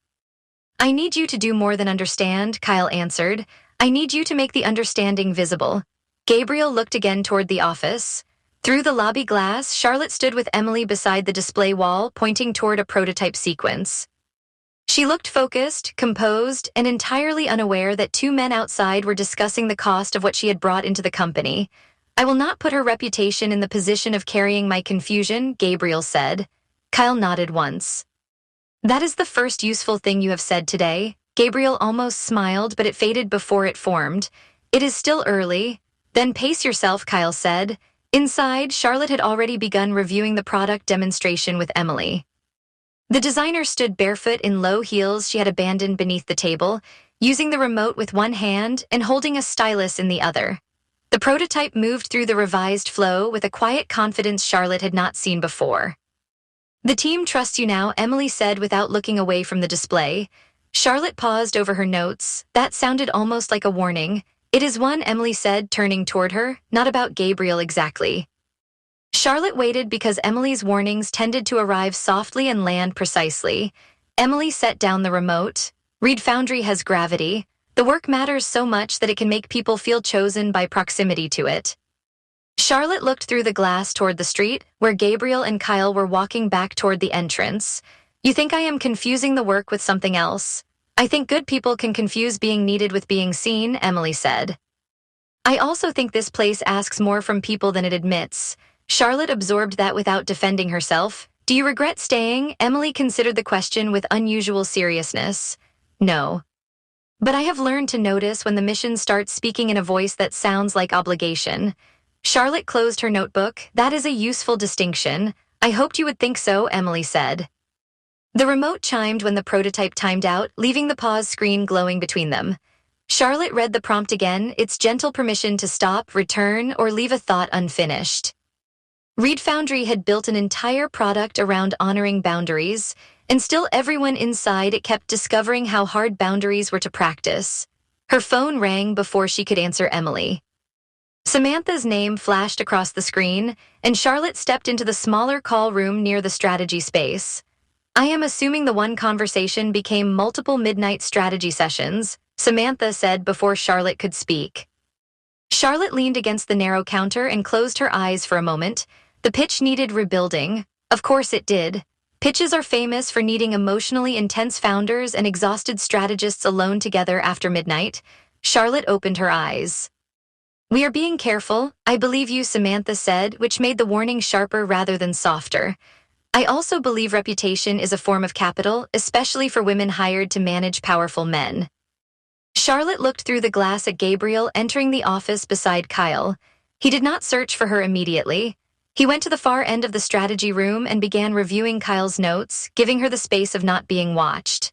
I need you to do more than understand, Kyle answered. I need you to make the understanding visible. Gabriel looked again toward the office. Through the lobby glass, Charlotte stood with Emily beside the display wall, pointing toward a prototype sequence. She looked focused, composed, and entirely unaware that two men outside were discussing the cost of what she had brought into the company. I will not put her reputation in the position of carrying my confusion, Gabriel said. Kyle nodded once. That is the first useful thing you have said today. Gabriel almost smiled, but it faded before it formed. It is still early. Then pace yourself, Kyle said. Inside, Charlotte had already begun reviewing the product demonstration with Emily. The designer stood barefoot in low heels she had abandoned beneath the table, using the remote with one hand and holding a stylus in the other. The prototype moved through the revised flow with a quiet confidence Charlotte had not seen before. The team trusts you now, Emily said without looking away from the display. Charlotte paused over her notes. That sounded almost like a warning. It is one, Emily said, turning toward her, not about Gabriel exactly. Charlotte waited because Emily's warnings tended to arrive softly and land precisely. Emily set down the remote. Reed Foundry has gravity. The work matters so much that it can make people feel chosen by proximity to it. Charlotte looked through the glass toward the street, where Gabriel and Kyle were walking back toward the entrance. You think I am confusing the work with something else? I think good people can confuse being needed with being seen, Emily said. I also think this place asks more from people than it admits. Charlotte absorbed that without defending herself. Do you regret staying? Emily considered the question with unusual seriousness. No. But I have learned to notice when the mission starts speaking in a voice that sounds like obligation. Charlotte closed her notebook. That is a useful distinction. I hoped you would think so, Emily said. The remote chimed when the prototype timed out, leaving the pause screen glowing between them. Charlotte read the prompt again, its gentle permission to stop, return, or leave a thought unfinished. Reed Foundry had built an entire product around honoring boundaries, and still everyone inside it kept discovering how hard boundaries were to practice. Her phone rang before she could answer Emily. Samantha's name flashed across the screen, and Charlotte stepped into the smaller call room near the strategy space. I am assuming the one conversation became multiple midnight strategy sessions, Samantha said before Charlotte could speak. Charlotte leaned against the narrow counter and closed her eyes for a moment. The pitch needed rebuilding. Of course it did. Pitches are famous for needing emotionally intense founders and exhausted strategists alone together after midnight. Charlotte opened her eyes. We are being careful, I believe you, Samantha said, which made the warning sharper rather than softer. I also believe reputation is a form of capital, especially for women hired to manage powerful men. Charlotte looked through the glass at Gabriel entering the office beside Kyle. He did not search for her immediately. He went to the far end of the strategy room and began reviewing Kyle's notes, giving her the space of not being watched.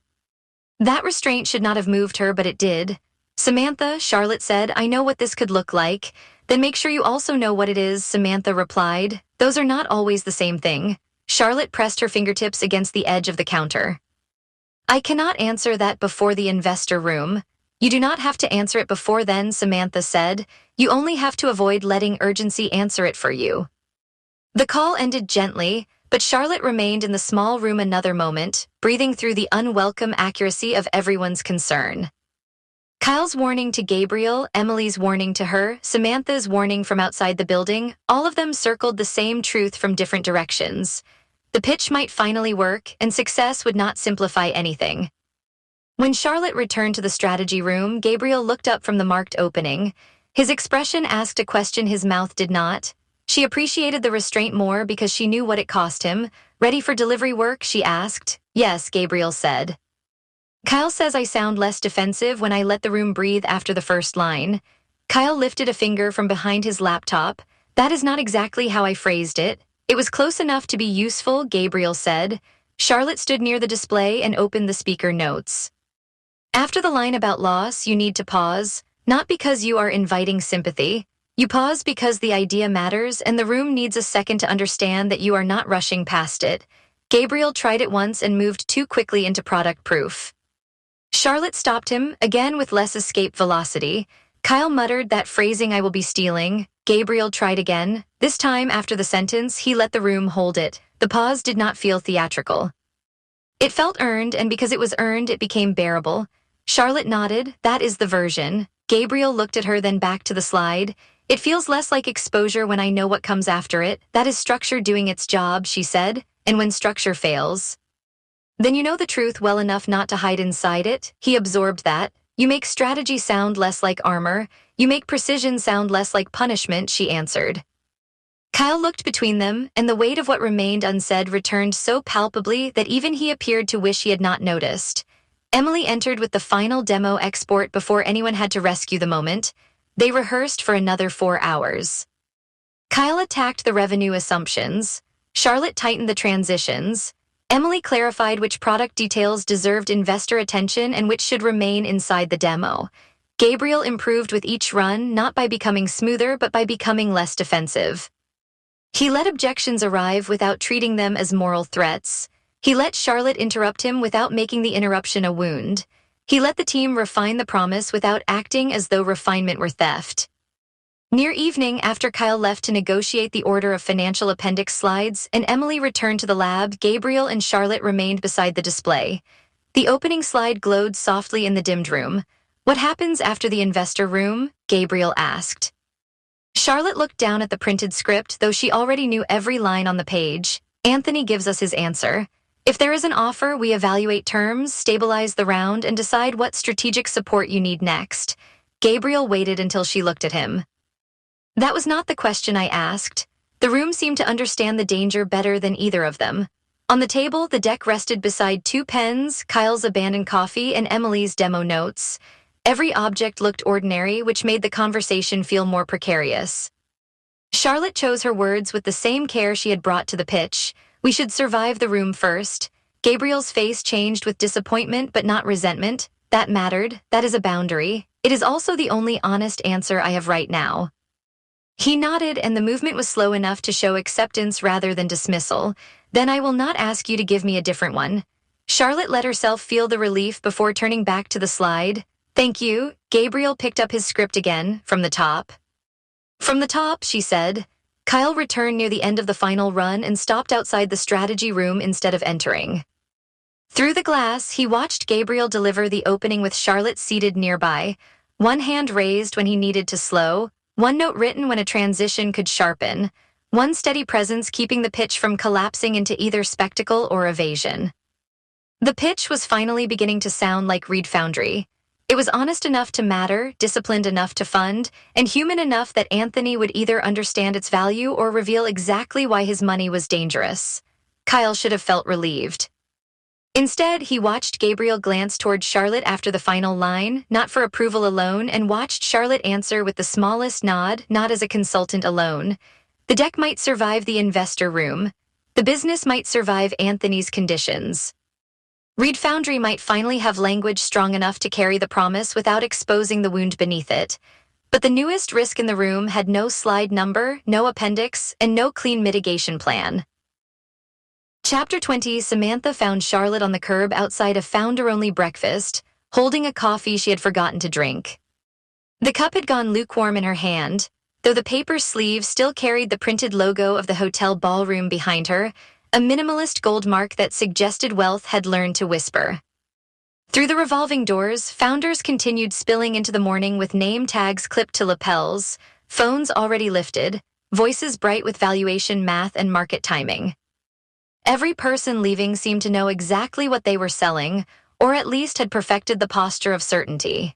That restraint should not have moved her, but it did. Samantha, Charlotte said, I know what this could look like. Then make sure you also know what it is, Samantha replied. Those are not always the same thing. Charlotte pressed her fingertips against the edge of the counter. I cannot answer that before the investor room. You do not have to answer it before then, Samantha said. You only have to avoid letting urgency answer it for you. The call ended gently, but Charlotte remained in the small room another moment, breathing through the unwelcome accuracy of everyone's concern. Kyle's warning to Gabriel, Emily's warning to her, Samantha's warning from outside the building, all of them circled the same truth from different directions. The pitch might finally work, and success would not simplify anything. When Charlotte returned to the strategy room, Gabriel looked up from the marked opening. His expression asked a question his mouth did not. She appreciated the restraint more because she knew what it cost him. Ready for delivery work, she asked. Yes, Gabriel said. Kyle says I sound less defensive when I let the room breathe after the first line. Kyle lifted a finger from behind his laptop. That is not exactly how I phrased it. It was close enough to be useful, Gabriel said. Charlotte stood near the display and opened the speaker notes. After the line about loss, you need to pause, not because you are inviting sympathy. You pause because the idea matters and the room needs a second to understand that you are not rushing past it. Gabriel tried it once and moved too quickly into product proof. Charlotte stopped him, again with less escape velocity. Kyle muttered that phrasing I will be stealing. Gabriel tried again. This time, after the sentence, he let the room hold it. The pause did not feel theatrical. It felt earned, and because it was earned, it became bearable. Charlotte nodded. That is the version. Gabriel looked at her, then back to the slide. It feels less like exposure when I know what comes after it. That is structure doing its job, she said. And when structure fails, then you know the truth well enough not to hide inside it. He absorbed that. You make strategy sound less like armor. You make precision sound less like punishment, she answered. Kyle looked between them, and the weight of what remained unsaid returned so palpably that even he appeared to wish he had not noticed. Emily entered with the final demo export before anyone had to rescue the moment. They rehearsed for another 4 hours. Kyle attacked the revenue assumptions. Charlotte tightened the transitions. Emily clarified which product details deserved investor attention and which should remain inside the demo. Gabriel improved with each run, not by becoming smoother, but by becoming less defensive. He let objections arrive without treating them as moral threats. He let Charlotte interrupt him without making the interruption a wound. He let the team refine the promise without acting as though refinement were theft. Near evening, after Kyle left to negotiate the order of financial appendix slides and Emily returned to the lab, Gabriel and Charlotte remained beside the display. The opening slide glowed softly in the dimmed room. What happens after the investor room? Gabriel asked. Charlotte looked down at the printed script, though she already knew every line on the page. Anthony gives us his answer. If there is an offer, we evaluate terms, stabilize the round, and decide what strategic support you need next. Gabriel waited until she looked at him. That was not the question I asked. The room seemed to understand the danger better than either of them. On the table, the deck rested beside 2 pens, Kyle's abandoned coffee, and Emily's demo notes. Every object looked ordinary, which made the conversation feel more precarious. Charlotte chose her words with the same care she had brought to the pitch. We should survive the room first. Gabriel's face changed with disappointment but not resentment. That mattered. That is a boundary. It is also the only honest answer I have right now. He nodded, and the movement was slow enough to show acceptance rather than dismissal. Then I will not ask you to give me a different one. Charlotte let herself feel the relief before turning back to the slide. Thank you. Gabriel picked up his script again, from the top. From the top, she said. Kyle returned near the end of the final run and stopped outside the strategy room instead of entering. Through the glass, he watched Gabriel deliver the opening with Charlotte seated nearby, one hand raised when he needed to slow, one note written when a transition could sharpen, one steady presence keeping the pitch from collapsing into either spectacle or evasion. The pitch was finally beginning to sound like Reed Foundry. It was honest enough to matter, disciplined enough to fund, and human enough that Anthony would either understand its value or reveal exactly why his money was dangerous. Kyle should have felt relieved. Instead, he watched Gabriel glance toward Charlotte after the final line, not for approval alone, and watched Charlotte answer with the smallest nod, not as a consultant alone. The deck might survive the investor room. The business might survive Anthony's conditions. Reed Foundry might finally have language strong enough to carry the promise without exposing the wound beneath it. But the newest risk in the room had no slide number, no appendix, and no clean mitigation plan. Chapter 20. Samantha found Charlotte on the curb outside a founder-only breakfast, holding a coffee she had forgotten to drink. The cup had gone lukewarm in her hand, though the paper sleeve still carried the printed logo of the hotel ballroom behind her, a minimalist gold mark that suggested wealth had learned to whisper. Through the revolving doors, founders continued spilling into the morning with name tags clipped to lapels, phones already lifted, voices bright with valuation math and market timing. Every person leaving seemed to know exactly what they were selling, or at least had perfected the posture of certainty.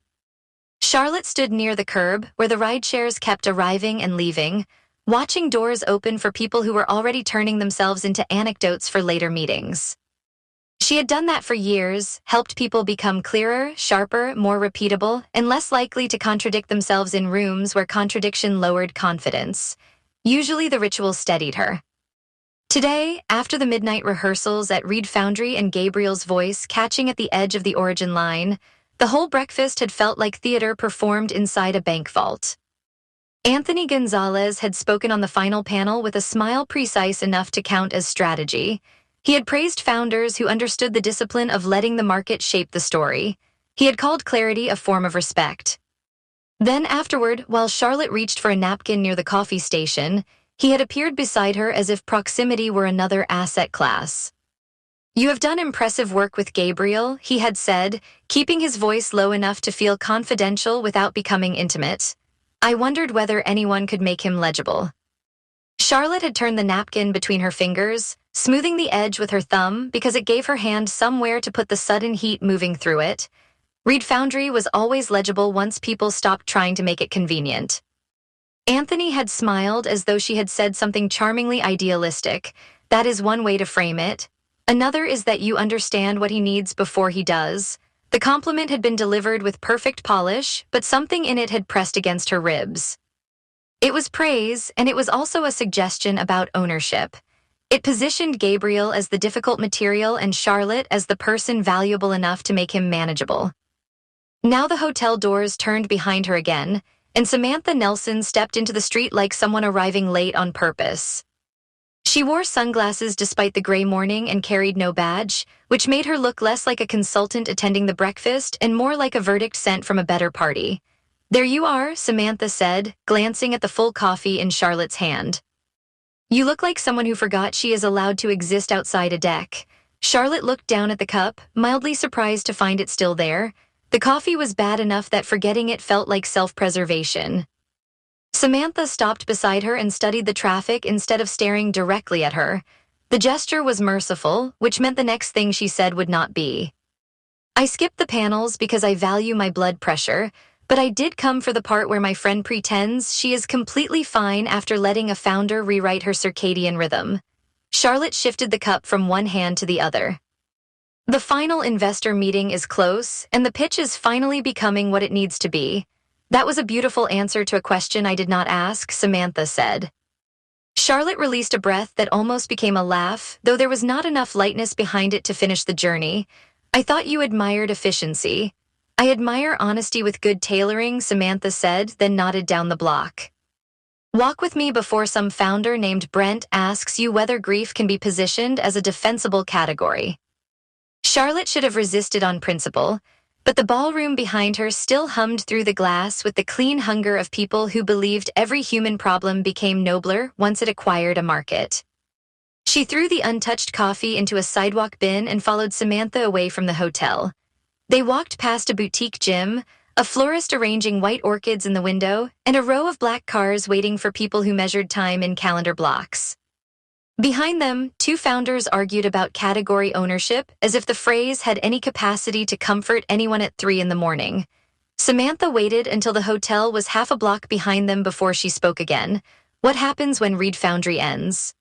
Charlotte stood near the curb, where the rideshares kept arriving and leaving, watching doors open for people who were already turning themselves into anecdotes for later meetings. She had done that for years, helped people become clearer, sharper, more repeatable, and less likely to contradict themselves in rooms where contradiction lowered confidence. Usually the ritual steadied her. Today, after the midnight rehearsals at Reed Foundry and Gabriel's voice catching at the edge of the origin line, the whole breakfast had felt like theater performed inside a bank vault. Anthony Gonzalez had spoken on the final panel with a smile precise enough to count as strategy. He had praised founders who understood the discipline of letting the market shape the story. He had called clarity a form of respect. Then afterward, while Charlotte reached for a napkin near the coffee station, he had appeared beside her as if proximity were another asset class. "You have done impressive work with Gabriel," he had said, keeping his voice low enough to feel confidential without becoming intimate. "I wondered whether anyone could make him legible." Charlotte had turned the napkin between her fingers, smoothing the edge with her thumb because it gave her hand somewhere to put the sudden heat moving through it. Reed Foundry was always legible once people stopped trying to make it convenient. Anthony had smiled as though she had said something charmingly idealistic. "That is one way to frame it. Another is that you understand what he needs before he does." The compliment had been delivered with perfect polish, but something in it had pressed against her ribs. It was praise, and it was also a suggestion about ownership. It positioned Gabriel as the difficult material and Charlotte as the person valuable enough to make him manageable. Now the hotel doors turned behind her again, and Samantha Nelson stepped into the street like someone arriving late on purpose. She wore sunglasses despite the gray morning and carried no badge, which made her look less like a consultant attending the breakfast and more like a verdict sent from a better party. "There you are," Samantha said, glancing at the full coffee in Charlotte's hand. "You look like someone who forgot she is allowed to exist outside a deck." Charlotte looked down at the cup, mildly surprised to find it still there. The coffee was bad enough that forgetting it felt like self-preservation. Samantha stopped beside her and studied the traffic instead of staring directly at her. The gesture was merciful, which meant the next thing she said would not be. "I skipped the panels because I value my blood pressure, but I did come for the part where my friend pretends she is completely fine after letting a founder rewrite her circadian rhythm." Charlotte shifted the cup from one hand to the other. "The final investor meeting is close, and the pitch is finally becoming what it needs to be." "That was a beautiful answer to a question I did not ask," Samantha said. Charlotte released a breath that almost became a laugh, though there was not enough lightness behind it to finish the journey. "I thought you admired efficiency." "I admire honesty with good tailoring," Samantha said, then nodded down the block. "Walk with me before some founder named Brent asks you whether grief can be positioned as a defensible category." Charlotte should have resisted on principle, but the ballroom behind her still hummed through the glass with the clean hunger of people who believed every human problem became nobler once it acquired a market. She threw the untouched coffee into a sidewalk bin and followed Samantha away from the hotel. They walked past a boutique gym, a florist arranging white orchids in the window, and a row of black cars waiting for people who measured time in calendar blocks. Behind them, two founders argued about category ownership as if the phrase had any capacity to comfort anyone at 3 in the morning. Samantha waited until the hotel was half a block behind them before she spoke again. "What happens when Reed Foundry ends?"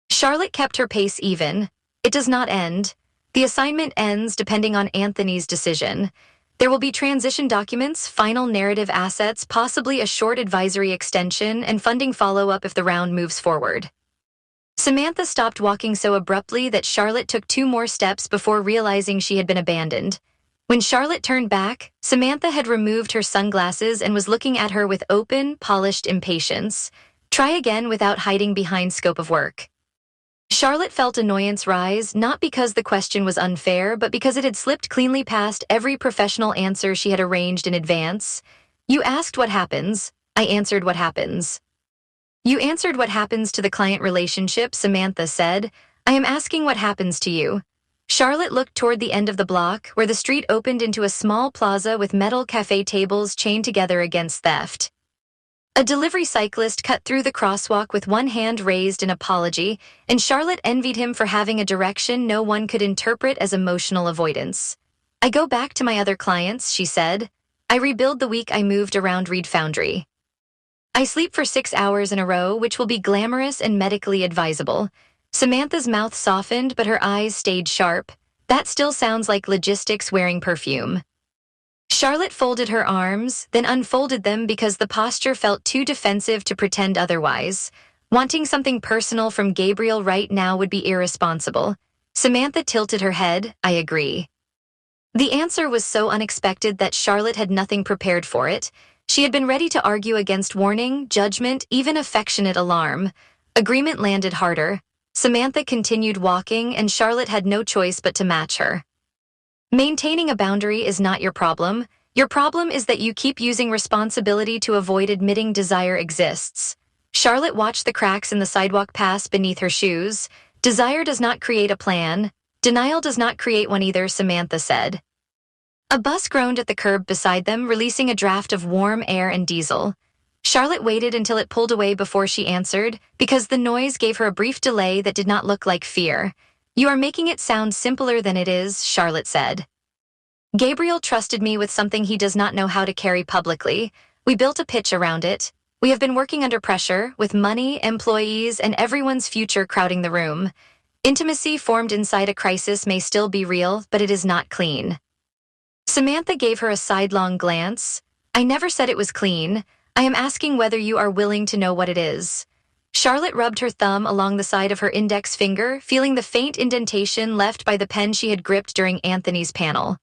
Charlotte kept her pace even. "It does not end. The assignment ends depending on Anthony's decision. There will be transition documents, final narrative assets, possibly a short advisory extension, and funding follow-up if the round moves forward." Samantha stopped walking so abruptly that Charlotte took 2 more steps before realizing she had been abandoned. When Charlotte turned back, Samantha had removed her sunglasses and was looking at her with open, polished impatience. "Try again without hiding behind scope of work." Charlotte felt annoyance rise, not because the question was unfair, but because it had slipped cleanly past every professional answer she had arranged in advance. "You asked what happens. I answered what happens." "You answered what happens to the client relationship," Samantha said. "I am asking what happens to you." Charlotte looked toward the end of the block, where the street opened into a small plaza with metal cafe tables chained together against theft. A delivery cyclist cut through the crosswalk with one hand raised in apology, and Charlotte envied him for having a direction no one could interpret as emotional avoidance. "I go back to my other clients," she said. "I rebuild the week I moved around Reed Foundry. I sleep for 6 hours in a row, which will be glamorous and medically advisable." Samantha's mouth softened, but her eyes stayed sharp. "That still sounds like logistics wearing perfume." Charlotte folded her arms, then unfolded them because the posture felt too defensive to pretend otherwise. Wanting something personal from Gabriel right now would be irresponsible. Samantha tilted her head. "I agree." The answer was so unexpected that Charlotte had nothing prepared for it. She had been ready to argue against warning, judgment, even affectionate alarm. Agreement landed harder. Samantha continued walking, and Charlotte had no choice but to match her. "Maintaining a boundary is not your problem. Your problem is that you keep using responsibility to avoid admitting desire exists." Charlotte watched the cracks in the sidewalk pass beneath her shoes. "Desire does not create a plan. Denial does not create one either," Samantha said. A bus groaned at the curb beside them, releasing a draft of warm air and diesel. Charlotte waited until it pulled away before she answered, because the noise gave her a brief delay that did not look like fear. "You are making it sound simpler than it is," Charlotte said. "Gabriel trusted me with something he does not know how to carry publicly. We built a pitch around it. We have been working under pressure, with money, employees, and everyone's future crowding the room. Intimacy formed inside a crisis may still be real, but it is not clean." Samantha gave her a sidelong glance. "I never said it was clean. I am asking whether you are willing to know what it is." Charlotte rubbed her thumb along the side of her index finger, feeling the faint indentation left by the pen she had gripped during Anthony's panel.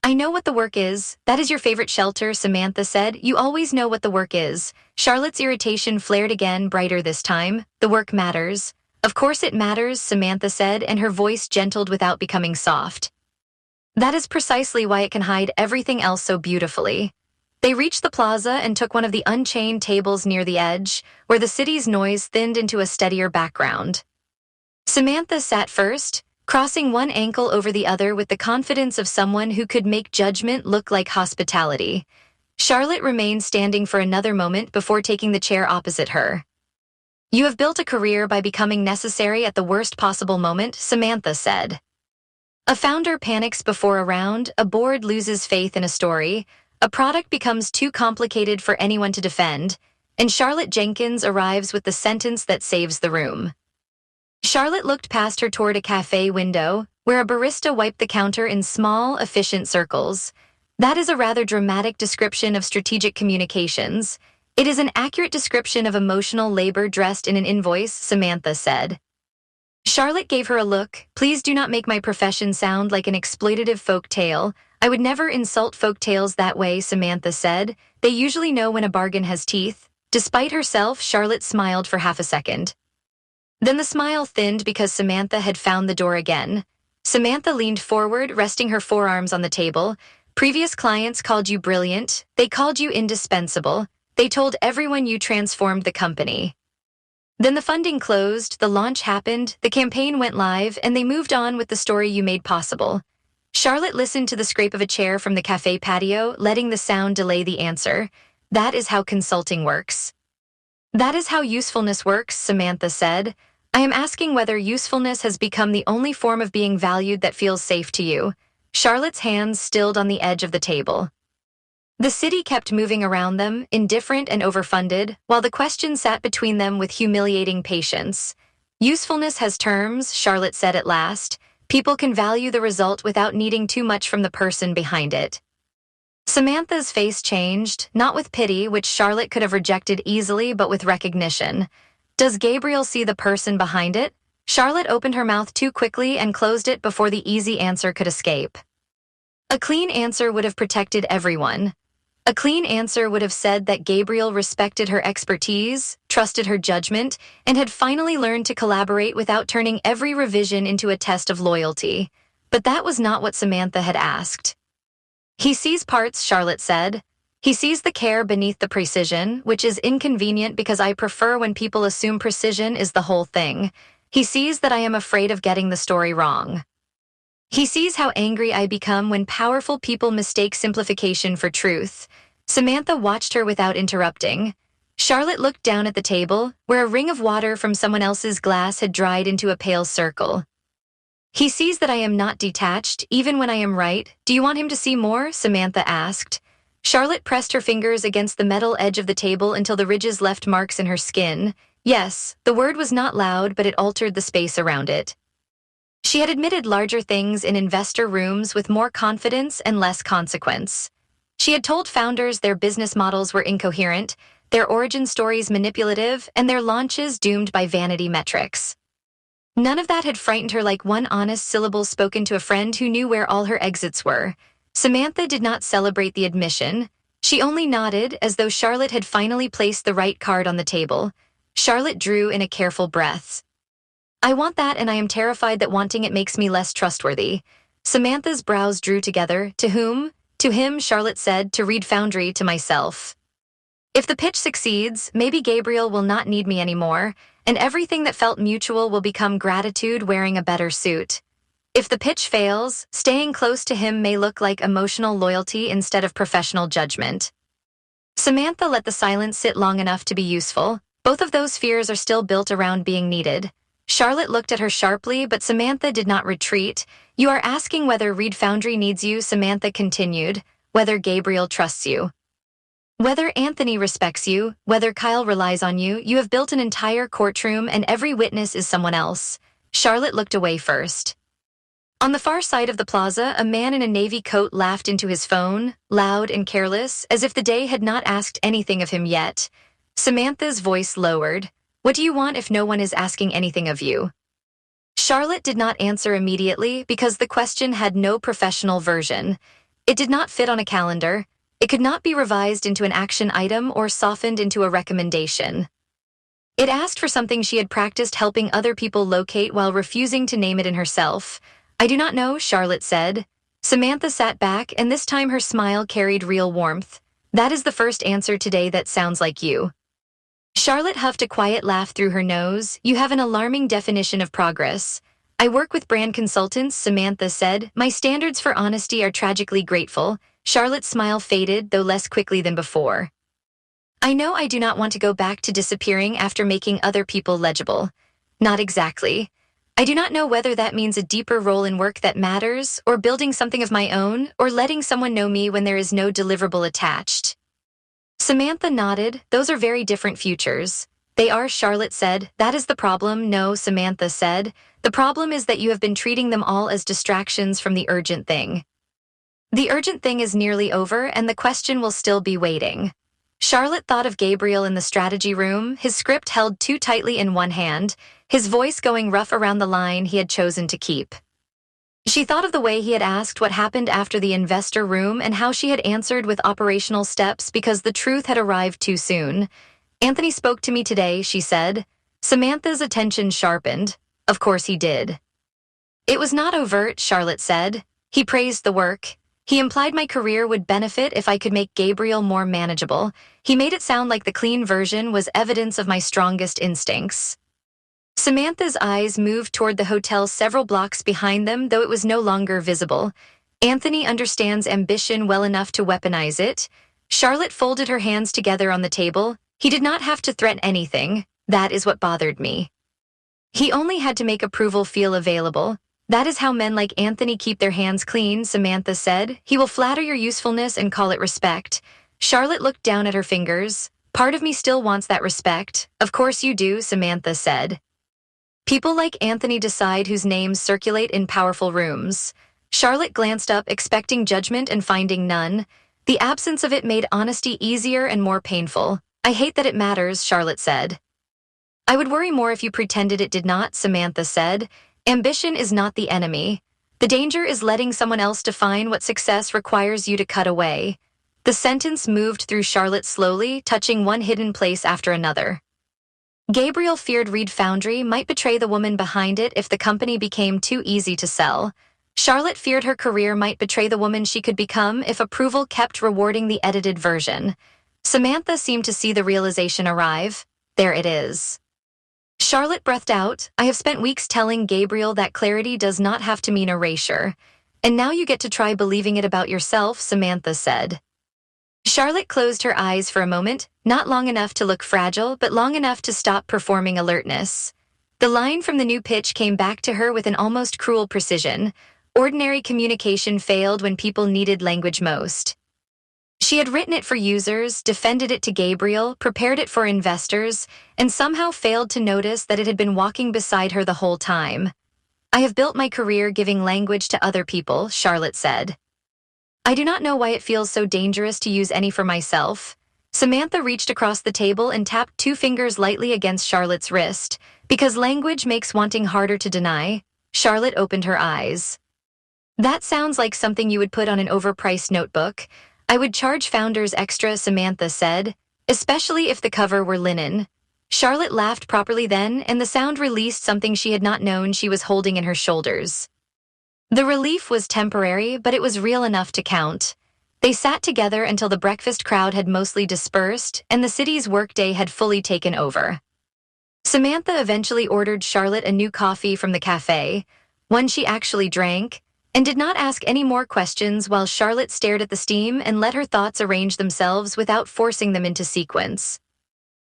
"I know what the work is. That is your favorite shelter," Samantha said. "You always know what the work is." Charlotte's irritation flared again, brighter this time. "The work matters." "Of course it matters," Samantha said, and her voice gentled without becoming soft. "That is precisely why it can hide everything else so beautifully." They reached the plaza and took one of the unchained tables near the edge, where the city's noise thinned into a steadier background. Samantha sat first, crossing one ankle over the other with the confidence of someone who could make judgment look like hospitality. Charlotte remained standing for another moment before taking the chair opposite her. "You have built a career by becoming necessary at the worst possible moment," Samantha said. A founder panics before a round, a board loses faith in a story, a product becomes too complicated for anyone to defend, and Charlotte Jenkins arrives with the sentence that saves the room. Charlotte looked past her toward a cafe window, where a barista wiped the counter in small, efficient circles. "That is a rather dramatic description of strategic communications. It is an accurate description of emotional labor dressed in an invoice," Samantha said. Charlotte gave her a look. "Please do not make my profession sound like an exploitative folk tale. I would never insult folk tales that way," Samantha said. "They usually know when a bargain has teeth." Despite herself, Charlotte smiled for half a second. Then the smile thinned because Samantha had found the door again. Samantha leaned forward, resting her forearms on the table. "Previous clients called you brilliant. They called you indispensable. They told everyone you transformed the company. Then the funding closed, the launch happened, the campaign went live, and they moved on with the story you made possible." Charlotte listened to the scrape of a chair from the cafe patio, letting the sound delay the answer. "That is how consulting works." "That is how usefulness works," Samantha said. "I am asking whether usefulness has become the only form of being valued that feels safe to you." Charlotte's hands stilled on the edge of the table. The city kept moving around them, indifferent and overfunded, while the question sat between them with humiliating patience. "Usefulness has terms," Charlotte said at last. "People can value the result without needing too much from the person behind it." Samantha's face changed, not with pity, which Charlotte could have rejected easily, but with recognition. "Does Gabriel see the person behind it?" Charlotte opened her mouth too quickly and closed it before the easy answer could escape. A clean answer would have protected everyone. A clean answer would have said that Gabriel respected her expertise, trusted her judgment, and had finally learned to collaborate without turning every revision into a test of loyalty. But that was not what Samantha had asked. "He sees parts," Charlotte said. "He sees the care beneath the precision, which is inconvenient because I prefer when people assume precision is the whole thing. He sees that I am afraid of getting the story wrong." He sees how angry I become when powerful people mistake simplification for truth. Samantha watched her without interrupting. Charlotte looked down at the table, where a ring of water from someone else's glass had dried into a pale circle. He sees that I am not detached, even when I am right. Do you want him to see more? Samantha asked. Charlotte pressed her fingers against the metal edge of the table until the ridges left marks in her skin. Yes, the word was not loud, but it altered the space around it. She had admitted larger things in investor rooms with more confidence and less consequence. She had told founders their business models were incoherent, their origin stories manipulative, and their launches doomed by vanity metrics. None of that had frightened her like one honest syllable spoken to a friend who knew where all her exits were. Samantha did not celebrate the admission. She only nodded, as though Charlotte had finally placed the right card on the table. Charlotte drew in a careful breath. I want that, and I am terrified that wanting it makes me less trustworthy. Samantha's brows drew together. To whom? To him, Charlotte said, to read Foundry, to myself. If the pitch succeeds, maybe Gabriel will not need me anymore, and everything that felt mutual will become gratitude wearing a better suit. If the pitch fails, staying close to him may look like emotional loyalty instead of professional judgment. Samantha let the silence sit long enough to be useful. Both of those fears are still built around being needed. Charlotte looked at her sharply, but Samantha did not retreat. You are asking whether Reed Foundry needs you, Samantha continued, whether Gabriel trusts you. Whether Anthony respects you, whether Kyle relies on you, you have built an entire courtroom and every witness is someone else. Charlotte looked away first. On the far side of the plaza, a man in a navy coat laughed into his phone, loud and careless, as if the day had not asked anything of him yet. Samantha's voice lowered. What do you want if no one is asking anything of you? Charlotte did not answer immediately because the question had no professional version. It did not fit on a calendar. It could not be revised into an action item or softened into a recommendation. It asked for something she had practiced helping other people locate while refusing to name it in herself. I do not know, Charlotte said. Samantha sat back, and this time her smile carried real warmth. That is the first answer today that sounds like you. Charlotte huffed a quiet laugh through her nose. You have an alarming definition of progress. I work with brand consultants, Samantha said. My standards for honesty are tragically grateful. Charlotte's smile faded, though less quickly than before. I know I do not want to go back to disappearing after making other people legible. Not exactly. I do not know whether that means a deeper role in work that matters, or building something of my own, or letting someone know me when there is no deliverable attached. Samantha nodded. Those are very different futures. They are, Charlotte said. That is the problem. No, Samantha said. The problem is that you have been treating them all as distractions from the urgent thing. The urgent thing is nearly over, and the question will still be waiting. Charlotte thought of Gabriel in the strategy room, his script held too tightly in one hand, his voice going rough around the line he had chosen to keep. She thought of the way he had asked what happened after the investor room and how she had answered with operational steps because the truth had arrived too soon. Anthony spoke to me today, she said. Samantha's attention sharpened. Of course he did. It was not overt, Charlotte said. He praised the work. He implied my career would benefit if I could make Gabriel more manageable. He made it sound like the clean version was evidence of my strongest instincts. Samantha's eyes moved toward the hotel several blocks behind them, though it was no longer visible. Anthony understands ambition well enough to weaponize it. Charlotte folded her hands together on the table. He did not have to threaten anything. That is what bothered me. He only had to make approval feel available. That is how men like Anthony keep their hands clean, Samantha said. He will flatter your usefulness and call it respect. Charlotte looked down at her fingers. Part of me still wants that respect. Of course you do, Samantha said. People like Anthony decide whose names circulate in powerful rooms. Charlotte glanced up, expecting judgment and finding none. The absence of it made honesty easier and more painful. I hate that it matters, Charlotte said. I would worry more if you pretended it did not, Samantha said. Ambition is not the enemy. The danger is letting someone else define what success requires you to cut away. The sentence moved through Charlotte slowly, touching one hidden place after another. Gabriel feared Reed Foundry might betray the woman behind it if the company became too easy to sell. Charlotte feared her career might betray the woman she could become if approval kept rewarding the edited version. Samantha seemed to see the realization arrive. There it is. Charlotte breathed out. I have spent weeks telling Gabriel that clarity does not have to mean erasure. And now you get to try believing it about yourself, Samantha said. Charlotte closed her eyes for a moment, not long enough to look fragile, but long enough to stop performing alertness. The line from the new pitch came back to her with an almost cruel precision. Ordinary communication failed when people needed language most. She had written it for users, defended it to Gabriel, prepared it for investors, and somehow failed to notice that it had been walking beside her the whole time. I have built my career giving language to other people, Charlotte said. I do not know why it feels so dangerous to use any for myself. Samantha reached across the table and tapped 2 fingers lightly against Charlotte's wrist. Because language makes wanting harder to deny, Charlotte opened her eyes. That sounds like something you would put on an overpriced notebook. I would charge founders extra, Samantha said, especially if the cover were linen. Charlotte laughed properly then, and the sound released something she had not known she was holding in her shoulders. The relief was temporary, but it was real enough to count. They sat together until the breakfast crowd had mostly dispersed and the city's workday had fully taken over. Samantha eventually ordered Charlotte a new coffee from the cafe, one she actually drank, and did not ask any more questions while Charlotte stared at the steam and let her thoughts arrange themselves without forcing them into sequence.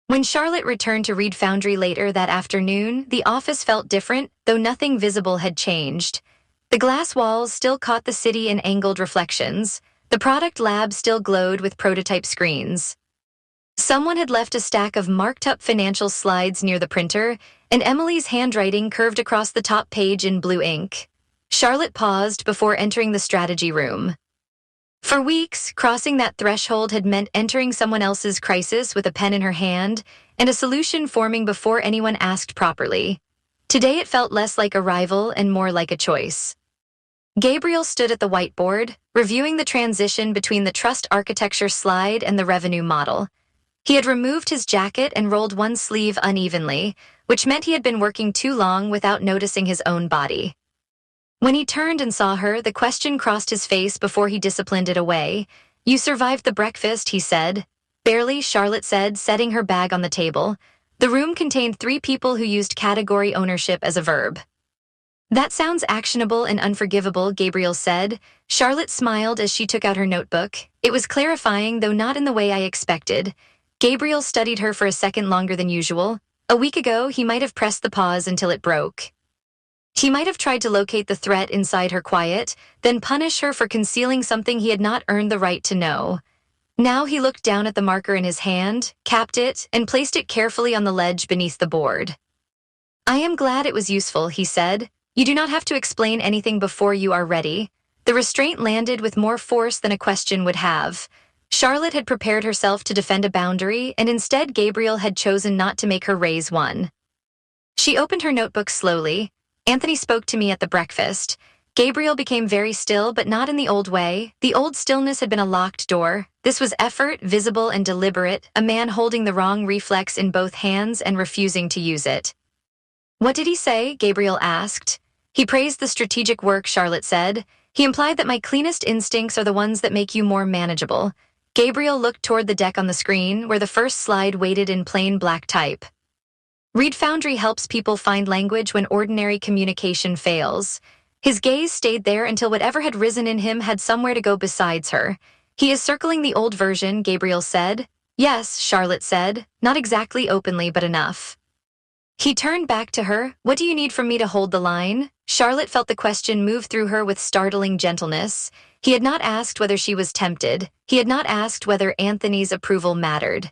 When Charlotte returned to Reed Foundry later that afternoon, the office felt different, though nothing visible had changed. The glass walls still caught the city in angled reflections. The product lab still glowed with prototype screens. Someone had left a stack of marked-up financial slides near the printer, and Emily's handwriting curved across the top page in blue ink. Charlotte paused before entering the strategy room. For weeks, crossing that threshold had meant entering someone else's crisis with a pen in her hand and a solution forming before anyone asked properly. Today it felt less like a rival and more like a choice. Gabriel stood at the whiteboard, reviewing the transition between the trust architecture slide and the revenue model. He had removed his jacket and rolled one sleeve unevenly, which meant he had been working too long without noticing his own body. When he turned and saw her, the question crossed his face before he disciplined it away. You survived the breakfast, he said. Barely, Charlotte said, setting her bag on the table. The room contained 3 people who used category ownership as a verb. That sounds actionable and unforgivable, Gabriel said. Charlotte smiled as she took out her notebook. It was clarifying, though not in the way I expected. Gabriel studied her for a second longer than usual. A week ago, he might have pressed the pause until it broke. He might have tried to locate the threat inside her quiet, then punish her for concealing something he had not earned the right to know. Now he looked down at the marker in his hand, capped it, and placed it carefully on the ledge beneath the board. I am glad it was useful, he said. You do not have to explain anything before you are ready. The restraint landed with more force than a question would have. Charlotte had prepared herself to defend a boundary, and instead Gabriel had chosen not to make her raise one. She opened her notebook slowly. Anthony spoke to me at the breakfast. Gabriel became very still, but not in the old way. The old stillness had been a locked door. This was effort, visible and deliberate, a man holding the wrong reflex in both hands and refusing to use it. What did he say? Gabriel asked. He praised the strategic work, Charlotte said. He implied that my cleanest instincts are the ones that make you more manageable. Gabriel looked toward the deck on the screen, where the first slide waited in plain black type. Reed Foundry helps people find language when ordinary communication fails. His gaze stayed there until whatever had risen in him had somewhere to go besides her. He is circling the old version, Gabriel said. Yes, Charlotte said, not exactly openly, but enough. He turned back to her. What do you need from me to hold the line? Charlotte felt the question move through her with startling gentleness. He had not asked whether she was tempted. He had not asked whether Anthony's approval mattered.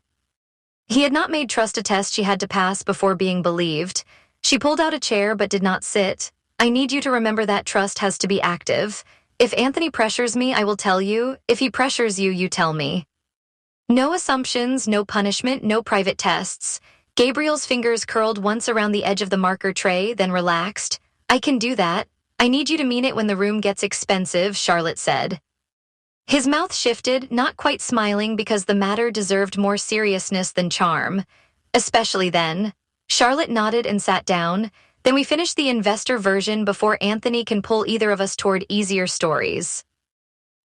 He had not made trust a test she had to pass before being believed. She pulled out a chair but did not sit. I need you to remember that trust has to be active. If Anthony pressures me, I will tell you. If he pressures you, you tell me. No assumptions, no punishment, no private tests. Gabriel's fingers curled once around the edge of the marker tray, then relaxed. I can do that. I need you to mean it when the room gets expensive, Charlotte said. His mouth shifted, not quite smiling because the matter deserved more seriousness than charm. Especially then. Charlotte nodded and sat down. Then we finish the investor version before Anthony can pull either of us toward easier stories.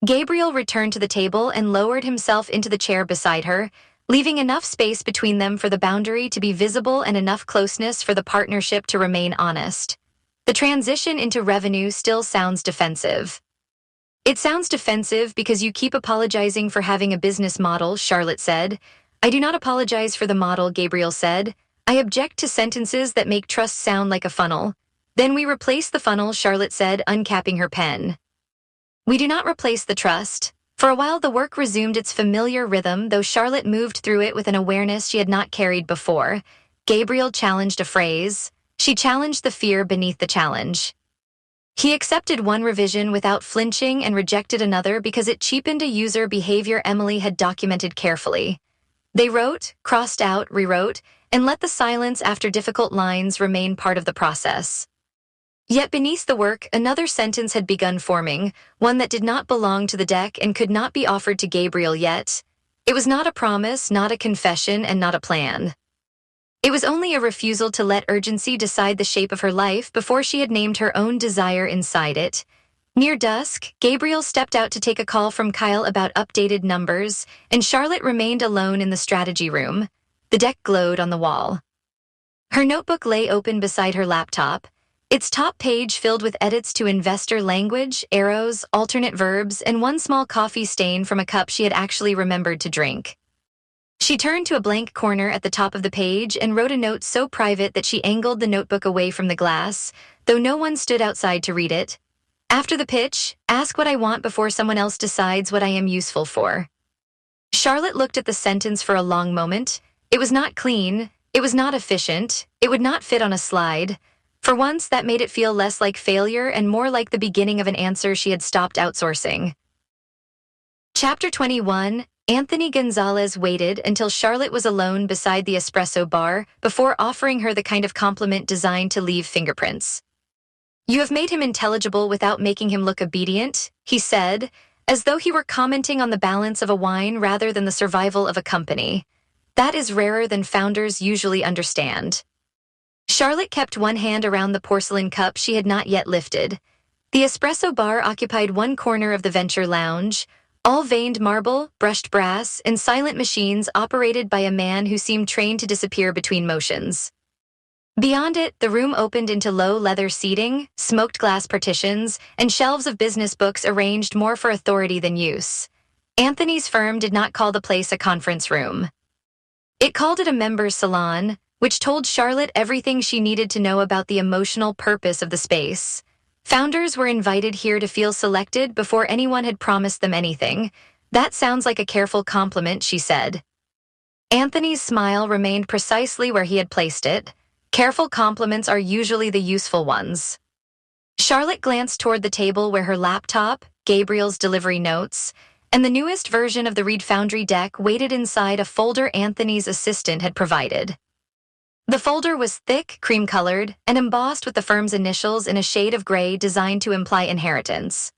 Gabriel returned to the table and lowered himself into the chair beside her, leaving enough space between them for the boundary to be visible and enough closeness for the partnership to remain honest. The transition into revenue still sounds defensive. It sounds defensive because you keep apologizing for having a business model, Charlotte said. I do not apologize for the model, Gabriel said. I object to sentences that make trust sound like a funnel. Then we replace the funnel, Charlotte said, uncapping her pen. We do not replace the trust. For a while the work resumed its familiar rhythm, though Charlotte moved through it with an awareness she had not carried before. Gabriel challenged a phrase. She challenged the fear beneath the challenge. He accepted one revision without flinching and rejected another because it cheapened a user behavior Emily had documented carefully. They wrote, crossed out, rewrote, and let the silence after difficult lines remain part of the process. Yet beneath the work, another sentence had begun forming, one that did not belong to the deck and could not be offered to Gabriel yet. It was not a promise, not a confession, and not a plan. It was only a refusal to let urgency decide the shape of her life before she had named her own desire inside it. Near dusk, Gabriel stepped out to take a call from Kyle about updated numbers, and Charlotte remained alone in the strategy room. The deck glowed on the wall. Her notebook lay open beside her laptop, its top page filled with edits to investor language, arrows, alternate verbs, and one small coffee stain from a cup she had actually remembered to drink. She turned to a blank corner at the top of the page and wrote a note so private that she angled the notebook away from the glass, though no one stood outside to read it. After the pitch, ask what I want before someone else decides what I am useful for. Charlotte looked at the sentence for a long moment. It was not clean, it was not efficient, it would not fit on a slide. For once, that made it feel less like failure and more like the beginning of an answer she had stopped outsourcing. Chapter 21. Anthony Gonzalez waited until Charlotte was alone beside the espresso bar before offering her the kind of compliment designed to leave fingerprints. You have made him intelligible without making him look obedient, he said, as though he were commenting on the balance of a wine rather than the survival of a company. That is rarer than founders usually understand. Charlotte kept one hand around the porcelain cup she had not yet lifted. The espresso bar occupied one corner of the venture lounge, all veined marble, brushed brass, and silent machines operated by a man who seemed trained to disappear between motions. Beyond it, the room opened into low leather seating, smoked glass partitions, and shelves of business books arranged more for authority than use. Anthony's firm did not call the place a conference room. It called it a members' salon, which told Charlotte everything she needed to know about the emotional purpose of the space. Founders were invited here to feel selected before anyone had promised them anything. That sounds like a careful compliment, she said. Anthony's smile remained precisely where he had placed it. Careful compliments are usually the useful ones. Charlotte glanced toward the table where her laptop, Gabriel's delivery notes, and the newest version of the Reed Foundry deck waited inside a folder Anthony's assistant had provided. The folder was thick, cream-colored, and embossed with the firm's initials in a shade of gray designed to imply inheritance.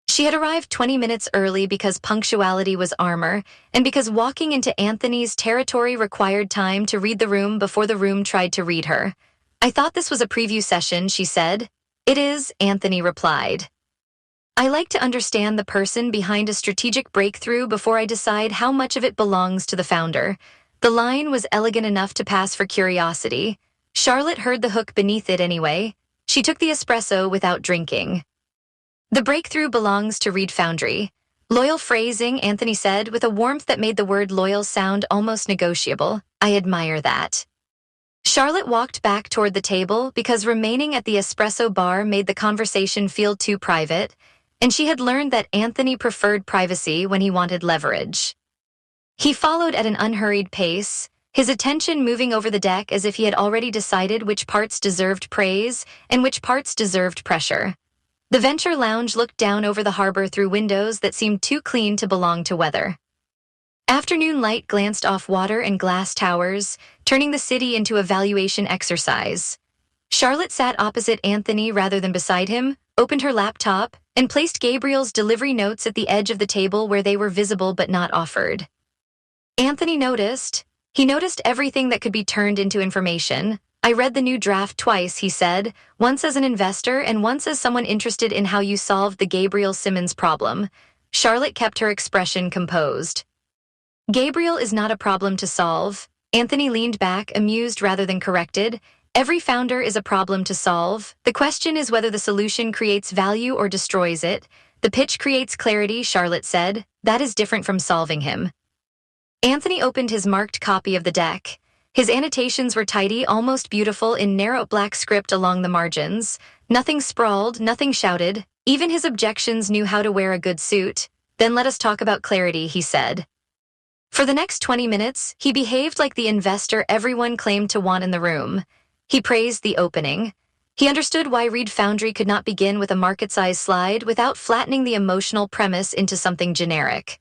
She had arrived 20 minutes early because punctuality was armor, and because walking into Anthony's territory required time to read the room before the room tried to read her. I thought this was a preview session, she said. It is, Anthony replied. I like to understand the person behind a strategic breakthrough before I decide how much of it belongs to the founder. The line was elegant enough to pass for curiosity. Charlotte heard the hook beneath it anyway. She took the espresso without drinking. The breakthrough belongs to Reed Foundry. Loyal phrasing, Anthony said, with a warmth that made the word loyal sound almost negotiable. I admire that. Charlotte walked back toward the table because remaining at the espresso bar made the conversation feel too private, and she had learned that Anthony preferred privacy when he wanted leverage. He followed at an unhurried pace, his attention moving over the deck as if he had already decided which parts deserved praise and which parts deserved pressure. The venture lounge looked down over the harbor through windows that seemed too clean to belong to weather. Afternoon light glanced off water and glass towers, turning the city into a valuation exercise. Charlotte sat opposite Anthony rather than beside him, opened her laptop, and placed Gabriel's delivery notes at the edge of the table where they were visible but not offered. Anthony noticed. He noticed everything that could be turned into information. I read the new draft twice, he said, once as an investor and once as someone interested in how you solved the Gabriel Simmons problem. Charlotte kept her expression composed. Gabriel is not a problem to solve. Anthony leaned back, amused rather than corrected. Every founder is a problem to solve. The question is whether the solution creates value or destroys it. The pitch creates clarity, Charlotte said. That is different from solving him. Anthony opened his marked copy of the deck. His annotations were tidy, almost beautiful, in narrow black script along the margins. Nothing sprawled, nothing shouted. Even his objections knew how to wear a good suit. Then let us talk about clarity, he said. For the next 20 minutes, he behaved like the investor everyone claimed to want in the room. He praised the opening. He understood why Reed Foundry could not begin with a market-size slide without flattening the emotional premise into something generic.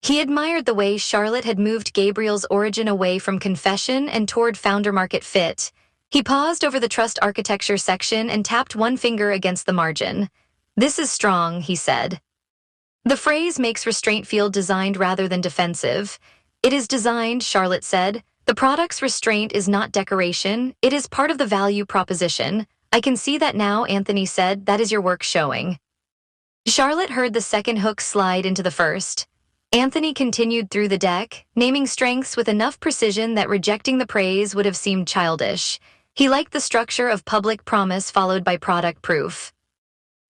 He admired the way Charlotte had moved Gabriel's origin away from confession and toward founder-market fit. He paused over the trust architecture section and tapped one finger against the margin. This is strong, he said. The phrase makes restraint feel designed rather than defensive. It is designed, Charlotte said. The product's restraint is not decoration. It is part of the value proposition. I can see that now, Anthony said. That is your work showing. Charlotte heard the second hook slide into the first. Anthony continued through the deck, naming strengths with enough precision that rejecting the praise would have seemed childish. He liked the structure of public promise followed by product proof.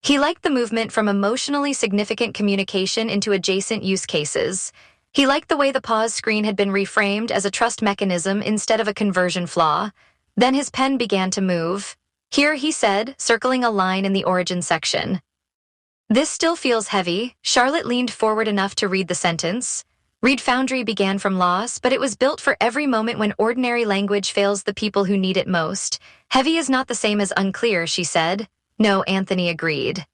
He liked the movement from emotionally significant communication into adjacent use cases. He liked the way the pause screen had been reframed as a trust mechanism instead of a conversion flaw. Then his pen began to move. Here, he said, circling a line in the origin section. This still feels heavy. Charlotte leaned forward enough to read the sentence. Reed Foundry began from loss, but it was built for every moment when ordinary language fails the people who need it most. Heavy is not the same as unclear, she said. No, Anthony agreed.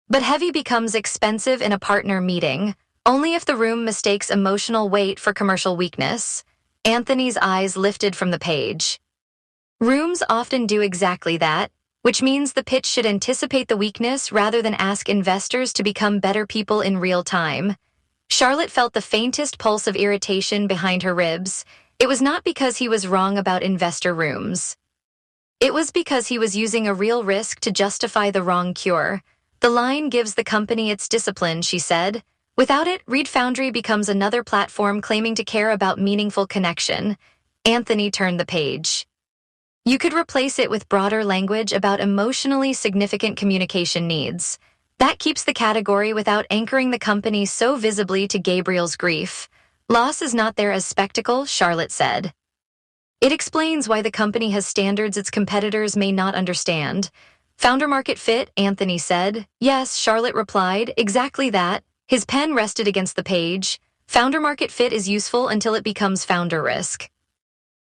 But heavy becomes expensive in a partner meeting, only if the room mistakes emotional weight for commercial weakness. Anthony's eyes lifted from the page. Rooms often do exactly that, which means the pitch should anticipate the weakness rather than ask investors to become better people in real time. Charlotte felt the faintest pulse of irritation behind her ribs. It was not because he was wrong about investor rooms. It was because he was using a real risk to justify the wrong cure. The line gives the company its discipline, she said. Without it, Reed Foundry becomes another platform claiming to care about meaningful connection. Anthony turned the page. You could replace it with broader language about emotionally significant communication needs. That keeps the category without anchoring the company so visibly to Gabriel's grief. Loss is not there as spectacle, Charlotte said. It explains why the company has standards its competitors may not understand. Founder market fit, Anthony said. Yes, Charlotte replied, exactly that. His pen rested against the page. Founder market fit is useful until it becomes founder risk.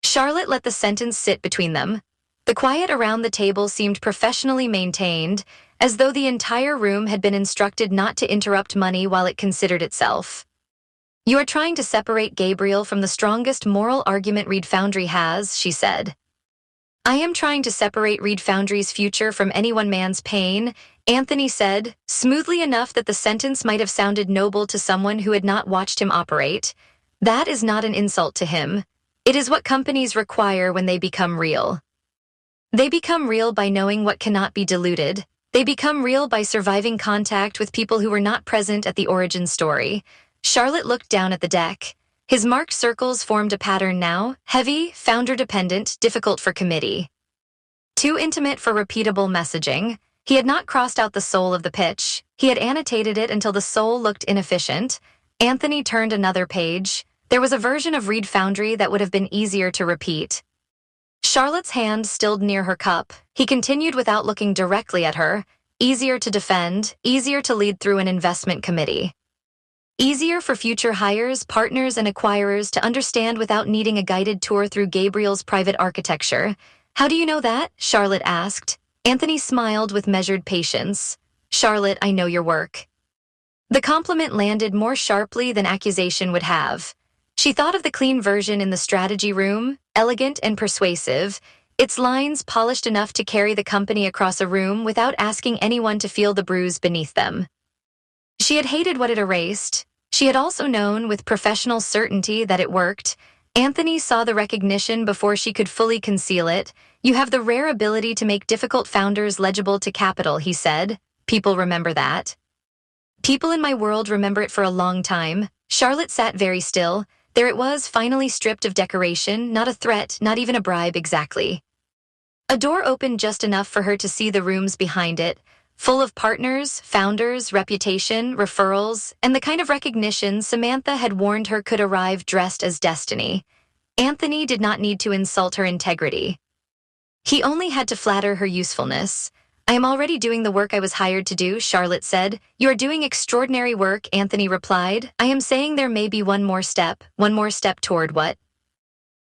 Charlotte let the sentence sit between them. The quiet around the table seemed professionally maintained, as though the entire room had been instructed not to interrupt money while it considered itself. You are trying to separate Gabriel from the strongest moral argument Reed Foundry has, she said. I am trying to separate Reed Foundry's future from any one man's pain, Anthony said, smoothly enough that the sentence might have sounded noble to someone who had not watched him operate. That is not an insult to him. It is what companies require when they become real. They become real by knowing what cannot be diluted. They become real by surviving contact with people who were not present at the origin story. Charlotte looked down at the deck. His marked circles formed a pattern now, heavy, founder-dependent, difficult for committee. Too intimate for repeatable messaging. He had not crossed out the soul of the pitch. He had annotated it until the soul looked inefficient. Anthony turned another page. There was a version of Reed Foundry that would have been easier to repeat. Charlotte's hand stilled near her cup. He continued without looking directly at her. Easier to defend, easier to lead through an investment committee. Easier for future hires, partners, and acquirers to understand without needing a guided tour through Gabriel's private architecture. How do you know that? Charlotte asked. Anthony smiled with measured patience. Charlotte, I know your work. The compliment landed more sharply than accusation would have. She thought of the clean version in the strategy room, elegant and persuasive, its lines polished enough to carry the company across a room without asking anyone to feel the bruise beneath them. She had hated what it erased. She had also known with professional certainty that it worked. Anthony saw the recognition before she could fully conceal it. You have the rare ability to make difficult founders legible to capital, he said. People remember that. People in my world remember it for a long time. Charlotte sat very still. There it was, finally stripped of decoration, not a threat, not even a bribe exactly. A door opened just enough for her to see the rooms behind it, full of partners, founders, reputation, referrals, and the kind of recognition Samantha had warned her could arrive dressed as destiny. Anthony did not need to insult her integrity. He only had to flatter her usefulness. I am already doing the work I was hired to do, Charlotte said. You are doing extraordinary work, Anthony replied. I am saying there may be one more step toward what?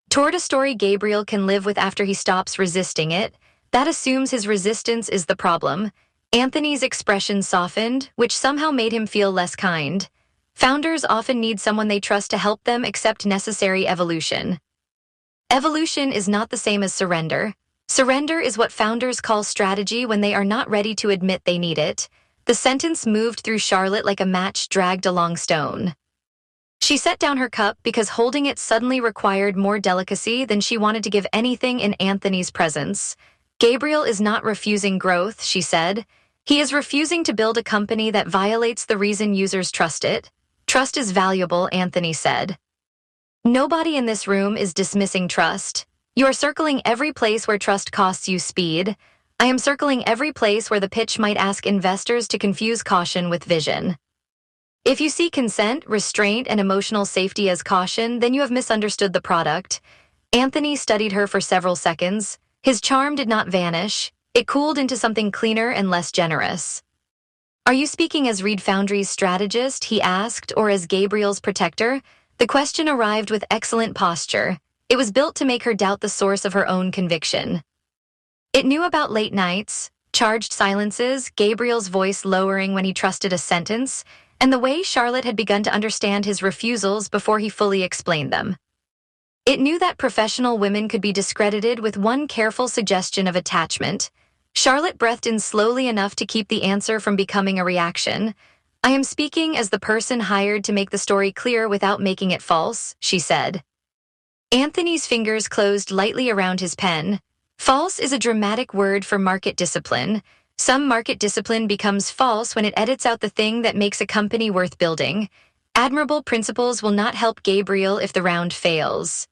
Toward a story Gabriel can live with after he stops resisting it. That assumes his resistance is the problem. Anthony's expression softened, which somehow made him feel less kind. Founders often need someone they trust to help them accept necessary evolution. Evolution is not the same as surrender. Surrender is what founders call strategy when they are not ready to admit they need it. The sentence moved through Charlotte like a match dragged along stone. She set down her cup because holding it suddenly required more delicacy than she wanted to give anything in Anthony's presence. Gabriel is not refusing growth, she said. He is refusing to build a company that violates the reason users trust it. Trust is valuable, Anthony said. Nobody in this room is dismissing trust. You are circling every place where trust costs you speed. I am circling every place where the pitch might ask investors to confuse caution with vision. If you see consent, restraint, and emotional safety as caution, then you have misunderstood the product. Anthony studied her for several seconds. His charm did not vanish. It cooled into something cleaner and less generous. Are you speaking as Reed Foundry's strategist, he asked, or as Gabriel's protector? The question arrived with excellent posture. It was built to make her doubt the source of her own conviction. It knew about late nights, charged silences, Gabriel's voice lowering when he trusted a sentence, and the way Charlotte had begun to understand his refusals before he fully explained them. It knew that professional women could be discredited with one careful suggestion of attachment. Charlotte breathed in slowly enough to keep the answer from becoming a reaction. I am speaking as the person hired to make the story clear without making it false, she said. Anthony's fingers closed lightly around his pen. False is a dramatic word for market discipline. Some market discipline becomes false when it edits out the thing that makes a company worth building. Admirable principles will not help Gabriel if the round fails.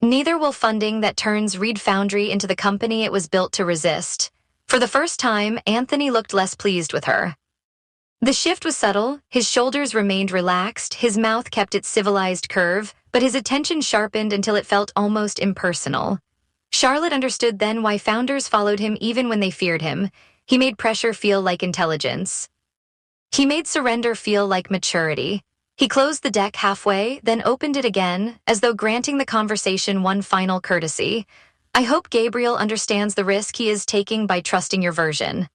Neither will funding that turns Reed Foundry into the company it was built to resist. For the first time, Anthony looked less pleased with her. The shift was subtle, his shoulders remained relaxed, his mouth kept its civilized curve, but his attention sharpened until it felt almost impersonal. Charlotte understood then why founders followed him even when they feared him. He made pressure feel like intelligence. He made surrender feel like maturity. He closed the deck halfway, then opened it again, as though granting the conversation one final courtesy. I hope Gabriel understands the risk he is taking by trusting your version.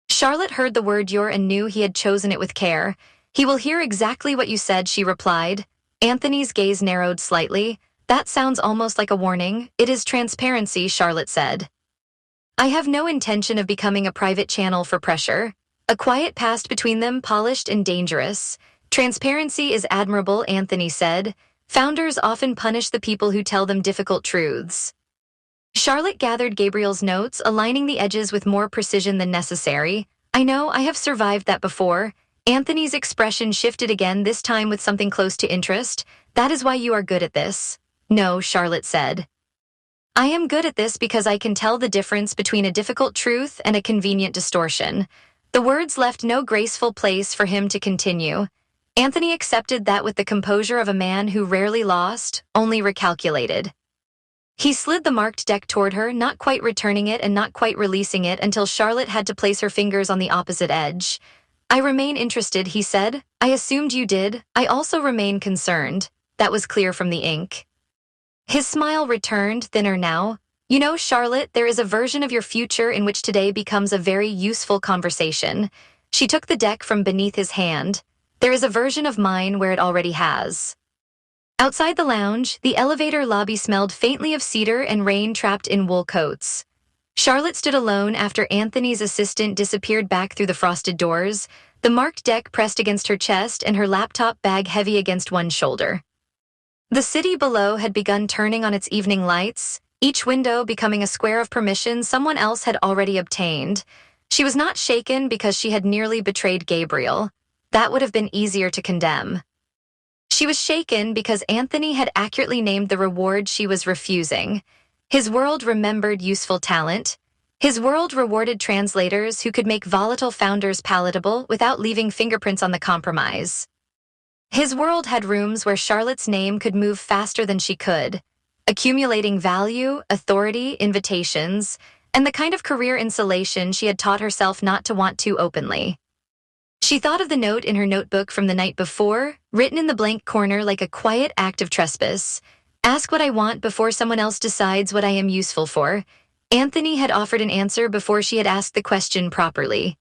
Charlotte heard the word your and knew he had chosen it with care. He will hear exactly what you said, she replied. Anthony's gaze narrowed slightly. That sounds almost like a warning. It is transparency, Charlotte said. I have no intention of becoming a private channel for pressure. A quiet passed between them, polished and dangerous. Transparency is admirable, Anthony said. Founders often punish the people who tell them difficult truths. Charlotte gathered Gabriel's notes, aligning the edges with more precision than necessary. I know, I have survived that before. Anthony's expression shifted again, this time with something close to interest. That is why you are good at this. No, Charlotte said. I am good at this because I can tell the difference between a difficult truth and a convenient distortion. The words left no graceful place for him to continue. Anthony accepted that with the composure of a man who rarely lost, only recalculated. He slid the marked deck toward her, not quite returning it and not quite releasing it until Charlotte had to place her fingers on the opposite edge. I remain interested, he said. I assumed you did. I also remain concerned. That was clear from the ink. His smile returned, thinner now. You know, Charlotte, there is a version of your future in which today becomes a very useful conversation. She took the deck from beneath his hand. There is a version of mine where it already has. Outside the lounge, the elevator lobby smelled faintly of cedar and rain trapped in wool coats. Charlotte stood alone after Anthony's assistant disappeared back through the frosted doors, the marked deck pressed against her chest and her laptop bag heavy against one shoulder. The city below had begun turning on its evening lights, each window becoming a square of permission someone else had already obtained. She was not shaken because she had nearly betrayed Gabriel. That would have been easier to condemn. She was shaken because Anthony had accurately named the reward she was refusing. His world remembered useful talent. His world rewarded translators who could make volatile founders palatable without leaving fingerprints on the compromise. His world had rooms where Charlotte's name could move faster than she could, accumulating value, authority, invitations, and the kind of career insulation she had taught herself not to want too openly. She thought of the note in her notebook from the night before, written in the blank corner like a quiet act of trespass. Ask what I want before someone else decides what I am useful for. Anthony had offered an answer before she had asked the question properly.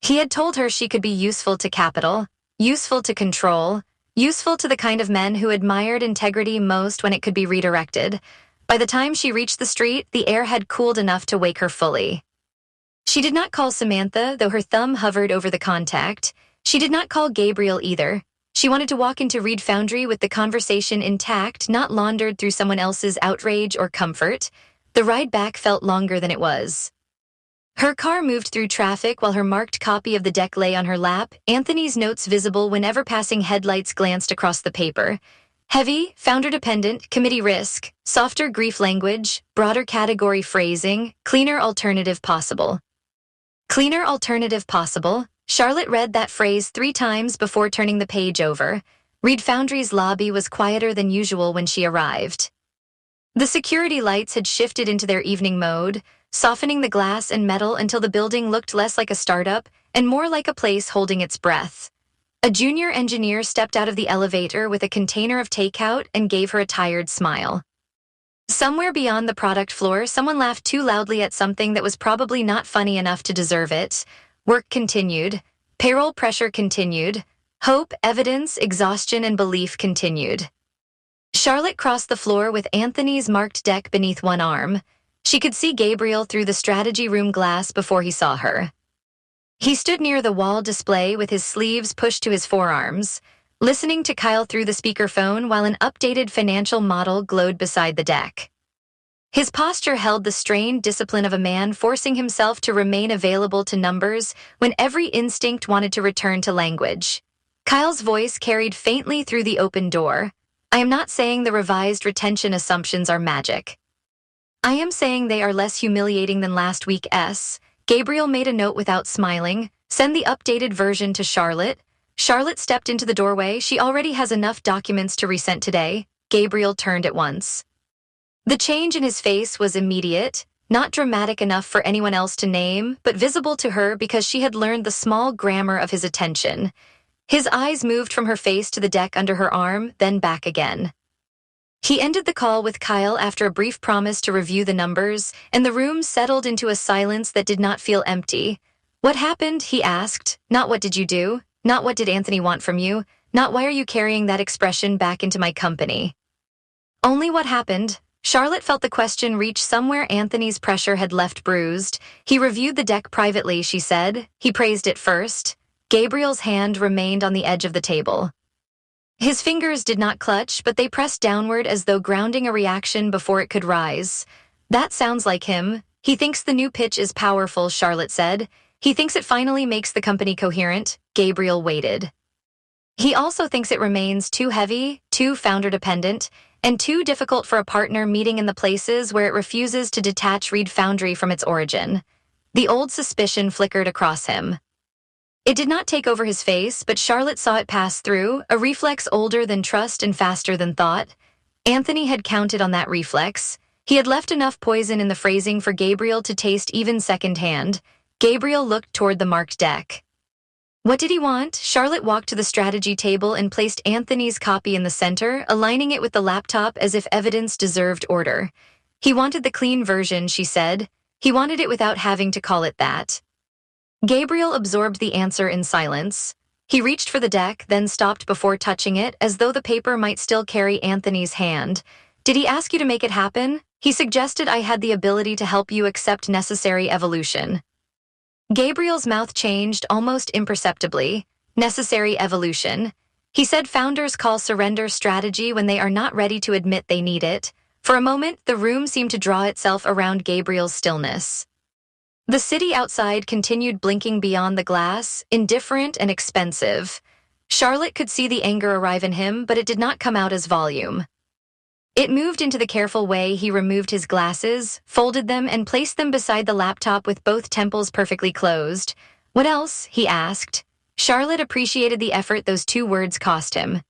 He had told her she could be useful to capital, useful to control, useful to the kind of men who admired integrity most when it could be redirected. By the time she reached the street, the air had cooled enough to wake her fully. She did not call Samantha, though her thumb hovered over the contact. She did not call Gabriel either. She wanted to walk into Reed Foundry with the conversation intact, not laundered through someone else's outrage or comfort. The ride back felt longer than it was. Her car moved through traffic while her marked copy of the deck lay on her lap, Anthony's notes visible whenever passing headlights glanced across the paper. Heavy, founder-dependent, committee risk, softer grief language, broader category phrasing, cleaner alternative possible. Cleaner alternative possible. Charlotte read that phrase 3 times before turning the page over. Reed Foundry's lobby was quieter than usual when she arrived. The security lights had shifted into their evening mode, softening the glass and metal until the building looked less like a startup and more like a place holding its breath. A junior engineer stepped out of the elevator with a container of takeout and gave her a tired smile. Somewhere beyond the product floor, someone laughed too loudly at something that was probably not funny enough to deserve it. Work continued. Payroll pressure continued. Hope, evidence, exhaustion, and belief continued. Charlotte crossed the floor with Anthony's marked deck beneath one arm. She could see Gabriel through the strategy room glass before he saw her. He stood near the wall display with his sleeves pushed to his forearms, listening to Kyle through the speakerphone while an updated financial model glowed beside the deck. His posture held the strained discipline of a man forcing himself to remain available to numbers when every instinct wanted to return to language. Kyle's voice carried faintly through the open door. I am not saying the revised retention assumptions are magic. I am saying they are less humiliating than last week's. Gabriel made a note without smiling. Send the updated version to Charlotte. Charlotte stepped into the doorway. She already has enough documents to resend today. Gabriel turned at once. The change in his face was immediate, not dramatic enough for anyone else to name, but visible to her because she had learned the small grammar of his attention. His eyes moved from her face to the deck under her arm, then back again. He ended the call with Kyle after a brief promise to review the numbers, and the room settled into a silence that did not feel empty. What happened? He asked. Not what did you do? Not what did Anthony want from you? Not why are you carrying that expression back into my company? Only what happened. Charlotte felt the question reach somewhere Anthony's pressure had left bruised. He reviewed the deck privately, she said. He praised it first. Gabriel's hand remained on the edge of the table. His fingers did not clutch, but they pressed downward as though grounding a reaction before it could rise. That sounds like him. He thinks the new pitch is powerful, Charlotte said. He thinks it finally makes the company coherent. Gabriel waited. He also thinks it remains too heavy, too founder-dependent, and too difficult for a partner meeting in the places where it refuses to detach Reed Foundry from its origin. The old suspicion flickered across him. It did not take over his face, but Charlotte saw it pass through, a reflex older than trust and faster than thought. Anthony had counted on that reflex. He had left enough poison in the phrasing for Gabriel to taste even secondhand. Gabriel looked toward the marked deck. What did he want? Charlotte walked to the strategy table and placed Anthony's copy in the center, aligning it with the laptop as if evidence deserved order. He wanted the clean version, she said. He wanted it without having to call it that. Gabriel absorbed the answer in silence. He reached for the deck, then stopped before touching it, as though the paper might still carry Anthony's hand. Did he ask you to make it happen? He suggested I had the ability to help you accept necessary evolution. Gabriel's mouth changed almost imperceptibly. Necessary evolution. He said founders call surrender strategy when they are not ready to admit they need it. For a moment, the room seemed to draw itself around Gabriel's stillness. The city outside continued blinking beyond the glass, indifferent and expensive. Charlotte could see the anger arrive in him, but it did not come out as volume. It moved into the careful way he removed his glasses, folded them, and placed them beside the laptop with both temples perfectly closed. "What else?" he asked. Charlotte appreciated the effort those two words cost him.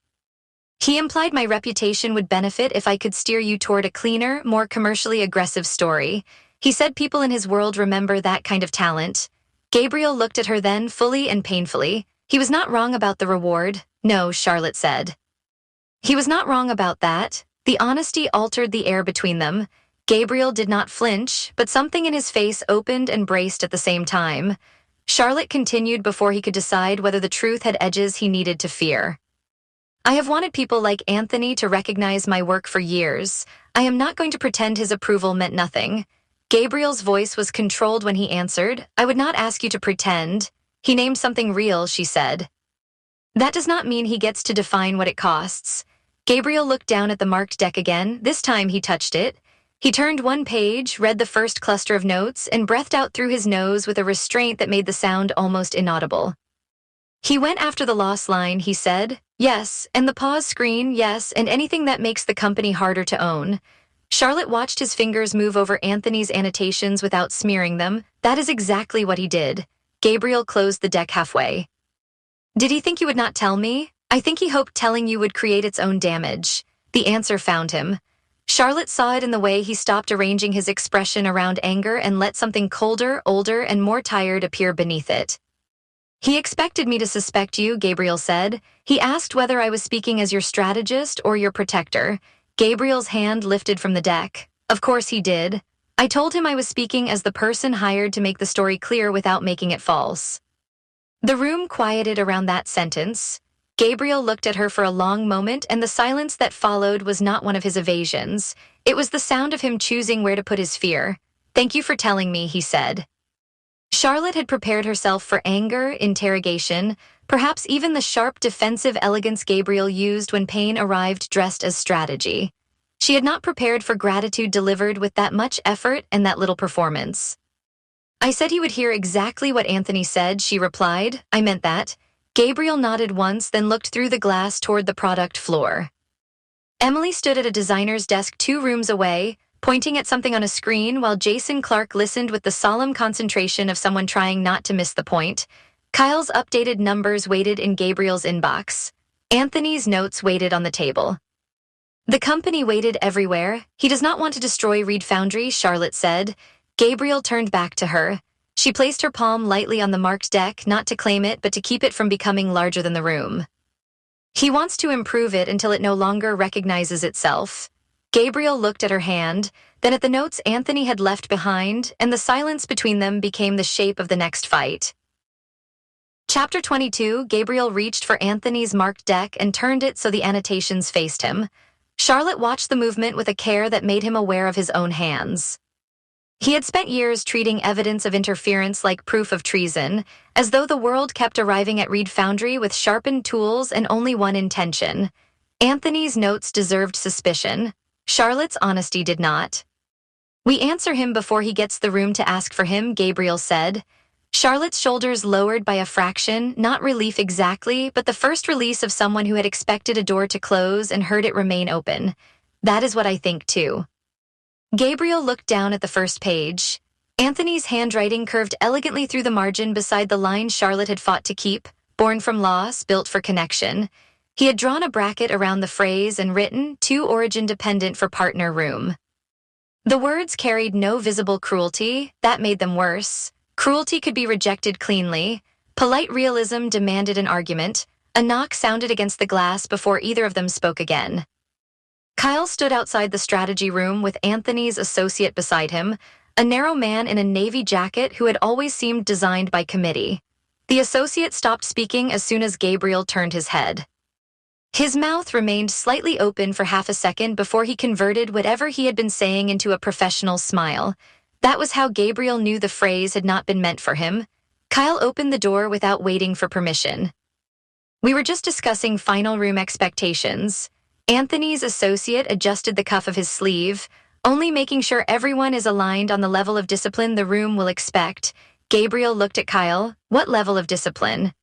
"He implied my reputation would benefit if I could steer you toward a cleaner, more commercially aggressive story. He said people in his world remember that kind of talent." Gabriel looked at her then, fully and painfully. "He was not wrong about the reward." "No," Charlotte said. "He was not wrong about that." The honesty altered the air between them. Gabriel did not flinch, but something in his face opened and braced at the same time. Charlotte continued before he could decide whether the truth had edges he needed to fear. "I have wanted people like Anthony to recognize my work for years. I am not going to pretend his approval meant nothing." Gabriel's voice was controlled when he answered. "I would not ask you to pretend. He named something real," she said. "That does not mean he gets to define what it costs." Gabriel looked down at the marked deck again. This time he touched it. He turned one page, read the first cluster of notes, and breathed out through his nose with a restraint that made the sound almost inaudible. "He went after the loss line," he said. "Yes, and the pause screen, yes, and anything that makes the company harder to own." Charlotte watched his fingers move over Anthony's annotations without smearing them. "That is exactly what he did." Gabriel closed the deck halfway. "Did he think you would not tell me?" "I think he hoped telling you would create its own damage." The answer found him. Charlotte saw it in the way he stopped arranging his expression around anger and let something colder, older, and more tired appear beneath it. "He expected me to suspect you," Gabriel said. "He asked whether I was speaking as your strategist or your protector." Gabriel's hand lifted from the deck. "Of course he did. I told him I was speaking as the person hired to make the story clear without making it false." The room quieted around that sentence. Gabriel looked at her for a long moment, and the silence that followed was not one of his evasions. It was the sound of him choosing where to put his fear. "Thank you for telling me," he said. Charlotte had prepared herself for anger, interrogation, perhaps even the sharp defensive elegance Gabriel used when pain arrived dressed as strategy. She had not prepared for gratitude delivered with that much effort and that little performance. "I said he would hear exactly what Anthony said," she replied. "I meant that." Gabriel nodded once, then looked through the glass toward the product floor. Emily stood at a designer's desk 2 rooms away, pointing at something on a screen while Jason Clark listened with the solemn concentration of someone trying not to miss the point. Kyle's updated numbers waited in Gabriel's inbox. Anthony's notes waited on the table. The company waited everywhere. "He does not want to destroy Reed Foundry," Charlotte said. Gabriel turned back to her. She placed her palm lightly on the marked deck, not to claim it, but to keep it from becoming larger than the room. "He wants to improve it until it no longer recognizes itself." Gabriel looked at her hand, then at the notes Anthony had left behind, and the silence between them became the shape of the next fight. Chapter 22, Gabriel reached for Anthony's marked deck and turned it so the annotations faced him. Charlotte watched the movement with a care that made him aware of his own hands. He had spent years treating evidence of interference like proof of treason, as though the world kept arriving at Reed Foundry with sharpened tools and only one intention. Anthony's notes deserved suspicion. Charlotte's honesty did not. "We answer him before he gets the room to ask for him," Gabriel said. Charlotte's shoulders lowered by a fraction, not relief exactly, but the first release of someone who had expected a door to close and heard it remain open. "That is what I think too." Gabriel looked down at the first page. Anthony's handwriting curved elegantly through the margin beside the line Charlotte had fought to keep, "Born from loss, built for connection." He had drawn a bracket around the phrase and written, "To origin dependent for partner room." The words carried no visible cruelty. That made them worse. Cruelty could be rejected cleanly. Polite realism demanded an argument. A knock sounded against the glass before either of them spoke again. Kyle stood outside the strategy room with Anthony's associate beside him, a narrow man in a navy jacket who had always seemed designed by committee. The associate stopped speaking as soon as Gabriel turned his head. His mouth remained slightly open for half a second before he converted whatever he had been saying into a professional smile. That was how Gabriel knew the phrase had not been meant for him. Kyle opened the door without waiting for permission. "We were just discussing final room expectations." Anthony's associate adjusted the cuff of his sleeve, "Only making sure everyone is aligned on the level of discipline the room will expect." Gabriel looked at Kyle. "What level of discipline?"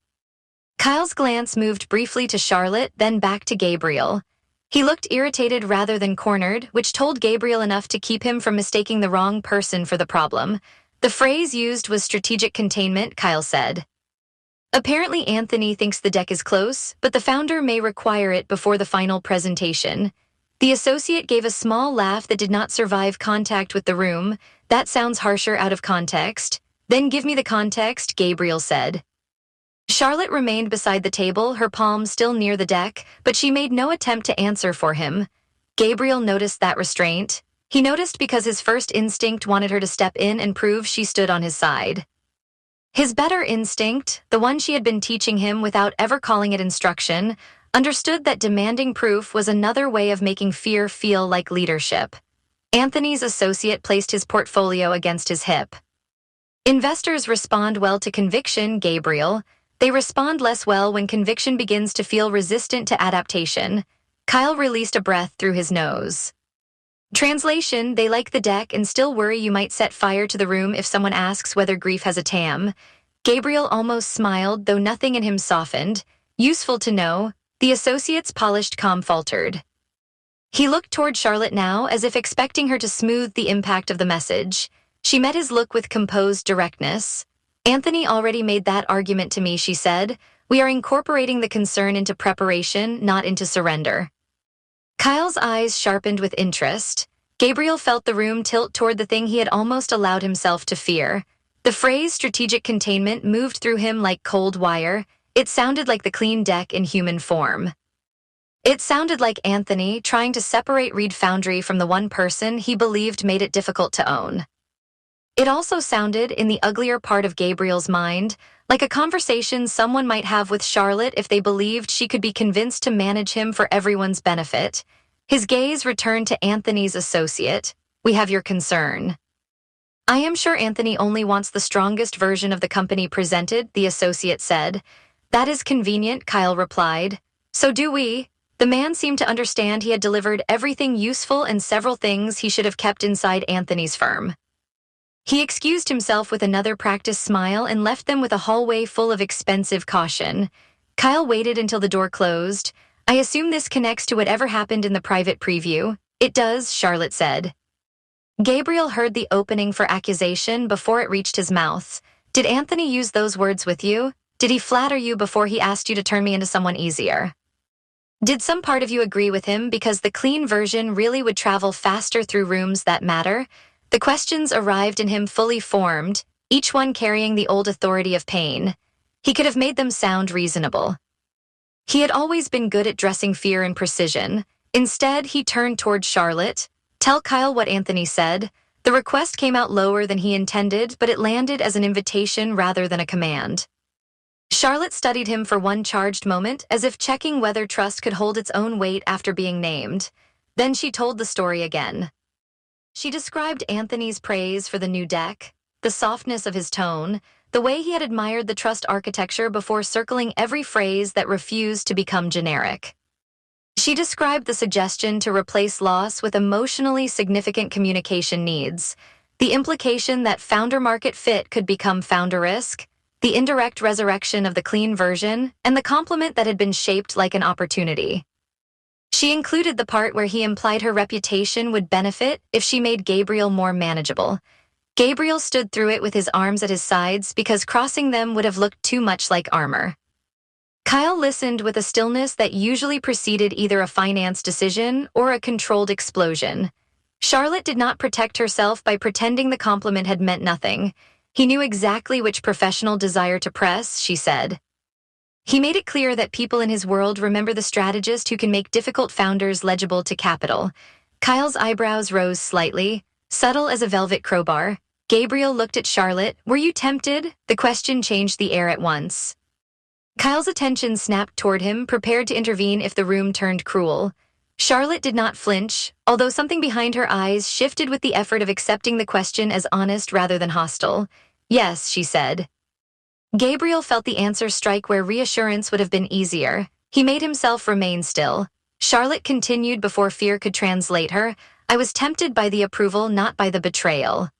Kyle's glance moved briefly to Charlotte, then back to Gabriel. He looked irritated rather than cornered, which told Gabriel enough to keep him from mistaking the wrong person for the problem. The phrase used was strategic containment, Kyle said. Apparently Anthony thinks the deck is close, but the founder may require it before the final presentation. The associate gave a small laugh that did not survive contact with the room. That sounds harsher out of context. Then give me the context, Gabriel said. Charlotte remained beside the table, her palms still near the deck, but she made no attempt to answer for him. Gabriel noticed that restraint. He noticed because his first instinct wanted her to step in and prove she stood on his side. His better instinct, the one she had been teaching him without ever calling it instruction, understood that demanding proof was another way of making fear feel like leadership. Anthony's associate placed his portfolio against his hip. Investors respond well to conviction, Gabriel. They respond less well when conviction begins to feel resistant to adaptation. Kyle released a breath through his nose. Translation: they like the deck and still worry you might set fire to the room if someone asks whether grief has a tam. Gabriel almost smiled, though nothing in him softened. Useful to know. The associate's polished calm faltered. He looked toward Charlotte now, as if expecting her to smooth the impact of the message. She met his look with composed directness. Anthony already made that argument to me, she said. We are incorporating the concern into preparation, not into surrender. Kyle's eyes sharpened with interest. Gabriel felt the room tilt toward the thing he had almost allowed himself to fear. The phrase strategic containment moved through him like cold wire. It sounded like the clean deck in human form. It sounded like Anthony trying to separate Reed Foundry from the one person he believed made it difficult to own. It also sounded, in the uglier part of Gabriel's mind, like a conversation someone might have with Charlotte if they believed she could be convinced to manage him for everyone's benefit. His gaze returned to Anthony's associate. We have your concern. I am sure Anthony only wants the strongest version of the company presented, the associate said. That is convenient, Kyle replied. So do we. The man seemed to understand he had delivered everything useful and several things he should have kept inside Anthony's firm. He excused himself with another practiced smile and left them with a hallway full of expensive caution. Kyle waited until the door closed. I assume this connects to whatever happened in the private preview. It does, Charlotte said. Gabriel heard the opening for accusation before it reached his mouth. Did Anthony use those words with you? Did he flatter you before he asked you to turn me into someone easier? Did some part of you agree with him because the clean version really would travel faster through rooms that matter? The questions arrived in him fully formed, each one carrying the old authority of pain. He could have made them sound reasonable. He had always been good at dressing fear in precision. Instead, he turned toward Charlotte. Tell Kyle what Anthony said. The request came out lower than he intended, but it landed as an invitation rather than a command. Charlotte studied him for one charged moment, as if checking whether trust could hold its own weight after being named. Then she told the story again. She described Anthony's praise for the new deck, the softness of his tone, the way he had admired the trust architecture before circling every phrase that refused to become generic. She described the suggestion to replace loss with emotionally significant communication needs, the implication that founder market fit could become founder risk, the indirect resurrection of the clean version, and the compliment that had been shaped like an opportunity. She included the part where he implied her reputation would benefit if she made Gabriel more manageable. Gabriel stood through it with his arms at his sides because crossing them would have looked too much like armor. Kyle listened with a stillness that usually preceded either a finance decision or a controlled explosion. Charlotte did not protect herself by pretending the compliment had meant nothing. He knew exactly which professional desire to press, she said. He made it clear that people in his world remember the strategist who can make difficult founders legible to capital. Kyle's eyebrows rose slightly, subtle as a velvet crowbar. Gabriel looked at Charlotte. Were you tempted? The question changed the air at once. Kyle's attention snapped toward him, prepared to intervene if the room turned cruel. Charlotte did not flinch, although something behind her eyes shifted with the effort of accepting the question as honest rather than hostile. Yes, she said. Gabriel felt the answer strike where reassurance would have been easier. He made himself remain still. Charlotte continued before fear could translate her. I was tempted by the approval, not by the betrayal.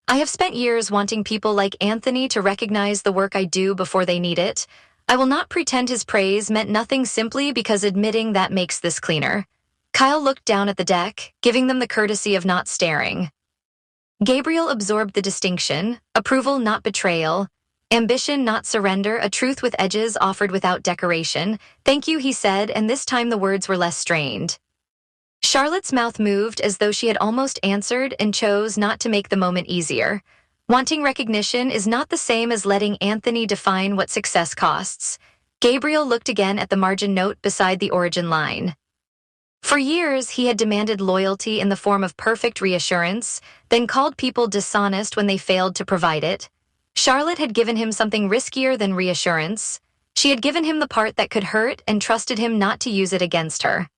I have spent years wanting people like Anthony to recognize the work I do before they need it. I will not pretend his praise meant nothing simply because admitting that makes this cleaner. Kyle looked down at the deck, giving them the courtesy of not staring. Gabriel absorbed the distinction, approval not betrayal, ambition not surrender, a truth with edges offered without decoration. Thank you, he said, and this time the words were less strained. Charlotte's mouth moved as though she had almost answered and chose not to make the moment easier. Wanting recognition is not the same as letting Anthony define what success costs. Gabriel looked again at the margin note beside the origin line. For years, he had demanded loyalty in the form of perfect reassurance, then called people dishonest when they failed to provide it. Charlotte had given him something riskier than reassurance. She had given him the part that could hurt and trusted him not to use it against her.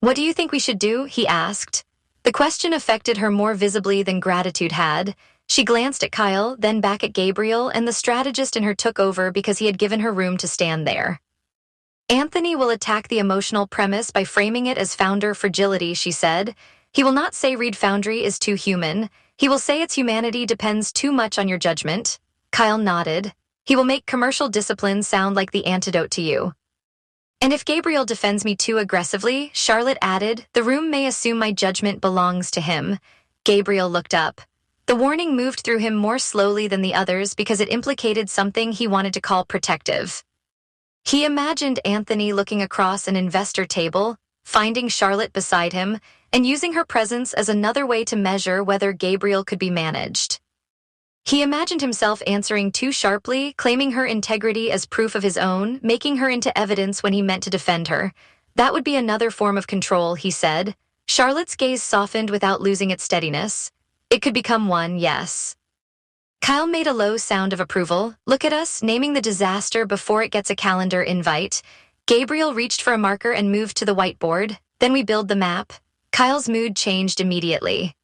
"What do you think we should do?" he asked. The question affected her more visibly than gratitude had. She glanced at Kyle, then back at Gabriel, and the strategist in her took over because he had given her room to stand there. Anthony will attack the emotional premise by framing it as founder fragility, she said. He will not say Reed Foundry is too human. He will say its humanity depends too much on your judgment. Kyle nodded. He will make commercial discipline sound like the antidote to you. And if Gabriel defends me too aggressively, Charlotte added, the room may assume my judgment belongs to him. Gabriel looked up. The warning moved through him more slowly than the others because it implicated something he wanted to call protective. He imagined Anthony looking across an investor table, finding Charlotte beside him, and using her presence as another way to measure whether Gabriel could be managed. He imagined himself answering too sharply, claiming her integrity as proof of his own, making her into evidence when he meant to defend her. That would be another form of control, he said. Charlotte's gaze softened without losing its steadiness. It could become one, yes. Kyle made a low sound of approval. Look at us, naming the disaster before it gets a calendar invite. Gabriel reached for a marker and moved to the whiteboard. Then we build the map. Kyle's mood changed immediately.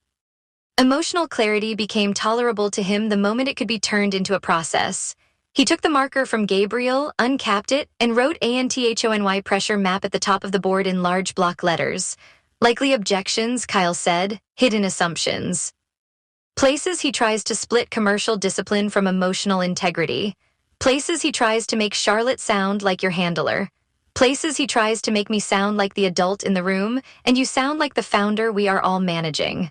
Emotional clarity became tolerable to him the moment it could be turned into a process. He took the marker from Gabriel, uncapped it, and wrote ANTHONY pressure map at the top of the board in large block letters. Likely objections, Kyle said, hidden assumptions. Places he tries to split commercial discipline from emotional integrity. Places he tries to make Charlotte sound like your handler. Places he tries to make me sound like the adult in the room, and you sound like the founder we are all managing.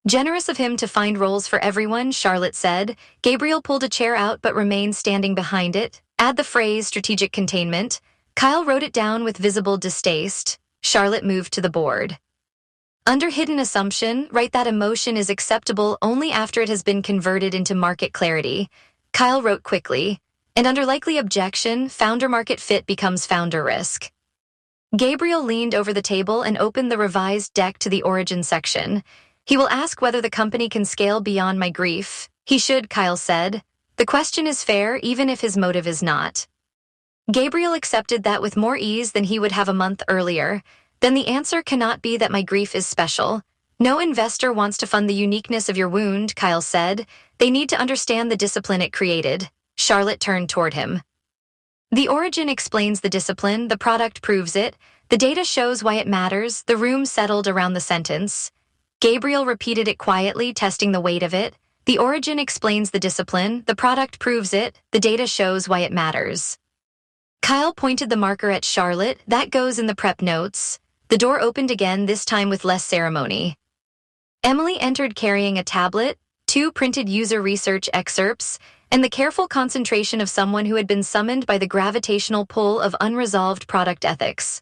Generous of him to find roles for everyone, Charlotte said. Gabriel pulled a chair out but remained standing behind it. Add the phrase strategic containment. Kyle wrote it down with visible distaste. Charlotte moved to the board. Under hidden assumption, write that emotion is acceptable only after it has been converted into market clarity. Kyle wrote quickly. And under likely objection, founder market fit becomes founder risk. Gabriel leaned over the table and opened the revised deck to the origin section. He will ask whether the company can scale beyond my grief. He should, Kyle said. The question is fair, even if his motive is not. Gabriel accepted that with more ease than he would have a month earlier. Then the answer cannot be that my grief is special. No investor wants to fund the uniqueness of your wound, Kyle said. They need to understand the discipline it created. Charlotte turned toward him. The origin explains the discipline, the product proves it, the data shows why it matters, the room settled around the sentence. Gabriel repeated it quietly, testing the weight of it. The origin explains the discipline, the product proves it, the data shows why it matters. Kyle pointed the marker at Charlotte. That goes in the prep notes. The door opened again, this time with less ceremony. Emily entered carrying a tablet, 2 printed user research excerpts, and the careful concentration of someone who had been summoned by the gravitational pull of unresolved product ethics.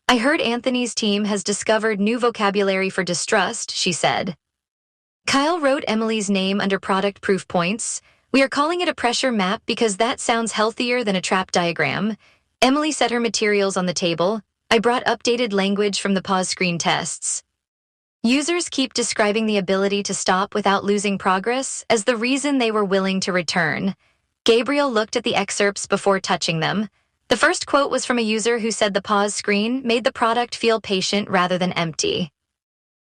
I heard Anthony's team has discovered new vocabulary for distrust, she said. Kyle wrote Emily's name under product proof points. We are calling it a pressure map because that sounds healthier than a trap diagram. Emily set her materials on the table. I brought updated language from the pause screen tests. Users keep describing the ability to stop without losing progress as the reason they were willing to return. Gabriel looked at the excerpts before touching them. The first quote was from a user who said the pause screen made the product feel patient rather than empty.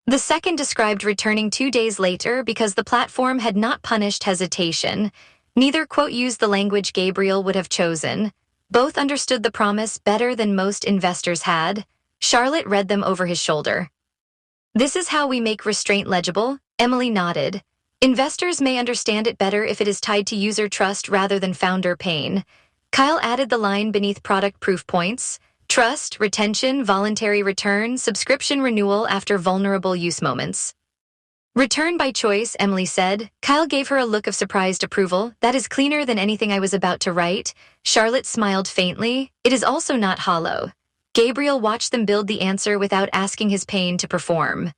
The second described returning 2 days later because the platform had not punished hesitation. Neither quote used the language Gabriel would have chosen. Both understood the promise better than most investors had. Charlotte read them over his shoulder. This is how we make restraint legible, Emily nodded. Investors may understand it better if it is tied to user trust rather than founder pain. Kyle added the line beneath product proof points: trust, retention, voluntary return, subscription renewal after vulnerable use moments. Return by choice, Emily said. Kyle gave her a look of surprised approval. That is cleaner than anything I was about to write. Charlotte smiled faintly. It is also not hollow. Gabriel watched them build the answer without asking his pain to perform.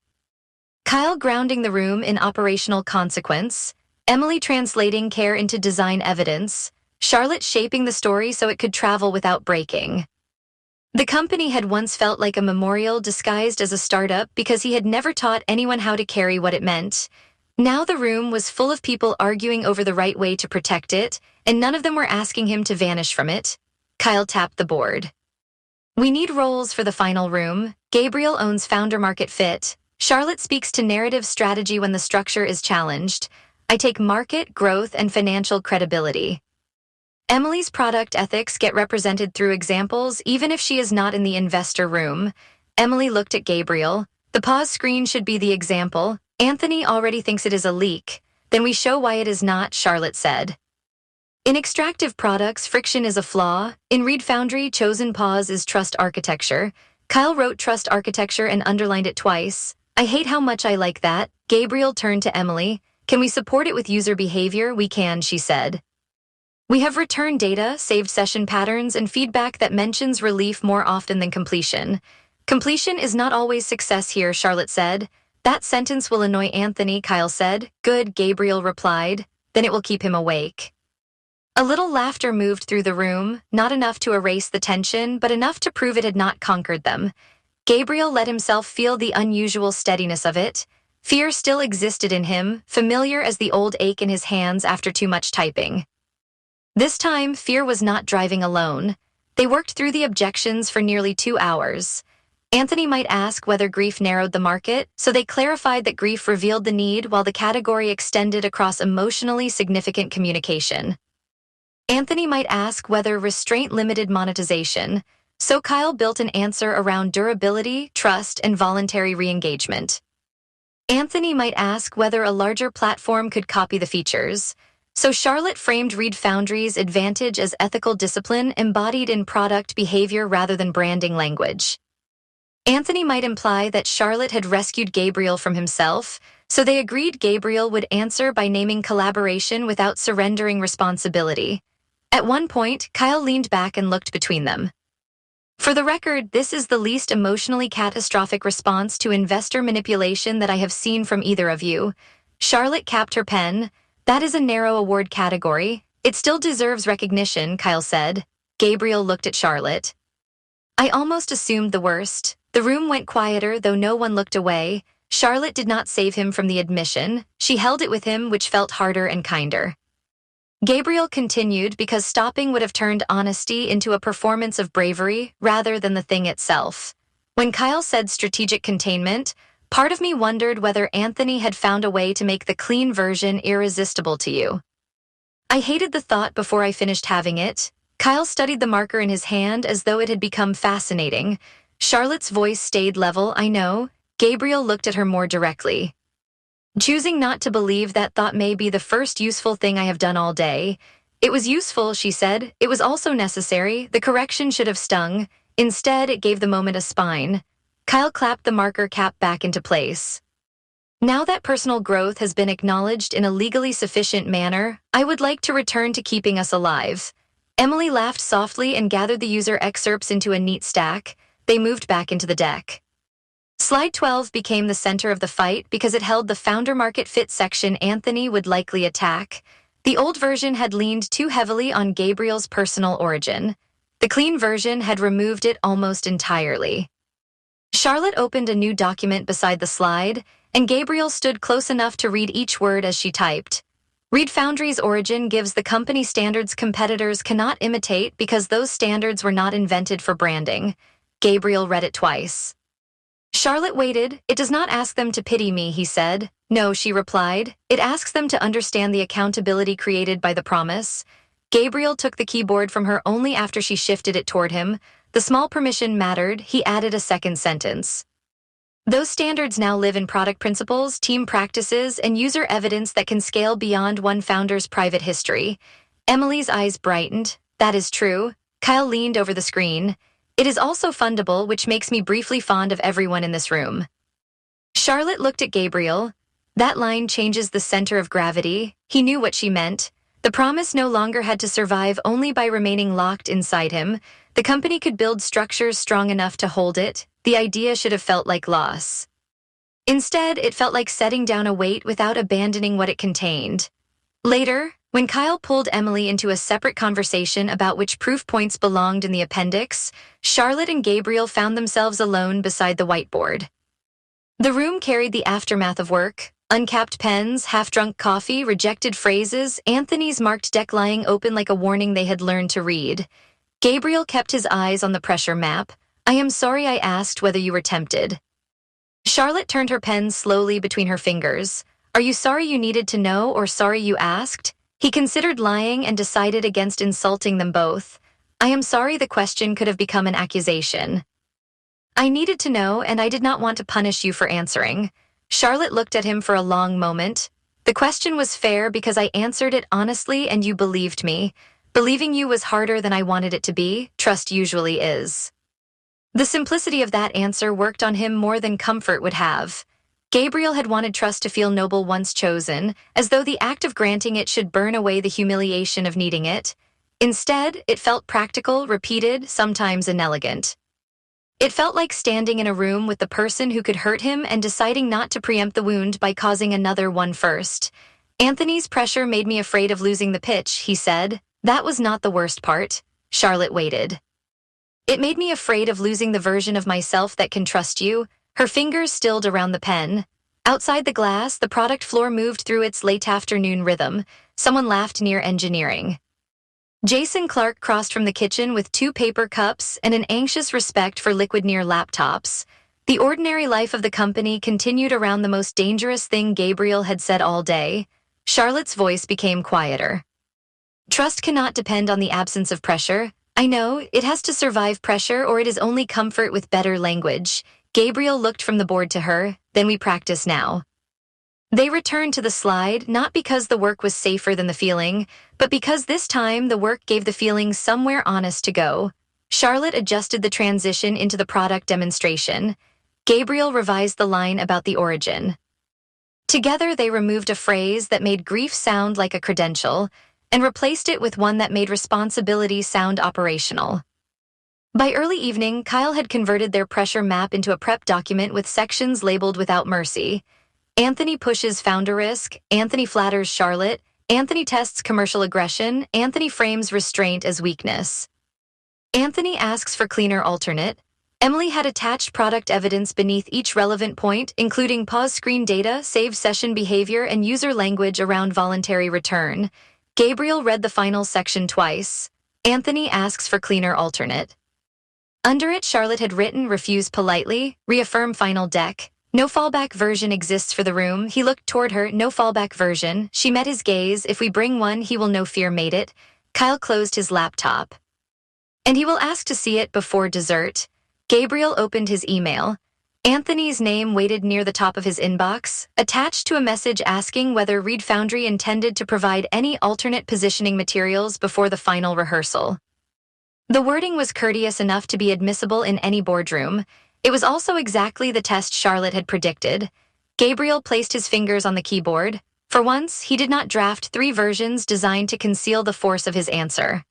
Kyle grounding the room in operational consequence. Emily translating care into design evidence. Charlotte shaping the story so it could travel without breaking. The company had once felt like a memorial disguised as a startup because he had never taught anyone how to carry what it meant. Now the room was full of people arguing over the right way to protect it, and none of them were asking him to vanish from it. Kyle tapped the board. We need roles for the final room. Gabriel owns Founder Market Fit. Charlotte speaks to narrative strategy when the structure is challenged. I take market, growth, and financial credibility. Emily's product ethics get represented through examples even if she is not in the investor room. Emily looked at Gabriel. The pause screen should be the example. Anthony already thinks it is a leak. Then we show why it is not, Charlotte said. In extractive products, friction is a flaw. In Read Foundry, chosen pause is trust architecture. Kyle wrote trust architecture and underlined it twice. I hate how much I like that. Gabriel turned to Emily. Can we support it with user behavior? We can, she said. We have return data, saved session patterns, and feedback that mentions relief more often than completion. Completion is not always success here, Charlotte said. That sentence will annoy Anthony, Kyle said. Good, Gabriel replied. Then it will keep him awake. A little laughter moved through the room, not enough to erase the tension, but enough to prove it had not conquered them. Gabriel let himself feel the unusual steadiness of it. Fear still existed in him, familiar as the old ache in his hands after too much typing. This time, fear was not driving alone. They worked through the objections for nearly 2 hours. Anthony might ask whether grief narrowed the market, so they clarified that grief revealed the need while the category extended across emotionally significant communication. Anthony might ask whether restraint limited monetization, so Kyle built an answer around durability, trust, and voluntary re-engagement. Anthony might ask whether a larger platform could copy the features, so Charlotte framed Read Foundry's advantage as ethical discipline embodied in product behavior rather than branding language. Anthony might imply that Charlotte had rescued Gabriel from himself, so they agreed Gabriel would answer by naming collaboration without surrendering responsibility. At one point, Kyle leaned back and looked between them. For the record, this is the least emotionally catastrophic response to investor manipulation that I have seen from either of you. Charlotte capped her pen. That is a narrow award category. It still deserves recognition, Kyle said. Gabriel looked at Charlotte. I almost assumed the worst. The room went quieter, though no one looked away. Charlotte did not save him from the admission. She held it with him, which felt harder and kinder. Gabriel continued because stopping would have turned honesty into a performance of bravery rather than the thing itself. When Kyle said strategic containment, part of me wondered whether Anthony had found a way to make the clean version irresistible to you. I hated the thought before I finished having it. Kyle studied the marker in his hand as though it had become fascinating. Charlotte's voice stayed level, I know. Gabriel looked at her more directly. Choosing not to believe that thought may be the first useful thing I have done all day. It was useful, she said. It was also necessary. The correction should have stung. Instead, it gave the moment a spine. Kyle clapped the marker cap back into place. Now that personal growth has been acknowledged in a legally sufficient manner, I would like to return to keeping us alive. Emily laughed softly and gathered the user excerpts into a neat stack. They moved back into the deck. Slide 12 became the center of the fight because it held the Founder Market Fit section Anthony would likely attack. The old version had leaned too heavily on Gabriel's personal origin. The clean version had removed it almost entirely. Charlotte opened a new document beside the slide, and Gabriel stood close enough to read each word as she typed. Read Foundry's origin gives the company standards competitors cannot imitate because those standards were not invented for branding. Gabriel read it twice. Charlotte waited. It does not ask them to pity me, he said. No, she replied. It asks them to understand the accountability created by the promise. Gabriel took the keyboard from her only after she shifted it toward him. The small permission mattered. He added a second sentence. Those standards now live in product principles, team practices, and user evidence that can scale beyond one founder's private history. Emily's eyes brightened. that is true. Kyle leaned over the screen. It is also fundable, which makes me briefly fond of everyone in this room. Charlotte looked at Gabriel. That line changes the center of gravity. He knew what she meant. The promise no longer had to survive only by remaining locked inside him. The company could build structures strong enough to hold it. The idea should have felt like loss. Instead, it felt like setting down a weight without abandoning what it contained. Later, when Kyle pulled Emily into a separate conversation about which proof points belonged in the appendix, Charlotte and Gabriel found themselves alone beside the whiteboard. The room carried the aftermath of work: uncapped pens, half-drunk coffee, rejected phrases, Anthony's marked deck lying open like a warning they had learned to read. Gabriel kept his eyes on the pressure map. "I am sorry I asked whether you were tempted." Charlotte turned her pen slowly between her fingers. "Are you sorry you needed to know or sorry you asked?" He considered lying and decided against insulting them both. "I am sorry the question could have become an accusation." "I needed to know, and I did not want to punish you for answering." Charlotte looked at him for a long moment. "The question was fair because I answered it honestly and you believed me. Believing you was harder than I wanted it to be. Trust usually is." The simplicity of that answer worked on him more than comfort would have. Gabriel had wanted trust to feel noble once chosen, as though the act of granting it should burn away the humiliation of needing it. Instead, it felt practical, repeated, sometimes inelegant. It felt like standing in a room with the person who could hurt him and deciding not to preempt the wound by causing another one first. "Anthony's pressure made me afraid of losing the pitch," he said. "That was not the worst part." Charlotte waited. "It made me afraid of losing the version of myself that can trust you." Her fingers stilled around the pen. Outside the glass, the product floor moved through its late afternoon rhythm. Someone laughed near engineering. Jason Clark crossed from the kitchen with 2 paper cups and an anxious respect for liquid near laptops. The ordinary life of the company continued around the most dangerous thing Gabriel had said all day. Charlotte's voice became quieter. "Trust cannot depend on the absence of pressure. I know, it has to survive pressure, or it is only comfort with better language." Gabriel looked from the board to her. "Then we practice now." They returned to the slide, not because the work was safer than the feeling, but because this time the work gave the feeling somewhere honest to go. Charlotte adjusted the transition into the product demonstration. Gabriel revised the line about the origin. Together they removed a phrase that made grief sound like a credential and replaced it with one that made responsibility sound operational. By early evening, Kyle had converted their pressure map into a prep document with sections labeled "Without Mercy." Anthony pushes founder risk, Anthony flatters Charlotte, Anthony tests commercial aggression, Anthony frames restraint as weakness. Anthony asks for cleaner alternate. Emily had attached product evidence beneath each relevant point, including pause screen data, save session behavior, and user language around voluntary return. Gabriel read the final section twice. Anthony asks for cleaner alternate. Under it, Charlotte had written "refuse politely, reaffirm final deck." "No fallback version exists for the room." He looked toward her. "No fallback version." She met his gaze. "If we bring one, he will know fear made it." Kyle closed his laptop. "And he will ask to see it before dessert." Gabriel opened his email. Anthony's name waited near the top of his inbox, attached to a message asking whether Reed Foundry intended to provide any alternate positioning materials before the final rehearsal. The wording was courteous enough to be admissible in any boardroom. It was also exactly the test Charlotte had predicted. Gabriel placed his fingers on the keyboard. For once, he did not draft 3 versions designed to conceal the force of his answer.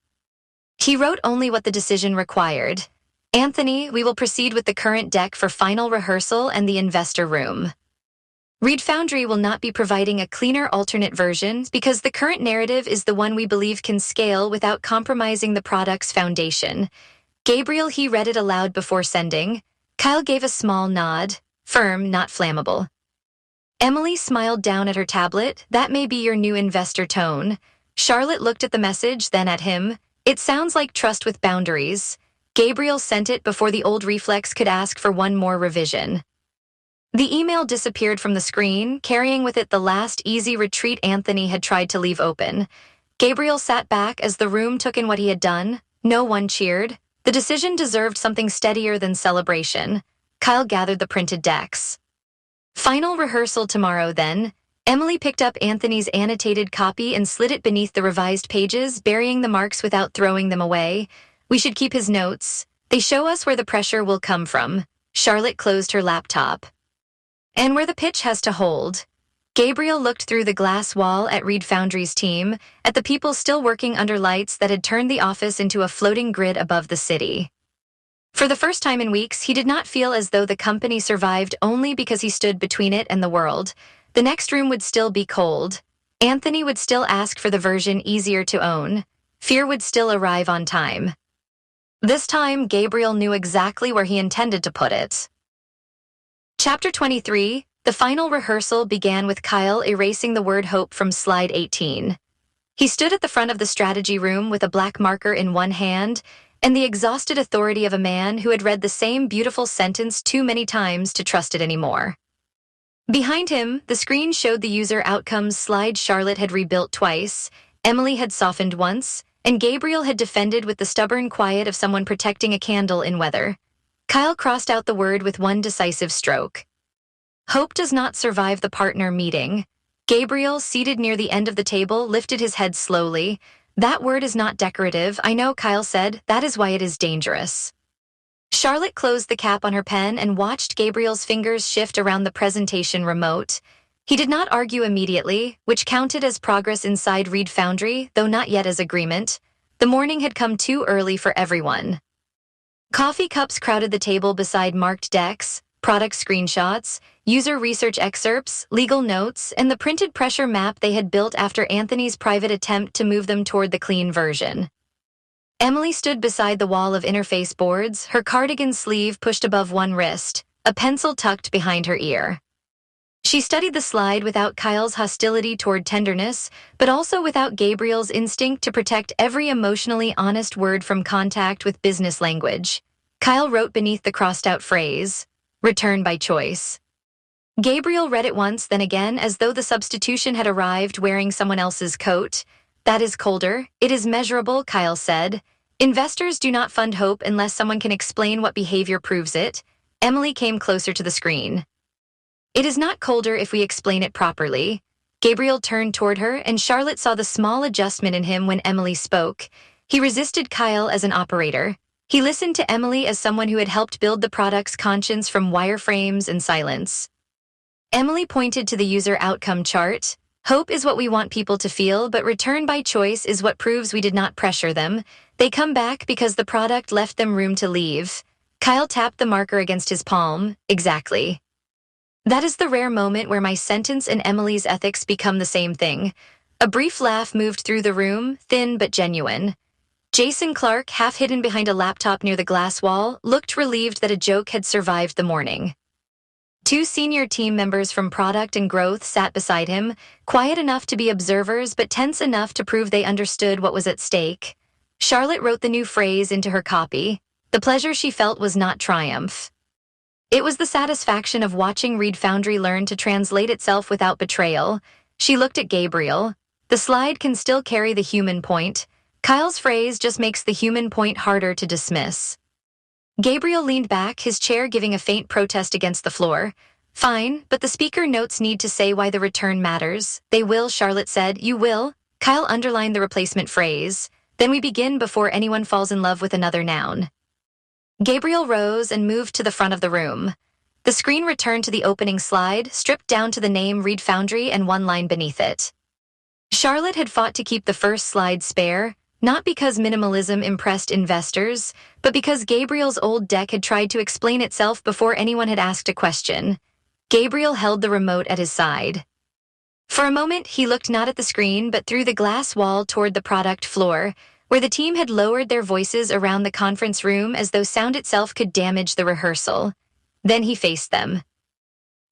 He wrote only what the decision required. "Anthony, we will proceed with the current deck for final rehearsal and the investor room. Reed Foundry will not be providing a cleaner alternate version because the current narrative is the one we believe can scale without compromising the product's foundation." Gabriel, he read it aloud before sending. Kyle gave a small nod. "Firm, not flammable." Emily smiled down at her tablet. "That may be your new investor tone." Charlotte looked at the message, then at him. "It sounds like trust with boundaries." Gabriel sent it before the old reflex could ask for one more revision. The email disappeared from the screen, carrying with it the last easy retreat Anthony had tried to leave open. Gabriel sat back as the room took in what he had done. No one cheered. The decision deserved something steadier than celebration. Kyle gathered the printed decks. "Final rehearsal tomorrow, then." Emily picked up Anthony's annotated copy and slid it beneath the revised pages, burying the marks without throwing them away. We should keep his notes. They show us where the pressure will come from. Charlotte closed her laptop. And where the pitch has to hold. Gabriel looked through the glass wall at Reed Foundry's team, at the people still working under lights that had turned the office into a floating grid above the city. For the first time in weeks, he did not feel as though the company survived only because he stood between it and the world. The next room would still be cold. Anthony would still ask for the version easier to own. Fear would still arrive on time. This time, Gabriel knew exactly where he intended to put it. Chapter 23, the final rehearsal began with Kyle erasing the word hope from slide 18. He stood at the front of the strategy room with a black marker in one hand and the exhausted authority of a man who had read the same beautiful sentence too many times to trust it anymore. Behind him, the screen showed the user outcomes slide Charlotte had rebuilt twice, Emily had softened once, and Gabriel had defended with the stubborn quiet of someone protecting a candle in weather. Kyle crossed out the word with one decisive stroke. Hope does not survive the partner meeting. Gabriel, seated near the end of the table, lifted his head slowly. That word is not decorative, I know, Kyle said. That is why it is dangerous. Charlotte closed the cap on her pen and watched Gabriel's fingers shift around the presentation remote. He did not argue immediately, which counted as progress inside Reed Foundry, though not yet as agreement. The morning had come too early for everyone. Coffee cups crowded the table beside marked decks, product screenshots, user research excerpts, legal notes, and the printed pressure map they had built after Anthony's private attempt to move them toward the clean version. Emily stood beside the wall of interface boards, her cardigan sleeve pushed above one wrist, a pencil tucked behind her ear. She studied the slide without Kyle's hostility toward tenderness, but also without Gabriel's instinct to protect every emotionally honest word from contact with business language. Kyle wrote beneath the crossed-out phrase, "Return by choice." Gabriel read it once, then again, as though the substitution had arrived wearing someone else's coat. "That is colder. It is measurable," Kyle said. "Investors do not fund hope unless someone can explain what behavior proves it." Emily came closer to the screen. "It is not colder if we explain it properly." Gabriel turned toward her, and Charlotte saw the small adjustment in him when Emily spoke. He resisted Kyle as an operator. He listened to Emily as someone who had helped build the product's conscience from wireframes and silence. Emily pointed to the user outcome chart. "Hope is what we want people to feel, but return by choice is what proves we did not pressure them. They come back because the product left them room to leave." Kyle tapped the marker against his palm. "Exactly. That is the rare moment where my sentence and Emily's ethics become the same thing." A brief laugh moved through the room, thin but genuine. Jason Clark, half hidden behind a laptop near the glass wall, looked relieved that a joke had survived the morning. Two senior team members from product and growth sat beside him, quiet enough to be observers but tense enough to prove they understood what was at stake. Charlotte wrote the new phrase into her copy. The pleasure she felt was not triumph. It was the satisfaction of watching Reed Foundry learn to translate itself without betrayal. She looked at Gabriel. The slide can still carry the human point. Kyle's phrase just makes the human point harder to dismiss. Gabriel leaned back, his chair giving a faint protest against the floor. "Fine, but the speaker notes need to say why the return matters." "They will," Charlotte said. "You will." Kyle underlined the replacement phrase. "Then we begin before anyone falls in love with another noun." Gabriel rose and moved to the front of the room. The screen returned to the opening slide, stripped down to the name Reed Foundry and one line beneath it. Charlotte had fought to keep the first slide spare, not because minimalism impressed investors, but because Gabriel's old deck had tried to explain itself before anyone had asked a question. Gabriel held the remote at his side. For a moment, he looked not at the screen but through the glass wall toward the product floor, where the team had lowered their voices around the conference room as though sound itself could damage the rehearsal. Then he faced them.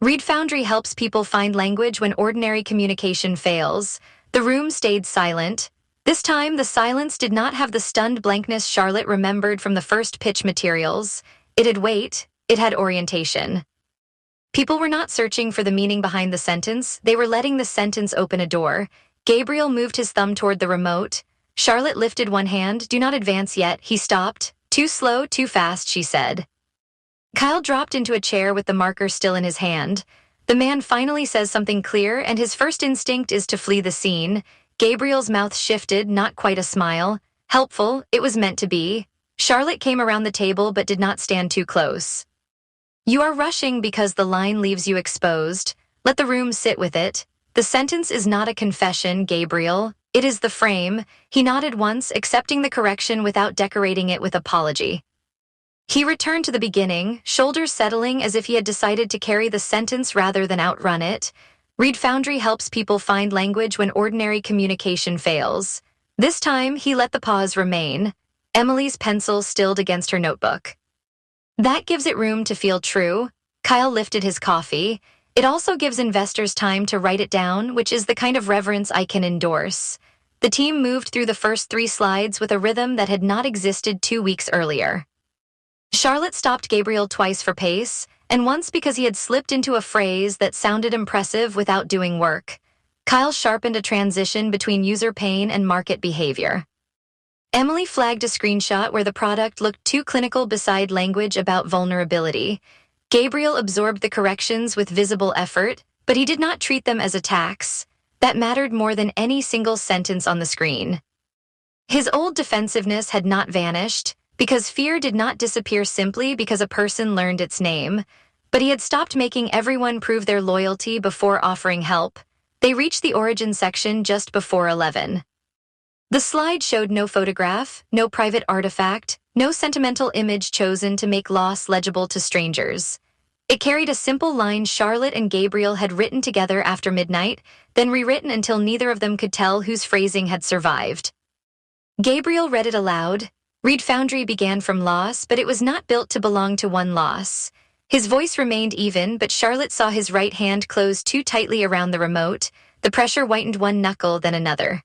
Reed Foundry helps people find language when ordinary communication fails. The room stayed silent. This time, the silence did not have the stunned blankness Charlotte remembered from the first pitch materials. It had weight, it had orientation. People were not searching for the meaning behind the sentence, they were letting the sentence open a door. Gabriel moved his thumb toward the remote. Charlotte lifted one hand. "Do not advance yet." He stopped. "Too slow, too fast," she said. Kyle dropped into a chair with the marker still in his hand. The man finally says something clear, and his first instinct is to flee the scene. Gabriel's mouth shifted, not quite a smile. Helpful, it was meant to be. Charlotte came around the table but did not stand too close. You are rushing because the line leaves you exposed. Let the room sit with it. The sentence is not a confession, Gabriel. It is the frame. He nodded once, accepting the correction without decorating it with apology. He returned to the beginning, shoulders settling as if he had decided to carry the sentence rather than outrun it. Read Foundry helps people find language when ordinary communication fails. This time, he let the pause remain. Emily's pencil stilled against her notebook. That gives it room to feel true. Kyle lifted his coffee. It also gives investors time to write it down, which is the kind of reverence I can endorse. The team moved through the first 3 slides with a rhythm that had not existed 2 weeks earlier. Charlotte stopped Gabriel twice for pace, and once because he had slipped into a phrase that sounded impressive without doing work. Kyle sharpened a transition between user pain and market behavior. Emily flagged a screenshot where the product looked too clinical beside language about vulnerability. Gabriel absorbed the corrections with visible effort, but he did not treat them as attacks. That mattered more than any single sentence on the screen. His old defensiveness had not vanished, because fear did not disappear simply because a person learned its name, but he had stopped making everyone prove their loyalty before offering help. They reached the origin section just before 11. The slide showed no photograph, no private artifact, no sentimental image chosen to make loss legible to strangers. It carried a simple line Charlotte and Gabriel had written together after midnight, then rewritten until neither of them could tell whose phrasing had survived. Gabriel read it aloud. Read Foundry began from loss, but it was not built to belong to one loss. His voice remained even, but Charlotte saw his right hand close too tightly around the remote. The pressure whitened one knuckle, then another.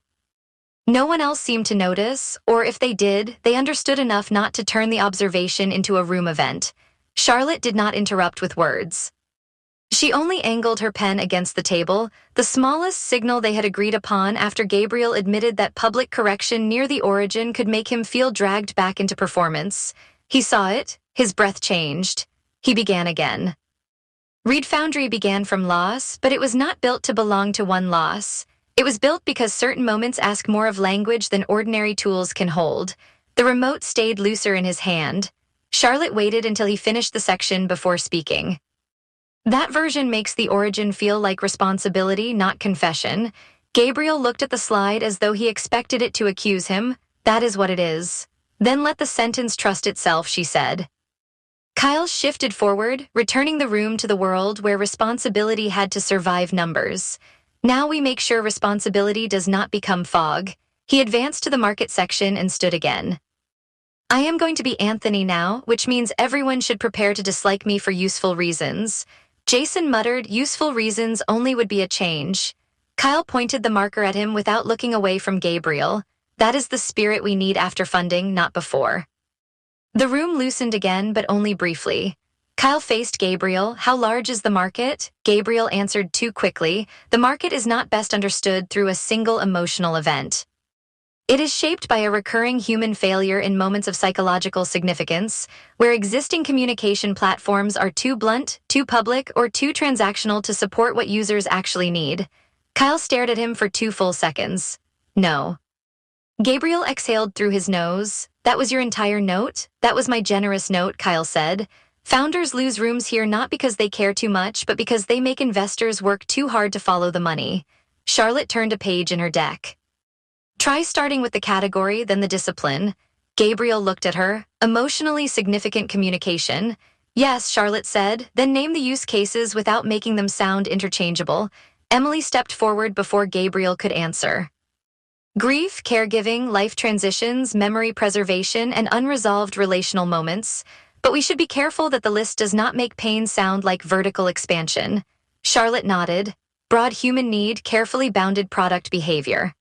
No one else seemed to notice, or if they did, they understood enough not to turn the observation into a room event. Charlotte did not interrupt with words. She only angled her pen against the table, the smallest signal they had agreed upon after Gabriel admitted that public correction near the origin could make him feel dragged back into performance. He saw it, his breath changed. He began again. Read Foundry began from loss, but it was not built to belong to one loss. It was built because certain moments ask more of language than ordinary tools can hold. The remote stayed looser in his hand. Charlotte waited until he finished the section before speaking. That version makes the origin feel like responsibility, not confession. Gabriel looked at the slide as though he expected it to accuse him. That is what it is. Then let the sentence trust itself, she said. Kyle shifted forward, returning the room to the world where responsibility had to survive numbers. Now we make sure responsibility does not become fog. He advanced to the market section and stood again. I am going to be Anthony now, which means everyone should prepare to dislike me for useful reasons. Jason muttered, useful reasons only would be a change. Kyle pointed the marker at him without looking away from Gabriel. That is the spirit we need after funding, not before. The room loosened again, but only briefly. Kyle faced Gabriel. How large is the market? Gabriel answered too quickly. The market is not best understood through a single emotional event. It is shaped by a recurring human failure in moments of psychological significance, where existing communication platforms are too blunt, too public, or too transactional to support what users actually need. Kyle stared at him for 2 full seconds. No. Gabriel exhaled through his nose. That was your entire note? That was my generous note, Kyle said. Founders lose rooms here not because they care too much, but because they make investors work too hard to follow the money. Charlotte turned a page in her deck. Try starting with the category, then the discipline. Gabriel looked at her. Emotionally significant communication. Yes, Charlotte said, then name the use cases without making them sound interchangeable. Emily stepped forward before Gabriel could answer. Grief, caregiving, life transitions, memory preservation, and unresolved relational moments. But we should be careful that the list does not make pain sound like vertical expansion. Charlotte nodded. Broad human need, carefully bounded product behavior.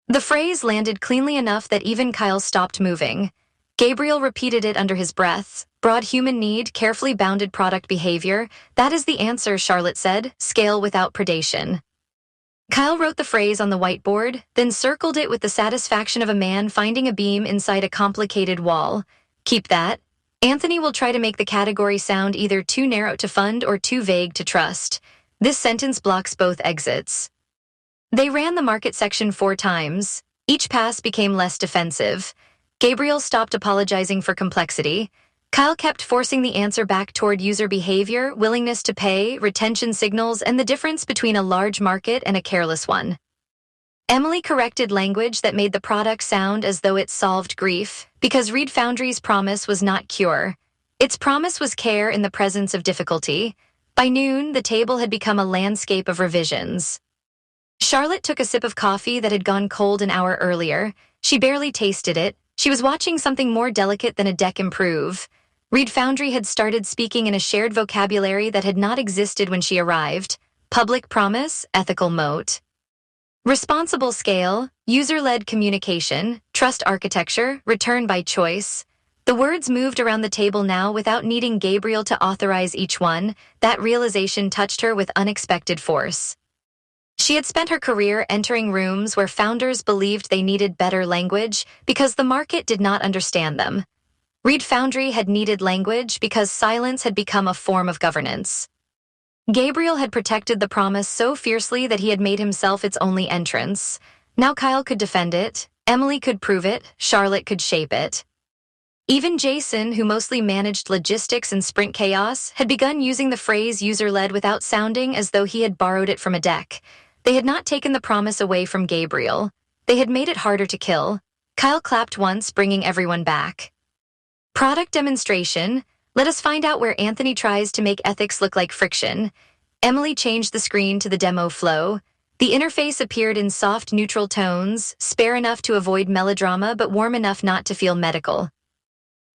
The phrase landed cleanly enough that even Kyle stopped moving. Gabriel repeated it under his breath. Broad human need, carefully bounded product behavior. That is the answer, Charlotte said. Scale without predation. Kyle wrote the phrase on the whiteboard, then circled it with the satisfaction of a man finding a beam inside a complicated wall. Keep that. Anthony will try to make the category sound either too narrow to fund or too vague to trust. This sentence blocks both exits. They ran the market section 4 times. Each pass became less defensive. Gabriel stopped apologizing for complexity. Kyle kept forcing the answer back toward user behavior, willingness to pay, retention signals, and the difference between a large market and a careless one. Emily corrected language that made the product sound as though it solved grief, because Reed Foundry's promise was not cure. Its promise was care in the presence of difficulty. By noon, the table had become a landscape of revisions. Charlotte took a sip of coffee that had gone cold an hour earlier. She barely tasted it. She was watching something more delicate than a deck improve. Reed Foundry had started speaking in a shared vocabulary that had not existed when she arrived. Public promise, ethical moat. Responsible scale, user-led communication, trust architecture, return by choice. The words moved around the table now without needing Gabriel to authorize each one. That realization touched her with unexpected force. She had spent her career entering rooms where founders believed they needed better language because the market did not understand them. Reed Foundry had needed language because silence had become a form of governance. Gabriel had protected the promise so fiercely that he had made himself its only entrance. Now Kyle could defend it, Emily could prove it, Charlotte could shape it. Even Jason, who mostly managed logistics and sprint chaos, had begun using the phrase user-led without sounding as though he had borrowed it from a deck. They had not taken the promise away from Gabriel. They had made it harder to kill. Kyle clapped once, bringing everyone back. Product demonstration. Let us find out where Anthony tries to make ethics look like friction. Emily changed the screen to the demo flow. The interface appeared in soft, neutral tones, spare enough to avoid melodrama but warm enough not to feel medical.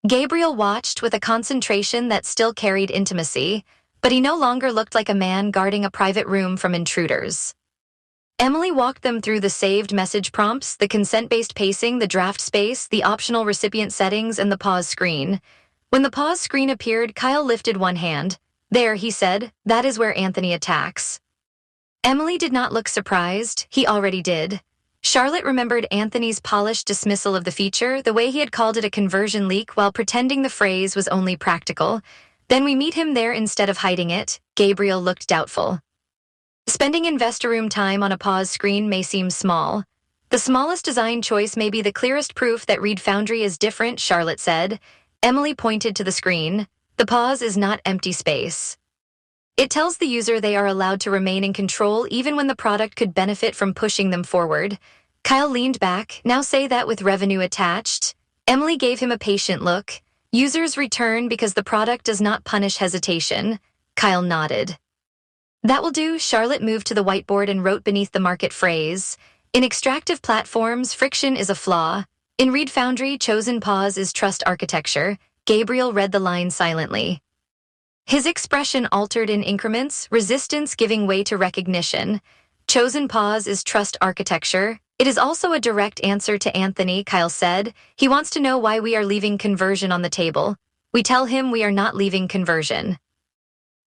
Gabriel watched with a concentration that still carried intimacy, but he no longer looked like a man guarding a private room from intruders. Emily walked them through the saved message prompts, the consent-based pacing, the draft space, the optional recipient settings, and the pause screen. When the pause screen appeared, Kyle lifted one hand. There, he said, that is where Anthony attacks. Emily did not look surprised. He already did. Charlotte remembered Anthony's polished dismissal of the feature, the way he had called it a conversion leak while pretending the phrase was only practical. Then we meet him there instead of hiding it. Gabriel looked doubtful. Spending investor room time on a pause screen may seem small. The smallest design choice may be the clearest proof that Reed Foundry is different, Charlotte said. Emily pointed to the screen. The pause is not empty space. It tells the user they are allowed to remain in control even when the product could benefit from pushing them forward. Kyle leaned back. Now say that with revenue attached. Emily gave him a patient look. Users return because the product does not punish hesitation. Kyle nodded. That will do. Charlotte moved to the whiteboard and wrote beneath the market phrase. In extractive platforms, friction is a flaw. In Reed Foundry, chosen pause is trust architecture. Gabriel read the line silently. His expression altered in increments, resistance giving way to recognition. Chosen pause is trust architecture. It is also a direct answer to Anthony, Kyle said. He wants to know why we are leaving conversion on the table. We tell him we are not leaving conversion.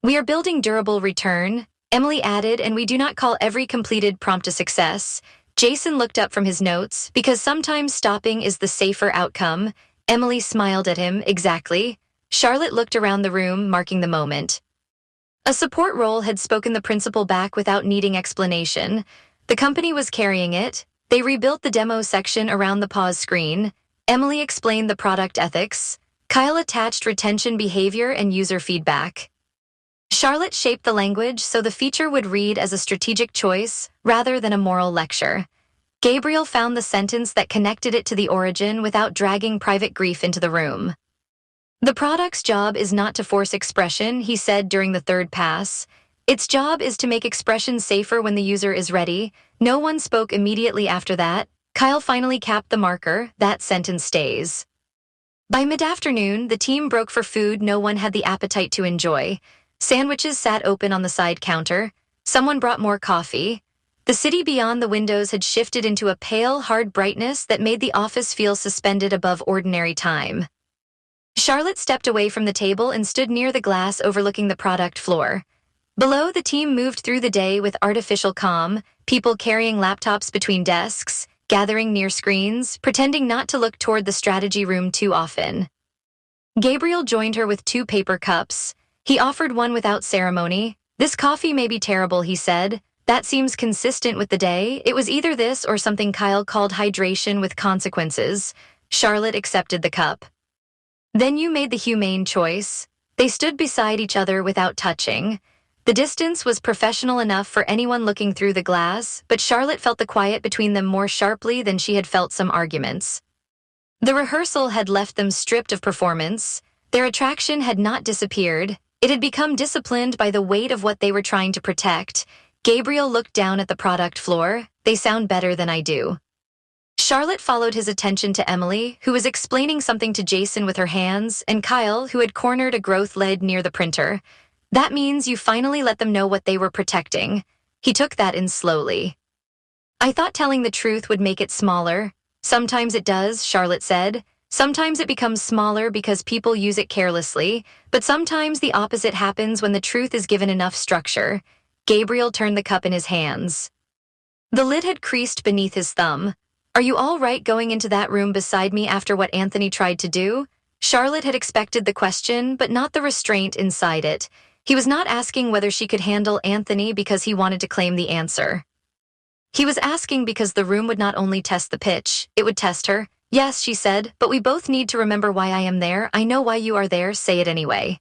We are building durable return, Emily added, and we do not call every completed prompt a success. Jason looked up from his notes, because sometimes stopping is the safer outcome. Emily smiled at him, exactly. Charlotte looked around the room, marking the moment. A support role had spoken the principal back without needing explanation. The company was carrying it. They rebuilt the demo section around the pause screen. Emily explained the product ethics. Kyle attached retention behavior and user feedback. Charlotte shaped the language so the feature would read as a strategic choice rather than a moral lecture. Gabriel found the sentence that connected it to the origin without dragging private grief into the room. The product's job is not to force expression, he said during the third pass. Its job is to make expression safer when the user is ready. No one spoke immediately after that. Kyle finally capped the marker. That sentence stays. By mid-afternoon, the team broke for food no one had the appetite to enjoy. Sandwiches sat open on the side counter. Someone brought more coffee. The city beyond the windows had shifted into a pale, hard brightness that made the office feel suspended above ordinary time. Charlotte stepped away from the table and stood near the glass overlooking the product floor. Below, the team moved through the day with artificial calm, people carrying laptops between desks, gathering near screens, pretending not to look toward the strategy room too often. Gabriel joined her with 2 paper cups. He offered one without ceremony. This coffee may be terrible, he said. That seems consistent with the day. It was either this or something Kyle called hydration with consequences. Charlotte accepted the cup. Then you made the humane choice. They stood beside each other without touching. The distance was professional enough for anyone looking through the glass, but Charlotte felt the quiet between them more sharply than she had felt some arguments. The rehearsal had left them stripped of performance. Their attraction had not disappeared. It had become disciplined by the weight of what they were trying to protect. Gabriel looked down at the product floor. They sound better than I do. Charlotte followed his attention to Emily, who was explaining something to Jason with her hands, and Kyle, who had cornered a growth lead near the printer. That means you finally let them know what they were protecting. He took that in slowly. I thought telling the truth would make it smaller. Sometimes it does, Charlotte said. Sometimes it becomes smaller because people use it carelessly, but sometimes the opposite happens when the truth is given enough structure. Gabriel turned the cup in his hands. The lid had creased beneath his thumb. Are you all right going into that room beside me after what Anthony tried to do? Charlotte had expected the question, but not the restraint inside it. He was not asking whether she could handle Anthony because he wanted to claim the answer. He was asking because the room would not only test the pitch, it would test her. Yes, she said, but we both need to remember why I am there. I know why you are there, say it anyway.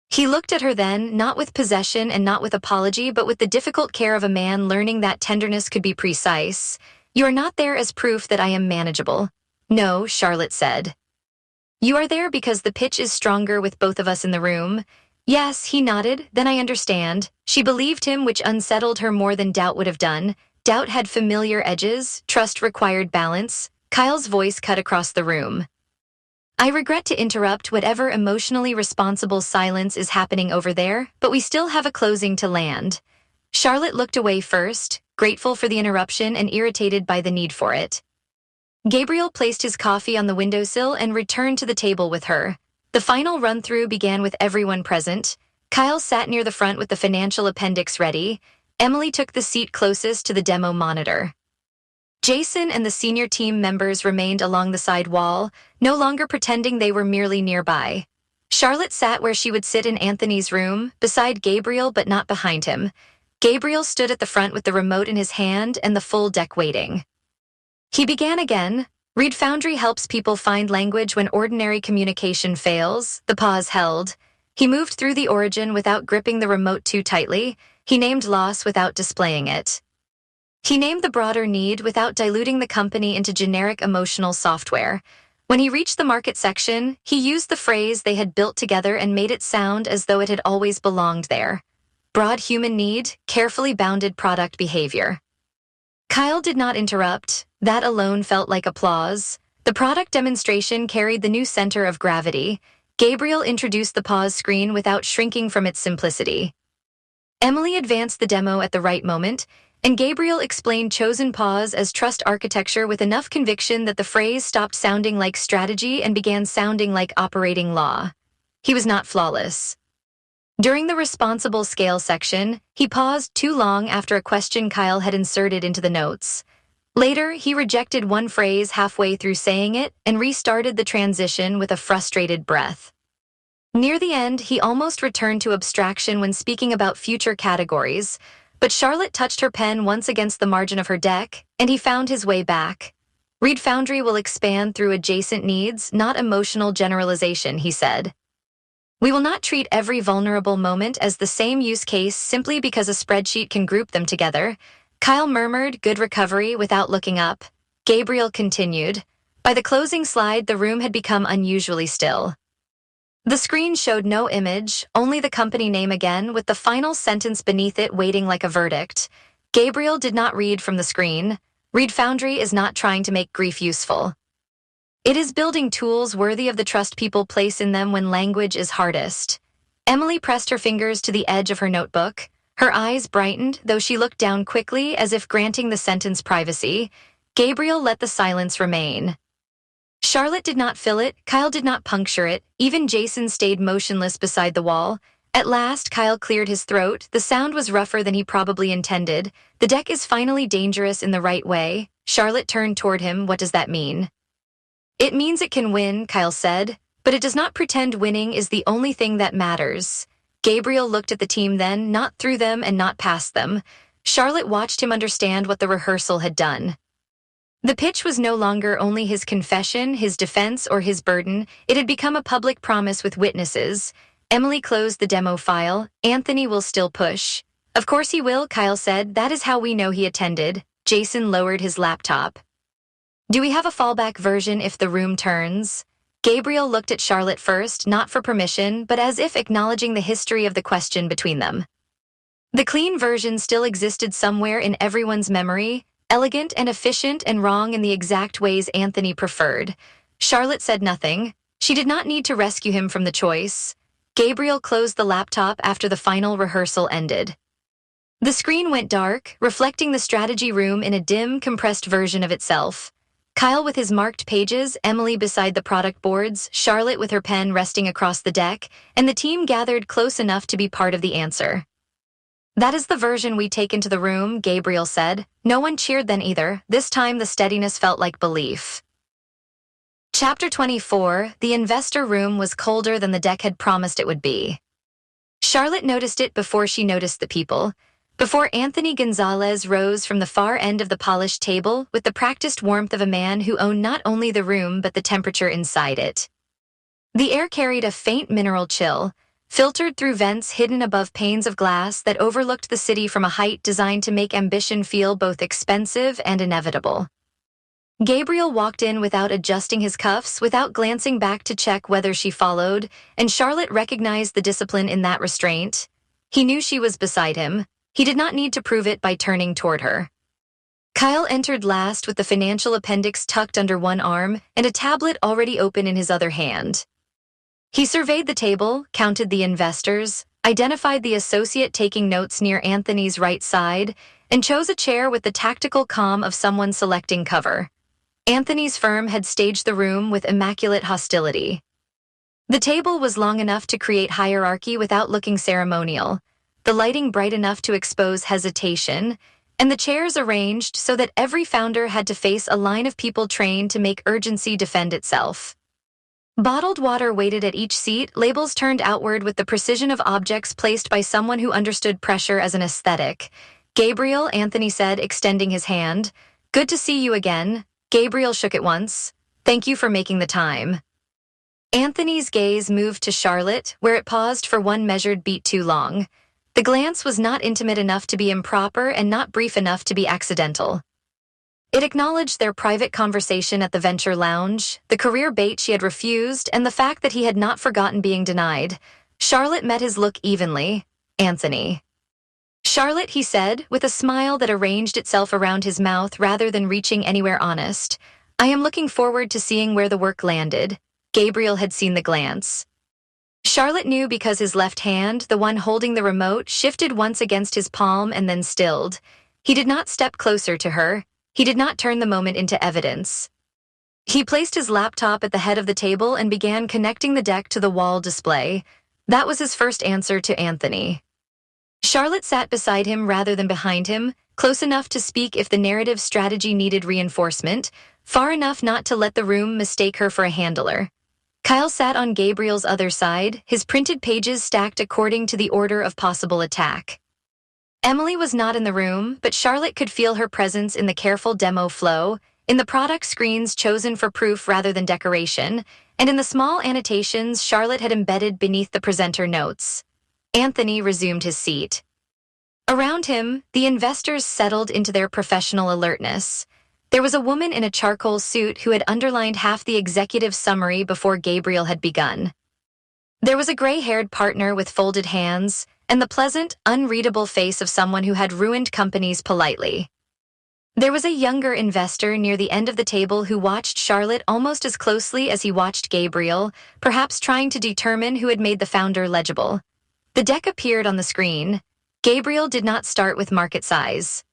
He looked at her then, not with possession and not with apology, but with the difficult care of a man learning that tenderness could be precise. You are not there as proof that I am manageable. No, Charlotte said. You are there because the pitch is stronger with both of us in the room. Yes, he nodded, then I understand. She believed him, which unsettled her more than doubt would have done. Doubt had familiar edges, trust required balance. Kyle's voice cut across the room. I regret to interrupt whatever emotionally responsible silence is happening over there, but we still have a closing to land. Charlotte looked away first, grateful for the interruption and irritated by the need for it. Gabriel placed his coffee on the windowsill and returned to the table with her. The final run-through began with everyone present. Kyle sat near the front with the financial appendix ready. Emily took the seat closest to the demo monitor. Jason and the senior team members remained along the side wall, no longer pretending they were merely nearby. Charlotte sat where she would sit in Anthony's room, beside Gabriel but not behind him. Gabriel stood at the front with the remote in his hand and the full deck waiting. He began again. Read Foundry helps people find language when ordinary communication fails. The pause held. He moved through the origin without gripping the remote too tightly. He named loss without displaying it. He named the broader need without diluting the company into generic emotional software. When he reached the market section, he used the phrase they had built together and made it sound as though it had always belonged there. Broad human need, carefully bounded product behavior. Kyle did not interrupt. That alone felt like applause. The product demonstration carried the new center of gravity. Gabriel introduced the pause screen without shrinking from its simplicity. Emily advanced the demo at the right moment, and Gabriel explained chosen pause as trust architecture with enough conviction that the phrase stopped sounding like strategy and began sounding like operating law. He was not flawless. During the responsible scale section, he paused too long after a question Kyle had inserted into the notes. Later, he rejected one phrase halfway through saying it and restarted the transition with a frustrated breath. Near the end, he almost returned to abstraction when speaking about future categories, but Charlotte touched her pen once against the margin of her deck, and he found his way back. Read Foundry will expand through adjacent needs, not emotional generalization, he said. We will not treat every vulnerable moment as the same use case simply because a spreadsheet can group them together. Kyle murmured, good recovery, without looking up. Gabriel continued. By the closing slide, the room had become unusually still. The screen showed no image, only the company name again, with the final sentence beneath it waiting like a verdict. Gabriel did not read from the screen. Read Foundry is not trying to make grief useful. It is building tools worthy of the trust people place in them when language is hardest. Emily pressed her fingers to the edge of her notebook. Her eyes brightened, though she looked down quickly as if granting the sentence privacy. Gabriel let the silence remain. Charlotte did not fill it, Kyle did not puncture it, even Jason stayed motionless beside the wall. At last, Kyle cleared his throat. The sound was rougher than he probably intended. The deck is finally dangerous in the right way. Charlotte turned toward him. What does that mean? It means it can win, Kyle said, but it does not pretend winning is the only thing that matters. Gabriel looked at the team then, not through them and not past them. Charlotte watched him understand what the rehearsal had done. The pitch was no longer only his confession, his defense, or his burden. It had become a public promise with witnesses. Emily closed the demo file. Anthony will still push. Of course he will, Kyle said. That is how we know he attended. Jason lowered his laptop. Do we have a fallback version if the room turns? Gabriel looked at Charlotte first, not for permission, but as if acknowledging the history of the question between them. The clean version still existed somewhere in everyone's memory, elegant and efficient and wrong in the exact ways Anthony preferred. Charlotte said nothing. She did not need to rescue him from the choice. Gabriel closed the laptop after the final rehearsal ended. The screen went dark, reflecting the strategy room in a dim, compressed version of itself. Kyle with his marked pages, Emily beside the product boards, Charlotte with her pen resting across the deck, and the team gathered close enough to be part of the answer. That is the version we take into the room, Gabriel said. No one cheered then either. This time the steadiness felt like belief. Chapter 24, The investor room was colder than the deck had promised it would be. Charlotte noticed it before she noticed the people. Before Anthony Gonzalez rose from the far end of the polished table with the practiced warmth of a man who owned not only the room but the temperature inside it. The air carried a faint mineral chill, filtered through vents hidden above panes of glass that overlooked the city from a height designed to make ambition feel both expensive and inevitable. Gabriel walked in without adjusting his cuffs, without glancing back to check whether she followed, and Charlotte recognized the discipline in that restraint. He knew she was beside him. He did not need to prove it by turning toward her. Kyle entered last with the financial appendix tucked under one arm and a tablet already open in his other hand. He surveyed the table, counted the investors, identified the associate taking notes near Anthony's right side, and chose a chair with the tactical calm of someone selecting cover. Anthony's firm had staged the room with immaculate hostility. The table was long enough to create hierarchy without looking ceremonial, the lighting bright enough to expose hesitation, and the chairs arranged so that every founder had to face a line of people trained to make urgency defend itself. Bottled water waited at each seat, labels turned outward with the precision of objects placed by someone who understood pressure as an aesthetic. Gabriel, Anthony said, extending his hand. Good to see you again. Gabriel shook it once. Thank you for making the time. Anthony's gaze moved to Charlotte, where it paused for one measured beat too long. The glance was not intimate enough to be improper and not brief enough to be accidental. It acknowledged their private conversation at the Venture Lounge, the career bait she had refused, and the fact that he had not forgotten being denied. Charlotte met his look evenly. Anthony. Charlotte, he said, with a smile that arranged itself around his mouth rather than reaching anywhere honest. I am looking forward to seeing where the work landed. Gabriel had seen the glance. Charlotte knew because his left hand, the one holding the remote, shifted once against his palm and then stilled. He did not step closer to her. He did not turn the moment into evidence. He placed his laptop at the head of the table and began connecting the deck to the wall display. That was his first answer to Anthony. Charlotte sat beside him rather than behind him, close enough to speak if the narrative strategy needed reinforcement, far enough not to let the room mistake her for a handler. Kyle sat on Gabriel's other side, his printed pages stacked according to the order of possible attack. Emily was not in the room, but Charlotte could feel her presence in the careful demo flow, in the product screens chosen for proof rather than decoration, and in the small annotations Charlotte had embedded beneath the presenter notes. Anthony resumed his seat. Around him, the investors settled into their professional alertness. There was a woman in a charcoal suit who had underlined half the executive summary before Gabriel had begun. There was a gray-haired partner with folded hands, and the pleasant, unreadable face of someone who had ruined companies politely. There was a younger investor near the end of the table who watched Charlotte almost as closely as he watched Gabriel, perhaps trying to determine who had made the founder legible. The deck appeared on the screen. Gabriel did not start with market size.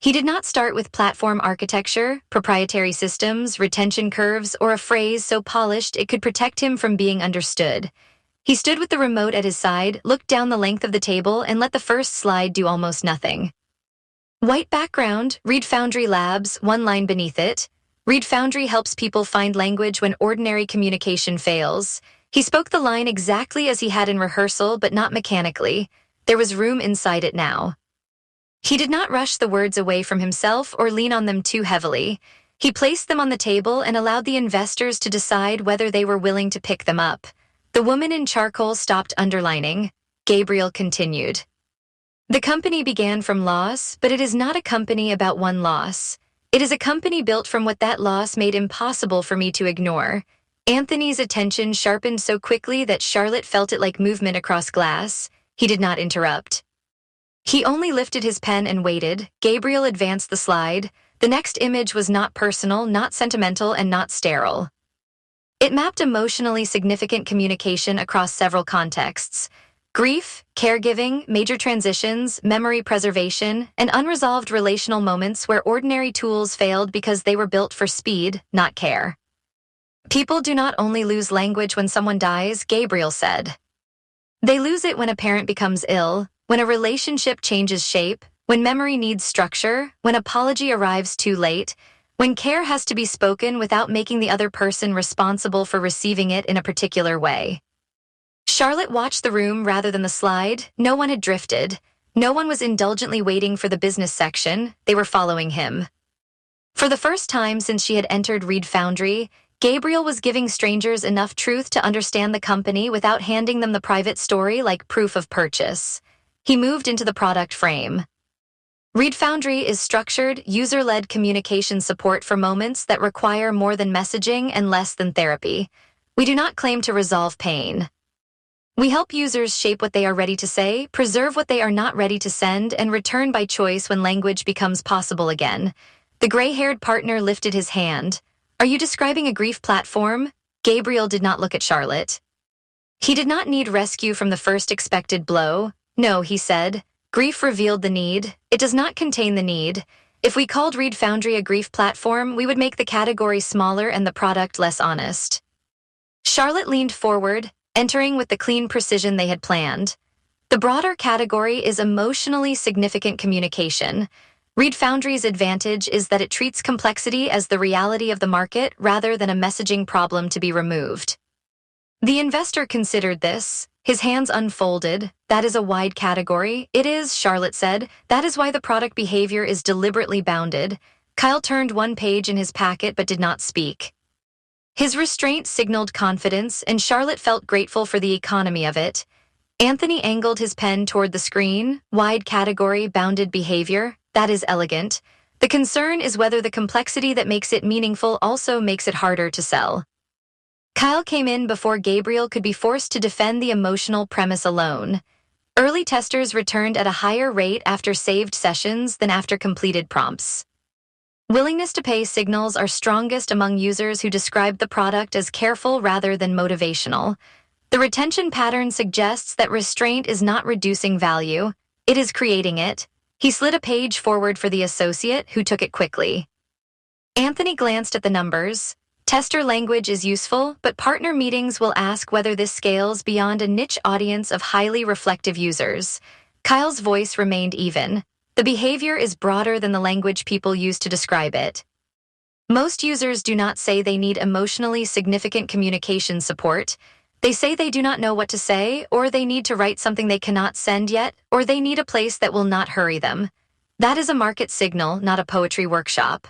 He did not start with platform architecture, proprietary systems, retention curves, or a phrase so polished it could protect him from being understood. He stood with the remote at his side, looked down the length of the table, and let the first slide do almost nothing. White background, read Foundry Labs, one line beneath it. Read Foundry helps people find language when ordinary communication fails. He spoke the line exactly as he had in rehearsal, but not mechanically. There was room inside it now. He did not rush the words away from himself or lean on them too heavily. He placed them on the table and allowed the investors to decide whether they were willing to pick them up. The woman in charcoal stopped underlining. Gabriel continued. The company began from loss, but it is not a company about one loss. It is a company built from what that loss made impossible for me to ignore. Anthony's attention sharpened so quickly that Charlotte felt it like movement across glass. He did not interrupt. He only lifted his pen and waited. Gabriel advanced the slide. The next image was not personal, not sentimental, and not sterile. It mapped emotionally significant communication across several contexts. Grief, caregiving, major transitions, memory preservation, and unresolved relational moments where ordinary tools failed because they were built for speed, not care. People do not only lose language when someone dies, Gabriel said. They lose it when a parent becomes ill, when a relationship changes shape, when memory needs structure, when apology arrives too late, when care has to be spoken without making the other person responsible for receiving it in a particular way. Charlotte watched the room rather than the slide. No one had drifted. No one was indulgently waiting for the business section. They were following him. For the first time since she had entered Reed Foundry, Gabriel was giving strangers enough truth to understand the company without handing them the private story like proof of purchase. He moved into the product frame. Reed Foundry is structured, user-led communication support for moments that require more than messaging and less than therapy. We do not claim to resolve pain. We help users shape what they are ready to say, preserve what they are not ready to send, and return by choice when language becomes possible again. The gray-haired partner lifted his hand. Are you describing a grief platform? Gabriel did not look at Charlotte. He did not need rescue from the first expected blow. No, he said. Grief revealed the need. It does not contain the need. If we called Reed Foundry a grief platform, we would make the category smaller and the product less honest. Charlotte leaned forward, entering with the clean precision they had planned. The broader category is emotionally significant communication. Reed Foundry's advantage is that it treats complexity as the reality of the market rather than a messaging problem to be removed. The investor considered this. His hands unfolded. That is a wide category. It is, Charlotte said. That is why the product behavior is deliberately bounded. Kyle turned one page in his packet but did not speak. His restraint signaled confidence, and Charlotte felt grateful for the economy of it. Anthony angled his pen toward the screen. Wide category, bounded behavior. That is elegant. The concern is whether the complexity that makes it meaningful also makes it harder to sell. Kyle came in before Gabriel could be forced to defend the emotional premise alone. Early testers returned at a higher rate after saved sessions than after completed prompts. Willingness to pay signals are strongest among users who describe the product as careful rather than motivational. The retention pattern suggests that restraint is not reducing value, it is creating it. He slid a page forward for the associate, who took it quickly. Anthony glanced at the numbers. Tester language is useful, but partner meetings will ask whether this scales beyond a niche audience of highly reflective users. Kyle's voice remained even. The behavior is broader than the language people use to describe it. Most users do not say they need emotionally significant communication support. They say they do not know what to say, or they need to write something they cannot send yet, or they need a place that will not hurry them. That is a market signal, not a poetry workshop.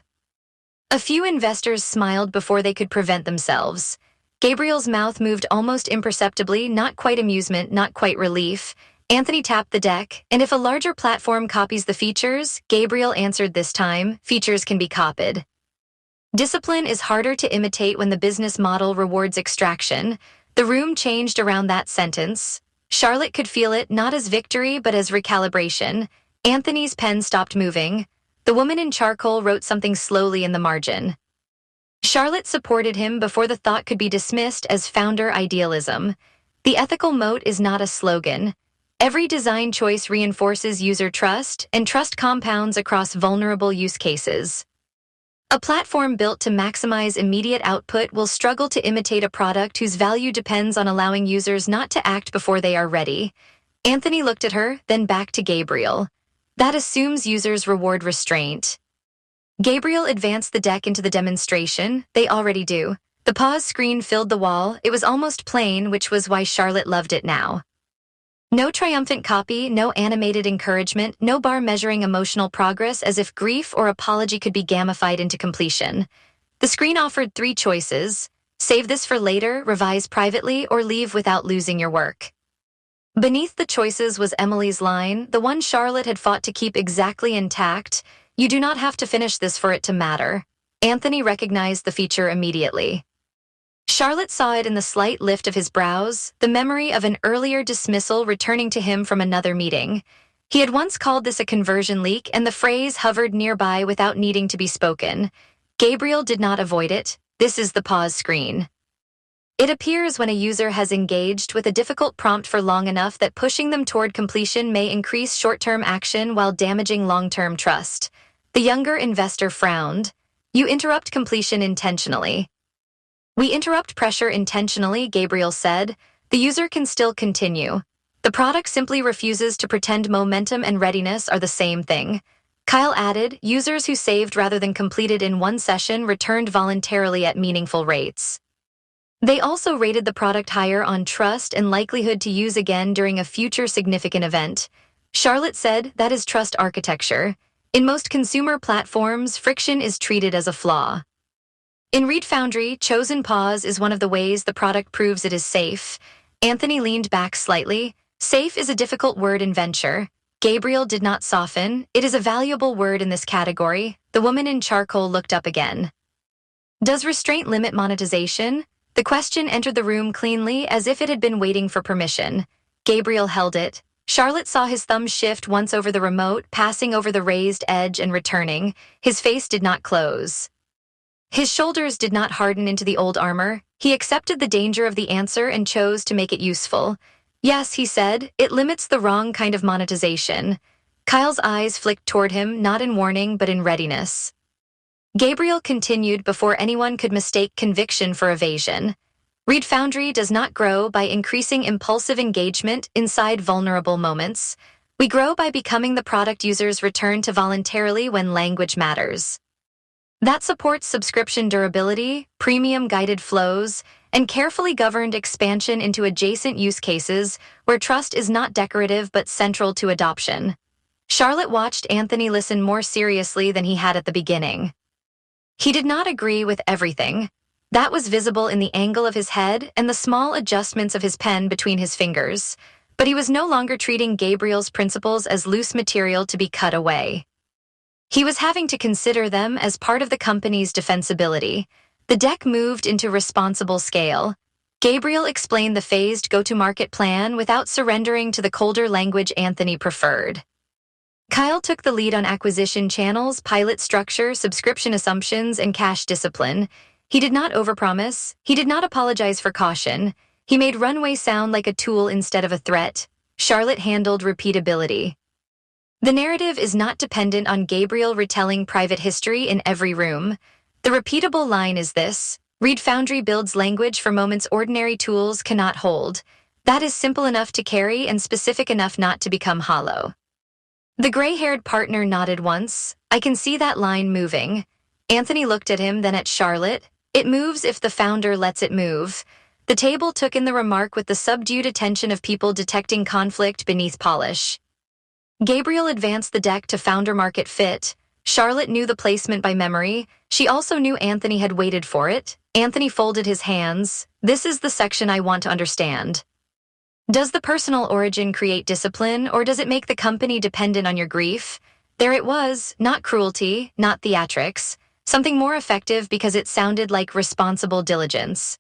A few investors smiled before they could prevent themselves. Gabriel's mouth moved almost imperceptibly, not quite amusement, not quite relief. Anthony tapped the deck, and if a larger platform copies the features, Gabriel answered this time, features can be copied. Discipline is harder to imitate when the business model rewards extraction. The room changed around that sentence. Charlotte could feel it not as victory but as recalibration. Anthony's pen stopped moving. The woman in charcoal wrote something slowly in the margin. Charlotte supported him before the thought could be dismissed as founder idealism. The ethical moat is not a slogan. Every design choice reinforces user trust, and trust compounds across vulnerable use cases. A platform built to maximize immediate output will struggle to imitate a product whose value depends on allowing users not to act before they are ready. Anthony looked at her, then back to Gabriel. That assumes users reward restraint. Gabriel advanced the deck into the demonstration. They already do. The pause screen filled the wall. It was almost plain, which was why Charlotte loved it now. No triumphant copy, no animated encouragement, no bar measuring emotional progress as if grief or apology could be gamified into completion. The screen offered three choices: save this for later, revise privately, or leave without losing your work. Beneath the choices was Emily's line, the one Charlotte had fought to keep exactly intact: "You do not have to finish this for it to matter." Anthony recognized the feature immediately. Charlotte saw it in the slight lift of his brows, the memory of an earlier dismissal returning to him from another meeting. He had once called this a conversion leak, and the phrase hovered nearby without needing to be spoken. Gabriel did not avoid it. This is the pause screen. It appears when a user has engaged with a difficult prompt for long enough that pushing them toward completion may increase short-term action while damaging long-term trust. The younger investor frowned. "You interrupt completion intentionally." "We interrupt pressure intentionally," Gabriel said. "The user can still continue. The product simply refuses to pretend momentum and readiness are the same thing." Kyle added, "Users who saved rather than completed in one session returned voluntarily at meaningful rates. They also rated the product higher on trust and likelihood to use again during a future significant event." Charlotte said, "That is trust architecture. In most consumer platforms, friction is treated as a flaw. In Read Foundry, chosen pause is one of the ways the product proves it is safe." Anthony leaned back slightly. "Safe is a difficult word in venture." Gabriel did not soften. "It is a valuable word in this category." The woman in charcoal looked up again. "Does restraint limit monetization?" The question entered the room cleanly, as if it had been waiting for permission. Gabriel held it. Charlotte saw his thumb shift once over the remote, passing over the raised edge and returning. His face did not close. His shoulders did not harden into the old armor. He accepted the danger of the answer and chose to make it useful. "Yes," he said, "it limits the wrong kind of monetization." Kyle's eyes flicked toward him, not in warning but in readiness. Gabriel continued before anyone could mistake conviction for evasion. "Read Foundry does not grow by increasing impulsive engagement inside vulnerable moments. We grow by becoming the product users return to voluntarily when language matters. That supports subscription durability, premium guided flows, and carefully governed expansion into adjacent use cases where trust is not decorative but central to adoption." Charlotte watched Anthony listen more seriously than he had at the beginning. He did not agree with everything. That was visible in the angle of his head and the small adjustments of his pen between his fingers. But he was no longer treating Gabriel's principles as loose material to be cut away. He was having to consider them as part of the company's defensibility. The deck moved into responsible scale. Gabriel explained the phased go-to-market plan without surrendering to the colder language Anthony preferred. Kyle took the lead on acquisition channels, pilot structure, subscription assumptions, and cash discipline. He did not overpromise. He did not apologize for caution. He made runway sound like a tool instead of a threat. Charlotte handled repeatability. The narrative is not dependent on Gabriel retelling private history in every room. The repeatable line is this: Read Foundry builds language for moments ordinary tools cannot hold. That is simple enough to carry and specific enough not to become hollow. The gray-haired partner nodded once. "I can see that line moving." Anthony looked at him, then at Charlotte. "It moves if the founder lets it move." The table took in the remark with the subdued attention of people detecting conflict beneath polish. Gabriel advanced the deck to founder market fit. Charlotte knew the placement by memory. She also knew Anthony had waited for it. Anthony folded his hands. "This is the section I want to understand. Does the personal origin create discipline, or does it make the company dependent on your grief?" There it was, not cruelty, not theatrics. Something more effective because it sounded like responsible diligence.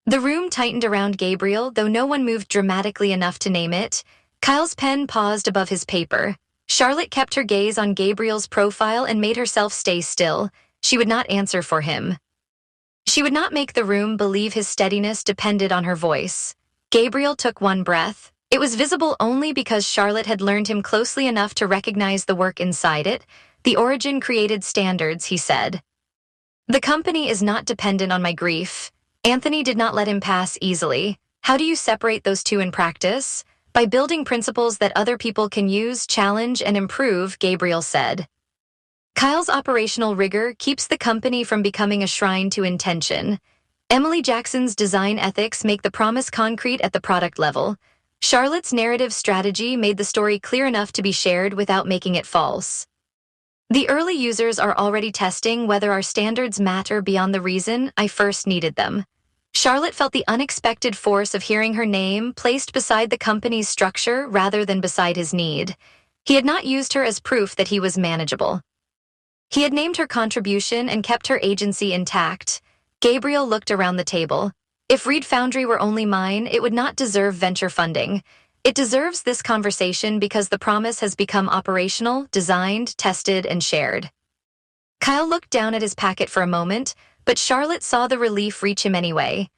The room tightened around Gabriel, though no one moved dramatically enough to name it. Kyle's pen paused above his paper. Charlotte kept her gaze on Gabriel's profile and made herself stay still. She would not answer for him. She would not make the room believe his steadiness depended on her voice. Gabriel took one breath. It was visible only because Charlotte had learned him closely enough to recognize the work inside it. "The origin created standards," he said. "The company is not dependent on my grief." Anthony did not let him pass easily. "How do you separate those two in practice?" "By building principles that other people can use, challenge, and improve," Gabriel said. Kyle's operational rigor keeps the company from becoming a shrine to intention. Emily Jackson's design ethics make the promise concrete at the product level. Charlotte's narrative strategy made the story clear enough to be shared without making it false. The early users are already testing whether our standards matter beyond the reason I first needed them. Charlotte felt the unexpected force of hearing her name placed beside the company's structure rather than beside his need. He had not used her as proof that he was manageable. He had named her contribution and kept her agency intact. Gabriel looked around the table. If Reed Foundry were only mine, it would not deserve venture funding. It deserves this conversation because the promise has become operational, designed, tested, and shared. Kyle looked down at his packet for a moment, but Charlotte saw the relief reach him anyway.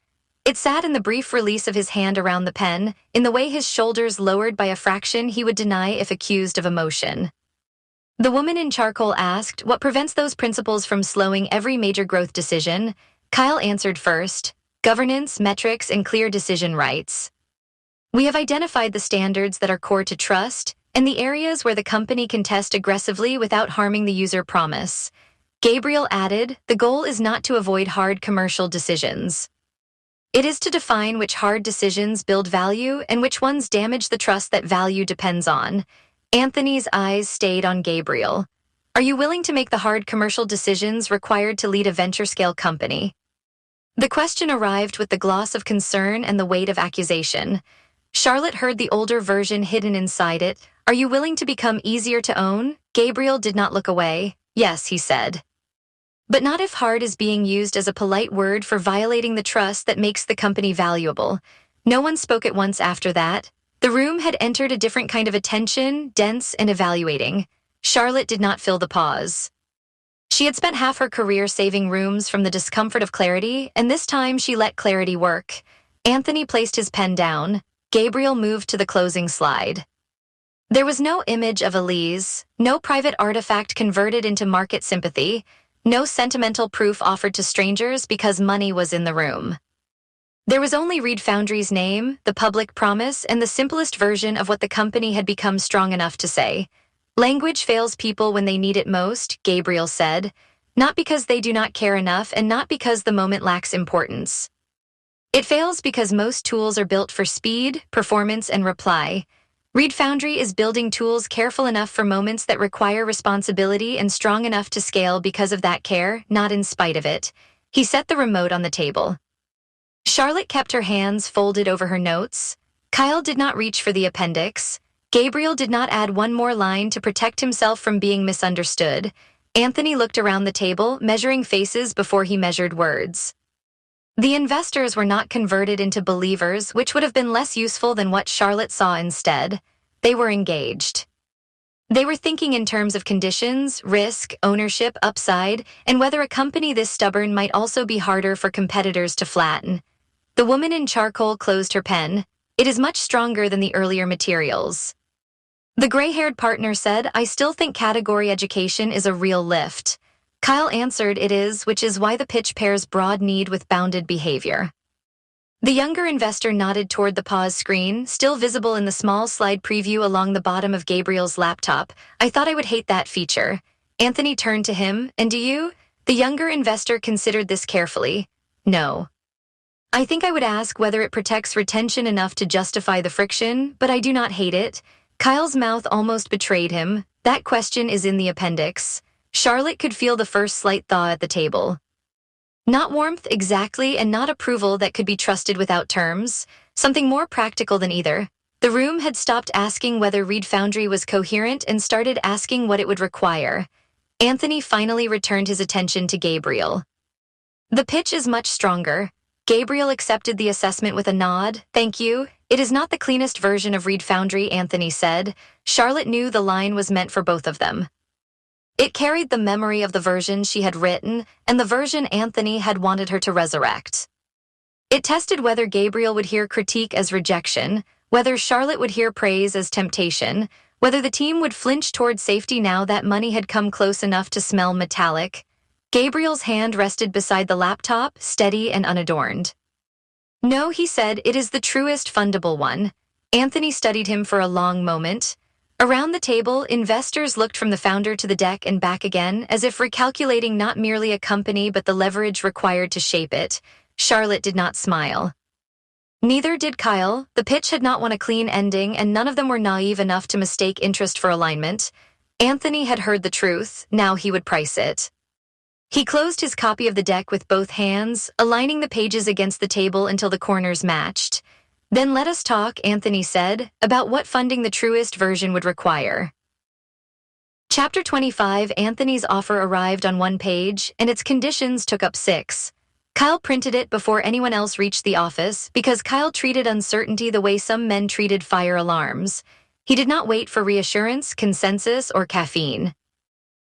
It sat in the brief release of his hand around the pen, in the way his shoulders lowered by a fraction he would deny if accused of emotion. The woman in charcoal asked, "What prevents those principles from slowing every major growth decision?" Kyle answered first, "Governance, metrics, and clear decision rights. We have identified the standards that are core to trust and the areas where the company can test aggressively without harming the user promise." Gabriel added, "The goal is not to avoid hard commercial decisions. It is to define which hard decisions build value and which ones damage the trust that value depends on." Anthony's eyes stayed on Gabriel. "Are you willing to make the hard commercial decisions required to lead a venture-scale company?" The question arrived with the gloss of concern and the weight of accusation. Charlotte heard the older version hidden inside it. "Are you willing to become easier to own?" Gabriel did not look away. "Yes," he said. "But not if hard is being used as a polite word for violating the trust that makes the company valuable." No one spoke at once after that. The room had entered a different kind of attention, dense and evaluating. Charlotte did not fill the pause. She had spent half her career saving rooms from the discomfort of clarity, and this time she let clarity work. Anthony placed his pen down. Gabriel moved to the closing slide. There was no image of Elise, no private artifact converted into market sympathy, no sentimental proof offered to strangers because money was in the room. There was only Reed Foundry's name, the public promise, and the simplest version of what the company had become strong enough to say. "Language fails people when they need it most," Gabriel said, "not because they do not care enough and not because the moment lacks importance. It fails because most tools are built for speed, performance, and reply. Reed Foundry is building tools careful enough for moments that require responsibility and strong enough to scale because of that care, not in spite of it." He set the remote on the table. Charlotte kept her hands folded over her notes. Kyle did not reach for the appendix. Gabriel did not add one more line to protect himself from being misunderstood. Anthony looked around the table, measuring faces before he measured words. The investors were not converted into believers, which would have been less useful than what Charlotte saw instead. They were engaged. They were thinking in terms of conditions, risk, ownership, upside, and whether a company this stubborn might also be harder for competitors to flatten. The woman in charcoal closed her pen. "It is much stronger than the earlier materials." The gray-haired partner said, "I still think category education is a real lift." Kyle answered, "It is, which is why the pitch pairs broad need with bounded behavior." The younger investor nodded toward the pause screen, still visible in the small slide preview along the bottom of Gabriel's laptop. "I thought I would hate that feature." Anthony turned to him, "And do you?" The younger investor considered this carefully. "No. I think I would ask whether it protects retention enough to justify the friction, but I do not hate it." Kyle's mouth almost betrayed him. "That question is in the appendix." Charlotte could feel the first slight thaw at the table. Not warmth exactly, and not approval that could be trusted without terms. Something more practical than either. The room had stopped asking whether Reed Foundry was coherent and started asking what it would require. Anthony finally returned his attention to Gabriel. "The pitch is much stronger." Gabriel accepted the assessment with a nod. "Thank you. It is not the cleanest version of Reed Foundry," Anthony said. Charlotte knew the line was meant for both of them. It carried the memory of the version she had written and the version Anthony had wanted her to resurrect. It tested whether Gabriel would hear critique as rejection, whether Charlotte would hear praise as temptation, whether the team would flinch toward safety now that money had come close enough to smell metallic. Gabriel's hand rested beside the laptop, steady and unadorned. "No," he said, "it is the truest fundable one." Anthony studied him for a long moment. Around the table, investors looked from the founder to the deck and back again, as if recalculating not merely a company but the leverage required to shape it. Charlotte did not smile. Neither did Kyle. The pitch had not won a clean ending, and none of them were naive enough to mistake interest for alignment. Anthony had heard the truth, now he would price it. He closed his copy of the deck with both hands, aligning the pages against the table until the corners matched. Then let us talk, Anthony said, about what funding the truest version would require. Chapter 25, Anthony's offer arrived on one page, and its conditions took up 6. Kyle printed it before anyone else reached the office because Kyle treated uncertainty the way some men treated fire alarms. He did not wait for reassurance, consensus, or caffeine.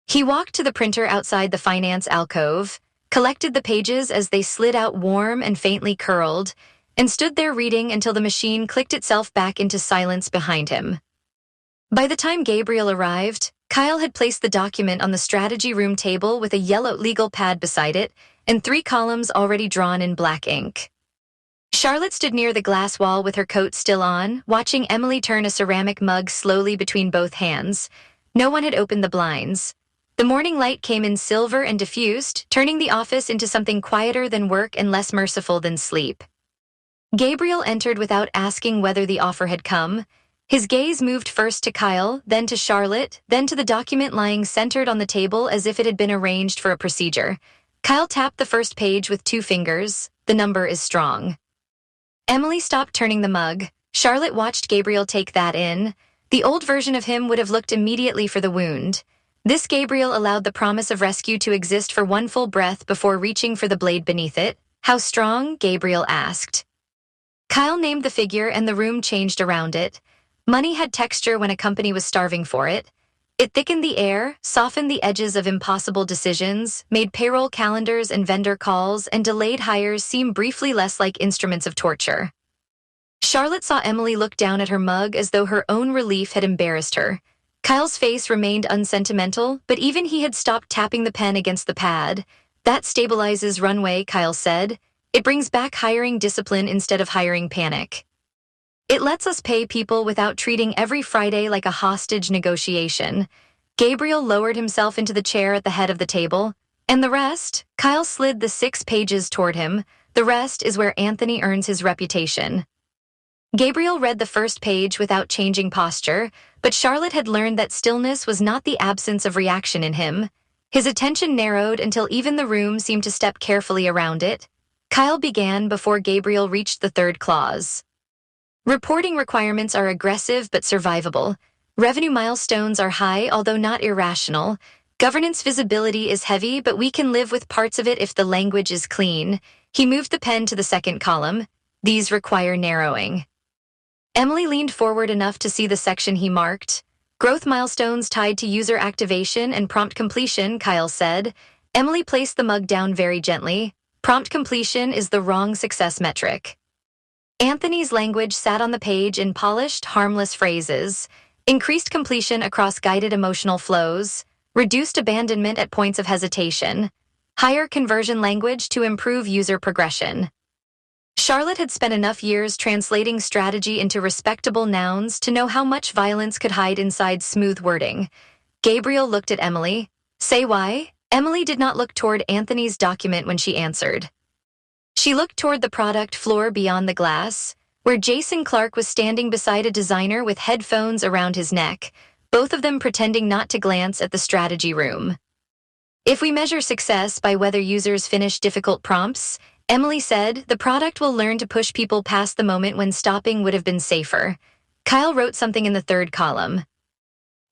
He walked to the printer outside the finance alcove, collected the pages as they slid out warm and faintly curled, and stood there reading until the machine clicked itself back into silence behind him. By the time Gabriel arrived, Kyle had placed the document on the strategy room table with a yellow legal pad beside it and 3 columns already drawn in black ink. Charlotte stood near the glass wall with her coat still on, watching Emily turn a ceramic mug slowly between both hands. No one had opened the blinds. The morning light came in silver and diffused, turning the office into something quieter than work and less merciful than sleep. Gabriel entered without asking whether the offer had come. His gaze moved first to Kyle, then to Charlotte, then to the document lying centered on the table as if it had been arranged for a procedure. Kyle tapped the first page with 2 fingers. The number is strong. Emily stopped turning the mug. Charlotte watched Gabriel take that in. The old version of him would have looked immediately for the wound. This Gabriel allowed the promise of rescue to exist for one full breath before reaching for the blade beneath it. How strong? Gabriel asked. Kyle named the figure and the room changed around it. Money had texture when a company was starving for it. It thickened the air, softened the edges of impossible decisions, made payroll calendars and vendor calls and delayed hires seem briefly less like instruments of torture. Charlotte saw Emily look down at her mug as though her own relief had embarrassed her. Kyle's face remained unsentimental, but even he had stopped tapping the pen against the pad. That stabilizes runway, Kyle said. It brings back hiring discipline instead of hiring panic. It lets us pay people without treating every Friday like a hostage negotiation. Gabriel lowered himself into the chair at the head of the table. And the rest? Kyle slid the 6 pages toward him. The rest is where Anthony earns his reputation. Gabriel read the first page without changing posture, but Charlotte had learned that stillness was not the absence of reaction in him. His attention narrowed until even the room seemed to step carefully around it. Kyle began before Gabriel reached the 3rd clause. Reporting requirements are aggressive but survivable. Revenue milestones are high, although not irrational. Governance visibility is heavy, but we can live with parts of it if the language is clean. He moved the pen to the 2nd column. These require narrowing. Emily leaned forward enough to see the section he marked. Growth milestones tied to user activation and prompt completion, Kyle said. Emily placed the mug down very gently. Prompt completion is the wrong success metric. Anthony's language sat on the page in polished, harmless phrases. Increased completion across guided emotional flows. Reduced abandonment at points of hesitation. Higher conversion language to improve user progression. Charlotte had spent enough years translating strategy into respectable nouns to know how much violence could hide inside smooth wording. Gabriel looked at Emily. Say why? Emily did not look toward Anthony's document when she answered. She looked toward the product floor beyond the glass, where Jason Clark was standing beside a designer with headphones around his neck, both of them pretending not to glance at the strategy room. If we measure success by whether users finish difficult prompts, Emily said, the product will learn to push people past the moment when stopping would have been safer. Kyle wrote something in the 3rd column.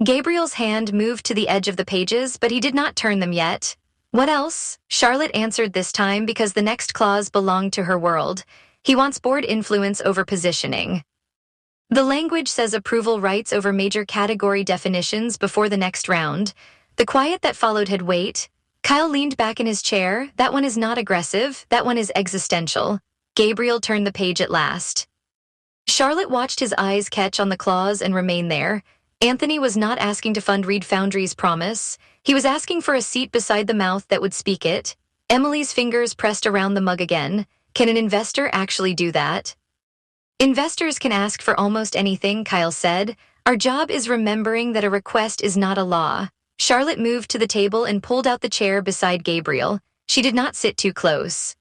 Gabriel's hand moved to the edge of the pages, but he did not turn them yet. What else? Charlotte answered this time because the next clause belonged to her world. He wants board influence over positioning. The language says approval rights over major category definitions before the next round. The quiet that followed had weight. Kyle leaned back in his chair. That one is not aggressive. That one is existential. Gabriel turned the page at last. Charlotte watched his eyes catch on the clause and remain there. Anthony was not asking to fund Reed Foundry's promise. He was asking for a seat beside the mouth that would speak it. Emily's fingers pressed around the mug again. Can an investor actually do that? Investors can ask for almost anything, Kyle said. Our job is remembering that a request is not a law. Charlotte moved to the table and pulled out the chair beside Gabriel. She did not sit too close.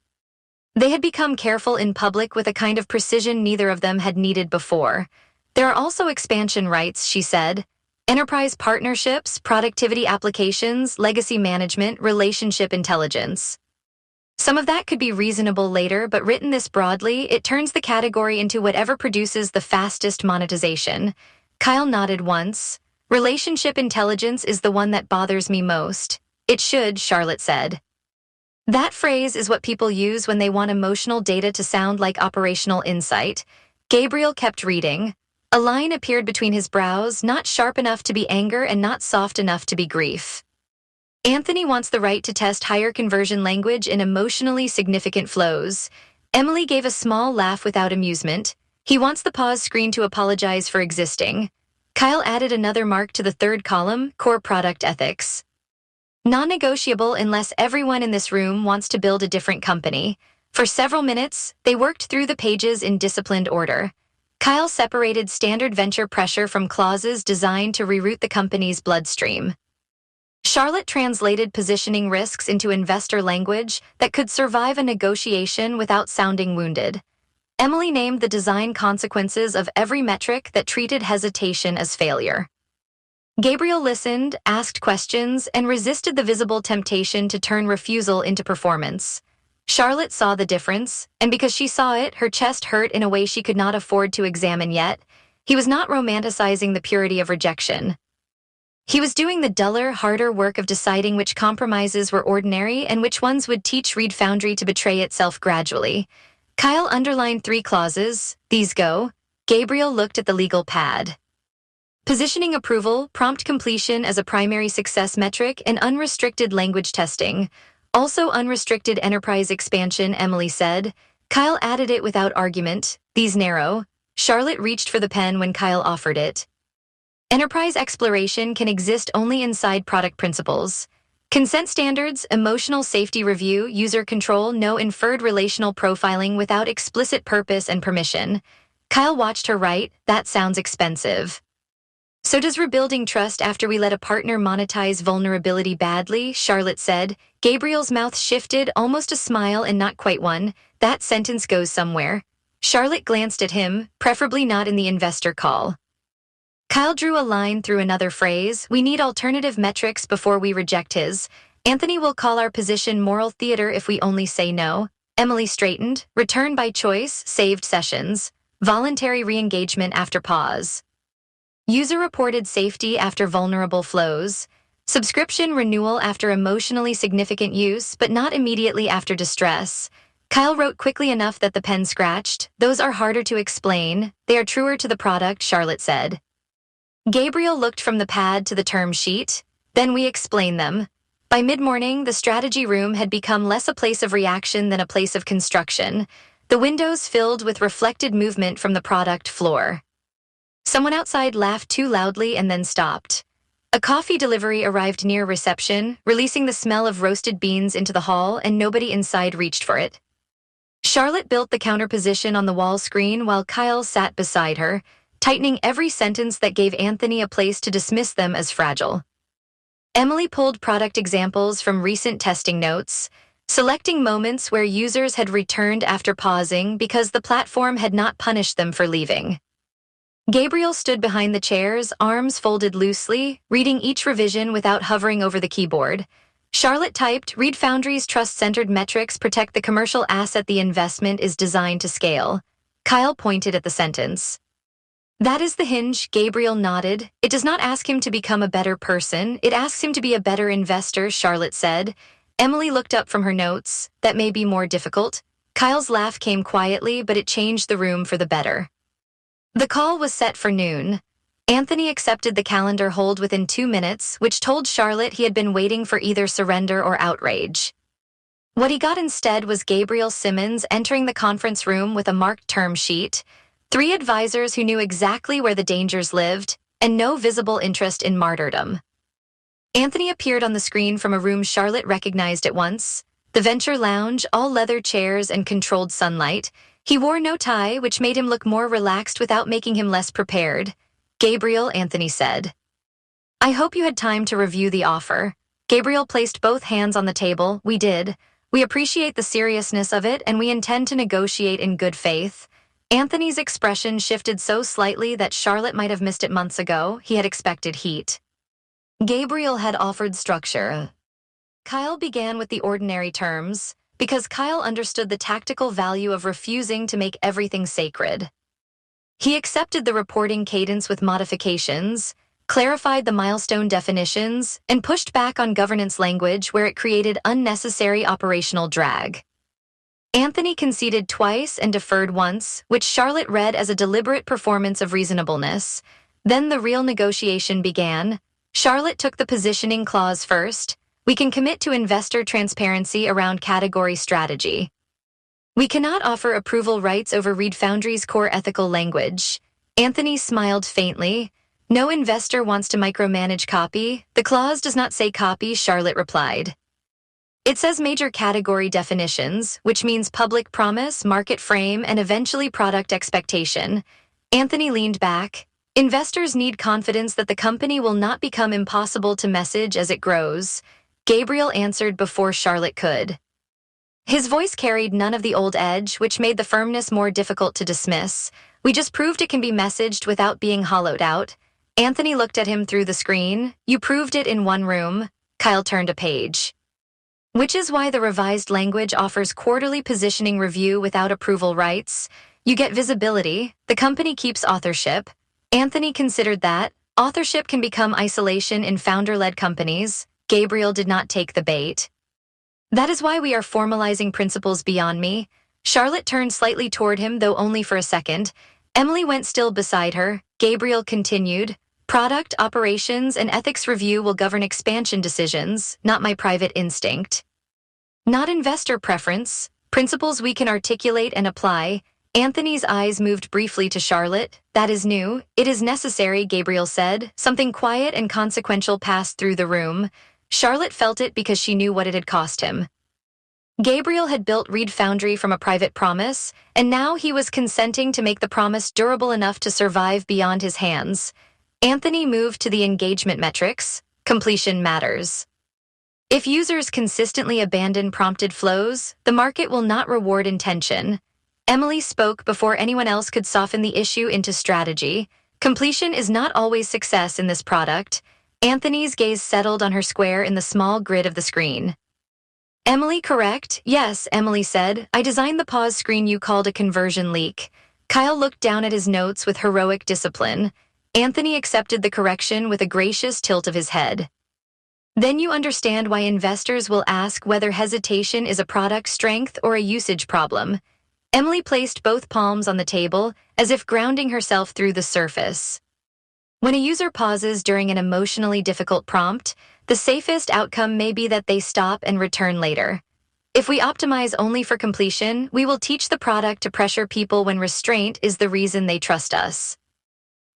They had become careful in public with a kind of precision neither of them had needed before. There are also expansion rights, she said. Enterprise partnerships, productivity applications, legacy management, relationship intelligence. Some of that could be reasonable later, but written this broadly, it turns the category into whatever produces the fastest monetization. Kyle nodded once. Relationship intelligence is the one that bothers me most. It should, Charlotte said. That phrase is what people use when they want emotional data to sound like operational insight. Gabriel kept reading. A line appeared between his brows, not sharp enough to be anger and not soft enough to be grief. Anthony wants the right to test higher conversion language in emotionally significant flows. Emily gave a small laugh without amusement. He wants the pause screen to apologize for existing. Kyle added another mark to the third column, core product ethics. Non-negotiable unless everyone in this room wants to build a different company. For several minutes, they worked through the pages in disciplined order. Kyle separated standard venture pressure from clauses designed to reroute the company's bloodstream. Charlotte translated positioning risks into investor language that could survive a negotiation without sounding wounded. Emily named the design consequences of every metric that treated hesitation as failure. Gabriel listened, asked questions, and resisted the visible temptation to turn refusal into performance. Charlotte saw the difference, and because she saw it, her chest hurt in a way she could not afford to examine yet. He was not romanticizing the purity of rejection. He was doing the duller, harder work of deciding which compromises were ordinary and which ones would teach Reed Foundry to betray itself gradually. Kyle underlined 3 clauses. These go. Gabriel looked at the legal pad. Positioning approval, prompt completion as a primary success metric, and unrestricted language testing. Also unrestricted enterprise expansion, Emily said. Kyle added it without argument. These narrow. Charlotte reached for the pen when Kyle offered it. Enterprise exploration can exist only inside product principles. Consent standards, emotional safety review, user control, no inferred relational profiling without explicit purpose and permission. Kyle watched her write. That sounds expensive. So does rebuilding trust after we let a partner monetize vulnerability badly, Charlotte said. Gabriel's mouth shifted, almost a smile and not quite one. That sentence goes somewhere. Charlotte glanced at him, preferably not in the investor call. Kyle drew a line through another phrase. We need alternative metrics before we reject his. Anthony will call our position moral theater if we only say no. Emily straightened. Return by choice, saved sessions. Voluntary re-engagement after pause. User-reported safety after vulnerable flows. Subscription renewal after emotionally significant use, but not immediately after distress. Kyle wrote quickly enough that the pen scratched. Those are harder to explain. They are truer to the product, Charlotte said. Gabriel looked from the pad to the term sheet. Then we explain them. By mid-morning, the strategy room had become less a place of reaction than a place of construction. The windows filled with reflected movement from the product floor. Someone outside laughed too loudly and then stopped. A coffee delivery arrived near reception, releasing the smell of roasted beans into the hall, and nobody inside reached for it. Charlotte built the counter position on the wall screen while Kyle sat beside her, tightening every sentence that gave Anthony a place to dismiss them as fragile. Emily pulled product examples from recent testing notes, selecting moments where users had returned after pausing because the platform had not punished them for leaving. Gabriel stood behind the chairs, arms folded loosely, reading each revision without hovering over the keyboard. Charlotte typed, Reed Foundry's trust-centered metrics protect the commercial asset the investment is designed to scale. Kyle pointed at the sentence. That is the hinge, Gabriel nodded. It does not ask him to become a better person. It asks him to be a better investor, Charlotte said. Emily looked up from her notes. That may be more difficult. Kyle's laugh came quietly, but it changed the room for the better. The call was set for noon. Anthony accepted the calendar hold within 2 minutes, which told Charlotte he had been waiting for either surrender or outrage. What he got instead was Gabriel Simmons entering the conference room with a marked term sheet, 3 advisors who knew exactly where the dangers lived, and no visible interest in martyrdom. Anthony appeared on the screen from a room Charlotte recognized at once, the Venture Lounge, all leather chairs and controlled sunlight. He wore no tie, which made him look more relaxed without making him less prepared. Gabriel, Anthony said. I hope you had time to review the offer. Gabriel placed both hands on the table. We did. We appreciate the seriousness of it and we intend to negotiate in good faith. Anthony's expression shifted so slightly that Charlotte might have missed it months ago. He had expected heat. Gabriel had offered structure. Kyle began with the ordinary terms, because Kyle understood the tactical value of refusing to make everything sacred. He accepted the reporting cadence with modifications, clarified the milestone definitions, and pushed back on governance language where it created unnecessary operational drag. Anthony conceded twice and deferred once, which Charlotte read as a deliberate performance of reasonableness. Then the real negotiation began. Charlotte took the positioning clause first. We can commit to investor transparency around category strategy. We cannot offer approval rights over Reed Foundry's core ethical language. Anthony smiled faintly. No investor wants to micromanage copy. The clause does not say copy, Charlotte replied. It says major category definitions, which means public promise, market frame, and eventually product expectation. Anthony leaned back. Investors need confidence that the company will not become impossible to message as it grows. Gabriel answered before Charlotte could. His voice carried none of the old edge, which made the firmness more difficult to dismiss. We just proved it can be messaged without being hollowed out. Anthony looked at him through the screen. You proved it in one room. Kyle turned a page. Which is why the revised language offers quarterly positioning review without approval rights. You get visibility. The company keeps authorship. Anthony considered that. Authorship can become isolation in founder-led companies. Gabriel did not take the bait. That is why we are formalizing principles beyond me. Charlotte turned slightly toward him, though only for a second. Emily went still beside her. Gabriel continued. Product, operations, and ethics review will govern expansion decisions, not my private instinct. Not investor preference, principles we can articulate and apply. Anthony's eyes moved briefly to Charlotte. That is new. It is necessary, Gabriel said. Something quiet and consequential passed through the room. Charlotte felt it because she knew what it had cost him. Gabriel had built Reed Foundry from a private promise, and now he was consenting to make the promise durable enough to survive beyond his hands. Anthony moved to the engagement metrics. Completion matters. If users consistently abandon prompted flows, the market will not reward intention. Emily spoke before anyone else could soften the issue into strategy. Completion is not always success in this product. Anthony's gaze settled on her square in the small grid of the screen. Emily, correct? Yes, Emily said. I designed the pause screen you called a conversion leak. Kyle looked down at his notes with heroic discipline. Anthony accepted the correction with a gracious tilt of his head. Then you understand why investors will ask whether hesitation is a product strength or a usage problem. Emily placed both palms on the table, as if grounding herself through the surface. When a user pauses during an emotionally difficult prompt, the safest outcome may be that they stop and return later. If we optimize only for completion, we will teach the product to pressure people when restraint is the reason they trust us.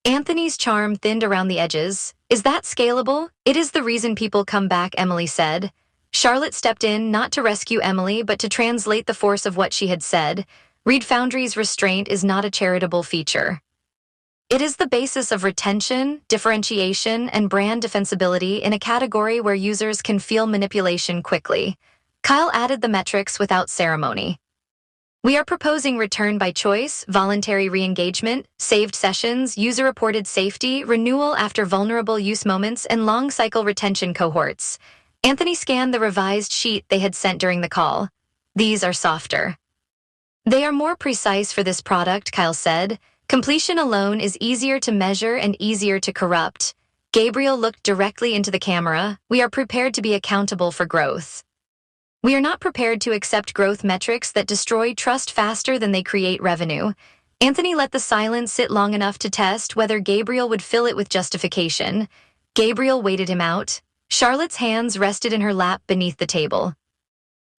Anthony's charm thinned around the edges. Is that scalable? It is the reason people come back, Emily said. Charlotte stepped in not to rescue Emily but to translate the force of what she had said. Reed Foundry's restraint is not a charitable feature. It is the basis of retention, differentiation, and brand defensibility in a category where users can feel manipulation quickly. Kyle added the metrics without ceremony. We are proposing return by choice, voluntary re-engagement, saved sessions, user-reported safety, renewal after vulnerable use moments, and long-cycle retention cohorts. Anthony scanned the revised sheet they had sent during the call. These are softer. They are more precise for this product, Kyle said. Completion alone is easier to measure and easier to corrupt. Gabriel looked directly into the camera. We are prepared to be accountable for growth. We are not prepared to accept growth metrics that destroy trust faster than they create revenue. Anthony let the silence sit long enough to test whether Gabriel would fill it with justification. Gabriel waited him out. Charlotte's hands rested in her lap beneath the table.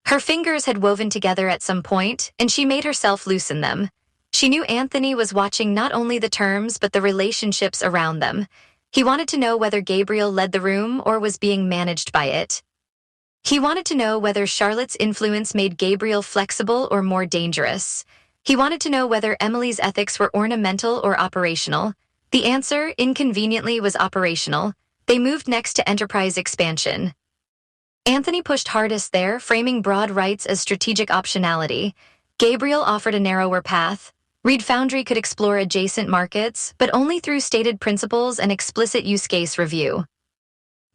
Her fingers had woven together at some point, and she made herself loosen them. She knew Anthony was watching not only the terms but the relationships around them. He wanted to know whether Gabriel led the room or was being managed by it. He wanted to know whether Charlotte's influence made Gabriel flexible or more dangerous. He wanted to know whether Emily's ethics were ornamental or operational. The answer, inconveniently, was operational. They moved next to enterprise expansion. Anthony pushed hardest there, framing broad rights as strategic optionality. Gabriel offered a narrower path. Reed Foundry could explore adjacent markets, but only through stated principles and explicit use case review.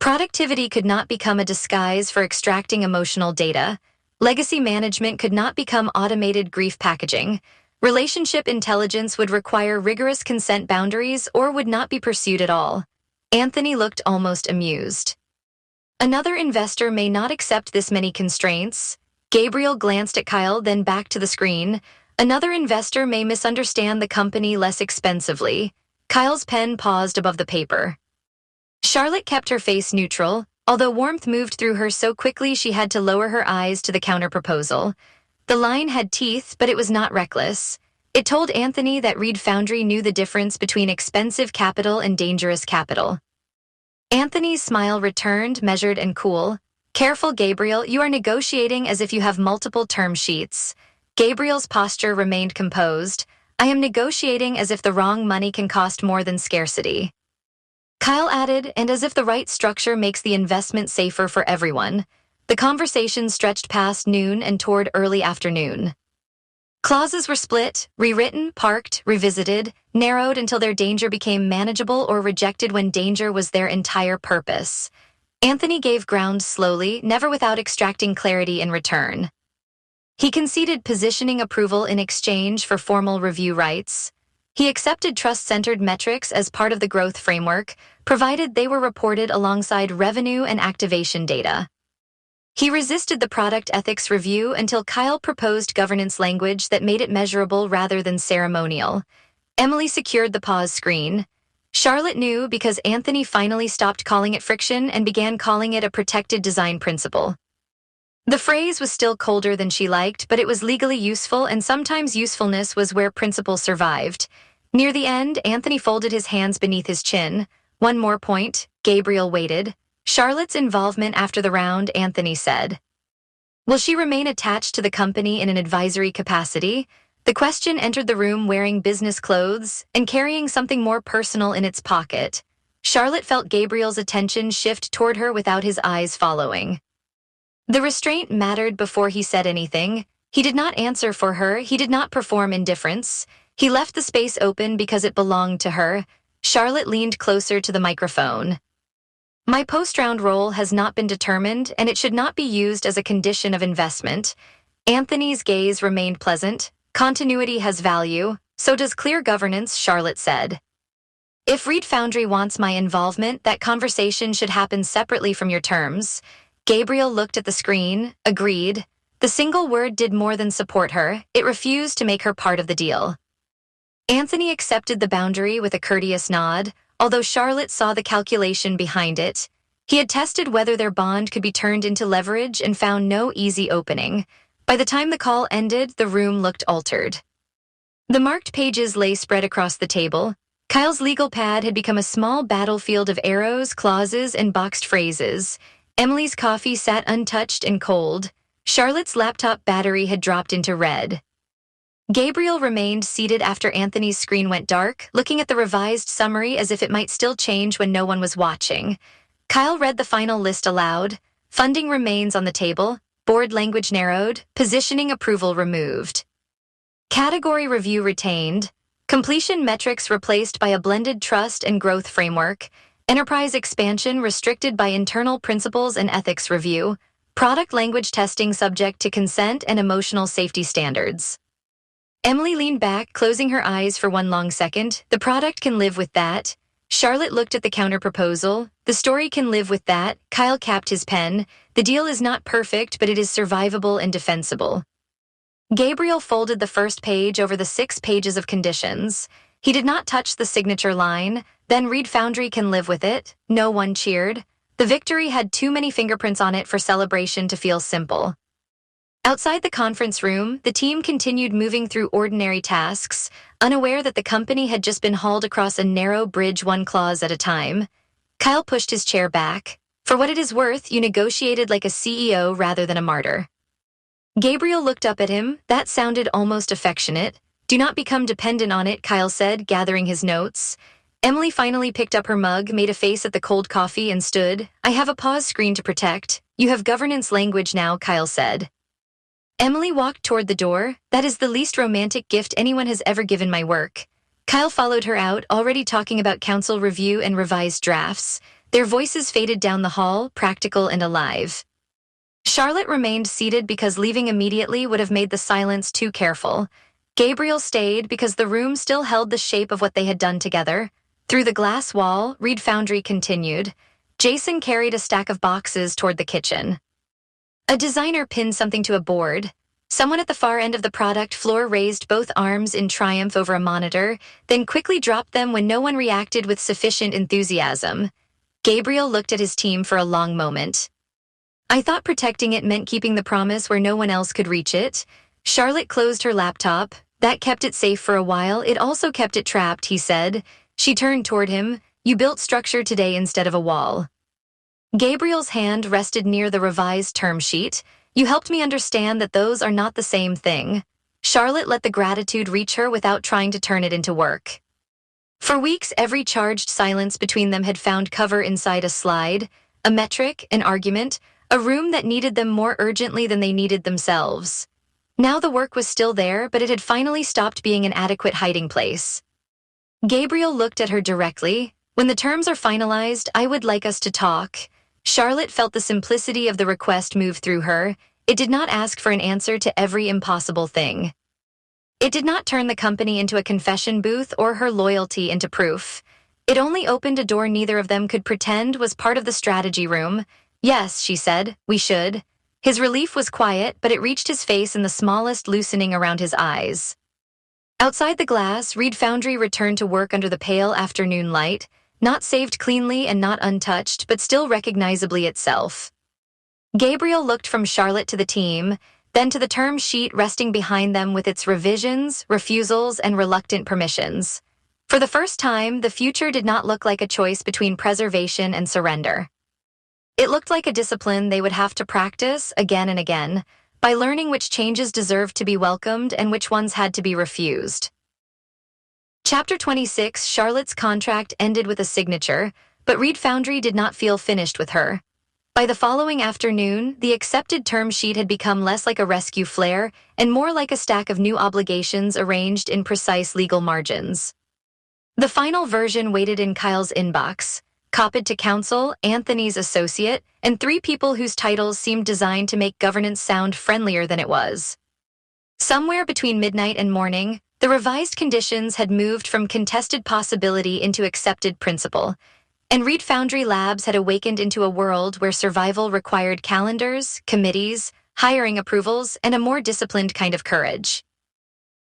Productivity could not become a disguise for extracting emotional data. Legacy management could not become automated grief packaging. Relationship intelligence would require rigorous consent boundaries or would not be pursued at all. Anthony looked almost amused. Another investor may not accept this many constraints. Gabriel glanced at Kyle, then back to the screen. Another investor may misunderstand the company less expensively. Kyle's pen paused above the paper. Charlotte kept her face neutral, although warmth moved through her so quickly she had to lower her eyes to the counterproposal. The line had teeth, but it was not reckless. It told Anthony that Reed Foundry knew the difference between expensive capital and dangerous capital. Anthony's smile returned, measured and cool. Careful, Gabriel, you are negotiating as if you have multiple term sheets. Gabriel's posture remained composed. I am negotiating as if the wrong money can cost more than scarcity. Kyle added, and as if the right structure makes the investment safer for everyone. The conversation stretched past noon and toward early afternoon. Clauses were split, rewritten, parked, revisited, narrowed until their danger became manageable or rejected when danger was their entire purpose. Anthony gave ground slowly, never without extracting clarity in return. He conceded positioning approval in exchange for formal review rights. He accepted trust-centered metrics as part of the growth framework, provided they were reported alongside revenue and activation data. He resisted the product ethics review until Kyle proposed governance language that made it measurable rather than ceremonial. Emily secured the pause screen. Charlotte knew because Anthony finally stopped calling it friction and began calling it a protected design principle. The phrase was still colder than she liked, but it was legally useful, and sometimes usefulness was where principle survived. Near the end, Anthony folded his hands beneath his chin. One more point. Gabriel waited. Charlotte's involvement after the round, Anthony said. Will she remain attached to the company in an advisory capacity? The question entered the room wearing business clothes and carrying something more personal in its pocket. Charlotte felt Gabriel's attention shift toward her without his eyes following. The restraint mattered before he said anything. He did not answer for her, he did not perform indifference. He left the space open because it belonged to her. Charlotte leaned closer to the microphone. My post-round role has not been determined, and it should not be used as a condition of investment. Anthony's gaze remained pleasant. Continuity has value, so does clear governance, Charlotte said. If Reed Foundry wants my involvement, that conversation should happen separately from your terms. Gabriel looked at the screen, agreed. The single word did more than support her. It refused to make her part of the deal. Anthony accepted the boundary with a courteous nod, although Charlotte saw the calculation behind it. He had tested whether their bond could be turned into leverage and found no easy opening. By the time the call ended, the room looked altered. The marked pages lay spread across the table. Kyle's legal pad had become a small battlefield of arrows, clauses, and boxed phrases. Emily's coffee sat untouched and cold. Charlotte's laptop battery had dropped into red. Gabriel remained seated after Anthony's screen went dark, looking at the revised summary as if it might still change when no one was watching. Kyle read the final list aloud. Funding remains on the table. Board language narrowed. Positioning approval removed. Category review retained. Completion metrics replaced by a blended trust and growth framework. Enterprise expansion restricted by internal principles and ethics review. Product language testing subject to consent and emotional safety standards. Emily leaned back, closing her eyes for one long second. The product can live with that. Charlotte looked at the counterproposal. The story can live with that. Kyle capped his pen. The deal is not perfect, but it is survivable and defensible. Gabriel folded the first page over the 6 pages of conditions. He did not touch the signature line. Then Reed Foundry can live with it. No one cheered. The victory had too many fingerprints on it for celebration to feel simple. Outside the conference room, the team continued moving through ordinary tasks, unaware that the company had just been hauled across a narrow bridge one clause at a time. Kyle pushed his chair back. For what it is worth, you negotiated like a CEO rather than a martyr. Gabriel looked up at him. That sounded almost affectionate. Do not become dependent on it, Kyle said, gathering his notes. Emily finally picked up her mug, made a face at the cold coffee, and stood. I have a pause screen to protect. You have governance language now, Kyle said. Emily walked toward the door. That is the least romantic gift anyone has ever given my work. Kyle followed her out, already talking about council review and revised drafts. Their voices faded down the hall, practical and alive. Charlotte remained seated because leaving immediately would have made the silence too careful. Gabriel stayed because the room still held the shape of what they had done together. Through the glass wall, Reed Foundry continued. Jason carried a stack of boxes toward the kitchen. A designer pinned something to a board. Someone at the far end of the product floor raised both arms in triumph over a monitor, then quickly dropped them when no one reacted with sufficient enthusiasm. Gabriel looked at his team for a long moment. I thought protecting it meant keeping the promise where no one else could reach it. Charlotte closed her laptop. That kept it safe for a while. It also kept it trapped, he said. She turned toward him. You built structure today instead of a wall. Gabriel's hand rested near the revised term sheet. You helped me understand that those are not the same thing. Charlotte let the gratitude reach her without trying to turn it into work. For weeks, every charged silence between them had found cover inside a slide, a metric, an argument, a room that needed them more urgently than they needed themselves. Now the work was still there, but it had finally stopped being an adequate hiding place. Gabriel looked at her directly. When the terms are finalized, I would like us to talk. Charlotte felt the simplicity of the request move through her. It did not ask for an answer to every impossible thing. It did not turn the company into a confession booth or her loyalty into proof. It only opened a door neither of them could pretend was part of the strategy room. Yes, she said, we should. His relief was quiet, but it reached his face in the smallest loosening around his eyes. Outside the glass, Reed Foundry returned to work under the pale afternoon light, not saved cleanly and not untouched, but still recognizably itself. Gabriel looked from Charlotte to the team, then to the term sheet resting behind them with its revisions, refusals, and reluctant permissions. For the first time, the future did not look like a choice between preservation and surrender. It looked like a discipline they would have to practice again and again, by learning which changes deserved to be welcomed and which ones had to be refused. Chapter 26, Charlotte's contract ended with a signature, but Reed Foundry did not feel finished with her. By the following afternoon, the accepted term sheet had become less like a rescue flare and more like a stack of new obligations arranged in precise legal margins. The final version waited in Kyle's inbox, copied to counsel, Anthony's associate, and 3 people whose titles seemed designed to make governance sound friendlier than it was. Somewhere between midnight and morning, the revised conditions had moved from contested possibility into accepted principle, and Reed Foundry Labs had awakened into a world where survival required calendars, committees, hiring approvals, and a more disciplined kind of courage.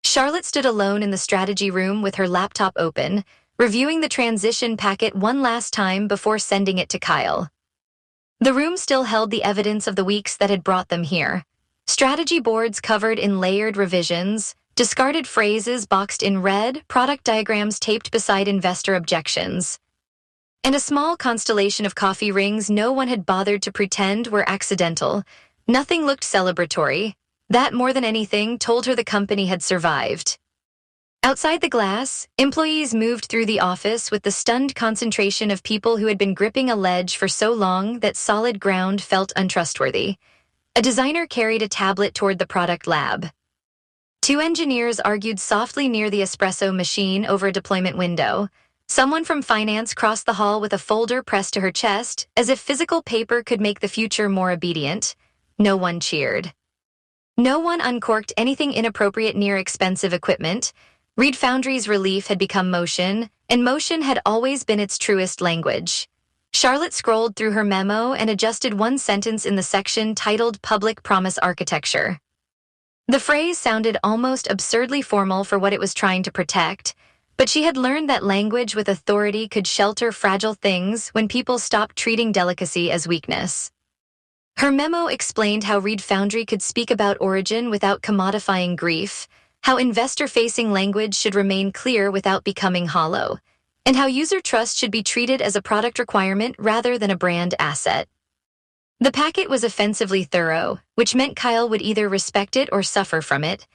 Charlotte stood alone in the strategy room with her laptop open, reviewing the transition packet one last time before sending it to Kyle. The room still held the evidence of the weeks that had brought them here. Strategy boards covered in layered revisions, discarded phrases boxed in red, product diagrams taped beside investor objections, and a small constellation of coffee rings no one had bothered to pretend were accidental. Nothing looked celebratory. That, more than anything, told her the company had survived. Outside the glass, employees moved through the office with the stunned concentration of people who had been gripping a ledge for so long that solid ground felt untrustworthy. A designer carried a tablet toward the product lab. 2 engineers argued softly near the espresso machine over a deployment window. Someone from finance crossed the hall with a folder pressed to her chest, as if physical paper could make the future more obedient. No one cheered. No one uncorked anything inappropriate near expensive equipment. Reed Foundry's relief had become motion, and motion had always been its truest language. Charlotte scrolled through her memo and adjusted one sentence in the section titled Public Promise Architecture. The phrase sounded almost absurdly formal for what it was trying to protect, but she had learned that language with authority could shelter fragile things when people stopped treating delicacy as weakness. Her memo explained how Reed Foundry could speak about origin without commodifying grief, how investor-facing language should remain clear without becoming hollow, and how user trust should be treated as a product requirement rather than a brand asset. The packet was offensively thorough, which meant Kyle would either respect it or suffer from it.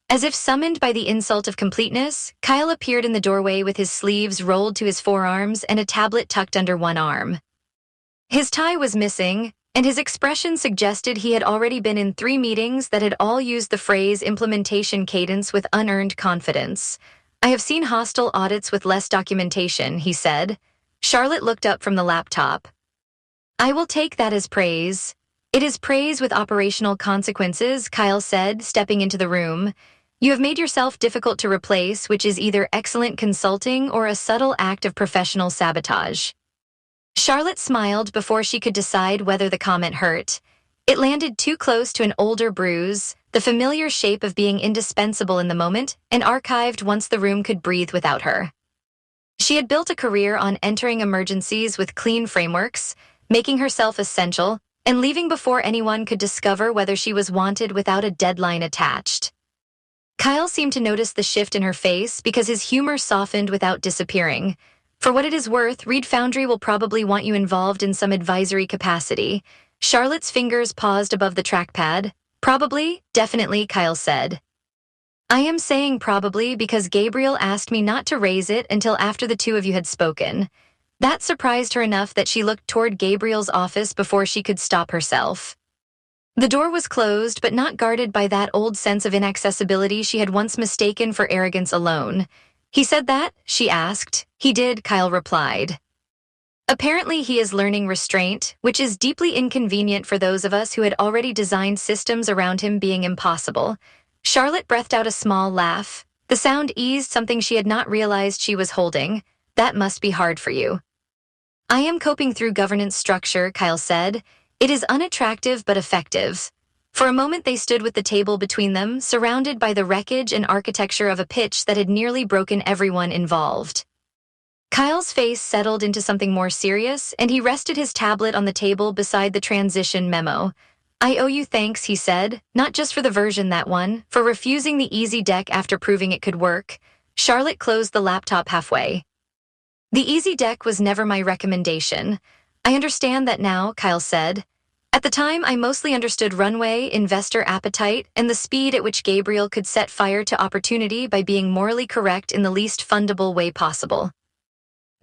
As if summoned by the insult of completeness, Kyle appeared in the doorway with his sleeves rolled to his forearms and a tablet tucked under one arm. His tie was missing, and his expression suggested he had already been in 3 meetings that had all used the phrase implementation cadence with unearned confidence. I have seen hostile audits with less documentation, he said. Charlotte looked up from the laptop. I will take that as praise. It is praise with operational consequences, Kyle said, stepping into the room. You have made yourself difficult to replace, which is either excellent consulting or a subtle act of professional sabotage. Charlotte smiled before she could decide whether the comment hurt. It landed too close to an older bruise, the familiar shape of being indispensable in the moment, and archived once the room could breathe without her. She had built a career on entering emergencies with clean frameworks, making herself essential, and leaving before anyone could discover whether she was wanted without a deadline attached. Kyle seemed to notice the shift in her face because his humor softened without disappearing. For what it is worth, Reed Foundry will probably want you involved in some advisory capacity. Charlotte's fingers paused above the trackpad. Probably, definitely, Kyle said. I am saying probably because Gabriel asked me not to raise it until after the two of you had spoken. That surprised her enough that she looked toward Gabriel's office before she could stop herself. The door was closed, but not guarded by that old sense of inaccessibility she had once mistaken for arrogance alone. He said that? She asked. He did, Kyle replied. Apparently he is learning restraint, which is deeply inconvenient for those of us who had already designed systems around him being impossible. Charlotte breathed out a small laugh. The sound eased something she had not realized she was holding. That must be hard for you. I am coping through governance structure, Kyle said. It is unattractive but effective. For a moment they stood with the table between them, surrounded by the wreckage and architecture of a pitch that had nearly broken everyone involved. Kyle's face settled into something more serious, and he rested his tablet on the table beside the transition memo. I owe you thanks, he said, not just for the version that won, for refusing the easy deck after proving it could work. Charlotte closed the laptop halfway. The easy deck was never my recommendation. I understand that now, Kyle said. At the time, I mostly understood runway, investor appetite, and the speed at which Gabriel could set fire to opportunity by being morally correct in the least fundable way possible.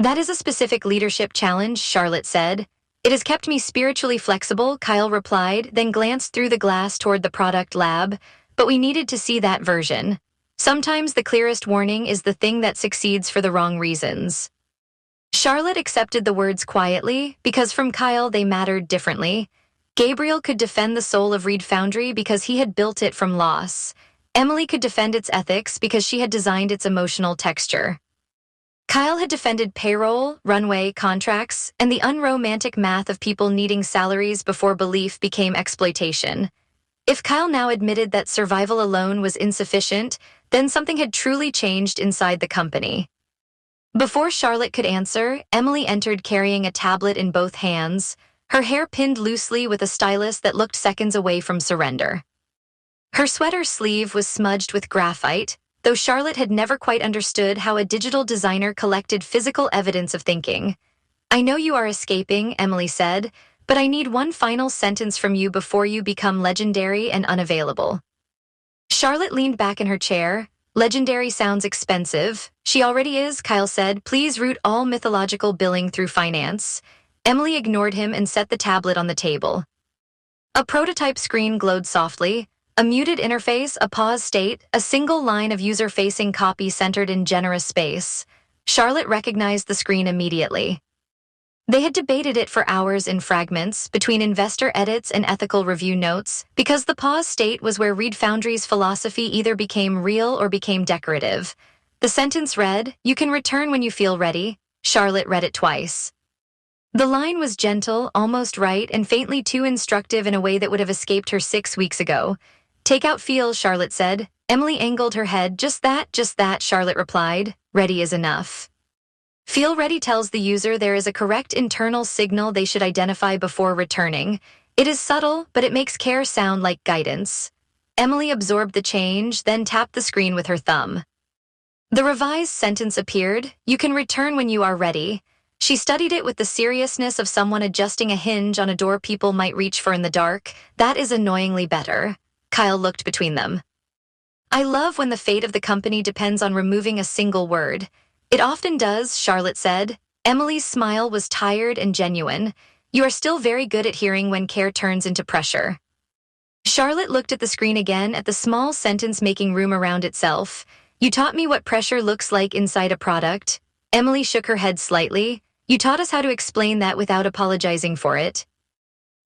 That is a specific leadership challenge, Charlotte said. It has kept me spiritually flexible, Kyle replied, then glanced through the glass toward the product lab. But we needed to see that version. Sometimes the clearest warning is the thing that succeeds for the wrong reasons. Charlotte accepted the words quietly, because from Kyle they mattered differently. Gabriel could defend the soul of Reed Foundry because he had built it from loss. Emily could defend its ethics because she had designed its emotional texture. Kyle had defended payroll, runway, contracts, and the unromantic math of people needing salaries before belief became exploitation. If Kyle now admitted that survival alone was insufficient, then something had truly changed inside the company. Before Charlotte could answer, Emily entered carrying a tablet in both hands, her hair pinned loosely with a stylus that looked seconds away from surrender. Her sweater sleeve was smudged with graphite, though Charlotte had never quite understood how a digital designer collected physical evidence of thinking. I know you are escaping, Emily said, but I need one final sentence from you before you become legendary and unavailable. Charlotte leaned back in her chair. Legendary sounds expensive. She already is, Kyle said. Please route all mythological billing through finance. Emily ignored him and set the tablet on the table. A prototype screen glowed softly. A muted interface, a pause state, a single line of user-facing copy centered in generous space. Charlotte recognized the screen immediately. They had debated it for hours in fragments, between investor edits and ethical review notes, because the pause state was where Reed Foundry's philosophy either became real or became decorative. The sentence read, "You can return when you feel ready." Charlotte read it twice. The line was gentle, almost right, and faintly too instructive in a way that would have escaped her 6 weeks ago. Take out feel, Charlotte said. Emily angled her head. Just that, Charlotte replied. Ready is enough. Feel ready tells the user there is a correct internal signal they should identify before returning. It is subtle, but it makes care sound like guidance. Emily absorbed the change, then tapped the screen with her thumb. The revised sentence appeared. You can return when you are ready. She studied it with the seriousness of someone adjusting a hinge on a door people might reach for in the dark. That is annoyingly better. Kyle looked between them. I love when the fate of the company depends on removing a single word. It often does, Charlotte said. Emily's smile was tired and genuine. You are still very good at hearing when care turns into pressure. Charlotte looked at the screen again at the small sentence-making room around itself. You taught me what pressure looks like inside a product. Emily shook her head slightly. You taught us how to explain that without apologizing for it.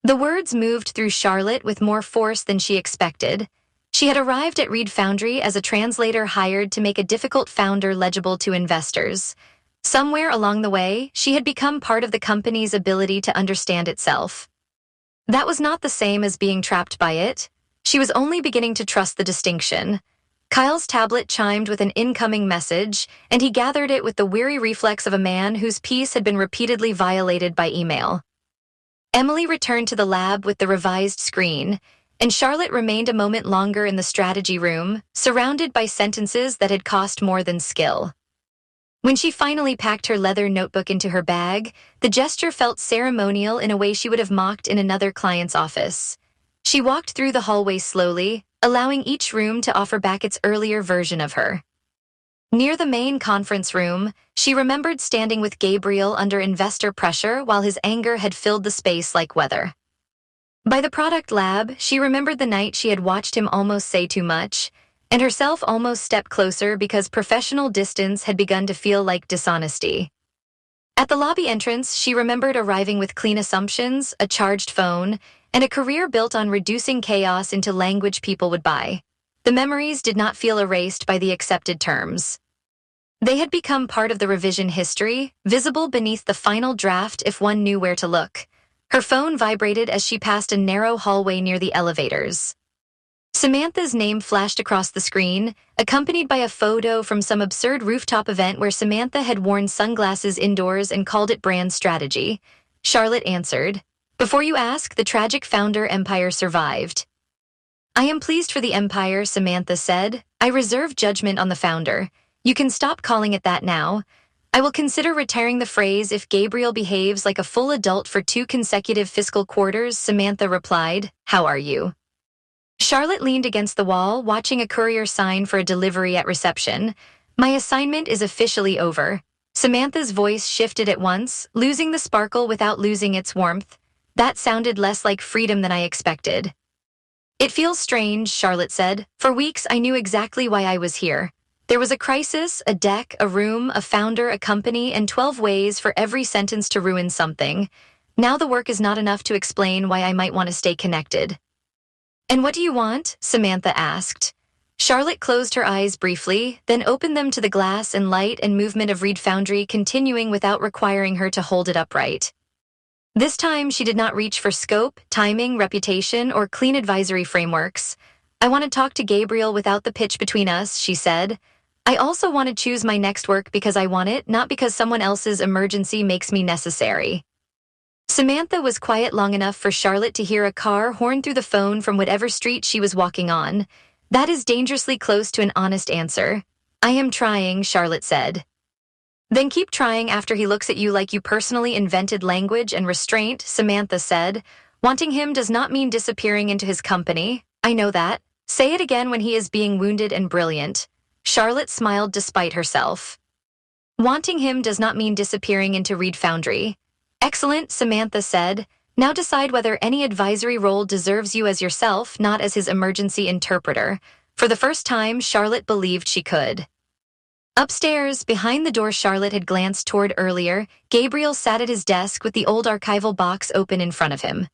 The words moved through Charlotte with more force than she expected. She had arrived at Reed Foundry as a translator hired to make a difficult founder legible to investors. Somewhere along the way, she had become part of the company's ability to understand itself. That was not the same as being trapped by it. She was only beginning to trust the distinction. Kyle's tablet chimed with an incoming message, and he gathered it with the weary reflex of a man whose peace had been repeatedly violated by email. Emily returned to the lab with the revised screen, and Charlotte remained a moment longer in the strategy room, surrounded by sentences that had cost more than skill. When she finally packed her leather notebook into her bag, the gesture felt ceremonial in a way she would have mocked in another client's office. She walked through the hallway slowly, allowing each room to offer back its earlier version of her. Near the main conference room, she remembered standing with Gabriel under investor pressure while his anger had filled the space like weather. By the product lab, she remembered the night she had watched him almost say too much, and herself almost stepped closer because professional distance had begun to feel like dishonesty. At the lobby entrance, she remembered arriving with clean assumptions, a charged phone, and a career built on reducing chaos into language people would buy. The memories did not feel erased by the accepted terms. They had become part of the revision history, visible beneath the final draft if one knew where to look. Her phone vibrated as she passed a narrow hallway near the elevators. Samantha's name flashed across the screen, accompanied by a photo from some absurd rooftop event where Samantha had worn sunglasses indoors and called it brand strategy. Charlotte answered, "Before you ask, the tragic founder empire survived." "I am pleased for the empire," Samantha said. "I reserve judgment on the founder. You can stop calling it that now. I will consider retiring the phrase if Gabriel behaves like a full adult for 2 consecutive fiscal quarters," Samantha replied. "How are you?" Charlotte leaned against the wall, watching a courier sign for a delivery at reception. "My assignment is officially over." Samantha's voice shifted at once, losing the sparkle without losing its warmth. That sounded less like freedom than I expected. "It feels strange," Charlotte said. "For weeks, I knew exactly why I was here. There was a crisis, a deck, a room, a founder, a company, and 12 ways for every sentence to ruin something. Now the work is not enough to explain why I might want to stay connected." "And what do you want?" Samantha asked. Charlotte closed her eyes briefly, then opened them to the glass and light and movement of Reed Foundry continuing without requiring her to hold it upright. This time, she did not reach for scope, timing, reputation, or clean advisory frameworks. "I want to talk to Gabriel without the pitch between us," she said. "I also want to choose my next work because I want it, not because someone else's emergency makes me necessary." Samantha was quiet long enough for Charlotte to hear a car horn through the phone from whatever street she was walking on. That is dangerously close to an honest answer. "I am trying," Charlotte said. "Then keep trying after he looks at you like you personally invented language and restraint," Samantha said. "Wanting him does not mean disappearing into his company. I know that. Say it again when he is being wounded and brilliant." Charlotte smiled despite herself. "Wanting him does not mean disappearing into Reed Foundry." "Excellent," Samantha said. "Now decide whether any advisory role deserves you as yourself, not as his emergency interpreter." For the first time, Charlotte believed she could. Upstairs, behind the door Charlotte had glanced toward earlier, Gabriel sat at his desk with the old archival box open in front of him.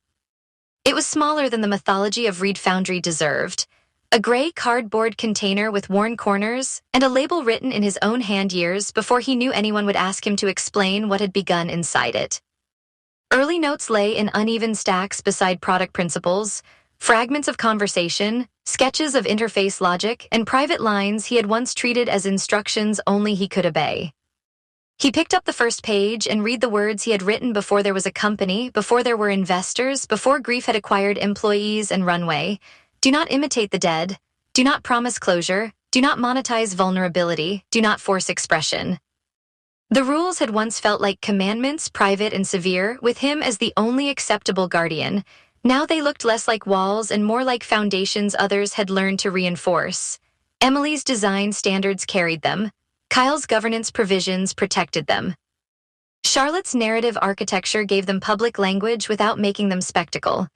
It was smaller than the mythology of Reed Foundry deserved. A gray cardboard container with worn corners, and a label written in his own hand years before he knew anyone would ask him to explain what had begun inside it. Early notes lay in uneven stacks beside product principles, fragments of conversation, sketches of interface logic, and private lines he had once treated as instructions only he could obey. He picked up the first page and read the words he had written before there was a company, before there were investors, before grief had acquired employees and runway. "Do not imitate the dead. Do not promise closure. Do not monetize vulnerability. Do not force expression." The rules had once felt like commandments, private and severe, with him as the only acceptable guardian. Now they looked less like walls and more like foundations others had learned to reinforce. Emily's design standards carried them. Kyle's governance provisions protected them. Charlotte's narrative architecture gave them public language without making them spectacle.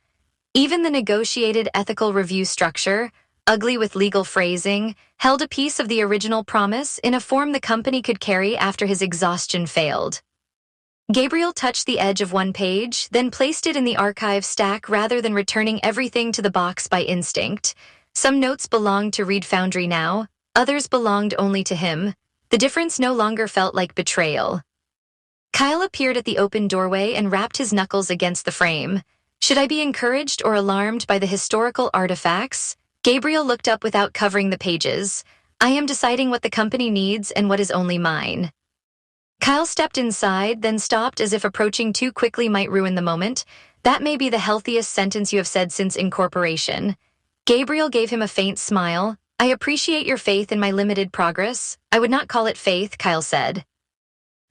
Even the negotiated ethical review structure, ugly with legal phrasing, held a piece of the original promise in a form the company could carry after his exhaustion failed. Gabriel touched the edge of one page, then placed it in the archive stack rather than returning everything to the box by instinct. Some notes belonged to Reed Foundry now, others belonged only to him. The difference no longer felt like betrayal. Kyle appeared at the open doorway and rapped his knuckles against the frame. Should I be encouraged or alarmed by the historical artifacts? Gabriel looked up without covering the pages. I am deciding what the company needs and what is only mine. Kyle stepped inside, then stopped as if approaching too quickly might ruin the moment. That may be the healthiest sentence you have said since incorporation. Gabriel gave him a faint smile. I appreciate your faith in my limited progress. I would not call it faith, Kyle said.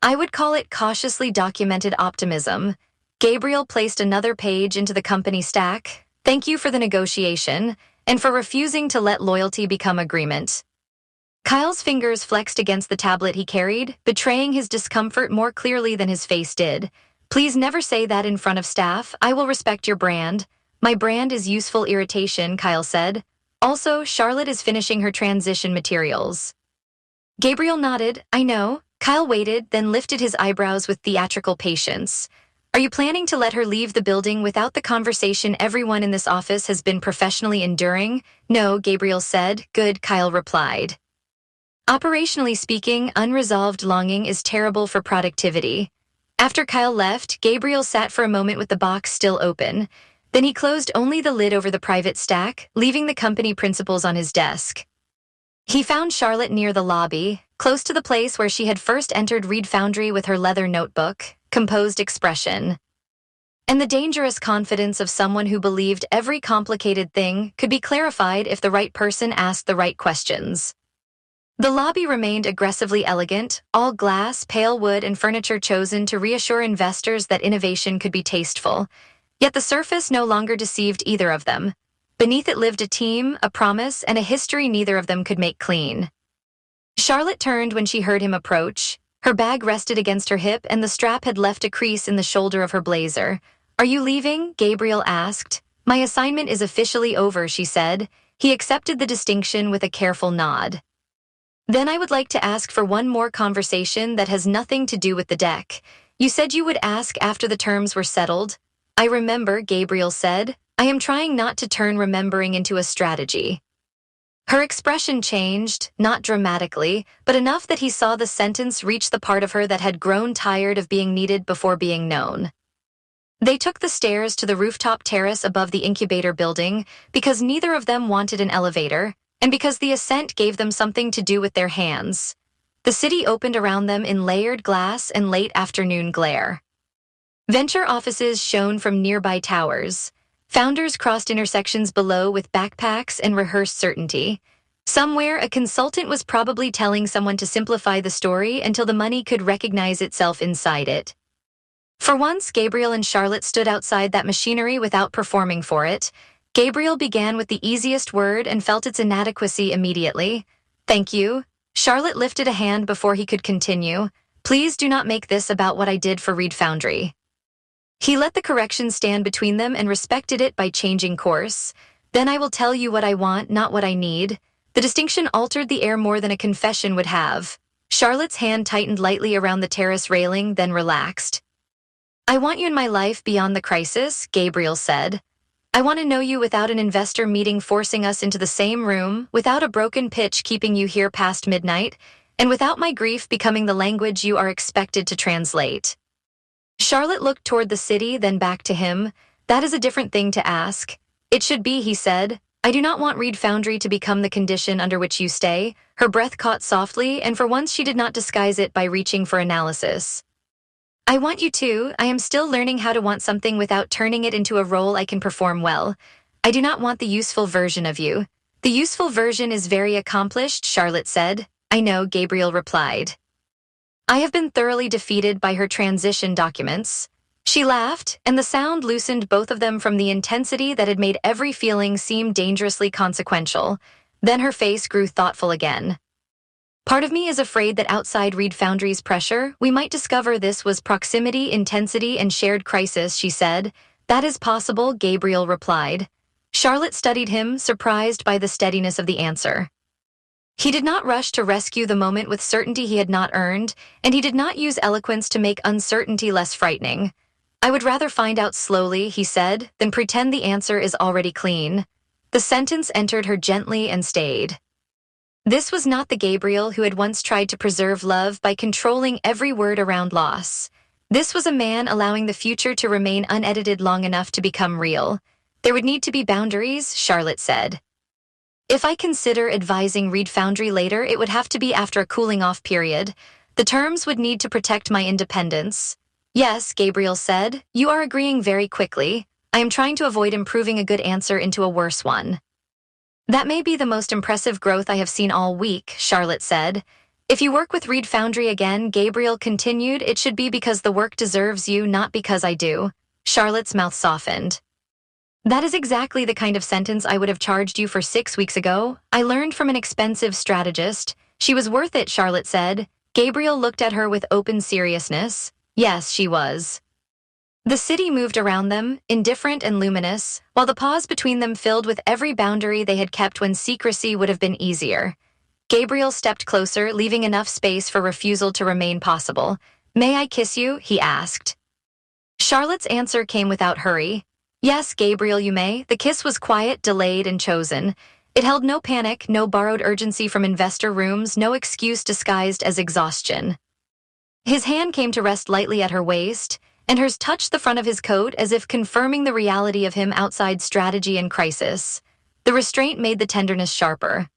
I would call it cautiously documented optimism. Gabriel placed another page into the company stack. Thank you for the negotiation, and for refusing to let loyalty become agreement. Kyle's fingers flexed against the tablet he carried, betraying his discomfort more clearly than his face did. Please never say that in front of staff. I will respect your brand. My brand is useful irritation, Kyle said. Also, Charlotte is finishing her transition materials. Gabriel nodded. I know. Kyle waited, then lifted his eyebrows with theatrical patience. Are you planning to let her leave the building without the conversation everyone in this office has been professionally enduring? No, Gabriel said. Good, Kyle replied. Operationally speaking, unresolved longing is terrible for productivity. After Kyle left, Gabriel sat for a moment with the box still open. Then he closed only the lid over the private stack, leaving the company principles on his desk. He found Charlotte near the lobby, close to the place where she had first entered Reed Foundry with her leather notebook, composed expression, and the dangerous confidence of someone who believed every complicated thing could be clarified if the right person asked the right questions. The lobby remained aggressively elegant, all glass, pale wood, and furniture chosen to reassure investors that innovation could be tasteful. Yet the surface no longer deceived either of them. Beneath it lived a team, a promise, and a history neither of them could make clean. Charlotte turned when she heard him approach. Her bag rested against her hip, and the strap had left a crease in the shoulder of her blazer. Are you leaving? Gabriel asked. My assignment is officially over, she said. He accepted the distinction with a careful nod. Then I would like to ask for one more conversation that has nothing to do with the deck. You said you would ask after the terms were settled. I remember, Gabriel said. I am trying not to turn remembering into a strategy. Her expression changed, not dramatically, but enough that he saw the sentence reach the part of her that had grown tired of being needed before being known. They took the stairs to the rooftop terrace above the incubator building because neither of them wanted an elevator, and because the ascent gave them something to do with their hands. The city opened around them in layered glass and late afternoon glare. Venture offices shone from nearby towers. Founders crossed intersections below with backpacks and rehearsed certainty. Somewhere, a consultant was probably telling someone to simplify the story until the money could recognize itself inside it. For once, Gabriel and Charlotte stood outside that machinery without performing for it. Gabriel began with the easiest word and felt its inadequacy immediately. Thank you. Charlotte lifted a hand before he could continue. Please do not make this about what I did for Reed Foundry. He let the correction stand between them and respected it by changing course. Then I will tell you what I want, not what I need. The distinction altered the air more than a confession would have. Charlotte's hand tightened lightly around the terrace railing, then relaxed. I want you in my life beyond the crisis, Gabriel said. I want to know you without an investor meeting forcing us into the same room, without a broken pitch keeping you here past midnight, and without my grief becoming the language you are expected to translate. Charlotte looked toward the city, then back to him. That is a different thing to ask. It should be, he said. I do not want Reed Foundry to become the condition under which you stay. Her breath caught softly, and for once she did not disguise it by reaching for analysis. I want you to. I am still learning how to want something without turning it into a role I can perform well. I do not want the useful version of you. The useful version is very accomplished, Charlotte said. I know, Gabriel replied. I have been thoroughly defeated by her transition documents. She laughed, and the sound loosened both of them from the intensity that had made every feeling seem dangerously consequential. Then her face grew thoughtful again. Part of me is afraid that outside Reed Foundry's pressure, we might discover this was proximity, intensity, and shared crisis, she said. That is possible, Gabriel replied. Charlotte studied him, surprised by the steadiness of the answer. He did not rush to rescue the moment with certainty he had not earned, and he did not use eloquence to make uncertainty less frightening. I would rather find out slowly, he said, than pretend the answer is already clean. The sentence entered her gently and stayed. This was not the Gabriel who had once tried to preserve love by controlling every word around loss. This was a man allowing the future to remain unedited long enough to become real. There would need to be boundaries, Charlotte said. If I consider advising Reed Foundry later, it would have to be after a cooling-off period. The terms would need to protect my independence. Yes, Gabriel said, you are agreeing very quickly. I am trying to avoid improving a good answer into a worse one. That may be the most impressive growth I have seen all week, Charlotte said. If you work with Reed Foundry again, Gabriel continued, it should be because the work deserves you, not because I do. Charlotte's mouth softened. That is exactly the kind of sentence I would have charged you for 6 weeks ago. I learned from an expensive strategist. She was worth it, Charlotte said. Gabriel looked at her with open seriousness. Yes, she was. The city moved around them, indifferent and luminous, while the pause between them filled with every boundary they had kept when secrecy would have been easier. Gabriel stepped closer, leaving enough space for refusal to remain possible. May I kiss you? He asked. Charlotte's answer came without hurry. Yes, Gabriel, you may. The kiss was quiet, delayed, and chosen. It held no panic, no borrowed urgency from investor rooms, no excuse disguised as exhaustion. His hand came to rest lightly at her waist, and hers touched the front of his coat as if confirming the reality of him outside strategy and crisis. The restraint made the tenderness sharper.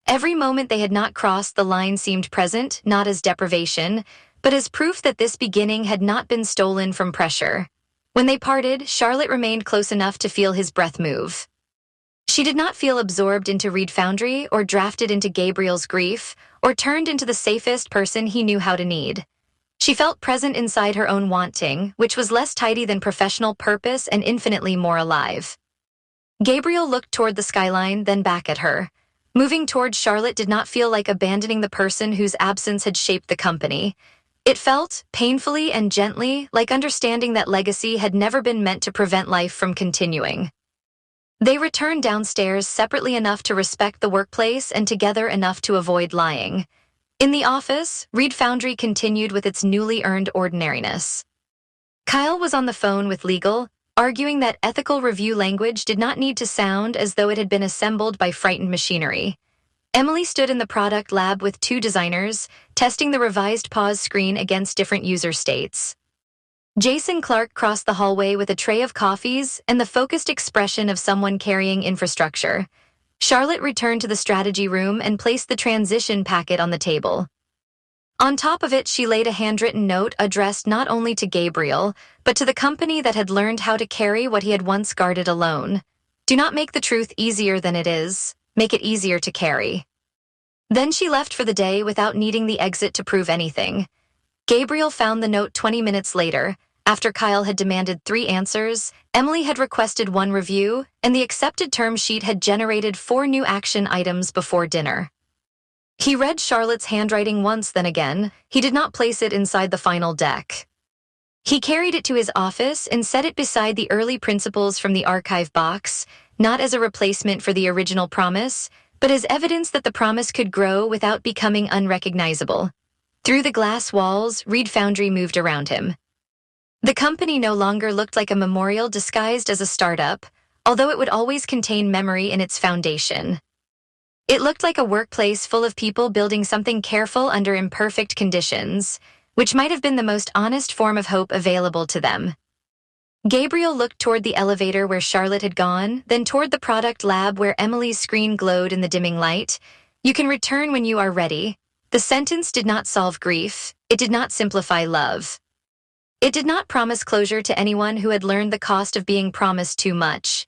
Every moment they had not crossed the line seemed present, not as deprivation, but as proof that this beginning had not been stolen from pressure. When they parted, Charlotte remained close enough to feel his breath move. She did not feel absorbed into Reed Foundry or drafted into Gabriel's grief or turned into the safest person he knew how to need. She felt present inside her own wanting, which was less tidy than professional purpose and infinitely more alive. Gabriel looked toward the skyline, then back at her. Moving toward Charlotte did not feel like abandoning the person whose absence had shaped the company. It felt, painfully and gently, like understanding that legacy had never been meant to prevent life from continuing. They returned downstairs separately enough to respect the workplace and together enough to avoid lying. In the office, Reed Foundry continued with its newly earned ordinariness. Kyle was on the phone with legal, arguing that ethical review language did not need to sound as though it had been assembled by frightened machinery. Emily stood in the product lab with 2 designers, testing the revised pause screen against different user states. Jason Clark crossed the hallway with a tray of coffees and the focused expression of someone carrying infrastructure. Charlotte returned to the strategy room and placed the transition packet on the table. On top of it, she laid a handwritten note addressed not only to Gabriel, but to the company that had learned how to carry what he had once guarded alone. Do not make the truth easier than it is. Make it easier to carry. Then she left for the day without needing the exit to prove anything. Gabriel found the note 20 minutes later. After Kyle had demanded 3 answers, Emily had requested 1 review, and the accepted term sheet had generated 4 new action items before dinner. He read Charlotte's handwriting once, then again. He did not place it inside the final deck. He carried it to his office and set it beside the early principles from the archive box, not as a replacement for the original promise, but as evidence that the promise could grow without becoming unrecognizable. Through the glass walls, Reed Foundry moved around him. The company no longer looked like a memorial disguised as a startup, although it would always contain memory in its foundation. It looked like a workplace full of people building something careful under imperfect conditions, which might have been the most honest form of hope available to them. Gabriel looked toward the elevator where Charlotte had gone, then toward the product lab where Emily's screen glowed in the dimming light. You can return when you are ready. The sentence did not solve grief. It did not simplify love. It did not promise closure to anyone who had learned the cost of being promised too much.